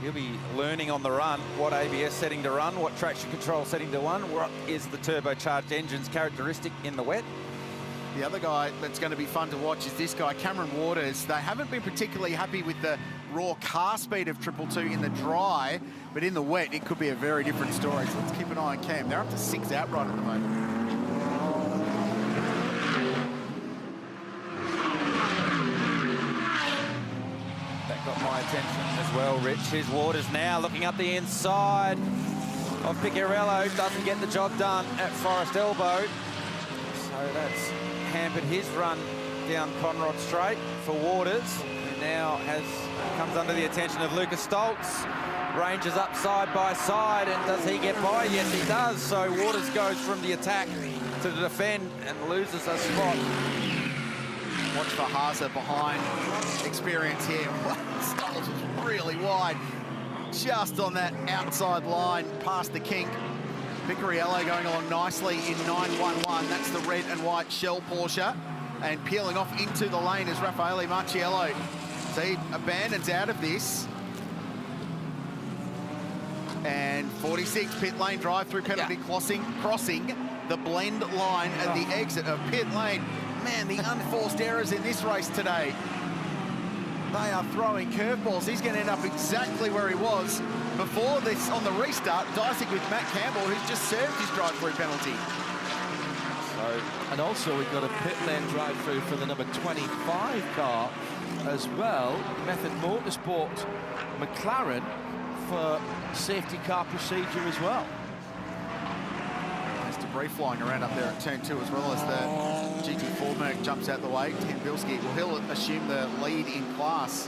Speaker 14: he'll be learning on the run what ABS setting to run, what traction control setting to run, what is the turbocharged engine's characteristic in the wet.
Speaker 10: The other guy that's going to be fun to watch is this guy, Cameron Waters. They haven't been particularly happy with the raw car speed of 222 in the dry, but in the wet, it could be a very different story. So let's keep an eye on Cam. They're up to 6 outright at the moment.
Speaker 14: That got my attention as well, Rich. Here's Waters now looking up the inside of Piccarello. Doesn't get the job done at Forest Elbow. So that's hampered his run down Conrod Straight for Waters, who now comes under the attention of Lucas Stoltz. Ranges up side by side, and does he get by? Yes, he does. So Waters goes from the attack to the defend and loses a spot.
Speaker 10: Watch for Haase behind. Experience here. Stoltz was really wide, just on that outside line past the kink. Piccarello going along nicely in 911. That's the red and white shell Porsche. And peeling off into the lane is Raffaele Marciello. So he abandons out of this. And 46 pit lane drive-through penalty crossing the blend line at the exit of pit lane. Man, the unforced errors in this race today. They are throwing curveballs. He's going to end up exactly where he was before this on the restart, dicing with Matt Campbell, who's just served his drive-through penalty.
Speaker 11: And also we've got a pit lane drive-through for the number 25 car as well. Method Motorsport McLaren for safety car procedure as well.
Speaker 10: There's debris flying around up there at turn 2 as well as the GT4 Merc jumps out the way. Tim Bilski, well, he'll assume the lead in class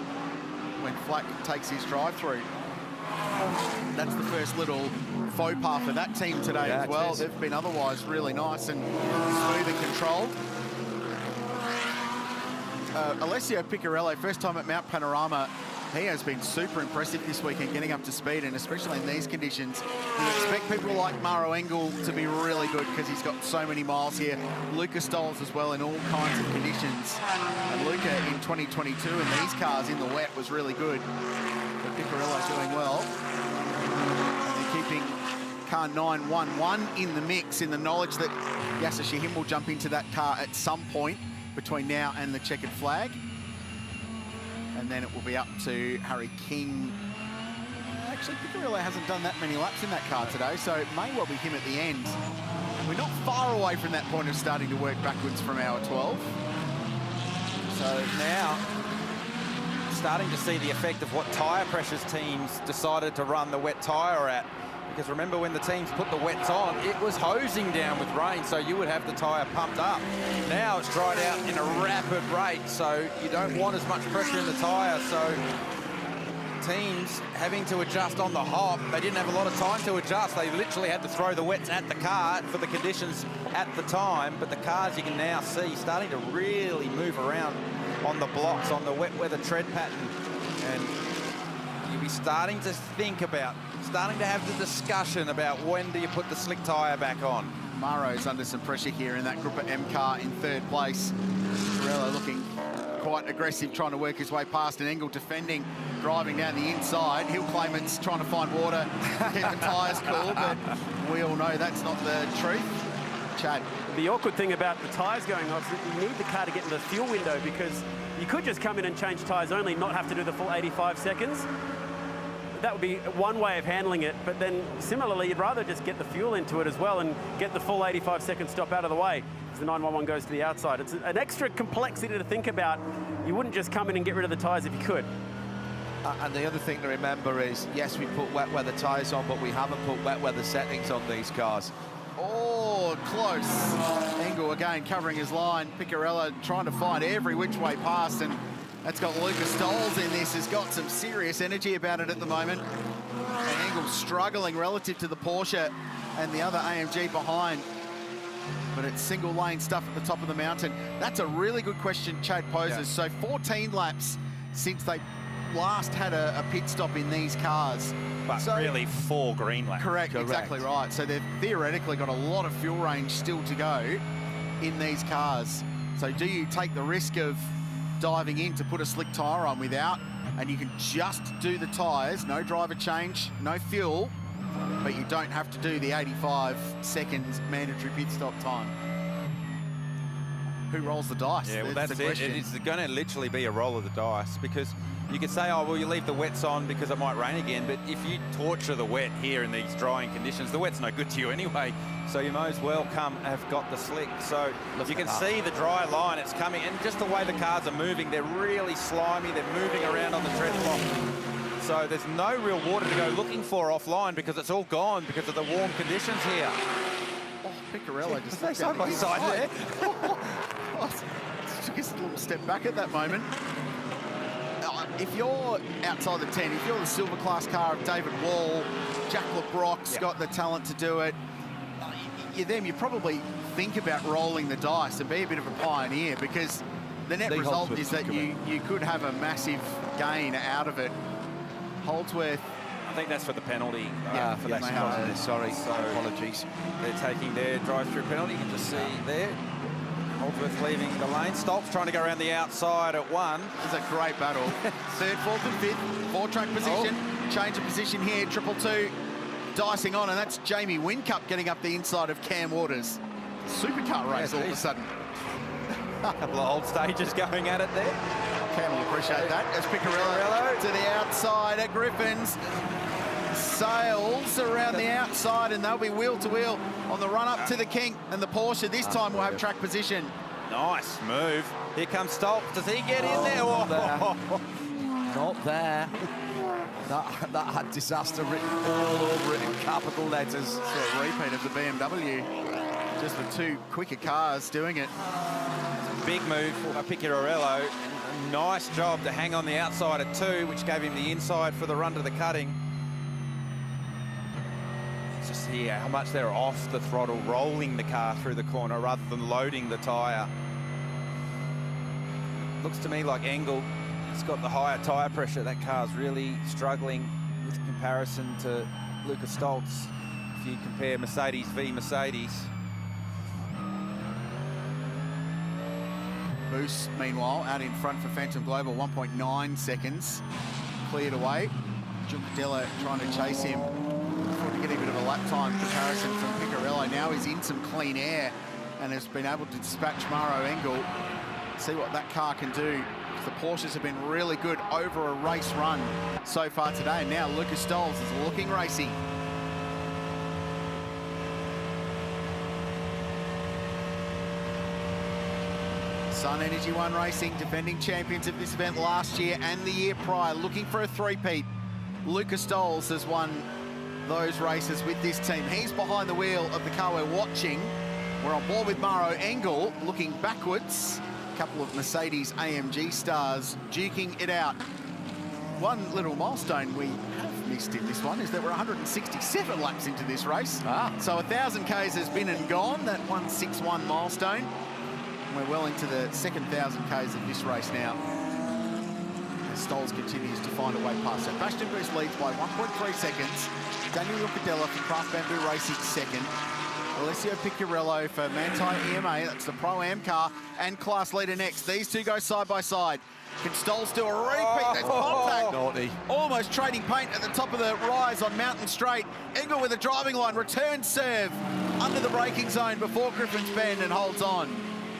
Speaker 10: when Flack takes his drive-through. That's the first little faux pas for that team today as well. They've been otherwise really nice and smooth and controlled. Alessio Piccarello, first time at Mount Panorama He has been super impressive this weekend, getting up to speed, and especially in these conditions. You expect people like Maro Engel to be really good because he's got so many miles here. Luca Stoles as well in all kinds of conditions. And Luca in 2022 in these cars in the wet was really good. But Picarello doing well. And they're keeping car 911 in the mix in the knowledge that Yasser Shaheen will jump into that car at some point between now and the checkered flag. And then it will be up to Harry King. Actually, Picarello hasn't done that many laps in that car today, so it may well be him at the end. And we're not far away from that point of starting to work backwards from hour 12.
Speaker 3: So now, starting to see the effect of what tyre pressures teams decided to run the wet tyre at. Because remember, when the teams put the wets on, it was hosing down with rain, so you would have the tyre pumped up. Now it's dried out in a rapid rate, so you don't want as much pressure in the tyre. So teams having to adjust on the hop. They didn't have a lot of time to adjust. They literally had to throw the wets at the car for the conditions at the time. But the cars, you can now see, starting to really move around on the blocks, on the wet weather tread pattern. And you'll be starting to think about, starting to have the discussion about when do you put the slick tyre back on.
Speaker 10: Maro's under some pressure here in that Group of M car in third place. Picarello looking quite aggressive, trying to work his way past, and Engel defending, driving down the inside. He'll claim it's trying to find water, keep the tyres cool, but we all know that's not the truth. Chad.
Speaker 1: The awkward thing about the tyres going off is that you need the car to get in the fuel window, because you could just come in and change tyres only, not have to do the full 85 seconds. That would be one way of handling it, but then similarly, you'd rather just get the fuel into it as well and get the full 85-second stop out of the way as the 911 goes to the outside. It's an extra complexity to think about. You wouldn't just come in and get rid of the tyres if you could.
Speaker 11: And the other thing to remember is, yes, we put wet weather tyres on, but we haven't put wet weather settings on these cars.
Speaker 10: Oh, close. Engel again covering his line. Picarello trying to find every which way past, and that's got Lucas Stoles in this, has got some serious energy about it at the moment. And Engel struggling relative to the Porsche and the other AMG behind. But it's single lane stuff at the top of the mountain. That's a really good question Chad poses. Yeah. So 14 laps since they last had a pit stop in these cars.
Speaker 14: But so, really 4 green laps.
Speaker 10: Correct, exactly right. So they've theoretically got a lot of fuel range still to go in these cars. So do you take the risk of diving in to put a slick tyre on without, and you can just do the tyres, no driver change, no fuel, but you don't have to do the 85 seconds mandatory pit stop time? Who rolls the dice?
Speaker 3: Yeah, well, that's it. It's going to literally be a roll of the dice, because you could say, oh, well, you leave the wets on because it might rain again, but if you torture the wet here in these drying conditions, the wet's no good to you anyway, so you may as well have got the slick. So you can see the dry line, it's coming, and just the way the cars are moving, they're really slimy, they're moving around on the tread block. So there's no real water to go looking for offline because it's all gone because of the warm conditions here.
Speaker 10: Oh, Picarello just
Speaker 3: side by side there.
Speaker 10: Took a little step back at that moment. If you're outside the 10, if you're the silver class car of David Wall, Jack LeBrock's got the talent to do it, you probably think about rolling the dice and be a bit of a pioneer, because the net result is that you could have a massive gain out of it. Holdsworth,
Speaker 3: I think that's for the penalty.
Speaker 10: For that spot.
Speaker 11: Sorry, apologies.
Speaker 3: They're taking their drive-through penalty. You can just see there. Holdsworth leaving the lane. Stolps trying to go around the outside at 1.
Speaker 10: It's a great battle. Third, fourth and fifth, 4-track position. Change of position here, 222. Dicing on, and that's Jamie Whincup getting up the inside of Cam Waters. Supercar race all of a sudden.
Speaker 3: A couple of old stages going at it there.
Speaker 10: Cam will appreciate that. As Picarello to the outside at Griffins. Sails around the outside, and they'll be wheel to wheel on the run up to the King, and the Porsche this time will have track position.
Speaker 3: Nice move. Here comes Stolp. Does he get in there?
Speaker 11: Not there. That had disaster written all over it in capital letters.
Speaker 10: So a repeat of the BMW. Just the 2 quicker cars doing it.
Speaker 3: Big move for Picarello. Nice job to hang on the outside at 2, which gave him the inside for the run to the cutting. Just here how much they're off the throttle, rolling the car through the corner rather than loading the tyre. Looks to me like Engel
Speaker 14: It's got the higher tyre pressure. That car's really struggling with comparison to Lucas Stoltz. If you compare Mercedes v Mercedes.
Speaker 10: Moose, meanwhile, out in front for Phantom Global, 1.9 seconds. Cleared away. Juncadella trying to chase him. Thought to get a bit of a lap time comparison from Picarello. Now he's in some clean air and has been able to dispatch Maro Engel. See what that car can do. The Porsches have been really good over a race run so far today. And now Lucas Stoltz is looking racy. Sun Energy One Racing, defending champions of this event last year and the year prior, looking for a three-peat. Lucas Stoltz has won those races with this team. He's behind the wheel of the car we're watching. We're on board with Maro Engel, looking backwards. A couple of Mercedes AMG stars duking it out. One little milestone we have missed in this one is that we're 167 laps into this race. So 1,000 Ks has been and gone, that 161 milestone. We're well into the second 1,000 Ks of this race now. As Stoltz continues to find a way past. Sebastian Boost leads by 1.3 seconds. Daniel Juncadella for Craft Bamboo Racing second. Alessio Picciarello for Manthey EMA, that's the Pro-Am car, and class leader next. These two go side by side. Can Stoltz do a repeat? That's contact.
Speaker 11: Naughty.
Speaker 10: Almost trading paint at the top of the rise on Mountain Straight. Engel with a driving line, return serve under the braking zone before Griffin's Bend and holds on.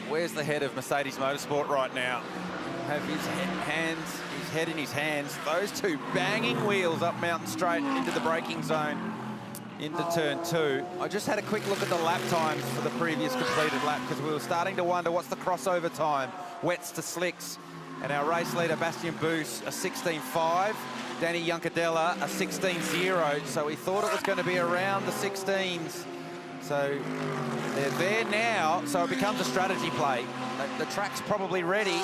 Speaker 14: Where's the head of Mercedes Motorsport right now? Have his head in his hands. Those two banging wheels up Mountain Straight into the braking zone. Into turn 2. I just had a quick look at the lap times for the previous completed lap because we were starting to wonder what's the crossover time. Wets to slicks. And our race leader, Bastian Boos, a 16.5. Danny Juncadella, a 16.0. So we thought it was going to be around the 16s. So they're there now. So it becomes a strategy play. The track's probably ready,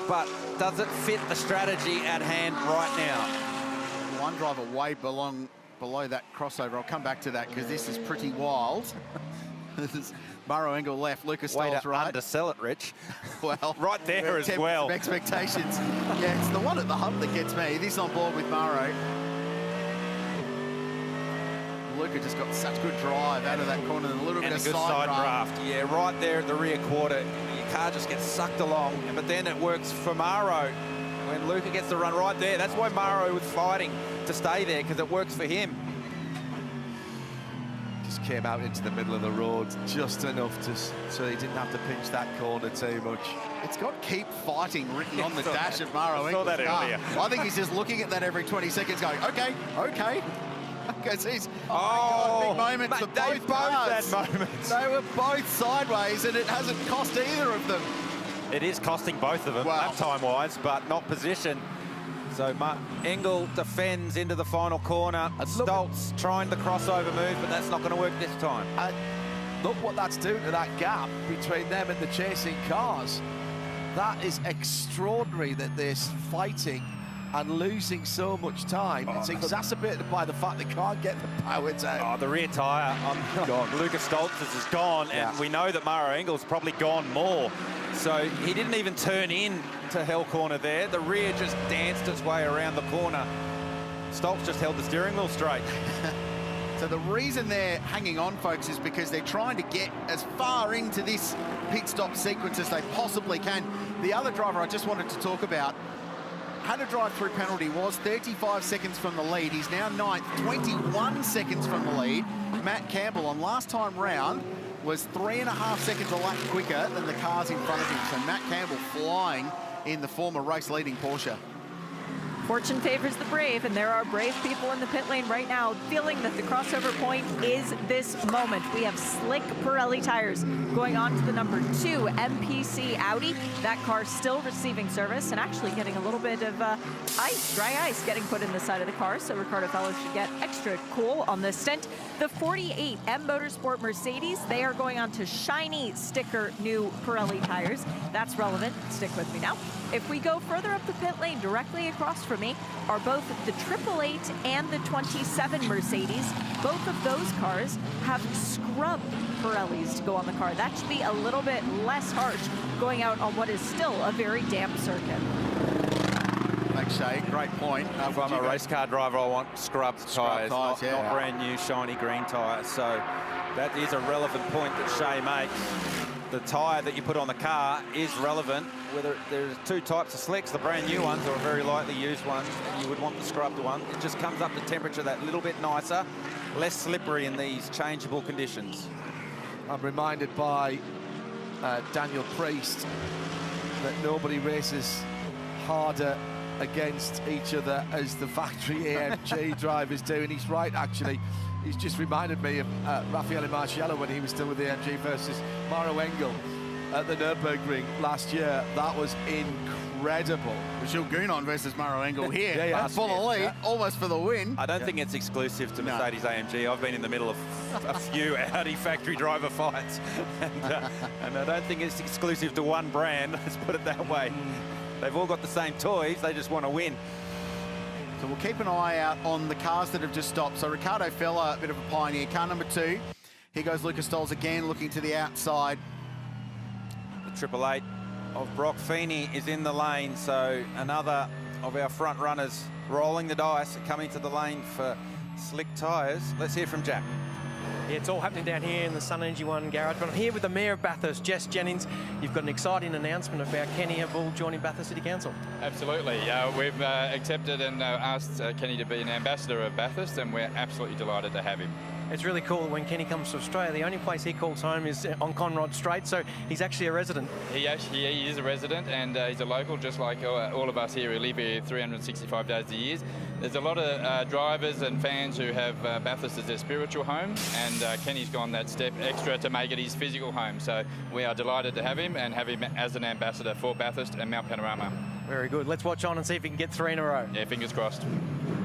Speaker 14: but does it fit the strategy at hand right now?
Speaker 10: One driver way below that crossover. I'll come back to that because this is pretty wild. This is Maro Engel left, Lucas Stoltz right.
Speaker 14: Undersell it, Rich.
Speaker 10: Well,
Speaker 14: right there as well.
Speaker 10: Expectations. Yeah, it's the one at the hump that gets me. This on board with Maro. Luca just got such good drive out of that corner and a little bit of
Speaker 14: good side draft. Yeah, right there at the rear quarter. Your car just gets sucked along, but then it works for Maro. When Luca gets the run right there, that's why Maro was fighting to stay there, because it works for him.
Speaker 11: Just came out into the middle of the road just enough so he didn't have to pinch that corner too much.
Speaker 10: It's got "keep fighting" written on the dash of Maro Engel's
Speaker 14: that
Speaker 10: car.
Speaker 14: earlier.
Speaker 10: I think he's just looking at that every 20 seconds going, okay. Because he's, big moments for both cars.
Speaker 14: That moment.
Speaker 10: They were both sideways and it hasn't cost either of them.
Speaker 14: It is costing both of them, lap time-wise, but not position. So Engel defends into the final corner. Stoltz trying the crossover move, but that's not going to work this time.
Speaker 11: Look what that's doing to that gap between them and the chasing cars. That is extraordinary that they're fighting and losing so much time. It's exacerbated by the fact they can't get the power down.
Speaker 14: Oh, the rear tyre on Lucas Stoltz's is gone, and we know that Maro Engel's probably gone more. So he didn't even turn in to Hell Corner there. The rear just danced its way around the corner. Stoltz just held the steering wheel straight.
Speaker 10: So the reason they're hanging on, folks, is because they're trying to get as far into this pit stop sequence as they possibly can. The other driver I just wanted to talk about had a drive-through penalty, was 35 seconds from the lead. He's now 9th, 21 seconds from the lead. Matt Campbell on last time round was 3.5 seconds a lap quicker than the cars in front of him. So Matt Campbell flying in the former race-leading Porsche.
Speaker 4: Fortune favors the brave, and there are brave people in the pit lane right now feeling that the crossover point is this moment. We have slick Pirelli tires going on to the number 2 MPC Audi. That car still receiving service and actually getting a little bit of dry ice getting put in the side of the car, so Ricardo Fellow should get extra cool on this stint. The 48 M Motorsport Mercedes, they are going on to shiny sticker new Pirelli tires. That's relevant. Stick with me now. If we go further up the pit lane, directly across from me are both the 888 and the 27 Mercedes. Both of those cars have scrubbed Pirellis to go on the car. That should be a little bit less harsh going out on what is still a very damp circuit.
Speaker 10: Thanks, Shay. Great point.
Speaker 14: If I'm a race car driver, I want scrubbed tyres, not brand new shiny green tyres. So that is a relevant point that Shay makes. The tyre that you put on the car is relevant. Whether there's two types of slicks, the brand new ones or very lightly used ones, and you would want the scrubbed one. It just comes up the temperature that little bit nicer, less slippery in these changeable conditions.
Speaker 11: I'm reminded by Daniel Priest that nobody races harder against each other as the factory AMG drivers do, and he's right, actually. He's just reminded me of Raffaele Marciello when he was still with the AMG versus Maro Engel at the Nürburgring last year. That was incredible.
Speaker 10: Michel Gounon versus Maro Engel here. For the lead, almost for the win.
Speaker 14: I don't think it's exclusive to Mercedes AMG. I've been in the middle of a few Audi factory driver fights, and I don't think it's exclusive to one brand. Let's put it that way. They've all got the same toys. They just want to win.
Speaker 10: So we'll keep an eye out on the cars that have just stopped. So Ricardo Fella, a bit of a pioneer. Car number 2. Here goes Lucas Stolz again, looking to the outside.
Speaker 14: The 888 of Brock Feeney is in the lane. So another of our front runners rolling the dice, coming to the lane for slick tyres. Let's hear from Jack.
Speaker 2: Yeah, it's all happening down here in the Sun Energy One garage, but I'm here with the Mayor of Bathurst, Jess Jennings. You've got an exciting announcement about Kenny Bull joining Bathurst City Council.
Speaker 15: Absolutely. We've accepted and asked Kenny to be an ambassador of Bathurst, and we're absolutely delighted to have him.
Speaker 2: It's really cool when Kenny comes to Australia. The only place he calls home is on Conrod Strait, so he's actually a resident.
Speaker 15: He is a resident, and he's a local, just like all of us here who live here 365 days a year. There's a lot of drivers and fans who have Bathurst as their spiritual home, and Kenny's gone that step extra to make it his physical home. So we are delighted to have him and have him as an ambassador for Bathurst and Mount Panorama.
Speaker 2: Very good. Let's watch on and see if he can get 3 in a row.
Speaker 15: Yeah, fingers crossed.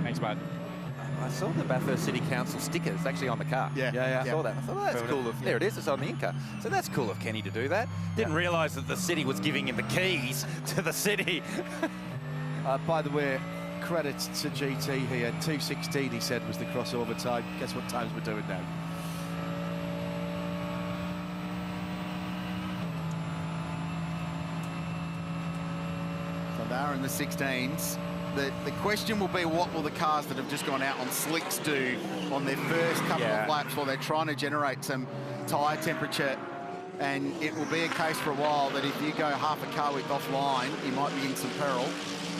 Speaker 15: Thanks, mate.
Speaker 14: I saw the Bathurst City Council stickers actually on the car.
Speaker 10: Yeah.
Speaker 14: I saw that. I thought, oh, that's cool. There it is. It's on the Inca. So that's cool of Kenny to do that. Didn't realise that the city was giving him the keys to the city.
Speaker 11: By the way, credits to GT here. 2:16, he said, was the crossover time. Guess what times we're doing now?
Speaker 10: So they're in the 16s. The question will be, what will the cars that have just gone out on slicks do on their first couple of laps while they're trying to generate some tyre temperature? And it will be a case for a while that if you go half a car width offline, you might be in some peril.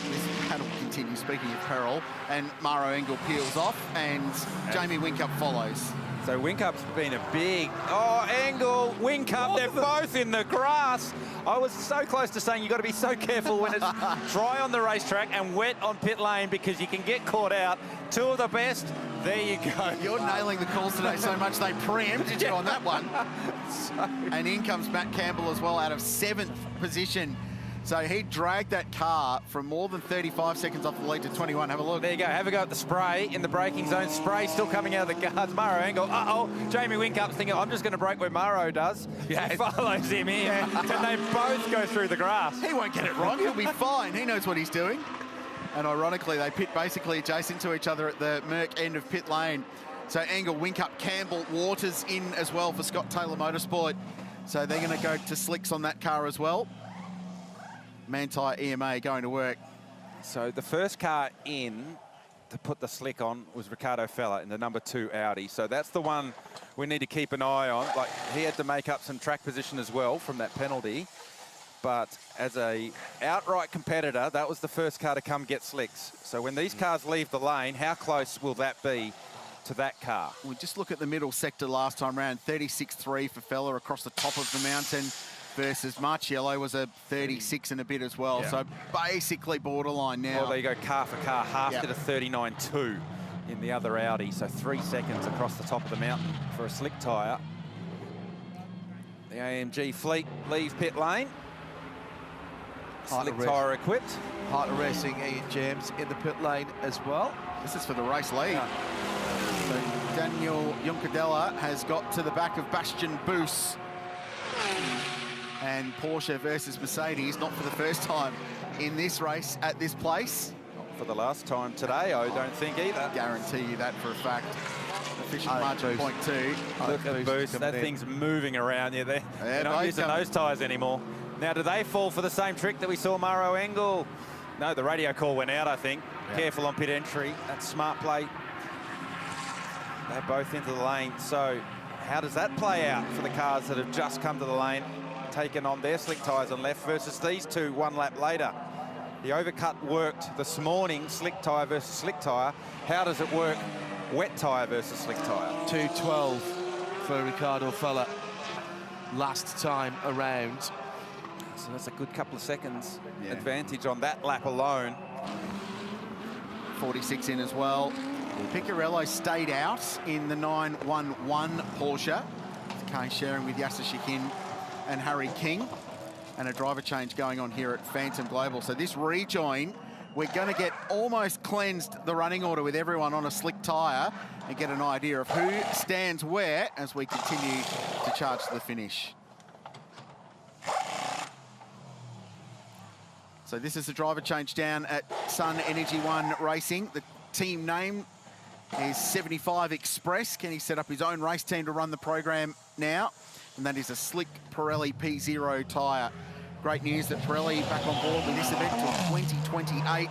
Speaker 10: This battle continues, speaking of peril, and Maro Engel peels off, and Jamie Whincup follows.
Speaker 14: So Whincup's been a big... Oh, Engel, Whincup, they're both in the grass. I was so close to saying you've got to be so careful when it's dry on the racetrack and wet on pit lane because you can get caught out. 2 of the best. There you go.
Speaker 10: You're nailing the calls today so much they preempted you on that one. And in comes Matt Campbell as well out of 7th position. So he dragged that car from more than 35 seconds off the lead to 21. Have a look.
Speaker 14: There you go. Have a go at the spray in the braking zone. Spray still coming out of the guards. Maro Engel. Uh-oh. Jamie Whincup's thinking, I'm just going to brake where Maro does. Yeah. He follows him in. And they both go through the grass.
Speaker 10: He won't get it wrong. He'll be fine. He knows what he's doing. And ironically, they pit basically adjacent to each other at the Merck end of pit lane. So Engel, Whincup, Campbell, Waters in as well for Scott Taylor Motorsport. So they're going to go to slicks on that car as well. Manti EMA going to work.
Speaker 14: So the first car in to put the slick on was Ricardo Fella in the number 2 Audi. So that's the one we need to keep an eye on. Like, he had to make up some track position as well from that penalty. But as a outright competitor, that was the first car to come get slicks. So when these cars leave the lane, how close will that be to that car?
Speaker 10: We'll just look at the middle sector last time round. 36.3 for Fella across the top of the mountain versus Marciello was a 36 and a bit as well. Yeah. So basically borderline now.
Speaker 14: Well, there you go, car for car, half to the 39.2 in the other Audi. So 3 seconds across the top of the mountain for a slick tyre. The AMG fleet leave pit lane. Slick tyre equipped.
Speaker 11: Heart of Racing, Ian James in the pit lane as well.
Speaker 10: This is for the race lead. So Daniel Juncadella has got to the back of Bastian Boos. And Porsche versus Mercedes, not for the first time in this race at this place.
Speaker 14: Not for the last time today, I don't think either.
Speaker 10: Guarantee you that for a fact. Efficient margin point 2.
Speaker 14: Look at Boost, that thing's moving around. Yeah, they're not using those tyres anymore. Now, do they fall for the same trick that we saw Maro Engel No, the radio call went out, I think.
Speaker 11: Yeah.
Speaker 14: Careful on pit entry. That's smart play. They're both into the lane. So how does that play out for the cars that have just come to the lane, taken on their slick tyres on left versus these two 1 lap later? The overcut worked this morning, slick tyre versus slick tyre. How does it work, wet tyre versus slick tyre?
Speaker 11: 2:12 for Ricardo Feller last time around.
Speaker 14: So that's a good couple of seconds advantage on that lap alone.
Speaker 10: 46 in as well. Picarello stayed out in the 911 Porsche. Kay sharing with Yasser Shakin and Harry King. And a driver change going on here at Phantom Global. So this rejoin, we're going to get almost cleansed the running order with everyone on a slick tyre and get an idea of who stands where as we continue to charge to the finish. So this is the driver change down at Sun Energy One Racing. The team name is 75 Express. Kenny set up his own race team to run the program now, and that is a slick Pirelli P0 tyre. Great news that Pirelli back on board with this event till 2028,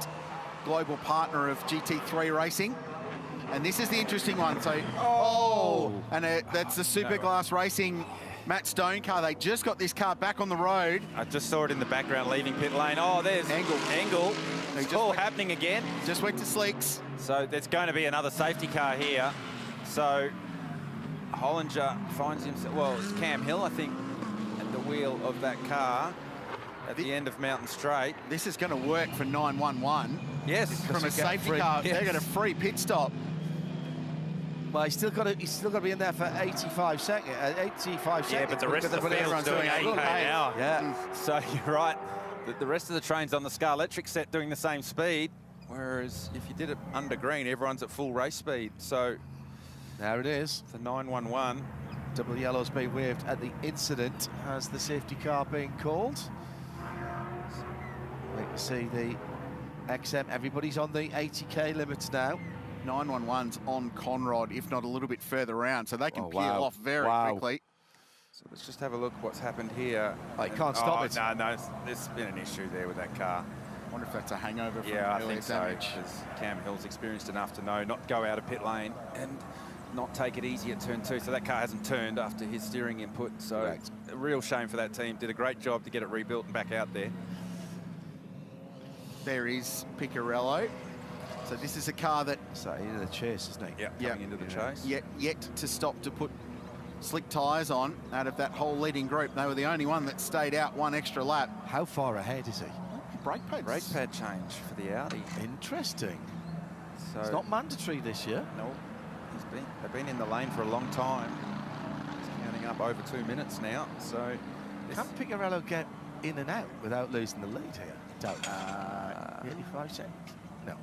Speaker 10: global partner of GT3 Racing. And this is the interesting one. So, and that's the Superglass Racing Matt Stone car. They just got this car back on the road.
Speaker 14: I just saw it in the background leaving pit lane. Oh, there's Engel. It's all happening again.
Speaker 10: Just went to slicks.
Speaker 14: So there's going to be another safety car here. So Hollinger finds himself, well, it's Cam Hill, I think, at the wheel of that car at the end of Mountain Straight.
Speaker 10: This is going to work for 911.
Speaker 14: Yes.
Speaker 10: From a safety car, they got a free pit stop.
Speaker 11: Well, he's still got to be in there for 85 seconds. 85 seconds.
Speaker 14: Yeah, but the rest of the field's doing 80k an hour.
Speaker 11: Yeah.
Speaker 14: So you're right. The rest of the train's on the Scar Electric set doing the same speed, whereas if you did it under green, everyone's at full race speed. So
Speaker 11: there it is.
Speaker 14: The 911.
Speaker 11: Double yellow's been waved at the incident. Has the safety car been called? Wait to see the XM. Everybody's on the 80k limits now.
Speaker 10: 911's on Conrod, if not a little bit further around, so they can peel off very quickly.
Speaker 14: So let's just have a look what's happened here.
Speaker 11: Oh, you can't stop it.
Speaker 14: No, there's been an issue there with that car.
Speaker 10: I wonder if that's a hangover from
Speaker 14: I
Speaker 10: earlier
Speaker 14: think so,
Speaker 10: damage.
Speaker 14: because Cam Hill's experienced enough to know not go out of pit lane and not take it easy at turn 2. So that car hasn't turned after his steering input. So a real shame for that team. Did a great job to get it rebuilt and back out there.
Speaker 10: There is Picarello. So this is a car that...
Speaker 11: So into the chase, isn't he?
Speaker 14: Yeah, coming into the chase.
Speaker 10: Yet to stop to put slick tyres on out of that whole leading group. They were the only one that stayed out one extra lap.
Speaker 11: How far ahead is he?
Speaker 10: Brake pads.
Speaker 14: Brake pad change for the Audi.
Speaker 11: Interesting.
Speaker 14: So
Speaker 11: it's not mandatory this year.
Speaker 14: No, they've been in the lane for a long time. It's counting up over 2 minutes now. So
Speaker 11: can Picarello get in and out without losing the lead here? Doubt. 85 seconds. No.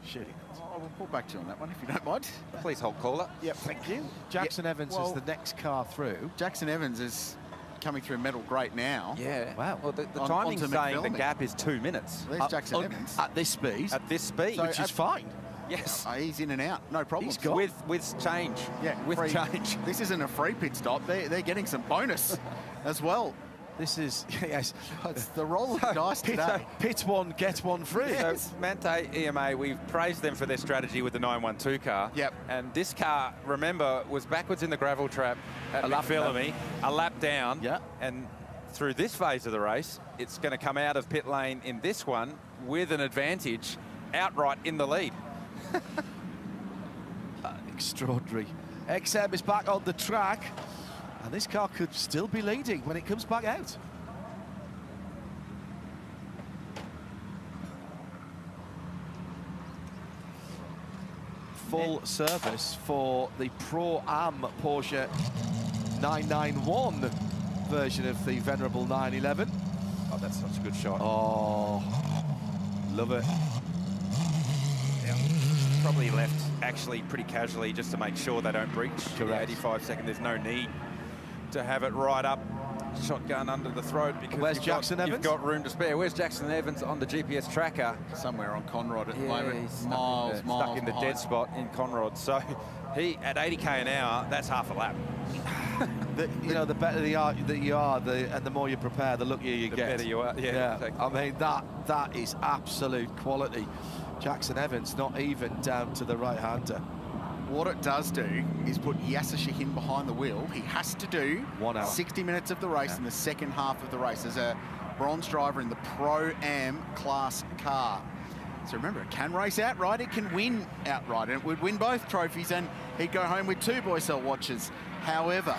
Speaker 11: Shooting.
Speaker 10: I will pull back to you on that one if you don't mind.
Speaker 14: Please hold caller.
Speaker 10: Yep, thank you.
Speaker 11: Jackson Evans is the next car through.
Speaker 10: Jackson Evans is coming through metal grate now.
Speaker 14: Yeah.
Speaker 11: Wow.
Speaker 14: Well, the timing's saying the gap is 2 minutes.
Speaker 10: There's Jackson Evans.
Speaker 11: At this speed.
Speaker 14: At this speed.
Speaker 10: So
Speaker 11: which is fine.
Speaker 14: Yes.
Speaker 10: He's in and out, no problem.
Speaker 11: He's gone.
Speaker 14: With change.
Speaker 10: Yeah,
Speaker 14: with
Speaker 10: free
Speaker 14: change.
Speaker 10: This isn't a free pit stop. They're getting some bonus as well.
Speaker 11: This is, yes.
Speaker 10: It's the roll of the dice today.
Speaker 11: Pit one, get one free.
Speaker 14: Yes. So Mante EMA, we've praised them for their strategy with the 912 car.
Speaker 10: Yep.
Speaker 14: And this car, remember, was backwards in the gravel trap at McPhillamy, a lap down.
Speaker 11: Yeah.
Speaker 14: And through this phase of the race, it's going to come out of pit lane in this one with an advantage outright in the lead.
Speaker 11: Extraordinary. XM is back on the track. And this car could still be leading when it comes back out. Full service for the Pro-Am Porsche 991 version of the venerable 911.
Speaker 14: Oh, that's such a good shot.
Speaker 11: Oh, love it.
Speaker 14: Yeah. Probably left actually pretty casually just to make sure they don't breach the 85 second. There's no need to have it right up, shotgun under the throat, because
Speaker 11: where's Jackson Evans?
Speaker 14: You've got room to spare. Where's Jackson Evans on the GPS tracker?
Speaker 10: Somewhere on Conrod at the moment.
Speaker 14: He's
Speaker 10: miles
Speaker 14: stuck in the dead spot in Conrod. So he, at 80k an hour, that's half a lap.
Speaker 11: the better that you are, and the more you prepare, the luckier you get.
Speaker 14: The better you are, yeah. Exactly.
Speaker 11: I mean, that is absolute quality. Jackson Evans not even down to the right-hander.
Speaker 10: What it does do is put Yasser Shahin behind the wheel. He has to do
Speaker 11: 1 hour.
Speaker 10: 60 minutes of the race in the second half of the race as a bronze driver in the Pro-Am class car. So remember, it can race outright, it can win outright, and it would win both trophies, and he'd go home with 2 Boycell watches. However,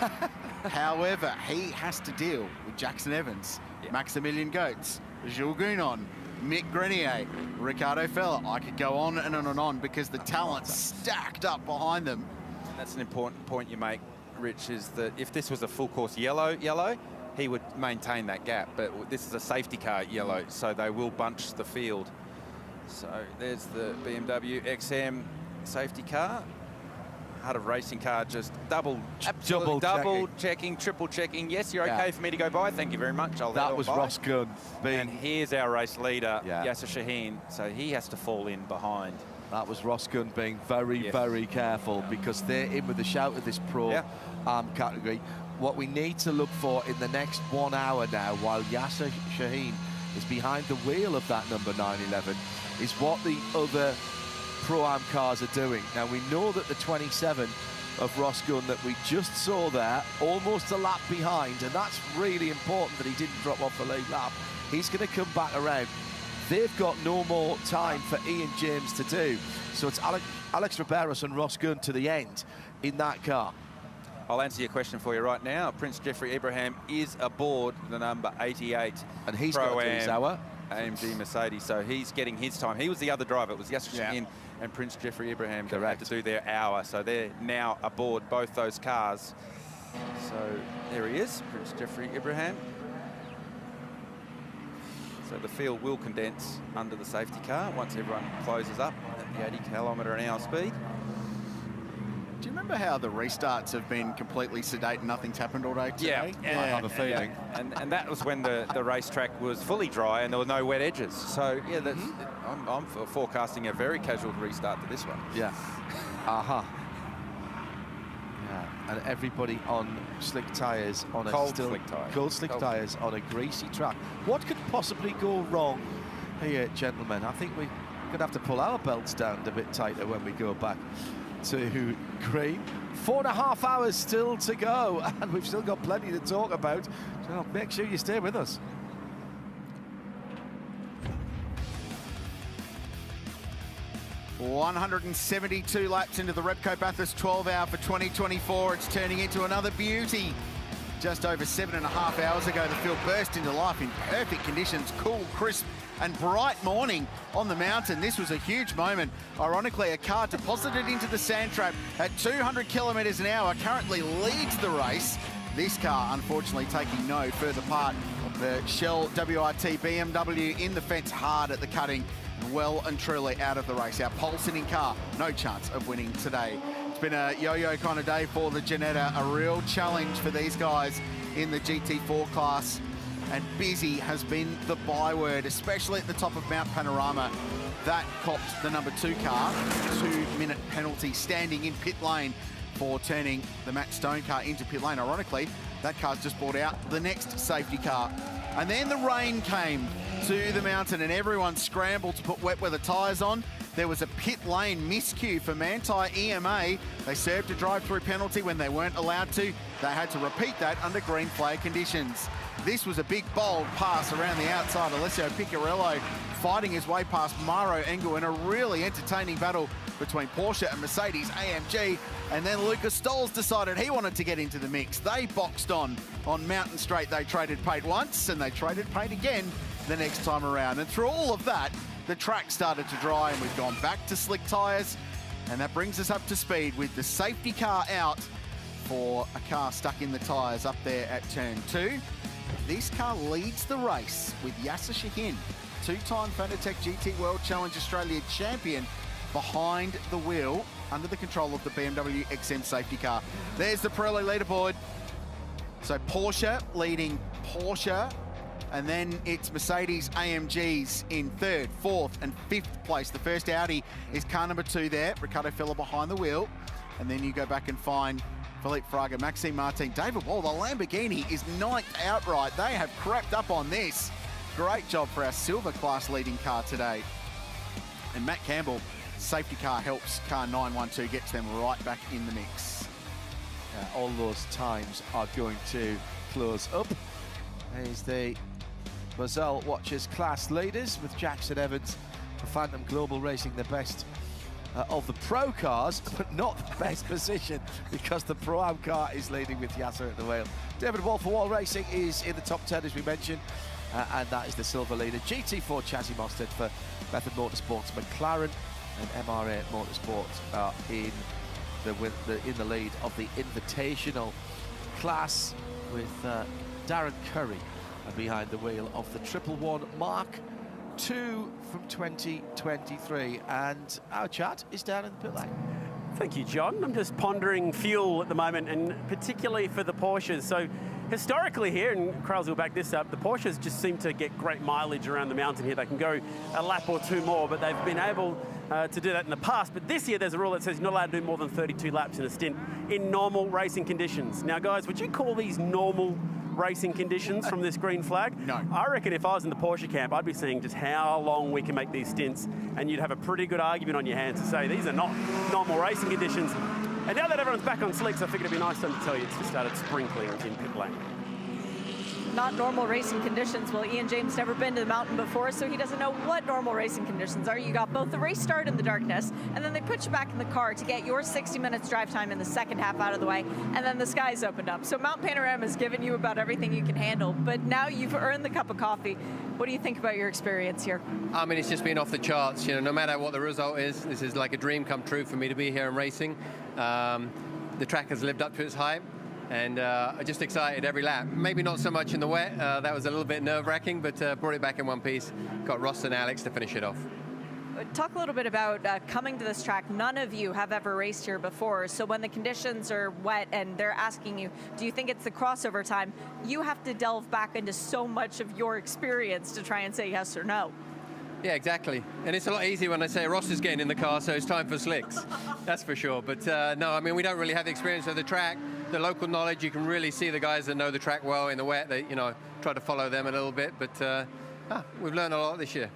Speaker 10: he has to deal with Jackson Evans, Maximilian Goetz, Jules Gounon, Mick Grenier, Ricardo Feller. I could go on and on and on because the talent's stacked up behind them.
Speaker 14: That's an important point you make, Rich, is that if this was a full course yellow, he would maintain that gap. But this is a safety car yellow, so they will bunch the field. So there's the BMW XM safety car. Heart of Racing car just double checking, triple checking. Yes, you're okay for me to go by. Thank you very much.
Speaker 11: That was Ross Gunn.
Speaker 14: And here's our race leader, Yasser Shahin. So he has to fall in behind.
Speaker 11: That was Ross Gunn being very, very careful because they're in with the shout of this Pro category. What we need to look for in the next 1 hour now, while Yasser Shahin is behind the wheel of that number 911, is what the other Pro-Am cars are doing. Now, we know that the 27 of Ross Gunn that we just saw there, almost a lap behind, and that's really important that he didn't drop off the lead lap. He's going to come back around. They've got no more time for Ian James to do. So it's Alex Riberos and Ross Gunn to the end in that car.
Speaker 14: I'll answer your question for you right now. Prince Jeffrey Ibrahim is aboard the number 88.
Speaker 11: And he's got to do his hour.
Speaker 14: AMG Mercedes, so he's getting his time. He was the other driver. It was Yasser Shahin and Prince Jeffrey Ibrahim that had to do their hour. So they're now aboard both those cars. So there he is, Prince Jeffrey Ibrahim. So the field will condense under the safety car once everyone closes up at the 80km/h speed.
Speaker 10: Do you remember how the restarts have been completely sedate and nothing's happened all day today?
Speaker 14: Yeah,
Speaker 11: I have a feeling.
Speaker 14: And that was when the racetrack was fully dry and there were no wet edges. So, yeah, that's, I'm forecasting a very casual restart to this one.
Speaker 11: Yeah. Yeah, and everybody on slick tyres on
Speaker 14: cold slick
Speaker 11: tyres on a greasy track. What could possibly go wrong here, gentlemen? I think we're going to have to pull our belts down a bit tighter when we go back to green. 4.5 hours still to go, and we've still got plenty to talk about, so make sure you stay with us.
Speaker 10: $172 laps into the Repco Bathurst 12 hour for 2024. It's turning into another beauty. Just over 7.5 hours ago, the field burst into life in perfect conditions, cool, crisp, and bright morning on the mountain. This was a huge moment. Ironically, a car deposited into the sand trap at 200 kilometres an hour currently leads the race. This car, unfortunately, taking no further part. The Shell WRT BMW in the fence hard at the cutting, well and truly out of the race. Our pole-sitting car, no chance of winning today. It's been a yo-yo kind of day for the Ginetta, a real challenge for these guys in the GT4 class. And busy has been the byword, especially at the top of Mount Panorama. That copped the number 2 car, 2-minute penalty, standing in pit lane for turning the Matt Stone car into pit lane. Ironically, that car's just brought out the next safety car. And then the rain came to the mountain and everyone scrambled to put wet weather tyres on. There was a pit lane miscue for Manti EMA. They served a drive-through penalty when they weren't allowed to. They had to repeat that under green flag conditions. This was a big, bold pass around the outside. Alessio Piccarello fighting his way past Mauro Engel in a really entertaining battle between Porsche and Mercedes AMG. And then Lucas Stolz decided he wanted to get into the mix. They boxed on Mountain Straight. They traded paint once and they traded paint again the next time around. And through all of that, the track started to dry and we've gone back to slick tyres. And that brings us up to speed with the safety car out for a car stuck in the tyres up there at turn 2. This car leads the race with Yasser Shahin, 2-time Fanatec GT World Challenge Australia champion, behind the wheel under the control of the BMW XM safety car. There's the Pirelli leaderboard. So Porsche leading Porsche, and then it's Mercedes AMGs in 3rd, 4th and 5th place. The first Audi is car number 2 there, Ricardo Feller behind the wheel. And then you go back and find Philippe Fraga, Maxime Martin, David Wall. The Lamborghini is 9th outright. They have crept up on this. Great job for our silver class leading car today. And Matt Campbell, safety car, helps car 912 get them right back in the mix.
Speaker 11: All those times are going to close up. There's the Mozelle Watchers class leaders with Jackson Evans for Phantom Global racing the best of the pro cars, but not the best position because the Pro-Am car is leading with Yasser at the wheel. David Wall for Wall Racing is in the top 10 as we mentioned, and that is the silver leader. GT4 Chassis Monster for Method Motorsports, McLaren and MRA Motorsports are in the lead of the Invitational class with Darren Curry behind the wheel of the 111 Mark II from 2023, and our chat is down in the pit lane.
Speaker 1: Thank you, John. I'm just pondering fuel at the moment, and particularly for the Porsches. So historically here, and Krause will back this up, the Porsches just seem to get great mileage around the mountain here. They can go a lap or two more, but they've been able to do that in the past. But this year there's a rule that says you're not allowed to do more than 32 laps in a stint in normal racing conditions. Now, guys, would you call these normal racing conditions from this green flag?
Speaker 10: No.
Speaker 1: I reckon if I was in the Porsche camp, I'd be seeing just how long we can make these stints, and you'd have a pretty good argument on your hands to say these are not normal racing conditions. And now that everyone's back on slicks, I figured it'd be nice time to tell you it's just started sprinkling in pit lane.
Speaker 4: Not normal racing conditions. Well, Ian James never been to the mountain before, so he doesn't know what normal racing conditions are. You got both the race start in the darkness, and then they put you back in the car to get your 60 minutes drive time in the second half out of the way, and then the skies opened up. So Mount Panorama has given you about everything you can handle, but now you've earned the cup of coffee. What do you think about your experience here?
Speaker 7: I mean, it's just been off the charts. You know, no matter what the result is, this is like a dream come true for me to be here and racing. The track has lived up to its hype, and I'm just excited every lap. Maybe not so much in the wet. That was a little bit nerve-wracking, but brought it back in one piece. Got Ross and Alex to finish it off.
Speaker 4: Talk a little bit about coming to this track. None of you have ever raced here before, so when the conditions are wet and they're asking you, do you think it's the crossover time, you have to delve back into so much of your experience to try and say yes or no.
Speaker 7: Yeah, exactly. And it's a lot easier when I say Ross is getting in the car, so it's time for slicks. That's for sure. But no, I mean, we don't really have the experience of the track. The local knowledge, you can really see the guys that know the track well in the wet. They, you know, try to follow them a little bit. But we've learned a lot this year.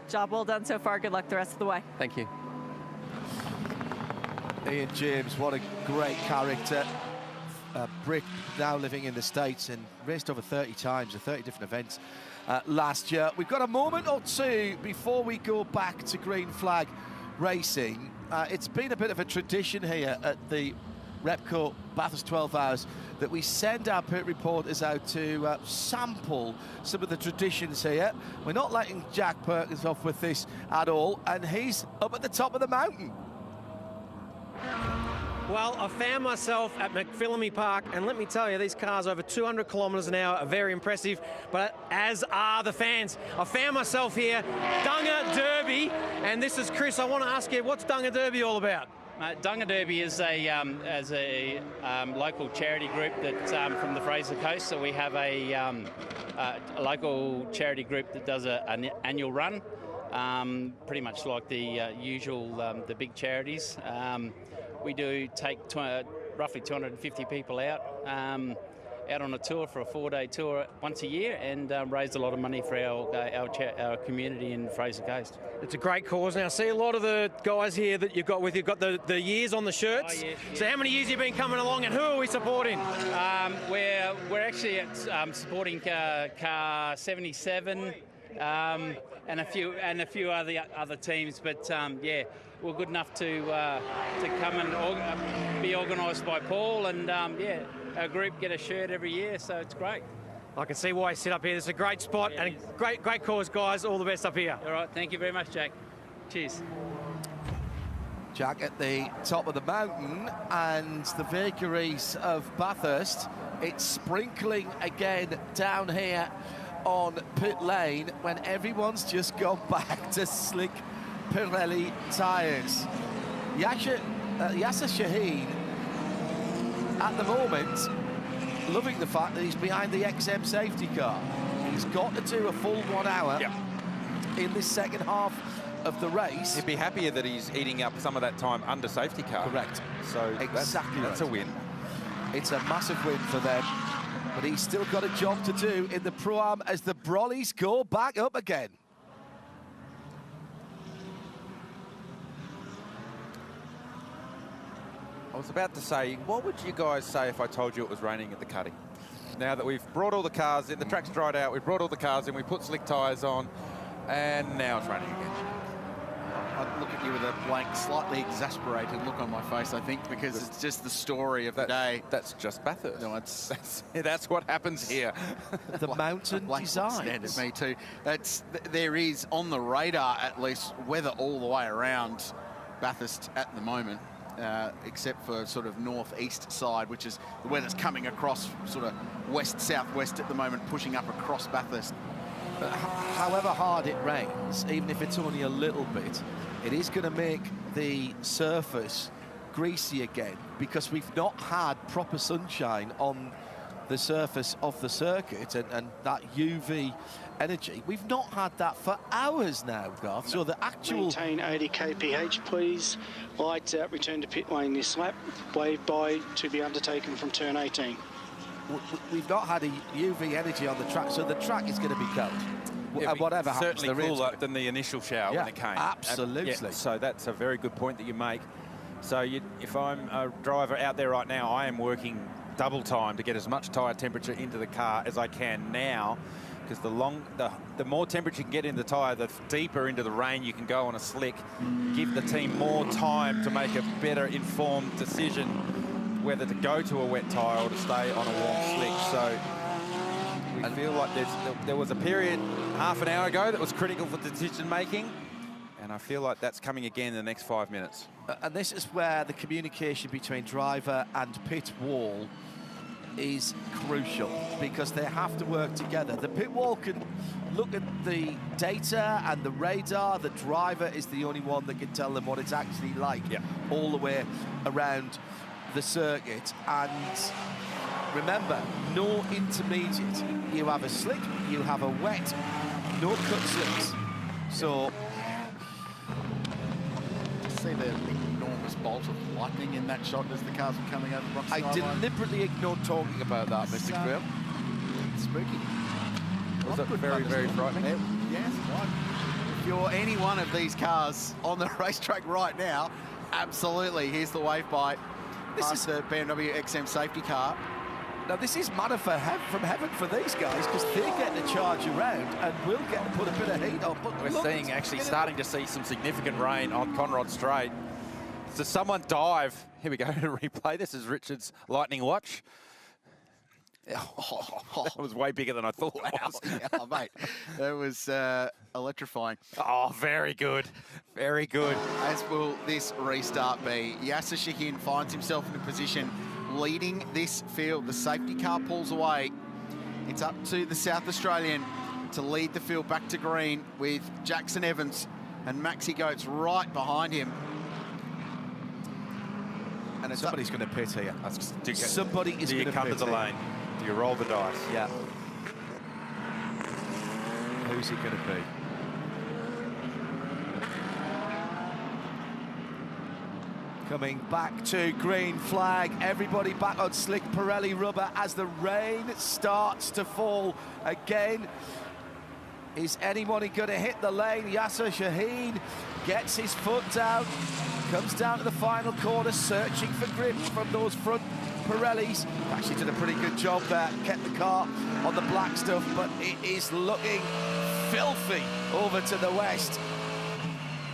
Speaker 4: Job well done so far. Good luck the rest of the way.
Speaker 7: Thank you.
Speaker 11: Ian James, what a great character. Brick, now living in the States and raced over 30 times at 30 different events last year. We've got a moment or two before we go back to green flag racing. It's been a bit of a tradition here at the Repco Bathurst 12 Hours that we send our pit reporters out to sample some of the traditions here. We're not letting Jack Perkins off with this at all, and he's up at the top of the mountain.
Speaker 2: Well, I found myself at McPhillamy Park, and let me tell you, these cars over 200 kilometres an hour are very impressive, but as are the fans. I found myself here, Dunga Derby, and this is Chris. I want to ask you, what's Dunga Derby all about?
Speaker 5: Dunga Derby is a local charity group that's from the Fraser Coast. So we have a local charity group that does an annual run, pretty much like the usual the big charities. We do take roughly 250 people out on a tour for a 4-day tour once a year, and raise a lot of money for our community in Fraser Coast.
Speaker 2: It's a great cause. Now, see a lot of the guys here that you've got with you, got the years on the shirts.
Speaker 5: Oh, yes.
Speaker 2: So how many years have you been coming along, and who are we supporting?
Speaker 5: We're actually supporting car 77 and a few other teams, but yeah, we're good enough to come and be organised by Paul, and yeah, our group get a shirt every year, so it's great.
Speaker 2: I can see why you sit up here. It's a great spot, yeah, and a great cause, guys. All the best up here.
Speaker 5: All right, thank you very much, Jack. Cheers.
Speaker 11: Jack at the top of the mountain, and the vagaries of Bathurst. It's sprinkling again down here on pit lane when everyone's just gone back to slick Pirelli tyres. Yasser Shaheen, at the moment, loving the fact that he's behind the XM safety car. He's got to do a full 1 hour in this second half of the race.
Speaker 14: He'd be happier that he's eating up some of that time under safety car.
Speaker 11: Correct.
Speaker 14: So
Speaker 11: exactly
Speaker 14: that's a win.
Speaker 11: It's a massive win for them, but he's still got a job to do in the Pro-Am as the Brollies go back up again.
Speaker 14: I was about to say, what would you guys say if I told you it was raining at the cutting? Now that we've brought all the cars in, the track's dried out, we've brought all the cars in, we put slick tyres on, and now it's raining again.
Speaker 10: I'd look at you with a blank, slightly exasperated look on my face, I think, because it's just the story of the day.
Speaker 14: That's just Bathurst.
Speaker 10: No,
Speaker 14: that's what happens here.
Speaker 11: The mountain design.
Speaker 10: Me too. There is on the radar at least weather all the way around Bathurst at the moment. Except for sort of northeast side, which is the weather's coming across sort of west-southwest at the moment, pushing up across Bathurst.
Speaker 11: But however hard it rains, even if it's only a little bit, it is going to make the surface greasy again, because we've not had proper sunshine on the surface of the circuit, and that UV energy. We've not had that for hours now, Garth. So the actual...
Speaker 12: Maintain 80 kph, please. Lights out, return to pit lane this lap. Wave by to be undertaken from turn 18.
Speaker 11: We've not had a UV energy on the track, so the track is going to be cold. Whatever happens,
Speaker 14: certainly cooler than the initial shower when it came.
Speaker 11: Absolutely.
Speaker 14: So that's a very good point that you make. So if I'm a driver out there right now, I am working double time to get as much tyre temperature into the car as I can now, because the more temperature you can get in the tyre, the deeper into the rain you can go on a slick. Give the team more time to make a better informed decision whether to go to a wet tyre or to stay on a warm slick. So we feel like there was a period half an hour ago that was critical for decision making, and I feel like that's coming again in the next 5 minutes.
Speaker 11: And this is where the communication between driver and pit wall is crucial, because they have to work together. The pit wall can look at the data and the radar. The driver is the only one that can tell them what it's actually like all the way around the circuit. And remember, no intermediate. You have a slick, you have a wet, no cut slicks. So
Speaker 10: see the enormous bolt of lightning in that shot as the cars were coming over Rock
Speaker 11: I deliberately ignored talking about that, Mr. Quill.
Speaker 10: Spooky.
Speaker 14: Was it very frightening?
Speaker 10: Yes, right. If you're any one of these cars on the racetrack right now, absolutely. Here's the wave bite. This is the BMW XM safety car.
Speaker 11: Now, this is manna from heaven for these guys, because they get to charge around and will get to put a bit of heat on. But
Speaker 14: we're starting to see some significant rain on Conrod Straight. So someone dive. Here we go to replay. This is Richard's lightning watch. That was way bigger than I thought it was.
Speaker 10: Oh, mate, that was electrifying.
Speaker 14: Oh, very good. Very good.
Speaker 10: As will this restart be. Yasser Shaheen finds himself in a position leading this field. The safety car pulls away. It's up to the South Australian to lead the field back to green with Jackson Evans and Maxi Goetz right behind him.
Speaker 11: And somebody's going to pit here.
Speaker 14: Somebody is going to cut the lane. Do you roll the dice?
Speaker 11: Yeah. Who's it going to be? Coming back to green flag. Everybody back on slick Pirelli rubber as the rain starts to fall again. Is anybody going to hit the lane? Yasser Shaheen gets his foot down, comes down to the final corner, searching for grips from those front Pirellis. Actually did a pretty good job there, kept the car on the black stuff, but it is looking filthy over to the west.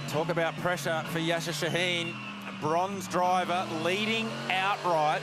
Speaker 14: Talk about pressure for Yasser Shaheen. Bronze driver leading outright.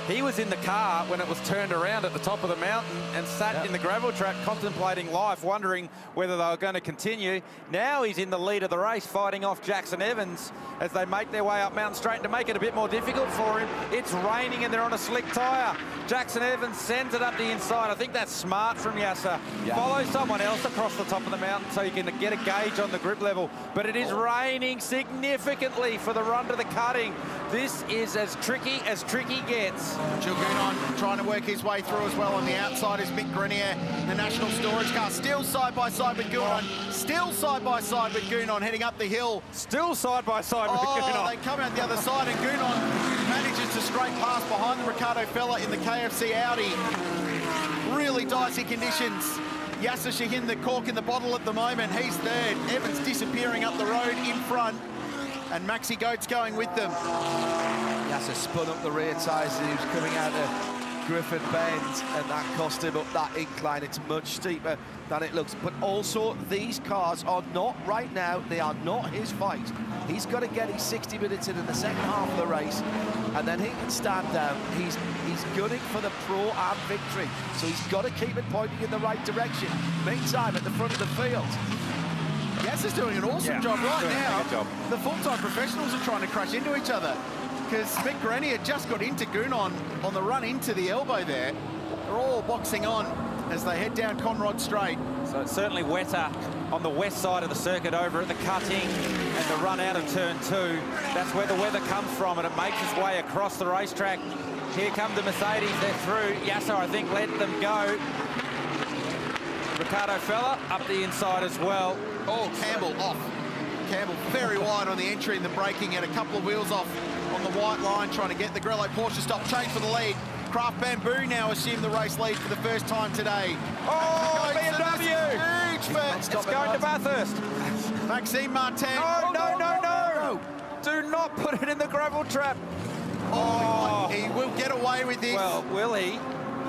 Speaker 14: He was in the car when it was turned around at the top of the mountain and sat in the gravel track contemplating life, wondering whether they were going to continue. Now he's in the lead of the race, fighting off Jackson Evans as they make their way up Mountain Straight. To make it a bit more difficult for him, it's raining and they're on a slick tyre. Jackson Evans sends it up the inside. I think that's smart from Yasser. Follow someone else across the top of the mountain so you can get a gauge on the grip level. But it is raining significantly for the run to the cutting. This is as tricky gets.
Speaker 10: Jill Gounon trying to work his way through as well. On the outside is Mick Grenier, the National Storage car. Still side by side with Gounon. Still side by side with Gounon heading up the hill.
Speaker 14: Still side by side with Gounon.
Speaker 10: They come out the other side and Gounon manages to a straight pass behind the Ricardo fella in the KFC Audi. Really dicey conditions. Yasser Shahin, the cork in the bottle at the moment. He's third. Evans disappearing up the road in front. And Maxi Goetz going with them.
Speaker 11: Yasser spun up the rear tyres as he was coming out of Griffin Bend, and that cost him up that incline. It's much steeper than it looks. But also, these cars are not, right now, they are not his fight. He's got to get his 60 minutes in the second half of the race, and then he can stand down. He's gunning for the Pro-Am victory, so he's got to keep it pointing in the right direction. Meantime, at the front of the field,
Speaker 10: Yes is doing an awesome job right now. The full-time professionals are trying to crash into each other because Mick Grenier just got into Goonon on the run into the elbow there. They're all boxing on as they head down Conrod Straight.
Speaker 14: So it's certainly wetter on the west side of the circuit over at the cutting and the run out of turn 2. That's where the weather comes from, and it makes its way across the racetrack. Here come the Mercedes, they're through. Yasser, I think, let them go. Ricardo Fella up the inside as well.
Speaker 10: Oh, Campbell off. Campbell very wide on the entry and the braking, and a couple of wheels off on the white line, trying to get the Grello Porsche stop change for the lead. Craft Bamboo now assume the race lead for the first time today.
Speaker 14: Oh, BMW!
Speaker 10: Huge for...
Speaker 14: It's going to Bathurst.
Speaker 10: Maxime Martin.
Speaker 14: No. Do not put it in the gravel trap.
Speaker 10: Oh, he will get away with this.
Speaker 14: Well, will he?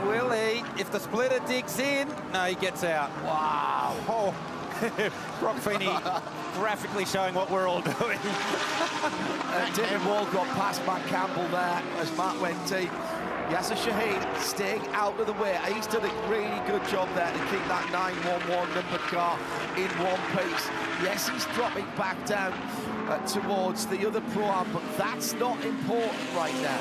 Speaker 14: Will he? If the splitter digs in, no, he gets out. Wow. Oh. Brock Feeney graphically showing what we're all doing.
Speaker 11: David Wall got past Matt Campbell there as Matt went deep. Yasser Shahin staying out of the way. He's done a really good job there to keep that 911 numbered car in one piece. Yes, he's dropping back down towards the other Pro-Am, but that's not important right now.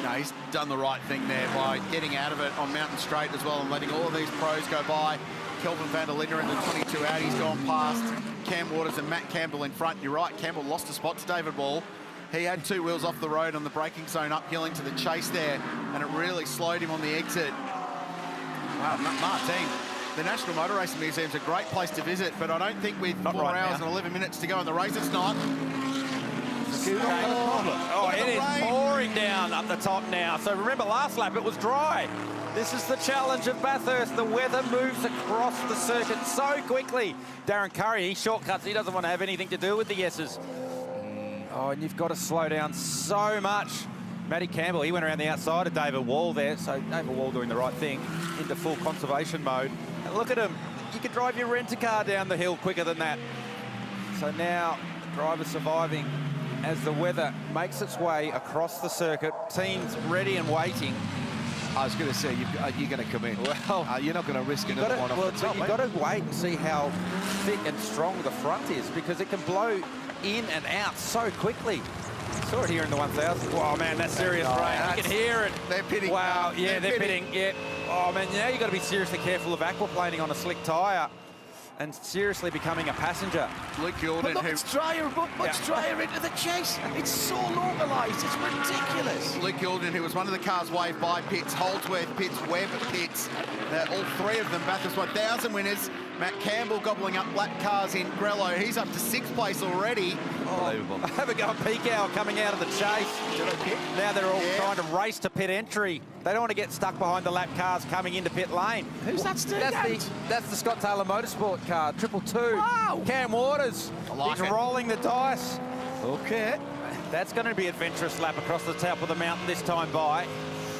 Speaker 10: No, he's done the right thing there by getting out of it on Mountain Straight as well and letting all of these pros go by. Kelvin van der Linde in the 22 out. He's gone past Cam Waters and Matt Campbell in front. You're right, Campbell lost a spot to David Wall. He had 2 wheels off the road on the braking zone uphill into the chase there, and it really slowed him on the exit. Wow, Martin, the National Motor Racing Museum's a great place to visit, but I don't think with 4 hours and 11 minutes to go in the race, it's not.
Speaker 14: Oh, it is pouring down up the top now. So remember, last lap it was dry. This is the challenge of Bathurst. The weather moves across the circuit so quickly. Darren Curry, he shortcuts. He doesn't want to have anything to do with the yeses. Oh, and you've got to slow down so much. Matty Campbell, he went around the outside of David Wall there. So David Wall doing the right thing into full conservation mode. And look at him. You can drive your rent-a-car down the hill quicker than that. So now the driver's surviving as the weather makes its way across the circuit. Teams ready and waiting.
Speaker 11: I was going to say, you're going to come in.
Speaker 14: Well,
Speaker 11: you're not going to risk another one off the top.
Speaker 14: You've got to wait and see how thick and strong the front is, because it can blow in and out so quickly. Saw it here in the 1000. Oh, man, that's serious rain. You can hear it.
Speaker 10: They're pitting.
Speaker 14: Wow, yeah, they're pitting. Yeah. Oh, man, now you've got to be seriously careful of aquaplaning on a slick tyre and seriously becoming a passenger.
Speaker 10: Luke Gilden,
Speaker 11: but look, it's drier, much drier into the chase. It's so localised, it's ridiculous.
Speaker 10: Luke Gilden, who was one of the cars waved by pits, Holdsworth pits, Webb pits, all 3 of them Bathurst 1000 winners. Matt Campbell gobbling up lap cars in Grello. He's up to 6th place already.
Speaker 14: Unbelievable. Have a go at Peak Hour coming out of the chase. Now they're all trying to race to pit entry. They don't want to get stuck behind the lap cars coming into pit lane.
Speaker 11: Who's that still?
Speaker 14: That's the Scott Taylor Motorsport car, 222. Wow. Cam Waters. He's rolling the dice.
Speaker 11: Okay.
Speaker 14: That's going to be an adventurous lap across the top of the mountain this time by.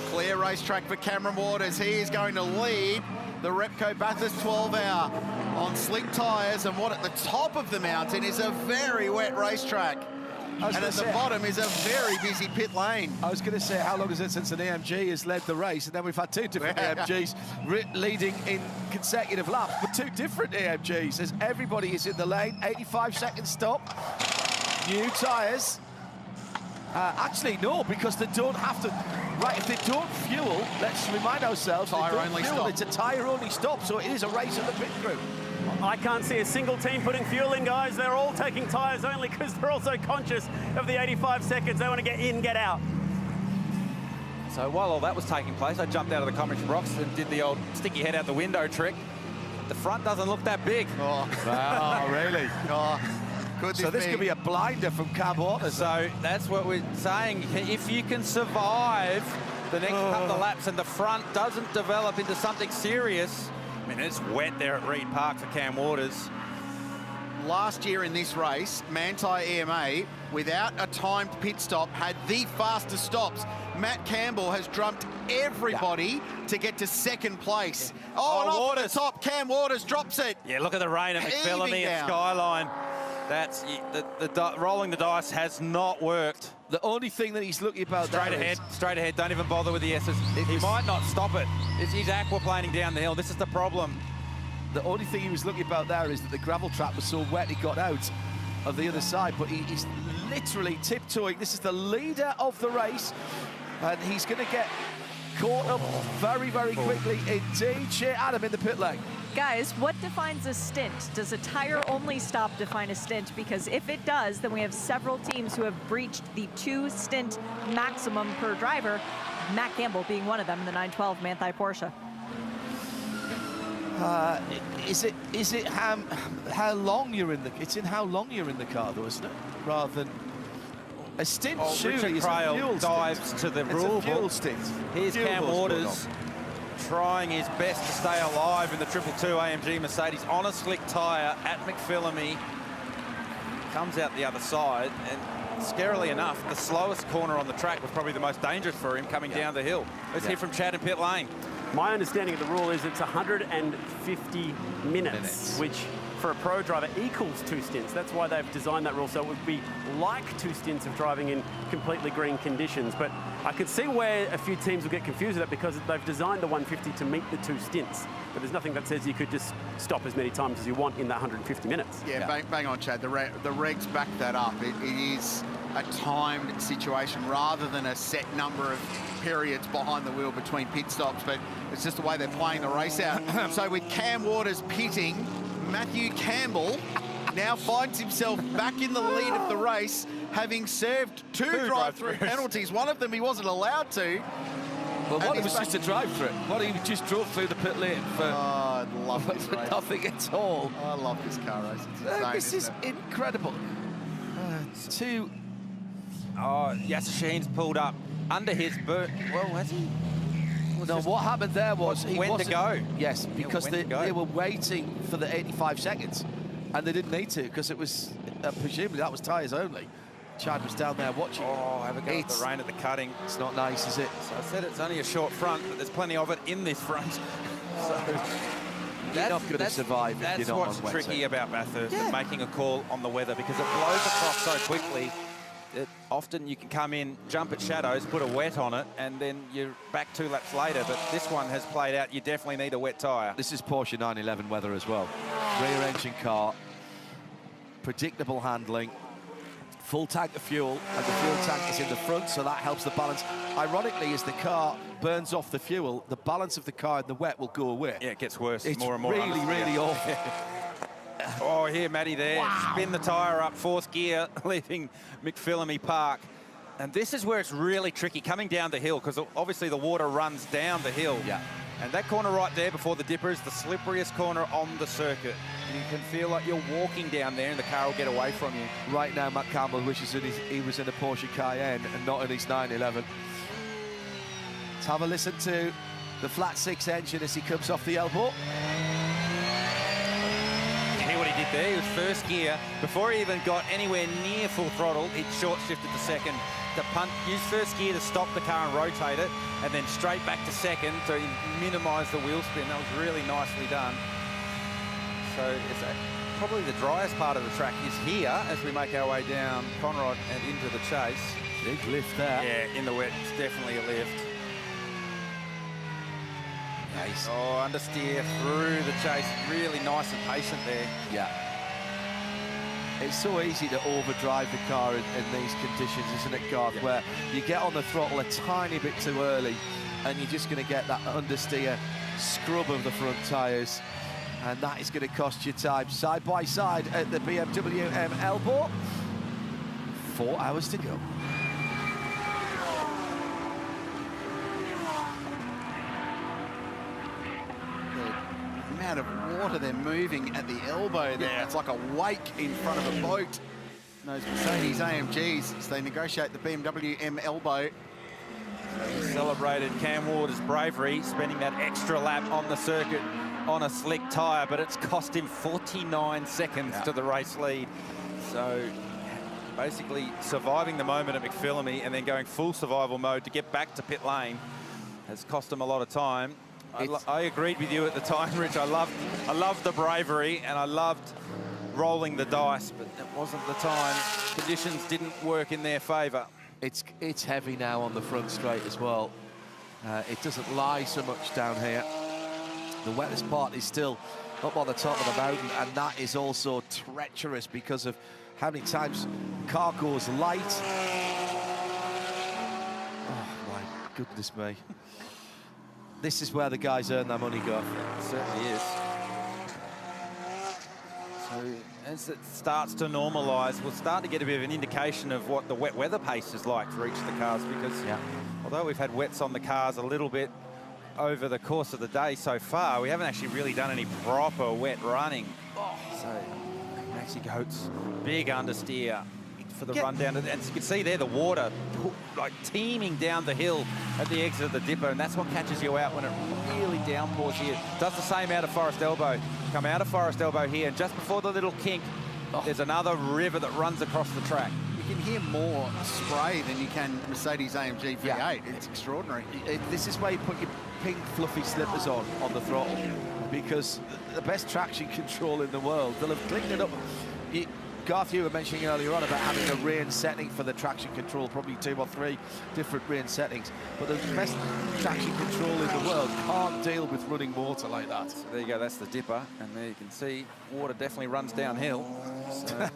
Speaker 10: Clear racetrack for Cameron Waters. He is going to lead the Repco Bathurst 12-hour on slick tyres, and what at the top of the mountain is a very wet racetrack. And at the bottom is a very busy pit lane.
Speaker 11: I was going to say, how long is it since an AMG has led the race? And then we've had 2 different AMGs leading in consecutive laps, but 2 different AMGs as everybody is in the lane. 85-second stop. New tyres. Actually, no, because they don't have to. Right, if they don't fuel, let's remind ourselves,
Speaker 10: tyre-only stop.
Speaker 11: It's a tyre-only stop, so it is a race in the pit crew.
Speaker 1: I can't see a single team putting fuel in, guys. They're all taking tyres only because they're also conscious of the 85 seconds. They want to get in, get out.
Speaker 14: So while all that was taking place, I jumped out of the commentary box and did the old sticky head out the window trick. The front doesn't look that big.
Speaker 10: Oh,
Speaker 11: oh really?
Speaker 10: Oh.
Speaker 11: So this could be a blinder from Cam Waters.
Speaker 14: So that's what we're saying. If you can survive the next couple of laps and the front doesn't develop into something serious, I mean, it's wet there at Reed Park for Cam Waters.
Speaker 10: Last year in this race, Manti EMA, without a timed pit stop, had the fastest stops. Matt Campbell has drumped everybody to get to second place. Oh, and off the top, Cam Waters drops it.
Speaker 14: Yeah, look at the rain at McPhillamy and Skyline. That's rolling the dice has not worked.
Speaker 11: The only thing that he's looking about
Speaker 14: straight ahead. Don't even bother with the S's. He might not stop it. He's aquaplaning down the hill. This is the problem.
Speaker 11: The only thing he was looking about there is that the gravel trap was so wet he got out of the other side, but he's literally tiptoeing. This is the leader of the race, and he's going to get caught up very, very quickly indeed. Shea Adam in the pit lane.
Speaker 4: Guys, what defines a stint? Does a tire-only stop define a stint? Because if it does, then we have several teams who have breached the 2-stint maximum per driver, Matt Campbell being one of them in the 912 Manthey Porsche.
Speaker 11: Is it how long you're in the? It's in how long you're in the car, though, isn't it? Rather than a stint.
Speaker 14: Richard Crail dives to the rule book. Here's Cam Waters trying his best to stay alive in the 222 AMG Mercedes on a slick tyre at McPhillamy. Comes out the other side, and scarily enough, the slowest corner on the track was probably the most dangerous for him coming down the hill. Let's hear from Chad in pit lane.
Speaker 1: My understanding of the rule is it's 150 minutes, which for a pro driver equals 2 stints. That's why they've designed that rule, so it would be like 2 stints of driving in completely green conditions. But I could see where a few teams will get confused with that because they've designed the 150 to meet the 2 stints. But there's nothing that says you could just stop as many times as you want in that 150 minutes.
Speaker 10: Yeah. Bang on, Chad. The regs back that up. It is a timed situation rather than a set number of periods behind the wheel between pit stops, but it's just the way they're playing the race out. So with Cam Waters pitting, Matthew Campbell now finds himself back in the lead of the race, having served 2 drive-through penalties. One of them he wasn't allowed to.
Speaker 11: Well, one was just a drive-through. One he just drove through the pit lane for
Speaker 10: I love this race.
Speaker 11: Nothing at all.
Speaker 10: I love this car race. It's insane,
Speaker 11: this is incredible.
Speaker 14: Yasser Sheen's pulled up under his boot. Well, has he?
Speaker 11: No, what happened there was he
Speaker 14: when to go.
Speaker 11: Yes, because they were waiting for the 85 seconds, and they didn't need to because it was presumably that was tyres only. Chad was down there watching.
Speaker 14: Oh, have a go at the rain at the cutting.
Speaker 11: It's not nice, is it?
Speaker 14: So I said it's only a short front, but there's plenty of it in this front. So
Speaker 11: you're not going to survive if you're not on wet.
Speaker 14: That's what's tricky about Bathurst and making a call on the weather, because it blows across so quickly. Often you can come in, jump at shadows, put a wet on it, and then you're back 2 laps later. But this one has played out. You definitely need a wet tyre.
Speaker 11: This is Porsche 911 weather as well. Rear engine car, predictable handling, full tank of fuel, and the fuel tank is in the front, so that helps the balance. Ironically, as the car burns off the fuel, the balance of the car in the wet will go away.
Speaker 14: Yeah, it gets worse.
Speaker 11: It's
Speaker 14: more and more.
Speaker 11: really awful.
Speaker 14: Oh, here, Matty there. Wow. Spin the tyre up, 4th gear, leaving McPhillamy Park. And this is where it's really tricky, coming down the hill, because obviously the water runs down the hill.
Speaker 11: Yeah.
Speaker 14: And that corner right there before the dipper is the slipperiest corner on the circuit. You can feel like you're walking down there and the car will get away from you.
Speaker 11: Right now, Matt Campbell wishes that he was in a Porsche Cayenne and not in his 911. Let's have a listen to the flat 6 engine as he comes off the elbow.
Speaker 14: What he did there, he was 1st gear. Before he even got anywhere near full throttle, he short shifted to 2nd to punt, use 1st gear to stop the car and rotate it, and then straight back to 2nd to minimise the wheel spin. That was really nicely done. So it's probably the driest part of the track is here as we make our way down Conrod and into the chase.
Speaker 11: Big lift there.
Speaker 14: Yeah, in the wet, it's definitely a lift.
Speaker 11: Nice.
Speaker 14: Oh, understeer through the chase. Really nice and patient there.
Speaker 11: Yeah. It's so easy to overdrive the car in these conditions, isn't it, Garth? Yeah. Where you get on the throttle a tiny bit too early and you're just going to get that understeer scrub of the front tyres. And that is going to cost you time. Side by side at the BMW M elbow. 4 hours to go.
Speaker 10: amount of water they're moving at the elbow there. It's like a wake in front of a boat. Those Mercedes AMGs, as they negotiate the BMW M elbow.
Speaker 14: He celebrated Cam Waters' bravery, spending that extra lap on the circuit on a slick tyre, but it's cost him 49 seconds to the race lead. So basically surviving the moment at McPhillamy and then going full survival mode to get back to pit lane has cost him a lot of time. I agreed with you at the time, Rich. I loved the bravery and I loved rolling the dice, but it wasn't the time. Conditions didn't work in their favour.
Speaker 11: It's heavy now on the front straight as well. It doesn't lie so much down here. The wettest part is still up on the top of the mountain, and that is also treacherous because of how many times the car goes light. Oh, my goodness me. This is where the guys earn their money, Goff.
Speaker 14: It certainly is. So as it starts to normalise, we'll start to get a bit of an indication of what the wet weather pace is like for each of the cars, because although we've had wets on the cars a little bit over the course of the day so far, we haven't actually really done any proper wet running. So Maxi Goats, big understeer for the run down. And as you can see there, the water like teeming down the hill at the exit of the dipper, and that's what catches you out when it really downpours here. Does the same out of Forest Elbow. Come out of Forest Elbow here, and just before the little kink, there's another river that runs across the track.
Speaker 10: You can hear more spray than you can Mercedes AMG V8. It's extraordinary.
Speaker 11: This is where you put your pink fluffy slippers on the throttle, because the best traction control in the world, they'll have cleaned it up. Garth, you were mentioning earlier on about having a rain setting for the traction control, probably 2 or 3 different rain settings. But the best traction control in the world can't deal with running water like that.
Speaker 14: So there you go, that's the dipper. And there you can see water definitely runs downhill. So,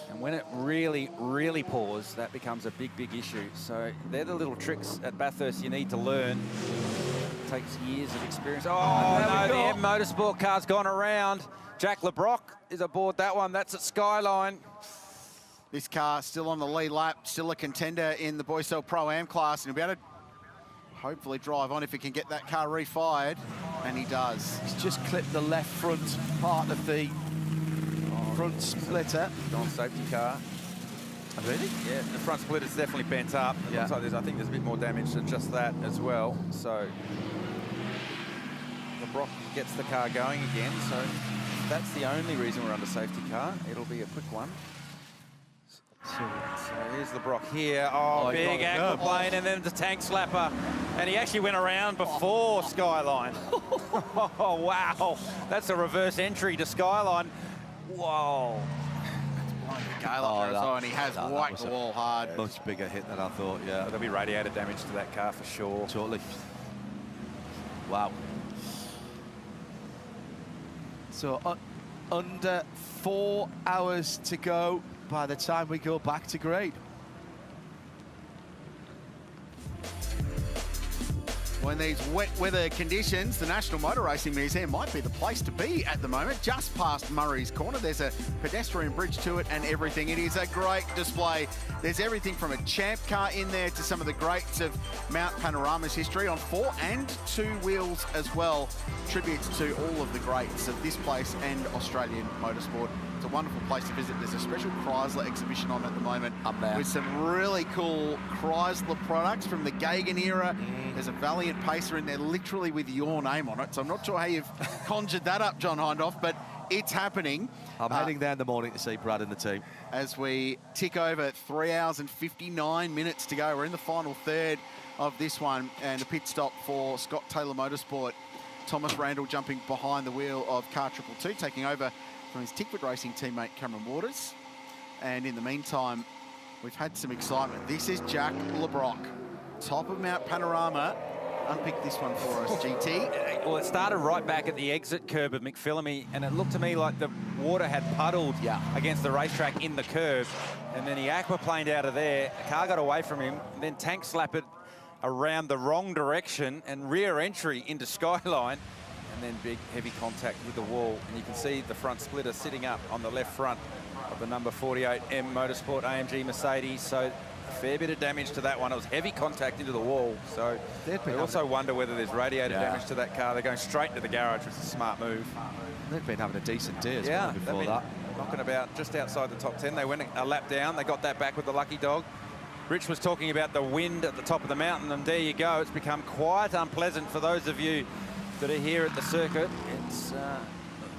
Speaker 14: and when it really, really pours, that becomes a big, big issue. So they're the little tricks at Bathurst you need to learn. It takes years of experience. Oh, no, the M Motorsport car's gone around. Jack LeBrock is aboard that one. That's at Skyline.
Speaker 10: This car still on the lead lap, still a contender in the Boysell Pro-Am class, and he'll be able to hopefully drive on if he can get that car refired, and he does.
Speaker 11: He's just clipped the left front part of the front splitter.
Speaker 14: Non-safety car.
Speaker 11: Really?
Speaker 14: Yeah, the front splitter's definitely bent up. It looks like I think there's a bit more damage than just that as well. So LeBrock gets the car going again, so that's the only reason we're under safety car. It'll be a quick one. So here's LeBrock here. Oh, big aquaplane, and then the tank slapper. And he actually went around before Skyline. Oh, wow. That's a reverse entry to Skyline. Whoa.
Speaker 10: And he has whacked the wall hard.
Speaker 11: Much bigger hit than I thought, yeah.
Speaker 14: There'll be radiator damage to that car for sure.
Speaker 11: Totally. Wow. So under 4 hours to go by the time we go back to grade.
Speaker 10: When these wet weather conditions, the National Motor Racing Museum might be the place to be at the moment. Just past Murray's Corner, there's a pedestrian bridge to it and everything. It is a great display. There's everything from a champ car in there to some of the greats of Mount Panorama's history on 4 and 2 wheels as well. Tributes to all of the greats of this place and Australian motorsport. It's a wonderful place to visit. There's a special Chrysler exhibition on at the moment with some really cool Chrysler products from the Gagan era. There's a Valiant Pacer in there literally with your name on it. So I'm not sure how you've conjured that up, John Hindhoff, but it's happening.
Speaker 11: I'm heading there in the morning to see Brad and the team.
Speaker 10: As we tick over 3 hours and 59 minutes to go. We're in the final third of this one, and a pit stop for Scott Taylor Motorsport. Thomas Randall jumping behind the wheel of car 222, taking over from his Tickford Racing teammate Cameron Waters. And in the meantime, we've had some excitement. This is Jack LeBrock, top of Mount Panorama. Unpick this one for us, GT.
Speaker 14: Well, it started right back at the exit curb of McPhillamy, and it looked to me like the water had puddled against the racetrack in the curve. And then he aquaplaned out of there. The car got away from him, and then tank slapped it around the wrong direction and rear entry into Skyline. And then big, heavy contact with the wall. And you can see the front splitter sitting up on the left front of the number 48 M Motorsport AMG Mercedes. So a fair bit of damage to that one. It was heavy contact into the wall. So they also wonder whether there's radiator damage to that car. They're going straight to the garage, which is a smart move.
Speaker 11: They've been having a decent day as well before that.
Speaker 14: Knocking about just outside the top 10. They went a lap down. They got that back with the lucky dog. Rich was talking about the wind at the top of the mountain, and there you go. It's become quite unpleasant for those of you that are here at the circuit. It's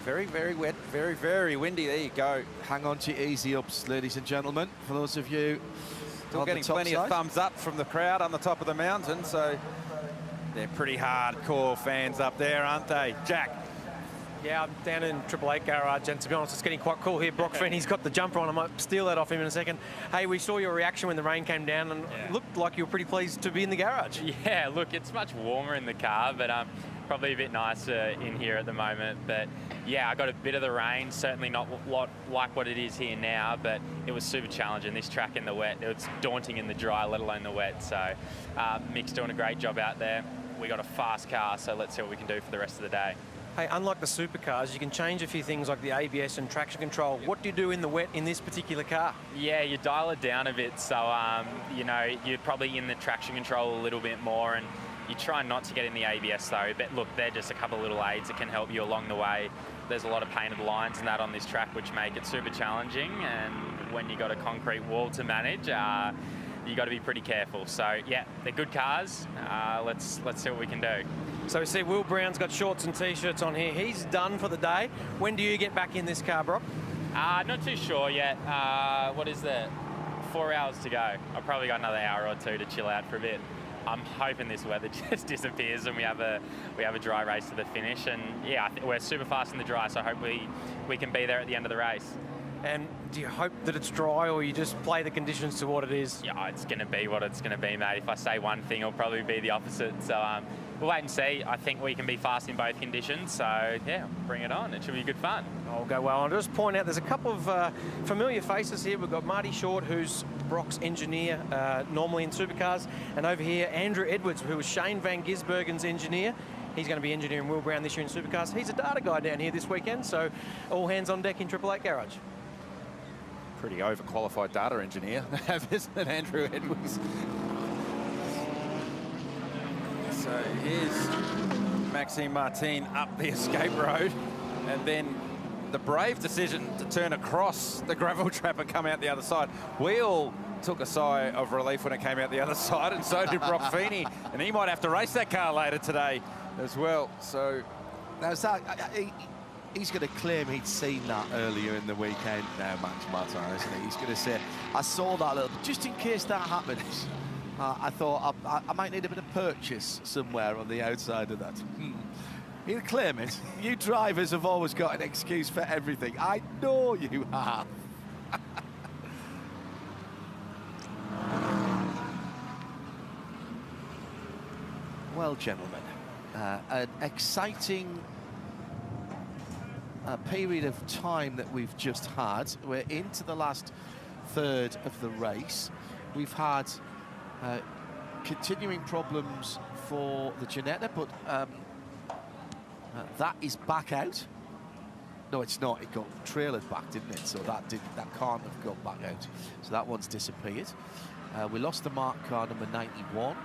Speaker 14: very, very wet, very, very windy. There you go.
Speaker 11: Hang on to your easy ups, ladies and gentlemen. For those of you
Speaker 14: still getting plenty of thumbs up from the crowd on the top of the mountain, so they're pretty hardcore fans up there, aren't they? Jack?
Speaker 2: Yeah, I'm down in Triple Eight garage, and to be honest, it's getting quite cool here. Brock Feeney's got the jumper on. I might steal that off him in a second. Hey, we saw your reaction when the rain came down, and it looked like you were pretty pleased to be in the garage.
Speaker 16: Yeah, look, it's much warmer in the car, but probably a bit nicer in here at the moment. But yeah, I got a bit of the rain, certainly not like what it is here now, but it was super challenging. This track in the wet, it's daunting in the dry, let alone the wet. So Mick's doing a great job out there. We got a fast car, so let's see what we can do for the rest of the day.
Speaker 2: Hey, unlike the supercars, you can change a few things like the ABS and traction control. What do you do in the wet in this particular car?
Speaker 16: Yeah, you dial it down a bit. So, you know, you're probably in the traction control a little bit more, and you try not to get in the ABS though. But look, they're just a couple of little aids that can help you along the way. There's a lot of painted lines and that on this track, which make it super challenging. And when you got a concrete wall to manage, you got to be pretty careful. So yeah, they're good cars. Let's see what we can do.
Speaker 2: So we see Will Brown's got shorts and T-shirts on here. He's done for the day. When do you get back in this car, Brock?
Speaker 16: Not too sure yet. What is that? 4 hours to go. I've probably got another hour or two to chill out for a bit. I'm hoping this weather just disappears and we have a dry race to the finish. And yeah, we're super fast in the dry, so I hope we can be there at the end of the race.
Speaker 2: And do you hope that it's dry, or you just play the conditions to what it is?
Speaker 16: Yeah, it's going to be what it's going to be, mate. If I say one thing, it'll probably be the opposite. So we'll wait and see. I think we can be fast in both conditions. So yeah, bring it on. It should be good fun.
Speaker 2: I'll go well. I'll just point out there's a couple of familiar faces here. We've got Marty Short, who's Brock's engineer, normally in supercars. And over here, Andrew Edwards, who was Shane Van Gisbergen's engineer. He's going to be engineering Will Brown this year in supercars. He's a data guy down here this weekend. So all hands on deck in Triple Eight Garage.
Speaker 14: Pretty overqualified data engineer, isn't it, Andrew Edwards? So here's Maxime Martin up the escape road, and then the brave decision to turn across the gravel trap and come out the other side. We all took a sigh of relief when it came out the other side, and so did Brock Feeney, and he might have to race that car later today as well. So
Speaker 11: now he's going to claim he'd seen that earlier in the weekend now, Max Martin, isn't he? He's going to say, I saw that little, just in case that happens. I thought I might need a bit of purchase somewhere on the outside of that. He'll claim it. You drivers have always got an excuse for everything. I know you have. Well, gentlemen, an exciting period of time that we've just had. We're into the last third of the race. We've had continuing problems for the Ginetta, but that is back out. No, it's not. It got trailered back, didn't it? So that can't have gone back out. So that one's disappeared. We lost the Mark car number 91.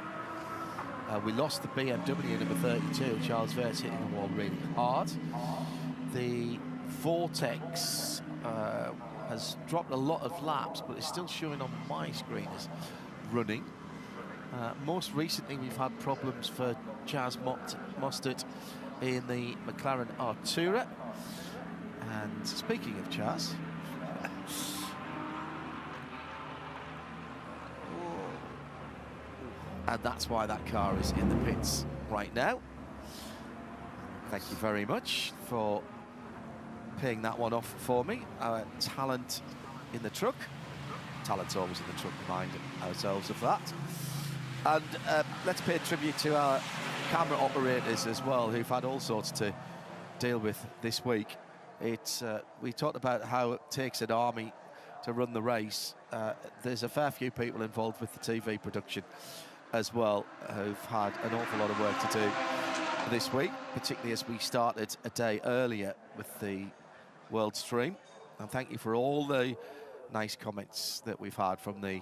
Speaker 11: We lost the BMW number 32. Charles Vert's hitting the wall really hard. The Vortex has dropped a lot of laps, but it's still showing on my screen as running. Most recently, we've had problems for Chaz Mostert in the McLaren Artura. And speaking of Chaz, and that's why that car is in the pits right now. Thank you very much for paying that one off for me. Our talent in the truck. Talent's always in the truck, remind ourselves of that. And let's pay tribute to our camera operators as well, who've had all sorts to deal with this week. We talked about how it takes an army to run the race. There's a fair few people involved with the TV production as well, who've had an awful lot of work to do this week, particularly as we started a day earlier with the World Stream. And thank you for all the nice comments that we've had from the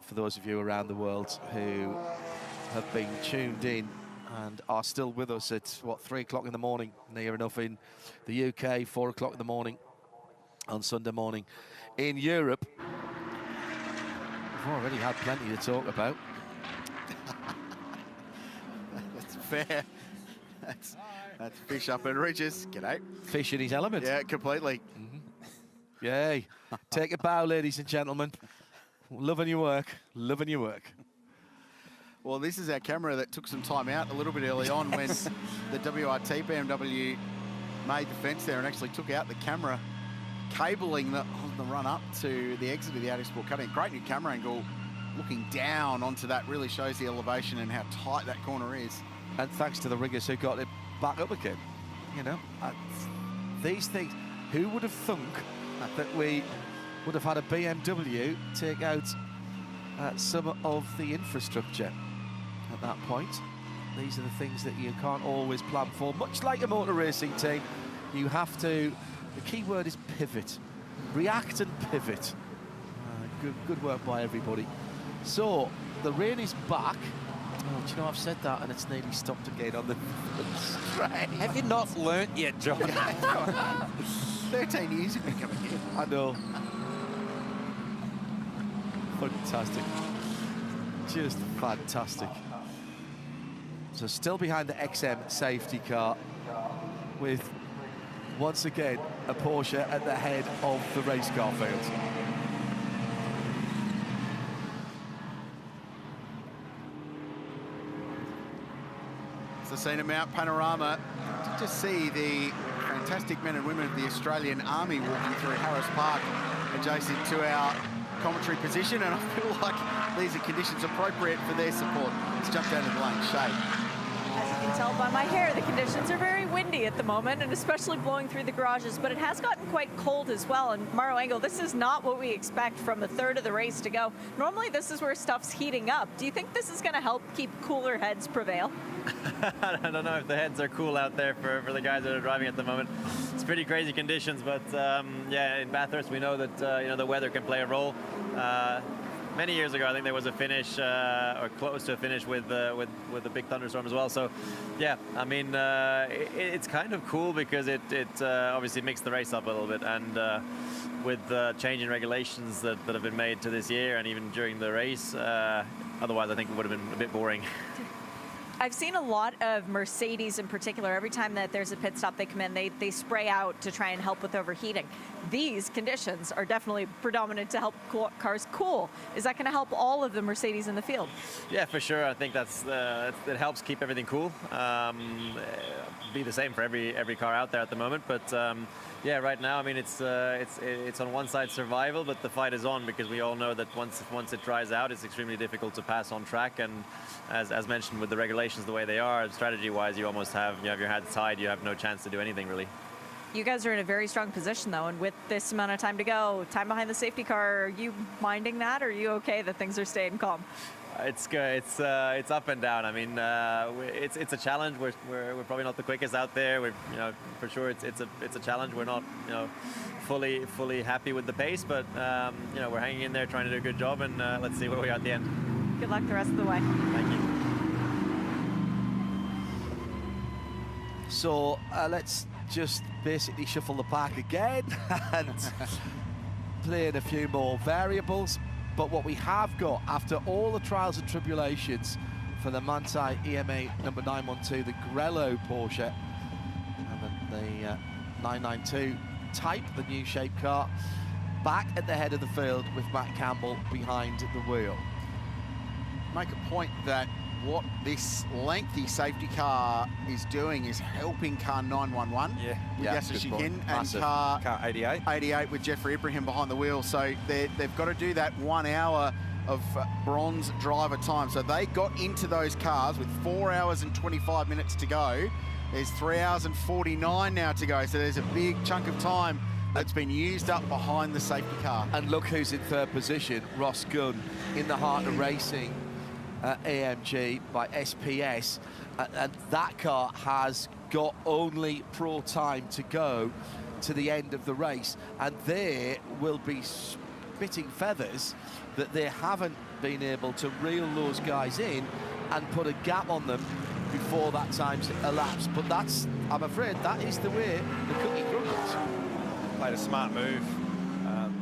Speaker 11: for those of you around the world who have been tuned in and are still with us at, what, 3 o'clock in the morning, near enough in the UK, 4 o'clock in the morning on Sunday morning in Europe. We've already had plenty to talk about.
Speaker 10: That's fair. That's Fish up in Regis. G'day.
Speaker 11: Fish in his element.
Speaker 10: Yeah, completely.
Speaker 11: Yay. Take a bow, ladies and gentlemen. Loving your work. Loving your work.
Speaker 10: Well, this is our camera that took some time out a little bit early on when the WRT BMW made the fence there and actually took out the camera cabling on the run up to the exit of the Audi Sport cutting. Great new camera angle, looking down onto that really shows the elevation and how tight that corner is.
Speaker 11: And thanks to the riggers who got it back up again. You know, these things, who would have thunk that we would have had a BMW take out some of the infrastructure at that point? These are the things that you can't always plan for. Much like a motor racing team, you have to, the key word is pivot. React and pivot. Good work by everybody. So, the rain is back. Oh, do you know, I've said that and it's nearly stopped again on the straight.
Speaker 14: Have you not learnt yet, John?
Speaker 10: 13 years of me coming here.
Speaker 11: I know. Fantastic. Just fantastic. So still behind the XM safety car with, once again, a Porsche at the head of the race car field.
Speaker 10: It's the scene at Mount Panorama. To see the fantastic men and women of the Australian Army walking through Harris Park adjacent to our commentary position, and I feel like these are conditions appropriate for their support. Let's jump down to the lane. Shade.
Speaker 4: As you can tell by my hair, the conditions are very windy at the moment, and especially blowing through the garages, but it has gotten quite cold as well. And Mauro Engel, this is not what we expect from a third of the race to go. Normally, this is where stuff's heating up. Do you think this is going to help keep cooler heads prevail?
Speaker 8: I don't know if the heads are cool out there for the guys that are driving at the moment. It's pretty crazy conditions, but yeah, in Bathurst, we know that you know, the weather can play a role. Many years ago, I think there was a finish, or close to a finish with a big thunderstorm as well. So, yeah, I mean, it's kind of cool because it obviously mixed the race up a little bit, and with the change in regulations that have been made to this year, and even during the race, otherwise I think it would have been a bit boring.
Speaker 4: I've seen a lot of Mercedes in particular. Every time that there's a pit stop, they come in, they spray out to try and help with overheating. These conditions are definitely predominant to help cars cool. Is that going to help all of the Mercedes in the field?
Speaker 8: Yeah, for sure. I think it helps keep everything cool. Be the same for every car out there at the moment, but yeah, right now, I mean, it's on one side survival, but the fight is on because we all know that once it dries out, it's extremely difficult to pass on track. And as mentioned, with the regulations the way they are, strategy-wise, you almost have your hands tied. You have no chance to do anything really.
Speaker 4: You guys are in a very strong position though, and with this amount of time to go, time behind the safety car, are you minding that, or are you okay that things are staying calm?
Speaker 8: It's good. It's up and down. I mean, it's a challenge. We're probably not the quickest out there. We're, you know, for sure it's a challenge. We're not, you know, fully happy with the pace, but you know, we're hanging in there, trying to do a good job, and let's see where we are at the end.
Speaker 4: Good luck the rest of the way.
Speaker 8: Thank you.
Speaker 11: So let's just basically shuffle the pack again and play in a few more variables. But what we have got, after all the trials and tribulations for the Manthey EMA number 912, the Grello Porsche, and the 992 Type, the new shape car, back at the head of the field with Matt Campbell behind the wheel.
Speaker 10: Make a point that what this lengthy safety car is doing is helping car 911 with Yasser Shikin and car 88 with Jeffrey Ibrahim behind the wheel. So they've got to do that 1 hour of bronze driver time. So they got into those cars with 4 hours and 25 minutes to go. There's 3 hours and 49 now to go. So there's a big chunk of time that's been used up behind the safety car.
Speaker 11: And look who's in third position, Ross Gunn, in the heart of racing. AMG by SPS, and that car has got only pro time to go to the end of the race, and they will be spitting feathers that they haven't been able to reel those guys in and put a gap on them before that time's elapsed. But that's, I'm afraid, that is the way the cookie crumbles.
Speaker 14: Played a smart move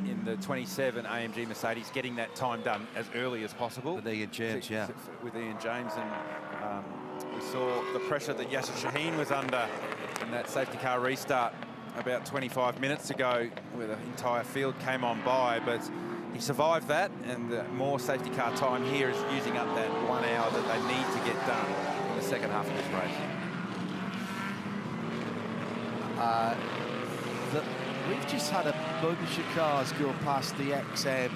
Speaker 14: in the 27 AMG Mercedes, getting that time done as early as possible.
Speaker 11: With Ian James, yeah.
Speaker 14: With Ian James, and we saw the pressure that Yasser Shaheen was under in that safety car restart about 25 minutes ago, where the entire field came on by, but he survived that, and the more safety car time here is using up that 1 hour that they need to get done in the second half of this race.
Speaker 11: We've just had a bunch of cars go past the XM,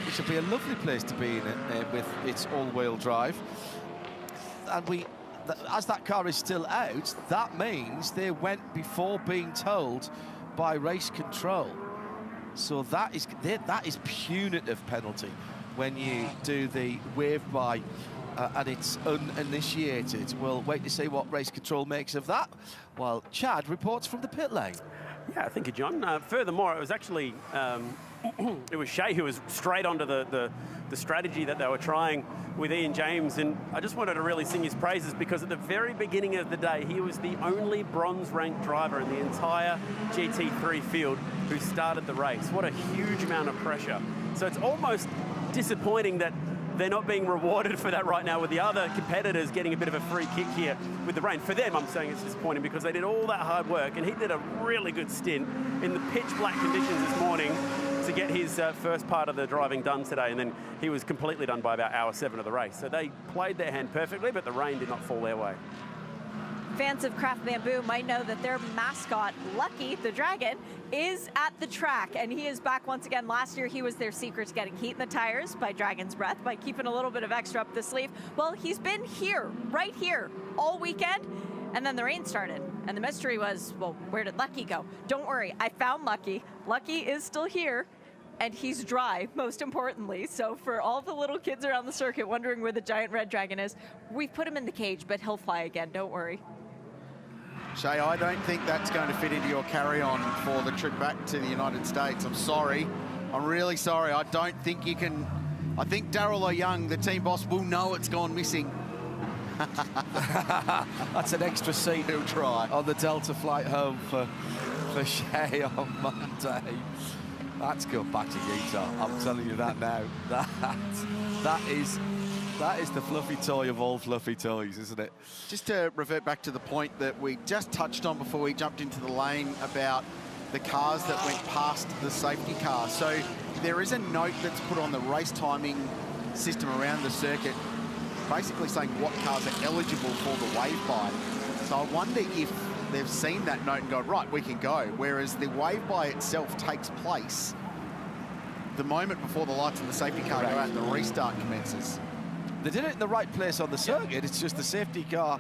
Speaker 11: which will be a lovely place to be in with its all-wheel drive. And as that car is still out, that means they went before being told by race control. So that is punitive penalty when you do the wave-by and it's uninitiated. We'll wait to see what race control makes of that, while Chad reports from the pit lane.
Speaker 1: Yeah, thank you, John. Furthermore, it was actually it was Shea who was straight onto the strategy that they were trying with Ian James, and I just wanted to really sing his praises, because at the very beginning of the day, he was the only bronze-ranked driver in the entire GT3 field who started the race. What a huge amount of pressure. So it's almost disappointing that they're not being rewarded for that right now, with the other competitors getting a bit of a free kick here with the rain. For them, I'm saying it's disappointing, because they did all that hard work, and he did a really good stint in the pitch black conditions this morning to get his first part of the driving done today, and then he was completely done by about hour 7 of the race. So they played their hand perfectly, but the rain did not fall their way.
Speaker 4: Fans of Craft Bamboo might know that their mascot, Lucky the Dragon, is at the track, and he is back once again. Last year, he was their secret to getting heat in the tires by Dragon's Breath, by keeping a little bit of extra up the sleeve. Well, he's been here, right here, all weekend, and then the rain started. And the mystery was, well, where did Lucky go? Don't worry, I found Lucky. Lucky is still here, and he's dry, most importantly. So for all the little kids around the circuit wondering where the giant red dragon is, we've put him in the cage, but he'll fly again, don't worry.
Speaker 10: Shay, I don't think that's going to fit into your carry-on for the trip back to the United States. I'm sorry. I'm really sorry. I don't think you can... I think Daryl O'Young, the team boss, will know it's gone missing.
Speaker 11: That's an extra seat.
Speaker 10: He'll try.
Speaker 11: On the Delta flight home for Shay on Monday. That's going back to Utah. I'm telling you that now. That is the fluffy toy of all fluffy toys, isn't it?
Speaker 10: Just to revert back to the point that we just touched on before we jumped into the lane about the cars that went past the safety car. So there is a note that's put on the race timing system around the circuit, basically saying what cars are eligible for the wave-by. So I wonder if they've seen that note and go, right, we can go. Whereas the wave-by itself takes place the moment before the lights in the safety car go out and the restart commences.
Speaker 11: They did it in the right place on the circuit. It's just the safety car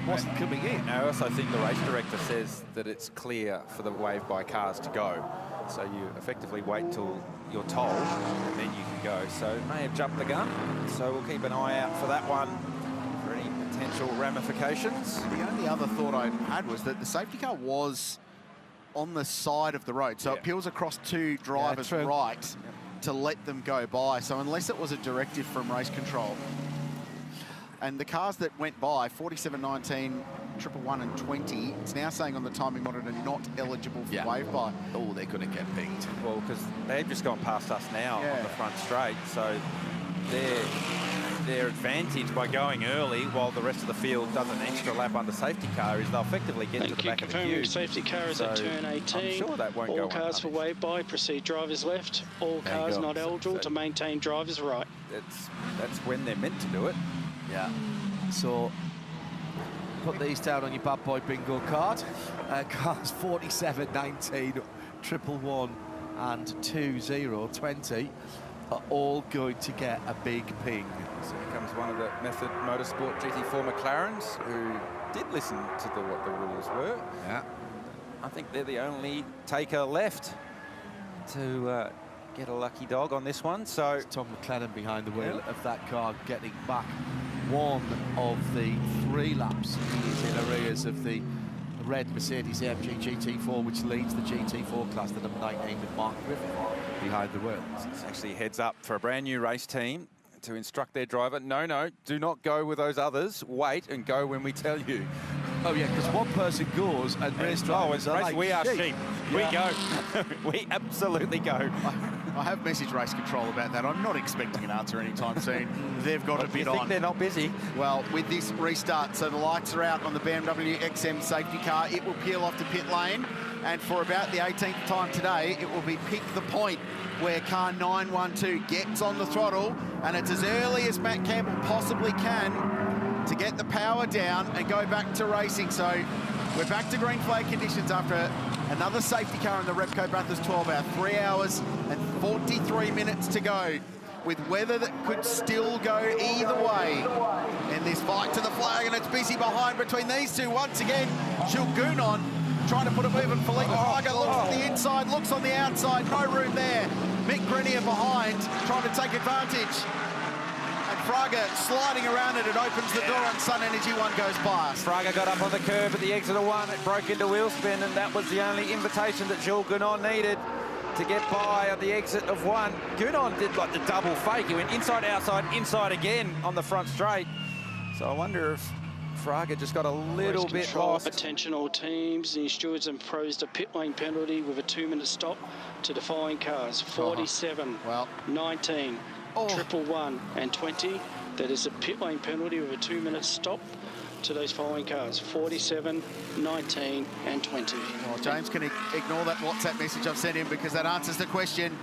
Speaker 11: wasn't coming in.
Speaker 14: I also think the race director says that it's clear for the wave-by cars to go. So you effectively wait till you're told, and then you can go. So it may have jumped the gun. So we'll keep an eye out for that one for any potential ramifications.
Speaker 10: The only other thought I had was that the safety car was on the side of the road. So it peels across two drivers right to let them go by. So unless it was a directive from race control. And the cars that went by, 47, 19, 111 and 20, it's now saying on the timing monitor not eligible for wave-by.
Speaker 11: Oh, they're going to get pinged.
Speaker 14: Well, because they've just gone past us now on the front straight. So their advantage by going early while the rest of the field does an extra lap under safety car is they'll effectively get to the back of the queue.
Speaker 12: Safety car is at turn 18.
Speaker 14: I'm sure that won't
Speaker 12: All cars for wave-by, proceed drivers left. All cars not eligible to maintain drivers right.
Speaker 14: That's when they're meant to do it.
Speaker 11: Yeah. So put these down on your bad boy bingo card. Cars 47, 19, 111 and 20, 20 are all going to get a big ping.
Speaker 14: So here comes one of the Method Motorsport GT4 McLarens who did listen to what the rules were.
Speaker 11: Yeah.
Speaker 14: I think they're the only taker left to get a lucky dog on this one. So
Speaker 11: it's Tom McLennan behind the wheel of that car, getting back one of the 3 laps he is in arrears of the red Mercedes AMG GT4, which leads the GT4 class, the number 19 with Mark Griffin behind the wheel.
Speaker 14: It's actually heads up for a brand new race team to instruct their driver. No, do not go with those others. Wait and go when we tell you.
Speaker 11: Oh yeah, because one person goes and race drivers are like
Speaker 14: we are sheep.
Speaker 11: Yeah.
Speaker 14: We go. We absolutely go.
Speaker 10: I have messaged race control about that. I'm not expecting an answer anytime soon. They've got a bit on.
Speaker 14: You think they're not busy?
Speaker 10: Well, with this restart, so the lights are out on the BMW XM safety car. It will peel off to pit lane, and for about the 18th time today, it will be pick the point, where car 912 gets on the throttle, and it's as early as Matt Campbell possibly can to get the power down and go back to racing. So we're back to green flag conditions after another safety car in the Repco Bathurst 12 hour, 3 hours and 43 minutes to go, with weather that could still go either way in this fight to the flag, and it's busy behind between these two. Once again, Jules Gounon trying to put a move in. Felipe Fraga looks on the inside, looks on the outside, no room there. Mick Grenier behind, trying to take advantage. And Fraga sliding around it opens the door, and Sun Energy One goes past.
Speaker 14: Fraga got up on the curb at the exit of one. It broke into wheel spin, and that was the only invitation that Jules Gounon needed to get by at the exit of one. Gounon did like the double fake. He went inside, outside, inside again on the front straight. So I wonder if Fraga just got a little bit lost.
Speaker 12: Attention all teams. The stewards imposed a pit lane penalty with a 2-minute stop to the following cars: 47, 19, 111 and 20. That is a pit lane penalty with a 2-minute stop to those following cars: 47, 19 and 20.
Speaker 10: Well, James can ignore that WhatsApp message I've sent him, because that answers the question.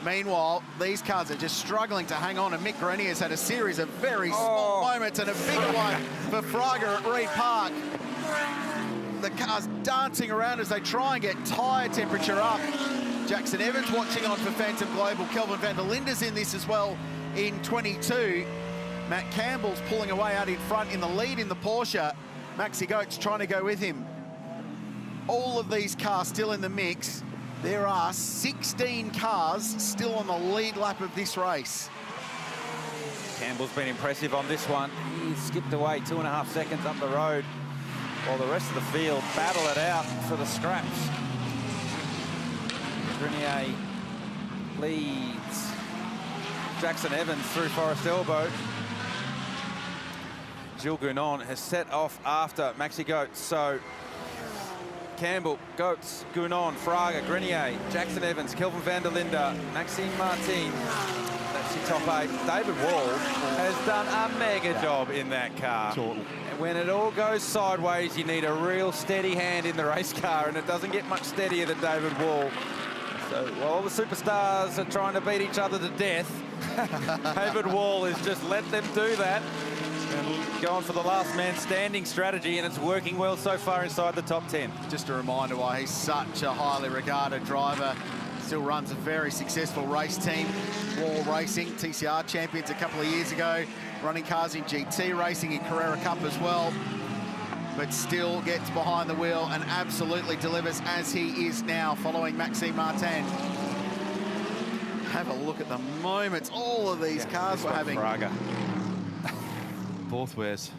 Speaker 10: Meanwhile, these cars are just struggling to hang on, and Mick Grenier's had a series of very small moments, and a bigger one for Fraga at Reed Park. The car's dancing around as they try and get tyre temperature up. Jackson Evans watching on for Phantom Global. Kelvin van der Linde's in this as well in 22. Matt Campbell's pulling away out in front in the lead in the Porsche. Maxi Goetz trying to go with him. All of these cars still in the mix. There are 16 cars still on the lead lap of this race.
Speaker 14: Campbell's been impressive on this one. He skipped away 2.5 seconds up the road, while the rest of the field battle it out for the scraps. Grenier leads Jackson Evans through Forest Elbow. Jules Gounon has set off after Maxi Goetz, so Campbell, Goetz, Gounon, Fraga, Grenier, Jackson Evans, Kelvin van der Linde, Maxime Martin. That's your top 8. David Wall has done a mega job in that car.
Speaker 11: Total.
Speaker 14: When it all goes sideways, you need a real steady hand in the race car, and it doesn't get much steadier than David Wall. So while all the superstars are trying to beat each other to death, David Wall has just let them do that and gone for the last man standing strategy, and it's working well so far inside the top 10.
Speaker 10: Just a reminder why he's such a highly regarded driver. Still runs a very successful race team. Wall Racing, TCR champions a couple of years ago, running cars in GT racing in Carrera Cup as well, but still gets behind the wheel and absolutely delivers as he is now, following Maxime Martin. Have a look at the moments all of these cars were having.
Speaker 14: Fraga.
Speaker 11: Both ways.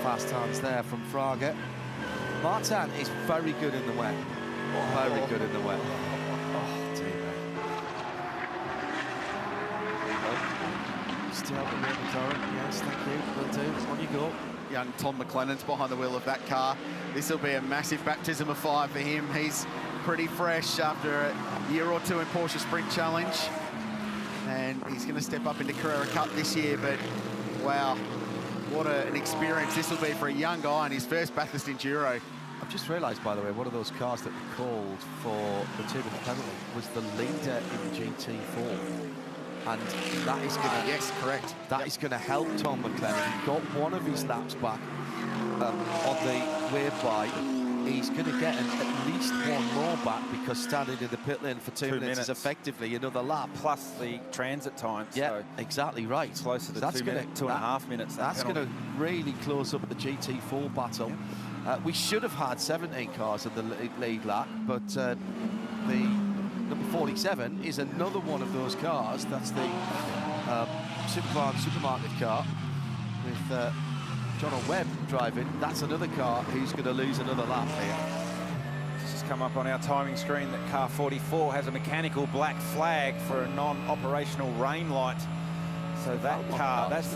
Speaker 11: Fast hands there from Fraga. Martin is very good in the wet. Very good in the wet. Oh, dear. Still out the McLaren. Yes, thank you. Will do. On you go.
Speaker 10: Young Tom McLennan's behind the wheel of that car. This will be a massive baptism of fire for him. He's pretty fresh after a year or two in Porsche Sprint Challenge, and he's going to step up into Carrera Cup this year. But wow, what an experience this will be for a young guy in his first Bathurst Enduro.
Speaker 11: I've just realised, by the way, one of those cars that we called for the two-minute penalty was the leader in GT4. And that is going to...
Speaker 10: yes, correct.
Speaker 11: That is going to help Tom McLennan. He got one of his laps back on the wave by. He's going to get at least one more back, because standing in the pit lane for 2 minutes is effectively another lap.
Speaker 14: Plus the transit time.
Speaker 11: Yeah,
Speaker 14: so
Speaker 11: exactly right.
Speaker 14: It's closer to 2.5 minutes.
Speaker 11: That's going to really close up the GT4 battle. We should have had 17 cars in the lead lap, but the number 47 is another one of those cars. That's the supermarket car with John Webb driving. That's another car who's going to lose another lap here.
Speaker 14: It's just come up on our timing screen that car 44 has a mechanical black flag for a non-operational rain light. So that car, that's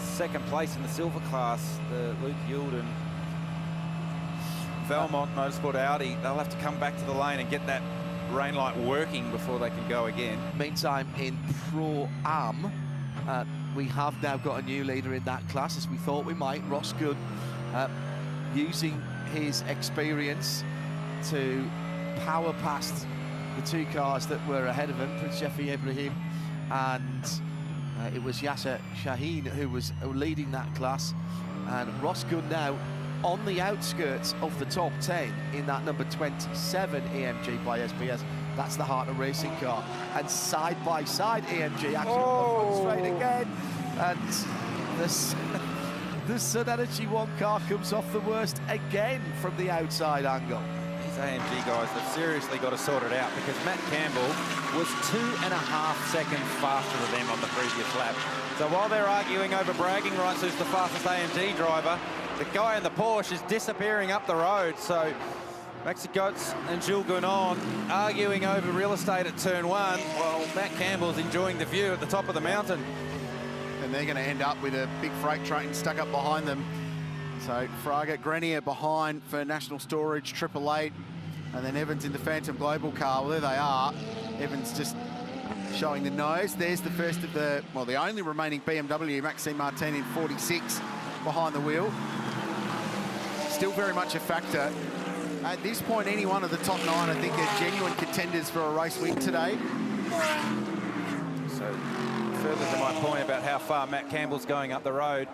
Speaker 14: second place in the silver class, the Luke Yulden. Valmont Motorsport Audi, they'll have to come back to the lane and get that rain light working before they can go again.
Speaker 11: Meantime, in Pro-Am, we have now got a new leader in that class, as we thought we might. Ross Good, using his experience to power past the two cars that were ahead of him, Prince Jeffrey Ibrahim, and it was Yasser Shaheen who was leading that class. And Ross Good now on the outskirts of the top 10 in that number 27 AMG by SBS. That's the Heart of Racing car. And side by side AMG actually on the front straight again. And the Sun Energy 1 car comes off the worst again from the outside angle.
Speaker 14: These AMG guys have seriously got to sort it out, because Matt Campbell was 2.5 seconds faster than them on the previous lap. So while they're arguing over bragging rights who's the fastest AMG driver, the guy in the Porsche is disappearing up the road. So Maxi Goetz and Jules Gounon arguing over real estate at turn 1, while Matt Campbell's enjoying the view at the top of the mountain.
Speaker 10: And they're going to end up with a big freight train stuck up behind them. So Fraga, Grenier behind for National Storage, 888, and then Evans in the Phantom Global car. Well, there they are. Evans just showing the nose. There's the first of the, well, the only remaining BMW, Maxime Martin in 46 behind the wheel. Still very much a factor. At this point, any one of the top 9, I think, are genuine contenders for a race win today.
Speaker 14: So further to my point about how far Matt Campbell's going up the road,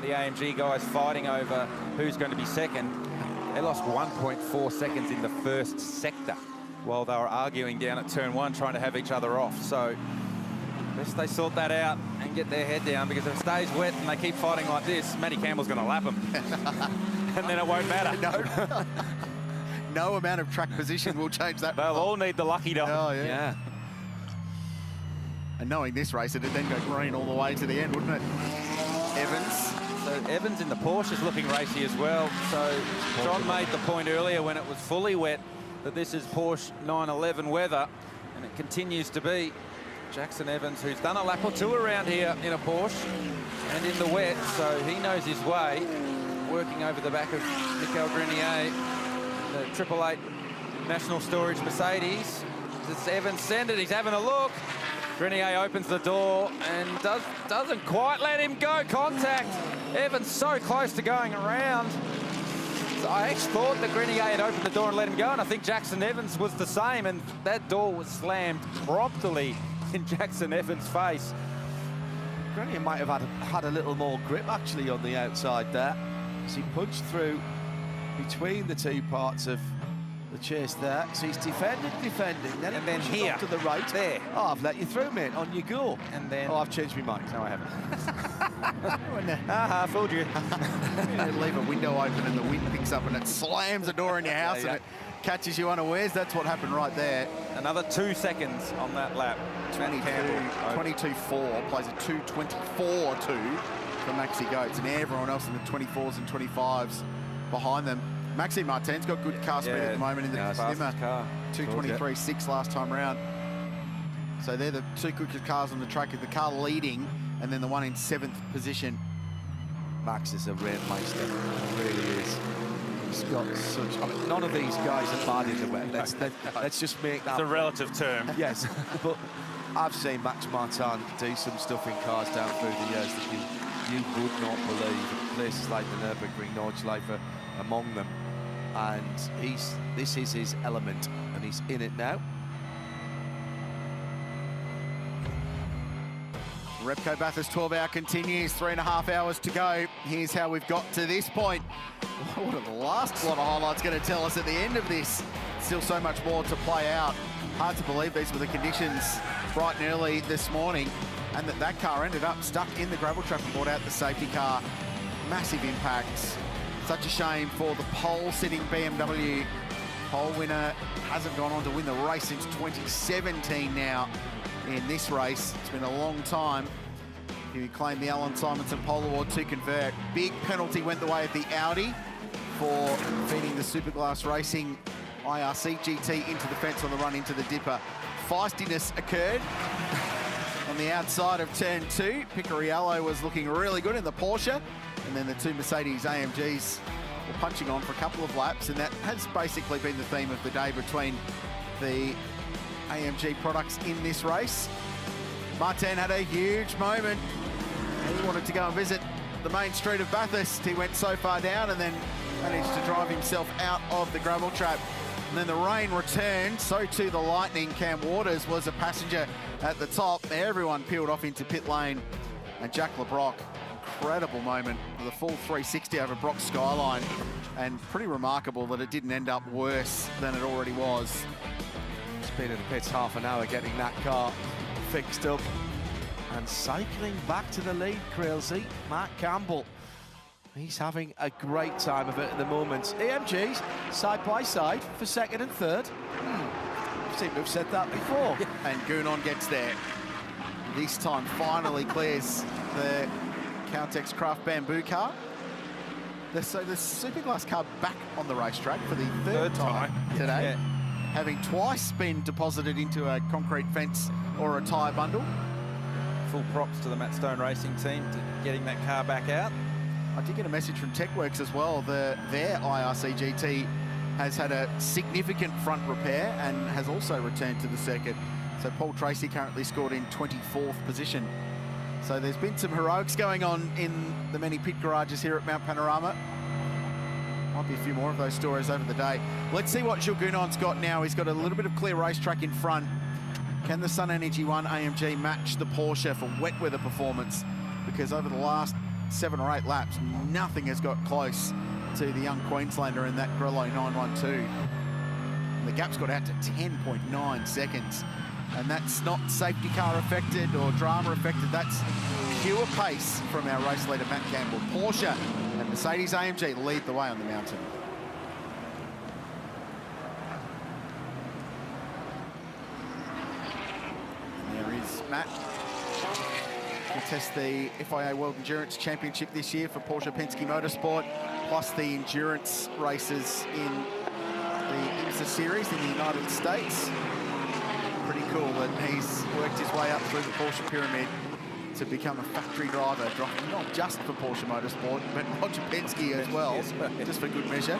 Speaker 14: the AMG guys fighting over who's going to be second. They lost 1.4 seconds in the first sector while they were arguing down at turn 1, trying to have each other off. So best they sort that out and get their head down, because if it stays wet and they keep fighting like this, Matty Campbell's going to lap them. And then it won't matter.
Speaker 10: No. No amount of track position will change that.
Speaker 14: They'll all need the lucky dog.
Speaker 10: Oh, yeah. And knowing this race, it'd then go green all the way to the end, wouldn't it? Evans.
Speaker 14: So Evans in the Porsche is looking racy as well. So John made the point earlier when it was fully wet that this is Porsche 911 weather, and it continues to be. Jackson Evans, who's done a lap or two around here in a Porsche and in the wet, so he knows his way, working over the back of Michael Grenier, the 888 National Storage Mercedes. Does Evans send it? He's having a look. Grenier opens the door and doesn't quite let him go. Contact. Evans so close to going around. So I actually thought that Grenier had opened the door and let him go, and I think Jackson Evans was the same, and that door was slammed promptly in Jackson Evans' face.
Speaker 11: Grenier might have had a little more grip actually on the outside there, as he punched through between the two parts of the chase there. So he's defending, then
Speaker 14: here
Speaker 11: to the right.
Speaker 14: There.
Speaker 11: Oh, I've let you through, mate. On you go.
Speaker 14: And then.
Speaker 11: Oh, I've changed my mind. No, I haven't.
Speaker 14: Fooled you.
Speaker 10: Leave a window open and the wind picks up and it slams the door in your house and it catches you unawares. That's what happened right there.
Speaker 14: Another 2 seconds on that lap.
Speaker 10: 22.4 plays a 2.24.2 for Maxi Goetz, and everyone else in the 24s and 25s behind them. Maxime Martin's got good car speed at the moment in the Snimmer. 2.23.6 last time round. So they're the two quickest cars on the track, the car leading, and then the one in 7th position.
Speaker 11: Max is a rainmeister, he really is. He's got such. I mean, none of these guys are bad in the wet. Let's just make that.
Speaker 14: It's a relative term.
Speaker 11: Yes, but I've seen Max Martin do some stuff in cars down through the years that you would not believe. Places like the Nürburgring, Nordschleife among them, and this is his element, and he's in it now.
Speaker 10: Repco Bathurst 12-hour continues, 3.5 hours to go. Here's how we've got to this point. What are the last lot of highlights going to tell us at the end of this? Still so much more to play out. Hard to believe these were the conditions bright and early this morning, and that car ended up stuck in the gravel trap and brought out the safety car. Massive impacts. Such a shame for the pole-sitting BMW. Pole winner hasn't gone on to win the race since 2017 now. In this race, it's been a long time. He claimed the Alan Simonson Pole Award to convert. Big penalty went the way of the Audi for feeding the Superglass Racing IRC GT into the fence on the run into the dipper. Feistiness occurred on the outside of turn 2. Picariello was looking really good in the Porsche, and then the two Mercedes AMGs were punching on for a couple of laps, and that has basically been the theme of the day between the AMG products in this race. Martin had a huge moment. He wanted to go and visit the main street of Bathurst. He went so far down and then managed to drive himself out of the gravel trap. And then the rain returned, so too the lightning. Cam Waters was a passenger at the top. Everyone peeled off into pit lane. And Jack LeBrock, incredible moment with a full 360 over Brock's skyline. And pretty remarkable that it didn't end up worse than it already was.
Speaker 11: It's been in the pits half an hour getting that car fixed up. And cycling back to the lead, Crailsey, Mark Campbell. He's having a great time of it at the moment. AMGs side by side for second and third. I seem to have said that before.
Speaker 10: And Gounon gets there. This time finally clears the Caltex Craft Bamboo car. So the Superglass car back on the racetrack for the third time today. Yeah. Having twice been deposited into a concrete fence or a tyre bundle.
Speaker 3: Full props to the Matt Stone Racing team to getting that car back out.
Speaker 10: I did get a message from TechWorks as well. Their IRC GT has had a significant front repair and has also returned to the circuit. So Paul Tracy currently scored in 24th position. So there's been some heroics going on in the many pit garages here at Mount Panorama. Might be a few more of those stories over the day. Let's see what Jules Gounon's got now. He's got a little bit of clear racetrack in front. Can the Sun Energy One AMG match the Porsche for wet weather performance? Because over the last 7 or 8 laps, nothing has got close to the young Queenslander in that Grello 912. And the gap's got out to 10.9 seconds. And that's not safety car affected or drama affected. That's pure pace from our race leader, Matt Campbell. Porsche and Mercedes AMG lead the way on the mountain. And there is Matt. We'll test the FIA World Endurance Championship this year for Porsche Penske Motorsport, plus the endurance races in the IMSA series in the United States. Pretty cool that he's worked his way up through the Porsche pyramid to become a factory driver, driving not just for Porsche Motorsport, but Roger Penske as well, just for good measure,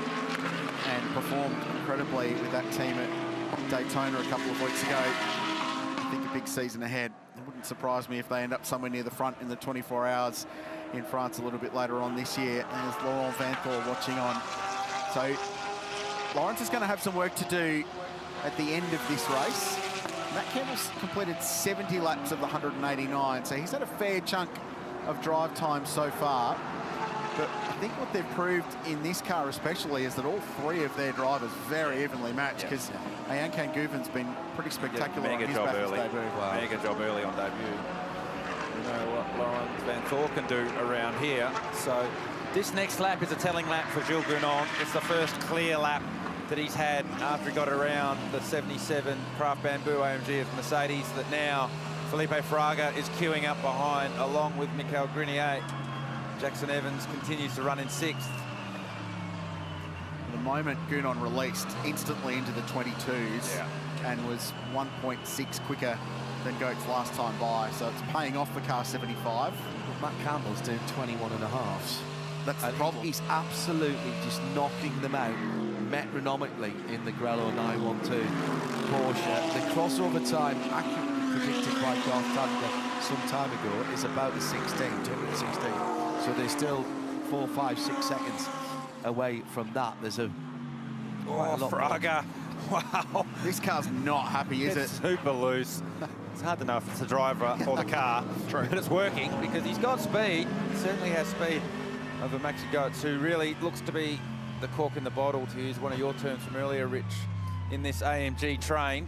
Speaker 10: and performed incredibly with that team at Daytona a couple of weeks ago. I think a big season ahead. It wouldn't surprise me if they end up somewhere near the front in the 24 hours in France a little bit later on this year. And there's Laurent Vanthor watching on. So Lawrence is going to have some work to do at the end of this race. Matt Campbell's completed 70 laps of the 189, so he's had a fair chunk of drive time so far. But I think what they've proved in this car especially is that all 3 of their drivers very evenly matched, because Ayankan Gouvin's been pretty spectacular on his Bathurst debut.
Speaker 14: Wow. Mega job early on debut. We know what Laurent Vanthor can do around here. So this next lap is a telling lap for Jules Gounon. It's the first clear lap that he's had after he got around the 77 Craft Bamboo AMG of Mercedes, that now Felipe Fraga is queuing up behind along with Michael Grenier. Jackson Evans continues to run in 6th.
Speaker 10: The moment Gounon released instantly into the 22s and was 1.6 quicker than Goetz last time by, so it's paying off for car 75.
Speaker 11: Well, Matt Campbell's doing 21.5s.
Speaker 10: That's the problem.
Speaker 11: He's absolutely just knocking them out metronomically in the Grello 912 Porsche. The crossover time, accurately predicted by Garth Tadler some time ago, is about a 216. So they're still 4, 5, 6 seconds away from that. There's a
Speaker 14: Fraga. Wow.
Speaker 10: This car's not happy, is it?
Speaker 14: Super loose. It's hard to know if it's the driver or the car. True. But it's working because he's got speed. He certainly has speed over Maxi Goetz, who really looks to be the cork in the bottle, to use one of your terms from earlier, Rich, in this AMG train.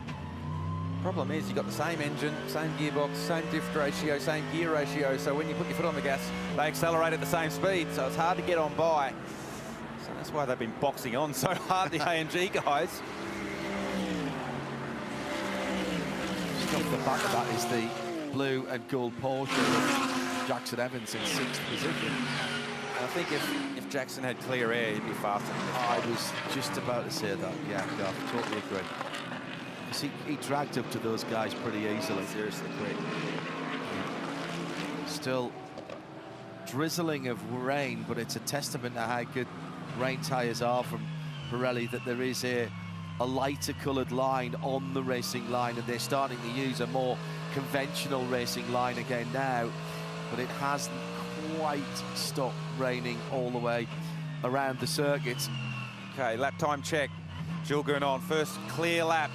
Speaker 14: Problem is, you've got the same engine, same gearbox, same drift ratio, same gear ratio, so when you put your foot on the gas, they accelerate at the same speed, so it's hard to get on by. So that's why they've been boxing on so hard, the AMG guys.
Speaker 11: Just off the back of that is the blue and gold Porsche. Jackson Evans in 6th position.
Speaker 14: I think if Jackson had clear air, he'd be faster.
Speaker 11: I was just about to say that. Yeah, I totally agree. Because he dragged up to those guys pretty easily.
Speaker 14: Seriously quick.
Speaker 11: Still drizzling of rain, but it's a testament to how good rain tyres are from Pirelli, that there is a lighter coloured line on the racing line, and they're starting to use a more conventional racing line again now, but it hasn't quite stopped raining all the way around the circuit.
Speaker 14: Okay, lap time check. Jules Gounon, first clear lap,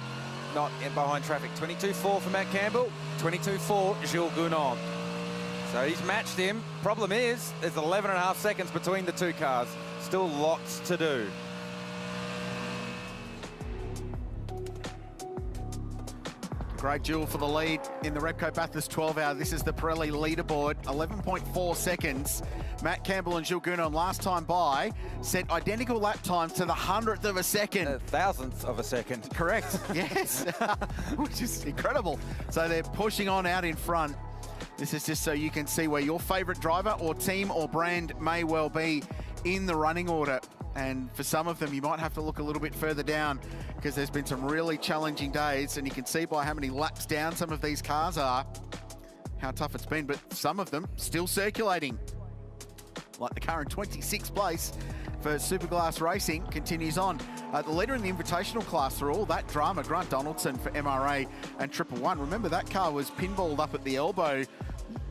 Speaker 14: not in behind traffic. 22.4 for Matt Campbell, 22.4 Jules Gounon. So he's matched him. Problem is, there's 11.5 seconds between the two cars. Still lots to do.
Speaker 10: Great duel for the lead in the Repco Bathurst 12-hour. This is the Pirelli leaderboard, 11.4 seconds. Matt Campbell and Jules Gounon last time by set identical lap times to the 100th of a second.
Speaker 14: A thousandth of a second.
Speaker 10: Correct, yes, which is incredible. So they're pushing on out in front. This is just so you can see where your favourite driver or team or brand may well be in the running order. And for some of them, you might have to look a little bit further down because there's been some really challenging days, and you can see by how many laps down some of these cars are, how tough it's been, but some of them still circulating. Like the car in 26th place for Superglass Racing continues on. The leader in the Invitational class through all that drama, Grant Donaldson for MRA and 111. Remember, that car was pinballed up at the elbow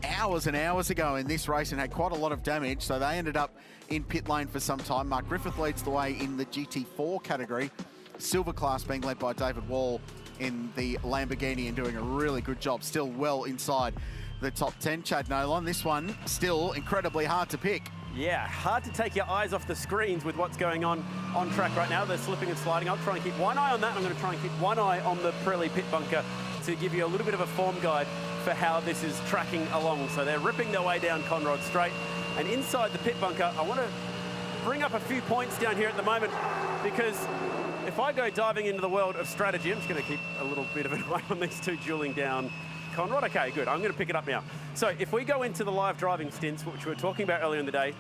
Speaker 10: hours and hours ago in this race and had quite a lot of damage, so they ended up in pit lane for some time. Mark Griffith leads the way in the GT4 category. Silver class being led by David Wall in the Lamborghini and doing a really good job, still well inside the top 10. Chad Nolan, this one still incredibly hard to pick.
Speaker 1: Yeah, hard to take your eyes off the screens with what's going on track right now. They're slipping and sliding. I'll try and keep one eye on that. I'm going to try and keep one eye on the Pirelli pit bunker to give you a little bit of a form guide for how this is tracking along. So they're ripping their way down Conrod Straight. And inside the pit bunker, I want to bring up a few points down here at the moment, because if I go diving into the world of strategy, I'm just going to keep a little bit of an eye on these two dueling down Conrod. Okay, good. I'm going to pick it up now. So if we go into the live driving stints, which we were talking about earlier in the day,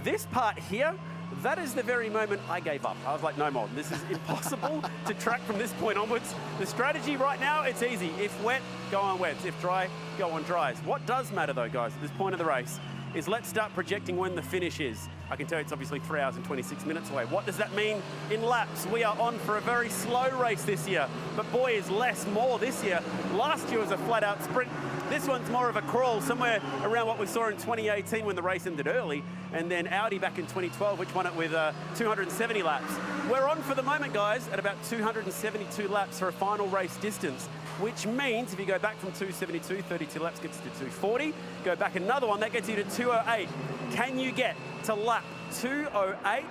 Speaker 1: this part here, that is the very moment I gave up. I was like, no more. This is impossible to track from this point onwards. The strategy right now, it's easy. If wet, go on wets. If dry, go on dries. What does matter though, guys, at this point of the race, is let's start projecting when the finish is. I can tell you it's obviously 3 hours and 26 minutes away. What does that mean in laps? We are on for a very slow race this year, but boy, is less more this year. Last year was a flat out sprint. This one's more of a crawl, somewhere around what we saw in 2018 when the race ended early, and then Audi back in 2012, which won it with 270 laps. We're on for the moment, guys, at about 272 laps for a final race distance, which means if you go back from 272, 32 laps gets to 240, go back another one, that gets you to 208. Can you get to lap 208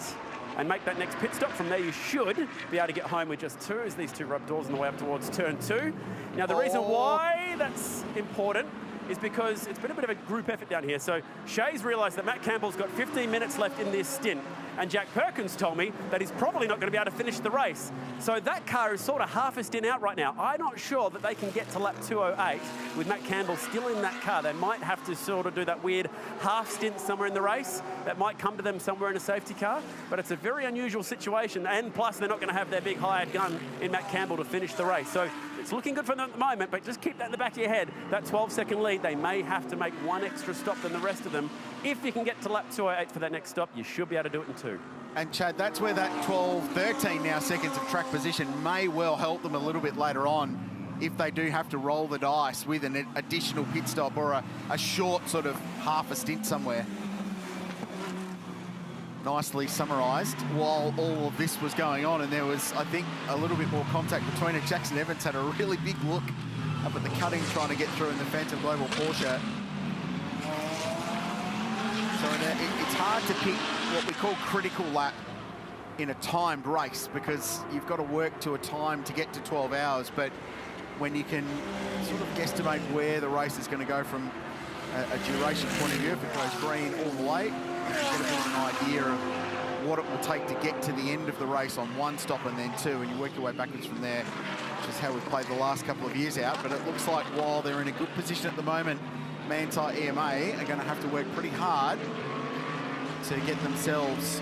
Speaker 1: and make that next pit stop? From there, you should be able to get home with just 2 as these two rub doors on the way up towards turn 2. Now, the reason why that's important is because it's been a bit of a group effort down here. So Shay's realised that Matt Campbell's got 15 minutes left in this stint, and Jack Perkins told me that he's probably not going to be able to finish the race. So that car is sort of half a stint out right now. I'm not sure that they can get to lap 208 with Matt Campbell still in that car. They might have to sort of do that weird half stint somewhere in the race. That might come to them somewhere in a safety car, but it's a very unusual situation, and plus they're not going to have their big hired gun in Matt Campbell to finish the race. So it's looking good for them at the moment, but just keep that in the back of your head. That 12-second lead, they may have to make one extra stop than the rest of them. If you can get to lap 208 for that next stop, you should be able to do it in 2.
Speaker 10: And Chad, that's where that 13 now seconds of track position may well help them a little bit later on if they do have to roll the dice with an additional pit stop or a short sort of half a stint somewhere. Nicely summarised while all of this was going on, and there was, I think, a little bit more contact between it. Jackson Evans had a really big look up at the cutting trying to get through in the Phantom Global Porsche. So it's hard to pick what we call critical lap in a timed race, because you've got to work to a time to get to 12 hours, but when you can sort of guesstimate where the race is going to go from a duration point of view, if it goes green all the way, you get a bit of an idea of what it will take to get to the end of the race on one stop and then 2, and you work your way backwards from there, which is how we've played the last couple of years out. But it looks like while they're in a good position at the moment Manti EMA are going to have to work pretty hard to get themselves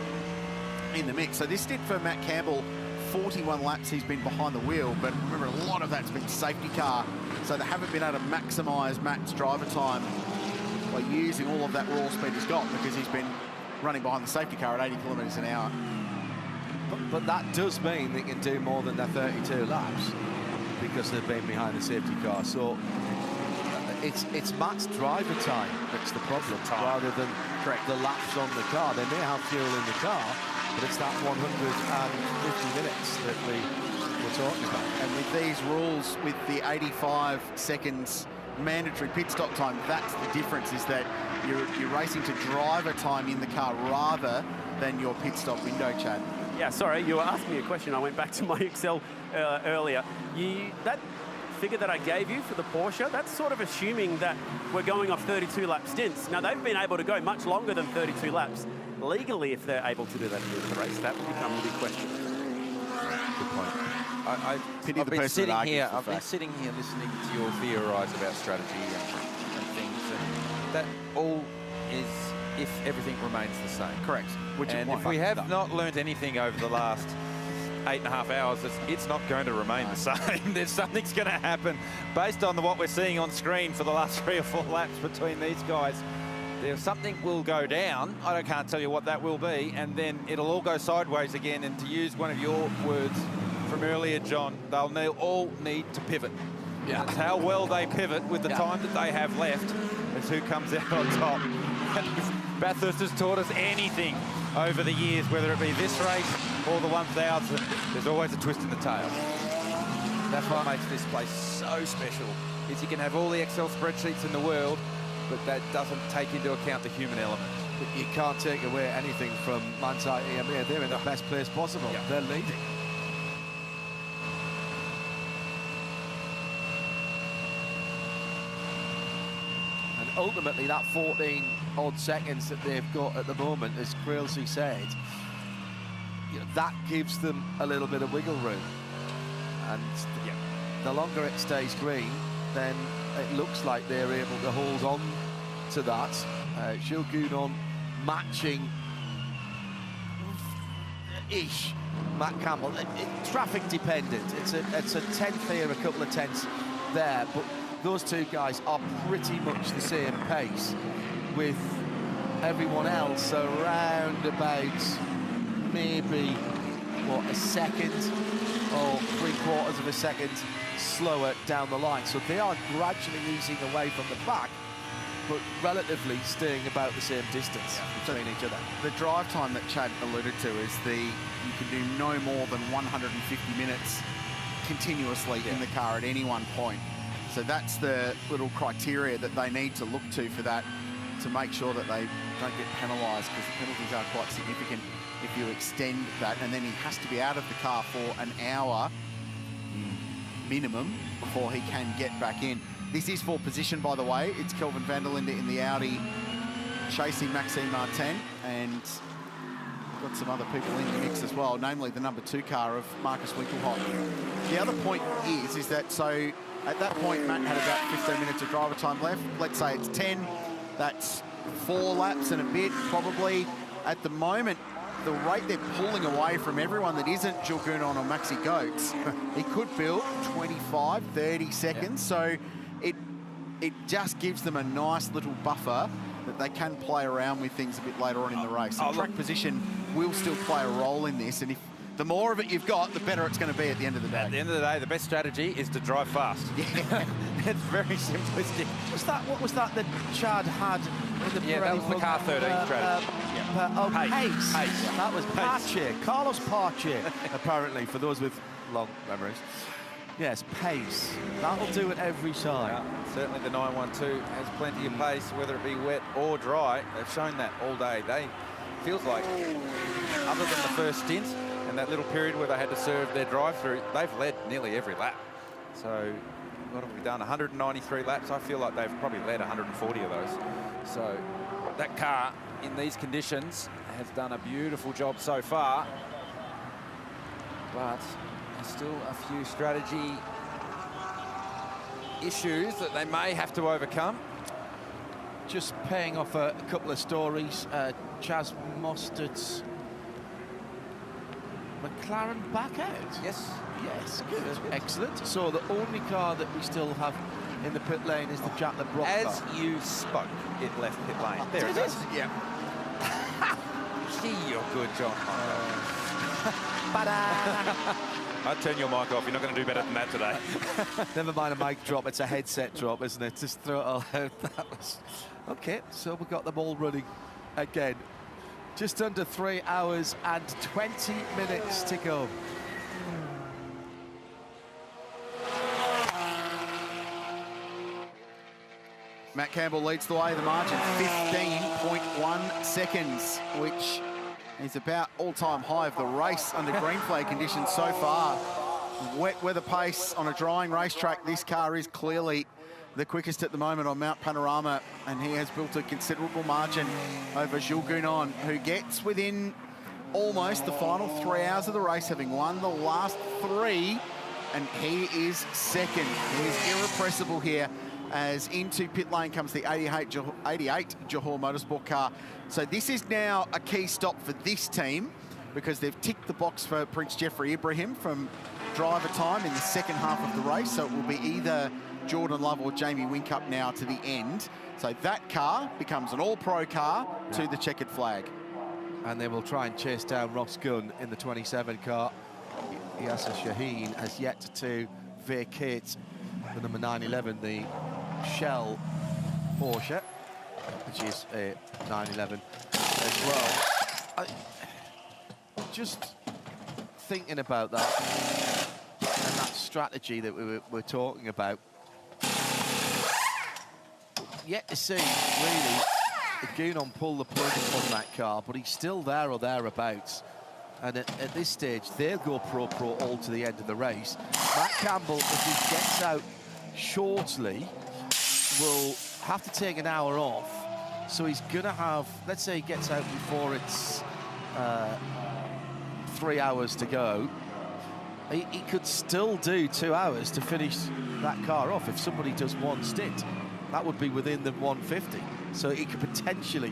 Speaker 10: in the mix. So this did for Matt Campbell 41 laps he's been behind the wheel, but remember a lot of that's been safety car, so they haven't been able to maximise Matt's driver time by using all of that raw speed he's got, because he's been running behind the safety car at 80 kilometres an hour.
Speaker 11: But that does mean they can do more than their 32 laps because they've been behind the safety car. So it's Matt's driver time that's the problem, rather than the laps on the car. They may have fuel in the car, but it's that 150 minutes that we're talking about.
Speaker 10: And with these rules, with the 85 seconds mandatory pit stop time, that's the difference, is that you're racing to driver time in the car rather than your pit stop window, Chad.
Speaker 1: Yeah, sorry, you were asking me a question. I went back to my Excel earlier. That figure that I gave you for the Porsche, that's sort of assuming that we're going off 32 lap stints. Now, they've been able to go much longer than 32 laps. Legally, if they're able to do that in the race, that would become a big question.
Speaker 14: Good point.
Speaker 10: I've been sitting here
Speaker 14: listening to your theorise about strategy and things, and that all is if everything remains the same.
Speaker 10: Correct.
Speaker 14: And if we have not learnt anything over the last 8.5 hours, it's not going to remain the same. There's something's going to happen based on what we're seeing on screen for the last 3 or 4 laps between these guys. There's something will go down. I can't tell you what that will be, and then it'll all go sideways again. And to use one of your words from earlier, John, they'll all need to pivot. Yeah. It's how well they pivot with the time that they have left is who comes out on top. Bathurst has taught us anything over the years, whether it be this race or the 1000, there's always a twist in the tail. That's what makes this place so special, is you can have all the Excel spreadsheets in the world, but that doesn't take into account the human element.
Speaker 11: But you can't take away anything from Manti EMA. They're in the best place possible. Yeah. They're leading. And ultimately, that 14 odd seconds that they've got at the moment, as Crailsey said, you know, that gives them a little bit of wiggle room. And the longer it stays green, then it looks like they're able to hold on to that. Shilgunon matching Matt Campbell. Traffic dependent. It's a tenth here, a couple of tenths there, but those two guys are pretty much the same pace, with everyone else around about maybe a second or 3/4 of a second slower down the line. So they are gradually easing away from the back, but relatively staying about the same distance between each other.
Speaker 10: The drive time that Chad alluded to is you can do no more than 150 minutes continuously in the car at any one point. So that's the little criteria that they need to look to for that, to make sure that they don't get penalised, because the penalties are quite significant if you extend that. And then he has to be out of the car for an hour minimum before he can get back in. This is for position, by the way. It's Kelvin van der Linde in the Audi chasing Maxime Martin, and got some other people in the mix as well, namely the number 2 car of Marcus Winkelhock. The other point is that, so at that point, Matt had about 15 minutes of driver time left. Let's say it's 10. That's 4 laps and a bit, probably. At the moment, the rate they're pulling away from everyone that isn't Jules Gounon or Maxi Goetz, he could build 25, 30 seconds. So it just gives them a nice little buffer that they can play around with things a bit later on in the race. And track position will still play a role in this, and if the more of it you've got, the better it's going to be at the end of the day.
Speaker 14: At the end of the day, the best strategy is to drive fast. Yeah. It's very simplistic.
Speaker 11: What was that Chad had in the
Speaker 14: that was the car 13 strategy.
Speaker 11: Pace.
Speaker 14: Pace.
Speaker 11: That was Pache. Carlos Pache, apparently, for those with long memories. Yes, pace. That'll do it every time.
Speaker 14: Yeah, certainly the 912 has plenty of pace, whether it be wet or dry. They've shown that all day. Feels like, other than the first stint and that little period where they had to serve their drive-through, they've led nearly every lap. So what have we done? 193 laps. I feel like they've probably led 140 of those. So that car in these conditions has done a beautiful job so far, but there's still a few strategy issues that they may have to overcome.
Speaker 11: just paying off a couple of stories. Chaz Mostert's McLaren back out?
Speaker 14: Yes.
Speaker 11: Yes, good. Excellent. So the only car that we still have in the pit lane is the Jack LeBrock
Speaker 14: As
Speaker 11: car.
Speaker 14: you spoke, it left pit lane. There it is.
Speaker 11: Yeah.
Speaker 14: Gee, you're good, John.
Speaker 13: I'd turn your mic off. You're not going to do better than that today.
Speaker 11: Never mind a mic drop. It's a headset drop, isn't it? Just throw it all out. That was... Okay, so we've got them all running again. Just under 3 hours and 20 minutes to go.
Speaker 10: Matt Campbell leads the way, the margin 15.1 seconds, which is about all-time high of the race under green flag conditions so far. Wet weather pace on a drying racetrack, this car is clearly the quickest at the moment on Mount Panorama, and he has built a considerable margin over Jules Gounon, who gets within almost the final 3 hours of the race, having won the last 3, and he is second. He is irrepressible here, as into pit lane comes the 88 Johor Motorsport car. So this is now a key stop for this team, because they've ticked the box for Prince Jeffrey Ibrahim from driver time in the second half of the race. So it will be either Jordan Love or Jamie Whincup now to the end. So that car becomes an all-pro car to the checkered flag.
Speaker 11: And they will try and chase down Ross Gunn in the 27 car. Yasser Shaheen has yet to vacate the number 911, the Shell Porsche, which is a 911 as well. Just thinking about that and that strategy that we were talking about, yet to see really Gounon pull the plug on that car, but he's still there or thereabouts. And at this stage, they'll go pro all to the end of the race. Matt Campbell, if he gets out shortly, will have to take an hour off. So he's going to have, let's say he gets out before it's 3 hours to go. He could still do 2 hours to finish that car off if somebody does one stint. That would be within the 150. So he could potentially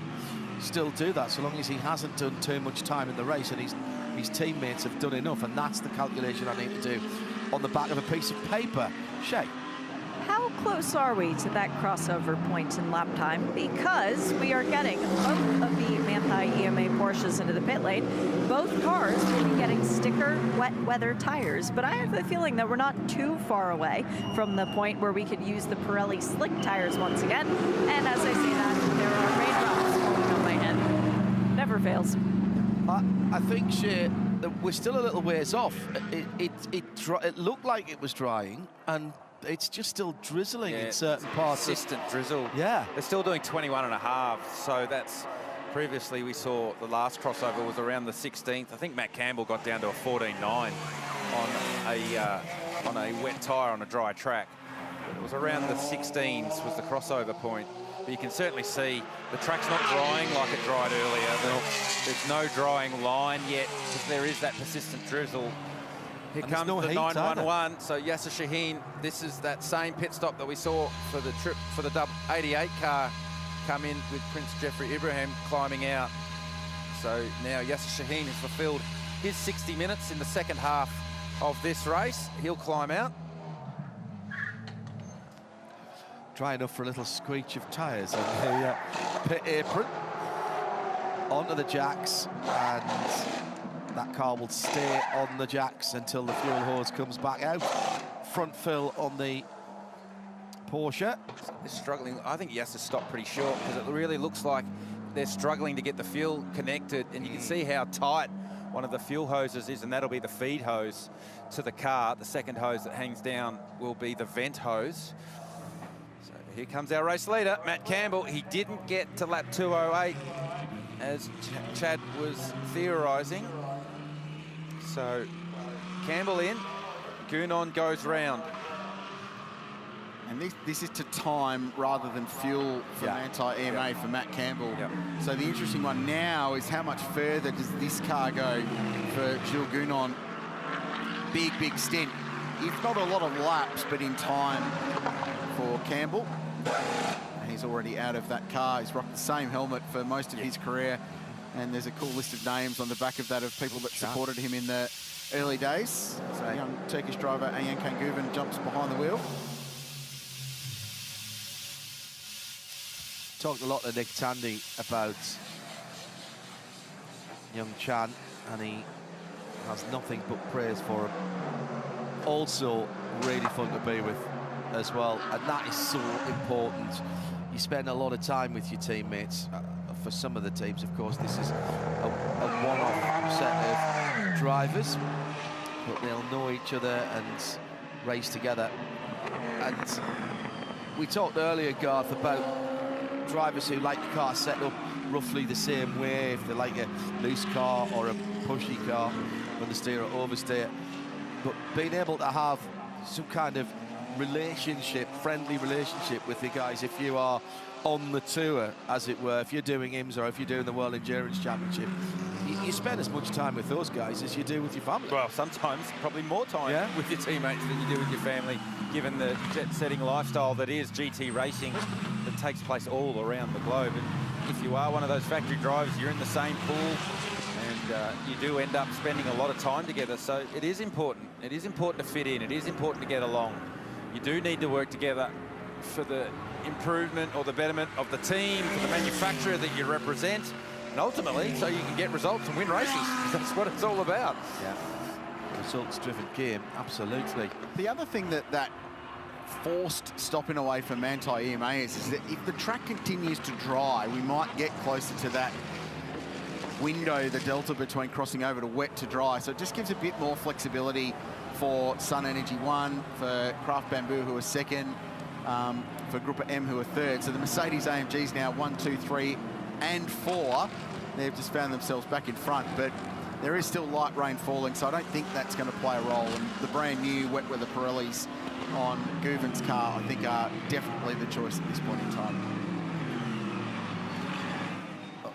Speaker 11: still do that, so long as he hasn't done too much time in the race and his teammates have done enough. And that's the calculation I need to do on the back of a piece of paper. Shay.
Speaker 4: How close are we to that crossover point in lap time? Because we are getting both of the Manthey EMA Porsches into the pit lane. Both cars will be getting sticker wet weather tires, but I have a feeling that we're not too far away from the point where we could use the Pirelli slick tires once again. And as I say that, there are raindrops falling on my head. Never fails.
Speaker 11: I think, Shay, that we're still a little ways off. It looked like it was drying, and it's just still drizzling in certain parts.
Speaker 14: Consistent drizzle.
Speaker 11: Yeah.
Speaker 14: They're still doing 21.5, so that's... Previously, we saw the last crossover was around the 16th. I think Matt Campbell got down to a 14.9 on a wet tyre on a dry track. It was around the 16s was the crossover point. But you can certainly see the track's not drying like it dried earlier. There's no drying line yet, because there is that persistent drizzle. Here comes the 911. So Yasser Shaheen, this is that same pit stop that we saw for the trip for the 88 car come in with Prince Jeffrey Ibrahim climbing out. So now Yasser Shaheen has fulfilled his 60 minutes in the second half of this race. He'll climb out.
Speaker 11: Dry enough for a little screech of tyres on the pit apron. Onto the jacks, and that car will stay on the jacks until the fuel hose comes back out. Front fill on the Porsche.
Speaker 14: They're struggling. I think Yasser stopped pretty short, because it really looks like they're struggling to get the fuel connected, and you can see how tight one of the fuel hoses is, and that'll be the feed hose to the car. The second hose that hangs down will be the vent hose. So here comes our race leader, Matt Campbell. He didn't get to lap 208, as Chad was theorising. So Campbell in, Gounon goes round.
Speaker 10: And this is to time rather than fuel for anti-EMA for Matt Campbell. So the interesting one now is how much further does this car go for Jules Gounon? Big stint. It's not a lot of laps, but in time for Campbell. He's already out of that car. He's rocked the same helmet for most of his career. And there's a cool list of names on the back of that of people that supported him in the early days. So young Turkish driver Ayhan Kanguven jumps behind the wheel.
Speaker 11: Talked a lot to Nick Tandy about young Chan, and he has nothing but praise for him. Also, really fun to be with as well, and that is so important. You spend a lot of time with your teammates. For some of the teams, of course, this is a one-off set of drivers, but they'll know each other and race together. And we talked earlier, Garth, about drivers who like the car set up roughly the same way, if they like a loose car or a pushy car, understeer or oversteer. But being able to have some kind of relationship, friendly relationship with the guys, if you are on the tour, as it were, if you're doing IMSA or if you're doing the World Endurance Championship, you spend as much time with those guys as you do with your family.
Speaker 3: Well, sometimes probably more time with your teammates than you do with your family, given the jet-setting lifestyle that is GT racing that takes place all around the globe. And if you are one of those factory drivers, you're in the same pool, and you do end up spending a lot of time together. So it is important. It is important to fit in. It is important to get along. You do need to work together for the improvement or the betterment of the team, for the manufacturer that you represent, and ultimately so you can get results and win races. That's what it's all about.
Speaker 11: Yeah, results-driven game, absolutely.
Speaker 10: The other thing that forced stopping away from Manthey EMA is that if the track continues to dry, we might get closer to that window, the delta between crossing over to wet to dry. So it just gives a bit more flexibility for Sun Energy 1, for Craft Bamboo, who are second, for Group M, who are third. So the Mercedes AMGs now 1, 2, 3, and 4. They've just found themselves back in front, but there is still light rain falling, so I don't think that's going to play a role. And the brand new wet weather Pirellis on Guven's car, I think, are definitely the choice at this point in time.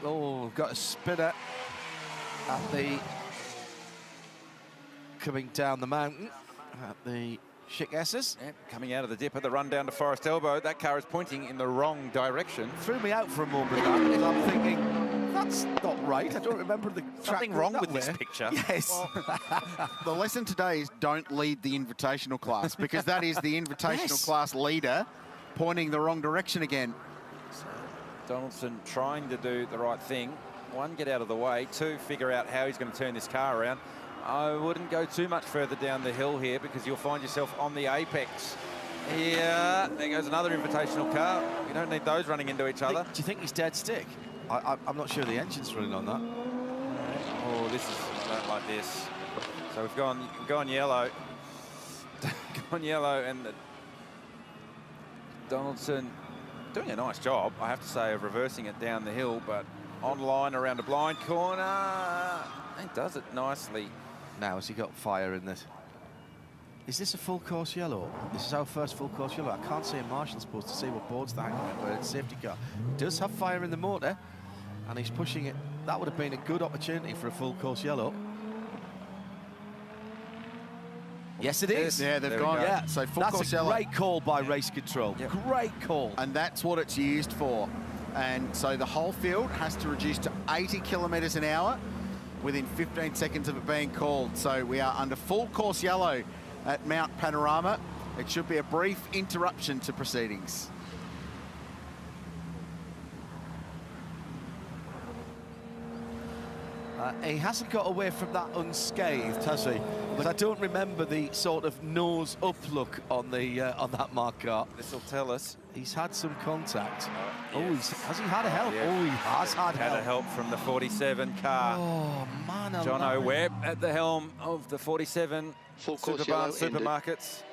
Speaker 11: Oh, we've got a spinner at the coming down the mountain at the Schick S's.
Speaker 3: Yeah, coming out of the dip at the run down to Forest Elbow. That car is pointing in the wrong direction.
Speaker 11: Threw me out for a moment because I'm thinking, that's not right. I don't remember the
Speaker 3: something wrong with this picture.
Speaker 11: Yes.
Speaker 10: Well, the lesson today is don't lead the invitational class, because that is the invitational class leader pointing the wrong direction again.
Speaker 3: So Donaldson trying to do the right thing. One, get out of the way. Two, figure out how he's going to turn this car around. I wouldn't go too much further down the hill here, because you'll find yourself on the apex. Yeah, there goes another invitational car. We don't need those running into each other.
Speaker 11: Do you think he's dead stick? I'm not sure the engine's running on that.
Speaker 3: Oh, this is, I don't like this. So we've gone yellow. Gone yellow, and Donaldson doing a nice job, I have to say, of reversing it down the hill, but on line around a blind corner. He does it nicely.
Speaker 11: Now, has he got fire in this? Is this a full course yellow? This is our first full course yellow. I can't see a marshal's supposed to see what board's the hanging where it's safety car. He does have fire in the motor, and he's pushing it. That would have been a good opportunity for a full course yellow. Yes, it is.
Speaker 10: Yeah, they've gone.
Speaker 11: Yeah,
Speaker 10: so full
Speaker 11: that's
Speaker 10: course
Speaker 11: a
Speaker 10: yellow.
Speaker 11: great call by race control.
Speaker 10: Yep.
Speaker 11: Great call.
Speaker 10: And that's what it's used for. And so the whole field has to reduce to 80 kilometres an hour within 15 seconds of it being called. So we are under full course yellow at Mount Panorama. It should be a brief interruption to proceedings.
Speaker 11: He hasn't got away from that unscathed, has he? But I don't remember the sort of nose up look on the on that mark car.
Speaker 3: This will tell us.
Speaker 11: He's had some contact.
Speaker 3: Yes.
Speaker 11: Has he had a help?
Speaker 3: Yeah.
Speaker 11: Oh, he has had
Speaker 3: a help from the 47 car.
Speaker 11: Oh, man.
Speaker 3: John O'Webb at the helm of the 47
Speaker 12: Full course
Speaker 3: Superbarn
Speaker 12: yellow
Speaker 3: Supermarkets.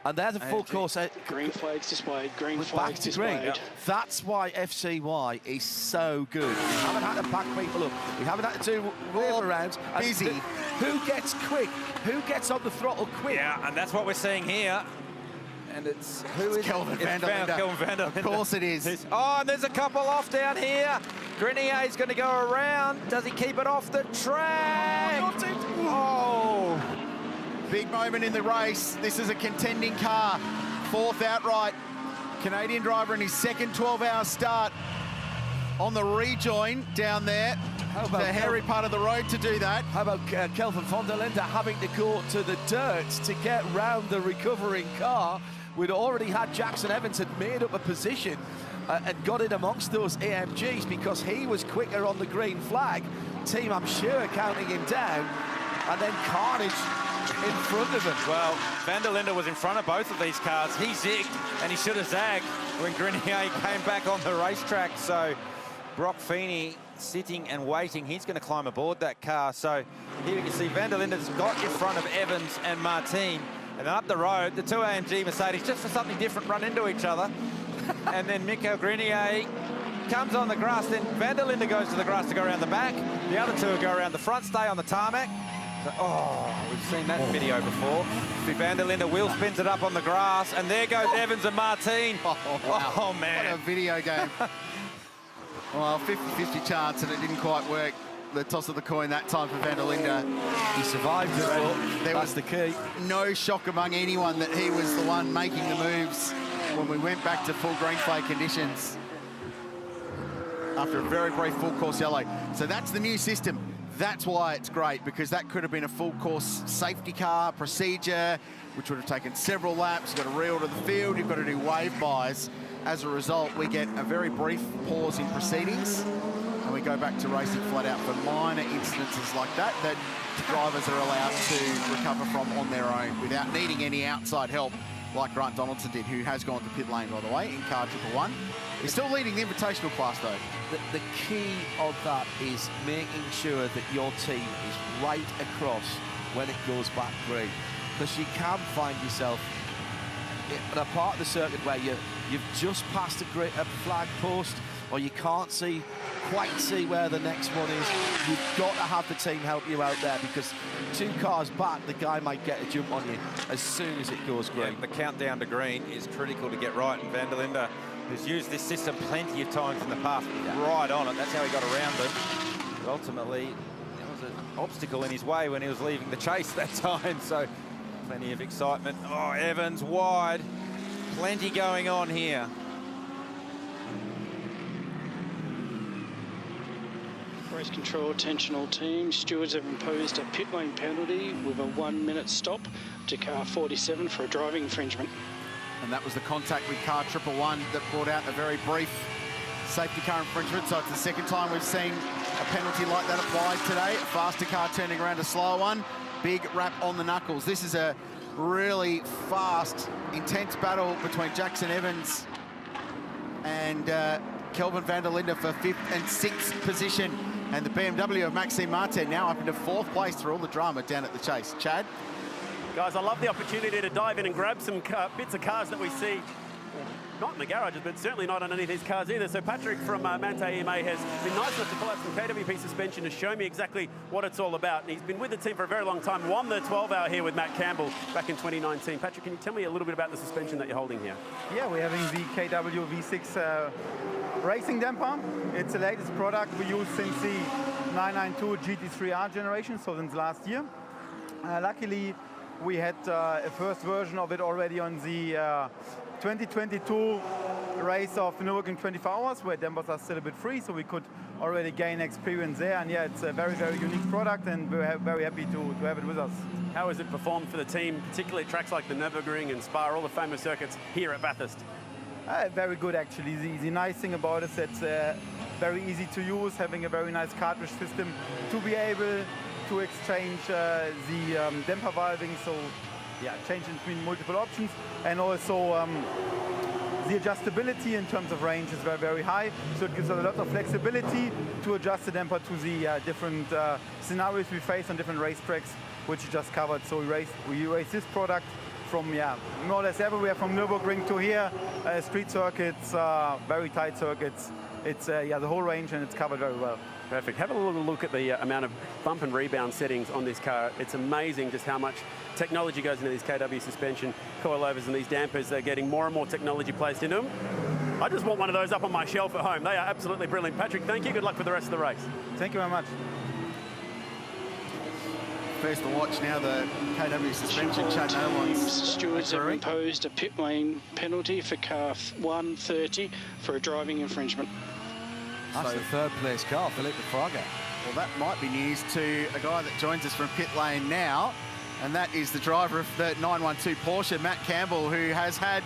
Speaker 11: And they're the full course.
Speaker 12: Green flags displayed, green
Speaker 11: back
Speaker 12: flags
Speaker 11: to green.
Speaker 12: displayed.
Speaker 11: That's why FCY is so good. We haven't had to back people up. We haven't had to do wave around.
Speaker 10: Busy.
Speaker 11: Who gets quick? Who gets on the throttle quick?
Speaker 3: Yeah, and that's what we're seeing here. And it's
Speaker 10: Kelvin van der Linde.
Speaker 3: Kelvin van der Linde.
Speaker 10: Of course it is.
Speaker 3: Oh, and there's a couple off down here. Grenier's going to go around. Does he keep it off the track? Oh.
Speaker 10: Big moment in the race. This is a contending car. Fourth outright Canadian driver in his second 12-hour start on the rejoin down there.
Speaker 11: How about
Speaker 10: the hairy part of the road to do that.
Speaker 11: How about Kelvin van der Linde having to go to the dirt to get round the recovering car? We'd already had Jackson Evans had made up a position and got in amongst those AMGs because he was quicker on the green flag. Team, I'm sure, counting him down. And then carnage in front of him.
Speaker 14: Well, van der Linde was in front of both of these cars. He zigged, and he should have zagged when Grenier came back on the racetrack. So Brock Feeney sitting and waiting. He's going to climb aboard that car. So here you can see van der Linde's got in front of Evans and Martin. And then up the road, the two AMG Mercedes, just for something different, run into each other. And then Mikael Grenier comes on the grass. Then van der Linde goes to the grass to go around the back. The other two go around the front, stay on the tarmac. So, oh, we've seen that video before. Van der Linde wheel spins it up on the grass. And there goes Evans and Martin. Oh, man.
Speaker 10: What a video game. Well, 50-50 chance, and it didn't quite work. The toss of the coin that time for van der Linde.
Speaker 11: He survived it, but that's the key.
Speaker 10: No shock among anyone that he was the one making the moves when we went back to full green flag conditions after a very brief full course yellow. So that's the new system. That's why it's great, because that could have been a full course safety car procedure, which would have taken several laps. You've got to reel to the field, you've got to do wave bys. As a result, we get a very brief pause in proceedings, and we go back to racing flat out for minor incidences like that drivers are allowed to recover from on their own without needing any outside help, like Grant Donaldson did, who has gone to pit lane, by the way, in car 111. He's still leading the invitational class, though.
Speaker 11: The key of that is making sure that your team is right across when it goes back green, because you can find yourself in a part of the circuit where you've just passed a flag post, or you can't quite see where the next one is. You've got to have the team help you out there, because 2 cars back, the guy might get a jump on you as soon as it goes green.
Speaker 14: Yeah, the countdown to green is critical to get right, and van der Linde has used this system plenty of times in the past, right on it. That's how he got around it. But ultimately, there was an obstacle in his way when he was leaving the chase that time, so plenty of excitement. Oh, Evans wide. Plenty going on here.
Speaker 12: Race control, attention all teams. Stewards have imposed a pit lane penalty with a 1-minute stop to car 47 for a driving infringement.
Speaker 10: And that was the contact with car 111 that brought out a very brief safety car infringement. So it's the second time we've seen a penalty like that applied today. A faster car turning around a slower one. Big wrap on the knuckles. This is a really fast, intense battle between Jackson Evans and Kelvin van der Linde for 5th and 6th position. And the BMW of Maxime Martin now up into 4th place through all the drama down at the chase. Chad?
Speaker 1: Guys, I love the opportunity to dive in and grab some bits of cars that we see, not in the garages, but certainly not on any of these cars either. So Patrick from Mante EMA has been nice enough to pull out some KWP suspension to show me exactly what it's all about. And he's been with the team for a very long time, won the 12-hour here with Matt Campbell back in 2019. Patrick, can you tell me a little bit about the suspension that you're holding here?
Speaker 18: Yeah, we're having the KW V6 racing damper. It's the latest product we use since the 992 GT3R generation, so since last year. Luckily, we had a first version of it already on the 2022 race of Nürburgring 24 Hours, where dampers are still a bit free, so we could already gain experience there. And yeah, it's a very, very unique product, and we're very happy to have it with us.
Speaker 1: How has it performed for the team, particularly at tracks like the Nürburgring and Spa, all the famous circuits here at Bathurst?
Speaker 18: Very good, actually. The nice thing about it is it's very easy to use, having a very nice cartridge system to be able to exchange the damper valving, so yeah, changing between multiple options, and also the adjustability in terms of range is very, very high, so it gives us a lot of flexibility to adjust the damper to the different scenarios we face on different racetracks, which you just covered. So we race this product from more or less everywhere, from Nürburgring to here, street circuits, very tight circuits. It's the whole range, and it's covered very well.
Speaker 1: Perfect. Have a little look at the amount of bump and rebound settings on this car. It's amazing just how much technology goes into these KW suspension coilovers, and these dampers. They're getting more and more technology placed into them. I just want one of those up on my shelf at home. They are absolutely brilliant. Patrick, thank you. Good luck for the rest of the race.
Speaker 18: Thank you very much.
Speaker 10: first to watch now the KW suspension. Chad Nolan's
Speaker 12: stewards have imposed a pit lane penalty for car 130 for a driving infringement.
Speaker 11: That's the third place car, Philippe Fraga.
Speaker 10: Well, that might be news to a guy that joins us from pit lane now, and that is the driver of the 912 Porsche, Matt Campbell, who has had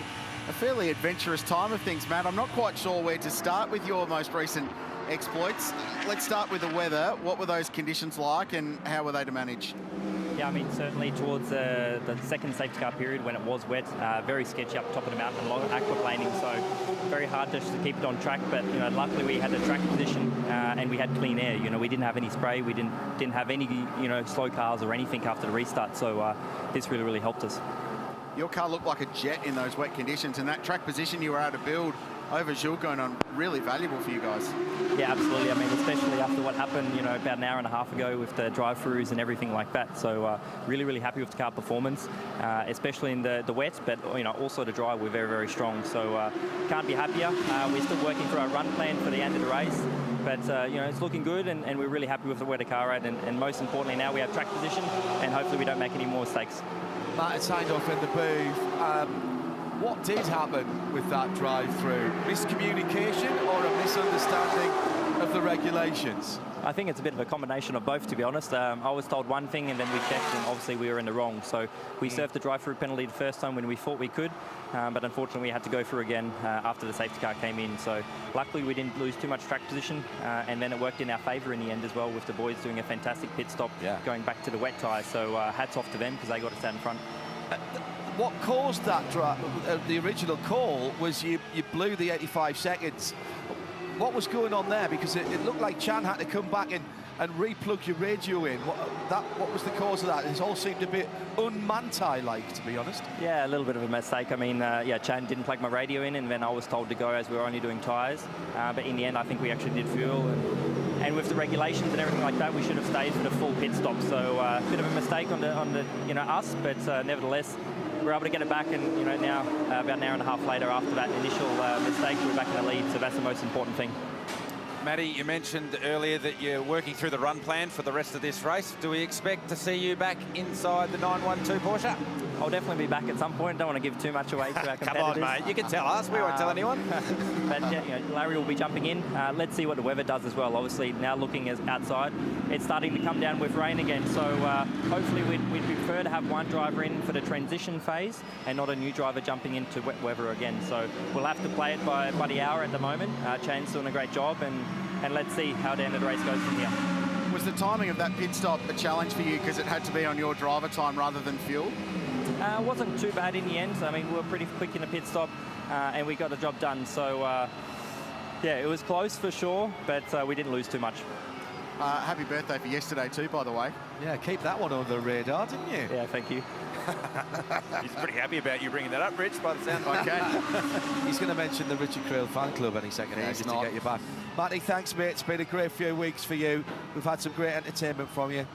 Speaker 10: a fairly adventurous time of things. Matt, I'm not quite sure where to start with your most recent exploits. Let's start with the weather. What were those conditions like, and how were they to manage?
Speaker 17: Yeah, I mean, certainly towards the second safety car period when it was wet, very sketchy up top of the mountain, a lot of aquaplaning, so very hard just to keep it on track. But you know, luckily we had the track position and we had clean air. You know, we didn't have any spray, we didn't have any slow cars or anything after the restart. So this really helped us.
Speaker 10: Your car looked like a jet in those wet conditions, and that track position you were able to build over Jules going on really valuable for you guys.
Speaker 17: Yeah, absolutely. I mean, especially after what happened, about an hour and a half ago with the drive-throughs and everything like that. So really happy with the car performance, especially in the wet, but also the dry, we're very strong. So can't be happier. We're still working through our run plan for the end of the race, but it's looking good, and we're really happy with the where the car at, and most importantly now we have track position, and hopefully we don't make any more mistakes.
Speaker 11: Matt had signed off in the booth. What did happen with that drive-through? Miscommunication or a misunderstanding of the regulations?
Speaker 17: I think it's a bit of a combination of both, to be honest. I was told one thing and then we checked, and obviously we were in the wrong. So we served the drive-through penalty the first time when we thought we could, but unfortunately we had to go through again after the safety car came in. So luckily we didn't lose too much track position, and then it worked in our favour in the end as well, with the boys doing a fantastic pit stop, going back to the wet tyre. So hats off to them because they got us out in front.
Speaker 11: What caused that the original call was you blew the 85 seconds. What was going on there? Because it looked like Chan had to come back and re-plug your radio in. What was the cause of that? It all seemed a bit un-Manthey-like, to be honest.
Speaker 17: Yeah, a little bit of a mistake. I mean, Chan didn't plug my radio in, and then I was told to go as we were only doing tyres. But in the end, I think we actually did fuel. And with the regulations and everything like that, we should have stayed for the full pit stop. So a bit of a mistake on the us, but nevertheless, we're able to get it back, and now about an hour and a half later after that initial mistake, we're back in the lead, so that's the most important thing.
Speaker 14: Matty, you mentioned earlier that you're working through the run plan for the rest of this race. Do we expect to see you back inside the 912 Porsche?
Speaker 17: I'll definitely be back at some point. Don't want to give too much away to our competitors.
Speaker 14: Come on, mate. You can tell us. We won't tell anyone.
Speaker 17: But Larry will be jumping in. Let's see what the weather does as well. Obviously, now looking outside, it's starting to come down with rain again. So hopefully we'd prefer to have one driver in for the transition phase and not a new driver jumping into wet weather again. So we'll have to play it by the hour at the moment. Chan's doing a great job, and let's see how the end of the race goes from here.
Speaker 10: Was the timing of that pit stop a challenge for you because it had to be on your driver time rather than fuel?
Speaker 17: It wasn't too bad in the end. I mean, we were pretty quick in the pit stop and we got the job done. So, yeah, it was close for sure, but we didn't lose too much.
Speaker 10: Happy birthday for yesterday too, by the way.
Speaker 11: Yeah, keep that one on the radar, didn't you?
Speaker 17: Yeah, thank you.
Speaker 14: He's pretty happy about you bringing that up, Rich, by the sound.
Speaker 10: Okay.
Speaker 11: He's going to mention the Richard Creel fan club any second now just to get you back. Matty, thanks, mate. It's been a great few weeks for you. We've had some great entertainment from you.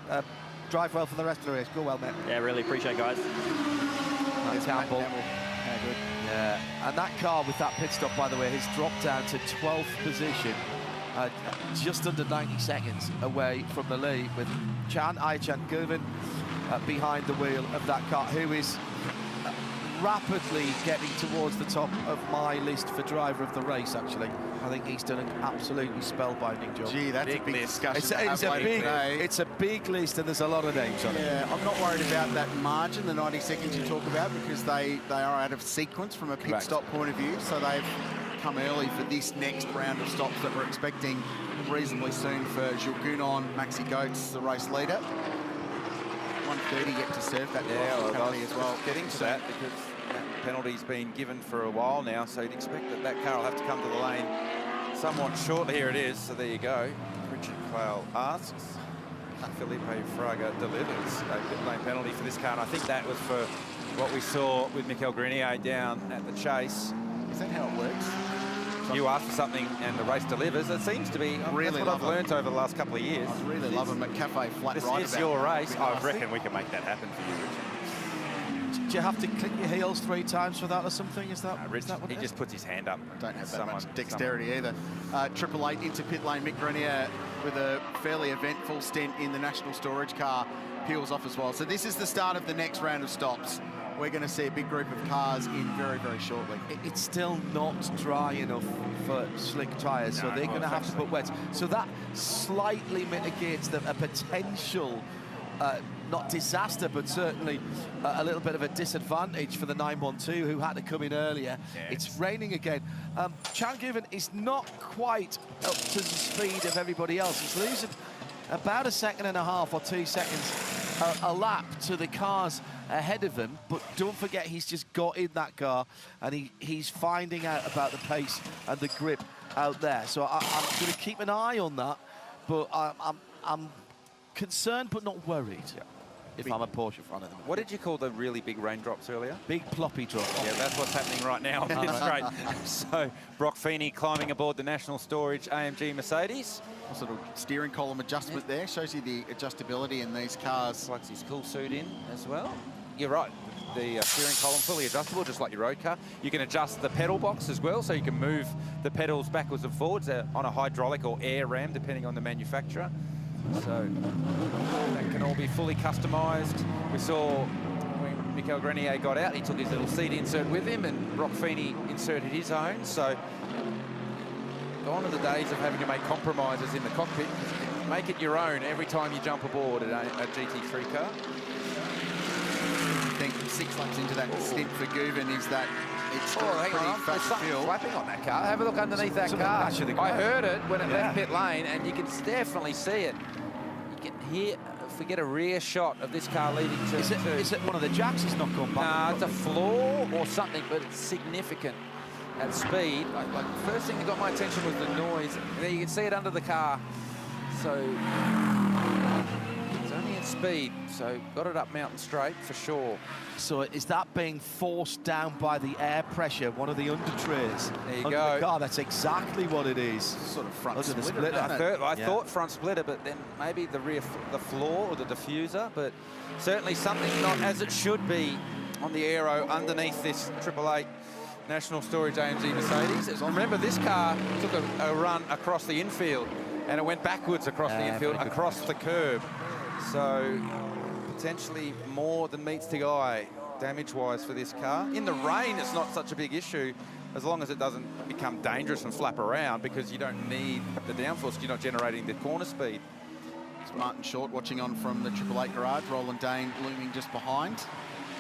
Speaker 11: Drive well for the rest of the race. Go well, mate.
Speaker 17: Yeah, really appreciate it, guys.
Speaker 11: Matt Campbell.
Speaker 17: Yeah, good.
Speaker 11: Yeah, and that car with that pit stop, by the way, has dropped down to 12th position, just under 90 seconds away from the lead, with Chan Gilvin behind the wheel of that car, who is rapidly getting towards the top of my list for driver of the race, actually. I think he's done an absolutely spellbinding job.
Speaker 10: Gee, that's a big discussion.
Speaker 11: It's a big list, and there's a lot of names on it.
Speaker 10: Yeah, I'm not worried about that margin, the 90 seconds you talk about, because they are out of sequence from a pit stop point of view, so they've come early for this next round of stops that we're expecting reasonably soon for Jules Gounon, Maxi Goetz, the race leader. 130 yet to serve that penalty as well.
Speaker 14: Getting to that because that penalty's been given for a while now, so you'd expect that car will have to come to the lane somewhat shortly. Here it is, so there you go. Richard Quayle asks, Felipe Fraga delivers a pit lane penalty for this car, and I think that was for what we saw with Mikel Grenier down at the chase.
Speaker 10: Is that how it works?
Speaker 14: You ask for something and the race delivers. It seems to be. Really, that's what I've learned over the last couple of years.
Speaker 10: I really love them at Cafe Flat
Speaker 14: This
Speaker 10: right
Speaker 14: is
Speaker 10: about
Speaker 14: your race.
Speaker 13: I reckon we can make that happen for you, Richard.
Speaker 11: Do you have to click your heels 3 times for that or something? Is that,
Speaker 3: Rich,
Speaker 11: is that what
Speaker 3: he
Speaker 11: it
Speaker 3: just
Speaker 11: is?
Speaker 3: puts his hand up.
Speaker 10: Don't have that much dexterity either. 888 into pit lane. Mick Grenier with a fairly eventful stint in the National Storage car peels off as well. So this is the start of the next round of stops. We're going to see a big group of cars in very, very shortly.
Speaker 11: It's still not dry enough for slick tyres, so they're going to have to put wets. So that slightly mitigates a potential, not disaster, but certainly a little bit of a disadvantage for the 912 who had to come in earlier. It's raining again. Chan Guven is not quite up to the speed of everybody else. He's losing about 1.5 seconds or 2 seconds a lap to the cars ahead of him, but don't forget he's just got in that car and he's finding out about the pace and the grip out there. So I'm going to keep an eye on that, but I'm concerned but not worried. If I'm a Porsche fan of them.
Speaker 3: What did you call the really big raindrops earlier?
Speaker 11: Big ploppy drops.
Speaker 3: Yeah, that's what's happening right now on pit straight. So Brock Feeney climbing aboard the National Storage AMG Mercedes.
Speaker 10: A sort of steering column adjustment there. Shows you the adjustability in these cars.
Speaker 3: Plugs his cool suit in as well. You're right. The steering column fully adjustable, just like your road car. You can adjust the pedal box as well, so you can move the pedals backwards and forwards on a hydraulic or air ram, depending on the manufacturer. So that can all be fully customised. We saw when Michael Grenier got out, he took his little seat insert with him, and Brock Feeney inserted his own. So gone are the days of having to make compromises in the cockpit. Make it your own every time you jump aboard a GT3 car.
Speaker 10: I think 6 laps into that stint for Guven is that it's
Speaker 3: hang on. There's something flapping on that car. Have a look underneath that car. I heard it when it left pit lane, and you can definitely see it. You can hear, if we get a rear shot of this car leading to...
Speaker 11: Is it one of the jacks has not gone back?
Speaker 3: Nah, it's a flaw or something, but it's significant at speed. Like the first thing that got my attention was the noise. There you can see it under the car. So it's only at speed, so got it up Mountain Straight for sure.
Speaker 11: So is that being forced down by the air pressure, one of the under trays?
Speaker 3: There you
Speaker 11: under
Speaker 3: go.
Speaker 11: The car. That's exactly what it is.
Speaker 10: Sort of front
Speaker 11: under
Speaker 10: splitter.
Speaker 11: The splitter.
Speaker 3: I thought front splitter, but then maybe the rear, the floor or the diffuser, but certainly something not as it should be on the aero underneath this 888 National Storage AMG Mercedes. Remember, this car took a run across the infield, and it went backwards across the infield, across the curb. So potentially more than meets the eye damage-wise for this car. In the rain, it's not such a big issue as long as it doesn't become dangerous and flap around, because you don't need the downforce. You're not generating the corner speed.
Speaker 10: It's Martin Short watching on from the 888 garage. Roland Dane looming just behind.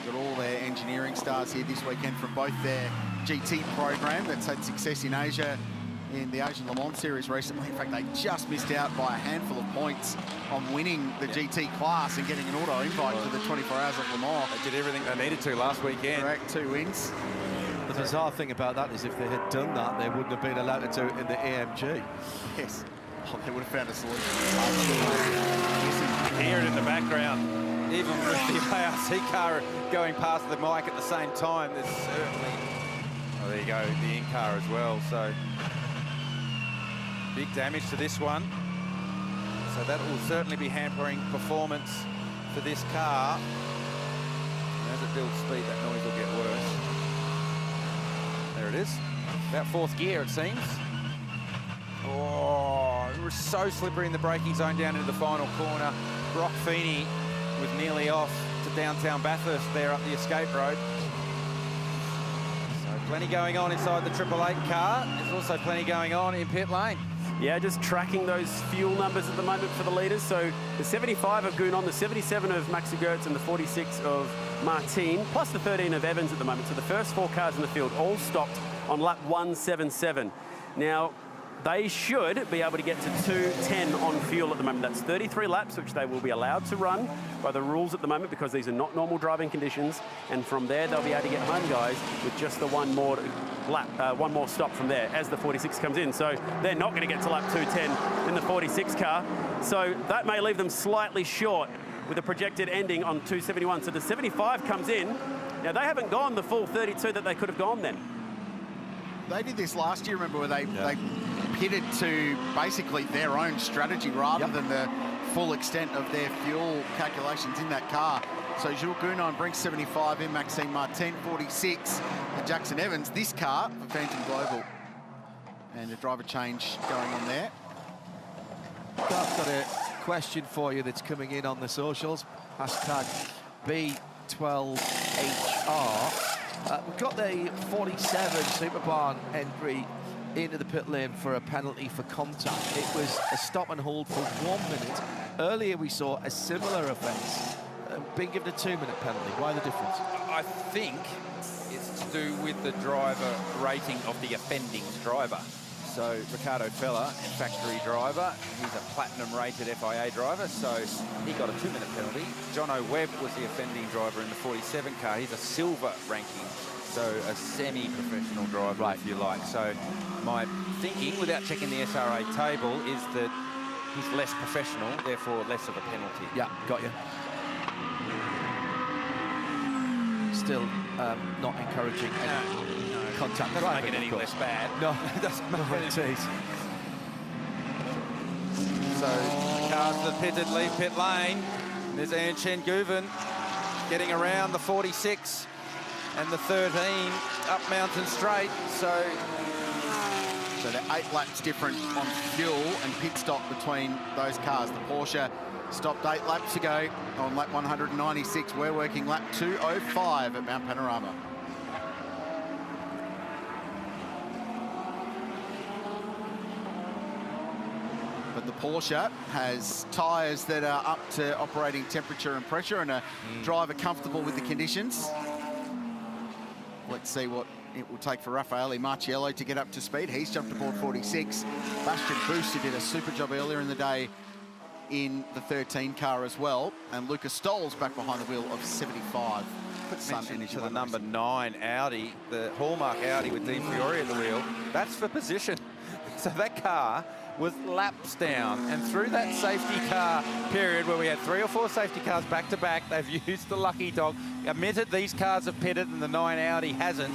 Speaker 10: Got all their engineering stars here this weekend from both their GT program that's had success in Asia, in the Asian Le Mans series recently. In fact, they just missed out by a handful of points on winning the GT class and getting an auto invite to the 24 Hours of Le Mans.
Speaker 3: They did everything they needed to last weekend.
Speaker 10: Correct, 2 wins.
Speaker 11: The bizarre thing about that is if they had done that, they wouldn't have been allowed to do it in the AMG.
Speaker 10: Yes. Oh, they would have found a solution.
Speaker 3: You can hear it in the background. Even with the ARC car going past the mic at the same time, there's certainly... Oh, there you go, the in-car as well, so... Big damage to this one. So that will certainly be hampering performance for this car. And as it builds speed, that noise will get worse. There it is. About 4th gear, it seems. Oh, it was so slippery in the braking zone down into the final corner. Brock Feeney was nearly off to downtown Bathurst there up the escape road. So plenty going on inside the 888 car. There's also plenty going on in pit lane.
Speaker 1: Yeah, just tracking those fuel numbers at the moment for the leaders. So the 75 of Gounon, the 77 of Max Gertz, and the 46 of Martin, plus the 13 of Evans at the moment. So the first 4 cars in the field all stopped on lap 177. Now, they should be able to get to 2:10 on fuel at the moment. That's 33 laps, which they will be allowed to run by the rules at the moment, because these are not normal driving conditions. And from there, they'll be able to get home, guys, with just the one more lap, one more stop from there as the 46 comes in. So they're not going to get to lap 2:10 in the 46 car. So that may leave them slightly short with a projected ending on 2:71. So the 75 comes in. Now, they haven't gone the full 32 that they could have gone then.
Speaker 10: They did this last year, remember, where they pitted to basically their own strategy rather than the full extent of their fuel calculations in that car. So Jules Gounon brings 75 in, Maxime Martin 46, and Jackson Evans, this car for Phantom Global. And a driver change going on there.
Speaker 11: I've got a question for you that's coming in on the socials. Hashtag B12HR. We've got the 47 Superbarn entry into the pit lane for a penalty for contact. It was a stop and hold for 1 minute. Earlier we saw a similar offence being given a 2-minute penalty. Why the difference?
Speaker 14: I think it's to do with the driver rating of the offending driver. So Ricardo Feller, factory driver, he's a platinum-rated FIA driver, so he got a 2-minute penalty. Jono Webb was the offending driver in the 47 car. He's a silver ranking, so a semi-professional driver, if you like. So my thinking, without checking the SRA table, is that he's less professional, therefore less of a penalty.
Speaker 11: Yeah, got you. Still not encouraging contact.
Speaker 14: Doesn't make it any less bad.
Speaker 11: No, it doesn't matter.
Speaker 14: So cars that pitted leave pit lane. There's An Chen Guven getting around the 46 and the 13 up Mountain Straight. So
Speaker 10: they're 8 laps different on fuel and pit stop between those cars. The Porsche stopped 8 laps ago on lap 196. We're working lap 205 at Mount Panorama. But the Porsche has tyres that are up to operating temperature and pressure, and a driver comfortable with the conditions. Let's see what it will take for Raffaele Marciello to get up to speed. He's jumped aboard 46. Bastian Buus, who did a super job earlier in the day in the 13 car as well. And Lucas Stoll's back behind the wheel of 75.
Speaker 14: to the number 9 Audi, the hallmark Audi with Dean Fiore at the wheel. That's for position. So that car was laps down, and through that safety car period where we had 3 or 4 safety cars back to back, they've used the lucky dog. Admitted these cars have pitted and the 9 Audi hasn't,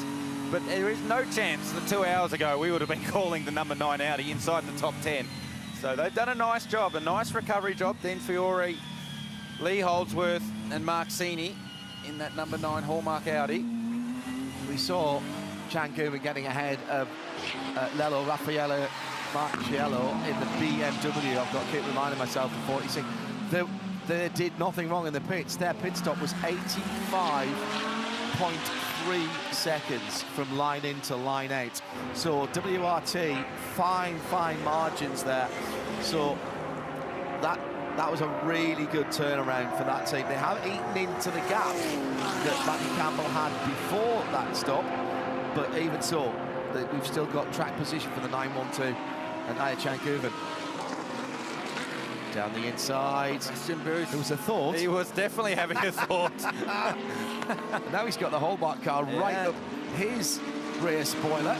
Speaker 14: but there is no chance that 2 hours ago we would have been calling the number 9 Audi inside the top 10. So they've done a nice job, a nice recovery job. Dean Fiore, Lee Holdsworth and Mark Sini in that number 9 hallmark Audi.
Speaker 11: We saw Chan Guven getting ahead of Lello Raffaele Marciello in the BMW. I've got to keep reminding myself of 46. They did nothing wrong in the pits. Their pit stop was 85.3 seconds from line in to line out. So WRT, fine margins there. So that was a really good turnaround for that team. They haven't eaten into the gap that Matty Campbell had before that stop, but even so, we've still got track position for the 912 and Aya Chan Guven. Down the inside. It was a thought.
Speaker 14: He was definitely having a thought.
Speaker 11: Now he's got the hallmark car right up his rear spoiler.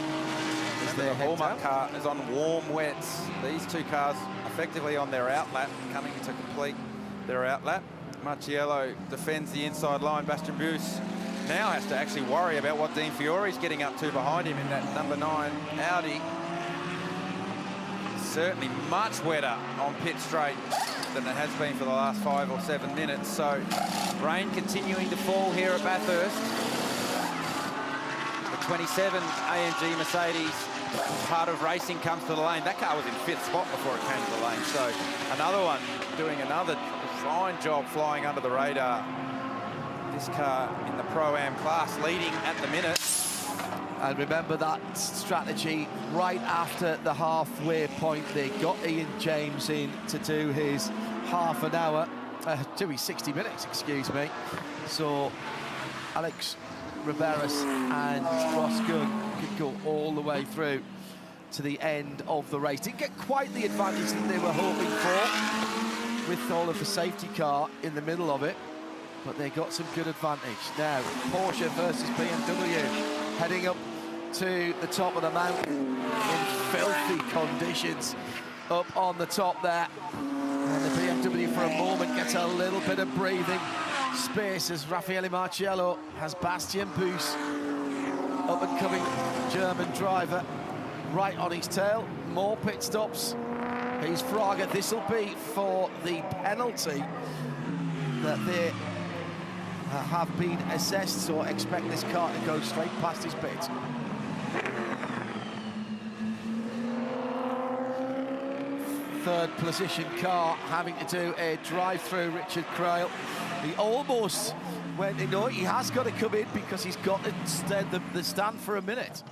Speaker 14: The hallmark car is on warm wets. These 2 cars effectively on their outlap, coming to complete their outlap. Marciello defends the inside line. Bastian Buus now has to actually worry about what Dean Fiore's getting up to behind him in that number 9 Audi. Certainly much wetter on pit straight than it has been for the last 5 or 7 minutes. So rain continuing to fall here at Bathurst. The 27 AMG Mercedes, part of racing, comes to the lane. That car was in 5th spot before it came to the lane. So another one doing another fine job flying under the radar. This car in the Pro-Am class leading at the minute.
Speaker 11: And remember that strategy right after the halfway point. They got Ian James in to do his half an hour, do his 60 minutes, excuse me. So Alex Riberas and Ross Gunn could go all the way through to the end of the race. Didn't get quite the advantage that they were hoping for with all of the safety car in the middle of it, but they got some good advantage. Now, Porsche versus BMW, heading up to the top of the mountain in filthy conditions up on the top there. And the BMW for a moment gets a little bit of breathing space as Raffaele Marciello has Bastian Buus, up-and-coming German driver, right on his tail. More pit stops He's Fraga. This will be for the penalty that they have been assessed, so expect this car to go straight past his pit. Third position car having to do a drive-through, Richard Crail. He almost went, he has got to come in because he's got to stand for a minute.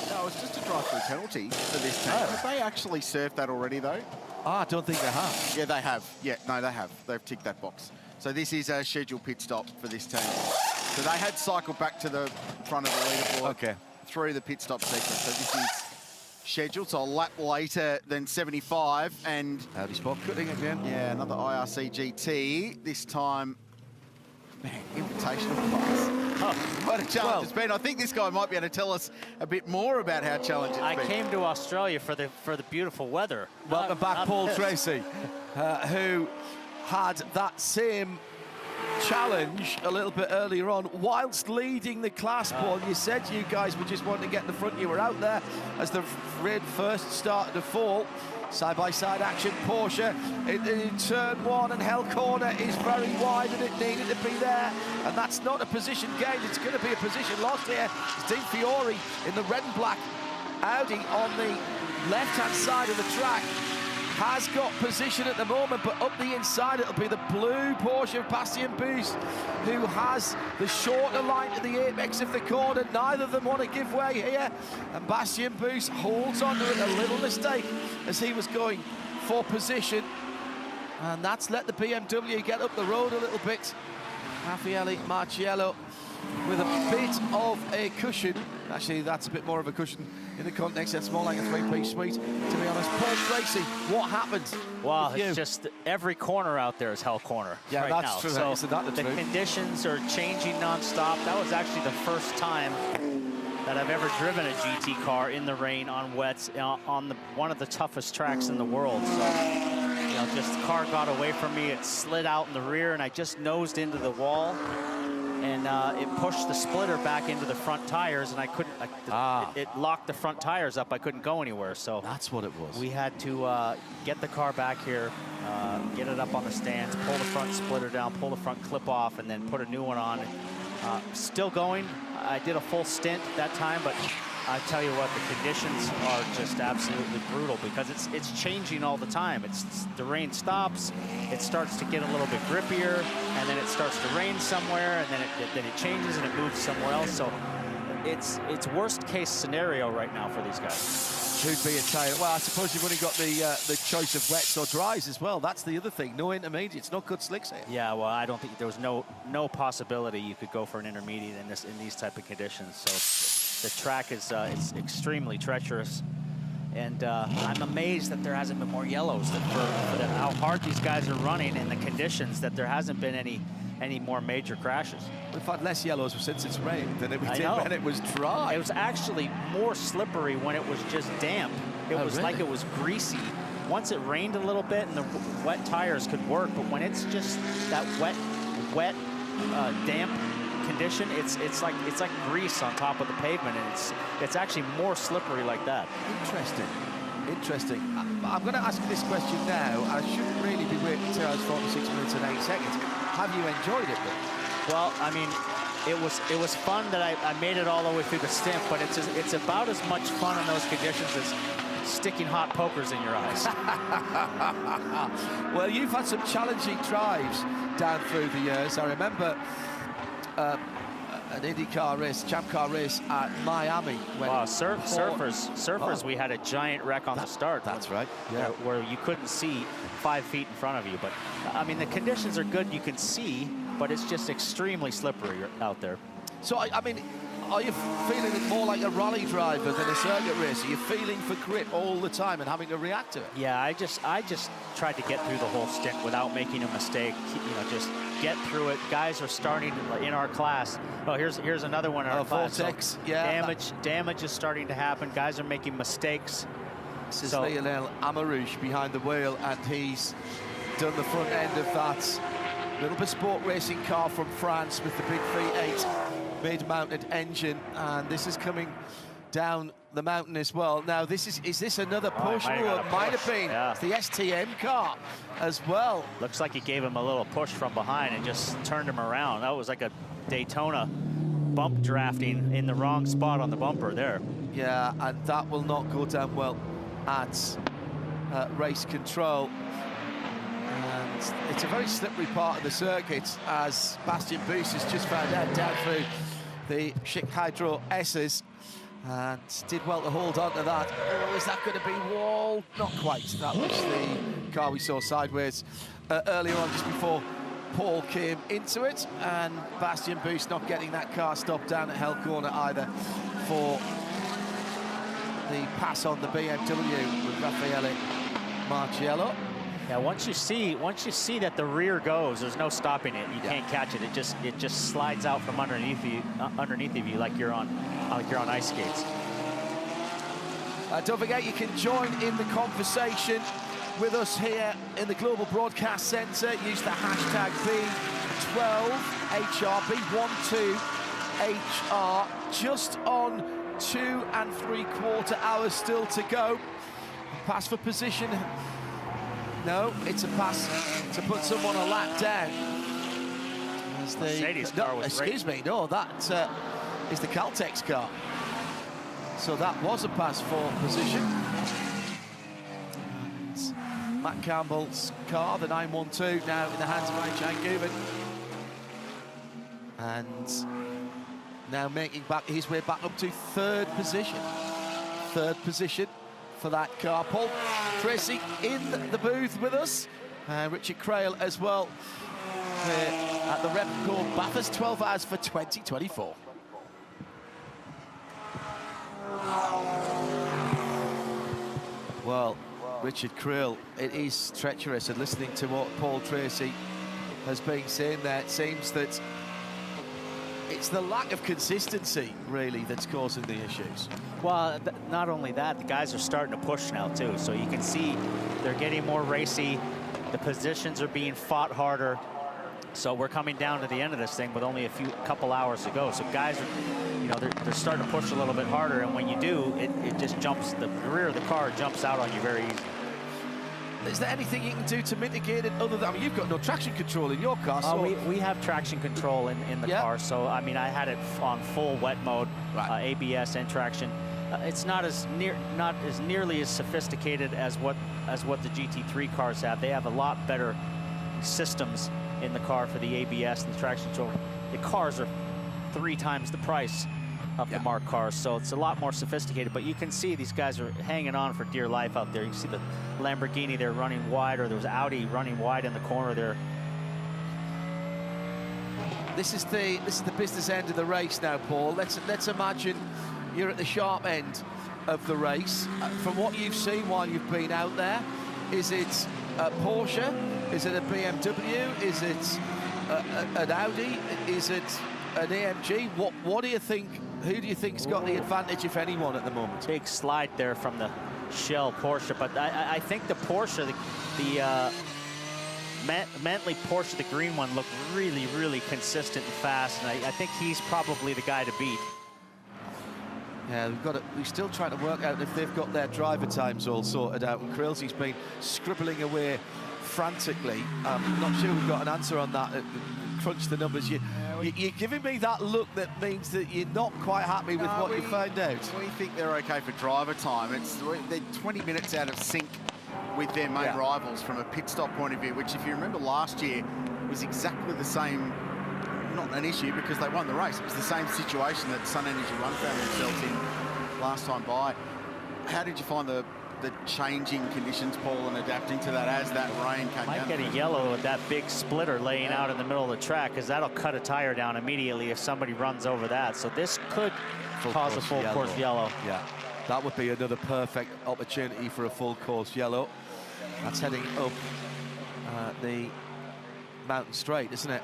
Speaker 10: No, it's just a drive-through penalty for this team. Have they actually served that already, though?
Speaker 11: I don't think they have.
Speaker 10: Yeah, they have. Yeah, no, they have. They've ticked that box. So this is a scheduled pit stop for this team. So they had cycled back to the front of the leaderboard through the pit stop sequence. So this is scheduled, so a lap later than 75. And
Speaker 11: Audi spot cutting again.
Speaker 10: Yeah, another IRC GT. This time, man, invitational class. Oh, what a challenge it's been. I think this guy might be able to tell us a bit more about how challenging it's been.
Speaker 19: I came to Australia for the beautiful weather.
Speaker 11: Welcome back, Paul Tracy, who had that same challenge a little bit earlier on whilst leading the class. Paul, you said you guys were just wanting to get in the front. You were out there as the red first started to fall. Side-by-side action, Porsche in turn one, and Hell Corner is very wide and it needed to be there, and that's not a position gained, it's going to be a position lost here. It's Dean Fiore in the red and black Audi on the left-hand side of the track. Has got position at the moment, but up the inside it'll be the blue Porsche of Bastien Boost, who has the shorter line to the apex of the corner. Neither of them want to give way here, and Bastien Boost holds on to it. A little mistake as he was going for position, and that's let the BMW get up the road a little bit. Raffaele Marciello with a bit of a cushion. Actually, that's a bit more of a cushion in the context. That's more like a three-piece suite, to be honest. Paul Tracy, what happened?
Speaker 19: Well, it's just every corner out there is Hell Corner right
Speaker 11: that's
Speaker 19: now.
Speaker 11: True.
Speaker 19: So
Speaker 11: Isn't that the truth?
Speaker 19: Conditions are changing non-stop. That was actually the first time that I've ever driven a GT car in the rain on wets on one of the toughest tracks in the world. So, you know, just the car got away from me. It slid out in the rear, and I just nosed into the wall. And it pushed the splitter back into the front tires, and I couldn't. It locked the front tires up. I couldn't go anywhere. So
Speaker 11: that's what it was.
Speaker 19: We had to get the car back here, get it up on the stands, pull the front splitter down, pull the front clip off, and then put a new one on. Still going. I did a full stint that time, but I tell you what, the conditions are just absolutely brutal because it's changing all the time. The rain stops, it starts to get a little bit grippier, and then it starts to rain somewhere, and then it changes and it moves somewhere else. So it's worst case scenario right now for these guys.
Speaker 11: Should be a tire. Well, I suppose you've only got the choice of wets or dries as well. That's the other thing. No intermediates, no good slicks here.
Speaker 19: Yeah, well, I don't think there was no possibility you could go for an intermediate in these type of conditions. So the track is it's extremely treacherous, and I'm amazed that there hasn't been more yellows. For how hard these guys are running in the conditions, that there hasn't been any more major crashes.
Speaker 11: We've had less yellows since it's rained than it did when it was dry.
Speaker 19: It was actually more slippery when it was just damp. It was
Speaker 11: really?
Speaker 19: like it was greasy. Once it rained a little bit and the wet tires could work, but when it's just that wet, damp condition, it's like grease on top of the pavement, and it's actually more slippery like that.
Speaker 11: Interesting. I'm going to ask you this question now. I shouldn't really be waiting 2 hours 46 minutes and 8 seconds. Have you enjoyed it, though?
Speaker 19: Well, I mean, it was fun that I made it all the way through the stint, but it's about as much fun in those conditions as sticking hot pokers in your eyes.
Speaker 11: Well, you've had some challenging drives down through the years. I remember an IndyCar race, Champ Car race at Miami.
Speaker 19: Wow, surfers, we had a giant wreck on the start.
Speaker 11: That's right. Yeah.
Speaker 19: Where you couldn't see 5 feet in front of you. But, I mean, the conditions are good. You can see, but it's just extremely slippery out there.
Speaker 11: So, I mean, are you feeling it more like a rally driver than a circuit race? Are you feeling for grip all the time and having to react to it?
Speaker 19: Yeah, I just tried to get through the whole stint without making a mistake. You know, just get through it. Guys are starting in our class. Oh, here's another one in our class.
Speaker 11: Vortex,
Speaker 19: so
Speaker 11: yeah.
Speaker 19: Damage is starting to happen. Guys are making mistakes.
Speaker 11: This is Lionel Amarouche behind the wheel, and he's done the front end of that little bespoke racing car from France with the big V8 mid-mounted engine, and this is coming down the mountain as well. Now, is this another push?
Speaker 19: It
Speaker 11: might have been.
Speaker 19: Yeah.
Speaker 11: It's the STM car as well.
Speaker 19: Looks like he gave him a little push from behind and just turned him around. That was like a Daytona bump drafting in the wrong spot on the bumper there.
Speaker 11: Yeah, and that will not go down well at race control. And it's a very slippery part of the circuit, as Bastian Buus has just found out down through the Schick Hydro S's, and did well to hold on to that. Oh, is that going to be wall? Not quite. That was the car we saw sideways earlier on, just before Paul came into it, and Bastian Buus not getting that car stopped down at Hell Corner either for the pass on the BMW with Raffaele Marciello.
Speaker 19: Yeah, once you see that the rear goes, there's no stopping it. You can't catch it. It just slides out from underneath of you like you're on ice skates.
Speaker 11: Don't forget, you can join in the conversation with us here in the Global Broadcast Centre. Use the hashtag B12HR, B12HR. Just on 2 3/4 hours still to go. Pass for position. No, it's a pass to put someone a lap down.
Speaker 19: Mercedes car was
Speaker 11: excuse me, no, that is the Caltex car. So that was a pass for position. And Matt Campbell's car, the 912, now in the hands of Aishan Guben. And now making his way back up to third position. Third position for that car. Paul Tracy in the booth with us. Richard Crail as well at the Repco Bathurst 12 hours for 2024. Well, Richard Crail, it is treacherous, and listening to what Paul Tracy has been saying there, it seems that it's the lack of consistency, really, that's causing the issues.
Speaker 19: Well, not only that, the guys are starting to push now, too. So you can see they're getting more racy. The positions are being fought harder. So we're coming down to the end of this thing with only a couple hours to go. So guys are, they're starting to push a little bit harder. And when you do, it just jumps, the rear of the car jumps out on you very easy.
Speaker 11: Is there anything you can do to mitigate it other than, I mean, you've got no traction control in your car, so...
Speaker 19: we have traction control in the car, so, I mean, I had it on full wet mode, ABS and traction. It's not nearly as sophisticated as what the GT3 cars have. They have a lot better systems in the car for the ABS and the traction control. The cars are 3 times the price of the Mark cars, so it's a lot more sophisticated, but you can see these guys are hanging on for dear life out there. You can see the Lamborghini there running wide, or there was Audi running wide in the corner there.
Speaker 11: This is the business end of the race now, Paul. Let's imagine you're at the sharp end of the race. From what you've seen while you've been out there, is it a Porsche? Is it a BMW? Is it an Audi? Is it an AMG? What do you think? Who do you think's got the advantage, if anyone, at the moment?
Speaker 19: Big slide there from the Shell Porsche, but I think the Porsche, the Mantley Porsche, the green one, looked really, really consistent and fast, and I think he's probably the guy to beat.
Speaker 11: Yeah, we're still trying to work out if they've got their driver times all sorted out, and Krilsey's been scribbling away frantically. I'm not sure we've got an answer on that. Crunch the numbers. You're giving me that look that means that you're not quite happy with what you found out.
Speaker 10: We think they're okay for driver time. They're 20 minutes out of sync with their main rivals from a pit stop point of view, which, if you remember last year, was exactly the same. Not an issue because they won the race. It was the same situation that Sun Energy Run found themselves in last time by. How did you find the changing conditions, Paul, and adapting to that as that rain came down?
Speaker 19: Might get a yellow with that big splitter laying out in the middle of the track, because that'll cut a tire down immediately if somebody runs over that. So this could cause a full course yellow.
Speaker 11: Yeah, that would be another perfect opportunity for a full course yellow. That's heading up the mountain straight, isn't it?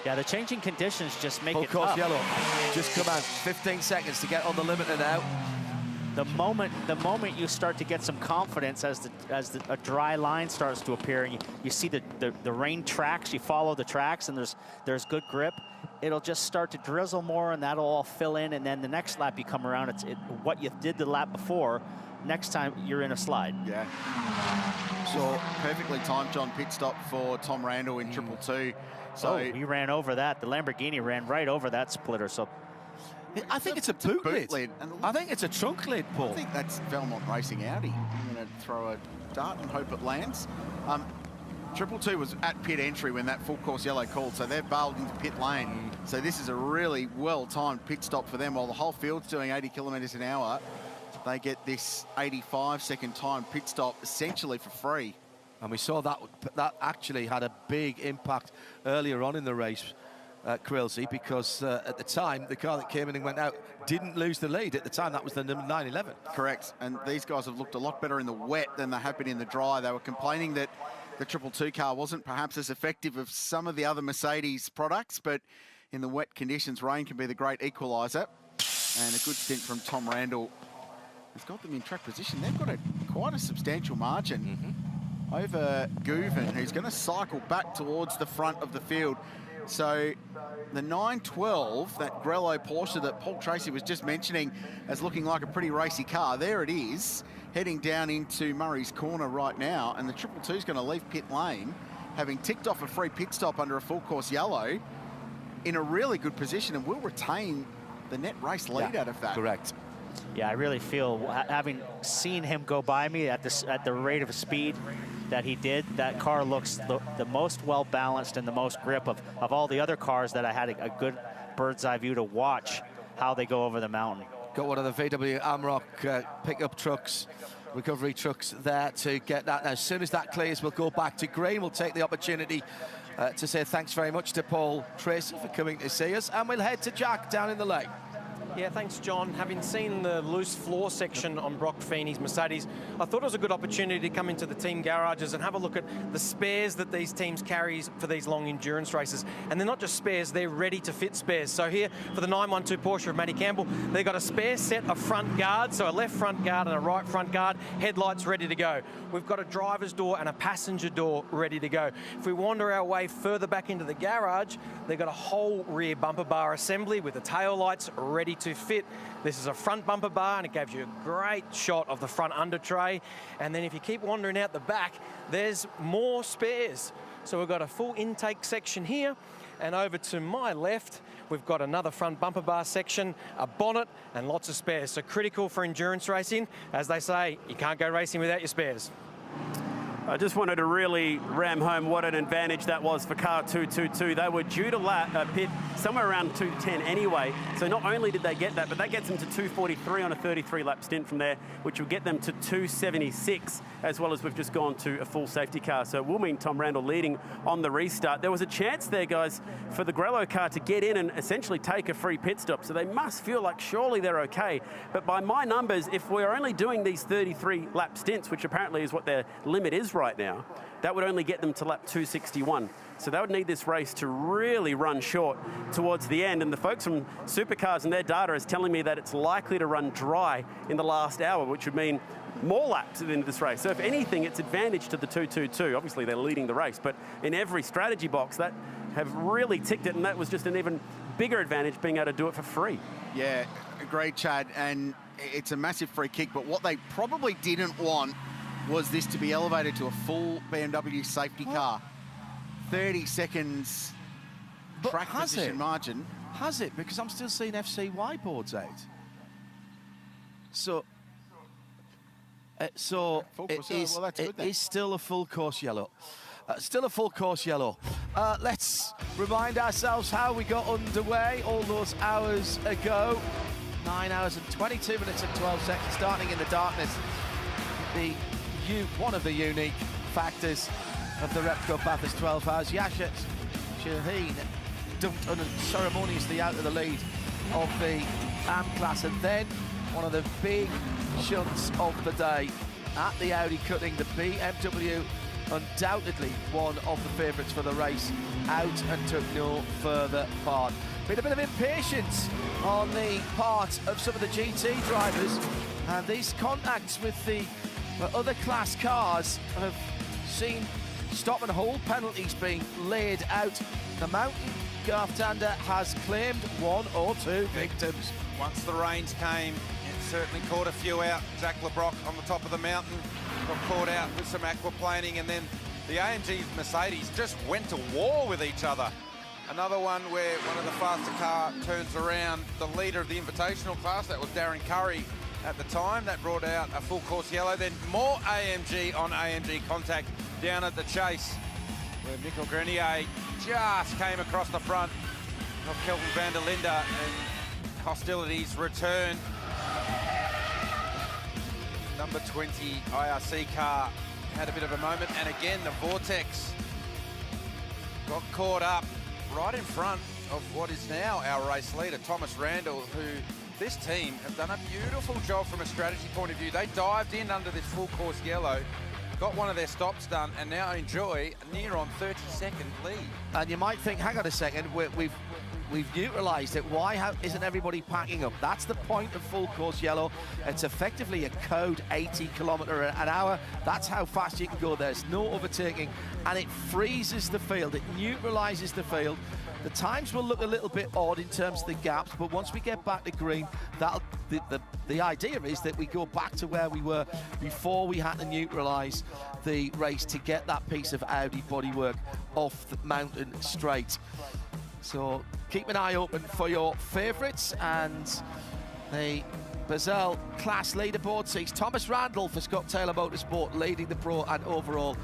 Speaker 19: Yeah, the changing conditions just make it
Speaker 11: full course
Speaker 19: tough.
Speaker 11: yellow. Just come out. 15 seconds to get on the limiter now.
Speaker 19: The moment you start to get some confidence as a dry line starts to appear, and you see the rain tracks, you follow the tracks, and there's good grip, it'll just start to drizzle more, and that'll all fill in, and then the next lap you come around, what you did the lap before, next time you're in a slide.
Speaker 10: Yeah. So perfectly timed, John, pit stop for Tom Randall in 222. So
Speaker 19: he ran over that. The Lamborghini ran right over that splitter. So
Speaker 11: I think it's a boot lid. I think it's a trunk lid, Paul.
Speaker 10: I think that's Valmont Racing Audi. I'm going to throw a dart and hope it lands. 222 was at pit entry when that full course yellow called, so they've bailed into pit lane. So this is a really well-timed pit stop for them. While the whole field's doing 80 kilometres an hour, they get this 85-second time pit stop essentially for free.
Speaker 11: And we saw that actually had a big impact earlier on in the race, Quilsey, because at the time, the car that came in and went out didn't lose the lead. At the time, that was the number 911.
Speaker 10: Correct. And these guys have looked a lot better in the wet than they have been in the dry. They were complaining that the 222 car wasn't perhaps as effective as some of the other Mercedes products, but in the wet conditions, rain can be the great equaliser. And a good stint from Tom Randall has got them in track position. They've got quite a substantial margin over Guven, who's going to cycle back towards the front of the field. So the 912, that Grello Porsche that Paul Tracy was just mentioning as looking like a pretty racy car, there it is, heading down into Murray's Corner right now, and the 222 is going to leave pit lane, having ticked off a free pit stop under a full course yellow, in a really good position, and will retain the net race lead out of that.
Speaker 11: Correct.
Speaker 19: Yeah, I really feel, having seen him go by me at the rate of speed that he did, that car looks the most well-balanced and the most grip of all the other cars that I had a good bird's eye view to watch how they go over the mountain.
Speaker 11: Got one of the VW Amarok pickup trucks, recovery trucks there to get that. Now, as soon as that clears, we'll go back to green. We'll take the opportunity to say thanks very much to Paul Tracy for coming to see us, and we'll head to Jack down in the lane.
Speaker 2: Yeah, thanks, John. Having seen the loose floor section on Brock Feeney's Mercedes, I thought it was a good opportunity to come into the team garages and have a look at the spares that these teams carry for these long endurance races. And they're not just spares, they're ready-to-fit spares. So here, for the 912 Porsche of Matty Campbell, they've got a spare set of front guards, so a left front guard and a right front guard, headlights ready to go. We've got a driver's door and a passenger door ready to go. If we wander our way further back into the garage, they've got a whole rear bumper bar assembly with the tail lights ready to fit. This is a front bumper bar, and it gives you a great shot of the front under tray. And then if you keep wandering out the back, there's more spares. So we've got a full intake section here, and over to my left, we've got another front bumper bar section, a bonnet, and lots of spares. So critical for endurance racing. As they say, you can't go racing without your spares.
Speaker 1: I just wanted to really ram home what an advantage that was for car 222. They were due to pit somewhere around 210 anyway. So not only did they get that, but that gets them to 243 on a 33-lap stint from there, which will get them to 276, as well as we've just gone to a full safety car. So it will mean Tom Randall leading on the restart. There was a chance there, guys, for the Grello car to get in and essentially take a free pit stop. So they must feel like surely they're okay. But by my numbers, if we're only doing these 33-lap stints, which apparently is what their limit is right now, that would only get them to lap 261. So they would need this race to really run short towards the end. And the folks from Supercars and their data is telling me that it's likely to run dry in the last hour, which would mean more laps at the end of this race. So if anything, it's advantage to the 222. Obviously, they're leading the race, but in every strategy box, that have really ticked it, and that was just an even bigger advantage being able to do it for free.
Speaker 10: Yeah, agreed, Chad. And it's a massive free kick, but what they probably didn't want was this to be elevated to a full BMW safety car. 30 seconds track position margin.
Speaker 11: Has it? Because I'm still seeing FCY boards out. So it is still a full course yellow. Still a full course yellow. Let's remind ourselves how we got underway all those hours ago. 9 hours and 22 minutes and 12 seconds, starting in the darkness. One of the unique factors of the Repco Bathurst 12 hours. Yasha Shaheen dumped unceremoniously out of the lead of the AM class, and then one of the big shunts of the day at the Audi cutting, the BMW, undoubtedly one of the favourites for the race, out and took no further part. Been a bit of impatience on the part of some of the GT drivers And these contacts with the other class cars have seen stop and hold penalties being laid out. The Mountain Garftanda has claimed 1 or 2 victims.
Speaker 14: Once the rains came, it certainly caught a few out. Jack LeBrock on the top of the mountain got caught out with some aquaplaning, and then the AMG Mercedes just went to war with each other. Another one where one of the faster car turns around the leader of the Invitational class. That was Darren Curry at the time. That brought out a full course yellow. Then more AMG on AMG contact down at the chase, where Mikkel Grenier just came across the front of Kelvin van der Linde, and hostilities returned. Number 20 IRC car had a bit of a moment, and again the Vortex got caught up right in front of what is now our race leader, Thomas Randall, who this team have done a beautiful job from a strategy point of view. They dived in under this full course yellow, got one of their stops done, and now enjoy a near on 30-second lead.
Speaker 11: And you might think, hang on a second, we've neutralised it. Why isn't everybody packing up? That's the point of full course yellow. It's effectively a code 80 km/h. That's how fast you can go. There's no overtaking, and it freezes the field. It neutralises the field. The times will look a little bit odd in terms of the gaps, but once we get back to green, the idea is that we go back to where we were before we had to neutralise the race to get that piece of Audi bodywork off the mountain straight. So keep an eye open for your favourites, and the Bazell class leaderboard sees Thomas Randall for Scott Taylor Motorsport leading the Pro and overall.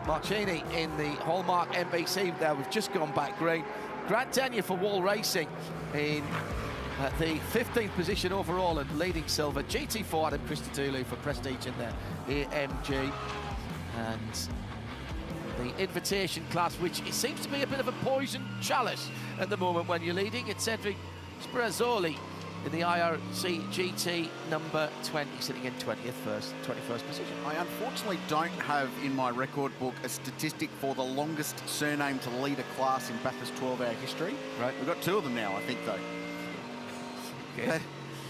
Speaker 11: Marchini in the Hallmark NBC there. We've just gone back green. Grant Denyer for Wall Racing in the 15th position overall and leading silver. GT4 Adam Christodoulou for Prestige in the AMG. And the invitation class, which it seems to be a bit of a poison chalice at the moment when you're leading. It's Cedric Spirazzoli in the IRC GT number 20, sitting in 21st position.
Speaker 10: I unfortunately don't have in my record book a statistic for the longest surname to lead a class in Bathurst 12-hour history.
Speaker 11: Right.
Speaker 10: We've got 2 of them now, I think, though.
Speaker 11: Okay.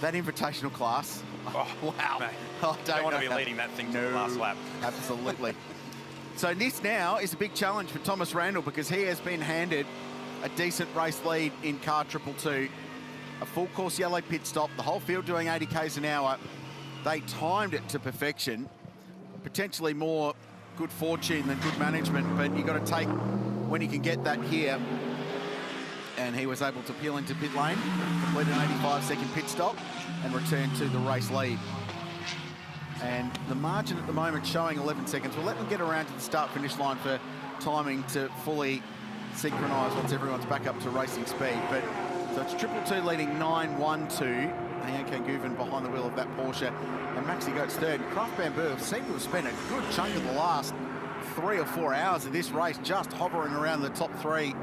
Speaker 10: That invitational class.
Speaker 13: Oh,
Speaker 10: wow.
Speaker 13: Mate,
Speaker 10: I
Speaker 13: don't want to be leading that thing to the last lap.
Speaker 10: Absolutely. So this now is a big challenge for Thomas Randall, because he has been handed a decent race lead in car 222. A full course yellow pit stop, the whole field doing 80 k's an hour. They timed it to perfection. Potentially more good fortune than good management, but you've got to take when you can get that here. And he was able to peel into pit lane, complete an 85-second pit stop, and return to the race lead. And the margin at the moment showing 11 seconds. We'll let them get around to the start-finish line for timing to fully synchronise once everyone's back up to racing speed. But so it's 222 leading 9-1-2. Ianco Guven behind the wheel of that Porsche, and Maxi Goetz third. Kraft Bamboo seem to have spent a good chunk of the last 3 or 4 hours of this race just hovering around the top 3,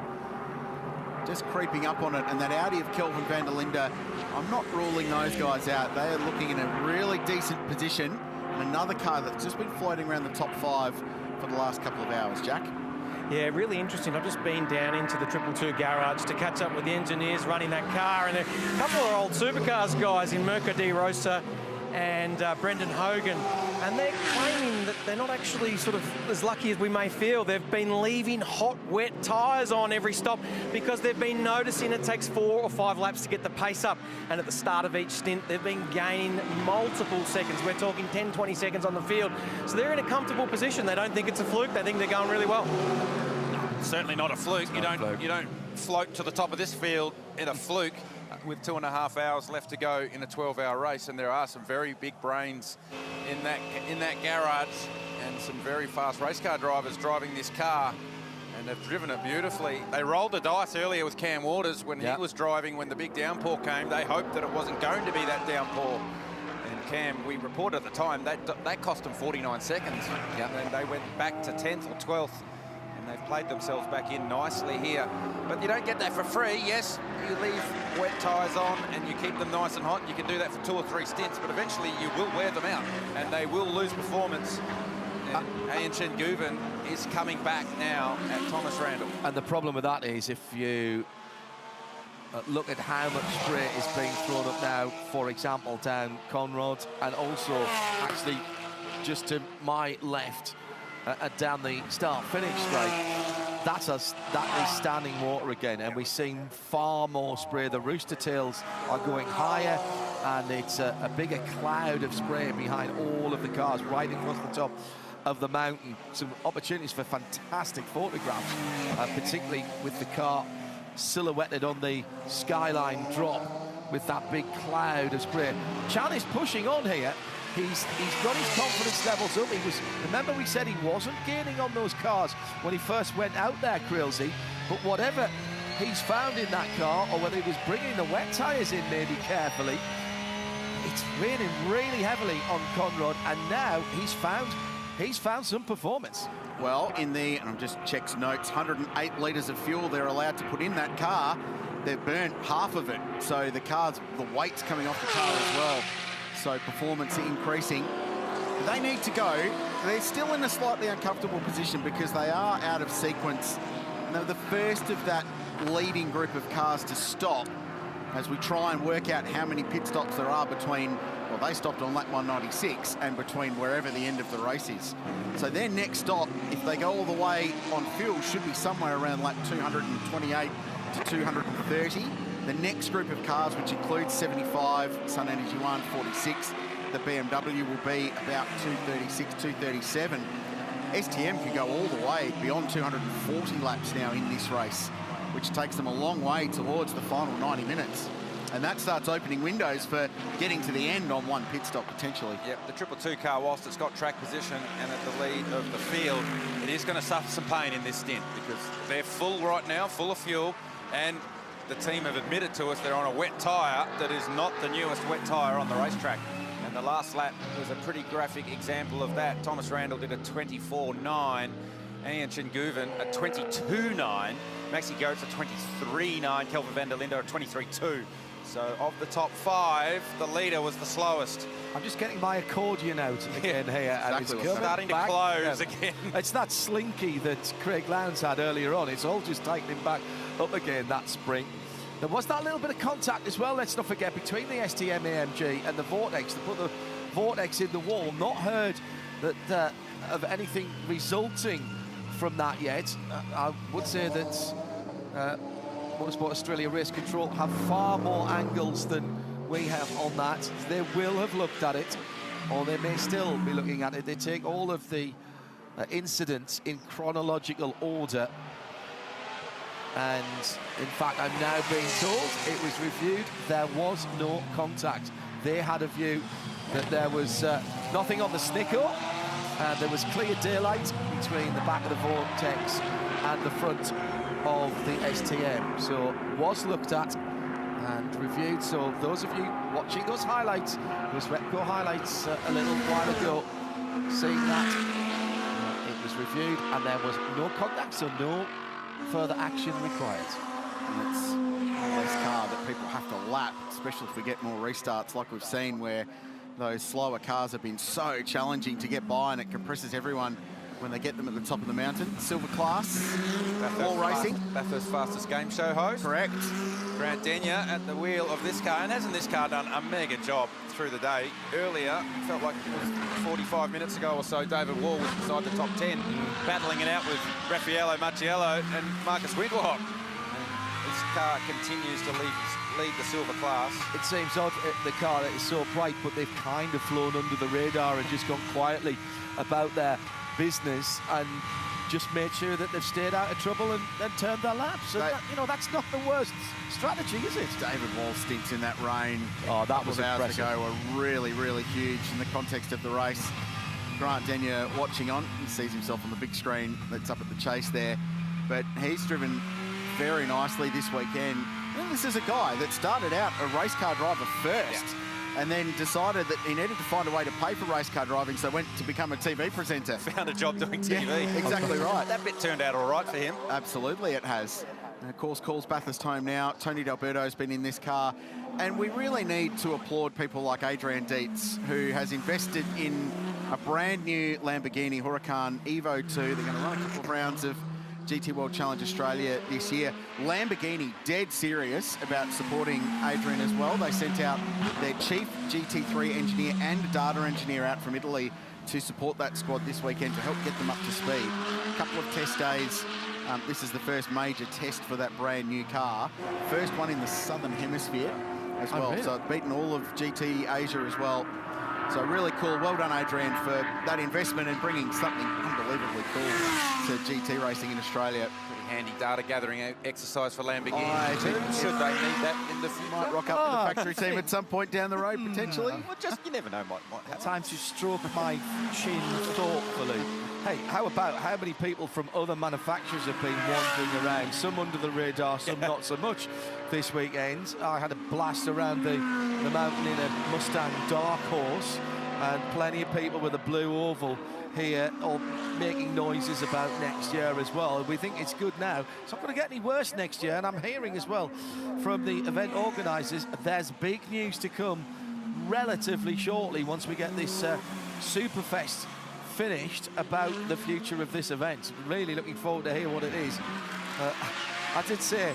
Speaker 10: just creeping up on it. And that Audi of Kelvin van der Linde, I'm not ruling those guys out. They are looking in a really decent position. And another car that's just been floating around the top 5 for the last couple of hours. Jack?
Speaker 2: Yeah, really interesting. I've just been down into the 222 garage to catch up with the engineers running that car, and a couple of old supercars guys in Mirko De Rosa and Brendan Hogan, and they're claiming that they're not actually sort of as lucky as we may feel. They've been leaving hot, wet tyres on every stop because they've been noticing it takes 4 or 5 laps to get the pace up, and at the start of each stint they've been gaining multiple seconds. We're talking 10, 20 seconds on the field, so they're in a comfortable position. They don't think it's a fluke. They think they're going really well.
Speaker 14: Certainly not a fluke. You don't float to the top of this field in a fluke with 2.5 hours left to go in a 12-hour race, and there are some very big brains in that garage and some very fast race car drivers driving this car, and they've driven it beautifully. They rolled the dice earlier with Cam Waters when he was driving, when the big downpour came. They hoped that it wasn't going to be that downpour, and Cam, we reported at the time, that cost them 49 seconds. And they went back to 10th or 12th. And they've played themselves back in nicely here. But you don't get that for free. Yes, you leave wet tyres on and you keep them nice and hot. You can do that for 2 or 3 stints, but eventually you will wear them out and they will lose performance. And Ianco Guven is coming back now at Thomas Randall.
Speaker 11: And the problem with that is if you look at how much spray is being thrown up now, for example, down Conrad, and also actually just to my left down the start-finish straight. That is standing water again, and we're seeing far more spray. The rooster tails are going higher, and it's a bigger cloud of spray behind all of the cars right across the top of the mountain. Some opportunities for fantastic photographs, particularly with the car silhouetted on the skyline drop with that big cloud of spray. Chan is pushing on here. He's got his confidence levels up. Remember we said he wasn't gaining on those cars when he first went out there, Krilsey, but whatever he's found in that car, or whether he was bringing the wet tyres in maybe carefully, it's raining really heavily on Conrad, and now he's found some performance.
Speaker 10: Well, and I'm just checks notes, 108 litres of fuel they're allowed to put in that car. They've burnt half of it, so the weight's coming off the car as well. So performance increasing. They need to go. They're still in a slightly uncomfortable position because they are out of sequence. And they're the first of that leading group of cars to stop as we try and work out how many pit stops there are between, well, they stopped on lap 196 and between wherever the end of the race is. So their next stop, if they go all the way on fuel, should be somewhere around lap 228 to 230. The next group of cars, which includes 75, Sun Energy 1, 46, the BMW will be about 236, 237. STM can go all the way beyond 240 laps now in this race, which takes them a long way towards the final 90 minutes. And that starts opening windows for getting to the end on one pit stop, potentially.
Speaker 14: Yep, the 222 car, whilst it's got track position and at the lead of the field, it is going to suffer some pain in this stint because they're full right now, full of fuel, and the team have admitted to us they're on a wet tyre that is not the newest wet tyre on the racetrack. And the last lap was a pretty graphic example of that. Thomas Randall did a 24.9, Ian Chinguven a 22.9, Maxi Goetz a 23.9, Kelvin van der Linde a 23.2. So of the top 5, the leader was the slowest.
Speaker 11: I'm just getting my accordion out again here.
Speaker 14: Exactly. And it's starting to close again.
Speaker 11: It's that slinky that Craig Lowndes had earlier on. It's all just tightening back up again, that spring. There was that little bit of contact as well, let's not forget, between the STM AMG and the Vortex. They put the Vortex in the wall. Not heard that of anything resulting from that yet. I would say that Motorsport Australia Race Control have far more angles than we have on that. They will have looked at it, or they may still be looking at it. They take all of the incidents in chronological order. And in fact, I'm now being told it was reviewed. There was no contact. They had a view that there was nothing on the Snicko, and there was clear daylight between the back of the Vortex and the front of the STM. So was looked at and reviewed. So those of you watching those highlights, those Repco highlights a little while ago, seeing that it was reviewed and there was no contact, so no further action required.
Speaker 10: And it's this car that people have to lap, especially if we get more restarts like we've seen, where those slower cars have been so challenging to get by, and it compresses everyone when they get them at the top of the mountain. Silver class, all racing.
Speaker 14: Bathurst's fastest game show host.
Speaker 10: Correct.
Speaker 14: Grant Denyer at the wheel of this car, and hasn't this car done a mega job through the day? Earlier, felt like it was 45 minutes ago or so, David Wall was beside the top 10, battling it out with Raffaello Macciello and Marcus Winkelhock. And this car continues to lead the silver class.
Speaker 11: It seems odd, the car that is so bright, but they've kind of flown under the radar and just gone quietly about their business and just made sure that they've stayed out of trouble and turned their laps. And that's not the worst strategy, is it?
Speaker 10: David Wall stints in that rain.
Speaker 11: Oh, that was
Speaker 10: hours
Speaker 11: impressive.
Speaker 10: ago were really, really huge in the context of the race. Grant Denyer watching on, he sees himself on the big screen that's up at the Chase there, but he's driven very nicely this weekend. And this is a guy that started out a race car driver first. Yeah. And then decided that he needed to find a way to pay for race car driving, so went to become a TV presenter.
Speaker 14: Found a job doing TV.
Speaker 10: Yeah, exactly right.
Speaker 14: That bit turned out all right for him.
Speaker 10: Absolutely, it has. And of course, calls Bathurst home now. Tony D'Alberto's been in this car. And we really need to applaud people like Adrian Dietz, who has invested in a brand new Lamborghini Huracan Evo 2. They're going to run a couple of rounds of GT World Challenge Australia this year. Lamborghini dead serious about supporting Adrian as well. They sent out their chief GT3 engineer and data engineer out from Italy to support that squad this weekend to help get them up to speed. A couple of test days. This is the first major test for that brand new car. First one in the Southern Hemisphere as well.
Speaker 11: Really?
Speaker 10: So it's beaten all of GT Asia as well. So really cool. Well done, Adrian, for that investment and bringing something unbelievably cool to GT racing in Australia.
Speaker 14: Pretty handy data gathering exercise for Lamborghini.
Speaker 10: I think
Speaker 14: Should they need that in the future?
Speaker 10: might rock up to the factory team at some point down the road, potentially.
Speaker 14: Well, just, you never know what might happen.
Speaker 11: Time to stroke my chin thoughtfully. Hey, how about how many people from other manufacturers have been wandering around? Some under the radar, some not so much this weekend. I had a blast around the mountain in a Mustang Dark Horse, and plenty of people with a blue oval here all making noises about next year as well. We think it's good now. It's not going to get any worse next year, and I'm hearing as well from the event organisers there's big news to come relatively shortly once we get this Superfest finished about the future of this event. Really looking forward to hear what it is. I did say,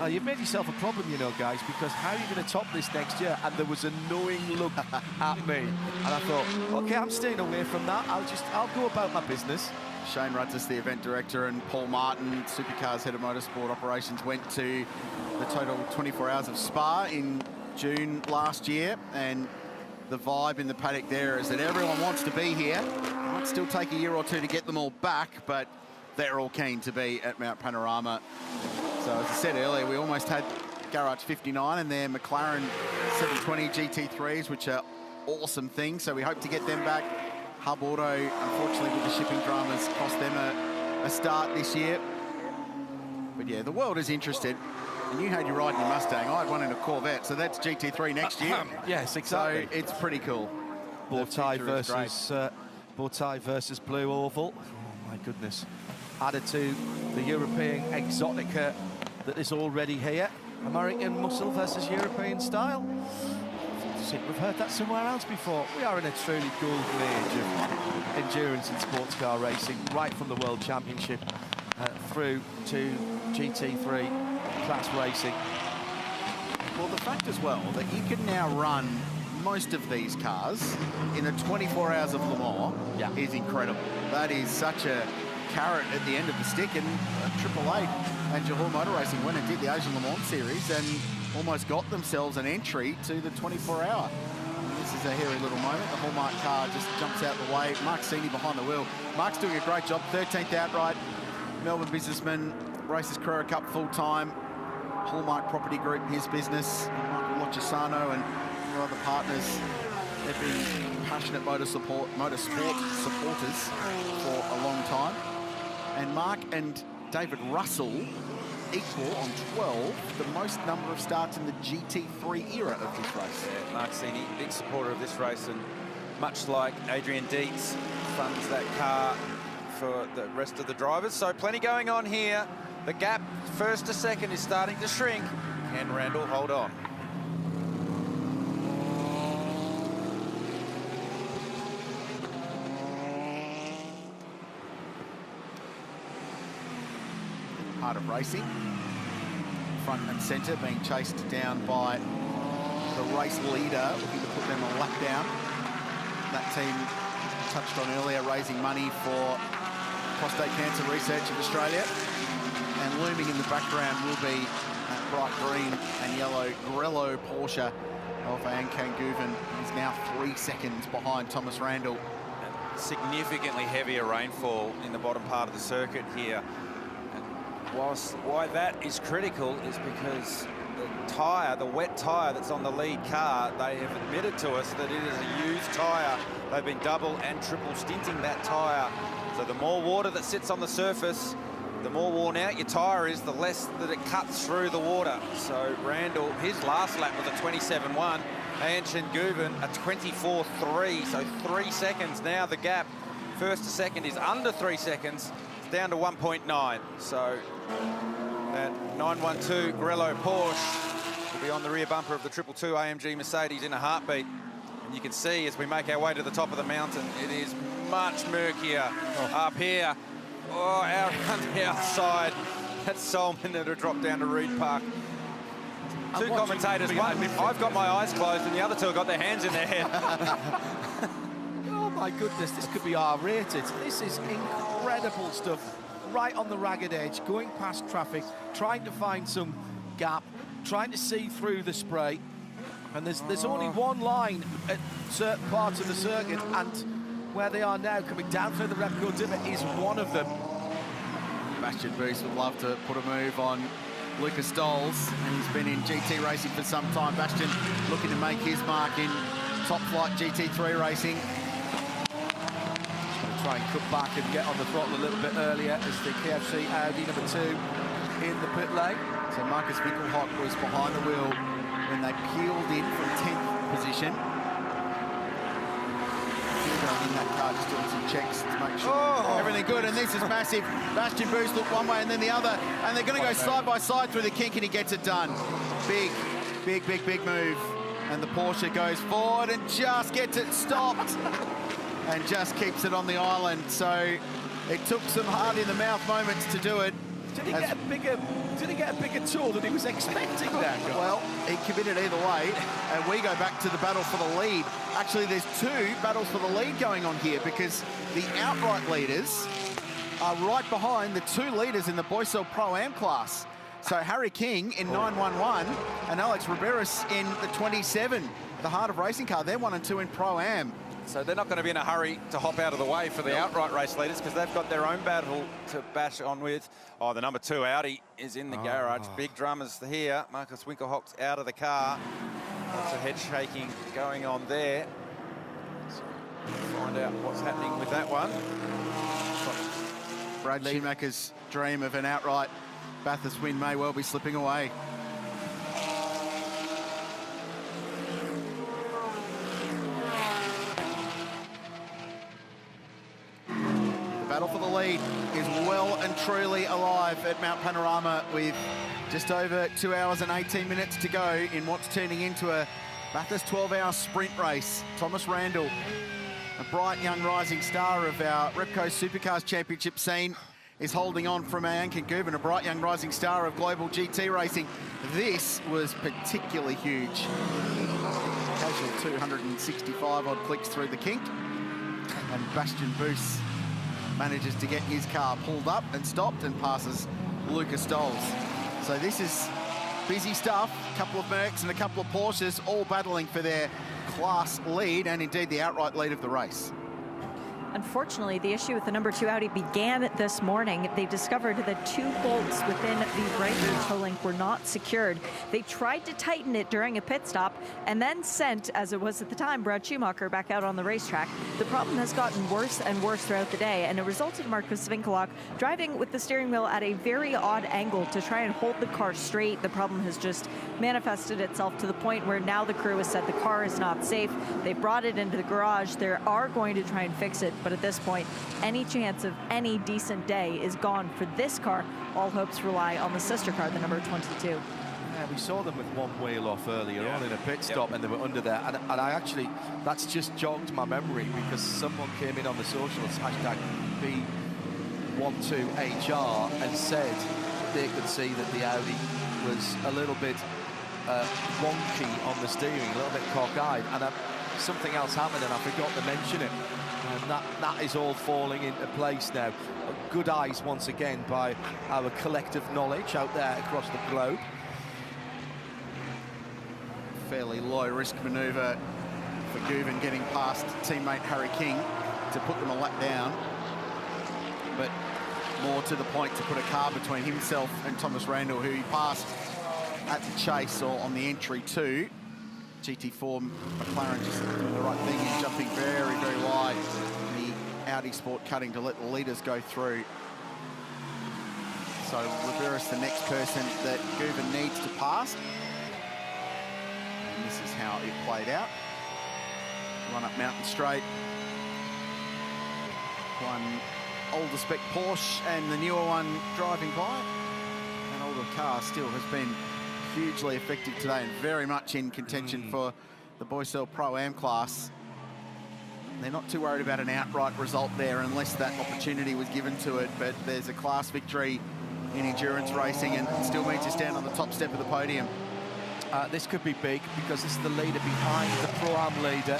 Speaker 11: you've made yourself a problem, you know, guys, because how are you going to top this next year? And there was a knowing look at me. And I thought, okay, I'm staying away from that. I'll go about my business.
Speaker 10: Shane Rudsis, the event director, and Paul Martin, Supercars head of motorsport operations, went to the total 24 hours of Spa in June last year, and the vibe in the paddock there is that everyone wants to be here. It might still take a year or two to get them all back, but they're all keen to be at Mount Panorama. So as I said earlier, we almost had Garage 59 and their McLaren 720 GT3s, which are awesome things. So we hope to get them back. Hub Auto, unfortunately, with the shipping dramas, cost them a start this year. But yeah, the world is interested. And you had your ride in your Mustang. I had one in a Corvette, so that's GT3 next year.
Speaker 11: Yes, exactly.
Speaker 10: So it's pretty cool.
Speaker 11: Bow tie versus blue oval. Oh my goodness. Added to the European exotica that is already here. American muscle versus European style. I think we've heard that somewhere else before. We are in a truly golden age of endurance and sports car racing, right from the World Championship through to GT3 class racing.
Speaker 10: Well, the fact as well that you can now run most of these cars in the 24 hours of Le Mans is incredible. That is such a carrot at the end of the stick, and Triple Eight and Johor Motor Racing went and did the Asian Le Mans series and almost got themselves an entry to the 24-hour. This is a hairy little moment. The Hallmark car just jumps out the way. Mark Sini behind the wheel. Mark's doing a great job. 13th outright. Melbourne businessman, races Carrera Cup full-time. Hallmark Property Group, his business. Michael Lochisano and other partners. They've been passionate motorsport supporters for a long time. And Mark and David Russell equal on 12 the most number of starts in the GT3 era of this race.
Speaker 14: Yeah, Mark Sini, big supporter of this race, and much like Adrian Dietz, funds that car for the rest of the drivers. So plenty going on here. The gap first to second is starting to shrink. Can Randall hold on?
Speaker 10: Part of racing. Front and centre being chased down by the race leader, looking to put them a lap down. That team touched on earlier, raising money for Prostate Cancer Research of Australia. And looming in the background will be that bright green and yellow Grello Porsche of Anne Kanguven. He's now 3 seconds behind Thomas Randall.
Speaker 14: Significantly heavier rainfall in the bottom part of the circuit here. Whilst why that is critical is because the tyre, the wet tyre that's on the lead car, they have admitted to us that it is a used tyre. They've been double and triple stinting that tyre. So the more water that sits on the surface, the more worn out your tyre is, the less that it cuts through the water. So Randall, his last lap was a 27.1. And Shenguven a 24.3. So 3 seconds now. The gap first to second is under 3 seconds. It's down to 1.9. So that 912 Grello Porsche will be on the rear bumper of the 222 AMG Mercedes in a heartbeat. And you can see as we make our way to the top of the mountain, it is much murkier up here. Oh, out on the outside. That's Solomon that dropped down to Reed Park. Two commentators, one, I've got my eyes closed and the other two have got their hands in their head.
Speaker 11: Oh my goodness, this could be R-rated. This is incredible stuff. Right on the ragged edge, going past traffic, trying to find some gap, trying to see through the spray. And there's only one line at certain parts of the circuit, and where they are now, coming down through the Repco divot, is one of them.
Speaker 10: Bastian Boost would love to put a move on Lucas Doles, and he's been in GT racing for some time. Bastian looking to make his mark in top flight GT3 racing.
Speaker 11: Try and cut back and get on the throttle a little bit earlier as the KFC Audi number 2 in the pit lane.
Speaker 10: So Marcus Winkelhock was behind the wheel when they peeled in from 10th position. Going in that car, just doing some checks to make sure everything good. And this is massive. Bastian Boost looked one way and then the other, and they're going to go side by side through the kink, and he gets it done. Big move. And the Porsche goes forward and just gets it stopped. And just keeps it on the island. So it took some hard in the mouth moments to do it.
Speaker 11: Did he get a bigger tour than he was expecting there?
Speaker 10: Well, he committed either way, and we go back to the battle for the lead. Actually, there's two battles for the lead going on here, because the outright leaders are right behind the two leaders in the Boycel Pro-Am class. So Harry King in 911 and Alex Riberas in the 27, the Heart of Racing car. They're 1 and 2 in Pro-Am.
Speaker 14: So they're not going to be in a hurry to hop out of the way for the outright race leaders, because they've got their own battle to bash on with. Oh, the number 2 Audi is in the garage. Big drummers here. Marcus Winkelhock's out of the car. Lots of head shaking going on there. So we'll find out what's happening with that one.
Speaker 10: Brad Schumacher's dream of an outright Bathurst win may well be slipping away. Battle for the lead is well and truly alive at Mount Panorama, with just over 2 hours and 18 minutes to go in what's turning into a Bathurst 12-hour sprint race. Thomas Randall, a bright young rising star of our Repco Supercars Championship scene, is holding on from Ankin Guben, a bright young rising star of global GT racing. This was particularly huge. Casual 265 odd clicks through the kink, and Bastian Boost manages to get his car pulled up and stopped and passes Lucas Doles. So this is busy stuff. A couple of Mercs and a couple of Porsches all battling for their class lead, and indeed the outright lead of the race.
Speaker 4: Unfortunately, the issue with the number 2 Audi began this morning. They discovered that 2 bolts within the right rear toe link were not secured. They tried to tighten it during a pit stop and then sent, as it was at the time, Brad Schumacher back out on the racetrack. The problem has gotten worse and worse throughout the day, and it resulted in Marcus Winkelhock driving with the steering wheel at a very odd angle to try and hold the car straight. The problem has just manifested itself to the point where now the crew has said the car is not safe. They brought it into the garage. They are going to try and fix it, but at this point, any chance of any decent day is gone for this car. All hopes rely on the sister car, the number 22.
Speaker 11: Yeah, we saw them with one wheel off earlier on in a pit stop, and they were under there. And I actually, that's just jogged my memory, because someone came in on the socials, hashtag B12HR, and said they could see that the Audi was a little bit wonky on the steering, a little bit cockeyed, and something else happened and I forgot to mention it. And that is all falling into place now. Good eyes once again by our collective knowledge out there across the globe.
Speaker 10: Fairly low risk manoeuvre for Guben, getting past teammate Harry King to put them a lap down. But more to the point, to put a car between himself and Thomas Randall, who he passed at the chase or on the entry to. GT4 McLaren just doing the right thing and jumping very, very wide. The Audi Sport cutting to let the leaders go through. So Riberas, the next person that Guben needs to pass. And this is how it played out. Run up Mountain Straight. One older spec Porsche and the newer one driving by. An older car still has been hugely effective today and very much in contention for the Boycel Pro-Am class. they're not too worried about an outright result there unless that opportunity was given to it. But there's a class victory in endurance racing and still means to stand on the top step of the podium.
Speaker 11: This could be big because this is the leader behind the Pro-Am leader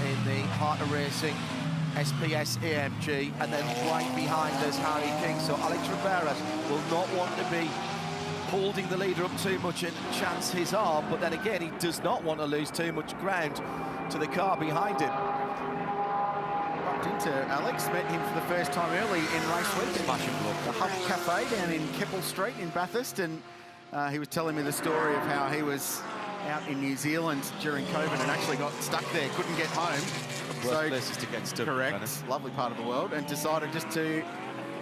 Speaker 11: in the Heart of Racing SPS AMG, and then right behind us Harry King. So Alex Rivera will not want to be holding the leader up too much and chance his arm, but then again he does not want to lose too much ground to the car behind him.
Speaker 10: Bumped into Alex, met him for the first time early in race week.
Speaker 11: Smashing look.
Speaker 10: The Hub Cafe down in Keppel Street in Bathurst, and he was telling me the story of how he was out in New Zealand during COVID and actually got stuck there, couldn't get home.
Speaker 11: Worst places to get stuck.
Speaker 10: Correct, lovely part of the world, and decided just to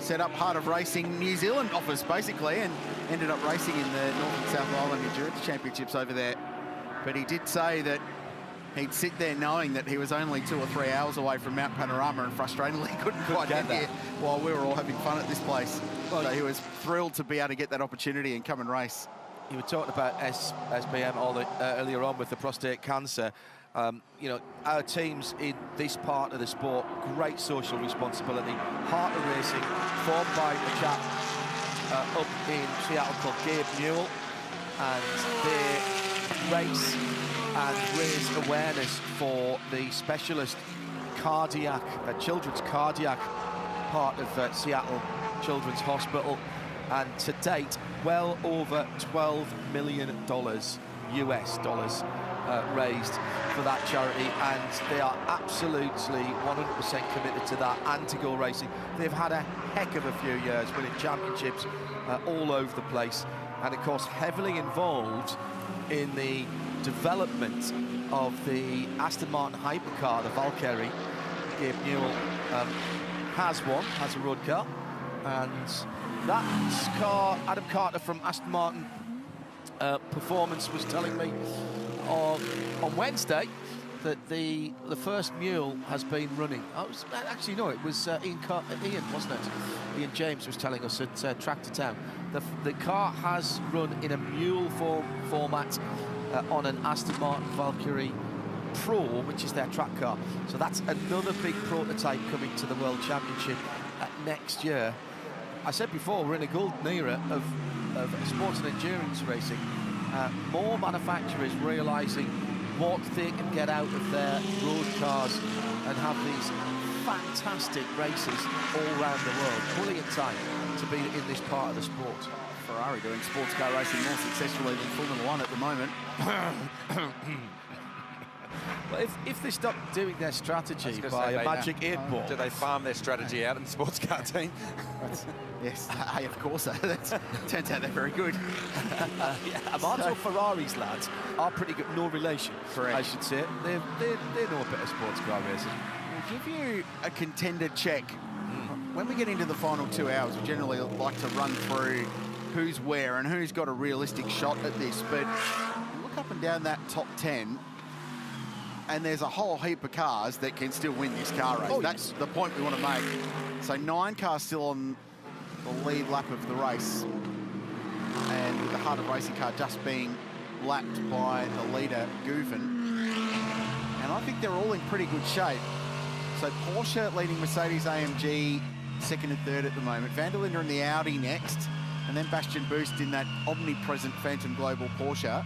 Speaker 10: set up Heart of Racing New Zealand office, basically, and ended up racing in the North and South Island Endurance Championships over there. But he did say that he'd sit there knowing that he was only 2 or 3 hours away from Mount Panorama, and frustratingly couldn't quite get there while we were all having fun at this place. So he was thrilled to be able to get that opportunity and come and race.
Speaker 11: You were talking about SBM earlier on with the prostate cancer. You know, our teams in this part of the sport, great social responsibility. Heart of Racing, formed by a chap up in Seattle called Gabe Newell, and they race and raise awareness for the specialist cardiac, children's cardiac part of Seattle Children's Hospital, and to date, well over $12 million US dollars raised for that charity, and they are absolutely 100% committed to that and to go racing. They've had a heck of a few years, winning championships all over the place, and of course heavily involved in the development of the Aston Martin hypercar, the Valkyrie. Gabe Newell has a road car, and that car, Adam Carter from Aston Martin Performance was telling me on Wednesday that the first mule has been running. Actually, no, it was Ian, wasn't it? Ian James was telling us at Tractor Town. The car has run in a mule format on an Aston Martin Valkyrie Pro, which is their track car. So that's another big prototype coming to the World Championship next year. I said before, we're in a golden era of sports and endurance racing. More manufacturers realising what they can get out of their road cars and have these fantastic races all around the world. Brilliant time to be in this part of the sport.
Speaker 10: Ferrari doing sports car racing more successfully than Formula One at the moment.
Speaker 11: Well, if they stop doing their strategy by a magic 8-ball...
Speaker 14: Do they farm their strategy out in the sports car team?
Speaker 10: Yes, hey, of course. That turns out they're very good.
Speaker 11: Amato Ferrari's lads are pretty good. No relation,
Speaker 10: correct,
Speaker 11: I should say. They know a bit of sports car racing.
Speaker 10: We'll give you a contender check. When we get into the final 2 hours, we generally like to run through who's where and who's got a realistic shot at this. But you look up and down that top 10, and there's a whole heap of cars that can still win this car race. That's the point we want to make. So 9 cars still on the lead lap of the race, and with the Heart of Racing car just being lapped by the leader, Gouvin. And I think they're all in pretty good shape. So Porsche leading Mercedes AMG second and third at the moment. Van der Linde in the Audi next, and then Bastian Boost in that omnipresent Phantom Global Porsche,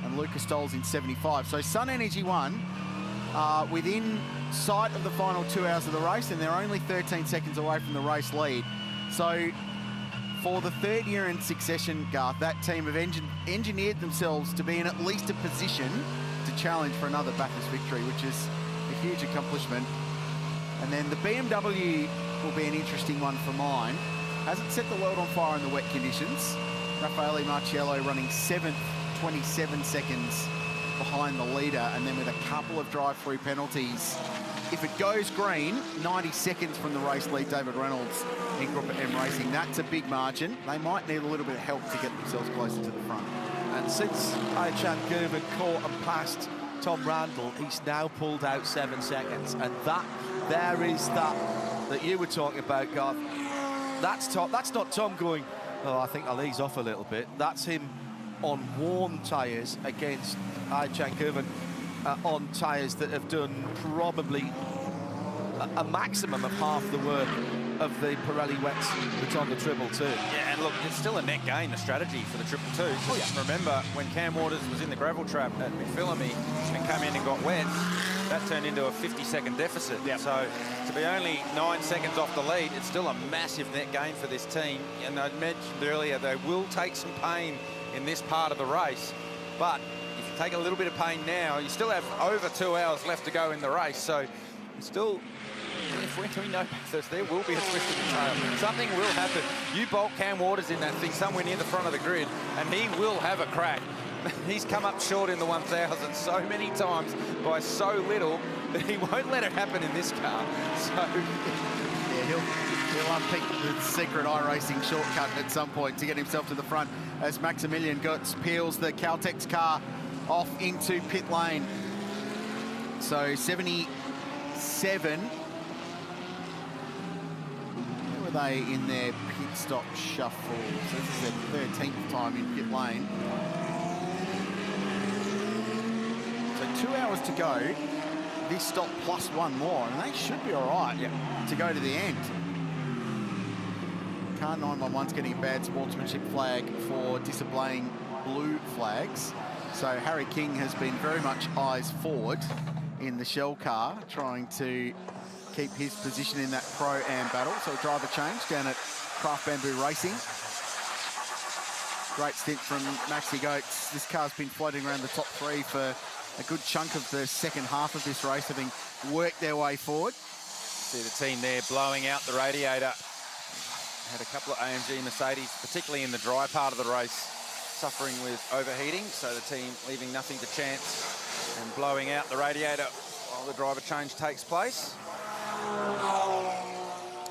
Speaker 10: and Lucas Stoll's in 75. So Sun Energy 1 within sight of the final 2 hours of the race, and they're only 13 seconds away from the race lead. So for the third year in succession, Garth, that team have engineered themselves to be in at least a position to challenge for another Bathurst victory, which is a huge accomplishment. And then the BMW will be an interesting one for mine. Hasn't set the world on fire in the wet conditions. Raffaele Marciello running 7th, 27 seconds behind the leader, and then with a couple of drive-through penalties. If it goes green, 90 seconds from the race lead, David Reynolds in Group M Racing. That's a big margin. They might need a little bit of help to get themselves closer to the front.
Speaker 11: And since Ayhan Gouvin caught and passed Tom Randall, he's now pulled out 7 seconds. And there is that you were talking about, Garth. That's not Tom going, oh, I think I'll ease off a little bit. That's him on warm tyres against Ayhan Gouvin, on tyres that have done probably a maximum of half the work of the Pirelli wets that's on the Triple 2.
Speaker 14: Yeah, and look, it's still a net gain, the strategy for the Triple 2. Oh, yeah. Remember, when Cam Waters was in the gravel trap at McPhillamy and came in and got wet, that turned into a 50-second deficit. Yep. So to be only 9 seconds off the lead, it's still a massive net gain for this team. And I mentioned earlier, they will take some pain in this part of the race. But if you take a little bit of pain now, you still have over 2 hours left to go in the race. So still, if we know Bathurst, there will be a twist of the tail. Something will happen. You bolt Cam Waters in that thing somewhere near the front of the grid, and he will have a crack. He's come up short in the 1000 so many times by so little that he won't let it happen in this car. So
Speaker 10: yeah, he'll unpick the secret iRacing shortcut at some point to get himself to the front as Maximilian Götz peels the Caltex car off into pit lane. So 77. Where were they in their pit stop shuffle? So this is their 13th time in pit lane. So 2 hours to go. This stop plus one more, and they should be all right to go to the end. Car 911's getting a bad sportsmanship flag for disobeying blue flags. So Harry King has been very much eyes forward in the Shell car, trying to keep his position in that Pro-Am battle. So a driver change down at Craft Bamboo Racing. Great stint from Maxi Götz. This car's been floating around the top three for a good chunk of the second half of this race, having worked their way forward.
Speaker 14: See the team there blowing out the radiator. Had a couple of AMG Mercedes, particularly in the dry part of the race, suffering with overheating. So the team leaving nothing to chance and blowing out the radiator while the driver change takes place.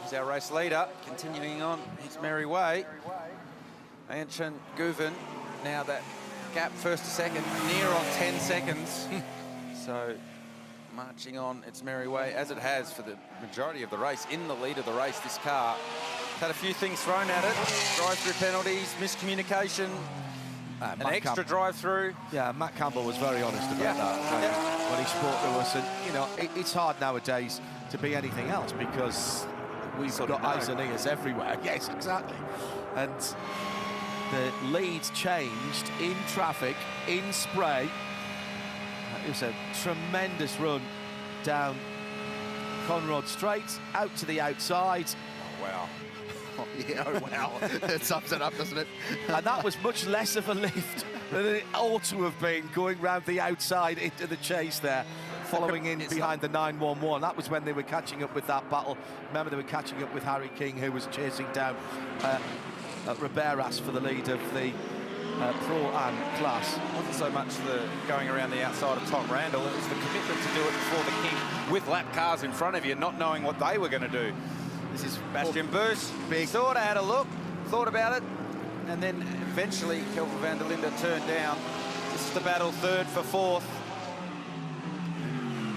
Speaker 14: Here's our race leader, continuing on his merry way. Anchan Guven, now that gap first to second, near on 10 seconds. So marching on its merry way, as it has for the majority of the race. In the lead of the race, this car had a few things thrown at it. Drive-through penalties, miscommunication, an extra drive-through.
Speaker 11: Yeah, Matt Campbell was very honest about that when he spoke to us. And, you know, it's hard nowadays to be anything else because we've got eyes and ears everywhere. Yes, exactly. And the lead changed in traffic, in spray. It was a tremendous run down Conrod Straight, out to the outside.
Speaker 14: Oh, wow.
Speaker 10: Oh, wow. That sums it up, doesn't it?
Speaker 11: And that was much less of a lift than it ought to have been, going round the outside into the chase there, following in behind the 911. That was when they were catching up with that battle. Remember, they were catching up with Harry King, who was chasing down Riberas for the lead of the Pro-Am class.
Speaker 14: It wasn't so much the going around the outside of Tom Randall, it was the commitment to do it before the King with lap cars in front of you, not knowing what they were going to do. This is Bastian Boos. Sort of had a look, thought about it, and then eventually Kelvin van der Linde turned down. This is the battle third for fourth.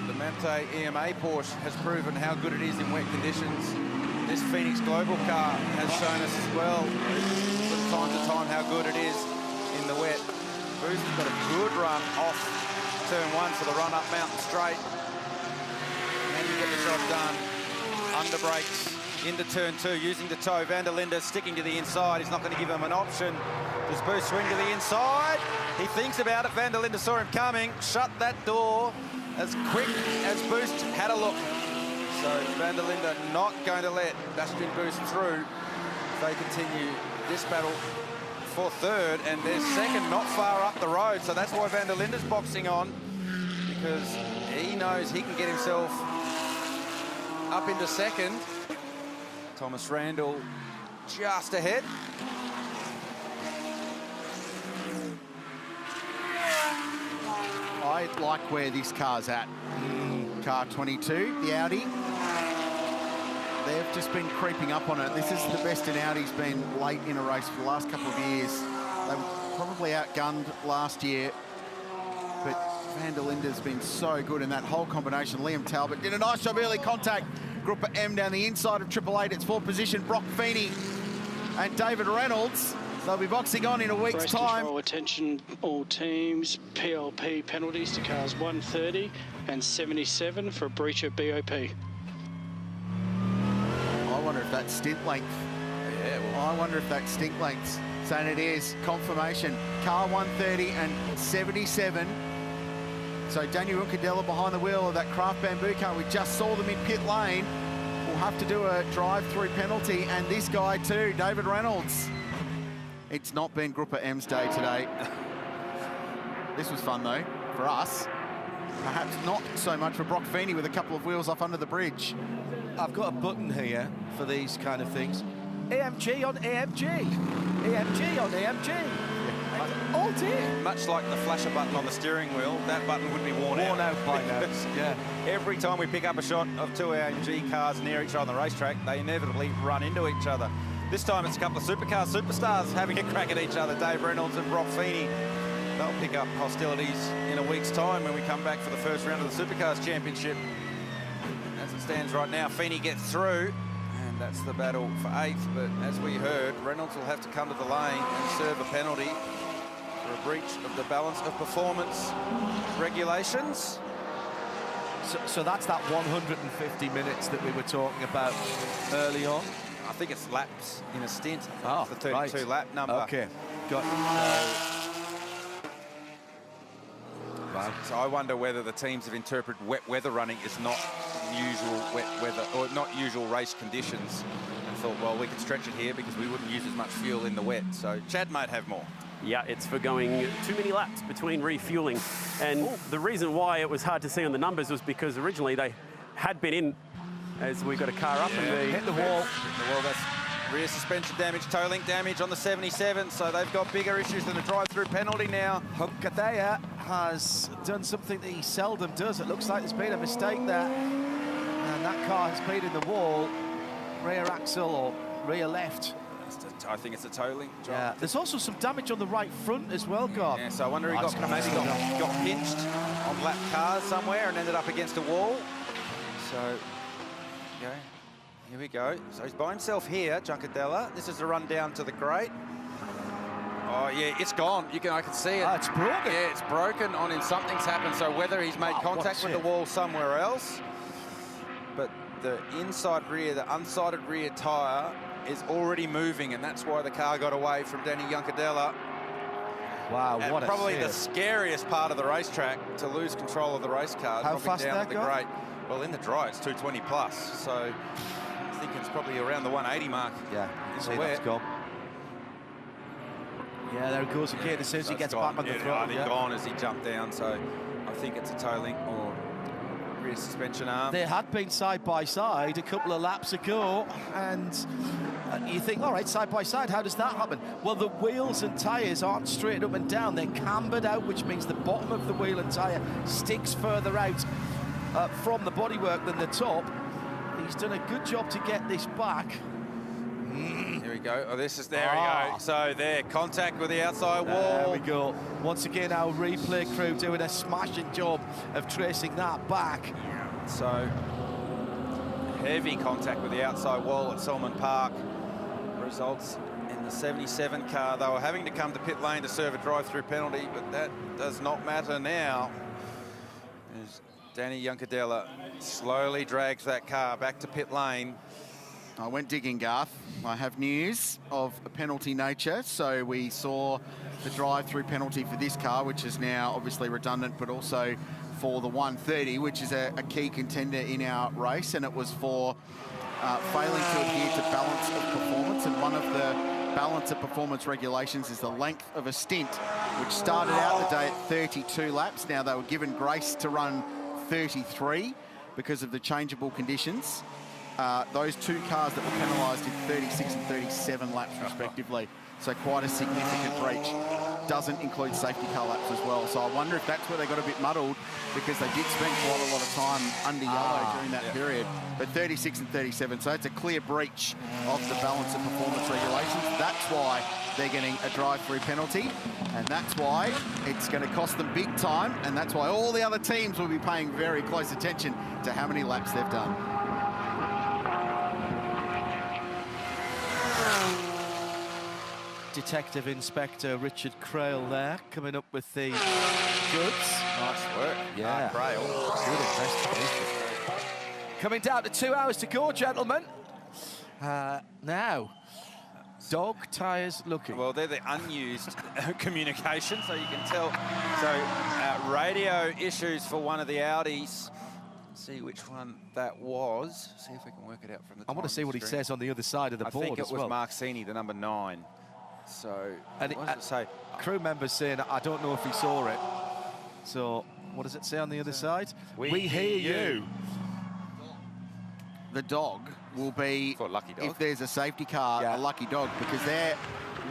Speaker 14: The Mante EMA Porsche has proven how good it is in wet conditions. This Phoenix Global car has shown us as well, from time to time, how good it is in the wet. Boos has got a good run off turn one for the run up Mountain Straight. And you get the job done. Under brakes into turn two, using the toe. Van der Linde sticking to the inside. He's not going to give him an option. Does Boos swing to the inside? He thinks about it. Van der Linde saw him coming, shut that door as quick as Boos had a look. So Van der Linde not going to let Bastian Boos through. They continue this battle for third, and they're second not far up the road. So that's why Van der Linde's boxing on, because he knows he can get himself up into second. Thomas Randall just ahead.
Speaker 10: I like where this car's at. Car 22, the Audi. They've just been creeping up on it. This is the best in Audi's been late in a race for the last couple of years. They were probably outgunned last year, but Van der Linde's been so good in that whole combination. Liam Talbot did a nice job early contact. Group M down the inside of Triple Eight. It's for position. Brock Feeney and David Reynolds They'll be boxing on in a week's
Speaker 12: Race
Speaker 10: time.
Speaker 12: Control, attention all teams. PLP penalties to cars 130 and 77 for a breach of BOP.
Speaker 10: I wonder if that's stint length.
Speaker 3: Yeah, well,
Speaker 10: I wonder if that's stint lengths. So it is confirmation. Car 130 and 77. So Daniel Uncadella behind the wheel of that Craft Bamboo car. We just saw them in pit lane. We'll have to do a drive-through penalty, and this guy too, David Reynolds. It's not been Grouper M's day today. This was fun though, for us. Perhaps not so much for Brock Feeney with a couple of wheels off under the bridge.
Speaker 11: I've got a button here for these kind of things. AMG on AMG. AMG on AMG. All day.
Speaker 14: Much like the flasher button on the steering wheel, that button would be worn out
Speaker 11: by now. Yeah.
Speaker 14: Every time we pick up a shot of two AMG cars near each other on the racetrack, they inevitably run into each other. This time it's a couple of supercar superstars having a crack at each other, Dave Reynolds and Brock Feeney. They'll pick up hostilities in a week's time when we come back for the first round of the Supercars Championship. As it stands right now, Feeney gets through, and that's the battle for 8th. But as we heard, Reynolds will have to come to the lane and serve a penalty for a breach of the balance of performance regulations.
Speaker 11: So that's that 150 minutes that we were talking about early on.
Speaker 14: I think it's laps in a stint.
Speaker 11: Oh,
Speaker 14: it's the 32 lap number.
Speaker 11: Okay, got
Speaker 14: Right. So I wonder whether the teams have interpreted wet weather running as not usual wet weather or not usual race conditions, and thought, well, we could stretch it here because we wouldn't use as much fuel in the wet. So Chad might have more.
Speaker 1: Yeah, it's for going too many laps between refueling. And the reason why it was hard to see on the numbers was because originally they had been in, as we got a car up and they
Speaker 11: hit the wall.
Speaker 14: Hit the wall. That's rear suspension damage, toe link damage on the 77, so they've got bigger issues than a drive-through penalty now.
Speaker 11: Hunkadea has done something that he seldom does. It looks like there's been a mistake there. And that car has been in the wall, rear axle or rear left.
Speaker 14: I think it's a toe link.
Speaker 11: Yeah. There's also some damage on the right front as well, Garth.
Speaker 14: Yeah, so I wonder he got pinched on lap cars somewhere and ended up against a wall. So, okay. Here we go. So he's by himself here, Juncadella. This is a run down to the grate. Oh yeah, it's gone. I can see it.
Speaker 11: Oh, it's broken.
Speaker 14: Yeah, it's broken on him. Something's happened. So whether he's made contact with the wall somewhere else, but the inside rear, the unsided rear tyre is already moving, and that's why the car got away from Danny Juncadella.
Speaker 11: Wow,
Speaker 14: and
Speaker 11: what a
Speaker 14: probably
Speaker 11: save.
Speaker 14: the scariest part of the racetrack to lose control of the race car.
Speaker 11: How fast
Speaker 14: down
Speaker 11: that
Speaker 14: the
Speaker 11: go?
Speaker 14: grate. Well, in the dry, it's 220 plus. So I think it's probably around the 180 mark.
Speaker 11: Yeah,
Speaker 14: in
Speaker 11: see
Speaker 14: the wet.
Speaker 11: that's gone. Yeah, there it goes again as soon as he gets back on the throttle.
Speaker 14: I think gone as he jumped down, so I think it's a toe link or rear suspension arm.
Speaker 11: They had been side by side a couple of laps ago, and you think, all right, side by side, how does that happen? Well, the wheels and tyres aren't straight up and down, they're cambered out, which means the bottom of the wheel and tyre sticks further out from the bodywork than the top. He's done a good job to get this back.
Speaker 14: Here we go. Oh, this is there we go. So there, contact with the outside wall.
Speaker 11: There we go. Once again, our replay crew doing a smashing job of tracing that back.
Speaker 14: So heavy contact with the outside wall at Solomon Park results in the 77 car. They were having to come to pit lane to serve a drive-through penalty, but that does not matter now. As Danny Juncadella slowly drags that car back to pit lane.
Speaker 10: I went digging, Garth. I have news of a penalty nature. So we saw the drive-through penalty for this car, which is now obviously redundant, but also for the 130, which is a key contender in our race, and it was for failing to adhere to balance of performance. And one of the balance of performance regulations is the length of a stint, which started out the day at 32 laps. Now they were given grace to run 33 because of the changeable conditions. Those two cars that were penalised did 36 and 37 laps respectively. So quite a significant breach. Doesn't include safety car laps as well. So I wonder if that's where they got a bit muddled, because they did spend quite a lot of time under yellow during that period. But 36 and 37, so it's a clear breach of the balance of performance regulations. That's why they're getting a drive-through penalty, and that's why it's going to cost them big time, and that's why all the other teams will be paying very close attention to how many laps they've done.
Speaker 11: Detective Inspector Richard Crail there, coming up with the goods.
Speaker 14: Nice work.
Speaker 11: Yeah.
Speaker 14: Crail.
Speaker 11: Good investigation. Coming down to 2 hours to go, gentlemen. Now, dog tyres looking.
Speaker 14: Well, they're the unused communication, so you can tell. So, radio issues for one of the Audis. See which one that was. See if we can work it out from the
Speaker 11: I want to see what he
Speaker 14: screen.
Speaker 11: says on the other side of the board.
Speaker 14: I think it
Speaker 11: as
Speaker 14: was
Speaker 11: well.
Speaker 14: Mark Sini, the number 9. So,
Speaker 11: and
Speaker 14: what does it say?
Speaker 11: Crew members saying, I don't know if he saw it. So, what does it say on the other side? We hear you.
Speaker 10: The dog will be,
Speaker 14: lucky dog.
Speaker 10: if there's a safety car, a lucky dog, because they're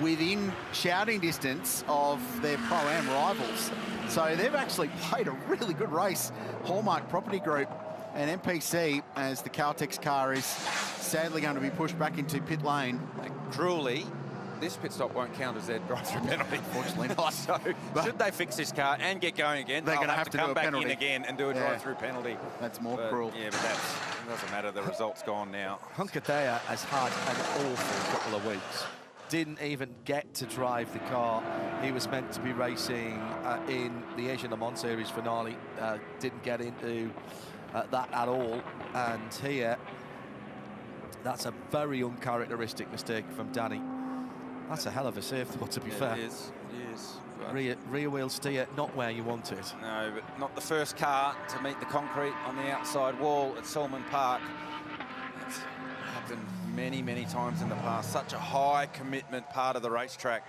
Speaker 10: within shouting distance of their Pro-Am rivals. So they've actually played a really good race. Hallmark Property Group and MPC, as the Caltex car is sadly going to be pushed back into pit lane.
Speaker 14: Cruelly, this pit stop won't count as their drive-through penalty.
Speaker 10: Fortunately not.
Speaker 14: So, should they fix this car and get going again,
Speaker 10: they're going to have to
Speaker 14: come
Speaker 10: do a
Speaker 14: back
Speaker 10: penalty.
Speaker 14: in again and do a drive-through penalty.
Speaker 10: That's more cruel.
Speaker 14: Yeah, but it doesn't matter. The result's gone now.
Speaker 11: Hunkadea has had an awful couple of weeks. Didn't even get to drive the car. He was meant to be racing in the Asian Le Mans Series finale. Didn't get into that at all. And here, that's a very uncharacteristic mistake from Danny. That's a hell of a save, though, to be fair.
Speaker 14: It is. It is.
Speaker 11: Rear wheel steer, not where you want it.
Speaker 14: No, but not the first car to meet the concrete on the outside wall at Selman Park. It's happened many, many times in the past. Such a high commitment part of the racetrack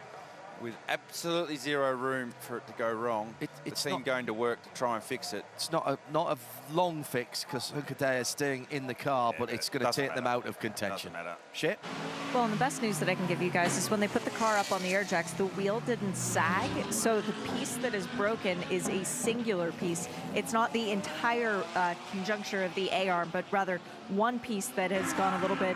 Speaker 14: with absolutely zero room for it to go wrong. It's not going to work to try and fix it.
Speaker 11: It's not a long fix because Hunkadea is staying in the car, but it's going to take them out of contention.
Speaker 14: Doesn't matter.
Speaker 11: Shit.
Speaker 4: Well, and the best news that I can give you guys is when they put the car up on the air jacks, the wheel didn't sag, so the piece that is broken is a singular piece. It's not the entire conjuncture of the A-arm, but rather one piece that has gone a little bit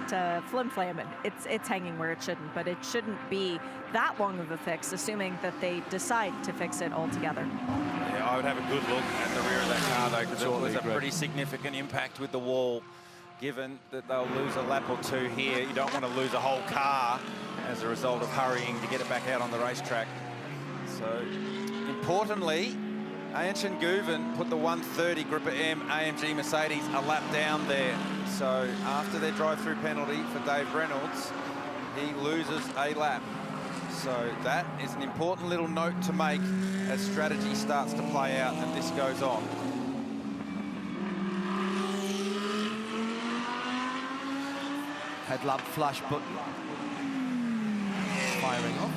Speaker 4: flim-flamming. It's hanging where it shouldn't, but it shouldn't be that long of a fix, assuming that they decide to fix it altogether.
Speaker 14: Yeah, I would have a good look at the rear of that car, though, because it was a pretty significant impact with the wall. Given that they'll lose a lap or two here, you don't want to lose a whole car as a result of hurrying to get it back out on the racetrack. So, importantly, Ancient Guven put the 130 Gripper M AMG Mercedes a lap down there. So, after their drive-through penalty for Dave Reynolds, he loses a lap. So, that is an important little note to make as strategy starts to play out and this goes on.
Speaker 11: Headlamp flash button. Firing off.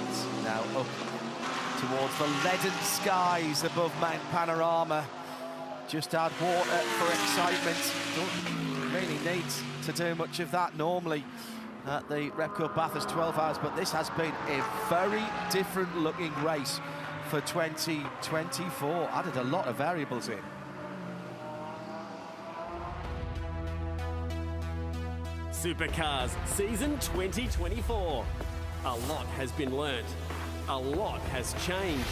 Speaker 11: It's now up towards the leaden skies above Mount Panorama. Just add water for excitement. Don't really need to do much of that normally at the Repco Bathurst 12 hours, but this has been a very different looking race for 2024. Added a lot of variables in.
Speaker 9: Supercars season 2024. A lot has been learnt. A lot has changed.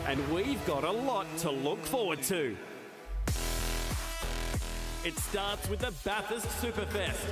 Speaker 9: And we've got a lot to look forward to. It starts with the Bathurst Superfest.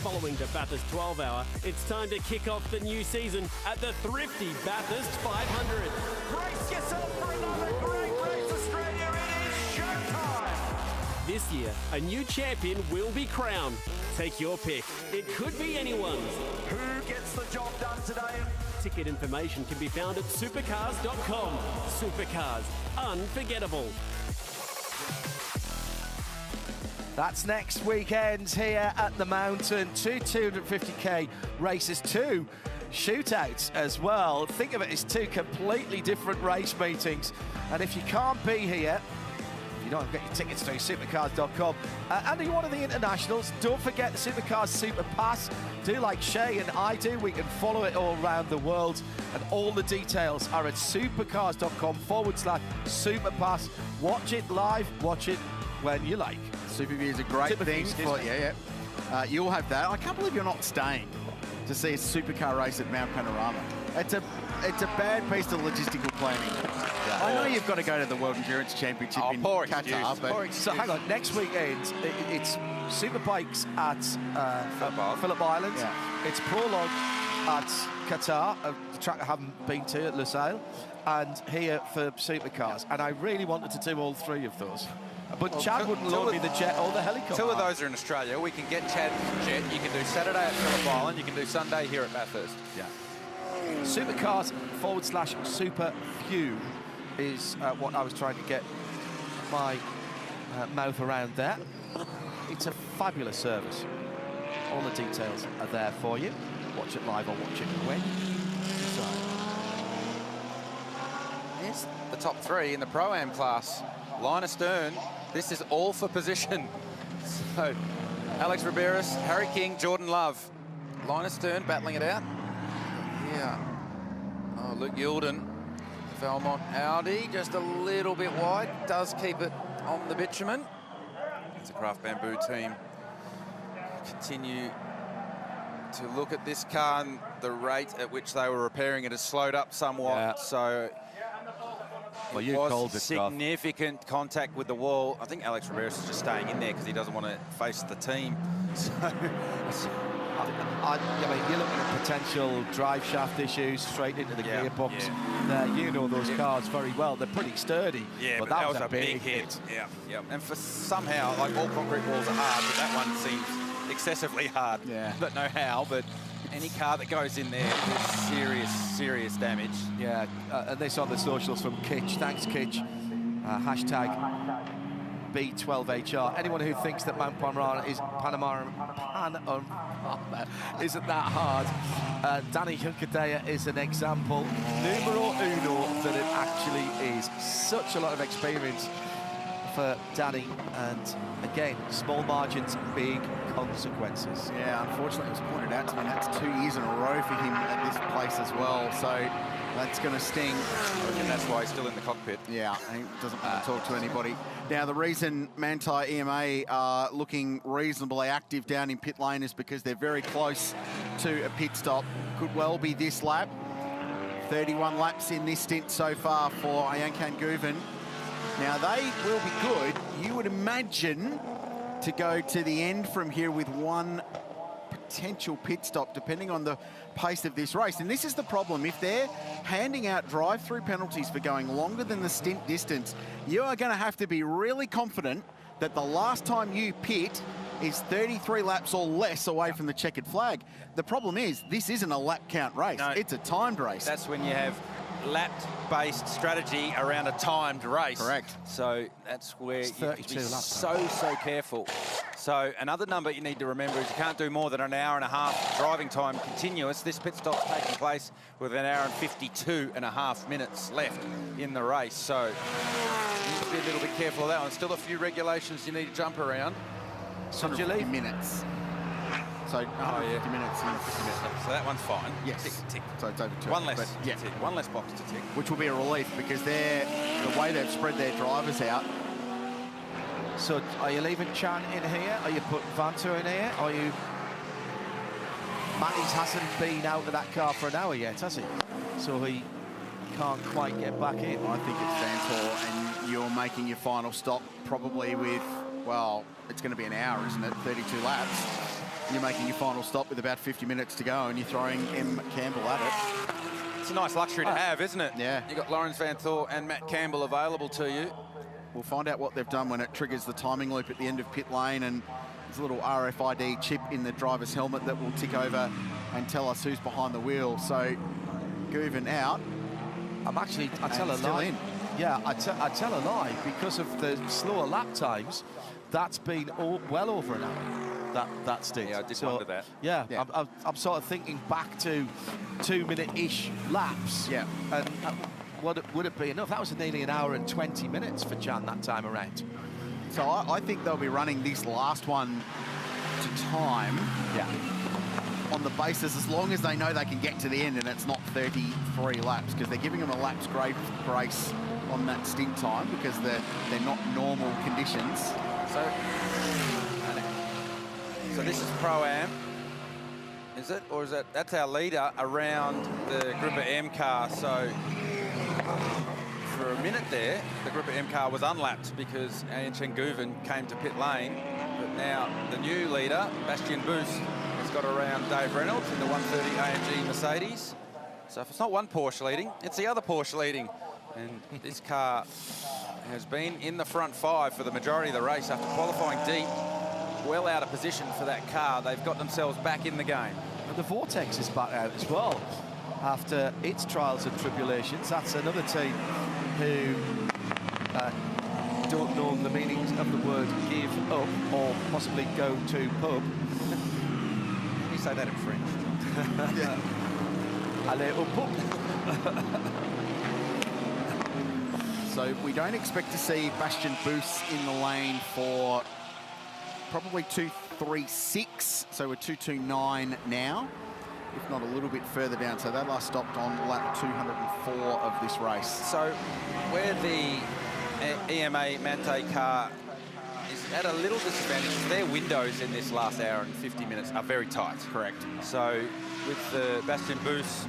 Speaker 9: Following the Bathurst 12 hour, it's time to kick off the new season at the thrifty Bathurst 500.
Speaker 6: Brace yourself for another great race, Australia. It is showtime.
Speaker 9: This year, a new champion will be crowned. Take your pick. It could be anyone's.
Speaker 6: Who gets the job done today?
Speaker 9: Ticket information can be found at supercars.com. Supercars, unforgettable.
Speaker 11: That's next weekend here at the Mountain. 250k races, 2 shootouts as well. Think of it as 2 completely different race meetings. And if you can't be here, you don't get your tickets through supercars.com. And you're one of the internationals, don't forget the Supercars Super Pass. Do like Shay and I do. We can follow it all around the world. And all the details are at supercars.com/Super Pass. Watch it live, watch it when you like.
Speaker 10: Superview is a great thing. You'll have that. I can't believe you're not staying to see a supercar race at Mount Panorama. It's a bad piece of logistical planning. Yeah. I know you've got to go to the World Endurance Championship in Qatar, but...
Speaker 11: So hang on, next weekend, it's Superbikes at Phillip Island. Yeah. It's Prologue at Qatar, a track I haven't been to at Lusail, and here for supercars. And I really wanted to do all three of those. But Chad wouldn't loan me the jet or the helicopter.
Speaker 14: Two of those are in Australia. We can get Chad's jet. You can do Saturday at Phillip Island. You can do Sunday here at Bathurst.
Speaker 11: Yeah. Supercars / Super Few is what I was trying to get my mouth around there. It's a fabulous service. All the details are there for you. Watch it live or watch it when you decide.
Speaker 14: Yes, the top three in the Pro-Am class. Line astern. This is all for position. So, Alex Riberas, Harry King, Jordan Love. Line astern battling it out. Yeah. Oh, Luke Yilden. Valmont Audi, just a little bit wide. Does keep it on the bitumen. It's a Craft Bamboo team. Continue to look at this car, and the rate at which they were repairing it has slowed up somewhat. Yeah. So
Speaker 11: well, you called it
Speaker 14: significant contact with the wall. I think Alex Riberas is just staying in there because he doesn't want to face the team. So
Speaker 11: I mean, you're looking at potential drive shaft issues straight into the gearbox. Yeah. You know those cars very well. They're pretty sturdy.
Speaker 14: Yeah, but that was a big hit. Yeah. And for somehow, like, all concrete walls are hard, but that one seems excessively hard. Yeah. Don't know how, but any car that goes in there is serious damage.
Speaker 11: Yeah, and this on the socials from Kitch. Thanks, Kitch. Hashtag B12HR. Anyone who thinks that Mount Panorama isn't that hard, Danny Hunkadea is an example. Numero uno that it actually is. Such a lot of experience for Danny, and again, small margins, big consequences.
Speaker 10: Yeah, unfortunately, it was pointed out to me that's 2 years in a row for him at this place as well, so that's going to sting.
Speaker 14: And that's why he's still in the cockpit.
Speaker 10: Yeah, he doesn't want to talk to anybody. Now, the reason Manthey EMA are looking reasonably active down in pit lane is because they're very close to a pit stop. Could well be this lap. 31 laps in this stint so far for Ayankan Guven. Now, they will be good, you would imagine, to go to the end from here with one potential pit stop, depending on the pace of this race. And this is the problem. If they're handing out drive-through penalties for going longer than the stint distance, you are going to have to be really confident that the last time you pit is 33 laps or less away from the checkered flag. The problem is, this isn't a lap count race. No, it's a timed race.
Speaker 14: That's when you have lap-based strategy around a timed race.
Speaker 10: Correct.
Speaker 14: So that's where you have to be so careful. So another number you need to remember is you can't do more than an hour and a half driving time continuous. This pit stop's taking place with an hour and 52.5 minutes left in the race. So you need to be a little bit careful of that one. Still a few regulations you need to jump around.
Speaker 10: So 150 minutes. So 150 minutes and 50 minutes.
Speaker 14: So that one's fine.
Speaker 10: Yes.
Speaker 14: Tick.
Speaker 10: So it's over 2.
Speaker 14: One less to tick. One less box to tick.
Speaker 10: Which will be a relief because they're the way they've spread their drivers out.
Speaker 11: So are you leaving Chan in here? Are you putting Vanter in here? Are you... Matty's hasn't been out of that car for an hour yet, has he? So he can't quite get back in.
Speaker 10: I think it's Vantor, and you're making your final stop probably with, well, it's going to be an hour, isn't it? 32 laps. You're making your final stop with about 50 minutes to go, and you're throwing M. Campbell at it.
Speaker 14: It's a nice luxury to have, isn't it?
Speaker 10: Yeah.
Speaker 14: You've got Lawrence Vantor and Matt Campbell available to you.
Speaker 10: We'll find out what they've done when it triggers the timing loop at the end of pit lane, and there's a little RFID chip in the driver's helmet that will tick over and tell us who's behind the wheel. So, Guven out.
Speaker 11: I'm actually, I tell a lie. Yeah, I tell a lie because of the slower lap times. That's been well over an hour. That stint.
Speaker 14: Yeah, I did wonder that.
Speaker 11: Yeah. I'm sort of thinking back to 2-minute-ish laps.
Speaker 10: Yeah.
Speaker 11: And would it be enough? That was nearly an hour and 20 minutes for Chan that time around.
Speaker 10: So I think they'll be running this last one to time.
Speaker 11: Yeah.
Speaker 10: On the basis, as long as they know they can get to the end and it's not 33 laps, because they're giving them a lap's grace on that stint time because they're not normal conditions.
Speaker 14: So this is Pro-Am, is it? Or is that's our leader around the Group of M car. So for a minute there, the group of M car was unlapped because Ian Chenguven came to pit lane. But now the new leader, Bastian Boos, has got around Dave Reynolds in the 130 AMG Mercedes. So if it's not one Porsche leading, it's the other Porsche leading. And this car has been in the front 5 for the majority of the race after qualifying deep, well out of position for that car. They've got themselves back in the game.
Speaker 11: And the Vortex is back out as well after its trials and tribulations. That's another team who don't know the meanings of the word give up or possibly go to pub.
Speaker 14: You say that in French.
Speaker 11: Allez au pub.
Speaker 10: So we don't expect to see Bastian Boos in the lane for probably 2:36. So we're 2:29 now, if not a little bit further down. So that last stopped on lap 204 of this race.
Speaker 14: So where the EMA Mante car is at a little disadvantage, their windows in this last hour and 50 minutes are very tight.
Speaker 10: Correct.
Speaker 14: So with the Bastian Boos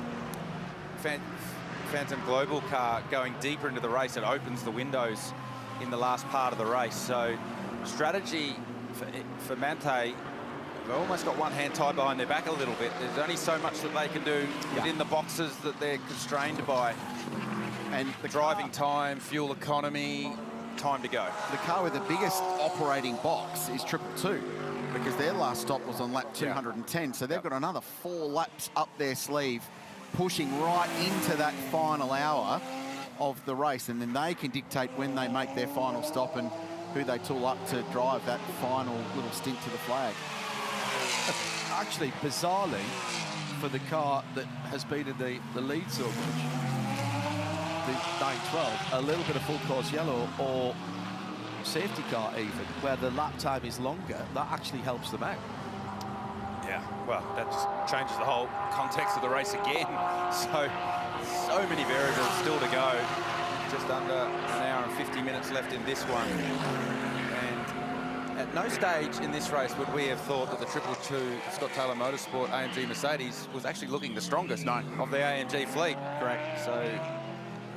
Speaker 14: Phantom Global car going deeper into the race, it opens the windows in the last part of the race. So strategy for Mante, they've almost got one hand tied behind their back a little bit. There's only so much that they can do within the boxes that they're constrained by. And the driving time, fuel economy, time to go.
Speaker 10: The car with the biggest operating box is 222 because their last stop was on lap 210. So they've got another 4 laps up their sleeve, pushing right into that final hour of the race, and then they can dictate when they make their final stop and who they tool up to drive that final little stint to the flag.
Speaker 11: Actually, bizarrely, for the car that has been in the lead so much, the 912, a little bit of full course yellow or safety car even, where the lap time is longer, that actually helps them out.
Speaker 14: Yeah, well, that just changes the whole context of the race again. So many variables still to go. Just under an hour and 50 minutes left in this one. And at no stage in this race would we have thought that the 222 Scott Taylor Motorsport AMG Mercedes was actually looking the strongest of the AMG fleet.
Speaker 10: Correct.
Speaker 14: So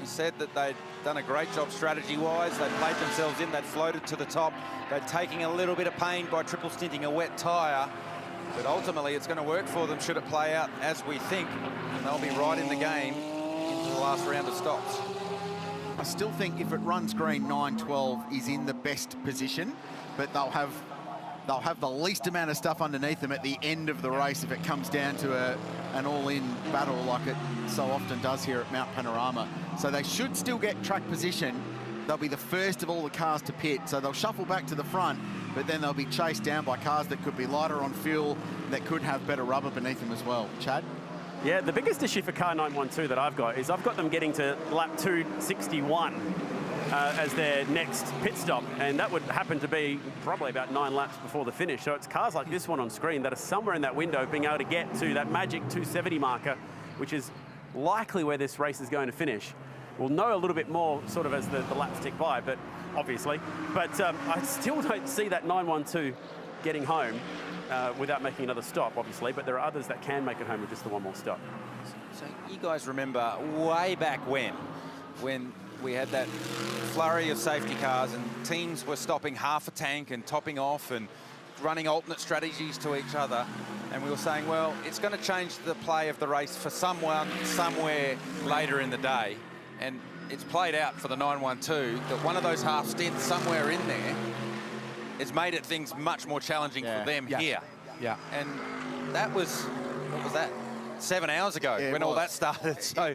Speaker 14: he said that they'd done a great job strategy-wise. They'd played themselves in, they'd floated to the top. They'd taken a little bit of pain by triple stinting a wet tyre. But ultimately, it's going to work for them should it play out as we think. And they'll be right in the game into the last round of stops.
Speaker 10: I still think if it runs green, 912 is in the best position, but they'll have the least amount of stuff underneath them at the end of the race if it comes down to an all-in battle like it so often does here at Mount Panorama. So they should still get track position. They'll be the first of all the cars to pit, so they'll shuffle back to the front, but then they'll be chased down by cars that could be lighter on fuel, that could have better rubber beneath them as well. Chad?
Speaker 1: Yeah, the biggest issue for car 912 that I've got is I've got them getting to lap 261 as their next pit stop, and that would happen to be probably about 9 laps before the finish. So it's cars like this one on screen that are somewhere in that window being able to get to that magic 270 marker, which is likely where this race is going to finish. We'll know a little bit more sort of as the laps tick by, but obviously. But I still don't see that 912 getting home without making another stop, obviously. But there are others that can make it home with just the one more stop.
Speaker 14: So you guys remember way back when we had that flurry of safety cars and teams were stopping half a tank and topping off and running alternate strategies to each other. And we were saying, well, it's going to change the play of the race for someone somewhere later in the day. And it's played out for the 912 that one of those half stints somewhere in there has made it things much more challenging for them here.
Speaker 11: Yeah.
Speaker 14: And that was, what was that? 7 hours ago when all that started. So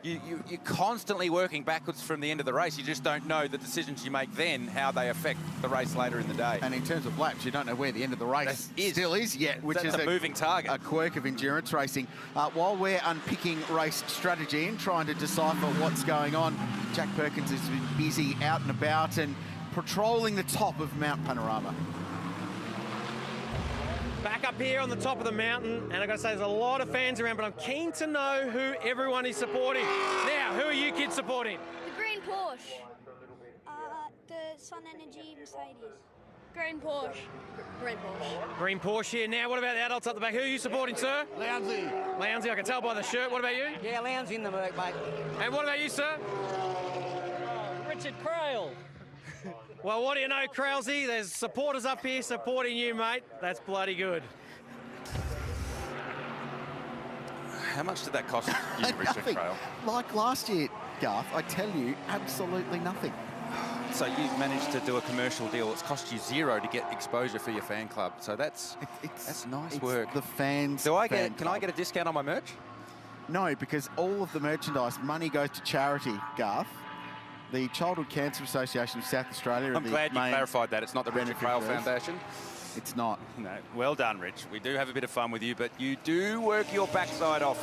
Speaker 14: you're constantly working backwards from the end of the race. You just don't know the decisions you make then, how they affect the race later in the day.
Speaker 10: And in terms of laps, you don't know where the end of the race still is yet, which is
Speaker 14: a moving target.
Speaker 10: A quirk of endurance racing. While we're unpicking race strategy and trying to decipher what's going on, Jack Perkins has been busy out and about and patrolling the top of Mount Panorama.
Speaker 2: Back up here on the top of the mountain, and I've got to say there's a lot of fans around, but I'm keen to know who everyone is supporting. Now, who are you kids supporting?
Speaker 20: The green Porsche. The Sun Energy Mercedes. Green Porsche. Green Porsche.
Speaker 2: Green Porsche here. Now, what about the adults up the back? Who are you supporting, sir?
Speaker 20: Lounsey.
Speaker 2: Lounsey, I can tell by the shirt. What about you?
Speaker 20: Yeah, Lounsey in the work, mate.
Speaker 2: And what about you, sir? Richard Crail. Well, what do you know, Crailsy? There's supporters up here supporting you, mate. That's bloody good.
Speaker 14: How much did that cost you, Richard
Speaker 10: Nothing.
Speaker 14: Crail?
Speaker 10: Like last year, Garth, I tell you, absolutely nothing.
Speaker 14: So you've managed to do a commercial deal. It's cost you $0 to get exposure for your fan club. So that's nice work.
Speaker 10: The fans.
Speaker 14: Can I get a discount on my merch?
Speaker 10: No, because all of the merchandise money goes to charity, Garth. The Childhood Cancer Association of South Australia.
Speaker 14: I'm glad you clarified that. It's not the Richard Crail Foundation.
Speaker 10: It's not.
Speaker 14: No. Well done, Rich. We do have a bit of fun with you, but you do work your backside off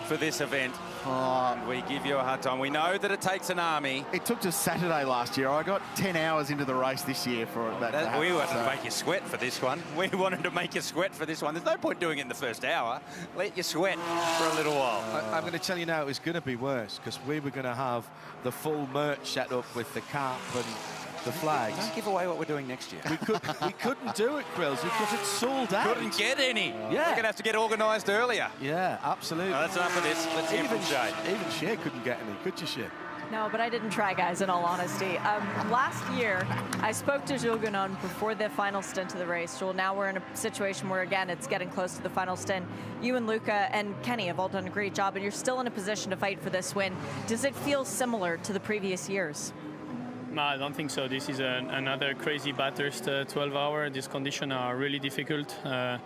Speaker 14: for this event. And we give you a hard time. We know that it takes an army.
Speaker 10: It took to Saturday last year. I got 10 hours into the race this year for that to happen.
Speaker 14: We wanted to make you sweat for this one. We wanted to make you sweat for this one. There's no point doing it in the first hour. Let you sweat for a little while.
Speaker 11: I'm going to tell you now, it was going to be worse because we were going to have the full merch set up with the cap and the flags.
Speaker 14: Don't give away what we're doing next year.
Speaker 11: We couldn't do it, Krills, because it's sold out.
Speaker 14: Couldn't get any.
Speaker 11: Yeah.
Speaker 14: We're going to have to get organised earlier.
Speaker 11: Yeah, absolutely.
Speaker 14: No, that's enough of this. Let's hear from Shay.
Speaker 11: Even Shay couldn't get any, could you, Shay?
Speaker 4: No, but I didn't try, guys, in all honesty. Last year, I spoke to Jules Gounon before the final stint of the race. Jules, now we're in a situation where, again, it's getting close to the final stint. You and Luca and Kenny have all done a great job, and you're still in a position to fight for this win. Does it feel similar to the previous years?
Speaker 21: No, I don't think so. This is another crazy Bathurst 12-hour. These conditions are really difficult. A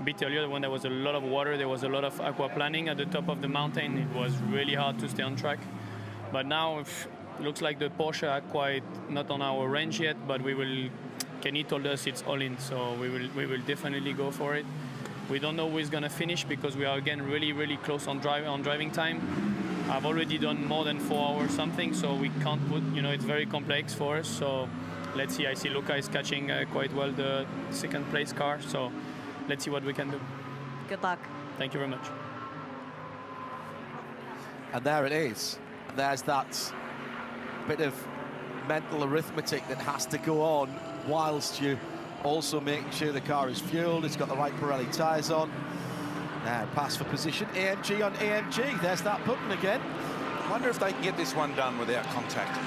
Speaker 21: bit earlier, when there was a lot of water, there was a lot of aquaplaning at the top of the mountain. It was really hard to stay on track. But now it looks like the Porsche are quite not on our range yet, but we will. Kenny told us it's all in, so we will definitely go for it. We don't know who is going to finish because we are again really close on driving time. I've already done more than 4 hours something, so we can't put, it's very complex for us. So let's see. I see Luca is catching quite well the second place car, so let's see what we can do.
Speaker 4: Good luck.
Speaker 21: Thank you very much.
Speaker 11: And there it is. There's that bit of mental arithmetic that has to go on whilst you also making sure the car is fueled, it's got the right Pirelli tyres on. Now, pass for position, AMG on AMG. There's that button again.
Speaker 14: I wonder if they can get this one done without contact.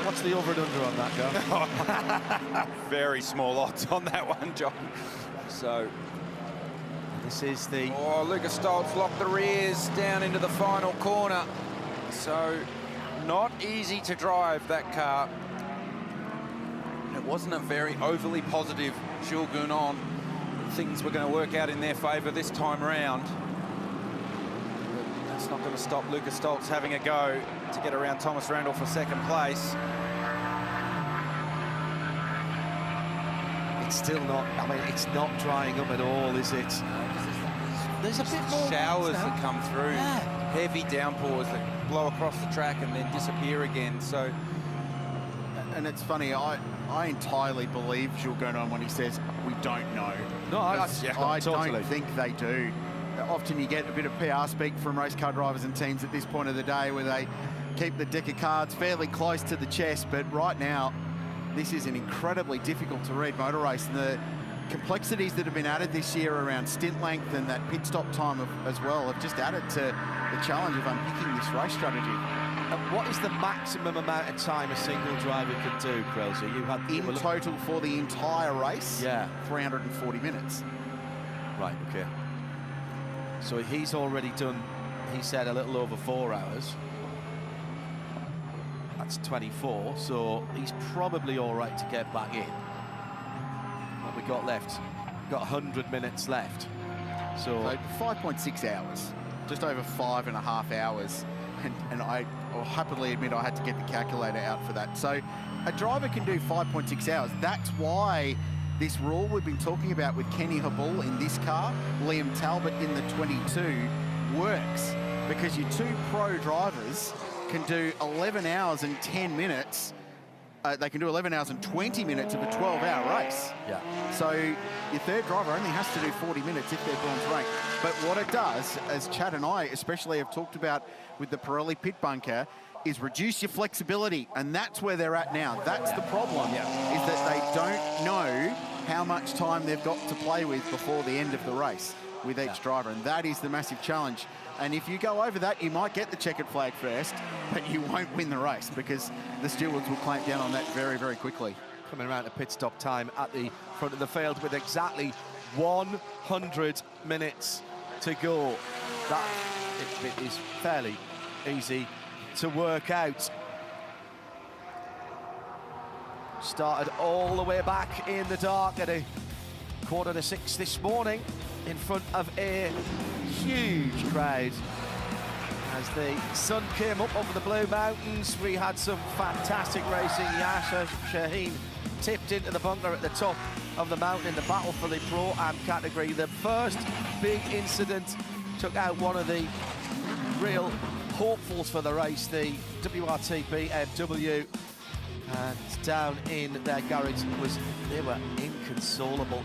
Speaker 11: What's the over and under on that, Gav?
Speaker 14: Very small odds on that one, John. So,
Speaker 11: this is the...
Speaker 14: Oh, Lucas Stoltz locked the rears down into the final corner. So, not easy to drive, that car. It wasn't a very overly positive Jules Gounon. Things were going to work out in their favour this time round. But that's not going to stop Lucas Stoltz having a go to get around Thomas Randall for second place.
Speaker 11: It's still not, I mean, it's not drying up at all, is it? There's a bit more
Speaker 14: showers that come through, heavy downpours that blow across the track and then disappear again. So,
Speaker 10: and it's funny, I entirely believe Jules Gounon when he says we don't know.
Speaker 11: No, I totally
Speaker 10: don't think they do. Often you get a bit of PR speak from race car drivers and teams at this point of the day where they keep the deck of cards fairly close to the chest, but right now this is an incredibly difficult to read motor race, and the complexities that have been added this year around stint length and that pit stop time as well have just added to the challenge of unpicking this race strategy.
Speaker 11: And what is the maximum amount of time a single driver can do, Krelser? You had
Speaker 10: in total for the entire race, 340 minutes.
Speaker 11: Right, okay. So he's already done, he said, a little over 4 hours. That's 24, so he's probably all right to get back in. What we got left? Got 100 minutes left. So
Speaker 10: 5.6 hours, just over 5.5 hours. And I will happily admit I had to get the calculator out for that. So a driver can do 5.6 hours. That's why this rule we've been talking about with Kenny Habul in this car, Liam Talbot in the 22, works. Because your two pro drivers can do 11 hours and 10 minutes. They can do 11 hours and 20 minutes of a 12-hour race.
Speaker 11: Yeah.
Speaker 10: So your third driver only has to do 40 minutes if they're bronze ranked. But what it does, as Chad and I especially have talked about with the Pirelli pit bunker, is reduce your flexibility. And that's where they're at now. That's the problem, is that they don't know how much time they've got to play with before the end of the race. with each driver, and that is the massive challenge. And if you go over that, you might get the checkered flag first, but you won't win the race because the stewards will clamp down on that very, very quickly.
Speaker 11: Coming around to pit stop time at the front of the field with exactly 100 minutes to go. That it is fairly easy to work out. Started all the way back in the dark at a 5:45 this morning in front of a huge crowd. As the sun came up over the Blue Mountains, we had some fantastic racing. Yasser Shaheen tipped into the bunker at the top of the mountain in the battle for the Pro-Am category. The first big incident took out one of the real hopefuls for the race, the WRT BMW. And down in their garage they were inconsolable.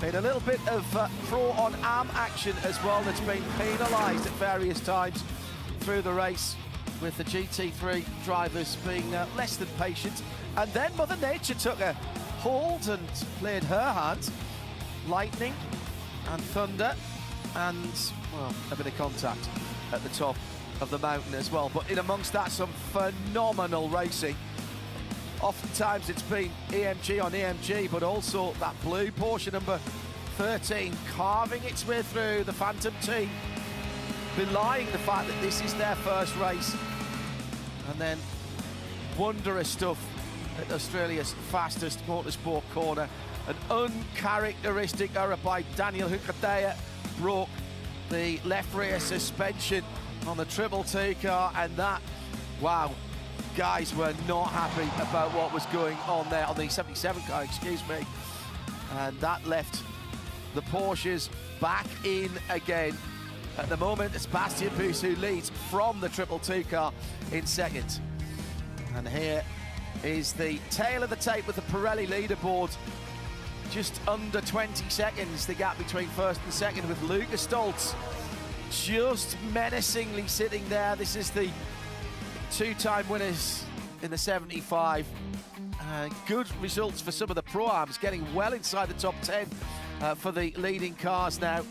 Speaker 11: Been a little bit of pro-on-am action as well that's been penalised at various times through the race, with the GT3 drivers being less than patient. And then Mother Nature took a hold and played her hand. Lightning and thunder and, well, a bit of contact at the top of the mountain as well. But in amongst that, some phenomenal racing. Oftentimes it's been AMG on AMG, but also that blue Porsche number 13 carving its way through the Phantom team, belying the fact that this is their first race. And then wondrous stuff at Australia's fastest motorsport corner. An uncharacteristic error by Daniel Hucadea broke the left rear suspension on the Triple T car, and that, wow, guys were not happy about what was going on there on the 77 car, excuse me. And that left the Porsches back in again. At the moment, it's Bastian Buus who leads from the Triple T car in second. And here is the tail of the tape with the Pirelli leaderboard. Just under 20 seconds, the gap between first and second, with Lucas Stoltz just menacingly sitting there. This is the two-time winners in the 75. Good results for some of the Pro-Ams, getting well inside the top 10 for the leading cars now.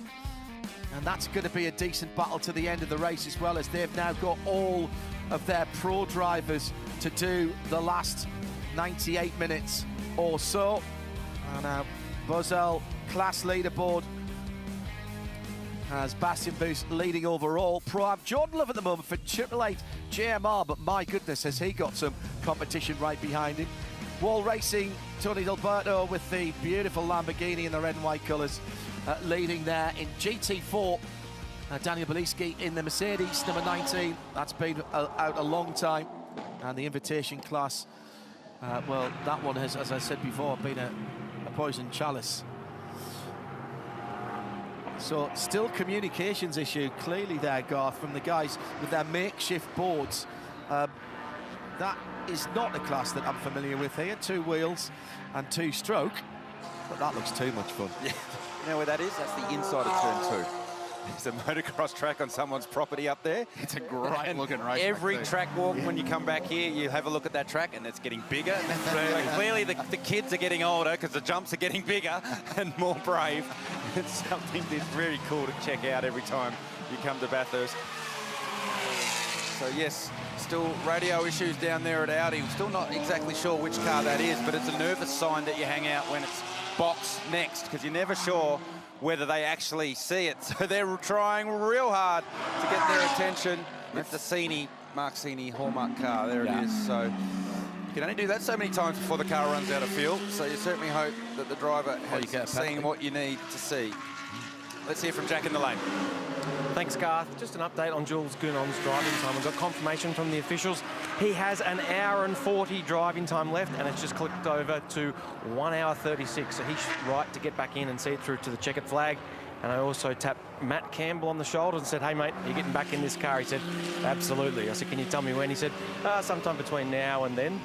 Speaker 11: And that's going to be a decent battle to the end of the race, as well, as they've now got all of their pro drivers to do the last 98 minutes or so. And Buzzell class leaderboard has Bastian Buus leading overall. Pro-Am Jordan Love at the moment for 888 JMR, but my goodness, has he got some competition right behind him. Wall Racing, Tony D'Alberto with the beautiful Lamborghini in the red and white colours, leading there. In GT4, Daniel Beliski in the Mercedes, number 19. That's been out a long time. And the invitation class, well, that one has, as I said before, been a poison chalice. So still communications issue clearly there, Garth, from the guys with their makeshift boards. That is not the class that I'm familiar with here. 2 wheels and 2-stroke, but that looks too much fun.
Speaker 14: Yeah. You know where that is? That's the inside of turn 2. It's a motocross track on someone's property up there.
Speaker 10: It's a great looking race.
Speaker 14: Every track walk, when you come back here, you have a look at that track and it's getting bigger. Clearly the kids are getting older because the jumps are getting bigger and more brave. It's something that's very cool to check out every time you come to Bathurst. So yes, still radio issues down there at Audi. We're still not exactly sure which car that is, but it's a nervous sign that you hang out when it's box next, because you're never sure whether they actually see it. So they're trying real hard to get their attention. It's the Mark Cini Hallmark car. There it is. So you can only do that so many times before the car runs out of fuel. So you certainly hope that the driver has seen what you need to see. Let's hear from Jack in the lane.
Speaker 2: Thanks, Garth. Just an update on Jules Gounon's driving time. We've got confirmation from the officials. He has an hour and 40 driving time left, and it's just clicked over to 1 hour 36. So he's right to get back in and see it through to the checkered flag. And I also tapped Matt Campbell on the shoulder and said, hey, mate, are you getting back in this car? He said, absolutely. I said, can you tell me when? He said, sometime between now and then.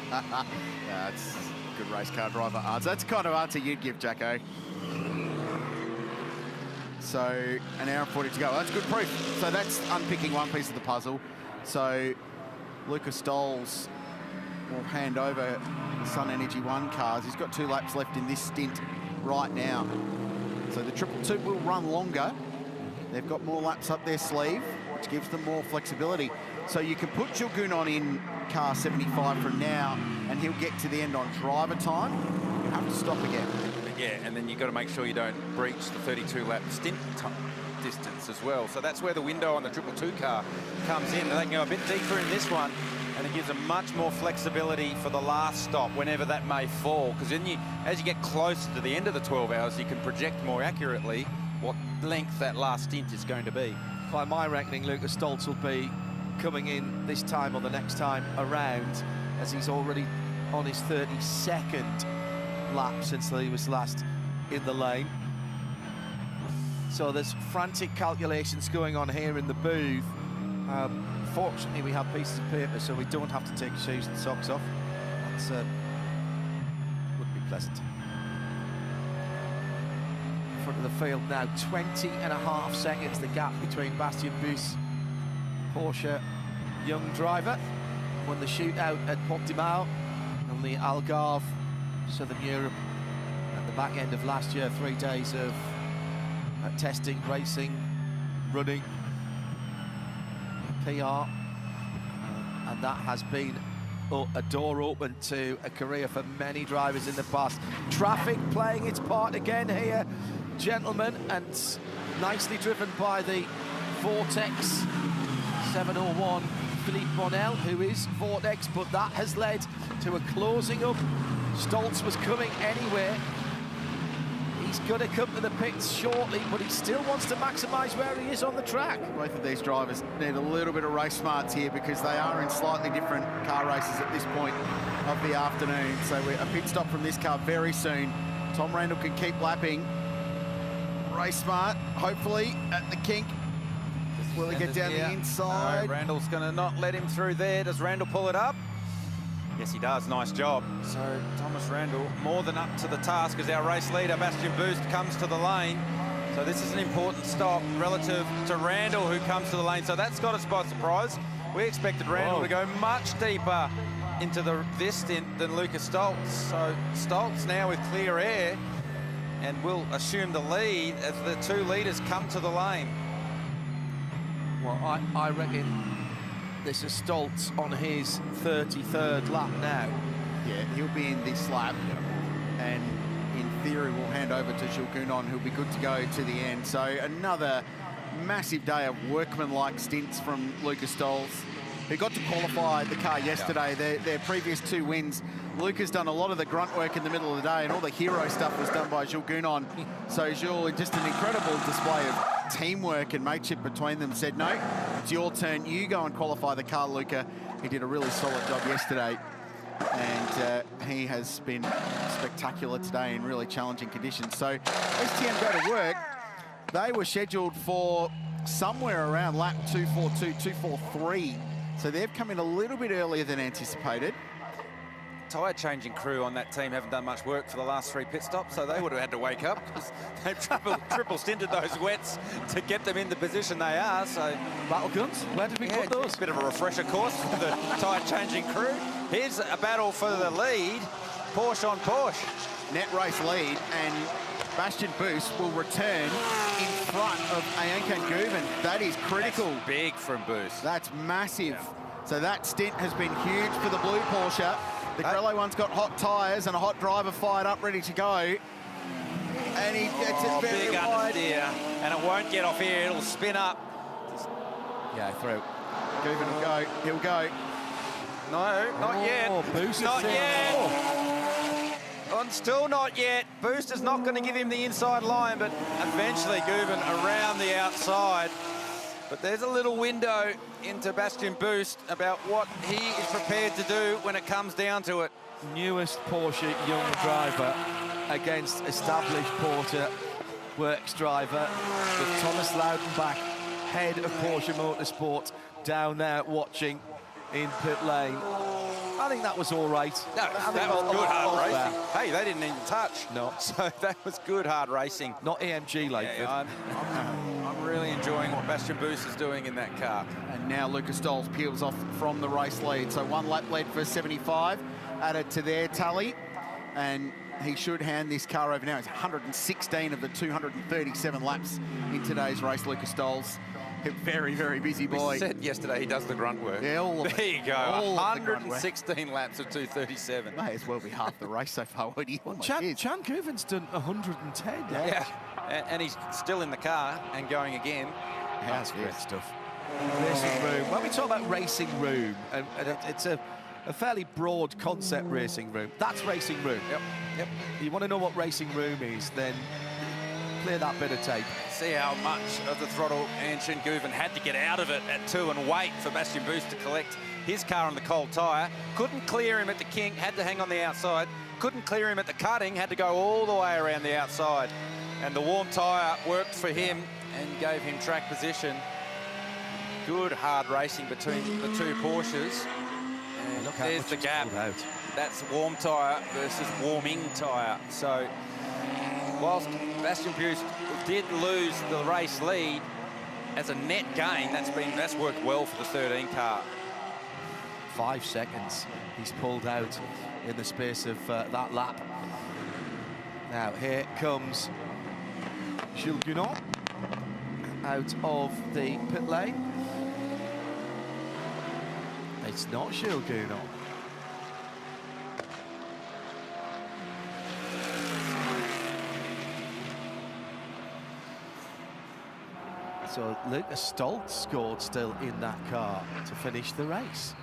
Speaker 10: Yeah, it's a good race car driver answer. That's the kind of answer you'd give, Jacko. So an hour and 40 to go. That's good proof. So that's unpicking one piece of the puzzle. So Lucas Stoltz will hand over Sun Energy 1 cars. He's got 2 laps left in this stint right now. So the 222 will run longer. They've got more laps up their sleeve, which gives them more flexibility. So you can put Gilgunon in car 75 from now, and he'll get to the end on driver time. You have to stop again.
Speaker 14: Yeah, and then you've got to make sure you don't breach the 32-lap stint distance as well. So that's where the window on the 222 car comes in. They can go a bit deeper in this one, and it gives them much more flexibility for the last stop, whenever that may fall. Because then as you get closer to the end of the 12 hours, you can project more accurately what length that last stint is going to be.
Speaker 11: By my reckoning, Lucas Stoltz will be coming in this time or the next time around, as he's already on his 32nd lap since he was last in the lane. So there's frantic calculations going on here in the booth. Fortunately, we have pieces of paper, so we don't have to take shoes and socks off. That's would be pleasant. In front of the field now, 20.5 seconds, the gap between Bastien Bus, Porsche young driver, won the shootout at Portimao on the Algarve, Southern Europe, at the back end of last year. 3 days of testing, racing, running, PR, and that has been a door open to a career for many drivers in the past. Traffic playing its part again here, gentlemen, and nicely driven by the Vortex 701 Philippe Bonnell, who is Vortex, but that has led to a closing up. Stoltz was coming anywhere. He's going to come to the pits shortly, but he still wants to maximise where he is on the track.
Speaker 10: Both of these drivers need a little bit of race smarts here, because they are in slightly different car races at this point of the afternoon. So a pit stop from this car very soon. Tom Randall can keep lapping. Race smart, hopefully, at the kink. Will he get down the inside?
Speaker 14: No, Randall's going to not let him through there. Does Randall pull it up? Yes, he does. Nice job. So Thomas Randall more than up to the task as our race leader. Bastien Boost comes to the lane. So this is an important stop relative to Randall, who comes to the lane. So that's got us by surprise. We expected Randall to go much deeper into this stint than Lucas Stoltz. So Stoltz now with clear air and will assume the lead as the two leaders come to the lane.
Speaker 11: Well, I reckon this is Stoltz on his 33rd lap now.
Speaker 10: Yeah, he'll be in this lap, and in theory will hand over to Gilgunon, who'll be good to go to the end. So another massive day of workmanlike stints from Lucas Stoltz, who got to qualify the car yesterday. Their previous 2 wins, Lucas done a lot of the grunt work in the middle of the day, and all the hero stuff was done by Gilgunon. So Jules, just an incredible display of teamwork and mateship between them, said, no, it's your turn, you go and qualify the car, Luca. He did a really solid job yesterday, and he has been spectacular today in really challenging conditions. So STM go to work. They were scheduled for somewhere around lap 242, 243. So they've come in a little bit earlier than anticipated.
Speaker 14: Tyre changing crew on that team haven't done much work for the last 3 pit stops, so they would have had to wake up, because they've triple stinted those wets to get them in the position they are. So
Speaker 11: battle guns, where did we put those?
Speaker 14: A bit of a refresher course for the tyre changing crew. Here's a battle for the lead, Porsche on Porsche.
Speaker 10: Net race lead, and Bastien Bus will return in front of Ayankan Guven. That is critical.
Speaker 14: That's big from Bus.
Speaker 10: That's massive. So that stint has been huge for the blue Porsche. The Grello one's got hot tyres and a hot driver fired up, ready to go. And he gets it very
Speaker 14: big
Speaker 10: wide.
Speaker 14: Understeer, and it won't get off here. It'll spin up.
Speaker 10: Yeah, through. Guven will go. He'll go.
Speaker 14: No, not yet.
Speaker 11: Boost
Speaker 14: not yet. Still not yet. Booster's not going to give him the inside line, but eventually Guven around the outside. But there's a little window into Bastien Boost about what he is prepared to do when it comes down to it.
Speaker 11: Newest Porsche young driver against established Porsche works driver, with Thomas Loudenbach, head of Porsche Motorsports, down there watching in pit lane. I think that was all right.
Speaker 14: No, that was good hard racing. Hey, they didn't even touch.
Speaker 11: No.
Speaker 14: So that was good hard racing.
Speaker 11: Not AMG like
Speaker 14: I'm really enjoying what Bastien Boost is doing in that car.
Speaker 10: And now Lucas Stoltz peels off from the race lead. So 1 lap lead for 75 added to their tally. And he should hand this car over now. It's 116 of the 237 laps in today's race, Lucas Stoles. A very, very busy boy.
Speaker 14: We said yesterday he does the grunt work.
Speaker 10: Yeah, all of
Speaker 14: there
Speaker 10: it.
Speaker 14: you go.
Speaker 10: All
Speaker 14: 116 laps of 237.
Speaker 10: May as well be half the race so far, wouldn't you?
Speaker 11: Well, Chan Cooven's done 110.
Speaker 14: Yeah. And he's still in the car and going again.
Speaker 11: That's great stuff. Racing room. When we talk about racing room, and it's a fairly broad concept, racing room. That's racing room.
Speaker 14: Yep.
Speaker 11: You want to know what racing room is, then clear that bit of tape.
Speaker 14: See how much of the throttle Anshin Guven had to get out of it at 2 and wait for Bastian Boost to collect his car on the cold tyre. Couldn't clear him at the kink, had to hang on the outside. Couldn't clear him at the cutting, had to go all the way around the outside. And the warm tyre worked for him and gave him track position. Good hard racing between the two Porsches. And
Speaker 11: look how
Speaker 14: there's
Speaker 11: much
Speaker 14: the gap.
Speaker 11: Out.
Speaker 14: That's warm tyre versus warming tyre. So whilst Bastian Boost did lose the race lead, as a net gain, that's worked well for the 13 car.
Speaker 11: 5 seconds he's pulled out in the space of that lap. Now here comes Gilles Gunon out of the pit lane. It's not Gilles Gunon. So Lucas Stoltz scored still in that car to finish the race.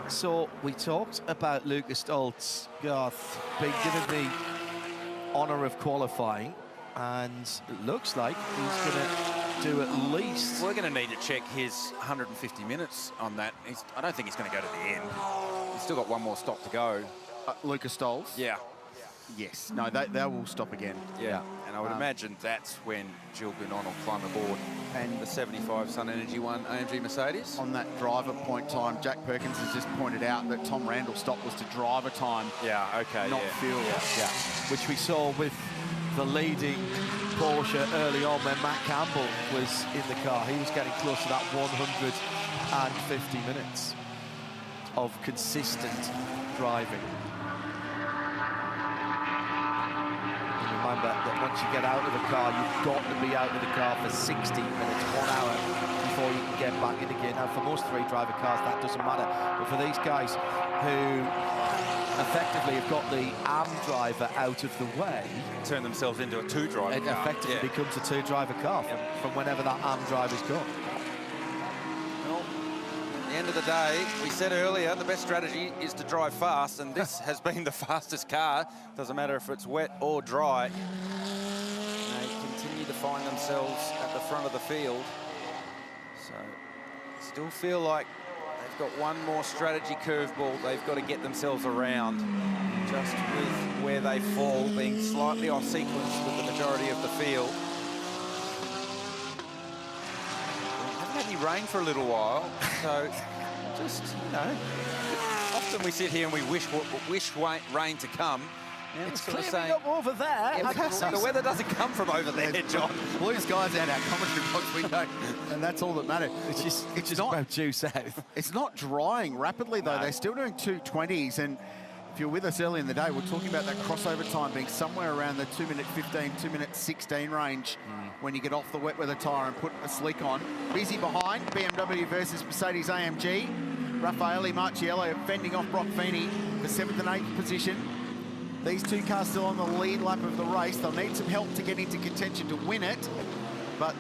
Speaker 11: So we talked about Lucas Stoltz, Garth, being given the honour of qualifying, and it looks like he's going to do at least...
Speaker 14: We're going to need to check his 150 minutes on that. I don't think he's going to go to the end. He's still got one more stop to go.
Speaker 10: Lucas Stoles?
Speaker 14: Yeah.
Speaker 10: Yes. No, they will stop again.
Speaker 14: Yeah. And I would imagine that's when Gilles Gunon will climb aboard. And the 75 Sun Energy One AMG Mercedes.
Speaker 10: On that driver point time, Jack Perkins has just pointed out that Tom Randall's stop was to driver time.
Speaker 14: Yeah, okay.
Speaker 10: Not fuel.
Speaker 11: Yeah. Which we saw with the leading Porsche early on when Matt Campbell was in the car. He was getting close to that 150 minutes of consistent driving. Remember that once you get out of the car, you've got to be out of the car for 60 minutes, 1 hour before you can get back in again. Now, for most 3-driver cars, that doesn't matter. But for these guys who effectively have got the AM driver out of the way,
Speaker 14: turn themselves into a 2-driver
Speaker 11: it
Speaker 14: car.
Speaker 11: effectively becomes a 2-driver car from whenever that AM driver's gone.
Speaker 14: Well, at the end of the day, we said earlier, the best strategy is to drive fast, and this has been the fastest car. Doesn't matter if it's wet or dry. They continue to find themselves at the front of the field. So, still feel like they've got one more strategy curveball they've got to get themselves around. Just with where they fall, being slightly off sequence with the majority of the field. Haven't had any rain for a little while, so just, you know, often we sit here and we wish rain to come. Yeah,
Speaker 11: it's clearing up over there.
Speaker 14: The weather doesn't come from over there, John.
Speaker 10: Blue skies out our commentary box window, and that's all that matters.
Speaker 11: It's just not about due south.
Speaker 10: It's not drying rapidly, though.
Speaker 11: No.
Speaker 10: They're still doing 220s, and if you're with us early in the day, we're talking about that crossover time being somewhere around the 2-minute 15, 2-minute 16 range when you get off the wet weather tyre and put a slick on. Busy behind, BMW versus Mercedes AMG. Raffaele Marciello fending off Brock Feeney for 7th and 8th position. These two cars still on the lead lap of the race. They'll need some help to get into contention to win it, but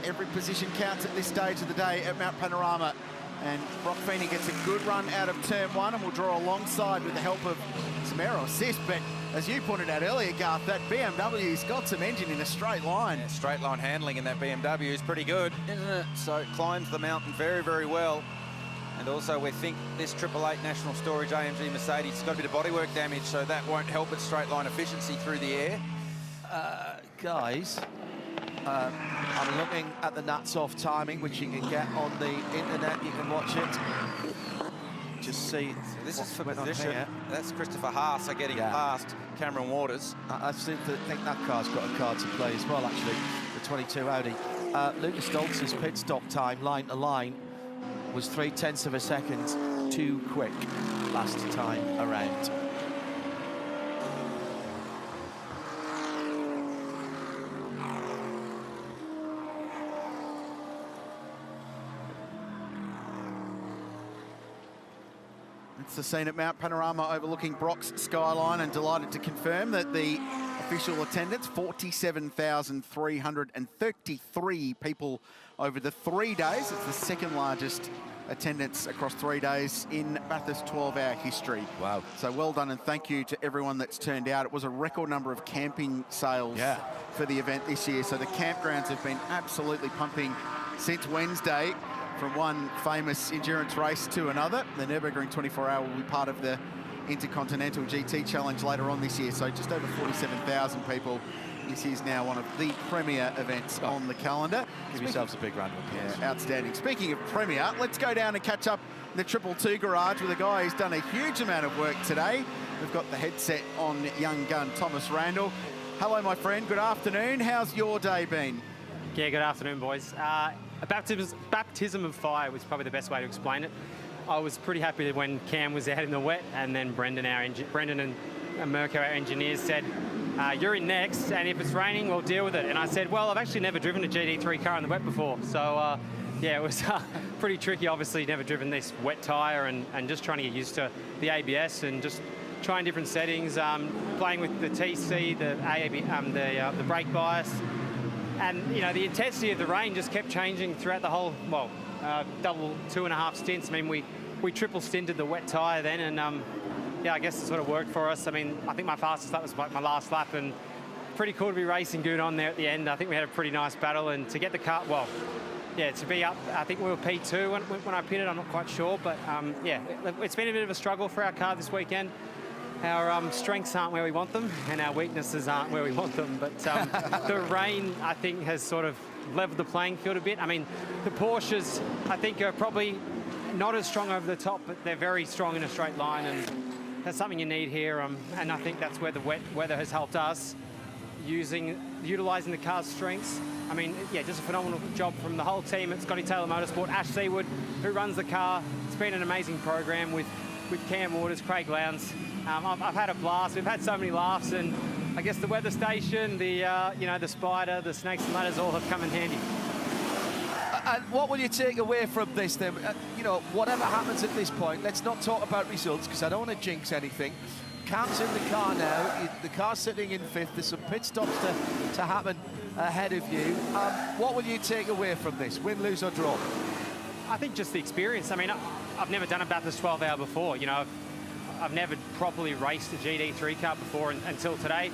Speaker 10: every position counts at this stage of the day at Mount Panorama. And Brock Feeney gets a good run out of turn 1 and will draw alongside with the help of some aero assist. But as you pointed out earlier, Garth, that BMW's got some engine in a straight line.
Speaker 14: Yeah, straight line handling in that BMW is pretty good, isn't it? So it climbs the mountain very, very well. And also we think this 888 National Storage AMG Mercedes has got a bit of bodywork damage, so that won't help its straight line efficiency through the air.
Speaker 11: Guys, I'm looking at the nuts off timing, which you can get on the internet. You can watch it. Just see.
Speaker 14: So this is for position. That's Christopher Haas getting past Cameron Waters.
Speaker 11: I think that car's got a card to play as well, actually, the 22 Audi. Lucas Stoltz's pit stop time, line to line, was 0.3 of a second too quick last time around.
Speaker 10: It's the scene at Mount Panorama overlooking Brock's skyline, and delighted to confirm that the official attendance, 47,333 people over the 3 days. It's the second largest attendance across 3 days in Bathurst 12-hour history.
Speaker 11: Wow.
Speaker 10: So well done, and thank you to everyone that's turned out. It was a record number of camping sales for the event this year. So the campgrounds have been absolutely pumping since Wednesday. From one famous endurance race to another. The Nürburgring 24-hour will be part of the Intercontinental GT Challenge later on this year. So just over 47,000 people. This is now one of the premier events on the calendar.
Speaker 11: Give yourselves a big round of applause.
Speaker 10: Yeah, outstanding. Speaking of premier, let's go down and catch up in the 222 garage with a guy who's done a huge amount of work today. We've got the headset on young gun Thomas Randall. Hello, my friend. Good afternoon. How's your day been?
Speaker 15: Yeah, good afternoon, boys. A baptism of fire was probably the best way to explain it. I was pretty happy when Cam was out in the wet, and then Brendan and Mirko, our engineers, said, you're in next, and if it's raining, we'll deal with it. And I said, well, I've actually never driven a GT3 car in the wet before. So, yeah, it was pretty tricky. Obviously, never driven this wet tyre, and just trying to get used to the ABS and just trying different settings, playing with the TC, the brake bias. And, you know, the intensity of the rain just kept changing throughout the whole, well, double 2.5 stints. I mean, we triple stinted the wet tyre then, and, yeah, I guess it sort of worked for us. I mean, I think my fastest lap was like my last lap, and pretty cool to be racing good on there at the end. I think we had a pretty nice battle, and to get the car, well, yeah, to be up, I think we were P2 when I pitted, I'm not quite sure, but, yeah, it's been a bit of a struggle for our car this weekend. Our strengths aren't where we want them, and our weaknesses aren't where we want them. But the rain, I think, has sort of leveled the playing field a bit. I mean, the Porsches, I think, are probably not as strong over the top, but they're very strong in a straight line, and that's something you need here. And I think that's where the wet weather has helped us, utilising the car's strengths. I mean, yeah, just a phenomenal job from the whole team at Scotty Taylor Motorsport. Ash Seaward, who runs the car. It's been an amazing program with Cam Waters, Craig Lowndes. I've had a blast. We've had so many laughs, and I guess the weather station, the you know, the spider, the snakes and ladders all have come in handy.
Speaker 11: And what will you take away from this then? You know, whatever happens at this point, let's not talk about results because I don't want to jinx anything. Cam's in the car now. The car's sitting in 5th. There's some pit stops to happen ahead of you. What will you take away from this? Win, lose or draw?
Speaker 15: I think just the experience. I mean, I've never done a Bathurst 12-hour before. You know, I've never properly raced a GT3 car before until today.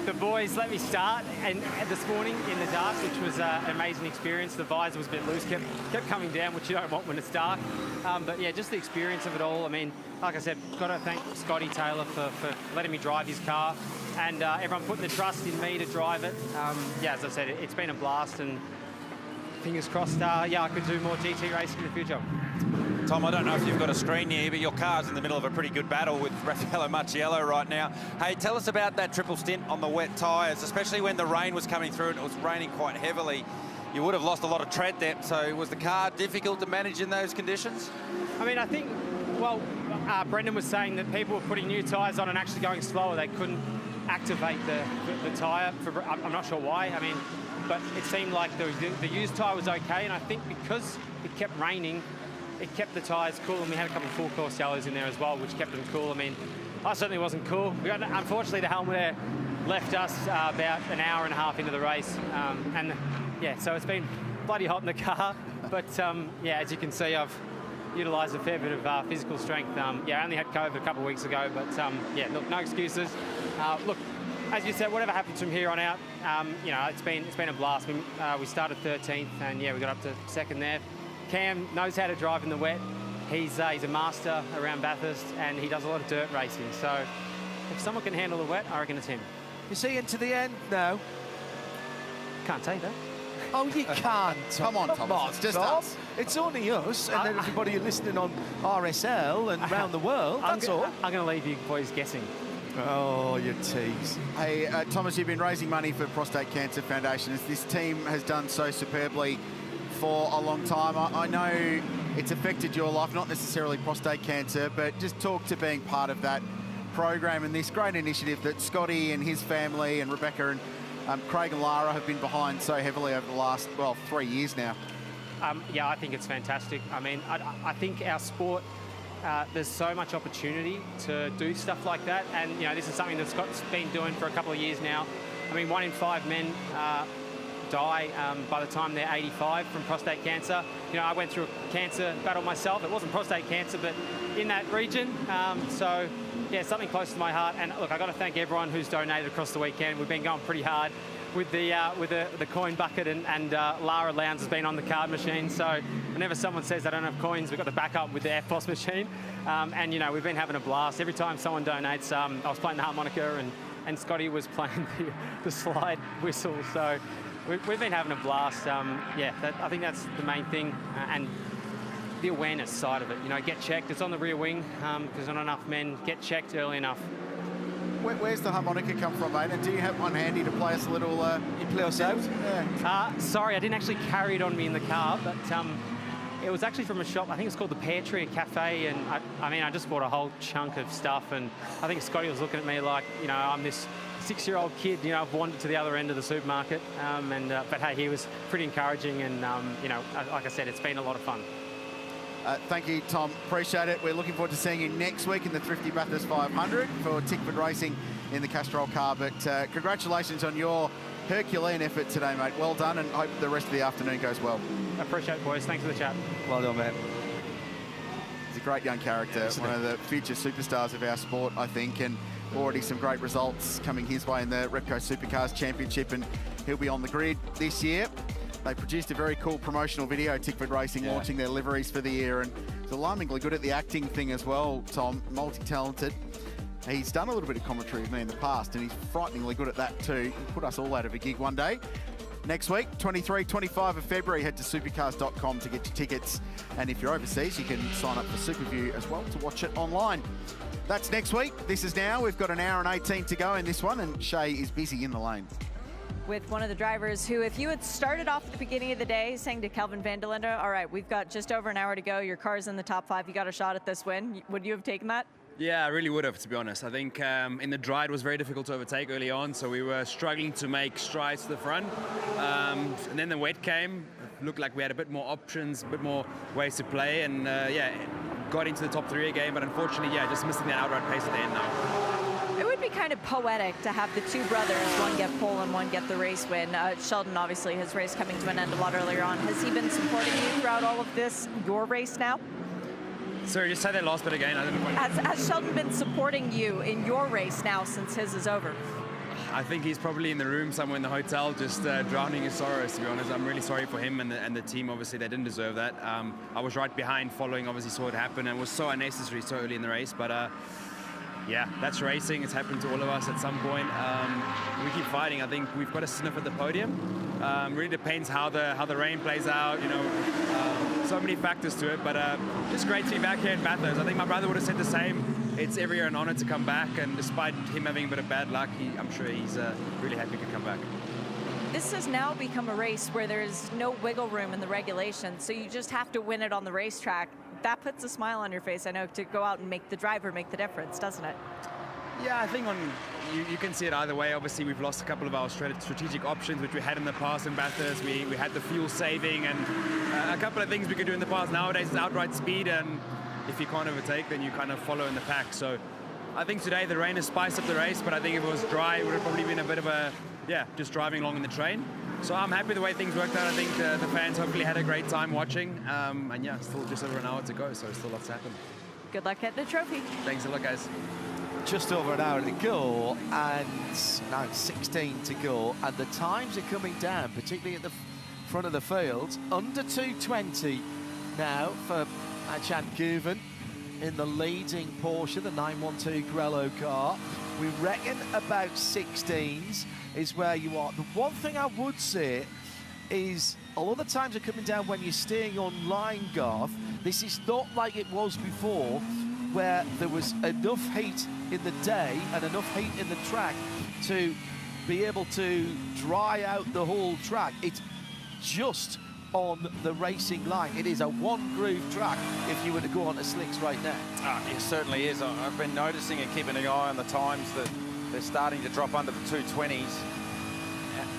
Speaker 15: The boys let me start and this morning in the dark, which was an amazing experience. The visor was a bit loose, kept coming down, which you don't want when it's dark. But yeah, just the experience of it all. I mean, like I said, got to thank Scotty Taylor for letting me drive his car, and everyone putting the trust in me to drive it. Yeah, as I said, it's been a blast, and fingers crossed, yeah, I could do more GT racing in the future.
Speaker 14: Tom, I don't know if you've got a screen here, but your car's in the middle of a pretty good battle with Raffaello Marciello right now. Hey, tell us about that triple stint on the wet tyres, especially when the rain was coming through and it was raining quite heavily. You would have lost a lot of tread depth, so was the car difficult to manage in those conditions?
Speaker 15: I mean, I think, well, Brendan was saying that people were putting new tyres on and actually going slower. They couldn't activate the tyre. I'm not sure why. I mean, but it seemed like the used tyre was okay, and I think because it kept raining, it kept the tyres cool, and we had a couple of full course yellows in there as well, which kept them cool. I mean, I certainly wasn't cool. Unfortunately, the helmet air left us about an hour and a half into the race, and yeah, so it's been bloody hot in the car. But yeah, as you can see, I've utilised a fair bit of physical strength. Yeah, I only had COVID a couple of weeks ago, but yeah, look, no excuses. Look, as you said, whatever happens from here on out, you know, it's been a blast. We started 13th, and yeah, we got up to 2nd there. Cam knows how to drive in the wet. He's a master around Bathurst, and he does a lot of dirt racing. So if someone can handle the wet, I reckon it's him.
Speaker 11: You see into the end now?
Speaker 15: Can't say that.
Speaker 11: Oh, you can't.
Speaker 10: Come on, Thomas. It's just us.
Speaker 11: It's only us, and then everybody listening on RSL and around the world. That's all.
Speaker 15: I'm going to leave you boys guessing.
Speaker 11: Oh, you tease.
Speaker 10: Hey, Thomas, you've been raising money for Prostate Cancer Foundation. This team has done so superbly for a long time. I know it's affected your life, not necessarily prostate cancer, but just talk to being part of that program and this great initiative that Scotty and his family and Rebecca and Craig and Lara have been behind so heavily over the last, well, 3 years now.
Speaker 15: Yeah, I think it's fantastic. I mean, I think our sport, there's so much opportunity to do stuff like that. And, you know, this is something that Scott's been doing for a couple of years now. I mean, 1 in 5 men die by the time they're 85 from prostate cancer. You know, I went through a cancer battle myself. It wasn't prostate cancer, but in that region. So, yeah, something close to my heart. And look, I've got to thank everyone who's donated across the weekend. We've been going pretty hard with the coin bucket, and Lara Lowndes has been on the card machine. So whenever someone says they don't have coins, we've got the backup with the FPOS machine. And, you know, we've been having a blast. Every time someone donates, I was playing the harmonica and Scotty was playing the slide whistle. So we've been having a blast. Yeah, I think that's the main thing. And the awareness side of it, you know, get checked. It's on the rear wing because not enough men get checked early enough.
Speaker 10: Where's the harmonica come from, mate? And do you have one handy to play us a little...
Speaker 11: you play us out?
Speaker 15: Yeah. Sorry, I didn't actually carry it on me in the car, but it was actually from a shop. I think it's called the Pear Tree Cafe, and I mean, I just bought a whole chunk of stuff, and I think Scotty was looking at me like, you know, I'm this 6-year-old kid, you know, I've wandered to the other end of the supermarket, but hey, he was pretty encouraging, and, you know, like I said, it's been a lot of fun.
Speaker 10: Thank you, Tom. Appreciate it. We're looking forward to seeing you next week in the Thrifty Bathurst 500 for Tickford Racing in the Castrol car. But congratulations on your Herculean effort today, mate. Well done, and hope the rest of the afternoon goes well.
Speaker 15: I appreciate it, boys. Thanks for the chat.
Speaker 11: Well done, man.
Speaker 10: He's a great young character, one of the future superstars of our sport, I think, and already some great results coming his way in the Repco Supercars Championship, and he'll be on the grid this year. They produced a very cool promotional video, Tickford Racing, launching their liveries for the year, and he's alarmingly good at the acting thing as well, Tom, multi-talented. He's done a little bit of commentary with me in the past, and he's frighteningly good at that too. He'll put us all out of a gig one day. Next week, 23, 25 of February, head to supercars.com to get your tickets. And if you're overseas, you can sign up for Superview as well to watch it online. That's next week. This is now. We've got an hour and 18 to go in this one, and Shay is busy in the lane.
Speaker 4: With one of the drivers who, if you had started off at the beginning of the day saying to Kelvin van der Linde, all right, we've got just over an hour to go, your car's in the top 5, you got a shot at this win, would you have taken that?
Speaker 7: Yeah, I really would have, to be honest. I think in the dry it was very difficult to overtake early on, so we were struggling to make strides to the front. And then the wet came, it looked like we had a bit more options, a bit more ways to play, and yeah, got into the top 3 again, but unfortunately, yeah, just missing that outright pace at the end now.
Speaker 4: It would be kind of poetic to have the two brothers, one get pole and one get the race win. Sheldon, obviously, his race coming to an end a lot earlier on. Has he been supporting you throughout all of this, your race now?
Speaker 7: Sorry, just say that last bit again. I didn't quite...
Speaker 4: Has Sheldon been supporting you in your race now since his is over?
Speaker 7: I think he's probably in the room somewhere in the hotel just drowning his sorrows, to be honest. I'm really sorry for him and the team. Obviously, they didn't deserve that. I was right behind following, obviously saw it happen, and it was so unnecessary so early in the race. But yeah, that's racing. It's happened to all of us at some point. We keep fighting. I think we've got a sniff at the podium. Really depends how the rain plays out. You know, so many factors to it. But just great to be back here in Bathurst. I think my brother would have said the same. It's every year an honour to come back, and despite him having a bit of bad luck, I'm sure he's really happy to come back.
Speaker 4: This has now become a race where there is no wiggle room in the regulations, so you just have to win it on the racetrack. That puts a smile on your face, I know, to go out and make the driver make the difference, doesn't it?
Speaker 7: Yeah, I think you can see it either way. Obviously, we've lost a couple of our strategic options, which we had in the past in Bathurst. We had the fuel saving and a couple of things we could do in the past. Nowadays, it's outright speed, and if you can't overtake, then you kind of follow in the pack. So I think today the rain has spiced up the race, but I think if it was dry, it would have probably been a bit of a, yeah, just driving along in the train. So I'm happy the way things worked out. I think the fans hopefully had a great time watching. And yeah, still just over an hour to go, so still lots to happen.
Speaker 4: Good luck getting the trophy.
Speaker 7: Thanks a lot, guys.
Speaker 11: Just over an hour to go, and now 16 to go, and the times are coming down, particularly at the front of the field. Under 2:20 now for Achan Guven in the leading Porsche, the 912 Grello car. We reckon about 16s is where you are. The one thing I would say is a lot of the times are coming down when you're staying on line, Garth. This is not like it was before, where there was enough heat in the day and enough heat in the track to be able to dry out the whole track. It's just on the racing line. It is a one-groove track if you were to go on to slicks right now.
Speaker 14: It certainly is. I've been noticing and keeping an eye on the times that they're starting to drop under the 220s.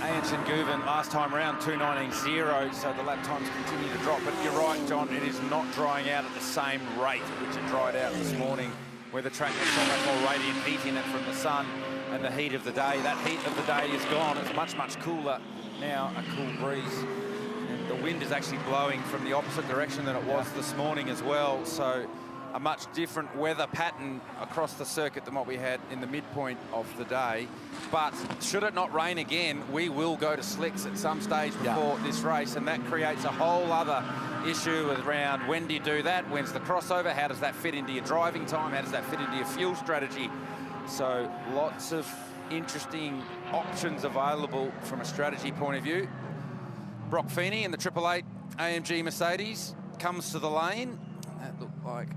Speaker 14: Anson Guven last time round 2:19.0, so the lap times continue to drop. But you're right, John, it is not drying out at the same rate at which it dried out this morning, where the track has so much more radiant heat in it from the sun and the heat of the day. That heat of the day is gone. It's much, much cooler now, a cool breeze. And the wind is actually blowing from the opposite direction than it was this morning as well. So a much different weather pattern across the circuit than what we had in the midpoint of the day. But should it not rain again, we will go to slicks at some stage before this race, and that creates a whole other issue around when do you do that, when's the crossover, how does that fit into your driving time, how does that fit into your fuel strategy. So lots of interesting options available from a strategy point of view. Brock Feeney in the 888 AMG Mercedes comes to the lane. That looked like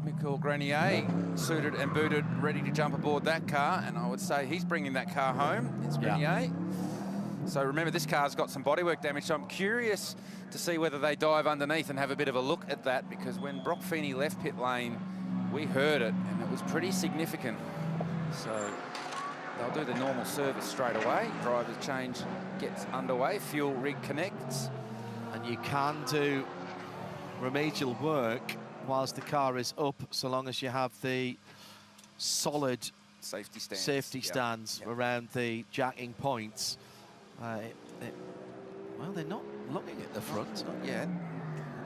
Speaker 14: Michael Grenier suited and booted, ready to jump aboard that car, and I would say he's bringing that car home. It's Grenier. So remember, this car's got some bodywork damage, so I'm curious to see whether they dive underneath and have a bit of a look at that, because when Brock Feeney left pit lane, we heard it, and it was pretty significant. So they'll do the normal service straight away. Driver's change gets underway, fuel rig connects.
Speaker 11: And you can do remedial work whilst the car is up, so long as you have the solid
Speaker 14: safety stands
Speaker 11: around the jacking points. Well, they're not looking at the front, not yet.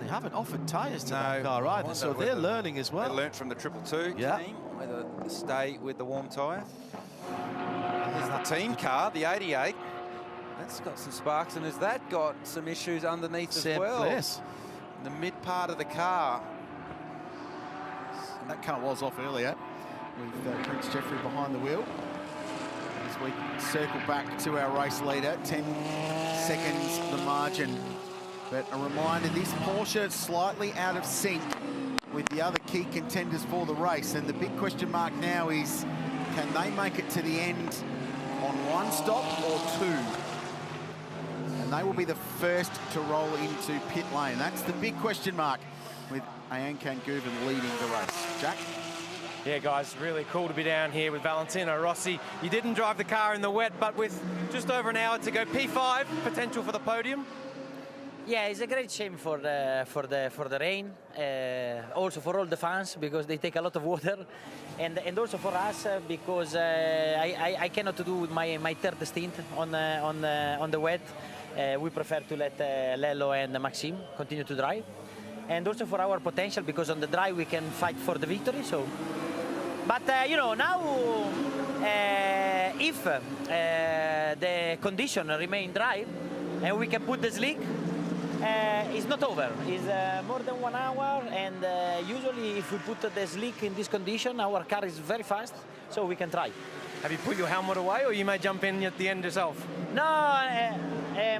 Speaker 11: They haven't offered tyres to that car either, so they're learning as well.
Speaker 14: They learnt from the 222 team, whether to stay with the warm tyre. There's the team car, the 88. That's got some sparks, and has that got some issues underneath as well?
Speaker 11: Place.
Speaker 14: In the mid part of the car.
Speaker 10: That car was off earlier with Prince Jeffrey behind the wheel. As we circle back to our race leader, 10 seconds the margin. But a reminder, this Porsche is slightly out of sync with the other key contenders for the race. And the big question mark now is, can they make it to the end on one stop or two? And they will be the first to roll into pit lane. That's the big question mark, with Anson Guven leading the race. Jack?
Speaker 2: Yeah, guys, really cool to be down here with Valentino Rossi. You didn't drive the car in the wet, but with just over an hour to go, P5, potential for the podium.
Speaker 5: Yeah, it's a great shame for the rain, also for all the fans, because they take a lot of water, and also for us because I cannot do my third stint on the wet. We prefer to let Lello and Maxime continue to drive, and also for our potential, because on the dry we can fight for the victory. So, but you know, now if the condition remain dry and we can put the slick. It's not over. It's more than 1 hour, and usually if we put the slick in this condition, our car is very fast, so we can try.
Speaker 2: Have you put your helmet away, or you may jump in at the end yourself?
Speaker 5: No,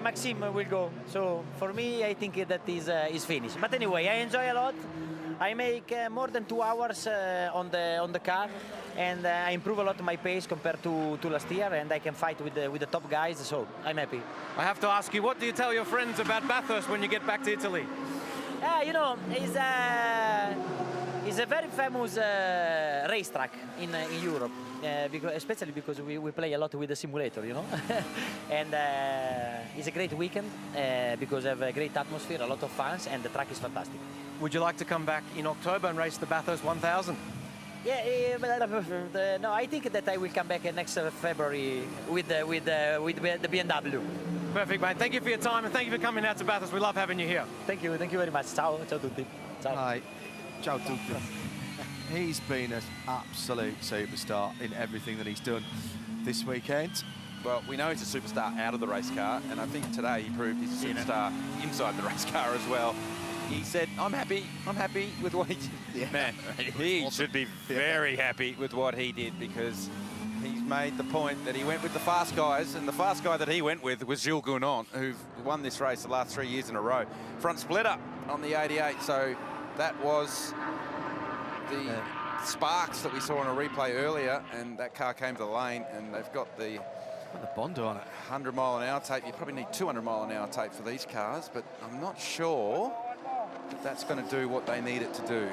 Speaker 5: Maxime will go. So for me, I think that is finished. But anyway, I enjoy a lot. I make more than 2 hours on the car, and I improve a lot my pace compared to last year, and I can fight with the top guys, so I'm happy.
Speaker 2: I have to ask you, what do you tell your friends about Bathurst when you get back to Italy?
Speaker 5: You know, it's a very famous racetrack in Europe, especially because we play a lot with the simulator, you know. And it's a great weekend because I have a great atmosphere, a lot of fans, and the track is fantastic.
Speaker 2: Would you like to come back in October and race the Bathurst 1000?
Speaker 5: Yeah, no, I think that I will come back next February with the BMW.
Speaker 2: Perfect, mate. Thank you for your time, and thank you for coming out to Bathurst. We love having you here.
Speaker 5: Thank you very much. Ciao, ciao tutti. Ciao.
Speaker 11: Hi, ciao tutti. He's been an absolute superstar in everything that he's done this weekend.
Speaker 3: Well, we know he's a superstar out of the race car, and I think today he proved he's a superstar inside the race car as well. He said, I'm happy with what he did. Yeah. Man, he should be very happy with what he did, because he's made the point that he went with the fast guys, and the fast guy that he went with was Gilles Gounod, who've won this race the last 3 years in a row. Front splitter on the 88, so that was the sparks that we saw in a replay earlier, and that car came to the lane, and they've got the
Speaker 11: Put the Bondo on it.
Speaker 14: 100 mile an hour tape. You probably need 200 mile an hour tape for these cars, but I'm not sure that that's going to do what they need it to do.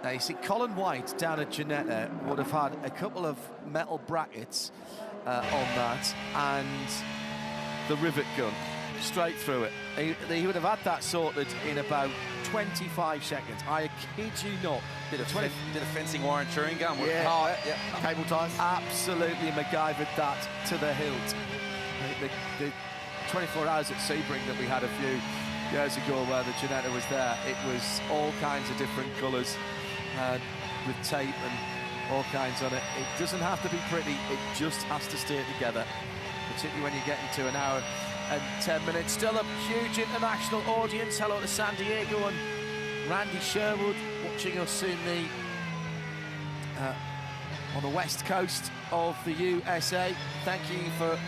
Speaker 11: Now, you see, Colin White down at Ginetta would have had a couple of metal brackets on that and the rivet gun straight through it. He would have had that sorted in about 25 seconds. I kid you not.
Speaker 14: Did a fencing wire and chewing gum.
Speaker 11: Yeah.
Speaker 10: Cable ties.
Speaker 11: Absolutely MacGyvered that to the hilt. The 24 hours at Sebring that we had a few years ago where the Ginetta was there, it was all kinds of different colours with tape and all kinds on it. It doesn't have to be pretty, it just has to stay together, particularly when you're getting to an hour and 10 minutes. Still a huge international audience. Hello to San Diego and Randy Sherwood watching us in on the west coast of the USA. Thank you for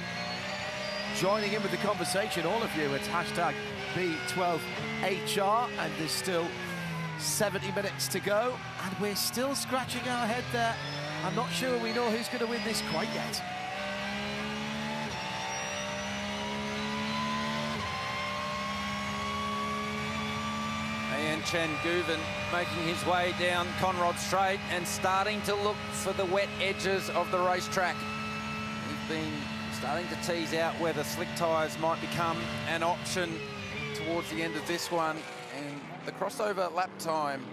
Speaker 11: joining in with the conversation, all of you. It's hashtag B12HR, and there's still 70 minutes to go, and we're still scratching our head there. I'm not sure we know who's going to win this quite yet.
Speaker 14: And Chen Guven making his way down Conrod Straight and starting to look for the wet edges of the racetrack. He's been starting to tease out whether slick tyres might become an option towards the end of this one. And the crossover lap time,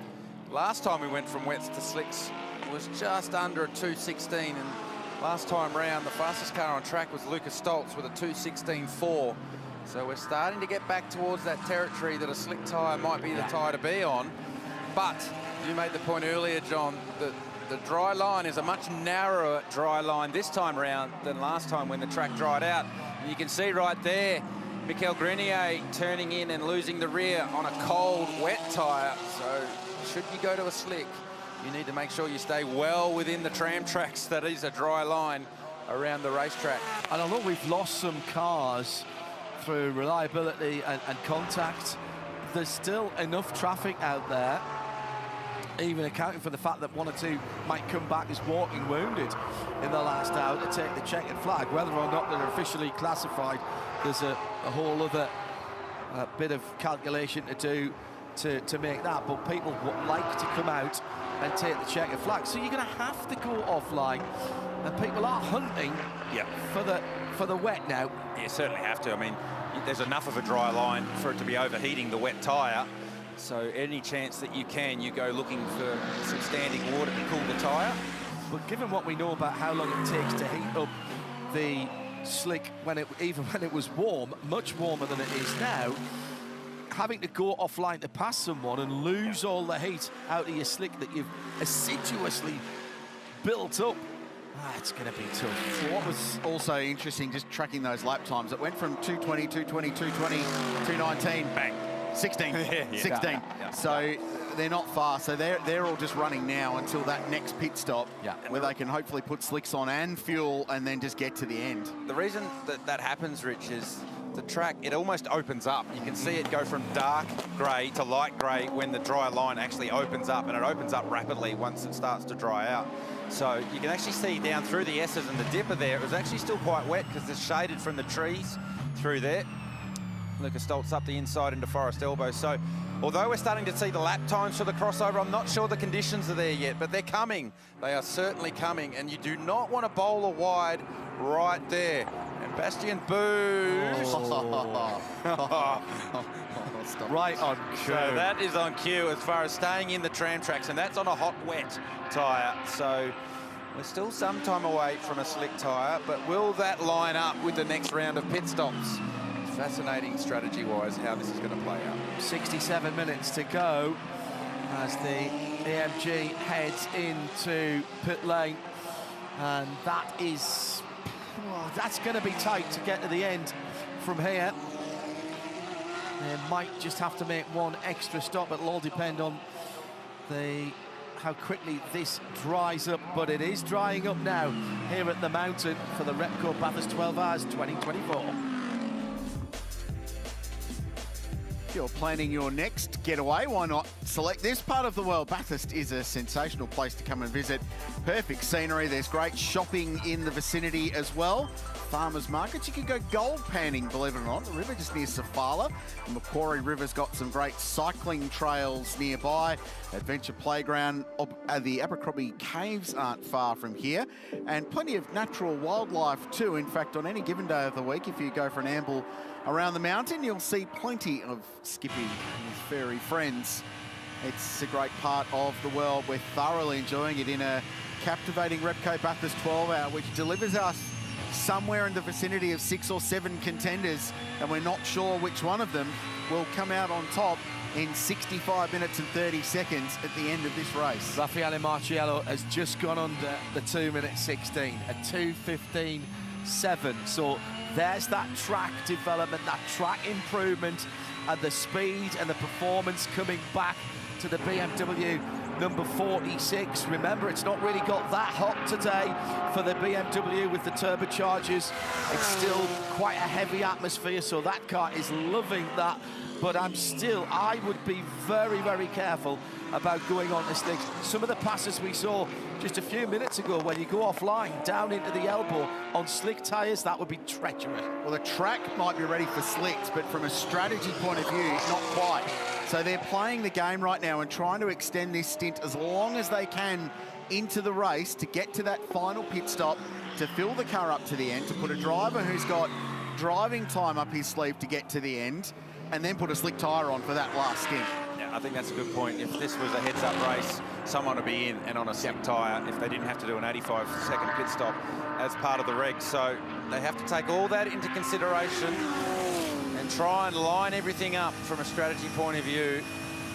Speaker 14: last time we went from wets to slicks, was just under a 2:16. And last time round, the fastest car on track was Lucas Stoltz with a 2:16.4. So we're starting to get back towards that territory that a slick tyre might be the tyre to be on. But you made the point earlier, John, that the dry line is a much narrower dry line this time around than last time when the track dried out. And you can see right there, Mikel Grenier turning in and losing the rear on a cold, wet tyre. So should you go to a slick, you need to make sure you stay well within the tram tracks that is a dry line around the racetrack.
Speaker 11: And although we've lost some cars through reliability and contact, there's still enough traffic out there, even accounting for the fact that one or two might come back as walking wounded in the last hour, to take the checkered flag. Whether or not they're officially classified, there's a whole other bit of calculation to do to make that, but people would like to come out and take the checkered flag. So you're going to have to go offline, and people are hunting for the wet now.
Speaker 14: You certainly have to. I mean, there's enough of a dry line for it to be overheating the wet tyre. So any chance that you can, you go looking for some standing water to cool the tyre.
Speaker 11: But given what we know about how long it takes to heat up the slick, even when it was warm, much warmer than it is now, having to go offline to pass someone and lose all the heat out of your slick that you've assiduously built up, it's going to be tough.
Speaker 10: What was also interesting, just tracking those lap times, it went from 220, 220, 220, 219, bang, 16, 16. So they're not far. So they're all just running now until that next pit stop, where they can hopefully put slicks on and fuel and then just get to the end.
Speaker 14: The reason that happens, Rich, is the track, it almost opens up. You can see it go from dark grey to light grey when the dry line actually opens up, and it opens up rapidly once it starts to dry out. So you can actually see down through the S's and the dipper there, it was actually still quite wet because it's shaded from the trees through there. Lucas Stoltz up the inside into Forest Elbow. So although we're starting to see the lap times for the crossover, I'm not sure the conditions are there yet, but they're coming. They are certainly coming, and you do not want to bowl a wide right there. And Bastien Booz.
Speaker 11: Right on cue.
Speaker 14: So that is on cue as far as staying in the tram tracks, and that's on a hot, wet tyre. So we're still some time away from a slick tyre, but will that line up with the next round of pit stops? Fascinating strategy-wise how this is going to play out.
Speaker 11: 67 minutes to go as the AMG heads into pit lane, and that's going to be tight to get to the end from here. They might just have to make one extra stop. It'll all depend on how quickly this dries up, but it is drying up now here at the mountain for the Repco Bathurst 12 Hours 2024.
Speaker 10: If you're planning your next getaway, why not select this part of the world? Bathurst is a sensational place to come and visit. Perfect scenery. There's great shopping in the vicinity as well. farmers markets. You could go gold panning, believe it or not, the river just near Sofala. The Macquarie River's got some great cycling trails nearby. Adventure Playground, the Abercrombie Caves aren't far from here, and plenty of natural wildlife too. In fact, on any given day of the week, if you go for an amble around the mountain, you'll see plenty of Skippy and his furry friends. It's a great part of the world. We're thoroughly enjoying it in a captivating Repco Bathurst 12-hour, which delivers us somewhere in the vicinity of 6 or 7 contenders, and we're not sure which one of them will come out on top in 65 minutes and 30 seconds at the end of this race.
Speaker 11: Raffaele Marciello has just gone under the 2:16, a 2:15.7. So there's that track development, that track improvement, and the speed and the performance coming back to the BMW number 46. Remember, it's not really got that hot today for the BMW with the turbochargers. It's still quite a heavy atmosphere, so that car is loving that. But I would be very, very careful about going on this thing. Some of the passes we saw just a few minutes ago, when you go offline, down into the elbow on slick tyres, that would be treacherous.
Speaker 10: Well, the track might be ready for slicks, but from a strategy point of view, not quite. So they're playing the game right now and trying to extend this stint as long as they can into the race to get to that final pit stop, to fill the car up to the end, to put a driver who's got driving time up his sleeve to get to the end, and then put a slick tyre on for that last stint.
Speaker 14: Yeah, I think that's a good point. If this was a heads-up race, someone would be in and on a slick tyre if they didn't have to do an 85-second pit stop as part of the regs. So they have to take all that into consideration and try and line everything up from a strategy point of view.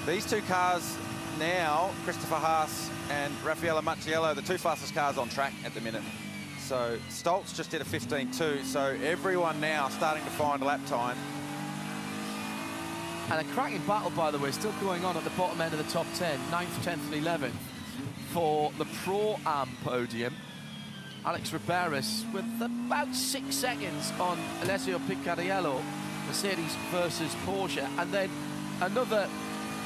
Speaker 14: These two cars now, Christopher Haas and Raffaele Marciello, the two fastest cars on track at the minute. So Stoltz just did a 15.2, so everyone now starting to find lap time.
Speaker 11: And a cracking battle, by the way, still going on at the bottom end of the top 10, 9th, 10th and 11th for the Pro-Am podium. Alex Riberas with about 6 seconds on Alessio Picariello, Mercedes versus Porsche, and then another,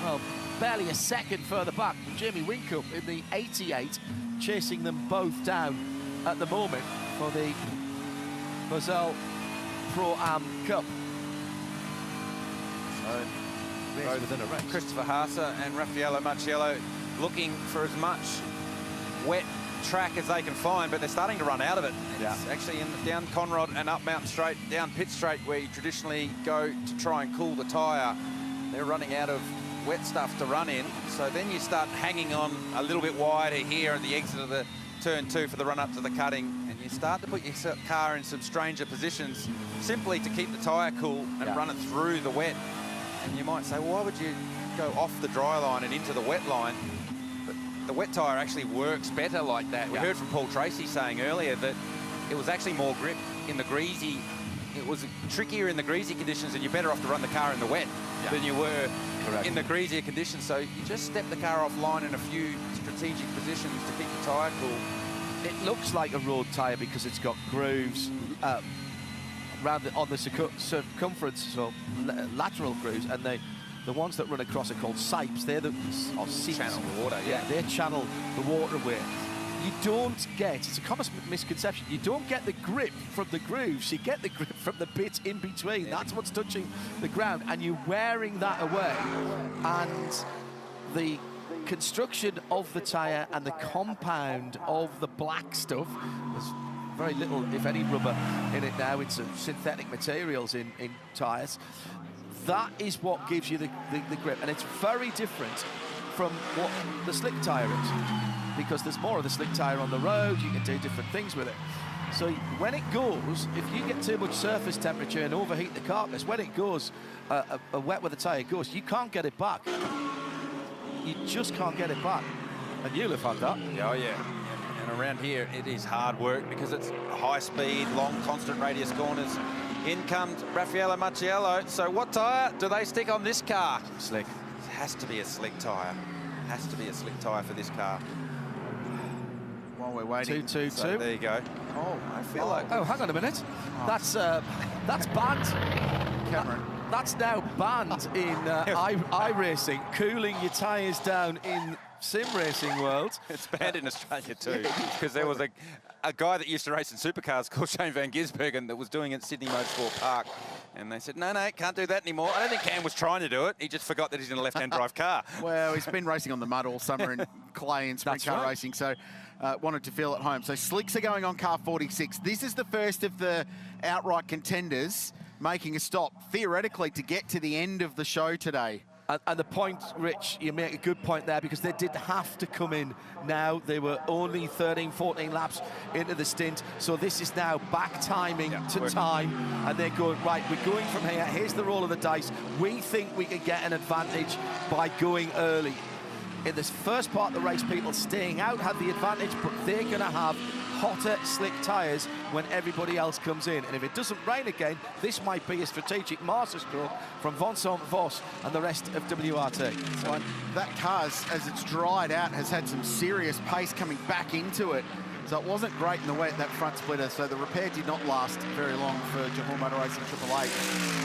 Speaker 11: well, barely a second further back, Jamie Whincup in the 88, chasing them both down at the moment for the Moselle Pro-Am Cup.
Speaker 14: Both within a race. Christopher Haas and Raffaele Marciello looking for as much wet track as they can find, but they're starting to run out of it. It's actually down Conrod and up Mountain Straight, down Pitt Straight, where you traditionally go to try and cool the tyre. They're running out of wet stuff to run in, so then you start hanging on a little bit wider here at the exit of the turn 2 for the run up to the cutting, and you start to put your car in some stranger positions simply to keep the tyre cool and run it through the wet. And you might say, well, why would you go off the dry line and into the wet line? But the wet tyre actually works better like that. We heard from Paul Tracy saying earlier that it was actually more grip in the greasy. It was trickier in the greasy conditions, and you're better off to run the car in the wet than you were in the greasier conditions. So you just step the car offline in a few strategic positions to keep the tyre cool.
Speaker 11: It looks like a road tyre because it's got grooves on the circumference, so lateral grooves, and the ones that run across are called sipes. They're the seeps.
Speaker 14: Channel the water,
Speaker 11: they channel the water away. You don't get, it's a common misconception, you don't get the grip from the grooves, you get the grip from the bits in between. That's what's touching the ground, and you're wearing that away. And the construction of the tyre and the compound of the black stuff, there's very little, if any, rubber in it now. It's synthetic materials in tyres. That is what gives you the grip, and it's very different from what the slick tyre is, because there's more of the slick tyre on the road. You can do different things with it. So when it goes, if you get too much surface temperature and overheat the carcass, when it goes, a wet weather tyre goes, you can't get it back. You just can't get it back. And you'll have had that.
Speaker 14: Oh, yeah. And around here, it is hard work because it's high speed, long, constant radius corners. In comes Raffaele Marciello. So what tyre do they stick on this car?
Speaker 11: Slick.
Speaker 14: It has to be a slick tyre. Has to be a slick tyre for this car.
Speaker 10: While we're waiting.
Speaker 11: 2-2-2.
Speaker 14: So there you go. Oh, I feel like...
Speaker 11: Oh, hang on a minute. That's banned.
Speaker 10: Cameron.
Speaker 11: That's now banned in iRacing, cooling your tyres down in sim racing world.
Speaker 14: It's banned in Australia too, because there was a guy that used to race in supercars called Shane van Gisbergen that was doing it at Sydney Motorsport Park. And they said, no, can't do that anymore. I don't think Cam was trying to do it. He just forgot that he's in a left-hand drive car.
Speaker 10: Well, he's been racing on the mud all summer in clay and sprint car racing, so wanted to feel at home. So slicks are going on car 46. This is the first of the outright contenders making a stop, theoretically, to get to the end of the show today.
Speaker 11: And the point, Rich, you make a good point there, because they did have to come in now. They were only 13, 14 laps into the stint. So this is now back timing to time. And they're going, right, we're going from here. Here's the roll of the dice. We think we can get an advantage by going early. In this first part of the race, people staying out have the advantage, but they're going to have hotter, slick tyres when everybody else comes in. And if it doesn't rain again, this might be a strategic masterstroke from Vincent Vos and the rest of WRT.
Speaker 10: So that car, as it's dried out, has had some serious pace coming back into it. So it wasn't great in the wet, that front splitter. So the repair did not last very long for Johor Motor Racing Triple Eight.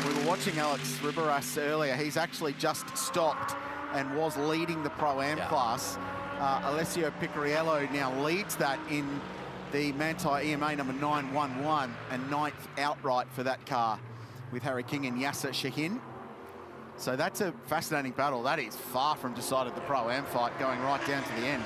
Speaker 10: We were watching Alex Riberas earlier. He's actually just stopped and was leading the Pro-Am class. Alessio Picariello now leads that in the Manthey EMA number 911 and 9th outright for that car with Harry King and Yasser Shahin. So that's a fascinating battle. That is far from decided, the Pro-Am fight, going right down to the end.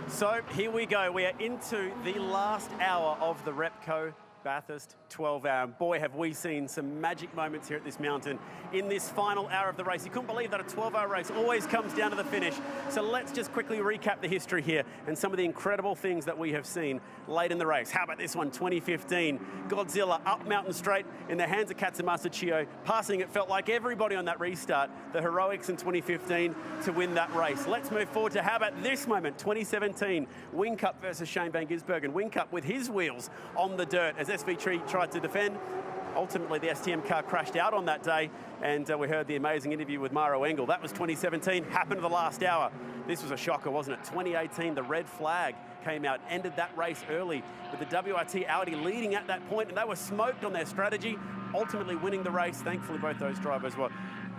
Speaker 1: So here we go. We are into the last hour of the Repco Bathurst 12-hour. Boy, have we seen some magic moments here at this mountain in this final hour of the race. You couldn't believe that a 12-hour race always comes down to the finish. So let's just quickly recap the history here and some of the incredible things that we have seen late in the race. How about this one, 2015? Godzilla up Mountain Straight in the hands of Katsumasa Chiyo, passing, it felt like, everybody on that restart. The heroics in 2015 to win that race. Let's move forward to how about this moment, 2017, Wing Cup versus Shane van Gisbergen. Wing Cup with his wheels on the dirt as SV3 tried to defend. Ultimately, the STM car crashed out on that day, and we heard the amazing interview with Maro Engel. That was 2017, happened to the last hour. This was a shocker, wasn't it? 2018, the red flag came out, ended that race early with the WRT Audi leading at that point, and they were smoked on their strategy, ultimately winning the race. Thankfully, both those drivers were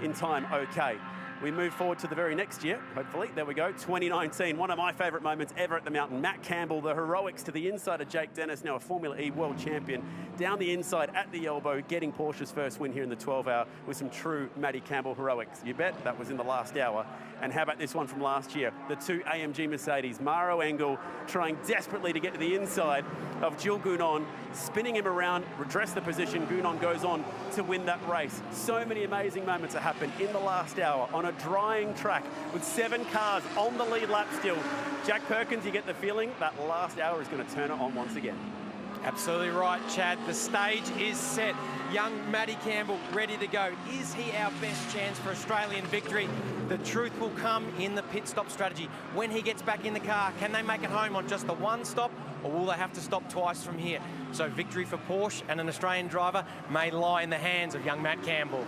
Speaker 1: in time okay. We move forward to the very next year, hopefully. There we go, 2019. One of my favourite moments ever at the mountain. Matt Campbell, the heroics to the inside of Jake Dennis, now a Formula E world champion, down the inside at the elbow, getting Porsche's first win here in the 12-hour with some true Matty Campbell heroics. You bet that was in the last hour. And how about this one from last year? The two AMG Mercedes, Maro Engel trying desperately to get to the inside of Jules Gounon, spinning him around, redress the position. Gounon goes on to win that race. So many amazing moments that happened in the last hour on a drying track with 7 cars on the lead lap still. Jack Perkins, you get the feeling that last hour is going to turn it on once again.
Speaker 2: Absolutely right, Chad. The stage is set. Young Matty Campbell ready to go. Is he our best chance for Australian victory? The truth will come in the pit stop strategy. When he gets back in the car, can they make it home on just the one stop, or will they have to stop twice from here? So victory for Porsche and an Australian driver may lie in the hands of young Matt Campbell.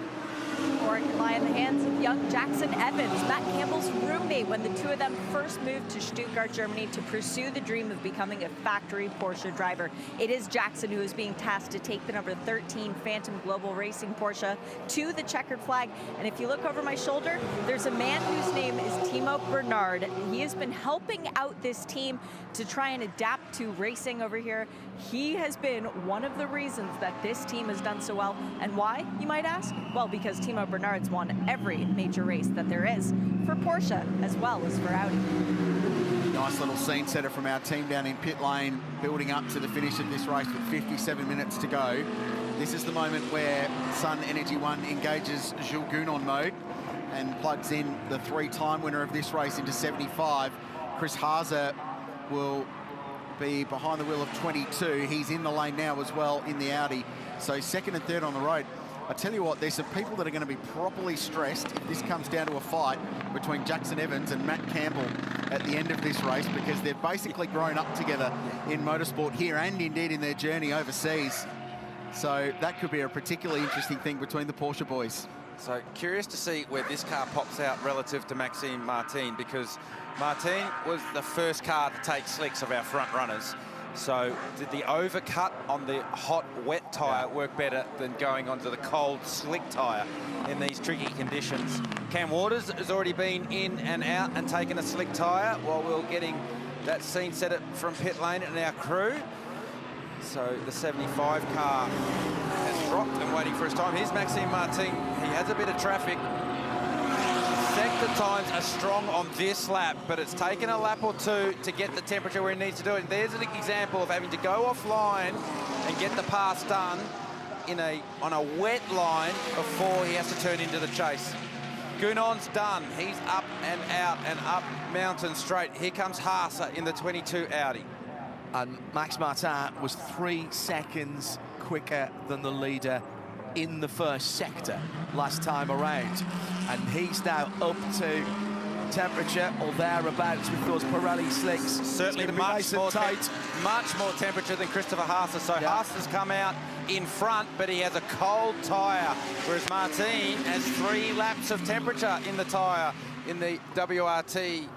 Speaker 4: Or it can lie in the hands of young Jackson Evans, Matt Campbell's roommate, when the two of them first moved to Stuttgart, Germany to pursue the dream of becoming a factory Porsche driver. It is Jackson who is being tasked to take the number 13 Phantom Global Racing Porsche to the checkered flag. And if you look over my shoulder, there's a man whose name is Timo Bernard. He has been helping out this team to try and adapt to racing over here. He has been one of the reasons that this team has done so well. And why, you might ask? Well, because Timo Bernard's won every major race that there is for Porsche as well as for Audi.
Speaker 10: Nice little scene setter from our team down in pit lane, building up to the finish of this race with 57 minutes to go. This is the moment where Sun Energy One engages Jules Gounon mode and plugs in the 3-time winner of this race into 75. Chris Haase will be behind the wheel of 22. He's in the lane now as well in the Audi. So second and third on the road. I tell you what, there's some people that are going to be properly stressed if this comes down to a fight between Jackson Evans and Matt Campbell at the end of this race, because they've basically grown up together in motorsport here and indeed in their journey overseas. So that could be a particularly interesting thing between the Porsche boys.
Speaker 14: So curious to see where this car pops out relative to Maxime Martin, because Martin was the first car to take slicks of our front runners. So did the overcut on the hot, wet tyre work better than going onto the cold, slick tyre in these tricky conditions? Cam Waters has already been in and out and taken a slick tyre, while we're getting that scene set it from pit lane and our crew. So the 75 car has dropped and waiting for his time. Here's Maxime Martin. He has a bit of traffic. Sector times are strong on this lap, but it's taken a lap or two to get the temperature where he needs to do it. And there's an example of having to go offline and get the pass done on a wet line before he has to turn into the chase. Gounon's done. He's up and out and up mountain straight. Here comes Haase in the 22 Audi.
Speaker 11: And Max Martin was 3 seconds quicker than the leader in the first sector last time around. And he's now up to temperature or thereabouts with those Pirelli slicks.
Speaker 14: Certainly much more temperature than Christopher Haase. So Haase has come out in front, but he has a cold tyre, whereas Martin has 3 laps of temperature in the tyre in the WRT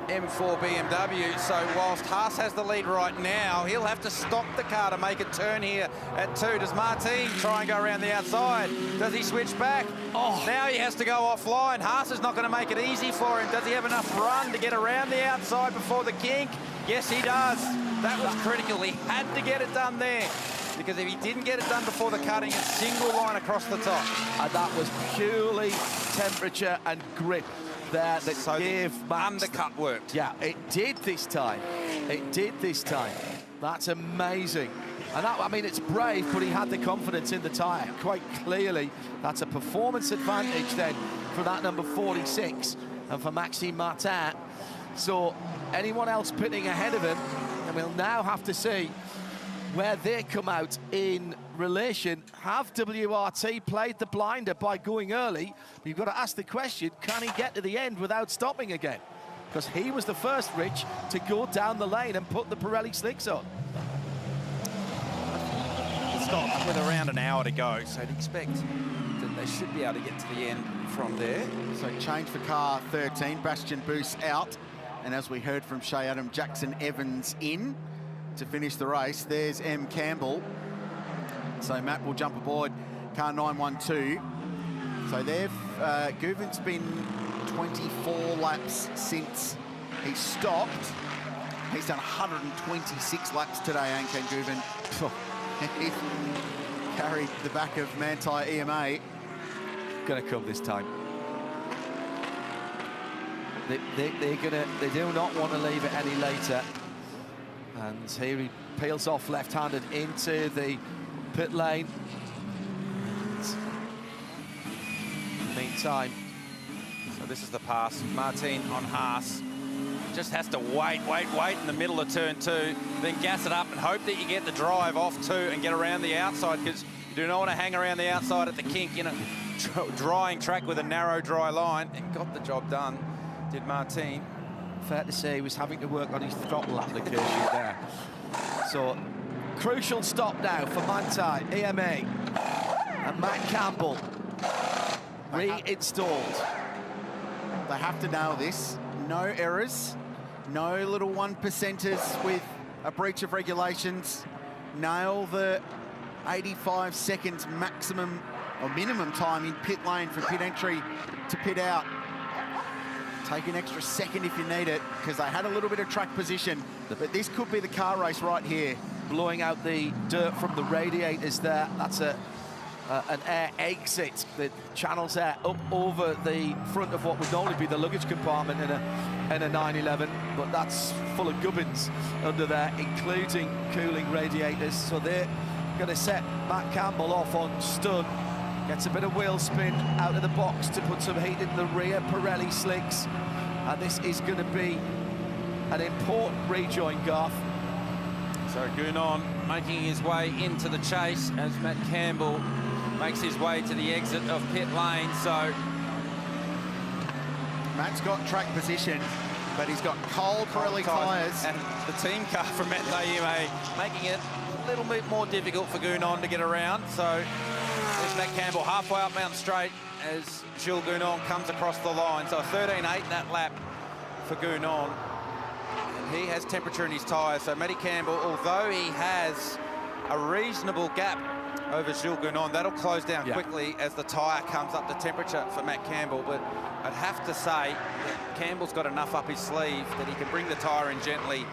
Speaker 14: M4 BMW. So whilst Haase has the lead right now, he'll have to stop the car to make a turn here at 2. Does Martin try and go around the outside? Does he switch back? Oh, now he has to go offline. Haase is not going to make it easy for him. Does he have enough run to get around the outside before the kink? Yes, he does. That was critical. He had to get it done there, because if he didn't get it done before the cutting, a single line across the top.
Speaker 11: And that was purely temperature and grip there that
Speaker 14: so
Speaker 11: gave Max
Speaker 14: undercut worked.
Speaker 11: Yeah, it did this time. It did this time. That's amazing. And that, I mean, it's brave, but he had the confidence in the tyre. Quite clearly, that's a performance advantage then for that number 46 and for Maxime Martin. So anyone else pitting ahead of him, and we'll now have to see where they come out in relation. Have WRT played the blinder by going early? You've got to ask the question, can he get to the end without stopping again? Because he was the first, Rich, to go down the lane and put the Pirelli slicks on.
Speaker 14: Stop with around an hour to go, so I'd expect that they should be able to get to the end from there.
Speaker 10: So change for car 13, Bastian Boos out. And as we heard from Shea Adam, Jackson Evans in to finish the race. There's M. Campbell. So Matt will jump aboard car 912. So they've, Guven's been 24 laps since he stopped. He's done 126 laps today, Anke Guven. He carried the back of Manthey EMA.
Speaker 11: Gonna come this time. They do not want to leave it any later. And here he peels off left-handed into the pit lane. Meantime,
Speaker 14: so this is the pass. Martin on Haase. Just has to wait in the middle of turn 2, then gas it up and hope that you get the drive off 2 and get around the outside, because you do not want to hang around the outside at the kink in a drying track with a narrow, dry line. And got the job done, did Martin.
Speaker 11: Fair to say he was having to work on his throttle application there. So, crucial stop now for Manthey, EMA, and Matt Campbell reinstalled.
Speaker 10: They have to nail this. No errors, no little 1%ers with a breach of regulations. Nail the 85 seconds maximum or minimum time in pit lane from pit entry to pit out. Take an extra second if you need it, because they had a little bit of track position, but this could be the car race right here.
Speaker 11: Blowing out the dirt from the radiators there. That's an air exit that channels air up over the front of what would normally be the luggage compartment in a 911, but that's full of gubbins under there, including cooling radiators. So they're going to set Matt Campbell off on stun. Gets a bit of wheel spin out of the box to put some heat in the rear Pirelli slicks. And this is going to be an important rejoin, Garth.
Speaker 14: So Gounon making his way into the chase as Matt Campbell makes his way to the exit of pit lane. So
Speaker 10: Matt's got track position, but he's got cold Pirelli tyres.
Speaker 14: And the team car from Manthey EMA making it a little bit more difficult for Gounon to get around. So there's Matt Campbell halfway up Mountain Straight as Jules Gounon comes across the line. So a 13.8 that lap for Gounon. And he has temperature in his tyres. So Matty Campbell, although he has a reasonable gap over Jules Gounon. That'll close down quickly as the tyre comes up to temperature for Matt Campbell, but I'd have to say that Campbell's got enough up his sleeve that he can bring the tyre in gently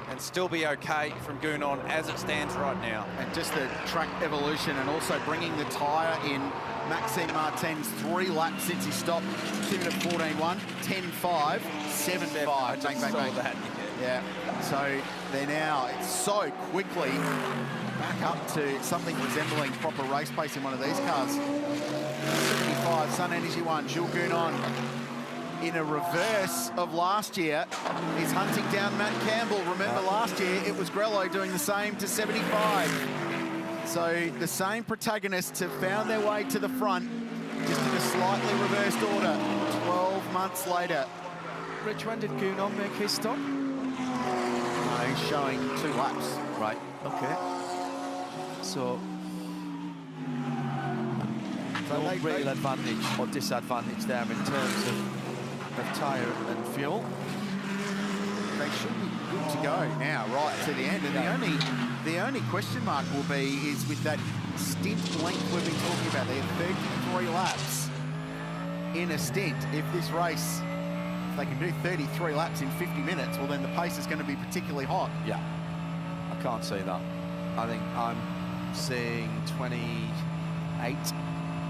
Speaker 14: and still be okay from Gounon as it stands right now.
Speaker 10: And just the track evolution and also bringing the tyre in. Maxime Martin's 3 laps since he stopped. 2 minute 14.1, 10.5, 7.5. Bang, bang, bang.
Speaker 14: That,
Speaker 10: yeah. So they're now so quickly back up to something resembling proper race pace in one of these cars. 75, Sun Energy 1, Jules Gounon. In a reverse of last year, is hunting down Matt Campbell. Remember last year, it was Grello doing the same to 75. So the same protagonists have found their way to the front, just in a slightly reversed order, 12 months later.
Speaker 11: Rich, when did Gounon make his stop?
Speaker 10: No, he's showing 2 laps.
Speaker 11: Right, okay. So no real advantage or disadvantage there in terms of tyre and fuel.
Speaker 10: They should be good to go now, right to the end. And the only question mark will be is with that stint length we've been talking about. They have 33 laps in a stint. If this race, if they can do 33 laps in 50 minutes, well then the pace is going to be particularly hot.
Speaker 11: Yeah, I can't say that. I think I'm seeing 28,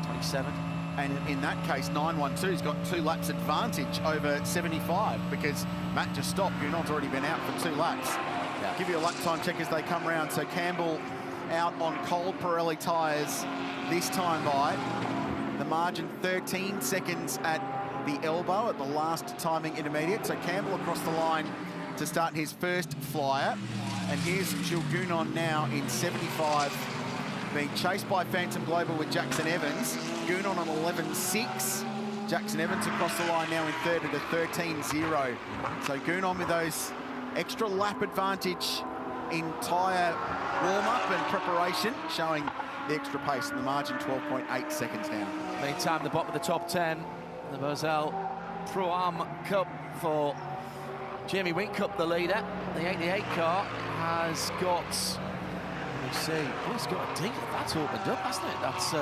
Speaker 11: 27.
Speaker 10: And in that case, 912's got 2 laps advantage over 75 because Matt just stopped. Gounon's already been out for 2 laps. Yeah. Give you a lap time check as they come round. So Campbell out on cold Pirelli tyres this time by. The margin 13 seconds at the elbow at the last timing intermediate. So Campbell across the line to start his first flyer. And here's Jules Gounon now in 75. Being chased by Phantom Global with Jackson Evans. Gounon on 11.6. Jackson Evans across the line now in third at a 13.0. So Gounon with those extra lap advantage in tyre warm-up and preparation, showing the extra pace in the margin, 12.8 seconds now.
Speaker 11: Meantime, the bottom of the top 10, the Moselle Pro-Am Cup for Jamie Whincup, the leader. The 88 car has got... Let's see. Oh, he's got a deal. That's opened up, hasn't it? That's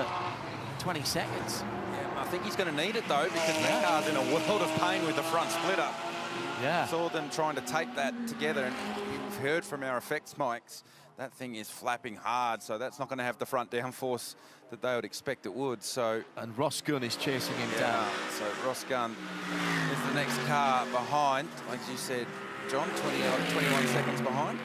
Speaker 11: 20 seconds.
Speaker 14: Yeah, I think he's going to need it, though, because that car's in a world of pain with the front splitter.
Speaker 11: Yeah.
Speaker 14: Saw them trying to tape that together, and you've heard from our effects mics, that thing is flapping hard, so that's not going to have the front downforce that they would expect it would. So
Speaker 11: and Ross Gunn is chasing him down.
Speaker 14: So Ross Gunn is the next car behind, like you said, John, 21 seconds behind.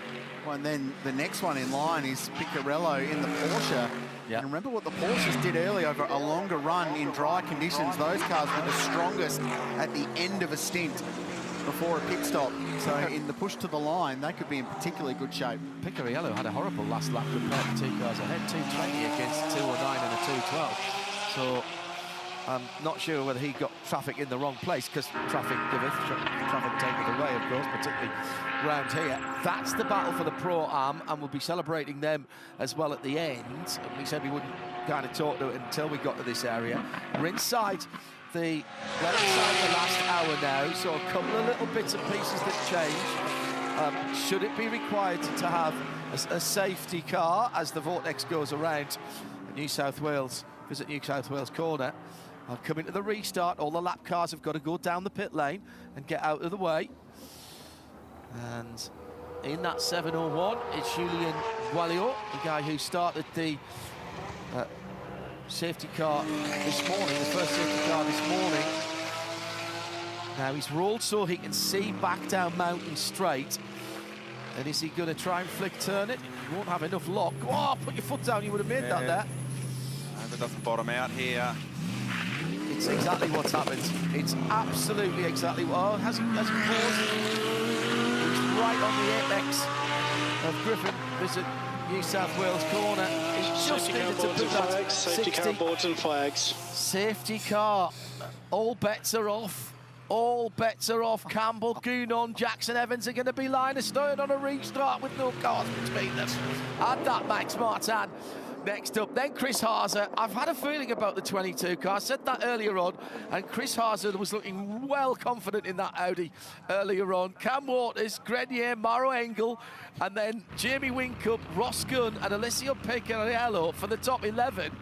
Speaker 10: Well, and then the next one in line is Piccarello in the Porsche. Yeah. And remember what the Porsches did early over a longer run in dry conditions. Those cars were the strongest at the end of a stint before a pit stop. So in the push to the line, they could be in particularly good shape.
Speaker 11: Piccarello had a horrible last lap compared to 2 cars ahead, 220 against 209 and a 212. So I'm not sure whether he got traffic in the wrong place, because traffic taken away, of course, particularly round here. That's the battle for the Pro-Am, and we'll be celebrating them as well at the end. We said we wouldn't kind of talk to it until we got to this area. We're inside the last hour now, so a couple of little bits and pieces that change. Should it be required to have a safety car as the vortex goes around New South Wales, visit New South Wales corner? I'll come into the restart. All the lap cars have got to go down the pit lane and get out of the way. And in that 701 is Julien Boileau, the guy who started the safety car this morning, the first safety car this morning. Now he's rolled so he can see back down Mountain Straight. And is he going to try and flick turn it? He won't have enough lock. Oh, put your foot down, you would have made that there.
Speaker 14: If it doesn't bottom out here.
Speaker 11: It's exactly what's happened. It's absolutely exactly what... Oh, has he paused? He's right on the apex of Griffin. Visit New South Wales corner. He's just needed to put that
Speaker 12: safety car boards and flags.
Speaker 11: Safety car. All bets are off. All bets are off. Campbell, Gounon, Jackson Evans are going to be line astern on a restart with no cars between them. And that Max Martin next up. Then Chris Haase. I've had a feeling about the 22 car. I said that earlier on, and Chris Haase was looking well confident in that Audi earlier on. Cam Waters, Grenier, Mauro Engel, and then Jamie Whincup, Ross Gunn, and Alessio Pecorello for the top 11.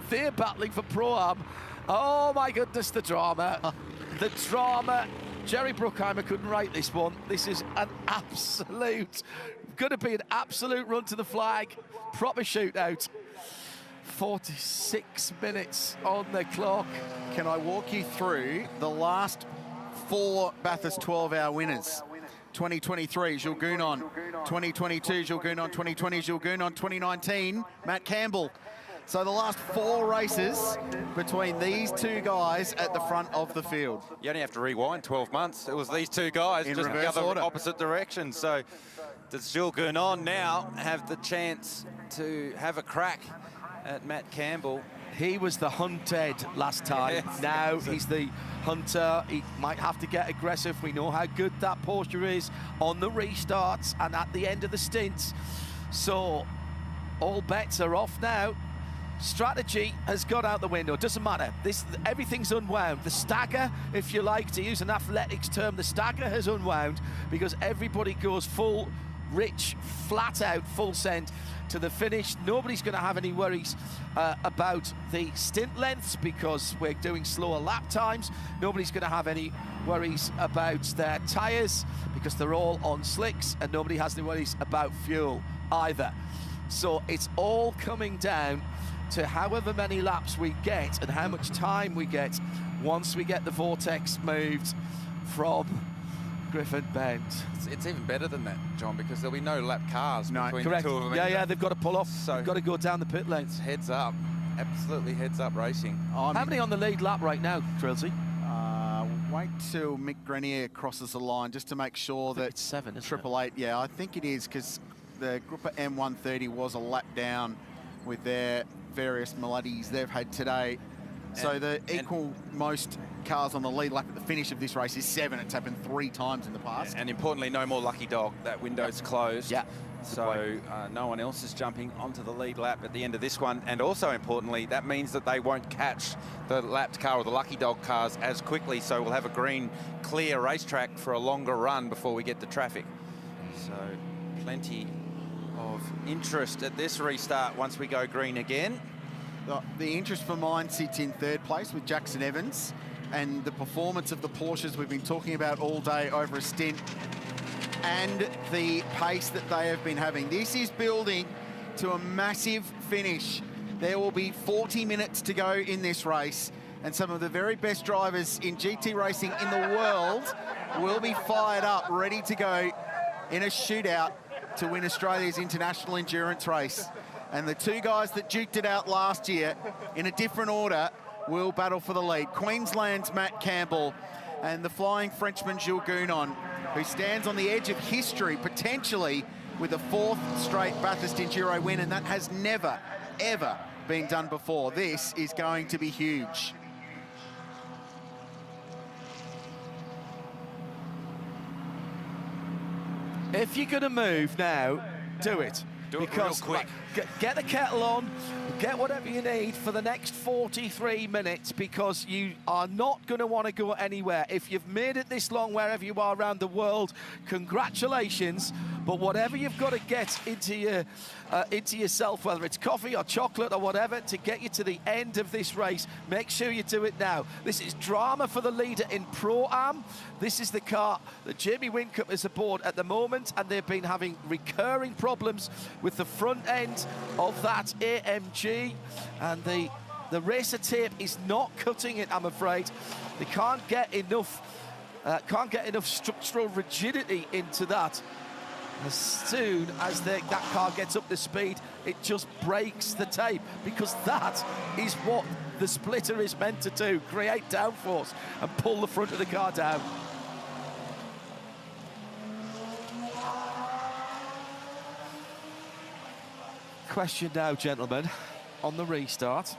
Speaker 11: They're battling for Pro-Am. Oh my goodness, the drama. The drama. Jerry Bruckheimer couldn't write this one. This is an absolute, going to be an absolute run to the flag. Proper shootout. 46 minutes on the clock.
Speaker 10: Can I walk you through the last 4 Bathurst 12-hour winners? 2023, Jules Gounon. 2022, Jules Gounon. 2020, Jules Gounon. 2019, Matt Campbell. So the last 4 races between these 2 guys at the front of the field.
Speaker 14: You only have to rewind 12 months. It was these 2 guys
Speaker 10: in
Speaker 14: just
Speaker 10: reverse
Speaker 14: the other
Speaker 10: order.
Speaker 14: opposite direction. So does Jules Gounon now have the chance to have a crack at Matt Campbell?
Speaker 11: He was the hunted last time.
Speaker 14: Yes.
Speaker 11: Now he's the hunter. He might have to get aggressive. We know how good that Porsche is on the restarts and at the end of the stints. So all bets are off now. Strategy has gone out the window. Doesn't matter. Everything's unwound. The stagger, if you like to use an athletics term, the stagger has unwound because everybody goes full rich, flat out, full send to the finish. Nobody's going to have any worries about the stint lengths because we're doing slower lap times. Nobody's going to have any worries about their tyres because they're all on slicks, and nobody has any worries about fuel either. So it's all coming down to however many laps we get and how much time we get once we get the vortex moved from Griffin Bend.
Speaker 14: It's even better than that, John, because there'll be no lap cars between
Speaker 11: correct.
Speaker 14: the 2 of them.
Speaker 11: Yeah, they've got to pull off.
Speaker 14: So
Speaker 11: they've got to go down the pit lanes.
Speaker 14: Heads up. Absolutely heads up racing.
Speaker 11: How many on the lead lap right now, Trilsey?
Speaker 10: Wait till Mick Grenier crosses the line just to make sure that
Speaker 11: it's 7, isn't
Speaker 10: Triple Eight. Yeah, I think it is, because the Gruppa M130 was a lap down with their various melodies they've had today. So the equal most cars on the lead lap at the finish of this race is 7. It's happened 3 times in the past.
Speaker 14: And importantly, no more lucky dog. That window's closed.
Speaker 11: Yeah.
Speaker 14: So no one else is jumping onto the lead lap at the end of this one. And also importantly, that means that they won't catch the lapped car or the lucky dog cars as quickly. So we'll have a green, clear racetrack for a longer run before we get to traffic. So plenty of interest at this restart once we go green again.
Speaker 10: The interest for mine sits in 3rd place with Jackson Evans, and the performance of the Porsches we've been talking about all day over a stint, and the pace that they have been having. This is building to a massive finish. There will be 40 minutes to go in this race, and some of the very best drivers in GT racing in the world will be fired up, ready to go in a shootout to win Australia's international endurance race. And the 2 guys that duked it out last year in a different order will battle for the lead. Queensland's Matt Campbell and the flying Frenchman Jules Gounon, who stands on the edge of history, potentially with a 4th straight Bathurst Enduro win, and that has never, ever been done before. This is going to be huge.
Speaker 11: If you're going to move now, do it.
Speaker 14: Do it real quick.
Speaker 11: Get the kettle on, get whatever you need for the next 43 minutes, because you are not going to want to go anywhere. If you've made it this long wherever you are around the world, congratulations. But whatever you've got to get into yourself, whether it's coffee or chocolate or whatever, to get you to the end of this race, make sure you do it now. This is drama for the leader in Pro-Am. This is the car that Jamie Whincup is aboard at the moment, and they've been having recurring problems with the front end of that AMG, and the racer tape is not cutting it, I'm afraid. They can't get enough structural rigidity into that. As soon as that car gets up to speed, it just breaks the tape, because that is what the splitter is meant to do, create downforce and pull the front of the car down. Question now, gentlemen, on the restart,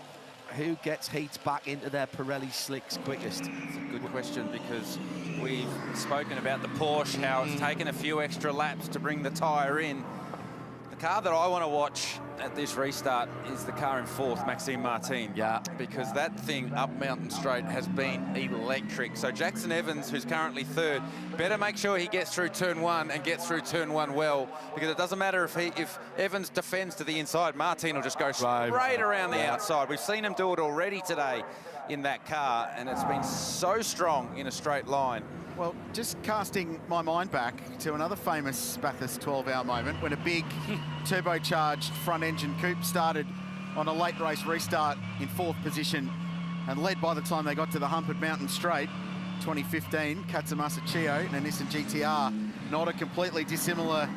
Speaker 11: who gets heat back into their Pirelli slicks quickest?
Speaker 14: It's a good question, because we've spoken about the Porsche, how it's taken a few extra laps to bring the tyre in. The car that I want to watch at this restart is the car in fourth, Maxime Martin.
Speaker 11: Yeah.
Speaker 14: Because that thing up Mountain Straight has been electric. So Jackson Evans, who's currently third, better make sure he gets through turn one and gets through turn one well, because it doesn't matter if Evans defends to the inside, Martin will just go straight around the outside. We've seen him do it already today in that car, and it's been so strong in a straight line.
Speaker 10: Well, just casting my mind back to another famous Bathurst 12-hour moment when a big turbocharged front-engine coupe started on a late race restart in fourth position and led by the time they got to the hump at Mountain Straight. 2015, Katsumasa Chio and a Nissan GTR. Not a completely dissimilar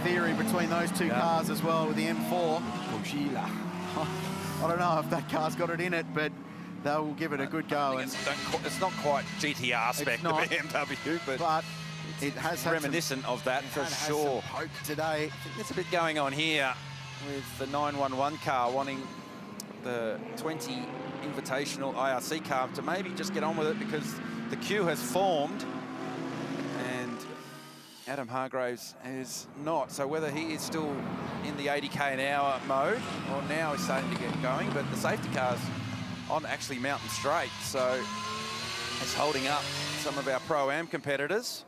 Speaker 10: theory between those two cars as well, with the M4. I don't know if that car's got it in it, but they'll give it a good go.
Speaker 14: It's not quite GTR spec, the BMW, but
Speaker 10: it has
Speaker 14: reminiscent of that for sure.
Speaker 10: Hope today.
Speaker 14: There's a bit going on here with the 911 car wanting the 20 Invitational IRC car to maybe just get on with it, because the queue has formed and Adam Hargraves is not. So whether he is still in the 80k an hour mode or now is starting to get going, but the safety car's on actually Mountain Straight, so it's holding up some of our Pro-Am competitors.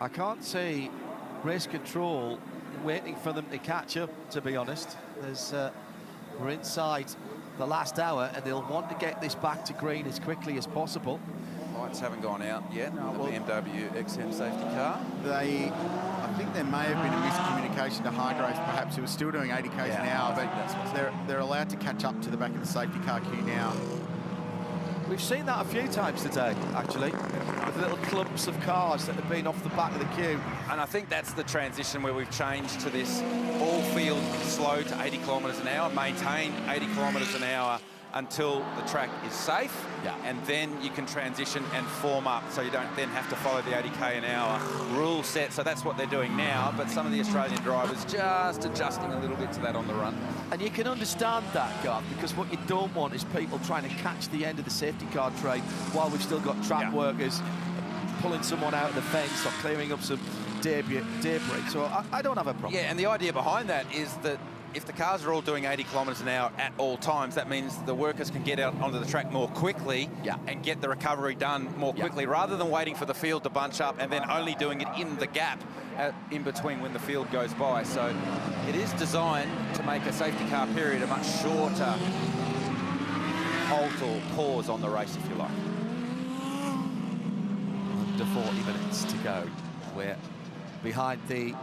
Speaker 11: I can't see race control waiting for them to catch up, to be honest. We're inside the last hour and they'll want to get this back to green as quickly as possible.
Speaker 14: Lights haven't gone out yet. The BMW XM safety car.
Speaker 10: I think there may have been a miscommunication to Hargraves, perhaps, who was still doing 80 k's an hour, but they're allowed to catch up to the back of the safety car queue now.
Speaker 11: We've seen that a few times today, actually, with little clumps of cars that have been off the back of the queue.
Speaker 14: And I think that's the transition where we've changed to this all-field slow to 80 kilometres an hour, maintain 80 kilometres an hour until the track is safe, and then you can transition and form up, so you don't then have to follow the 80k an hour rule set. So that's what they're doing now, but some of the Australian drivers just adjusting a little bit to that on the run.
Speaker 11: And you can understand that, Garth, because what you don't want is people trying to catch the end of the safety car train while we've still got track workers pulling someone out of the fence or clearing up some debris. So I don't have a problem.
Speaker 14: Yeah, and the idea behind that is that if the cars are all doing 80 kilometres an hour at all times, that means the workers can get out onto the track more quickly and get the recovery done more quickly, rather than waiting for the field to bunch up and then only doing it in the gap in between when the field goes by. So it is designed to make a safety car period a much shorter halt or pause on the race, if you like.
Speaker 11: Under 40 minutes to go. We're behind the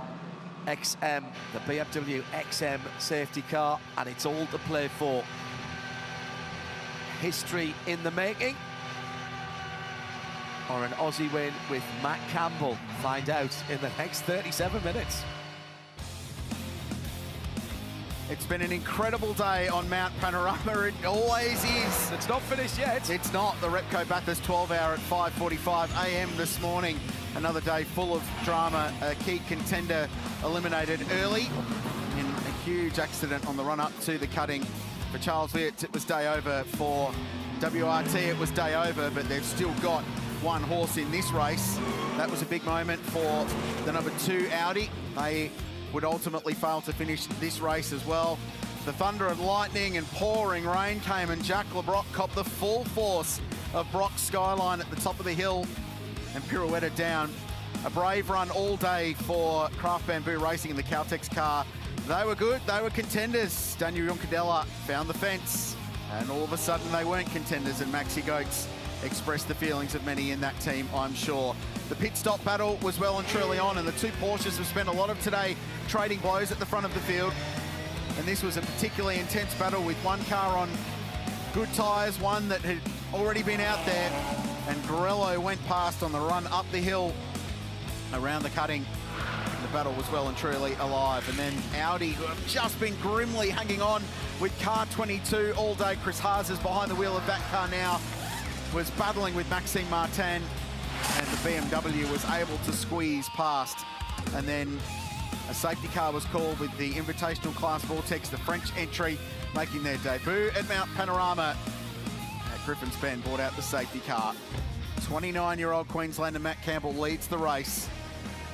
Speaker 11: XM, the BMW XM safety car, and it's all to play for. History in the making, or an Aussie win with Matt Campbell? Find out in the next 37 minutes.
Speaker 10: It's been an incredible day on Mount Panorama. It always is.
Speaker 11: It's not finished yet.
Speaker 10: It's not. The Repco Bathurst 12-hour at 5:45 a.m. this morning. Another day full of drama. A key contender eliminated early in a huge accident on the run-up to the cutting. For Charles Viert, it was day over. For WRT, it was day over, but they've still got one horse in this race. That was a big moment for the number 2 Audi. They would ultimately fail to finish this race as well. The thunder and lightning and pouring rain came, and Jack LeBrock copped the full force of Brock's Skyline at the top of the hill and pirouetted down. A brave run all day for Craft Bamboo Racing in the Caltex car. They were good, they were contenders. Daniel Juncadella found the fence, and all of a sudden they weren't contenders, and Maxi Goetz expressed the feelings of many in that team, I'm sure. The pit stop battle was well and truly on, and the two Porsches have spent a lot of today trading blows at the front of the field. And this was a particularly intense battle, with one car on good tyres, one that had already been out there, and Grello went past on the run up the hill around the cutting. The battle was well and truly alive. And then Audi, who have just been grimly hanging on with car 22 all day. Chris Haas is behind the wheel of that car now, was battling with Maxime Martin, and the BMW was able to squeeze past. And then a safety car was called with the Invitational Class Vortex, the French entry, making their debut at Mount Panorama. Griffin's Bend brought out the safety car. 29-year-old Queenslander Matt Campbell leads the race.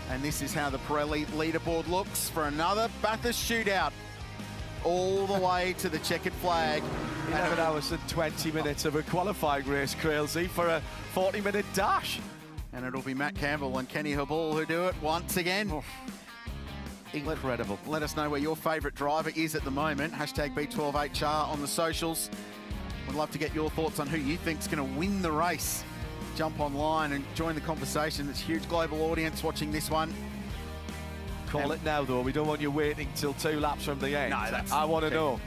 Speaker 10: And this is how the Pirelli leaderboard looks for another Bathurst shootout. All the way to the checkered flag.
Speaker 11: 11 hours and 20 minutes of a qualifying race, Crailsey, for a 40-minute dash.
Speaker 10: And it'll be Matt Campbell and Kenny Habul who do it once again. Oh.
Speaker 11: Incredible.
Speaker 10: Let us know where your favourite driver is at the moment. Hashtag B12HR on the socials. We'd love to get your thoughts on who you think's going to win the race. Jump online and join the conversation. There's a huge global audience watching this one.
Speaker 11: Call it now, though. We don't want you waiting till 2 laps from the end.
Speaker 10: No, that's...
Speaker 11: I want to know.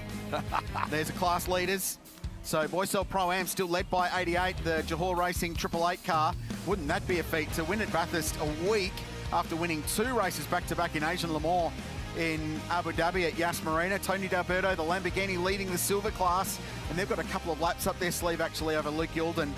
Speaker 10: There's the class leaders. So Boysell Pro-Am still led by 88, the Johor Racing 888 car. Wouldn't that be a feat to win at Bathurst a week after winning 2 races back-to-back in Asian Le Mans in Abu Dhabi at Yas Marina? Tony D'Alberto, the Lamborghini, leading the silver class, and they've got a couple of laps up their sleeve actually over Luke Yilden.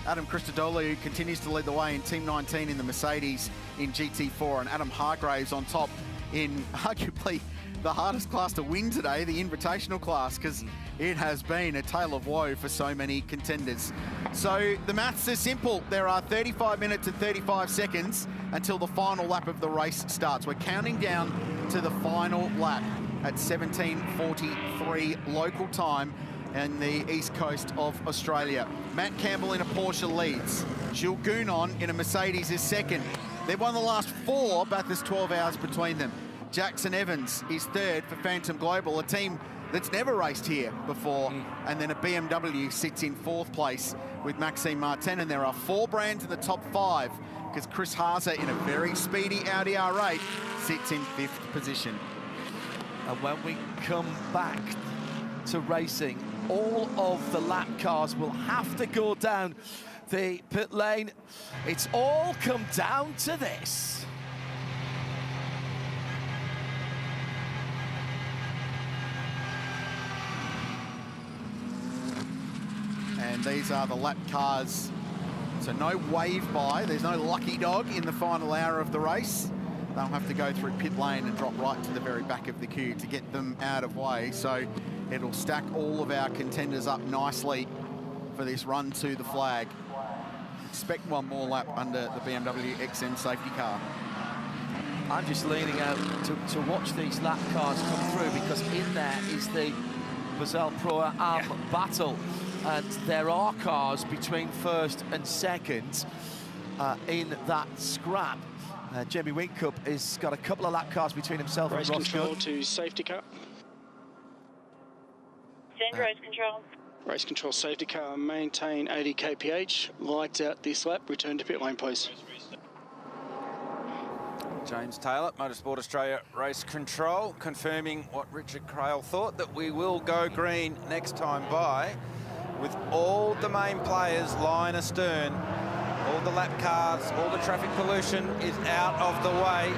Speaker 10: Adam Christodoulou continues to lead the way in Team 19 in the Mercedes in GT4, and Adam Hargraves on top in arguably the hardest class to win today, the Invitational class, because it has been a tale of woe for so many contenders. So the maths is simple. There are 35 minutes and 35 seconds until the final lap of the race starts. We're counting down to the final lap at 17:43 local time in the east coast of Australia. Matt Campbell in a Porsche leads. Jules Gounon in a Mercedes is second. They've won the last 4, but there's 12 hours between them. Jackson Evans is third for Phantom Global, a team that's never raced here before. And then a BMW sits in 4th place with Maxime Martin. And there are 4 brands in the top 5 because Chris Haase in a very speedy Audi R8 sits in 5th position.
Speaker 11: And when we come back to racing, all of the lap cars will have to go down the pit lane. It's all come down to this.
Speaker 10: And these are the lap cars. So no wave by, there's no lucky dog in the final hour of the race. They'll have to go through pit lane and drop right to the very back of the queue to get them out of way. So it'll stack all of our contenders up nicely for this run to the flag. Expect one more lap under the BMW XM safety car.
Speaker 11: I'm just leaning out to watch these lap cars come through, because in there is the Boysell Pro-Am battle. And there are cars between 1st and 2nd in that scrap. Jamie Whincup has got a couple of lap cars between himself
Speaker 12: race
Speaker 11: and Ross
Speaker 12: control
Speaker 11: Good.
Speaker 12: to safety car.
Speaker 16: Send race control.
Speaker 12: Race control safety car, maintain 80 kph. Lights out this lap, return to pit lane, please.
Speaker 14: James Taylor, Motorsport Australia Race Control, confirming what Richard Crail thought, that we will go green next time by, with all the main players lying astern. All the lap cars, all the traffic pollution is out of the way.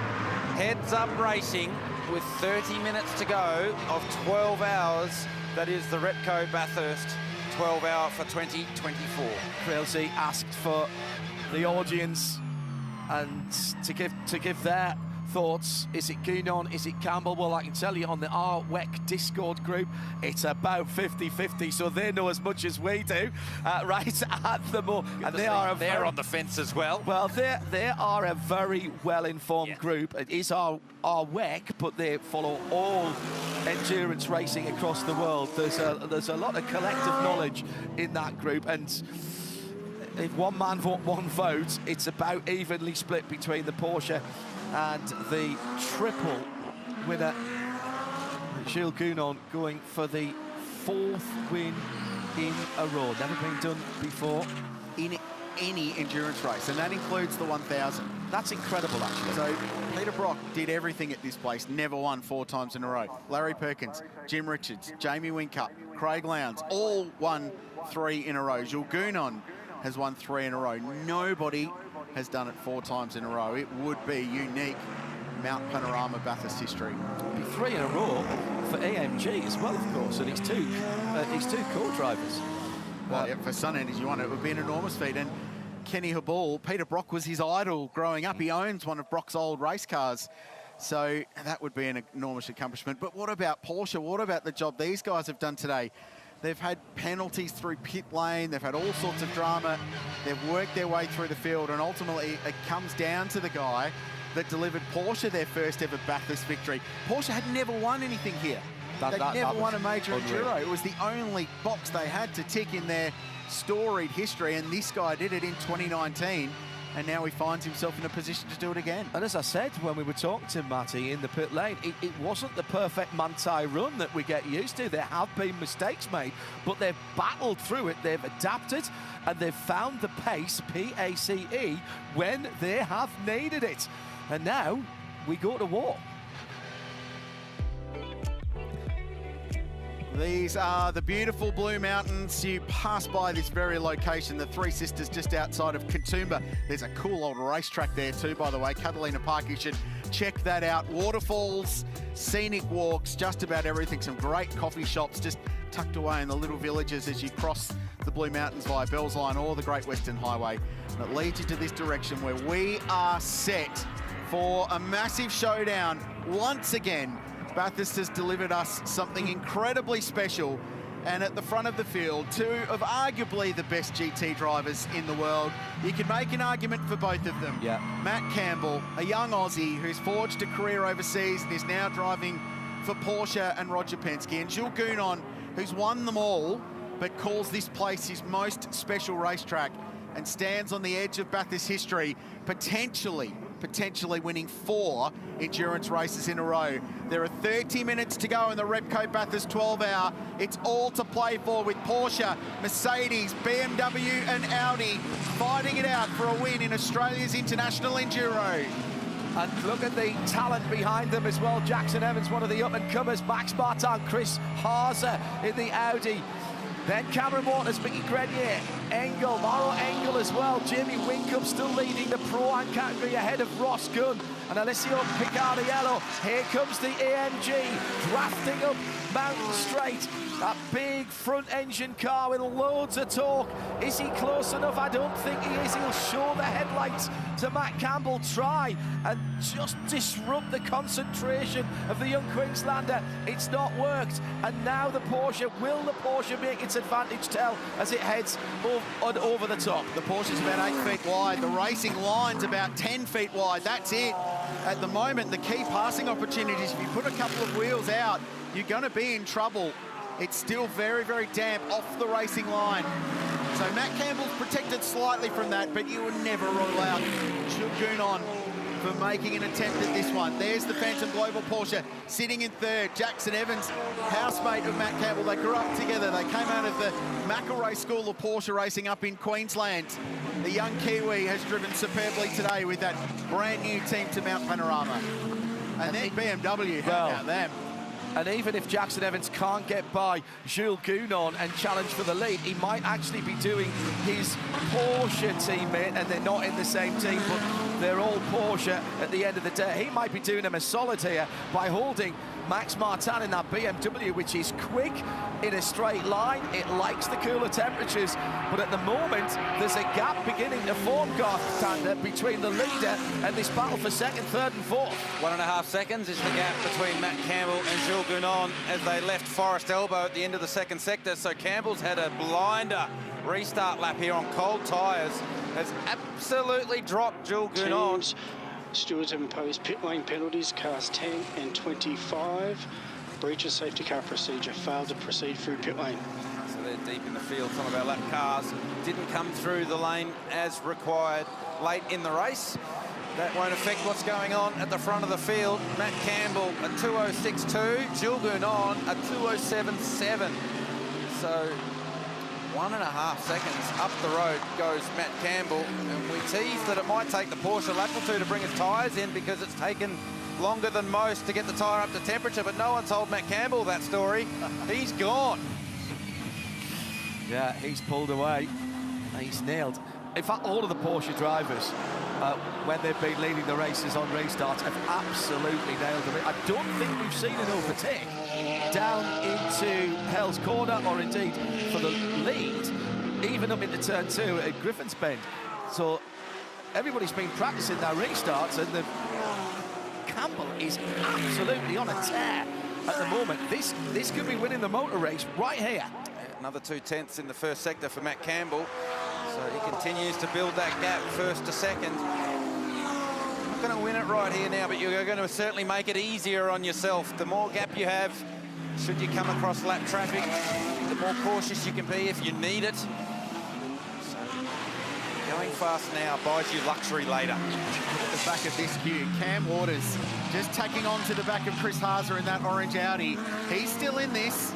Speaker 14: Heads up racing with 30 minutes to go of 12 hours. That is the Repco Bathurst 12 hour for 2024.
Speaker 11: Crailsey asked for the audience and to give their thoughts. Is it Gounon? Is it Campbell? Well, I can tell you on the RWEC Discord group, it's about 50-50, so they know as much as we do right at the moment. And
Speaker 14: they're on the fence as well.
Speaker 11: Well, they are a very well-informed group. It is our WEC, but they follow all endurance racing across the world. There's a lot of collective knowledge in that group, and if one man one vote, it's about evenly split between the Porsche and the triple winner, Jules Gounon, going for the 4th win in a row. Never been done before
Speaker 10: in any endurance race, and that includes the 1000.
Speaker 11: That's incredible, actually.
Speaker 10: So Peter Brock did everything at this place, never won 4 times in a row. Larry Perkins, Jim Richards, Jamie Whincup, Craig Lowndes, all won 3 in a row. Jules Gounon has won 3 in a row. Nobody has done it 4 times in a row. It would be unique Mount Panorama Bathurst history.
Speaker 11: It'd be 3 in a row for AMG as well, of course, and his two co-drivers.
Speaker 10: Well, yeah, for Sun Energy One, it would be an enormous feat. And Kenny Habul, Peter Brock was his idol growing up. He owns one of Brock's old race cars. So that would be an enormous accomplishment. But what about Porsche? What about the job these guys have done today? They've had penalties through pit lane. They've had all sorts of drama. They've worked their way through the field, and ultimately it comes down to the guy that delivered Porsche their first ever Bathurst victory. Porsche had never won anything here. They'd never won a major enduro. It was the only box they had to tick in their storied history, and this guy did it in 2019. And now he finds himself in a position to do it again.
Speaker 11: And as I said when we were talking to Matty in the pit lane, it wasn't the perfect Manti run that we get used to. There have been mistakes made, but they've battled through it. They've adapted, and they've found the pace, P-A-C-E, when they have needed it. And now we go to war.
Speaker 10: These are the beautiful Blue Mountains. You pass by this very location, the Three Sisters, just outside of Katoomba. There's a cool old racetrack there too, by the way. Catalina Park, you should check that out. Waterfalls, scenic walks, just about everything. Some great coffee shops just tucked away in the little villages as you cross the Blue Mountains via Bells Line or the Great Western Highway. And it leads you to this direction where we are set for a massive showdown once again. Bathurst has delivered us something incredibly special, and at the front of the field, two of arguably the best GT drivers in the world. You can make an argument for both of them.
Speaker 11: Yeah.
Speaker 10: Matt Campbell, a young Aussie who's forged a career overseas and is now driving for Porsche and Roger Penske, and Jules Gounon, who's won them all, but calls this place his most special racetrack and stands on the edge of Bathurst history, potentially winning 4 endurance races in a row. There are 30 minutes to go in the Repco Bathurst 12-hour. It's all to play for with Porsche, Mercedes, BMW and Audi fighting it out for a win in Australia's International Enduro.
Speaker 11: And look at the talent behind them as well. Jackson Evans, one of the up-and-comers. Max Martin, Chris Haase in the Audi. Then Cameron Waters, Mickey Grenier, Engel, Mauro Engel as well. Jamie Winkup still leading the Pro-Am category ahead of Ross Gunn and Alessio Picardiello. Here comes the AMG drafting up Mountain Straight. That big front engine car with loads of torque. Is he close enough? I don't think he is. He'll show the headlights to Matt Campbell. Try and just disrupt the concentration of the young Queenslander. It's not worked. And now the Porsche, will the Porsche make its advantage tell as it heads over the top?
Speaker 10: The Porsche's about 8 feet wide. The racing line's about 10 feet wide. That's it. At the moment, the key passing opportunities, if you put a couple of wheels out, you're going to be in trouble. It's still very, very damp off the racing line. So Matt Campbell's protected slightly from that, but you would never rule out Jules Gounon for making an attempt at this one. There's the Phantom Global Porsche sitting in third. Jackson Evans, housemate of Matt Campbell. They grew up together. They came out of the McElrea School of Porsche Racing up in Queensland. The young Kiwi has driven superbly today with that brand new team to Mount Panorama. And then BMW, how about them?
Speaker 11: And even if Jackson Evans can't get by Jules Gounon and challenge for the lead, he might actually be doing his Porsche teammate, and they're not in the same team, but they're all Porsche at the end of the day. He might be doing him a solid here by holding Max Martin in that BMW, which is quick in a straight line. It likes the cooler temperatures, but at the moment, there's a gap beginning to form, Garth Tander, between the leader and this battle for second, third and fourth.
Speaker 14: 1.5 seconds is the gap between Matt Campbell and Jules Gounon as they left Forest Elbow at the end of the second sector. So Campbell's had a blinder restart lap here on cold tyres. Has absolutely dropped Jules Gounon.
Speaker 12: Stewards have imposed pit lane penalties, cars 10 and 25. Breach of safety car procedure, failed to proceed through pit lane.
Speaker 14: So they're deep in the field. Some of our lap cars didn't come through the lane as required late in the race. That won't affect what's going on at the front of the field. Matt Campbell, a 206.2. Jules Gounon, a 207.7. So 1.5 seconds up the road goes Matt Campbell, and we teased that it might take the Porsche a lap or two to bring his tyres in because it's taken longer than most to get the tyre up to temperature, but no one told Matt Campbell that story. He's gone.
Speaker 11: Yeah, he's pulled away. He's nailed. In fact, all of the Porsche drivers, when they've been leading the races on restarts, have absolutely nailed them. I don't think we've seen an overtake down into Hell's Corner, or indeed for the lead, even up into turn 2 at Griffin's Bend. So everybody's been practicing their restarts, and Campbell is absolutely on a tear at the moment. This could be winning the motor race right here.
Speaker 14: Another 2 tenths in the first sector for Matt Campbell. So he continues to build that gap first to second. not going to win it right here now, but you're going to certainly make it easier on yourself. The more gap you have, should you come across lap traffic, the more cautious you can be if you need it. So going fast now buys you luxury later.
Speaker 10: At the back of this queue, Cam Waters just tacking on to the back of Chris Haase in that orange Audi. He's still in this.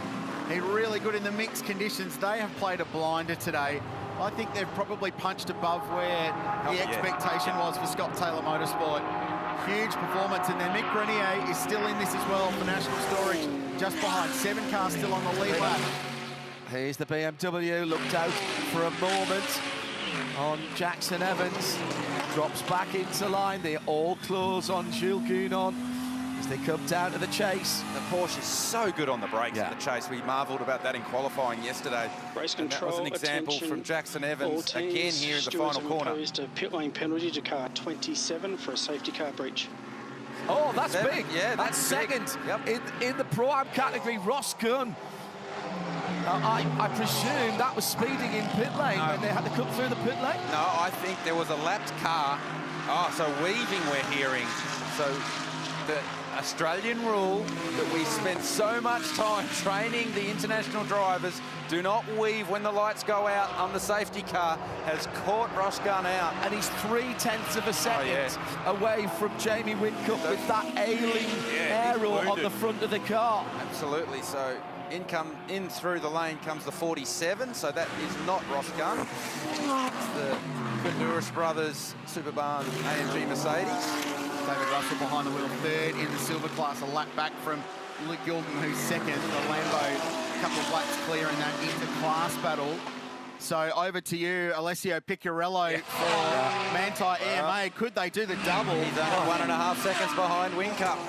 Speaker 10: He's really good in the mixed conditions. They have played a blinder today. I think they've probably punched above where the expectation was for Scott Taylor Motorsport. Huge performance, and then Mick Grenier is still in this as well for National Storage, just behind. 7 cars still on the lead lap.
Speaker 11: Here's the BMW, looked out for a moment on Jackson Evans. Drops back into line. They're all close on Jules Gounon as they come down to the chase.
Speaker 14: The Porsche is so good on the brakes at the chase. We marvelled about that in qualifying yesterday.
Speaker 12: Race
Speaker 14: and
Speaker 12: control,
Speaker 14: that was an example from Jackson Evans again here in the final corner.
Speaker 12: Imposed a pit lane penalty to car 27 for a safety car breach.
Speaker 11: Oh, that's big.
Speaker 14: Yeah,
Speaker 11: that's second in the Pro-Am category. Ross Gunn. I presume that was speeding in pit lane when they had to come through the pit lane?
Speaker 14: No, I think there was a lapped car. Oh, so weaving we're hearing. So the Australian rule that we spend so much time training the international drivers, do not weave when the lights go out on the safety car, has caught Ross Gunn out.
Speaker 11: And he's 0.3 of a second away from Jamie Whincup with that ailing aero on the front of the car.
Speaker 14: Absolutely. So in through the lane comes the 47, so that is not Ross Gunn. It's the Kundouris Brothers Superbarn AMG Mercedes.
Speaker 10: David Russell behind the wheel, third in the silver class, a lap back from Luke Gilden, who's second. The Lambo, a couple of laps clear in that inter-class battle. So over to you, Alessio Picciarello for Manthey EMA. Could they do the double?
Speaker 14: He's only 1.5 seconds behind Whincup.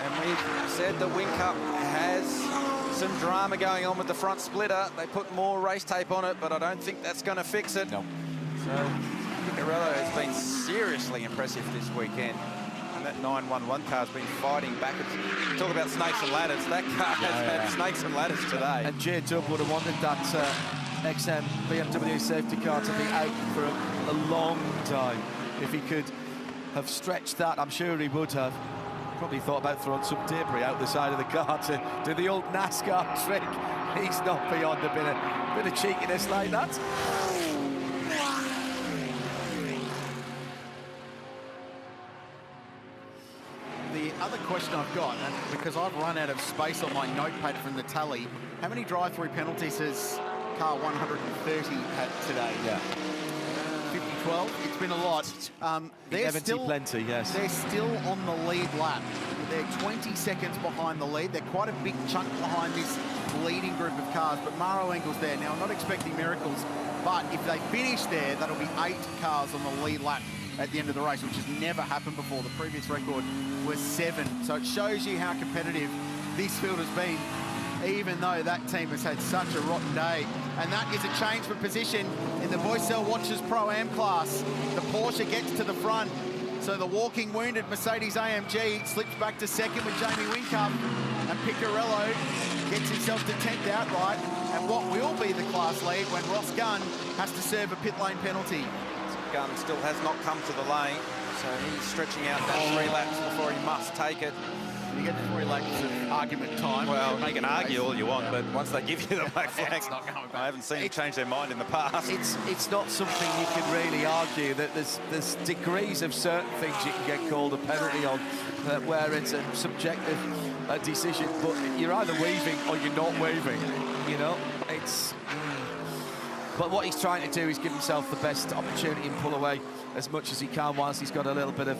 Speaker 14: And we've said that Whincup has some drama going on with the front splitter. They put more race tape on it, but I don't think that's going to fix it. No. So Picciarello has been seriously impressive this weekend. And that 911 car's been fighting backwards. Talk about snakes and ladders. That car has had snakes and ladders today.
Speaker 11: And J-Dub would have wanted that XM BMW safety car to be out for a long time. If he could have stretched that, I'm sure he would have. Probably thought about throwing some debris out the side of the car to do the old NASCAR trick. He's not beyond a bit of cheekiness like that.
Speaker 10: The other question I've got, and because I've run out of space on my notepad from the tally, how many drive-through penalties has car 130 had today?
Speaker 11: Yeah.
Speaker 10: 50-12, it's been a lot. They're still
Speaker 11: plenty, yes.
Speaker 10: They're still on the lead lap. They're 20 seconds behind the lead. They're quite a big chunk behind this leading group of cars, but Maro Engel's there. Now, I'm not expecting miracles, but if they finish there, that'll be 8 cars on the lead lap at the end of the race, which has never happened before. The previous record was 7. So it shows you how competitive this field has been, even though that team has had such a rotten day. And that is a change for position in the Boycell Watchers Pro-Am class. The Porsche gets to the front. So the walking wounded Mercedes AMG slips back to second with Jamie Whincup, and Picciarello gets himself to 10th outright, and what will be the class lead when Ross Gunn has to serve a pit lane penalty.
Speaker 14: Gunn still has not come to the lane, so he's stretching out that 3 laps before he must take it.
Speaker 10: You get 3 laps of argument time.
Speaker 14: Well, you can argue all you want, but once they give you the black flag, I haven't seen them change their mind in the past.
Speaker 11: It's not something you can really argue, that there's degrees of certain things you can get called a penalty on, where it's a subjective decision, but you're either waving or you're not waving, you know? But what he's trying to do is give himself the best opportunity and pull away as much as he can whilst he's got a little bit of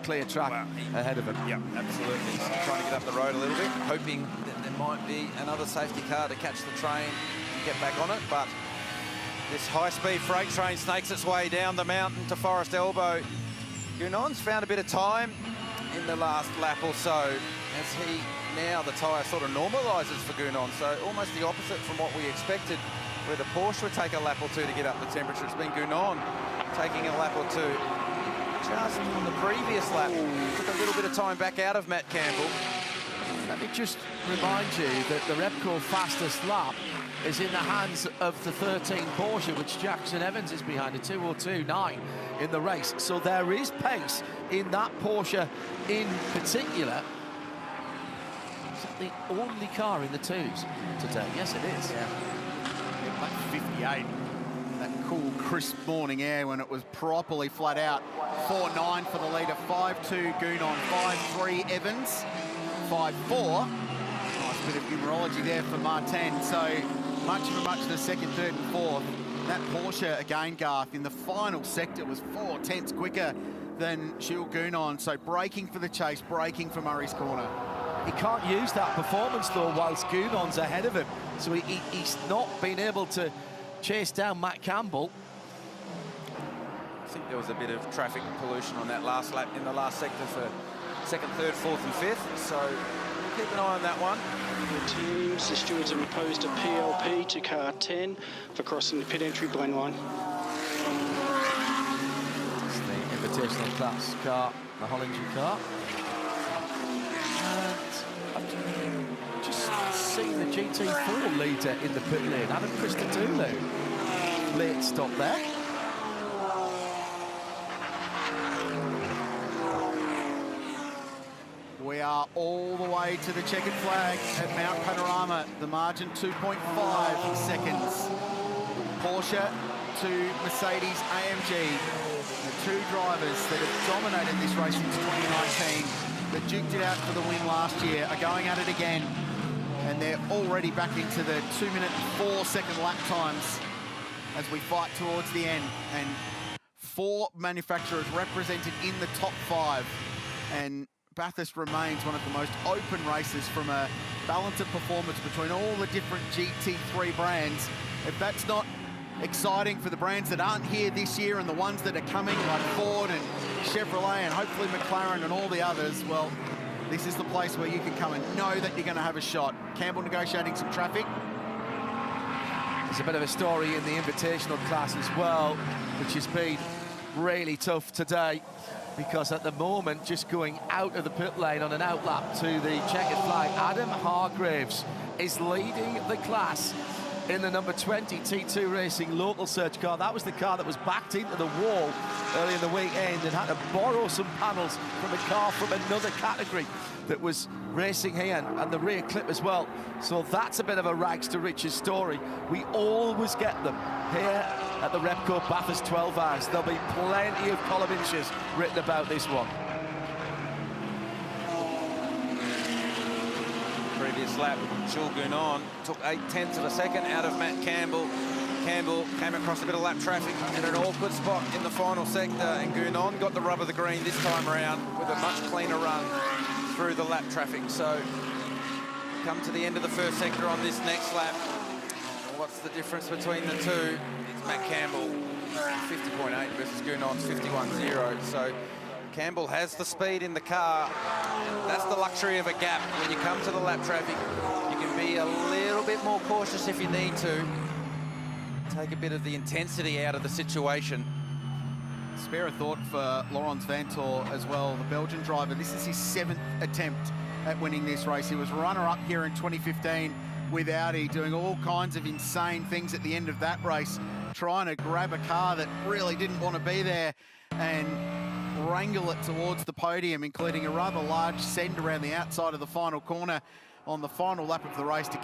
Speaker 11: clear track ahead of him.
Speaker 14: Yeah, absolutely. He's trying to get up the road a little bit, hoping that there might be another safety car to catch the train and get back on it. But this high-speed freight train snakes its way down the mountain to Forest Elbow. Gounon's found a bit of time in the last lap or so, as now the tyre sort of normalises for Gounon. So almost the opposite from what we expected, where the Porsche would take a lap or 2 to get up the temperature. It's been Gounon taking a lap or 2. Just on the previous lap, took a little bit of time back out of Matt Campbell.
Speaker 11: Let me just remind you that the Repco fastest lap is in the hands of the 13 Porsche, which Jackson Evans is behind, a 2:02.9 in the race. So there is pace in that Porsche in particular. Is that the only car in the twos today? Yes, it is.
Speaker 10: Yeah. Like 58. That cool, crisp morning air when it was properly flat out. 4.9 for the leader, 5.2 Gunon, 5.3 Evans, 5.4. Nice bit of numerology there for Martin. So much of a much of the second, third and fourth. That Porsche again, Garth, in the final sector was 4/10 quicker than Jules Gunon. So braking for the chase, braking for Murray's corner.
Speaker 11: He can't use that performance though whilst Gunon's ahead of him. So he's not been able to chase down Matt Campbell.
Speaker 14: I think there was a bit of traffic pollution on that last lap in the last sector for second, third, fourth and fifth. So we'll keep an eye on that one.
Speaker 12: The teams, the stewards have imposed a PLP to car 10 for crossing the pit entry blend line.
Speaker 11: It's the invitational class car, the Hollinger car. And I've just seen the GT4 leader in the pit lane, Adam Christodoulou. Late stop there.
Speaker 10: We are all the way to the checkered flag at Mount Panorama. The margin 2.5 seconds. Porsche to Mercedes AMG. The two drivers that have dominated this race since 2019, that duked it out for the win last year, are going at it again. And they're already back into the 2-minute and 4-second lap times as we fight towards the end. And 4 manufacturers represented in the top 5. And Bathurst remains one of the most open races from a balance of performance between all the different GT3 brands. If that's not exciting for the brands that aren't here this year and the ones that are coming, like Ford and Chevrolet and hopefully McLaren and all the others, well, this is the place where you can come and know that you're going to have a shot. Campbell negotiating some traffic.
Speaker 11: There's a bit of a story in the invitational class as well, which has been really tough today, because at the moment, just going out of the pit lane on an outlap to the checkered flag, Adam Hargraves is leading the class in the number 20 T2 Racing local search car. That was the car that was backed into the wall early in the weekend and had to borrow some panels from a car from another category that was racing here, and the rear clip as well. So that's a bit of a rags to riches story. We always get them here at the Repco Bathurst 12 Hours. There'll be plenty of column inches written about this one.
Speaker 14: Previous lap, Jules Gunon took 8/10 of a second out of Matt Campbell. Campbell came across a bit of lap traffic in an awkward spot in the final sector, and Gunon got the rub of the green this time around with a much cleaner run through the lap traffic. So come to the end of the first sector on this next lap. What's the difference between the two? It's Matt Campbell 50.8 versus Gunon's 51.0. So Campbell has the speed in the car. That's the luxury of a gap. When you come to the lap traffic, you can be a little bit more cautious if you need to. Take a bit of the intensity out of the situation.
Speaker 10: Spare a thought for Laurens Vanthoor as well, the Belgian driver. This is his 7th attempt at winning this race. He was runner-up here in 2015 with Audi, doing all kinds of insane things at the end of that race, trying to grab a car that really didn't want to be there and wrangle it towards the podium, including a rather large send around the outside of the final corner on the final lap of the race to get